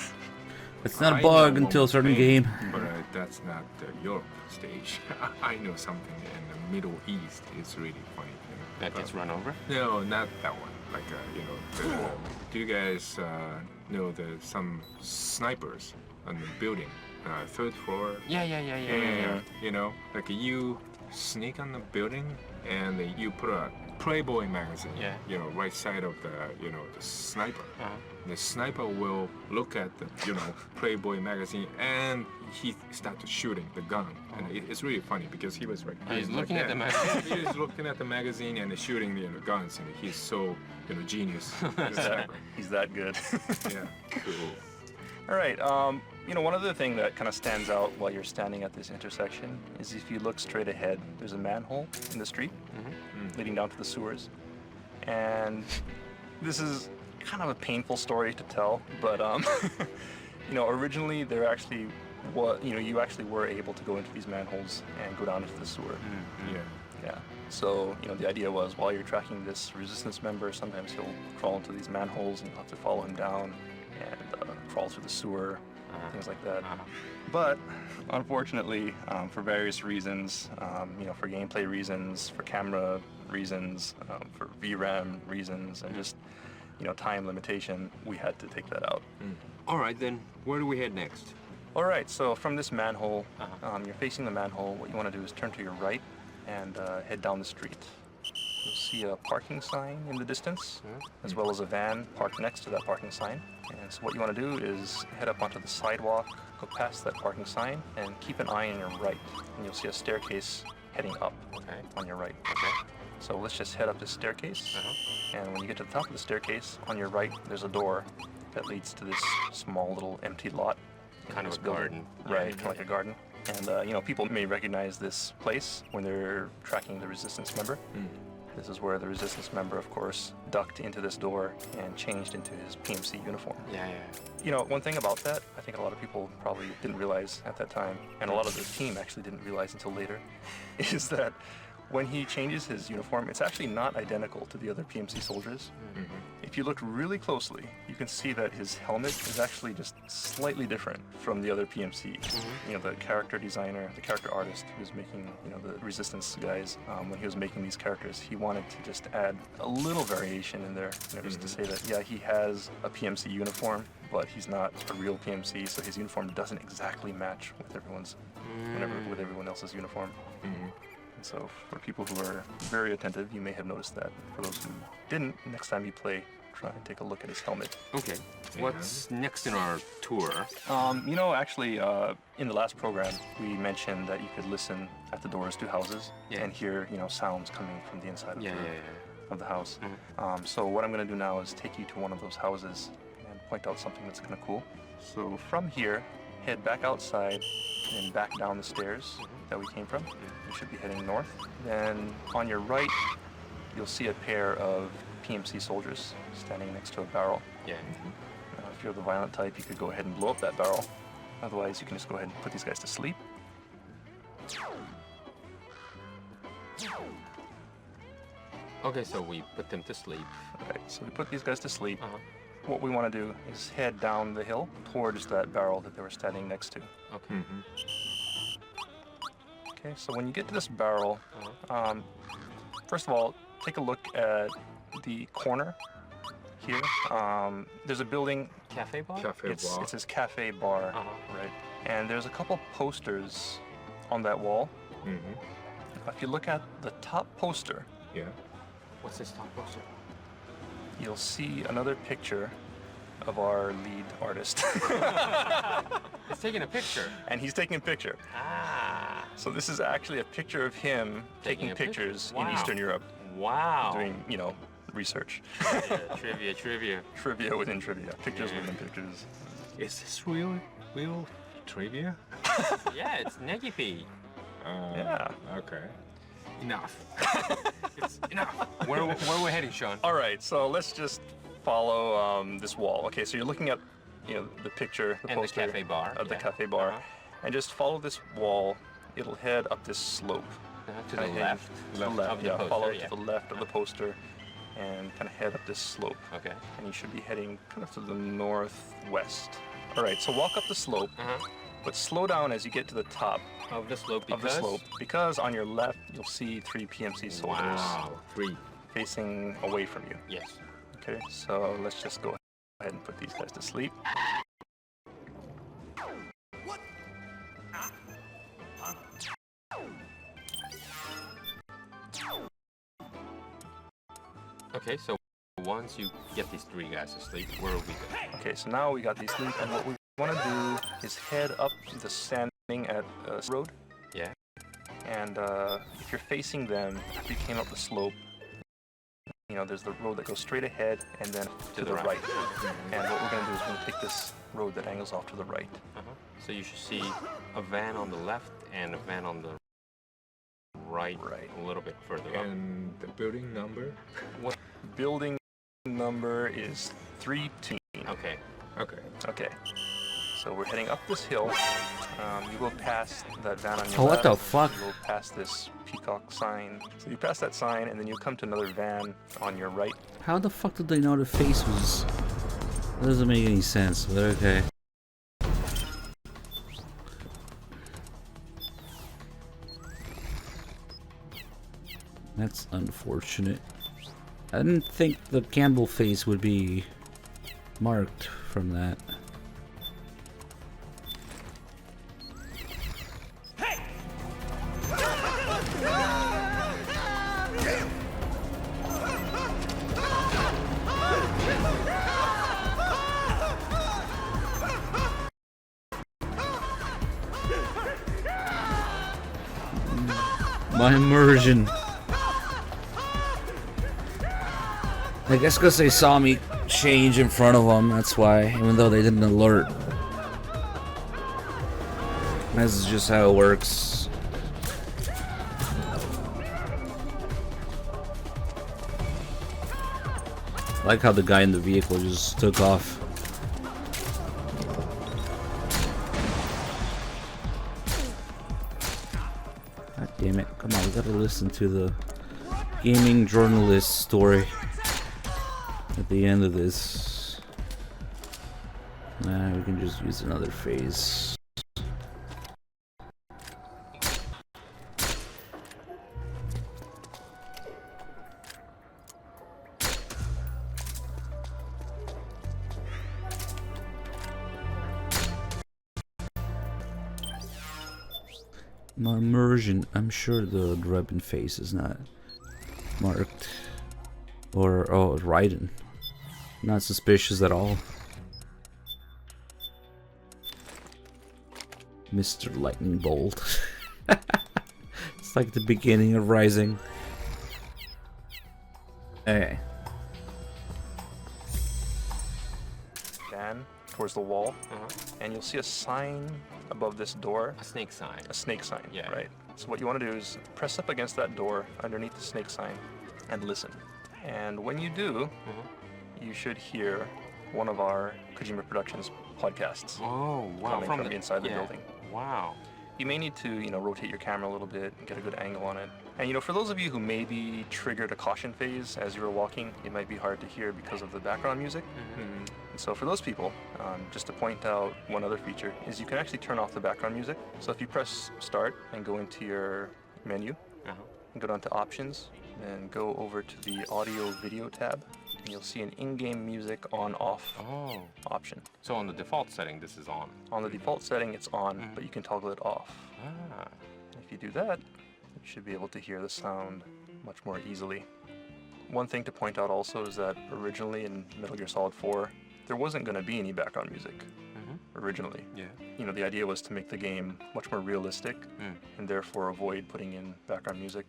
It's not a I bug know until a one certain thing, game. But that's not the Europe stage. I know something in the Middle East. It's really funny. You know, That gets run over? No, not that one. Like you know, do you guys know there's some snipers on the building, 3rd floor? Yeah. You know, like you sneak on the building and you put a Playboy magazine, you know, right side of the, you know, the sniper. The sniper will look at the, you know, Playboy magazine and he started shooting the gun. And it's really funny because he was like, He's looking at the magazine. He's looking at the magazine and shooting the guns, and he's so, you know, genius. He's that good. Yeah. Cool. All right. You know, one other thing that kind of stands out while you're standing at this intersection is if you look straight ahead, there's a manhole in the street leading down to the sewers. And this is kind of a painful story to tell, but you know, originally there actually you actually were able to go into these manholes and go down into the sewer. Yeah. So, you know, the idea was while you're tracking this resistance member, sometimes he'll crawl into these manholes and you'll have to follow him down and crawl through the sewer, things like that. But unfortunately, for various reasons, you know, for gameplay reasons, for camera reasons, for VRAM reasons, and just, you know, time limitation, we had to take that out. All right, then where do we head next? All right, so from this manhole, you're facing the manhole. What you want to do is turn to your right and head down the street. You'll see a parking sign in the distance, as well as a van parked next to that parking sign. And so what you want to do is head up onto the sidewalk, go past that parking sign, and keep an eye on your right. And you'll see a staircase heading up on your right. So let's just head up this staircase. And when you get to the top of the staircase, on your right, there's a door that leads to this small little empty lot. Kind of a garden. Right, kind of like a garden. And, you know, people may recognize this place when they're tracking the resistance member. This is where the resistance member, of course, ducked into this door and changed into his PMC uniform. Yeah. You know, one thing about that, I think a lot of people probably didn't realize at that time, and a lot of the team actually didn't realize until later, is that when he changes his uniform, it's actually not identical to the other PMC soldiers. If you look really closely, you can see that his helmet is actually just slightly different from the other PMC. You know, the character designer, the character artist who was making, you know, the resistance guys, when he was making these characters, he wanted to just add a little variation in there, you know, just to say that, yeah, he has a PMC uniform, but he's not a real PMC, so his uniform doesn't exactly match with with everyone else's uniform. So for people who are very attentive, you may have noticed that. For those who didn't, next time you play, try and take a look at his helmet. Okay. What's next in our tour? You know, actually, in the last program, we mentioned that you could listen at the doors to houses and hear, you know, sounds coming from the inside of the house. So what I'm going to do now is take you to one of those houses and point out something that's kind of cool. So from here, head back outside and back down the stairs that we came from. You should be heading north. Then on your right, you'll see a pair of PMC soldiers standing next to a barrel. If you're the violent type, you could go ahead and blow up that barrel. Otherwise, you can just go ahead and put these guys to sleep. Okay, so we put them to sleep. Okay, so we put these guys to sleep. What we want to do is head down the hill towards that barrel that they were standing next to. Okay. Okay, so when you get to this barrel, first of all, take a look at the corner here. There's a building. Cafe bar? It says cafe bar, right? And there's a couple posters on that wall. If you look at the top poster, What's this top poster? you'll see another picture of our lead artist. He's taking a picture. And he's taking a picture. So this is actually a picture of him taking pictures in Eastern Europe. Wow. Doing, you know, research. Trivia. Trivia within trivia. Pictures within pictures. Is this real trivia? Yeah, it's Negipi. Yeah. Okay. Enough. It's enough. Where are we heading, Sean? All right, so let's just follow this wall. Okay, so you're looking at the picture, the And poster the cafe bar. of the cafe bar, and just follow this wall. It'll head up this slope. To the left. To the left. Of the Yeah, poster, follow yeah. to the left of the poster, and kind of head up this slope. Okay. And you should be heading kind of to the northwest. All right. So walk up the slope, but slow down as you get to the top of the slope. Because on your left you'll see 3 PMC soldiers. Wow. 3 facing away from you. Yes. Okay. So let's just go ahead and put these guys to sleep. Okay, so once you get these 3 guys to sleep, where will we go? Okay, so now we got these sleep, and what we want to do is head up the standing at road. Yeah. And if you're facing them, after you came up the slope, there's the road that goes straight ahead and then to the right. And what we're going to do is we're going to take this road that angles off to the right. So you should see a van on the left and a van on the right, a little bit further up. And the building number? What building number is 3-2. Okay. Okay. So we're heading up this hill. You go past that van on your Oh, left. what the fuck? You go past this peacock sign. So you pass that sign, and then you'll come to another van on your right. How the fuck did they know the face was... That doesn't make any sense, but okay. That's unfortunate. I didn't think the Campbell face would be marked from that. My immersion. I guess because they saw me change in front of them, that's why, even though they didn't alert. This is just how it works. I like how the guy in the vehicle just took off. God damn it. Come on, we gotta listen to the gaming journalist story at the end of this. Nah, we can just use another phase. My immersion, I'm sure the Drebin face is not marked. Or, oh, Raiden. Not suspicious at all. Mr. Lightning Bolt. It's like the beginning of Rising. Okay. Van towards the wall, and you'll see a sign above this door. A snake sign. A snake sign, yeah. Right. So what you want to do is press up against that door underneath the snake sign and listen. And when you do, you should hear one of our Kojima Productions podcasts. Oh, wow. Coming from inside the yeah. building. Wow. You may need to, rotate your camera a little bit and get a good angle on it. And, for those of you who maybe triggered a caution phase as you were walking, it might be hard to hear because of the background music. And so for those people, just to point out one other feature, is you can actually turn off the background music. So if you press start and go into your menu, and go down to options, then go over to the audio video tab, and you'll see an in-game music on-off option. So on the default setting, this is on? On the default setting, it's on, but you can toggle it off. If you do that, you should be able to hear the sound much more easily. One thing to point out also is that originally in Metal Gear Solid 4, there wasn't going to be any background music. Originally. Yeah. The idea was to make the game much more realistic and therefore avoid putting in background music.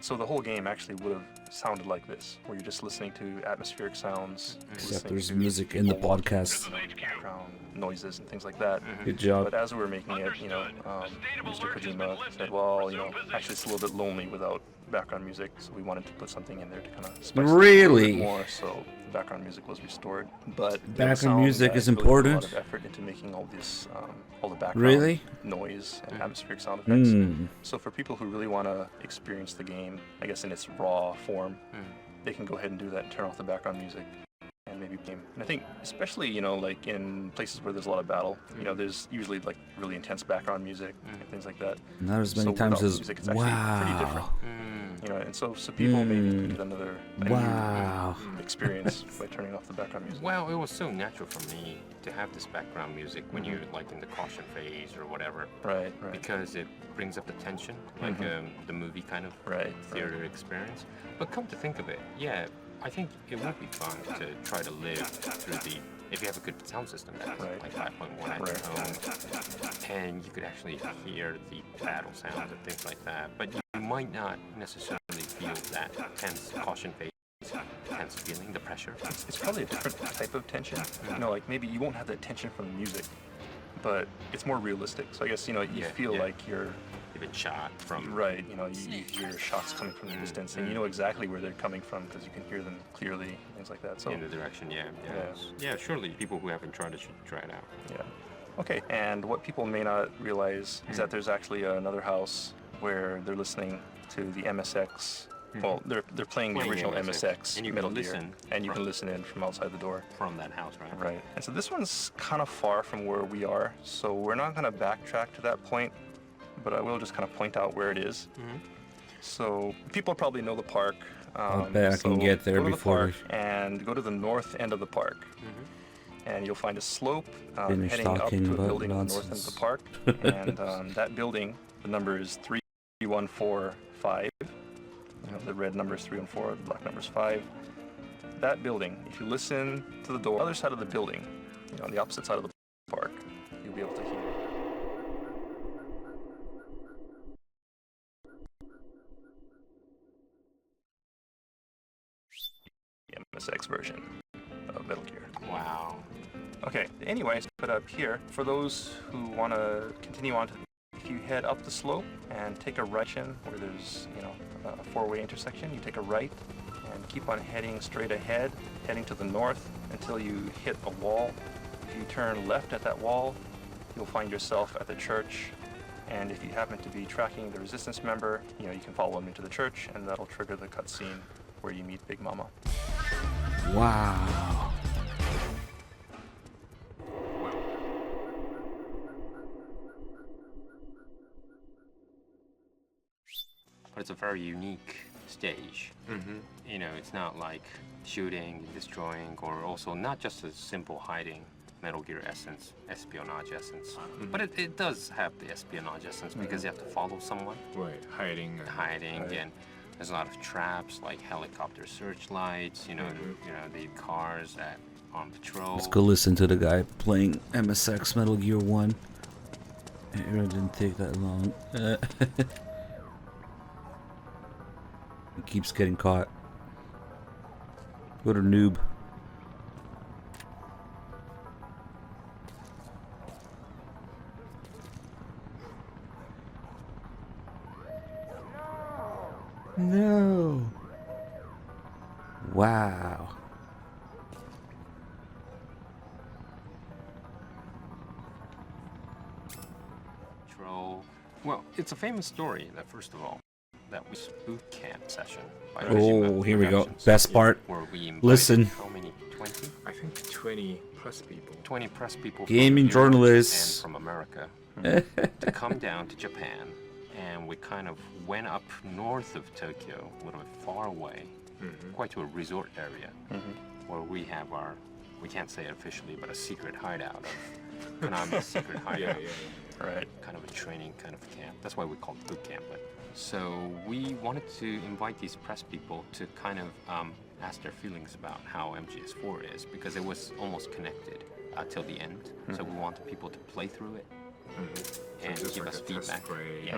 So the whole game actually would have sounded like this, where you're just listening to atmospheric sounds. Except there's music in the podcast. Background noises and things like that. Good job. But as we were making it, Mr. Kojima said, well, actually it's a little bit lonely without background music, so we wanted to put something in there to kind of spice it up a little bit more. So the background music was restored. But Background music is really important. put a lot of effort into making all this, all the background Really? noise and atmospheric sound effects. Mm. So for people who really want to experience the game, I guess in its raw form, they can go ahead and do that and turn off the background music and maybe game. And I think especially, you know, like in places where there's a lot of battle, you know, there's usually like really intense background music and things like that. Not as many So times without as music, it's actually pretty different. You know, and so people maybe can get another new experience by turning off the background music. Well, it was so natural for me to have this background music when you're like in the caution phase or whatever. Right. Because it brings up the tension, like the movie kind of theater experience. But come to think of it, yeah, I think it would be fun to try to live through the, if you have a good sound system, that's like 5.1 at your home, and you could actually hear the battle sounds and things like that. But you might not necessarily feel that tense caution phase, tense feeling, the pressure. It's probably a different type of tension. You know, like maybe you won't have that tension from the music, but it's more realistic. So I guess, you know, you feel like you're been shot from. Right, you know, you hear shots coming from the distance, and you know exactly where they're coming from because you can hear them clearly, things like that. So in the direction, yeah. Surely people who haven't tried it should try it out. Yeah. Okay, and what people may not realize is that there's actually another house where they're listening to the MSX. Well, they're playing the original MSX and you Metal can Gear, listen and you can listen in from outside the door. From that house, right? Right. And so this one's kind of far from where we are, so we're not going to backtrack to that point, but I will just kind of point out where it is. So people probably know the park. I bet I can get there go to before. The park and go to the north end of the park. And you'll find a slope Finish heading up to talking a about building on the north end of the park. And that building, the number is 3145. You know, the red number is 314, the black number is 5. That building, if you listen to the door, on the other side of the building, you know, on the opposite side of the park, you'll be able to hear the MSX version of Metal Gear. Wow. Okay, anyways, but up here, for those who want to continue on to, if you head up the slope and take a right in where there's, you know, a four-way intersection, you take a right and keep on heading straight ahead, heading to the north until you hit a wall. If you turn left at that wall, you'll find yourself at the church. And if you happen to be tracking the resistance member, you know, you can follow him into the church, and that'll trigger the cutscene where you meet Big Mama. Wow. But it's a very unique stage. You know, it's not like shooting, destroying, or also not just a simple hiding Metal Gear essence, espionage essence. But it does have the espionage essence because you have to follow someone. Right, hiding. And there's a lot of traps like helicopter searchlights, you know, the cars that are on patrol. Let's go listen to the guy playing MSX Metal Gear 1. It really didn't take that long. He keeps getting caught. What a noob. No. Wow. Well, it's a famous story that, first of all, that was boot camp session. By Oh, here we go. Best part. Where we Listen. How many? 20? I think 20 plus people. 20 press people. Gaming from Europe journalists. and from America to come down to Japan, and we kind of went up north of Tokyo, a little bit far away, quite to a resort area, where we have our, we can't say it officially, but a secret hideout of Konami's secret hideout. Right. Kind of a training kind of camp. That's why we call it boot camp. But so we wanted to invite these press people to kind of ask their feelings about how MGS4 is, because it was almost connected till the end. So we wanted people to play through it and so give like us a feedback.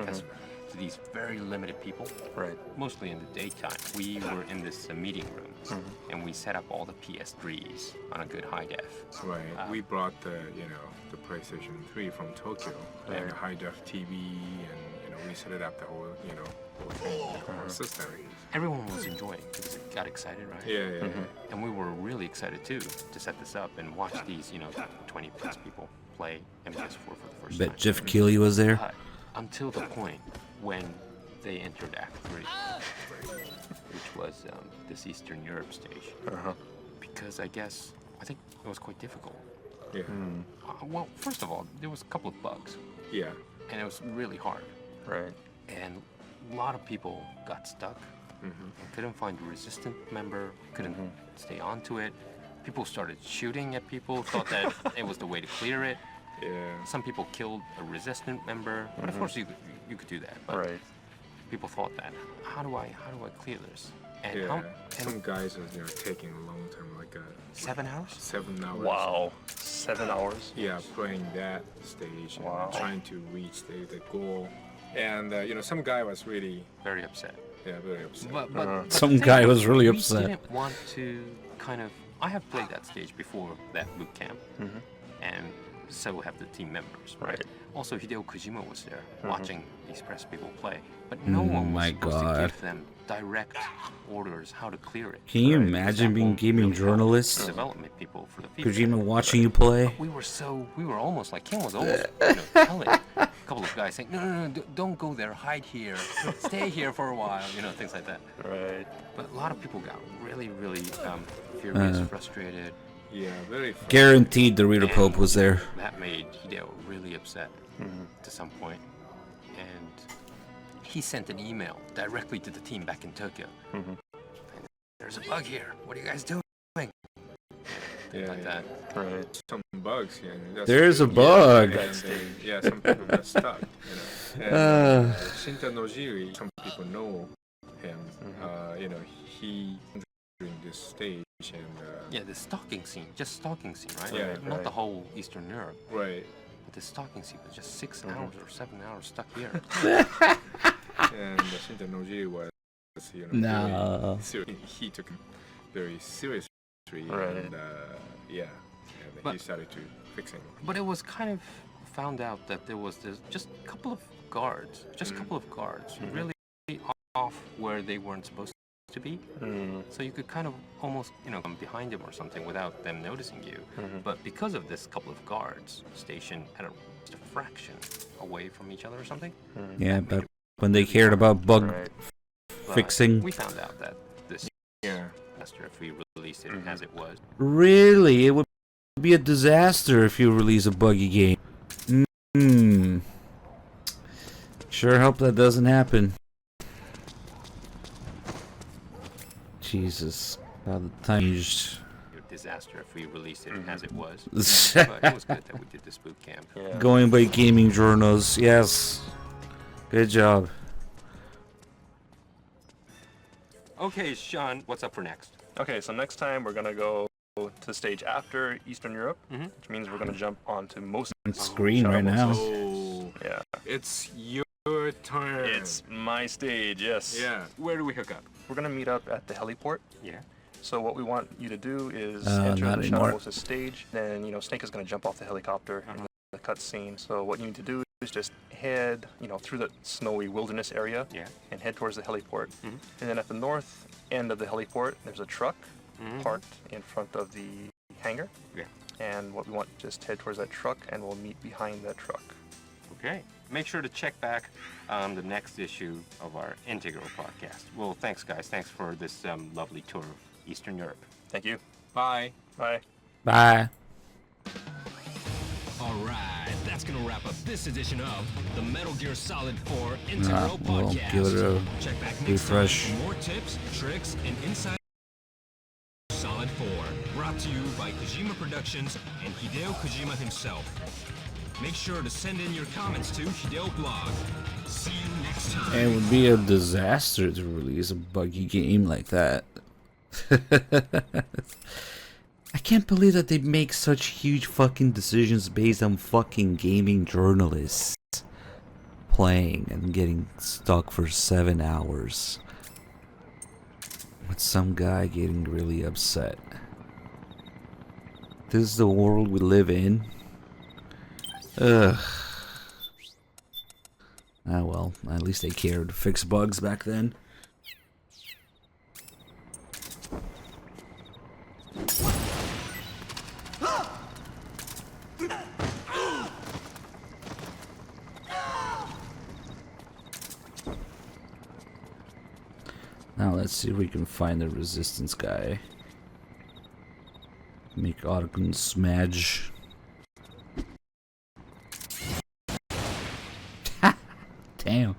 Test to these very limited people. Right. Mostly in the daytime. We were in this meeting room, and we set up all the PS3s on a good high def. Right. We brought the, you know, the PlayStation 3 from Tokyo and a high def TV and you know, we set it up the whole, you know, whole thing, the whole system. Everyone was enjoying because it got excited, right? Yeah. And we were really excited too to set this up and watch these, 20 plus people play MGS4 for the first time. Bet Jeff Keighley was there. Until the point when they entered Act 3, which was this Eastern Europe stage. Because I think it was quite difficult. Yeah. Well, first of all, there was a couple of bugs. Yeah. And it was really hard. Right. And a lot of people got stuck. Couldn't find a resistant member, couldn't stay onto it. People started shooting at people, thought that it was the way to clear it. Yeah. Some people killed a resistant member, but of course you could do that. But people thought that, how do I clear this? And some guys are taking a long time, like 7 hours? 7 hours. Wow, 7 hours? Yeah, playing that stage and trying to reach the goal. And some guy was really very upset. Yeah, very upset. But some guy was really upset. We didn't want to I have played that stage before that boot camp, and so have the team members, right? Also, Hideo Kojima was there watching these press people play, but no one was supposed to give them direct orders how to clear it. Can you imagine being gaming journalists? Development people for the future. Kojima watching you play? We were almost like, Ken was almost telling a couple of guys saying, no, don't go there, hide here, stay here for a while, things like that. Right. But a lot of people got really, really furious, frustrated. Yeah, very. Guaranteed the Reader Pope was there. That made Hideo really upset to some point, and he sent an email directly to the team back in Tokyo. There's a bug here. What are you guys doing? Things like that. Right. Some bugs. Yeah. There's a bug. Yeah, some people got stuck. And Shinta Nojiri, some people know him. He during this stage and the stalking scene, just stalking scene, right? Yeah, not the whole Eastern Europe. Right. But the stalking scene was just 6 hours or 7 hours stuck here. And Shinta Nojiri was, no. He took it very seriously, and he started to fix it. But it was kind of found out that there was just a couple of guards, really off where they weren't supposed to be. So you could kind of almost, come behind them or something without them noticing you. But because of this couple of guards stationed at just a fraction away from each other or something. Yeah, but when they cared about bug fixing. We found out that this disaster, if we released it as it was. Really? It would be a disaster if you release a buggy game. Sure hope that doesn't happen. Jesus. By the time you just... disaster if we released it as it was. But it was good that we did this boot camp. Going by gaming journals, yes. Good job. Okay, Sean, what's up for next? Okay, so next time we're gonna go to the stage after Eastern Europe, which means we're gonna jump onto most screen right now. Oh, yeah. It's your turn. It's my stage, yes. Yeah. Where do we hook up? We're gonna meet up at the heliport. Yeah. So what we want you to do is enter the Shadow stage. Then Snake is gonna jump off the helicopter in the cutscene. So what you need to do is just head, through the snowy wilderness area, and head towards the heliport. And then at the north end of the heliport, there's a truck parked in front of the hangar. Yeah. And what we want, just head towards that truck, and we'll meet behind that truck. Okay. Make sure to check back the next issue of our Integral podcast. Well, thanks, guys. Thanks for this lovely tour of Eastern Europe. Thank you. Bye. Bye. Bye. All right, that's gonna wrap up this edition of the Metal Gear Solid 4 Integral Podcast. Give it a Check back next refresh. time for more tips, tricks, and insight. Solid 4, brought to you by Kojima Productions and Hideo Kojima himself. Make sure to send in your comments to Hideo Blog. See you next time. It would be a disaster to release a buggy game like that. I can't believe that they make such huge fucking decisions based on fucking gaming journalists playing and getting stuck for 7 hours. With some guy getting really upset. This is the world we live in. Ugh. Ah well, at least they cared to fix bugs back then. Now let's see if we can find the resistance guy. Make Otacon smudge. Damn.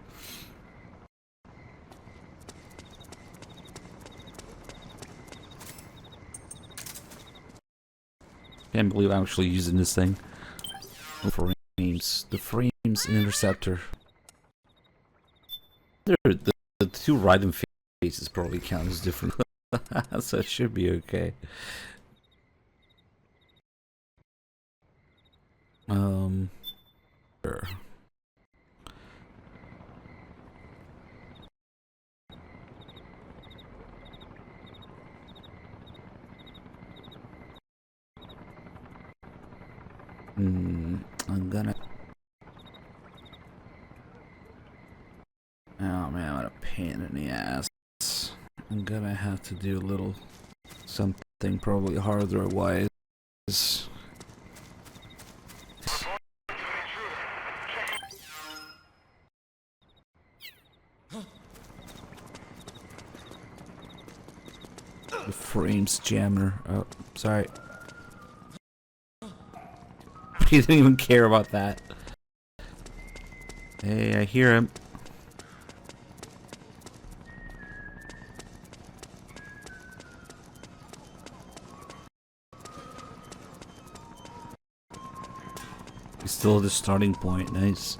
Can't believe I'm actually using this thing. Frames. The frames interceptor. The two Raiden faces probably count as different. So it should be okay. Sure. I'm gonna. Oh man, what a pain in the ass. I'm gonna have to do a little something probably hardware-wise. The frames jammer. Oh, sorry. He didn't even care about that. Hey, I hear him. He's still at the starting point. Nice.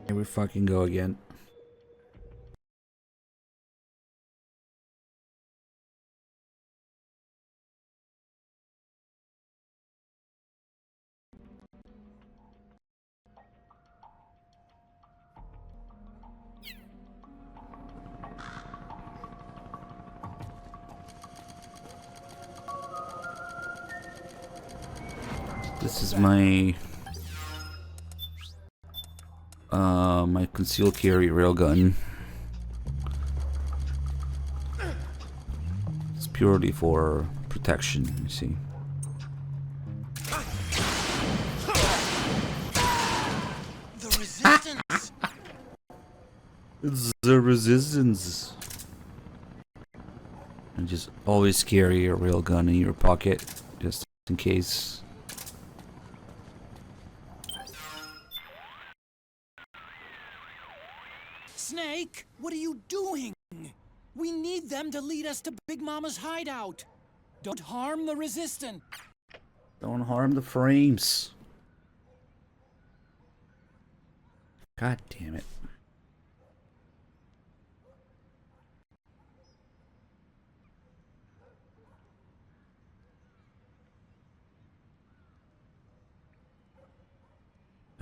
Here we fucking go again. This is my my concealed carry railgun. It's purely for protection, you see. The resistance. It's the resistance. And just always carry a railgun in your pocket, just in case. Snake, what are you doing? We need them to lead us to Big Mama's hideout. Don't harm the resistance. Don't harm the frames. God damn it.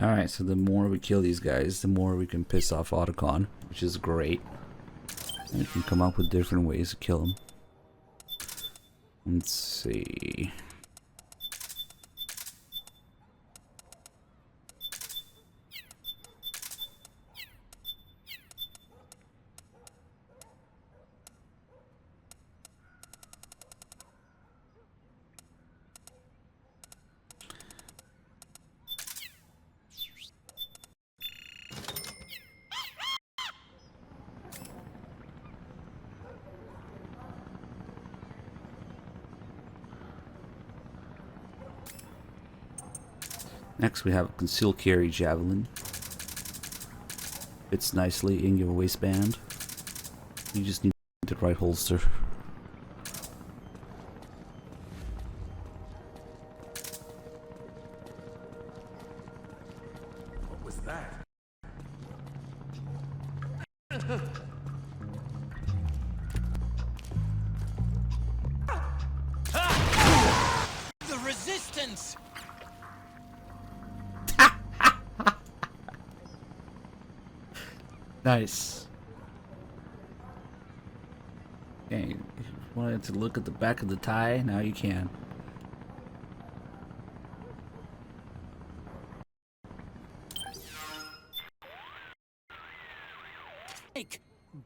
Alright, so the more we kill these guys, the more we can piss off Otacon, which is great. And we can come up with different ways to kill them. Let's see. Next we have a concealed carry javelin. Fits nicely in your waistband. You just need the right holster. What was that? The resistance. Nice. Okay, if you wanted to look at the back of the tie, now you can.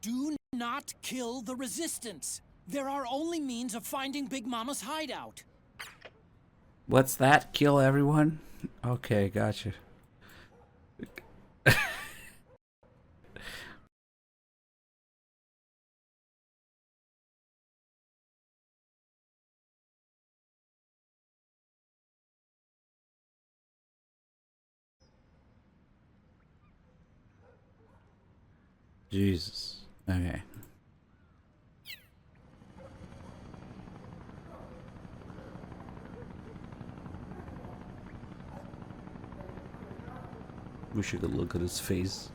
Do not kill the resistance. They're our only means of finding Big Mama's hideout. What's that? Kill everyone? Okay, gotcha. Jesus. Okay. Wish you could look at his face.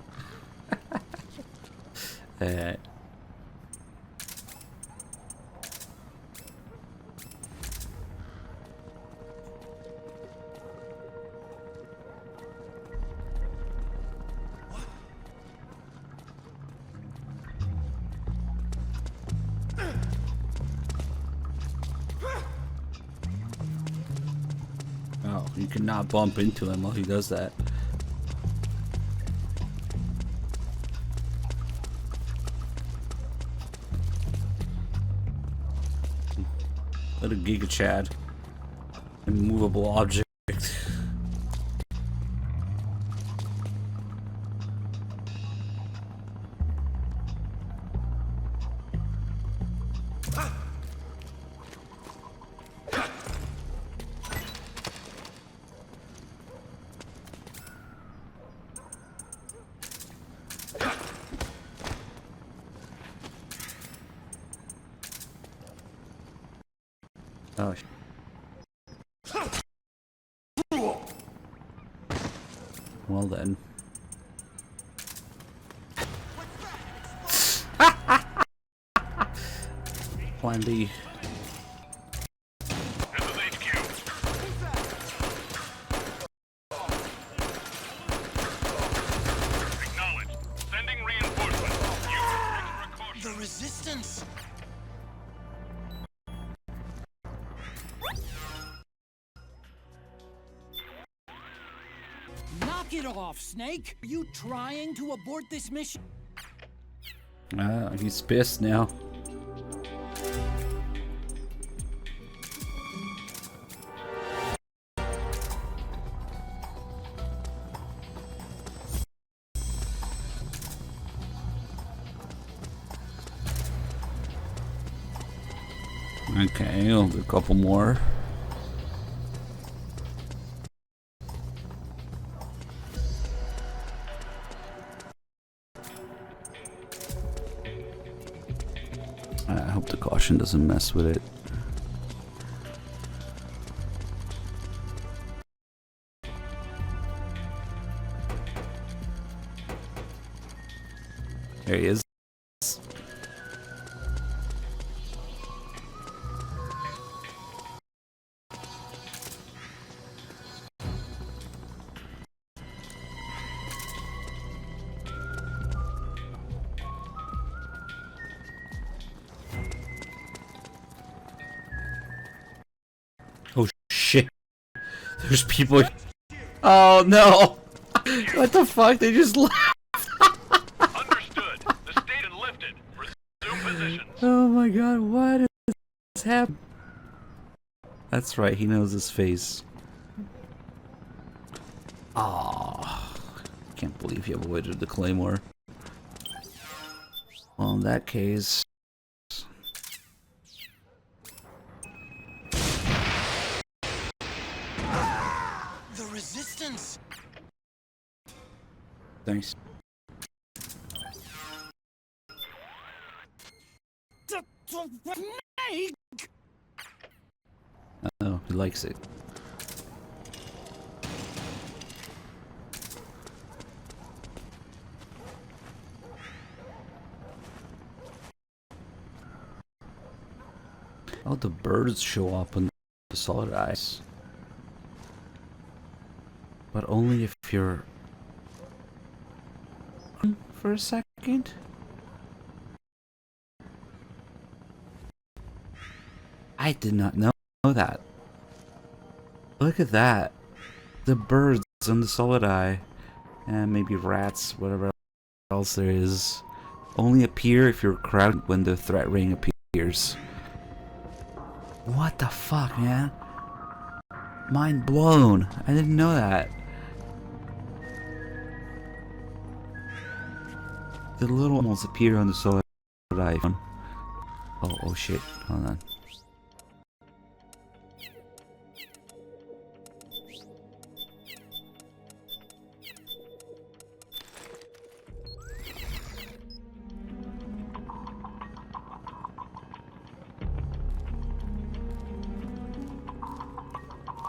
Oh, you cannot bump into him while he does that. What a Giga Chad. Immovable object. Oh, well then. Plenty. The resistance. Knock it off, Snake. Are you trying to abort this mission? He's pissed now. Okay, I'll do a couple more. I hope the caution doesn't mess with it. There he is. Oh shit. There's people. Oh no. What the fuck? They just left. Understood. The state and lifted. Resume positions. Oh my god, what is happening? That's right, he knows his face. Oh, can't believe you avoided the claymore. Well, in that case... The resistance. Thanks. Snake! Oh, he likes it. Oh, the birds show up on the solid ice. But only if you're... For a second? second. I did not know that. Look at that. The birds on the solid eye. And maybe rats, whatever else there is. Only appear if you're crowded when the threat ring appears. What the fuck, man? Mind blown. I didn't know that. The little animals appear on the solid eye. Oh shit. Hold on.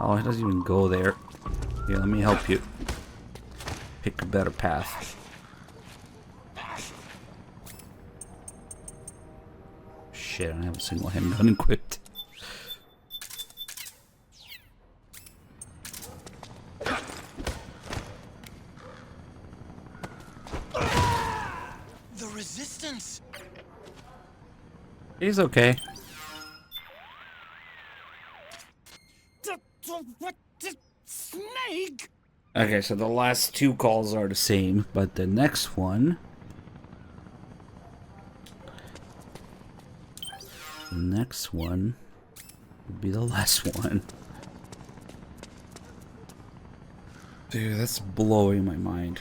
Oh, it doesn't even go there. Here, let me help you. Pick a better path. Shit, I don't have a single handgun equipped. The resistance. He's okay. What? Snake? Okay, so the last two calls are the same, but the next one... The next one would be the last one. Dude, that's blowing my mind.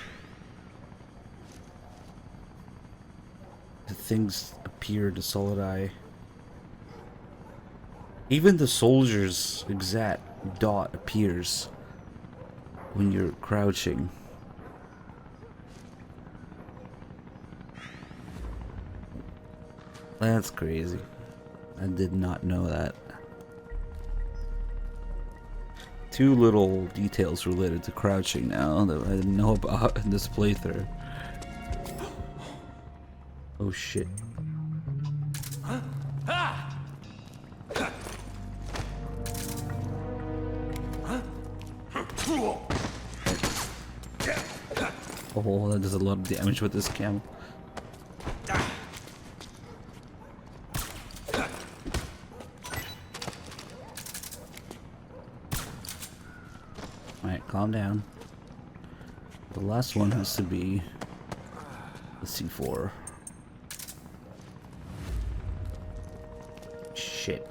The things appear to solid eye. Even the soldier's exact dot appears when you're crouching. That's crazy. I did not know that. Two little details related to crouching now that I didn't know about in this playthrough. Oh shit. Oh, that does a lot of damage with this cam. Alright, calm down. The last one has to be the C4. Shit.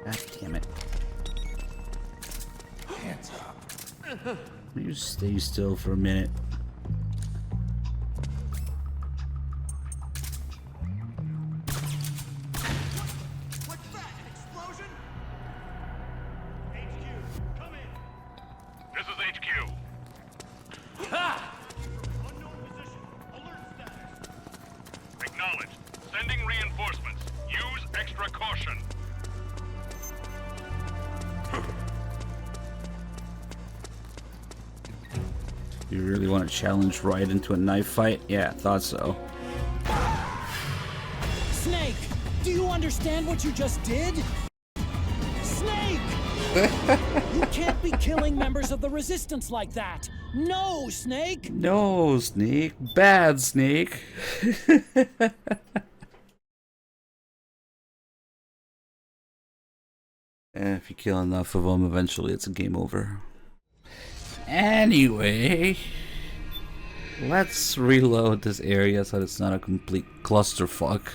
God damn it. Hands up. You stay still for a minute. What's that? An explosion? HQ, come in. This is HQ. Ha! Unknown position. Alert status. Acknowledged. Sending reinforcements. Use extra caution. You really want to challenge right into a knife fight? Yeah, I thought so. Snake, do you understand what you just did? Snake! You can't be killing members of the Resistance like that. No, Snake! No, Snake. Bad Snake. And if you kill enough of them, eventually it's a game over. Anyway, let's reload this area so that it's not a complete clusterfuck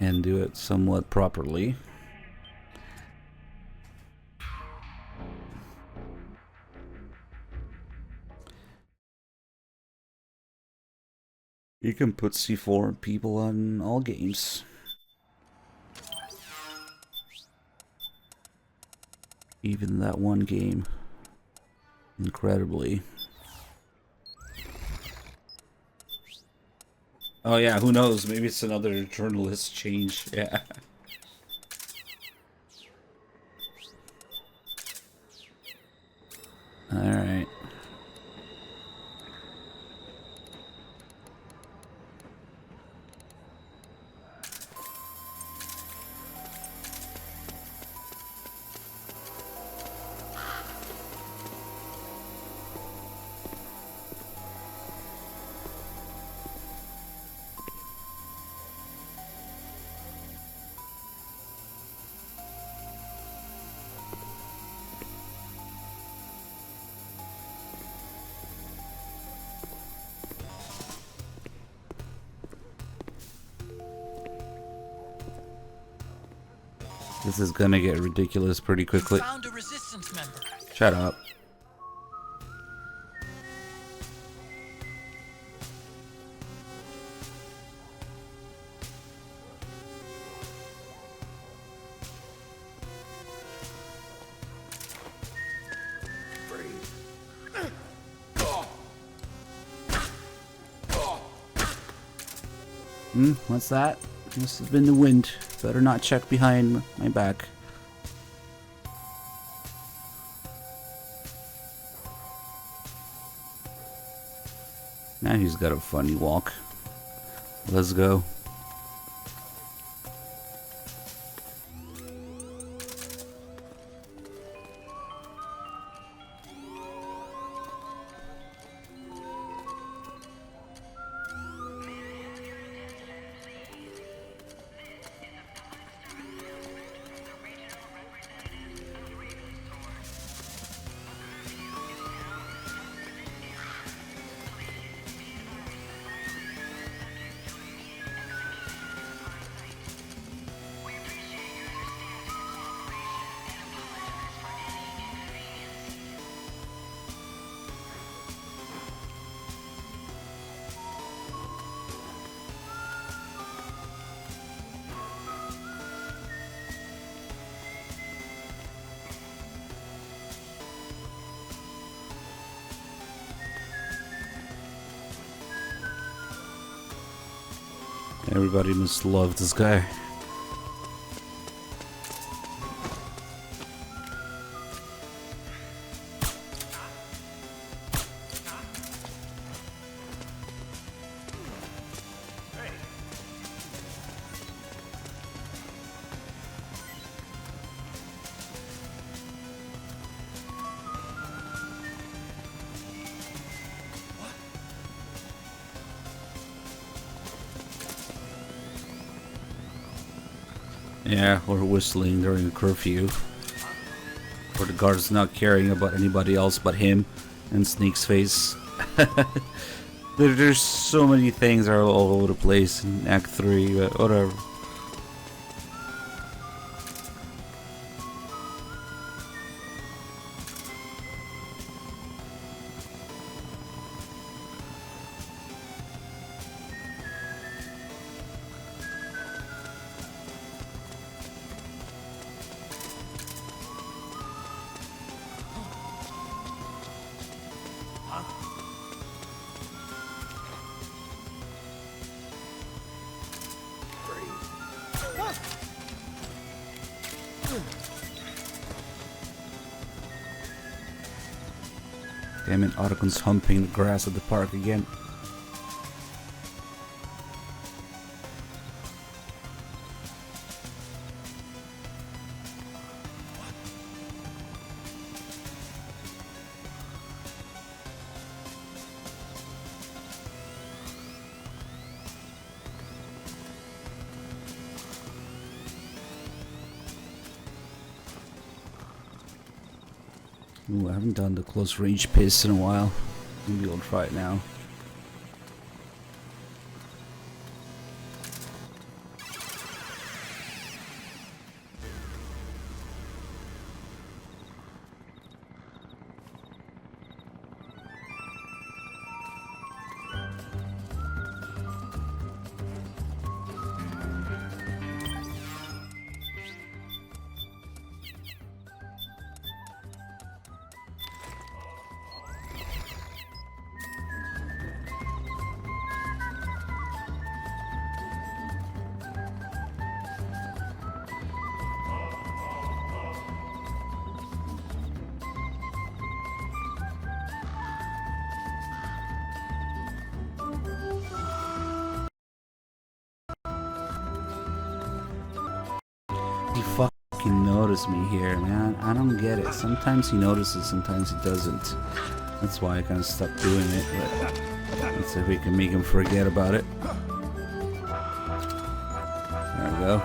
and do it somewhat properly. You can put C4 people on all games. Even that one game. Incredibly. Oh yeah, who knows? Maybe it's another journalist change. Yeah. Alright. This is gonna get ridiculous pretty quickly. Found a resistance member. Shut up. What's that? Must have been the wind. Better not check behind my back. Now he's got a funny walk. Let's go. Everybody must love this guy. Yeah, or whistling during a curfew. Or the guard's not caring about anybody else but him and Sneak's face. There's so many things are all over the place in Act 3, but whatever. Damn it, Ottocon's humping the grass at the park again. Ooh, I haven't done the close range piss in a while. Maybe I'll try it now. He fucking noticed me here, man. I don't get it. Sometimes he notices, sometimes he doesn't. That's why I kind of stopped doing it, but let's see if we can make him forget about it. There we go.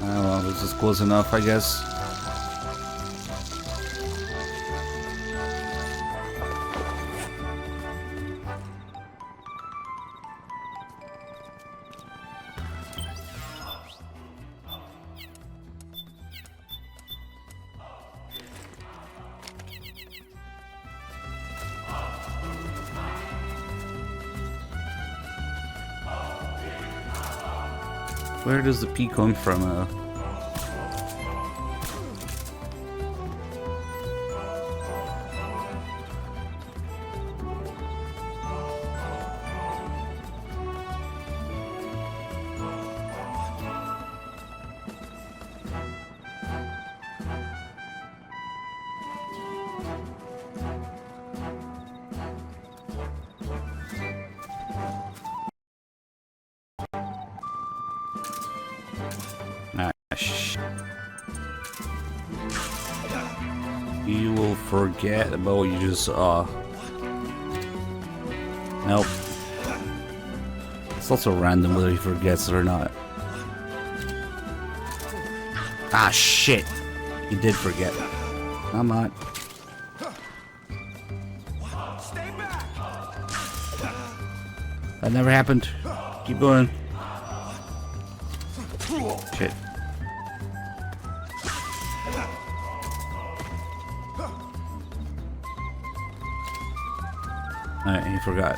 Oh well, this is close enough, I guess. Where does the pee come from? You will forget about what you just saw. Nope. It's also random whether he forgets it or not. Ah, shit. He did forget. Come on. That never happened. Keep going. Shit. Alright, he forgot.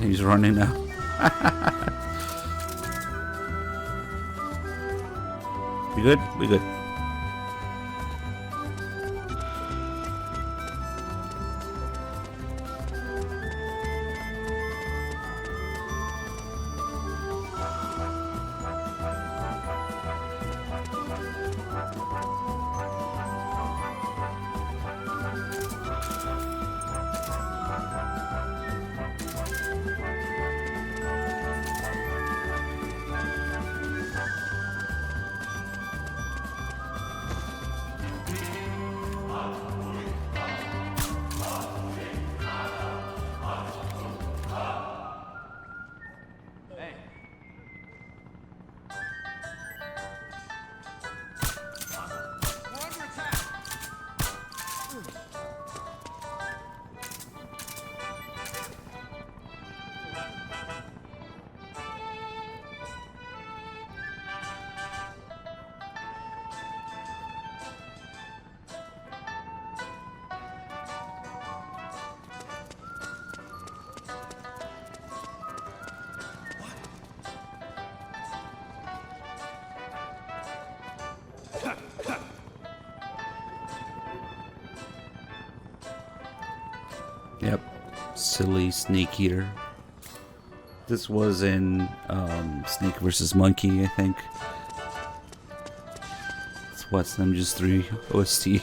He's running now. We good? We good. Yep. Silly Snake Eater. This was in Snake vs. Monkey, I think. It's what's MGS3 OST.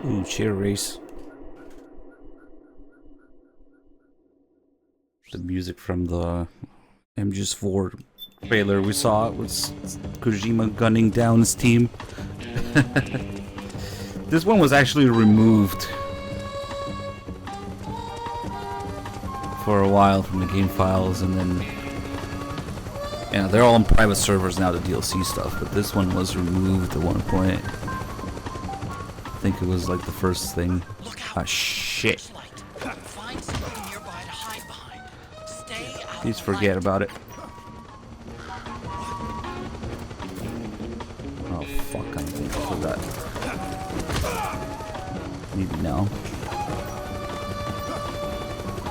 Ooh, chair race. The music from the MGS4 trailer we saw was Kojima gunning down his team. This one was actually removed for a while from the game files, and then yeah, they're all on private servers now, the DLC stuff, but this one was removed at one point. I think it was like the first thing. Ah, shit. Please forget about it. Oh fuck, I think I forgot. Maybe now.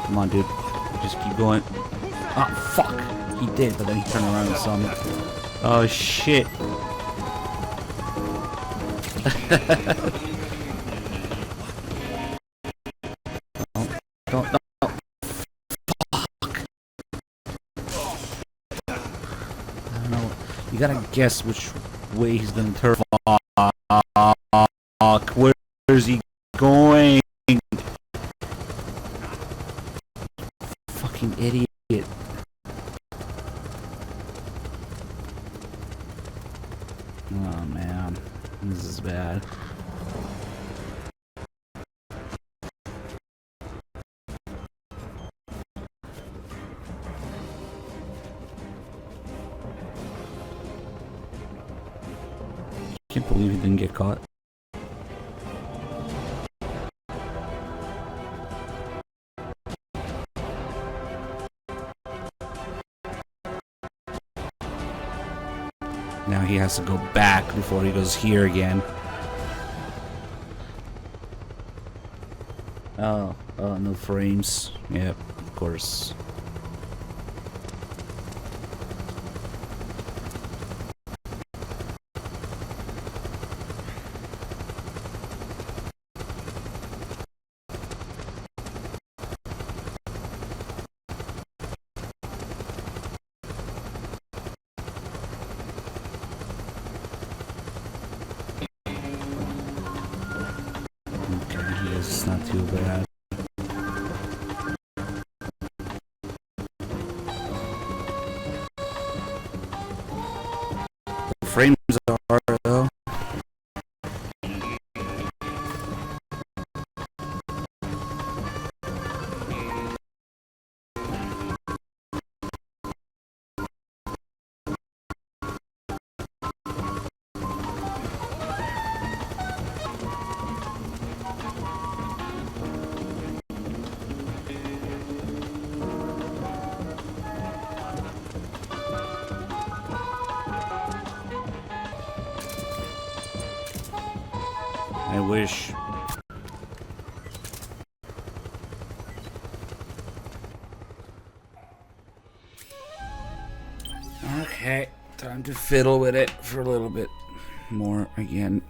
Come on, dude. Just keep going. Ah, fuck. He did, but then he turned around and saw me. Oh shit. Don't. Fuck. You gotta guess which way he's gonna turn. Where's he going? Fucking idiot. Oh man, this is bad. Can't believe he didn't get caught. Now he has to go back before he goes here again. Oh, no frames. Yep, of course. It's not too bad. The frames are though. I wish. Okay, time to fiddle with it for a little bit more again.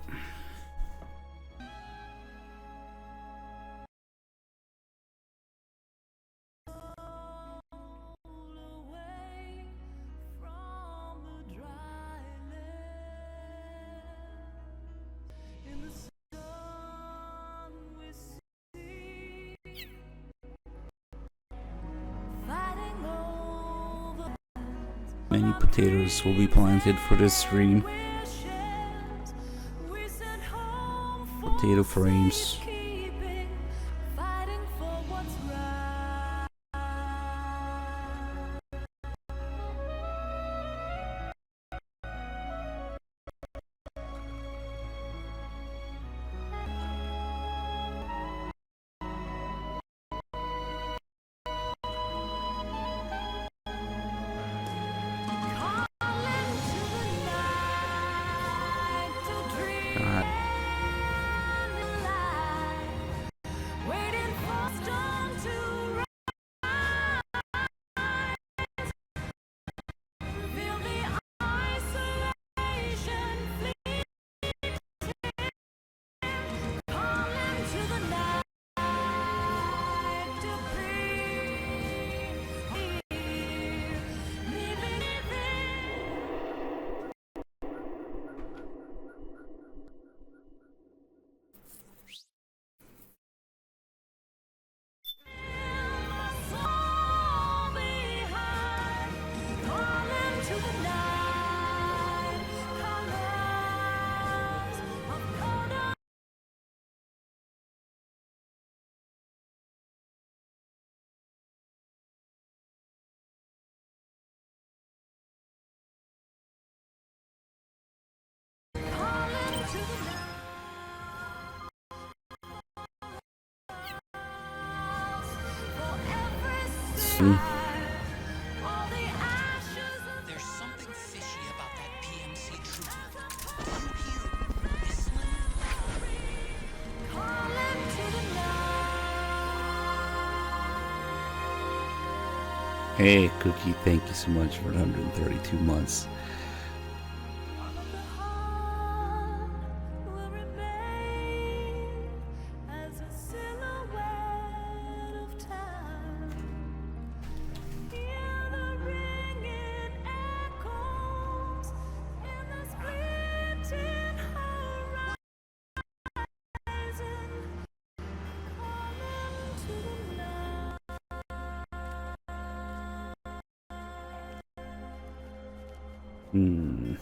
Many potatoes will be planted for this stream. Potato frames. See? There's something fishy about that PMC trooper. Do you hear whistling? Hey, Cookie, thank you so much for 132 months. Hmm.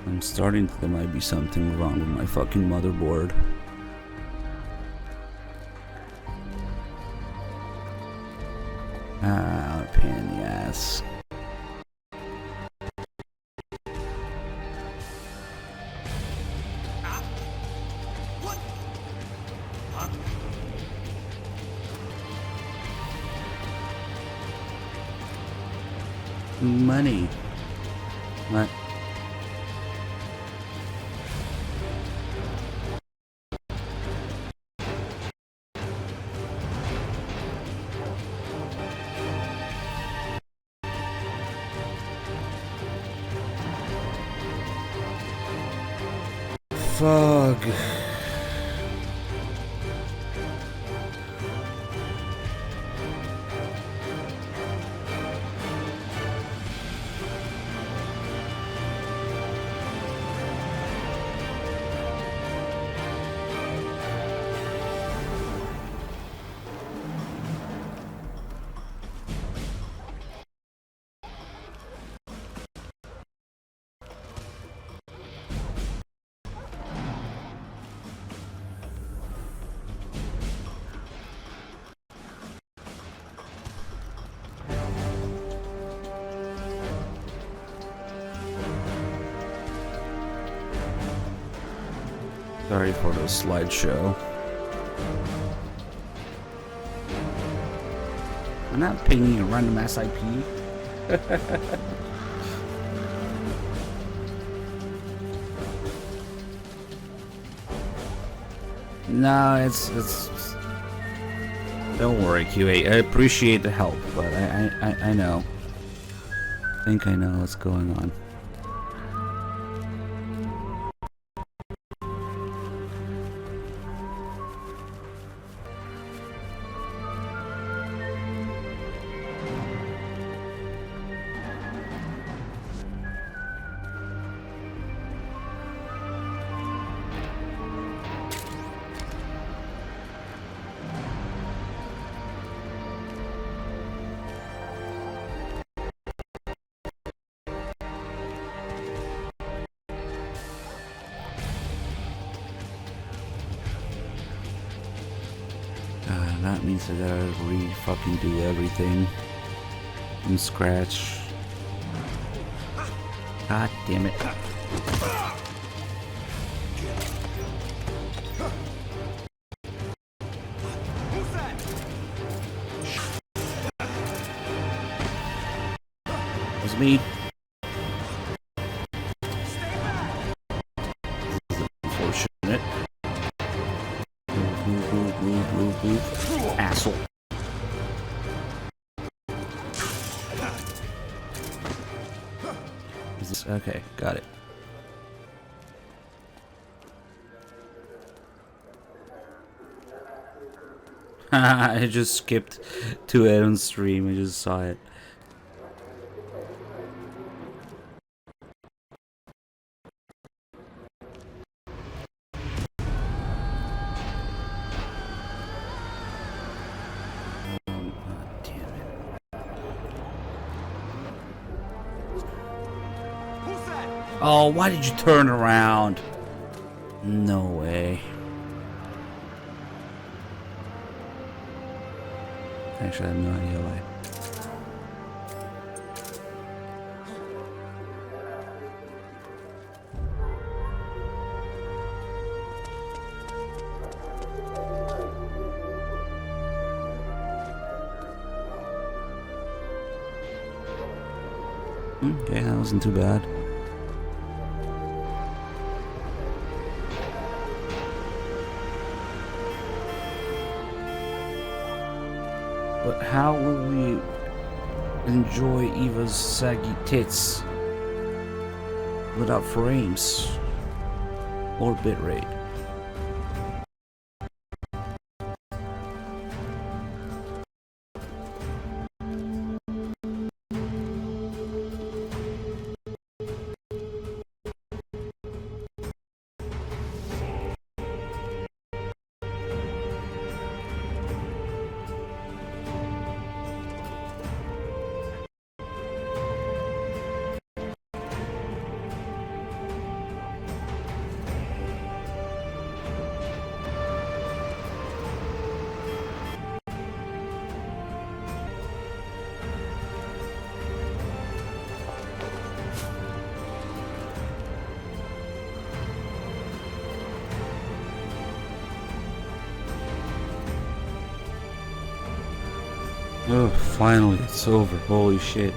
I'm starting to think there might be something wrong with my fucking motherboard. Ah, pain in the ass. Money. What? Fuck. Sorry for the slideshow. I'm not pinging a random SIP. No, it's. Don't worry, QA. I appreciate the help, but I know. I think I know what's going on. That means I gotta fucking do everything from scratch. God damn it. It was me. This is unfortunate. Move. Asshole. Is this okay? Got it. I just skipped to it on stream. I just saw it. Oh, why did you turn around? No way. Actually, I have no idea why. Okay, that wasn't too bad. But how will we enjoy Eva's saggy tits without frames or bitrate? Oh, finally, it's over. Holy shit.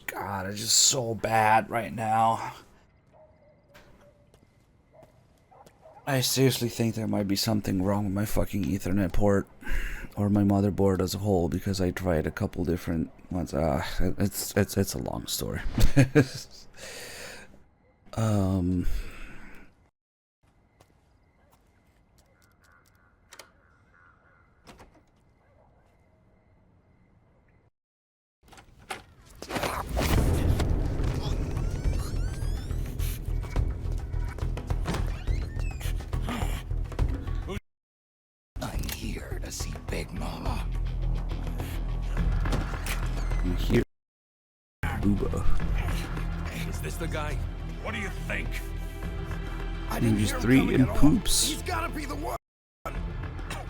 God, it's just so bad right now. I seriously think there might be something wrong with my fucking Ethernet port or my motherboard as a whole because I tried a couple different ones. It's a long story. um. I'm here to see Big Mama. I'm here. Booba. Is this the guy? What do you think? Ninjas 3 and Poops. He's gotta be the one.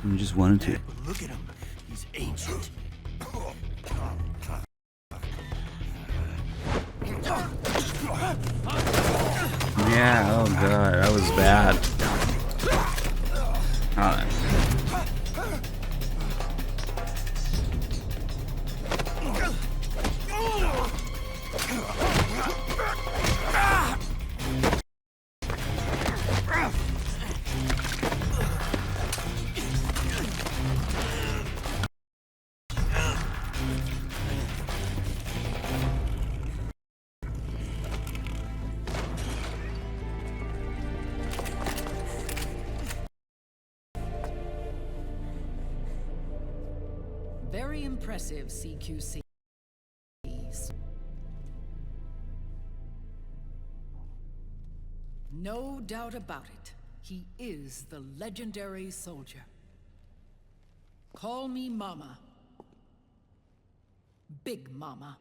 Ninjas 1 and 2. Look at him. He's ancient. Yeah, oh god, that was bad. Very impressive, CQCs. No doubt about it. He is the legendary soldier. Call me Mama. Big Mama.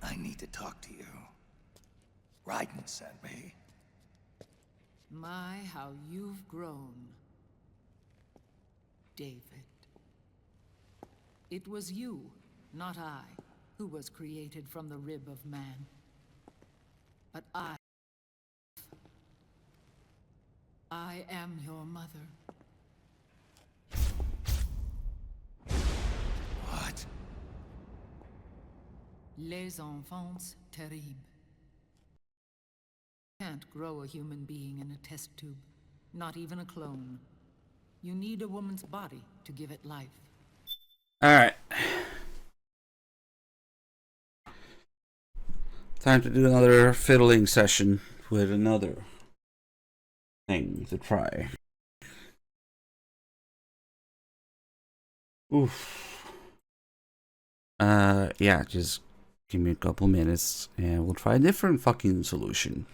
I need to talk to you. Raiden sent me. My, how you've grown, David. It was you, not I, who was created from the rib of man. But I am your mother. What? Les enfants terribles. Can't grow a human being in a test tube, not even a clone. You need a woman's body to give it life. Alright. Time to do another fiddling session with another thing to try. Oof. Yeah, just give me a couple minutes and we'll try a different fucking solution.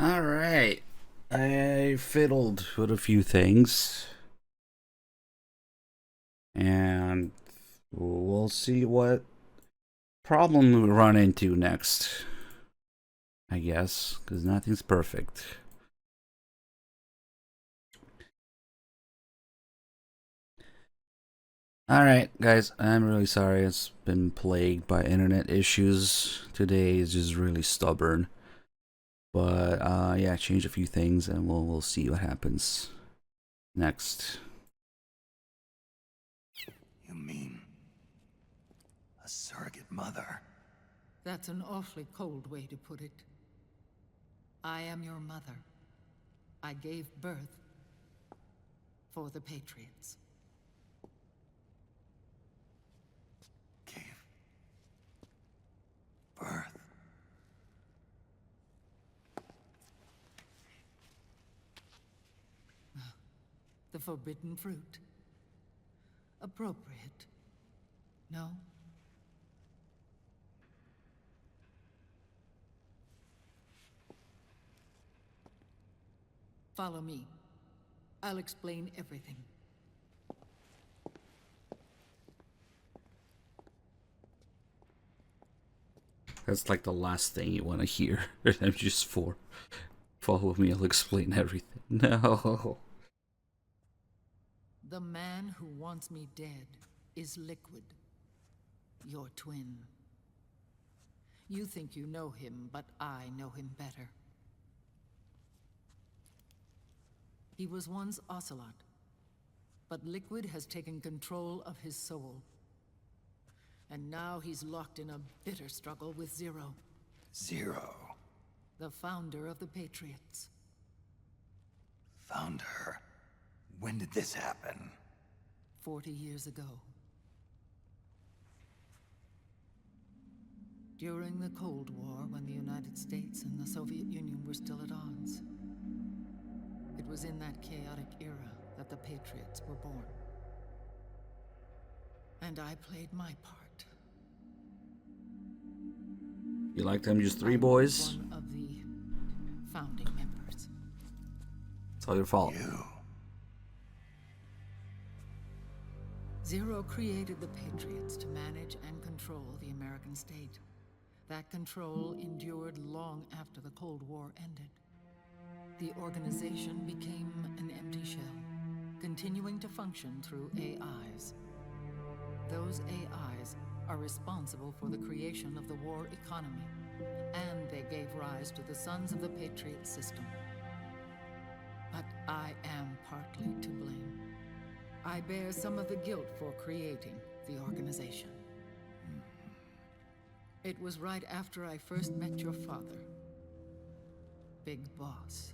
Alright. I fiddled with a few things. And we'll see what problem we run into next. I guess, because nothing's perfect. Alright, guys, I'm really sorry. It's been plagued by internet issues. Today is just really stubborn. But, yeah, change a few things and we'll see what happens next. You mean a surrogate mother? That's an awfully cold way to put it. I am your mother. I gave birth for the Patriots. Birth. The forbidden fruit. Appropriate. No? Follow me. I'll explain everything. That's like the last thing you want to hear. MGS4. Follow me, I'll explain everything. No. The man who wants me dead is Liquid. Your twin. You think you know him, but I know him better. He was once Ocelot, but Liquid has taken control of his soul. And now he's locked in a bitter struggle with Zero. Zero? The founder of the Patriots. Founder? When did this happen? 40 years ago. During the Cold War, when the United States and the Soviet Union were still at odds. It was in that chaotic era that the Patriots were born. And I played my part. You like them just three boys? One of the founding members. It's all your fault. Zero created the Patriots to manage and control the American state. That control endured long after the Cold War ended. The organization became an empty shell, continuing to function through AIs. Those AIs are responsible for the creation of the war economy, and they gave rise to the Sons of the Patriot system. But I am partly to blame. I bear some of the guilt for creating the organization. It was right after I first met your father, Big Boss.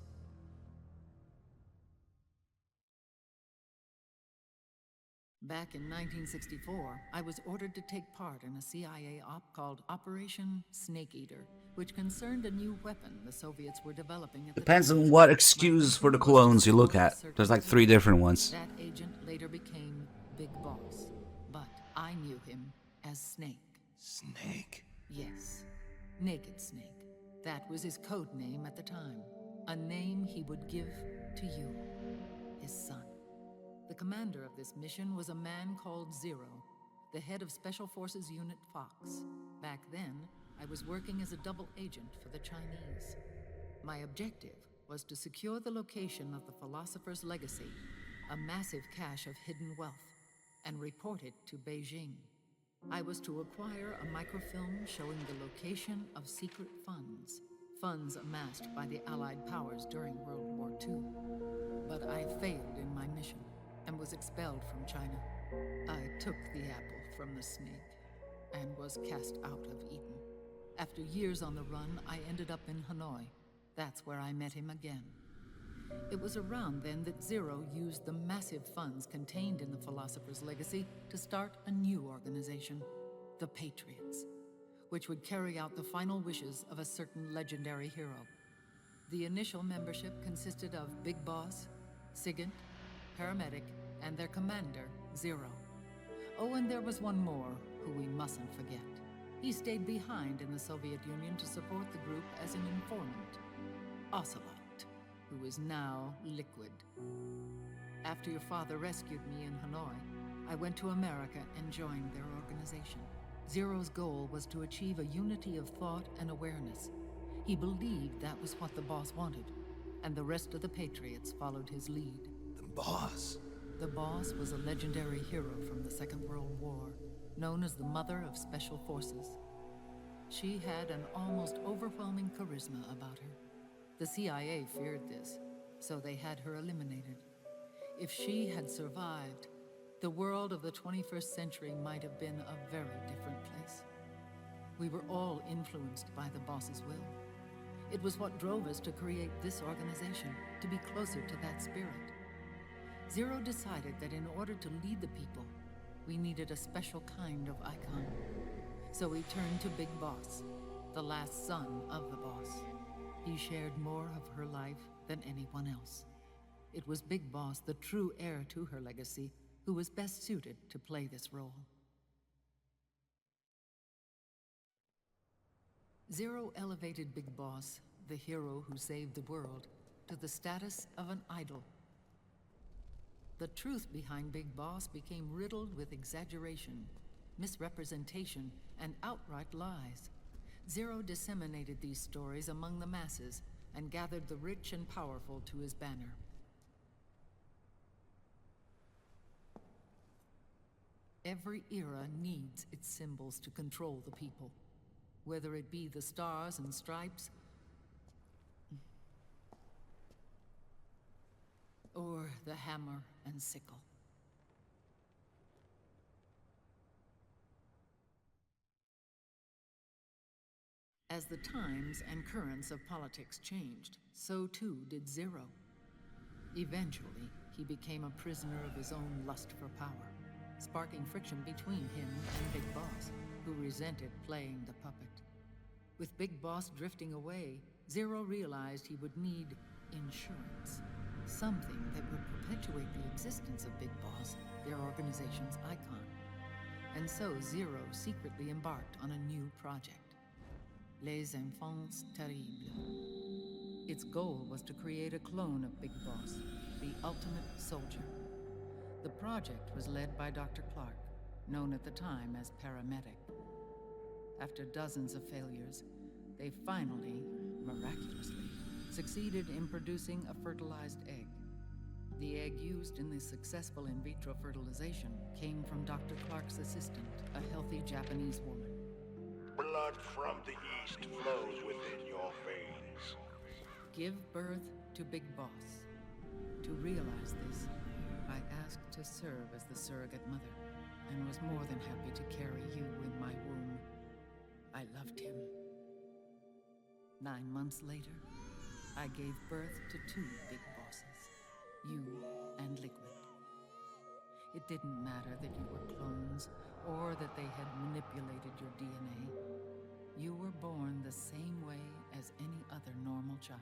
Back in 1964, I was ordered to take part in a CIA op called Operation Snake Eater, which concerned a new weapon the Soviets were developing at the Depends time. on what excuse for the clones you look at. There's like 3 different ones. That agent later became Big Boss, but I knew him as Snake. Snake? Yes, Naked Snake. That was his code name at the time. A name he would give to you, his son. The commander of this mission was a man called Zero, the head of Special Forces Unit Fox. Back then, I was working as a double agent for the Chinese. My objective was to secure the location of the Philosopher's Legacy, a massive cache of hidden wealth, and report it to Beijing. I was to acquire a microfilm showing the location of secret funds amassed by the Allied powers during World War II. But I failed in my mission and was expelled from China. I took the apple from the snake and was cast out of Eden. After years on the run, I ended up in Hanoi. That's where I met him again. It was around then that Zero used the massive funds contained in the Philosopher's Legacy to start a new organization, the Patriots, which would carry out the final wishes of a certain legendary hero. The initial membership consisted of Big Boss, Sigint, Paramedic, and their commander, Zero. Oh, and there was one more who we mustn't forget. He stayed behind in the Soviet Union to support the group as an informant. Ocelot, who is now Liquid. After your father rescued me in Hanoi, I went to America and joined their organization. Zero's goal was to achieve a unity of thought and awareness. He believed that was what the boss wanted, and the rest of the Patriots followed his lead. The boss? The boss was a legendary hero from the Second World War, known as the Mother of Special Forces. She had an almost overwhelming charisma about her. The CIA feared this, so they had her eliminated. If she had survived, the world of the 21st century might have been a very different place. We were all influenced by the boss's will. It was what drove us to create this organization, to be closer to that spirit. Zero decided that in order to lead the people, we needed a special kind of icon. So we turned to Big Boss, the last son of the boss. He shared more of her life than anyone else. It was Big Boss, the true heir to her legacy, who was best suited to play this role. Zero elevated Big Boss, the hero who saved the world, to the status of an idol. The truth behind Big Boss became riddled with exaggeration, misrepresentation, and outright lies. Zero disseminated these stories among the masses and gathered the rich and powerful to his banner. Every era needs its symbols to control the people, whether it be the stars and stripes, or the hammer and sickle. As the times and currents of politics changed, so too did Zero. Eventually, he became a prisoner of his own lust for power, sparking friction between him and Big Boss, who resented playing the puppet. With Big Boss drifting away, Zero realized he would need insurance. Something that would perpetuate the existence of Big Boss, their organization's icon. And so Zero secretly embarked on a new project, Les Enfants Terribles. Its goal was to create a clone of Big Boss, the ultimate soldier. The project was led by Dr. Clark, known at the time as Paramedic. After dozens of failures, they finally, miraculously, succeeded in producing a fertilized egg. The egg used in the successful in vitro fertilization came from Dr. Clark's assistant, a healthy Japanese woman. Blood from the east flows within your veins. Give birth to Big Boss. To realize this, I asked to serve as the surrogate mother, and was more than happy to carry you in my womb. I loved him. 9 months later, I gave birth to 2 Big Bosses, you and Liquid. It didn't matter that you were clones, or that they had manipulated your DNA. You were born the same way as any other normal child,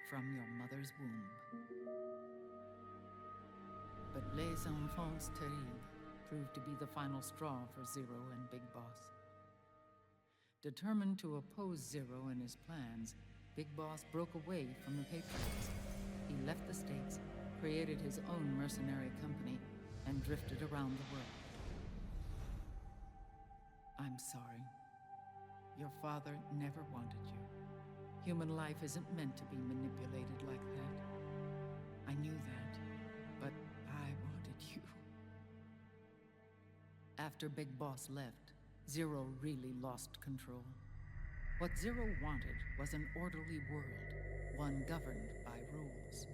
from your mother's womb. But Les Enfants Terribles proved to be the final straw for Zero and Big Boss. Determined to oppose Zero and his plans, Big Boss broke away from the Patriots. He left the States, created his own mercenary company, and drifted around the world. I'm sorry. Your father never wanted you. Human life isn't meant to be manipulated like that. I knew that, but I wanted you. After Big Boss left, Zero really lost control. What Zero wanted was an orderly world, one governed by rules.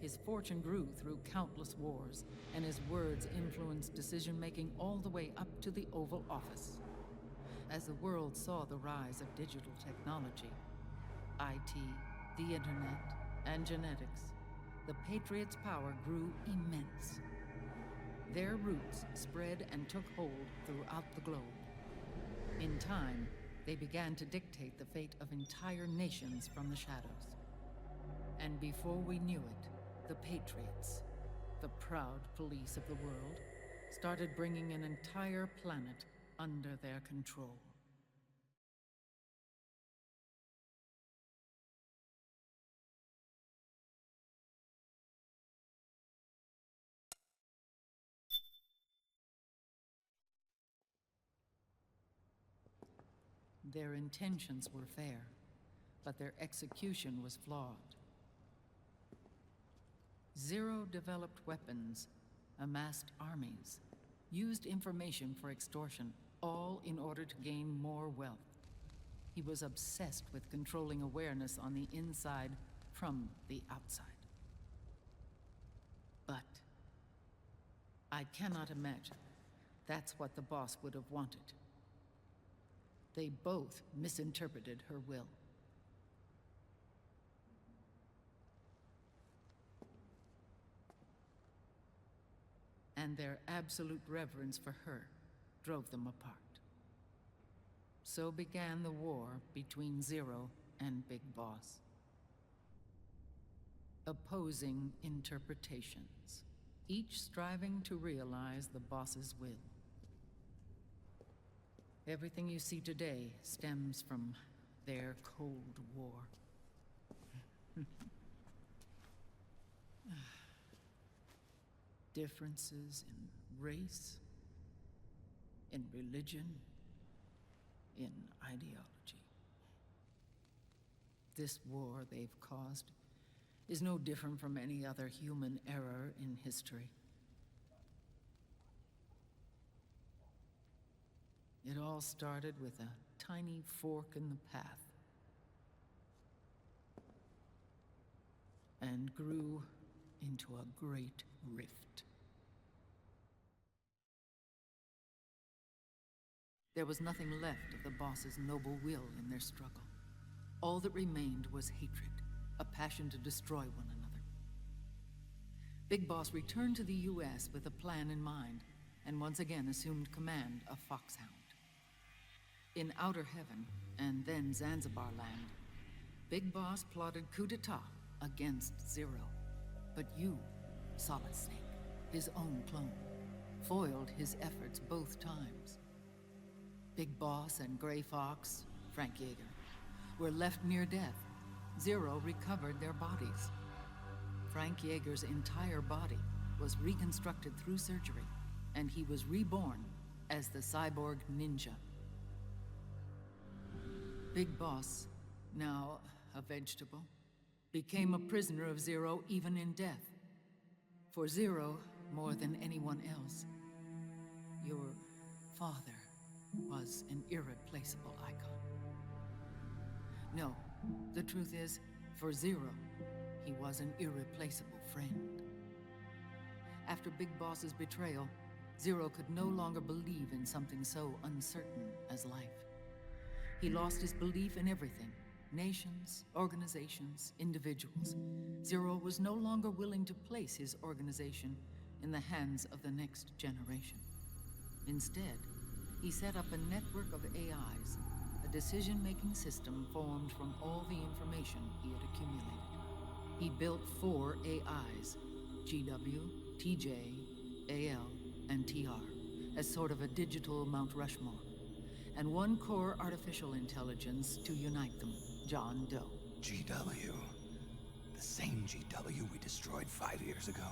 His fortune grew through countless wars, and his words influenced decision-making all the way up to the Oval Office. As the world saw the rise of digital technology, IT, the internet, and genetics, the Patriots' power grew immense. Their roots spread and took hold throughout the globe. In time, they began to dictate the fate of entire nations from the shadows. And before we knew it, the Patriots, the proud police of the world, started bringing an entire planet under their control. Their intentions were fair, but their execution was flawed. Zero developed weapons, amassed armies, used information for extortion, all in order to gain more wealth. He was obsessed with controlling awareness on the inside from the outside. But I cannot imagine that's what the boss would have wanted. They both misinterpreted her will. And their absolute reverence for her drove them apart. So began the war between Zero and Big Boss. Opposing interpretations, each striving to realize the boss's will. Everything you see today stems from their Cold War. Differences in race, in religion, in ideology. This war they've caused is no different from any other human error in history. It all started with a tiny fork in the path and grew into a great rift. There was nothing left of the boss's noble will in their struggle. All that remained was hatred, a passion to destroy one another. Big Boss returned to the US with a plan in mind, and once again assumed command of Foxhound. In Outer Heaven, and then Zanzibar Land, Big Boss plotted coup d'etat against Zero. But you, Solid Snake, his own clone, foiled his efforts both times. Big Boss and Gray Fox, Frank Yeager, were left near death. Zero recovered their bodies. Frank Yeager's entire body was reconstructed through surgery, and he was reborn as the cyborg ninja. Big Boss, now a vegetable, became a prisoner of Zero even in death. For Zero, more than anyone else, your father was an irreplaceable icon. No, the truth is, for Zero, he was an irreplaceable friend. After Big Boss's betrayal, Zero could no longer believe in something so uncertain as life. He lost his belief in everything. Nations, organizations, individuals. Zero was no longer willing to place his organization in the hands of the next generation. Instead, he set up a network of AIs, a decision-making system formed from all the information he had accumulated. He built 4 AIs, GW, TJ, AL, and TR, as sort of a digital Mount Rushmore, and 1 core artificial intelligence to unite them, John Doe. GW. The same GW we destroyed 5 years ago.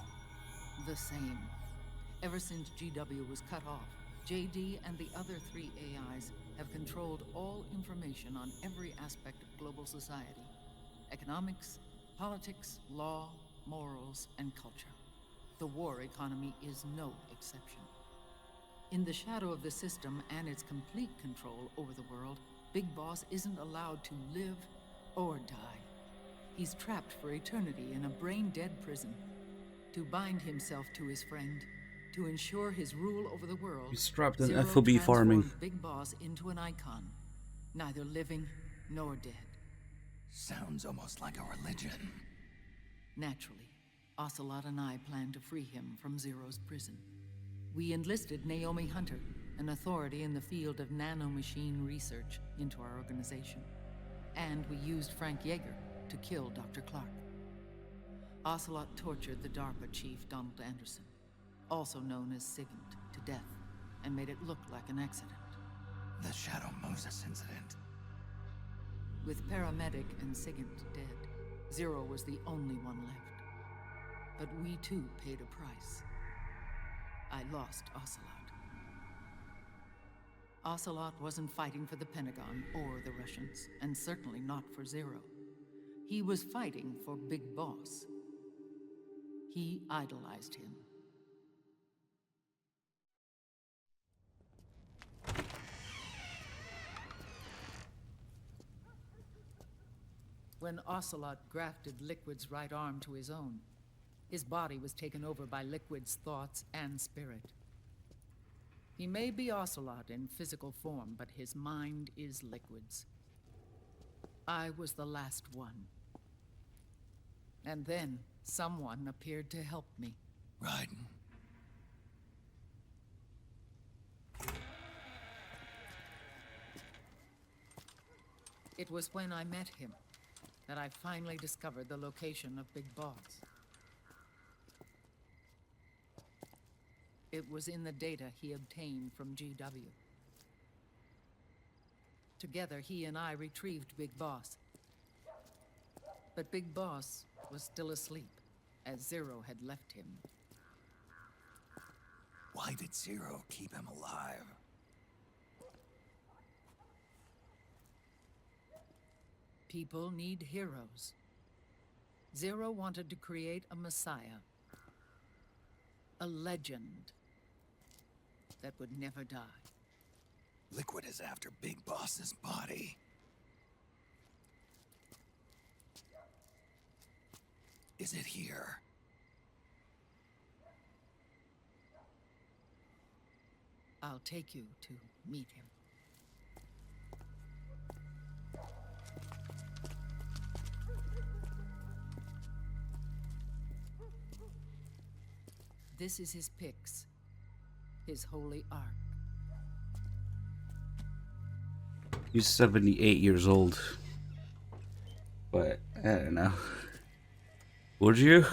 The same. Ever since GW was cut off, JD and the other 3 AIs have controlled all information on every aspect of global society. Economics, politics, law, morals, and culture. The war economy is no exception. In the shadow of the system and its complete control over the world, Big Boss isn't allowed to live or die. He's trapped for eternity in a brain-dead prison. To bind himself to his friend, to ensure his rule over the world, He's trapped in Zero FOB farming. transformed Big Boss into an icon, neither living nor dead. Sounds almost like a religion. Naturally, Ocelot and I plan to free him from Zero's prison. We enlisted Naomi Hunter, an authority in the field of nanomachine research, into our organization. And we used Frank Yeager to kill Dr. Clark. Ocelot tortured the DARPA chief, Donald Anderson, also known as Sigint, to death, and made it look like an accident. The Shadow Moses incident. With Paramedic and Sigint dead, Zero was the only one left. But we too paid a price. I lost Ocelot. Ocelot wasn't fighting for the Pentagon or the Russians, and certainly not for Zero. He was fighting for Big Boss. He idolized him. When Ocelot grafted Liquid's right arm to his own, his body was taken over by Liquid's thoughts and spirit. He may be Ocelot in physical form, but his mind is Liquid's. I was the last one. And then someone appeared to help me. Raiden. It was when I met him that I finally discovered the location of Big Boss. It was in the data he obtained from GW. Together, he and I retrieved Big Boss. But Big Boss was still asleep, as Zero had left him. Why did Zero keep him alive? People need heroes. Zero wanted to create a messiah. A legend that would never die. Liquid is after Big Boss's body. Is it here? I'll take you to meet him. This is his pyx, his holy ark. He's 78 years old. But, I don't know. Would you?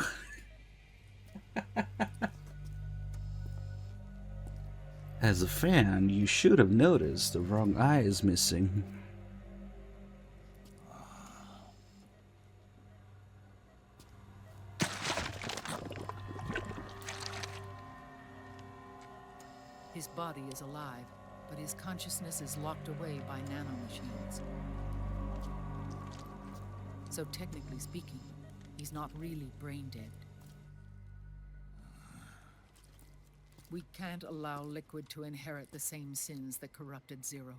As a fan, you should have noticed the wrong eye is missing. His body is alive, but his consciousness is locked away by nanomachines. So technically speaking, he's not really brain dead. We can't allow Liquid to inherit the same sins that corrupted Zero.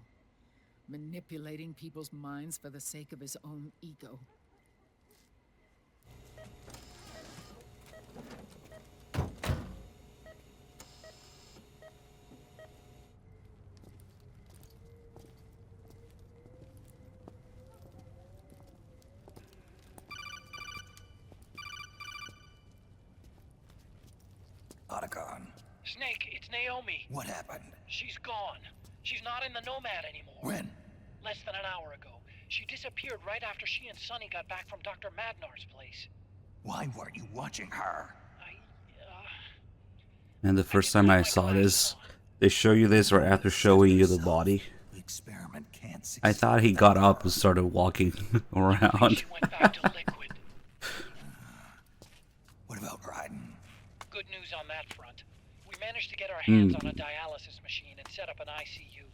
Manipulating people's minds for the sake of his own ego. Snake, it's Naomi. What happened? She's gone. She's not in the Nomad anymore. When? Less than an hour ago. She disappeared right after she and Sonny got back from Dr. Madnar's place. Why weren't you watching her? And the first time I saw this, they show you this right after showing you the body. The experiment can't succeed. I thought he got up and started walking around. She went back to Liquid. What about Raiden? Good news on that front. We managed to get our hands on a dialysis machine and set up an ICU.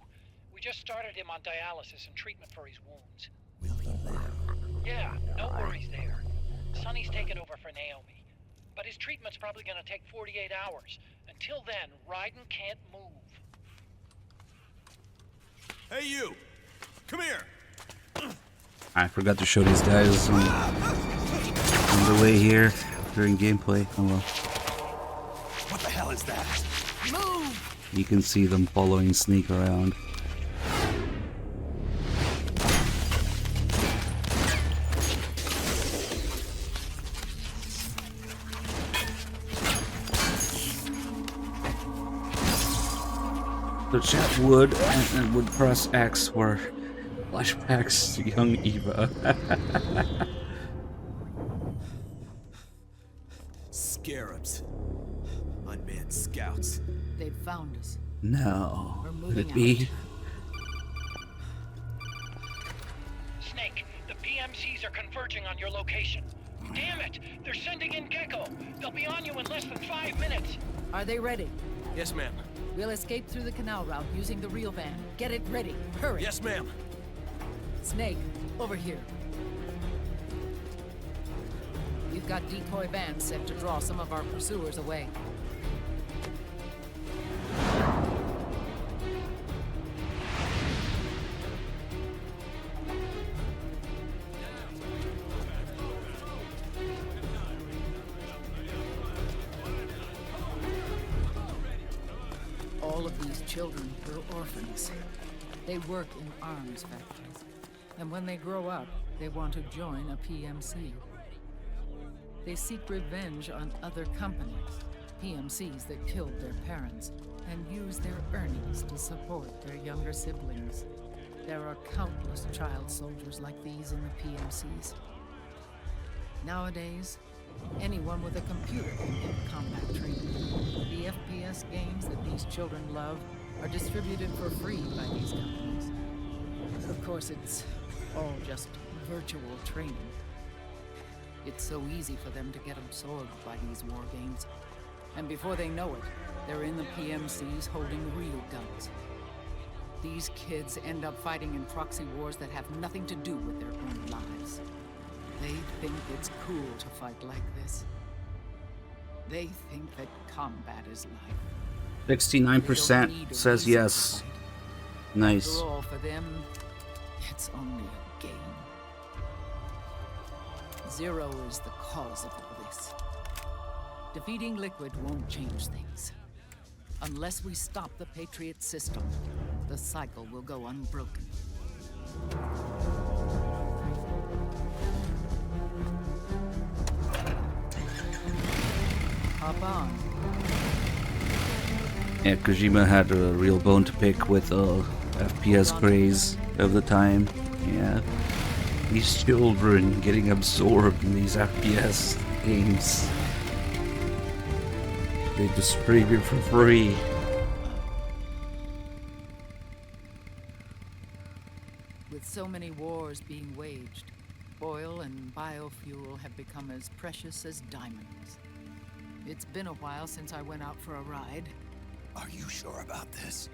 We just started him on dialysis and treatment for his wounds. Will he live? Yeah, no worries there. Sonny's taken over for Naomi. But his treatment's probably gonna take 48 hours. Until then, Raiden can't move. Hey you! Come here! I forgot to show these guys on the way here during gameplay. Oh well. What the hell is that? Move! You can see them following Sneak around. The chat would and would press X for flashbacks to young Eva. Scarabs. Unmanned scouts. They've found us. No. We're Could moving it be? Snake, the PMCs are converging on your location. Damn it! They're sending in Gecko. They'll be on you in less than 5 minutes. Are they ready? Yes, ma'am. We'll escape through the canal route using the real van. Get it ready. Hurry. Yes, ma'am. Snake, over here. We've got decoy vans set to draw some of our pursuers away. All of these children were orphans. They work in arms factories. And when they grow up, they want to join a PMC. They seek revenge on other companies, PMCs that killed their parents, and use their earnings to support their younger siblings. There are countless child soldiers like these in the PMCs. Nowadays, anyone with a computer can get combat training. The FPS games that these children love are distributed for free by these companies. Of course, it's all just virtual training. It's so easy for them to get absorbed by these war games. And before they know it, they're in the PMCs holding real guns. These kids end up fighting in proxy wars that have nothing to do with their own lives. They think it's cool to fight like this. They think that combat is life. 69% says yes. Nice. After all, for them, it's only a game. Zero is the cause of all this. Defeating Liquid won't change things. Unless we stop the Patriot system, the cycle will go unbroken. Hop on. Yeah, Kojima had a real bone to pick with FPS craze of the time. Yeah. These children getting absorbed in these FPS games. They distribute it for free. With so many wars being waged, oil and biofuel have become as precious as diamonds. It's been a while since I went out for a ride. Are you sure about this?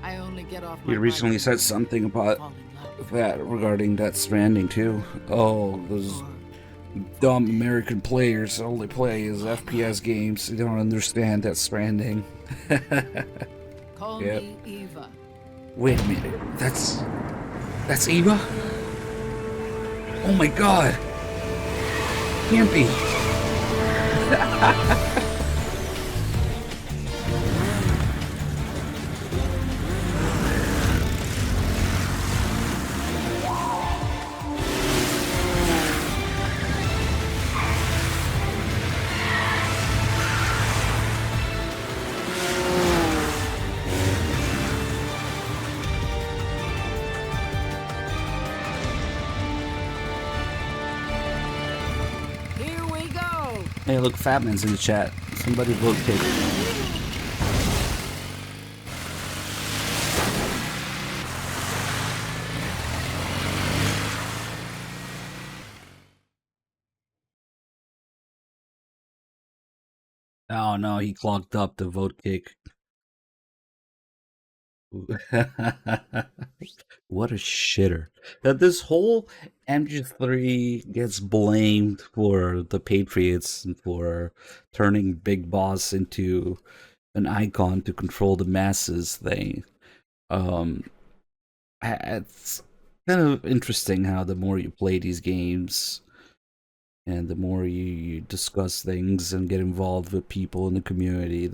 I only get off He my recently bike said something about that regarding Death Stranding too. Oh, those dumb American players only play as FPS games. They don't understand Death Stranding. Call Yep. me Eva. Wait a minute. That's Eva? Oh my god. Can't be. Here we go. Hey, look, Fatman's in the chat. Somebody vote pick. Oh no, he clogged up the vote kick. What a shitter. That this whole MGS3 gets blamed for the Patriots and for turning Big Boss into an icon to control the masses thing. It's kind of interesting how the more you play these games and the more you discuss things and get involved with people in the community,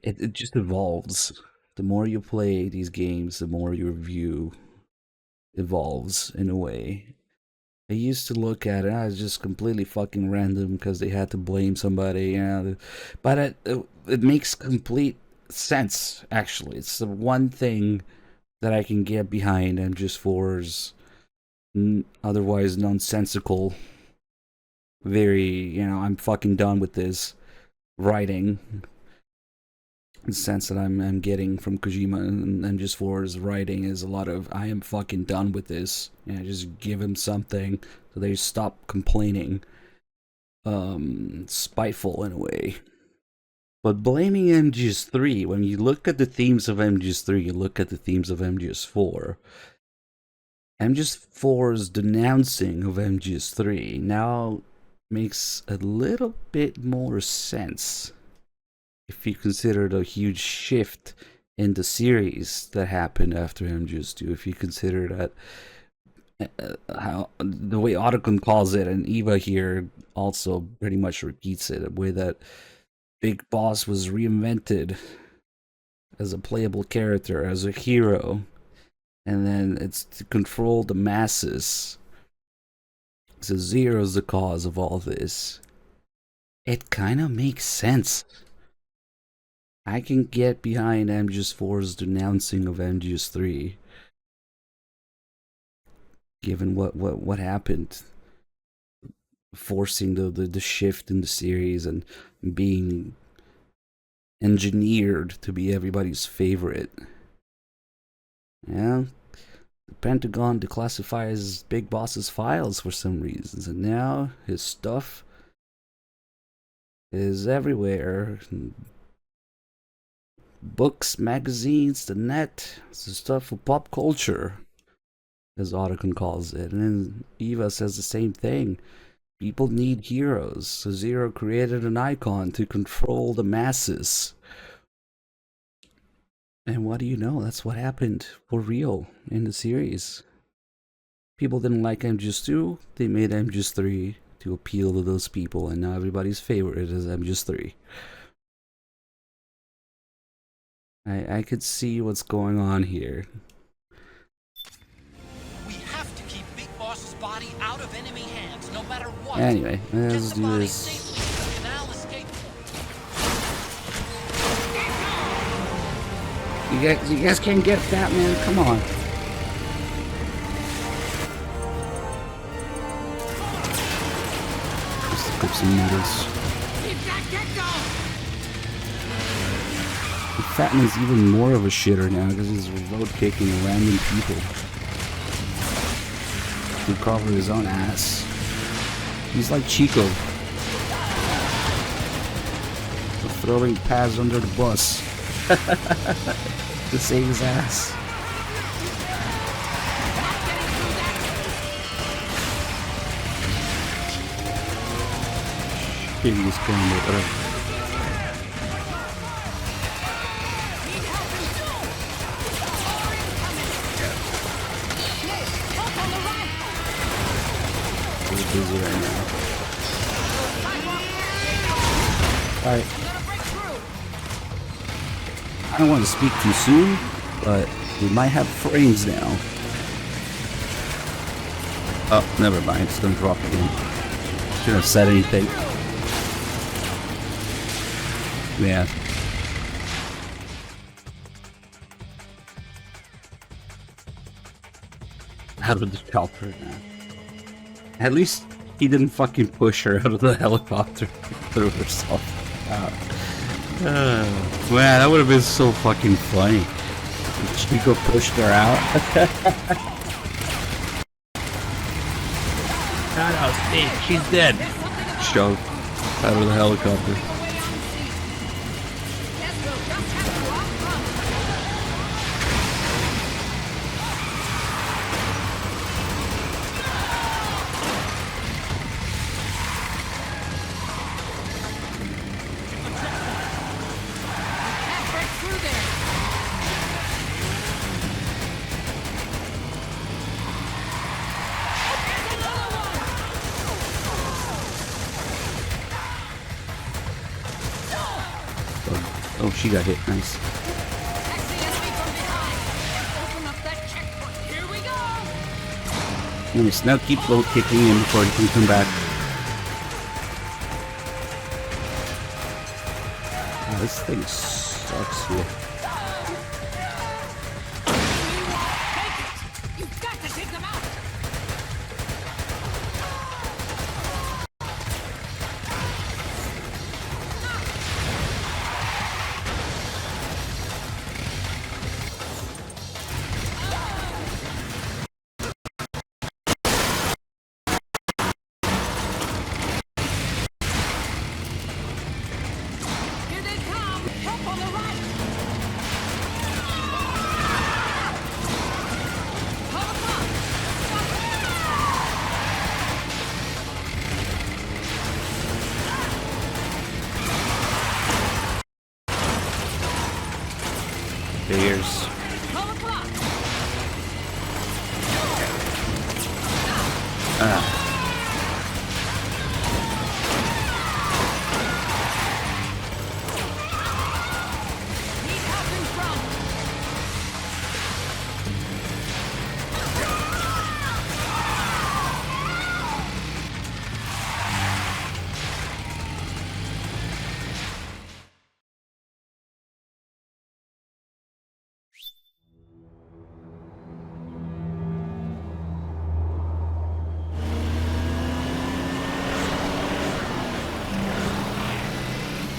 it just evolves. The more you play these games, the more your view evolves in a way. I used to look at it as just completely fucking random because they had to blame somebody, but it makes complete sense, actually. It's the one thing that I can get behind MGS4's otherwise nonsensical, very, I'm fucking done with this writing. The sense that I'm getting from Kojima and MGS4's writing is a lot of, I am fucking done with this. Just give him something so they stop complaining. Spiteful in a way. But blaming MGS3, when you look at the themes of MGS3, you look at the themes of MGS4. MGS4's denouncing of MGS3 now makes a little bit more sense if you consider the huge shift in the series that happened after MGS2. If you consider that how the way Otacon calls it, and Eva here also pretty much repeats it, the way that Big Boss was reinvented as a playable character, as a hero, and then it's to control the masses. So Zero's the cause of all this. It kind of makes sense. I can get behind MGS4's denouncing of MGS3, given what happened, forcing the shift in the series and being engineered to be everybody's favorite. Yeah, the Pentagon declassifies Big Boss's files for some reasons, and now his stuff is everywhere. Books, magazines, the net, it's the stuff of pop culture, as Otacon calls it. And then Eva says the same thing. People need heroes, so Zero created an icon to control the masses. And what do you know? That's what happened for real in the series. People didn't like MGS2, they made MGS3 to appeal to those people, and now everybody's favorite is MGS3. I could see what's going on here. We have to keep Big Boss's body out of enemy hands, no matter what. Anyway, let's do this. Safely to the canal escape point. You guys can't get that, man. Come on. Just cook some noodles. Fat Man's even more of a shitter now because he's road kicking random people to cover his own ass. He's like Chico, throwing Paz under the bus to save his ass. Shittiest combo ever. Busy right now. Alright. I don't want to speak too soon, but we might have frames now. Oh, never mind. It's gonna drop again. Shouldn't have said anything. Yeah. Out of the shelter now. At least he didn't fucking push her out of the helicopter through herself. Man, that would have been so fucking funny. Chico pushed her out. No, she's dead. Shoved out of the helicopter. Oh, she got hit. Nice. Nice. Now keep both kicking in before he can come back. Oh, this thing sucks here. Figures.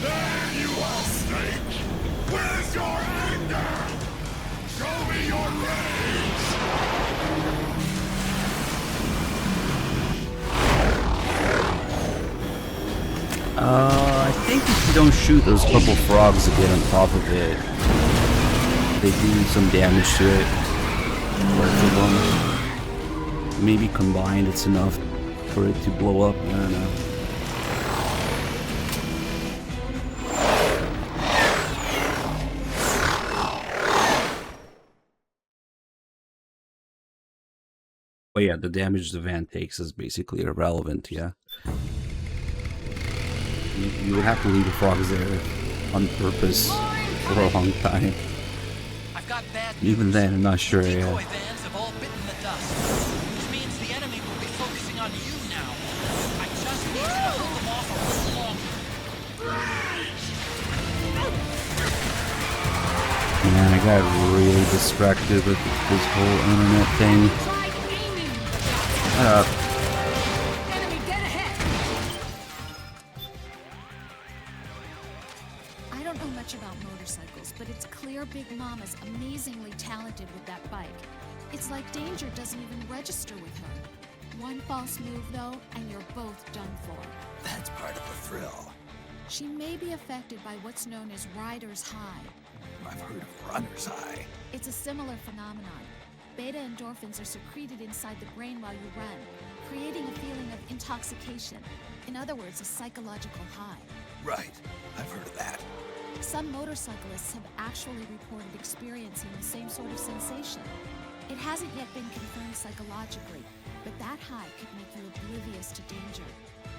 There you are, Snake! Where's your anger? Show me your rage! I think if you don't shoot those purple frogs to get on top of it, they do some damage to it. Both of them. Maybe combined it's enough for it to blow up, I don't know. But yeah, the damage the van takes is basically irrelevant, yeah. You would have to leave the frogs there on purpose for a long time. I've got bad Even then, I'm not sure, yeah. decoy vans have all bitten the dust, which means the enemy will be focusing on you now. I just need you to hold them off a little longer. Man, I got really distracted with this whole internet thing. Shut up. I don't know much about motorcycles, but it's clear Big Mama's amazingly talented with that bike. It's like danger doesn't even register with her. One false move, though, and you're both done for. That's part of the thrill. She may be affected by what's known as rider's high. I've heard of runner's high. It's a similar phenomenon. Beta endorphins are secreted inside the brain while you run, creating a feeling of intoxication. In other words, a psychological high. Right. I've heard of that. Some motorcyclists have actually reported experiencing the same sort of sensation. It hasn't yet been confirmed psychologically, but that high could make you oblivious to danger.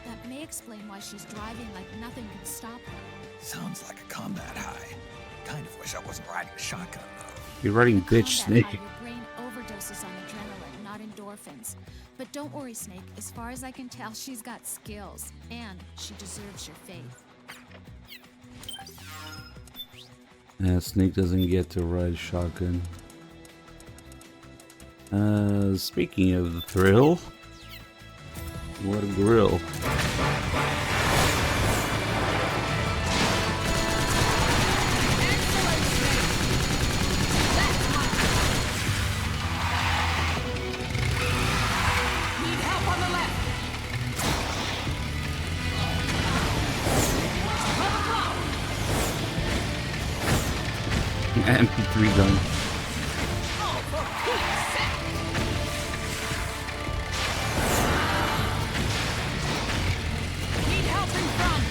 That may explain why she's driving like nothing can stop her. Sounds like a combat high. Kind of wish I wasn't riding a shotgun, though. You're riding bitch, Snake. Your brain overdoses on adrenaline, not endorphins. But don't worry, Snake. As far as I can tell, she's got skills, and she deserves your faith. Yeah, Snake doesn't get to ride shotgun. Speaking of the thrill, what a grill. MP3 gun. Need help in front!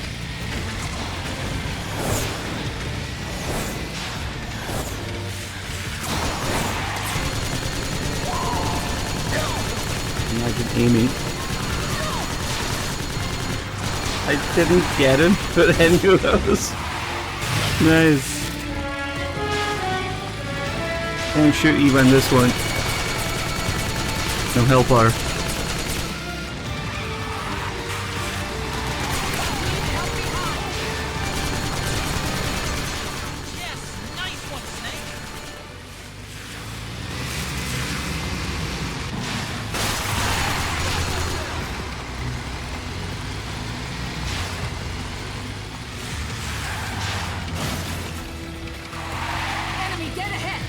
Imagine aiming. I didn't get him, but any of those. Nice. Can't shoot even this one. No help her. Enemy, get ahead!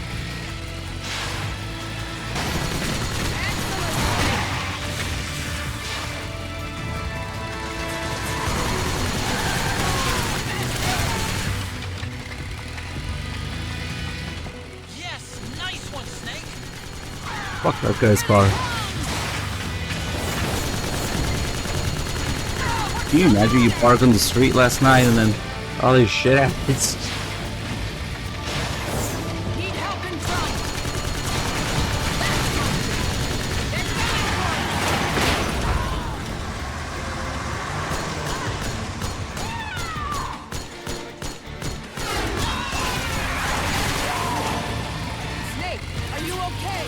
Fuck that guy's car. Can you imagine you parked on the street last night and then all this shit happens? Snake, are you okay?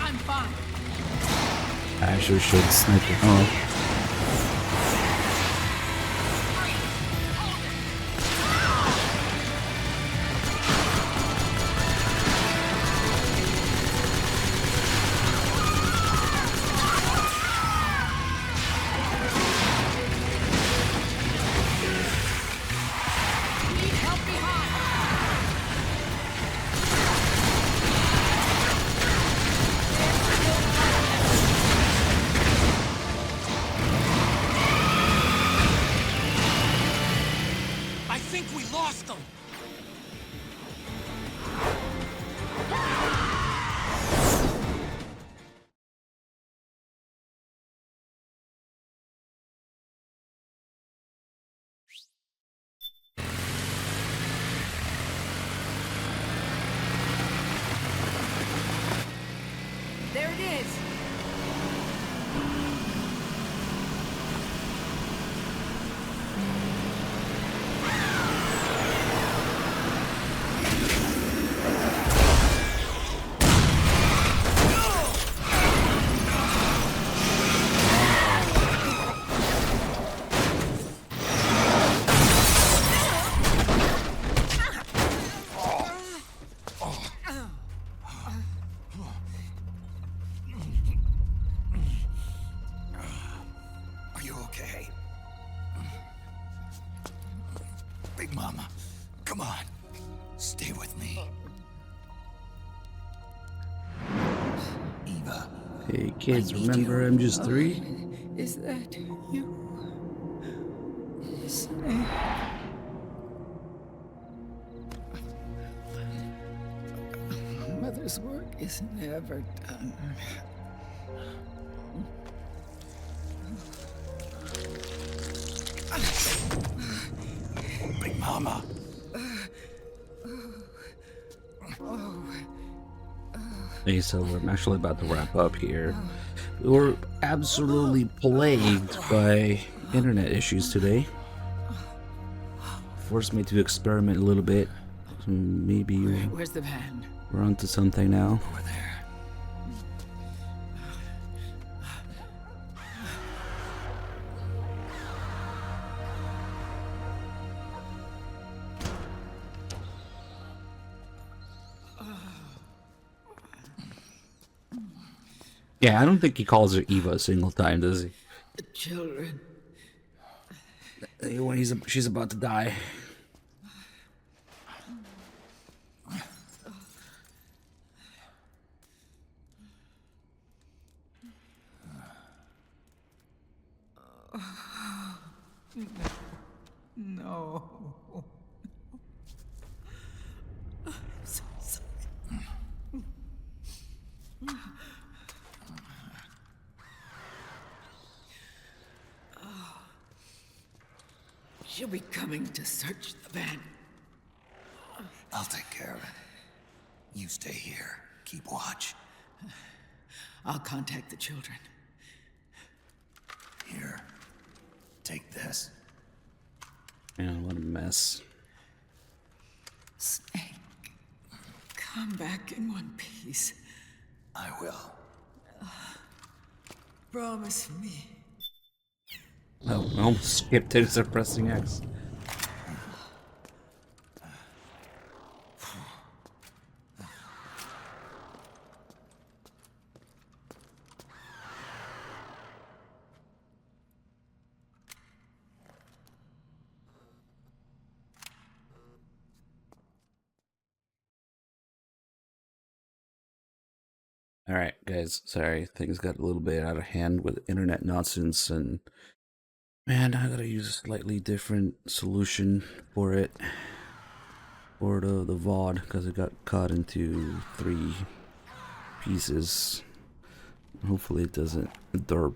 I'm fine. I sure should snipe it. Oh. Need help behind. I think we lost them. There it is. Are you okay? Big Mama, come on. Stay with me. Eva. Hey kids, remember MGS3? Is that you? Snake. Mother's work is never done. Big Mama. Hey, so I'm actually about to wrap up here. We were absolutely plagued by internet issues today. Forced me to experiment a little bit. So maybe Where's the van? we're onto something now. Over there. Yeah, I don't think he calls her Eva a single time, does he? The children. When she's about to die. No. I'm so sorry. She'll be coming to search the van. I'll take care of it. You stay here. Keep watch. I'll contact the children. Here. Take this. Man, what a mess. Snake, come back in one piece. I will. Promise me. Oh, I almost skipped it, suppressing X. Alright, guys, sorry, things got a little bit out of hand with internet nonsense, and man, I gotta use a slightly different solution for it, for the VOD, because it got cut into 3 pieces. Hopefully it doesn't derp.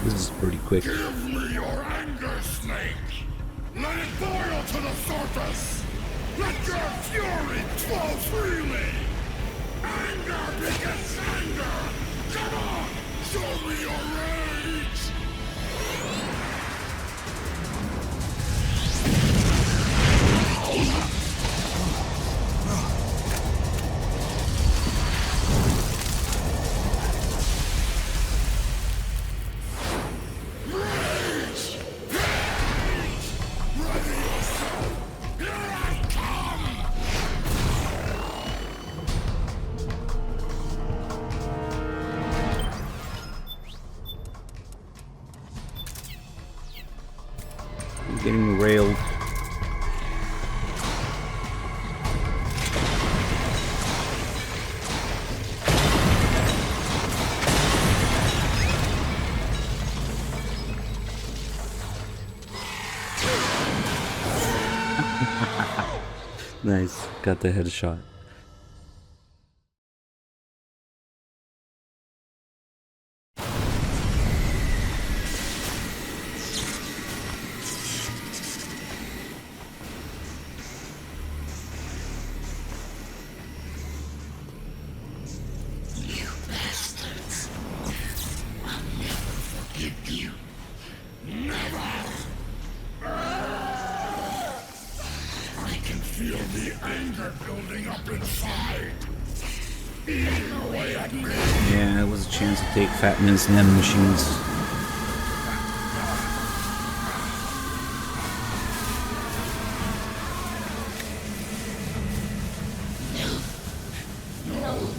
This is pretty quick. Give me your anger, Snake! Let it boil to the surface! Let your fury flow freely! Anger begets anger! Come on! Show me your rage! I'm getting railed. Nice, got the headshot. You bastards! I'll never forgive you. Never! I can feel the anger building up inside. Eating away at me. Yeah, it was a chance to take Fat Man's nanomachines. No.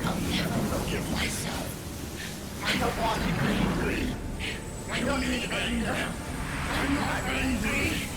I'll never forgive myself. I don't want to be angry. I don't need anger. I'm not angry.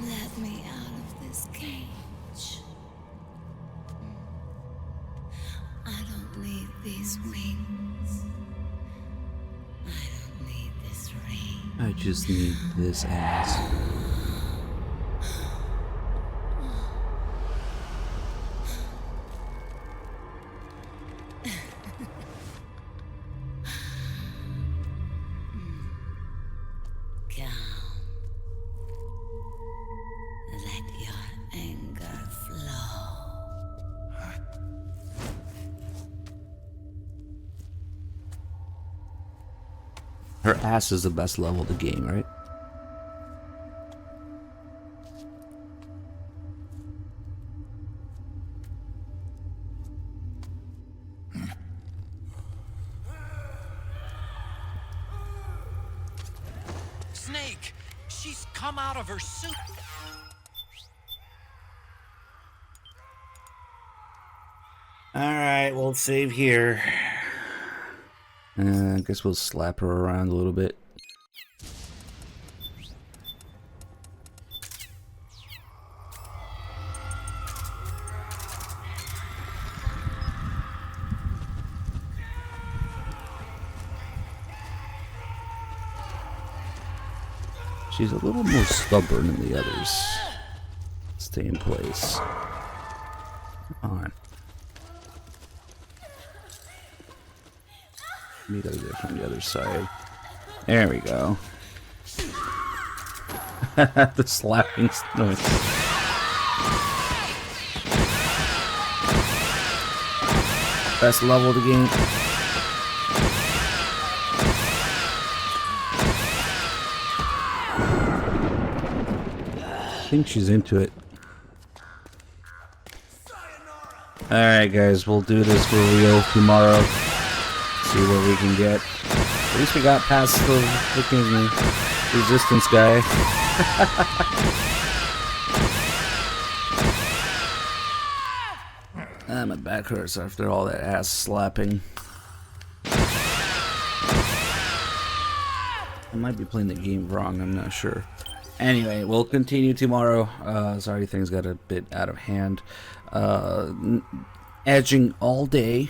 Let me out of this cage. I don't need these wings. I don't need this ring. I just need this ass. calm. Let your anger flow. Her ass is the best level of the game, right? Snake! She's come out of her suit! Alright, we'll save here. I guess we'll slap her around a little bit. She's a little more stubborn than the others. Stay in place. Come on. We gotta get from the other side. There we go. The slapping noise. Best level of the game. I think she's into it. Alright guys, we'll do this for real tomorrow. See what we can get. At least we got past the freaking resistance guy. My back hurts after all that ass slapping. I might be playing the game wrong, I'm not sure. Anyway, we'll continue tomorrow. Sorry, things got a bit out of hand. Edging all day.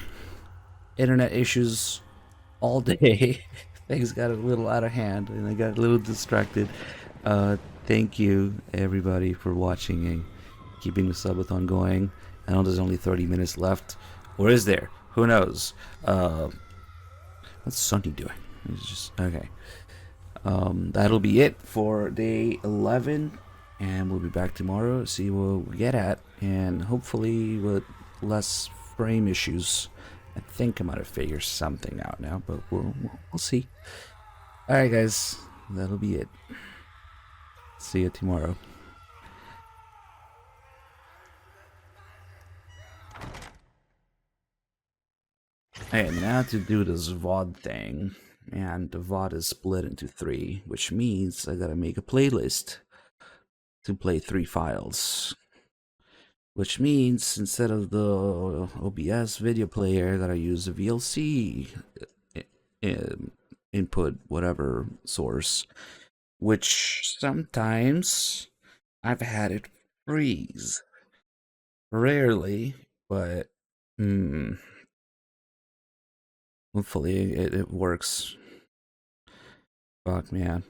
Internet issues all day. Things got a little out of hand and I got a little distracted. Thank you everybody for watching and keeping the subathon going. I know there's only 30 minutes left. Or is there? Who knows? What's Sunny doing? It's just okay. That'll be it for day 11 and we'll be back tomorrow, see what we get at, and hopefully with less frame issues. I think I might have figured something out now, but we'll see. Alright guys, that'll be it. See you tomorrow. And now to do this VOD thing, and the VOD is split into 3, which means I gotta make a playlist to play 3 files. Which means instead of the OBS video player, I gotta use a VLC input, whatever source, which sometimes I've had it freeze. Rarely, but hopefully it works. Fuck, man.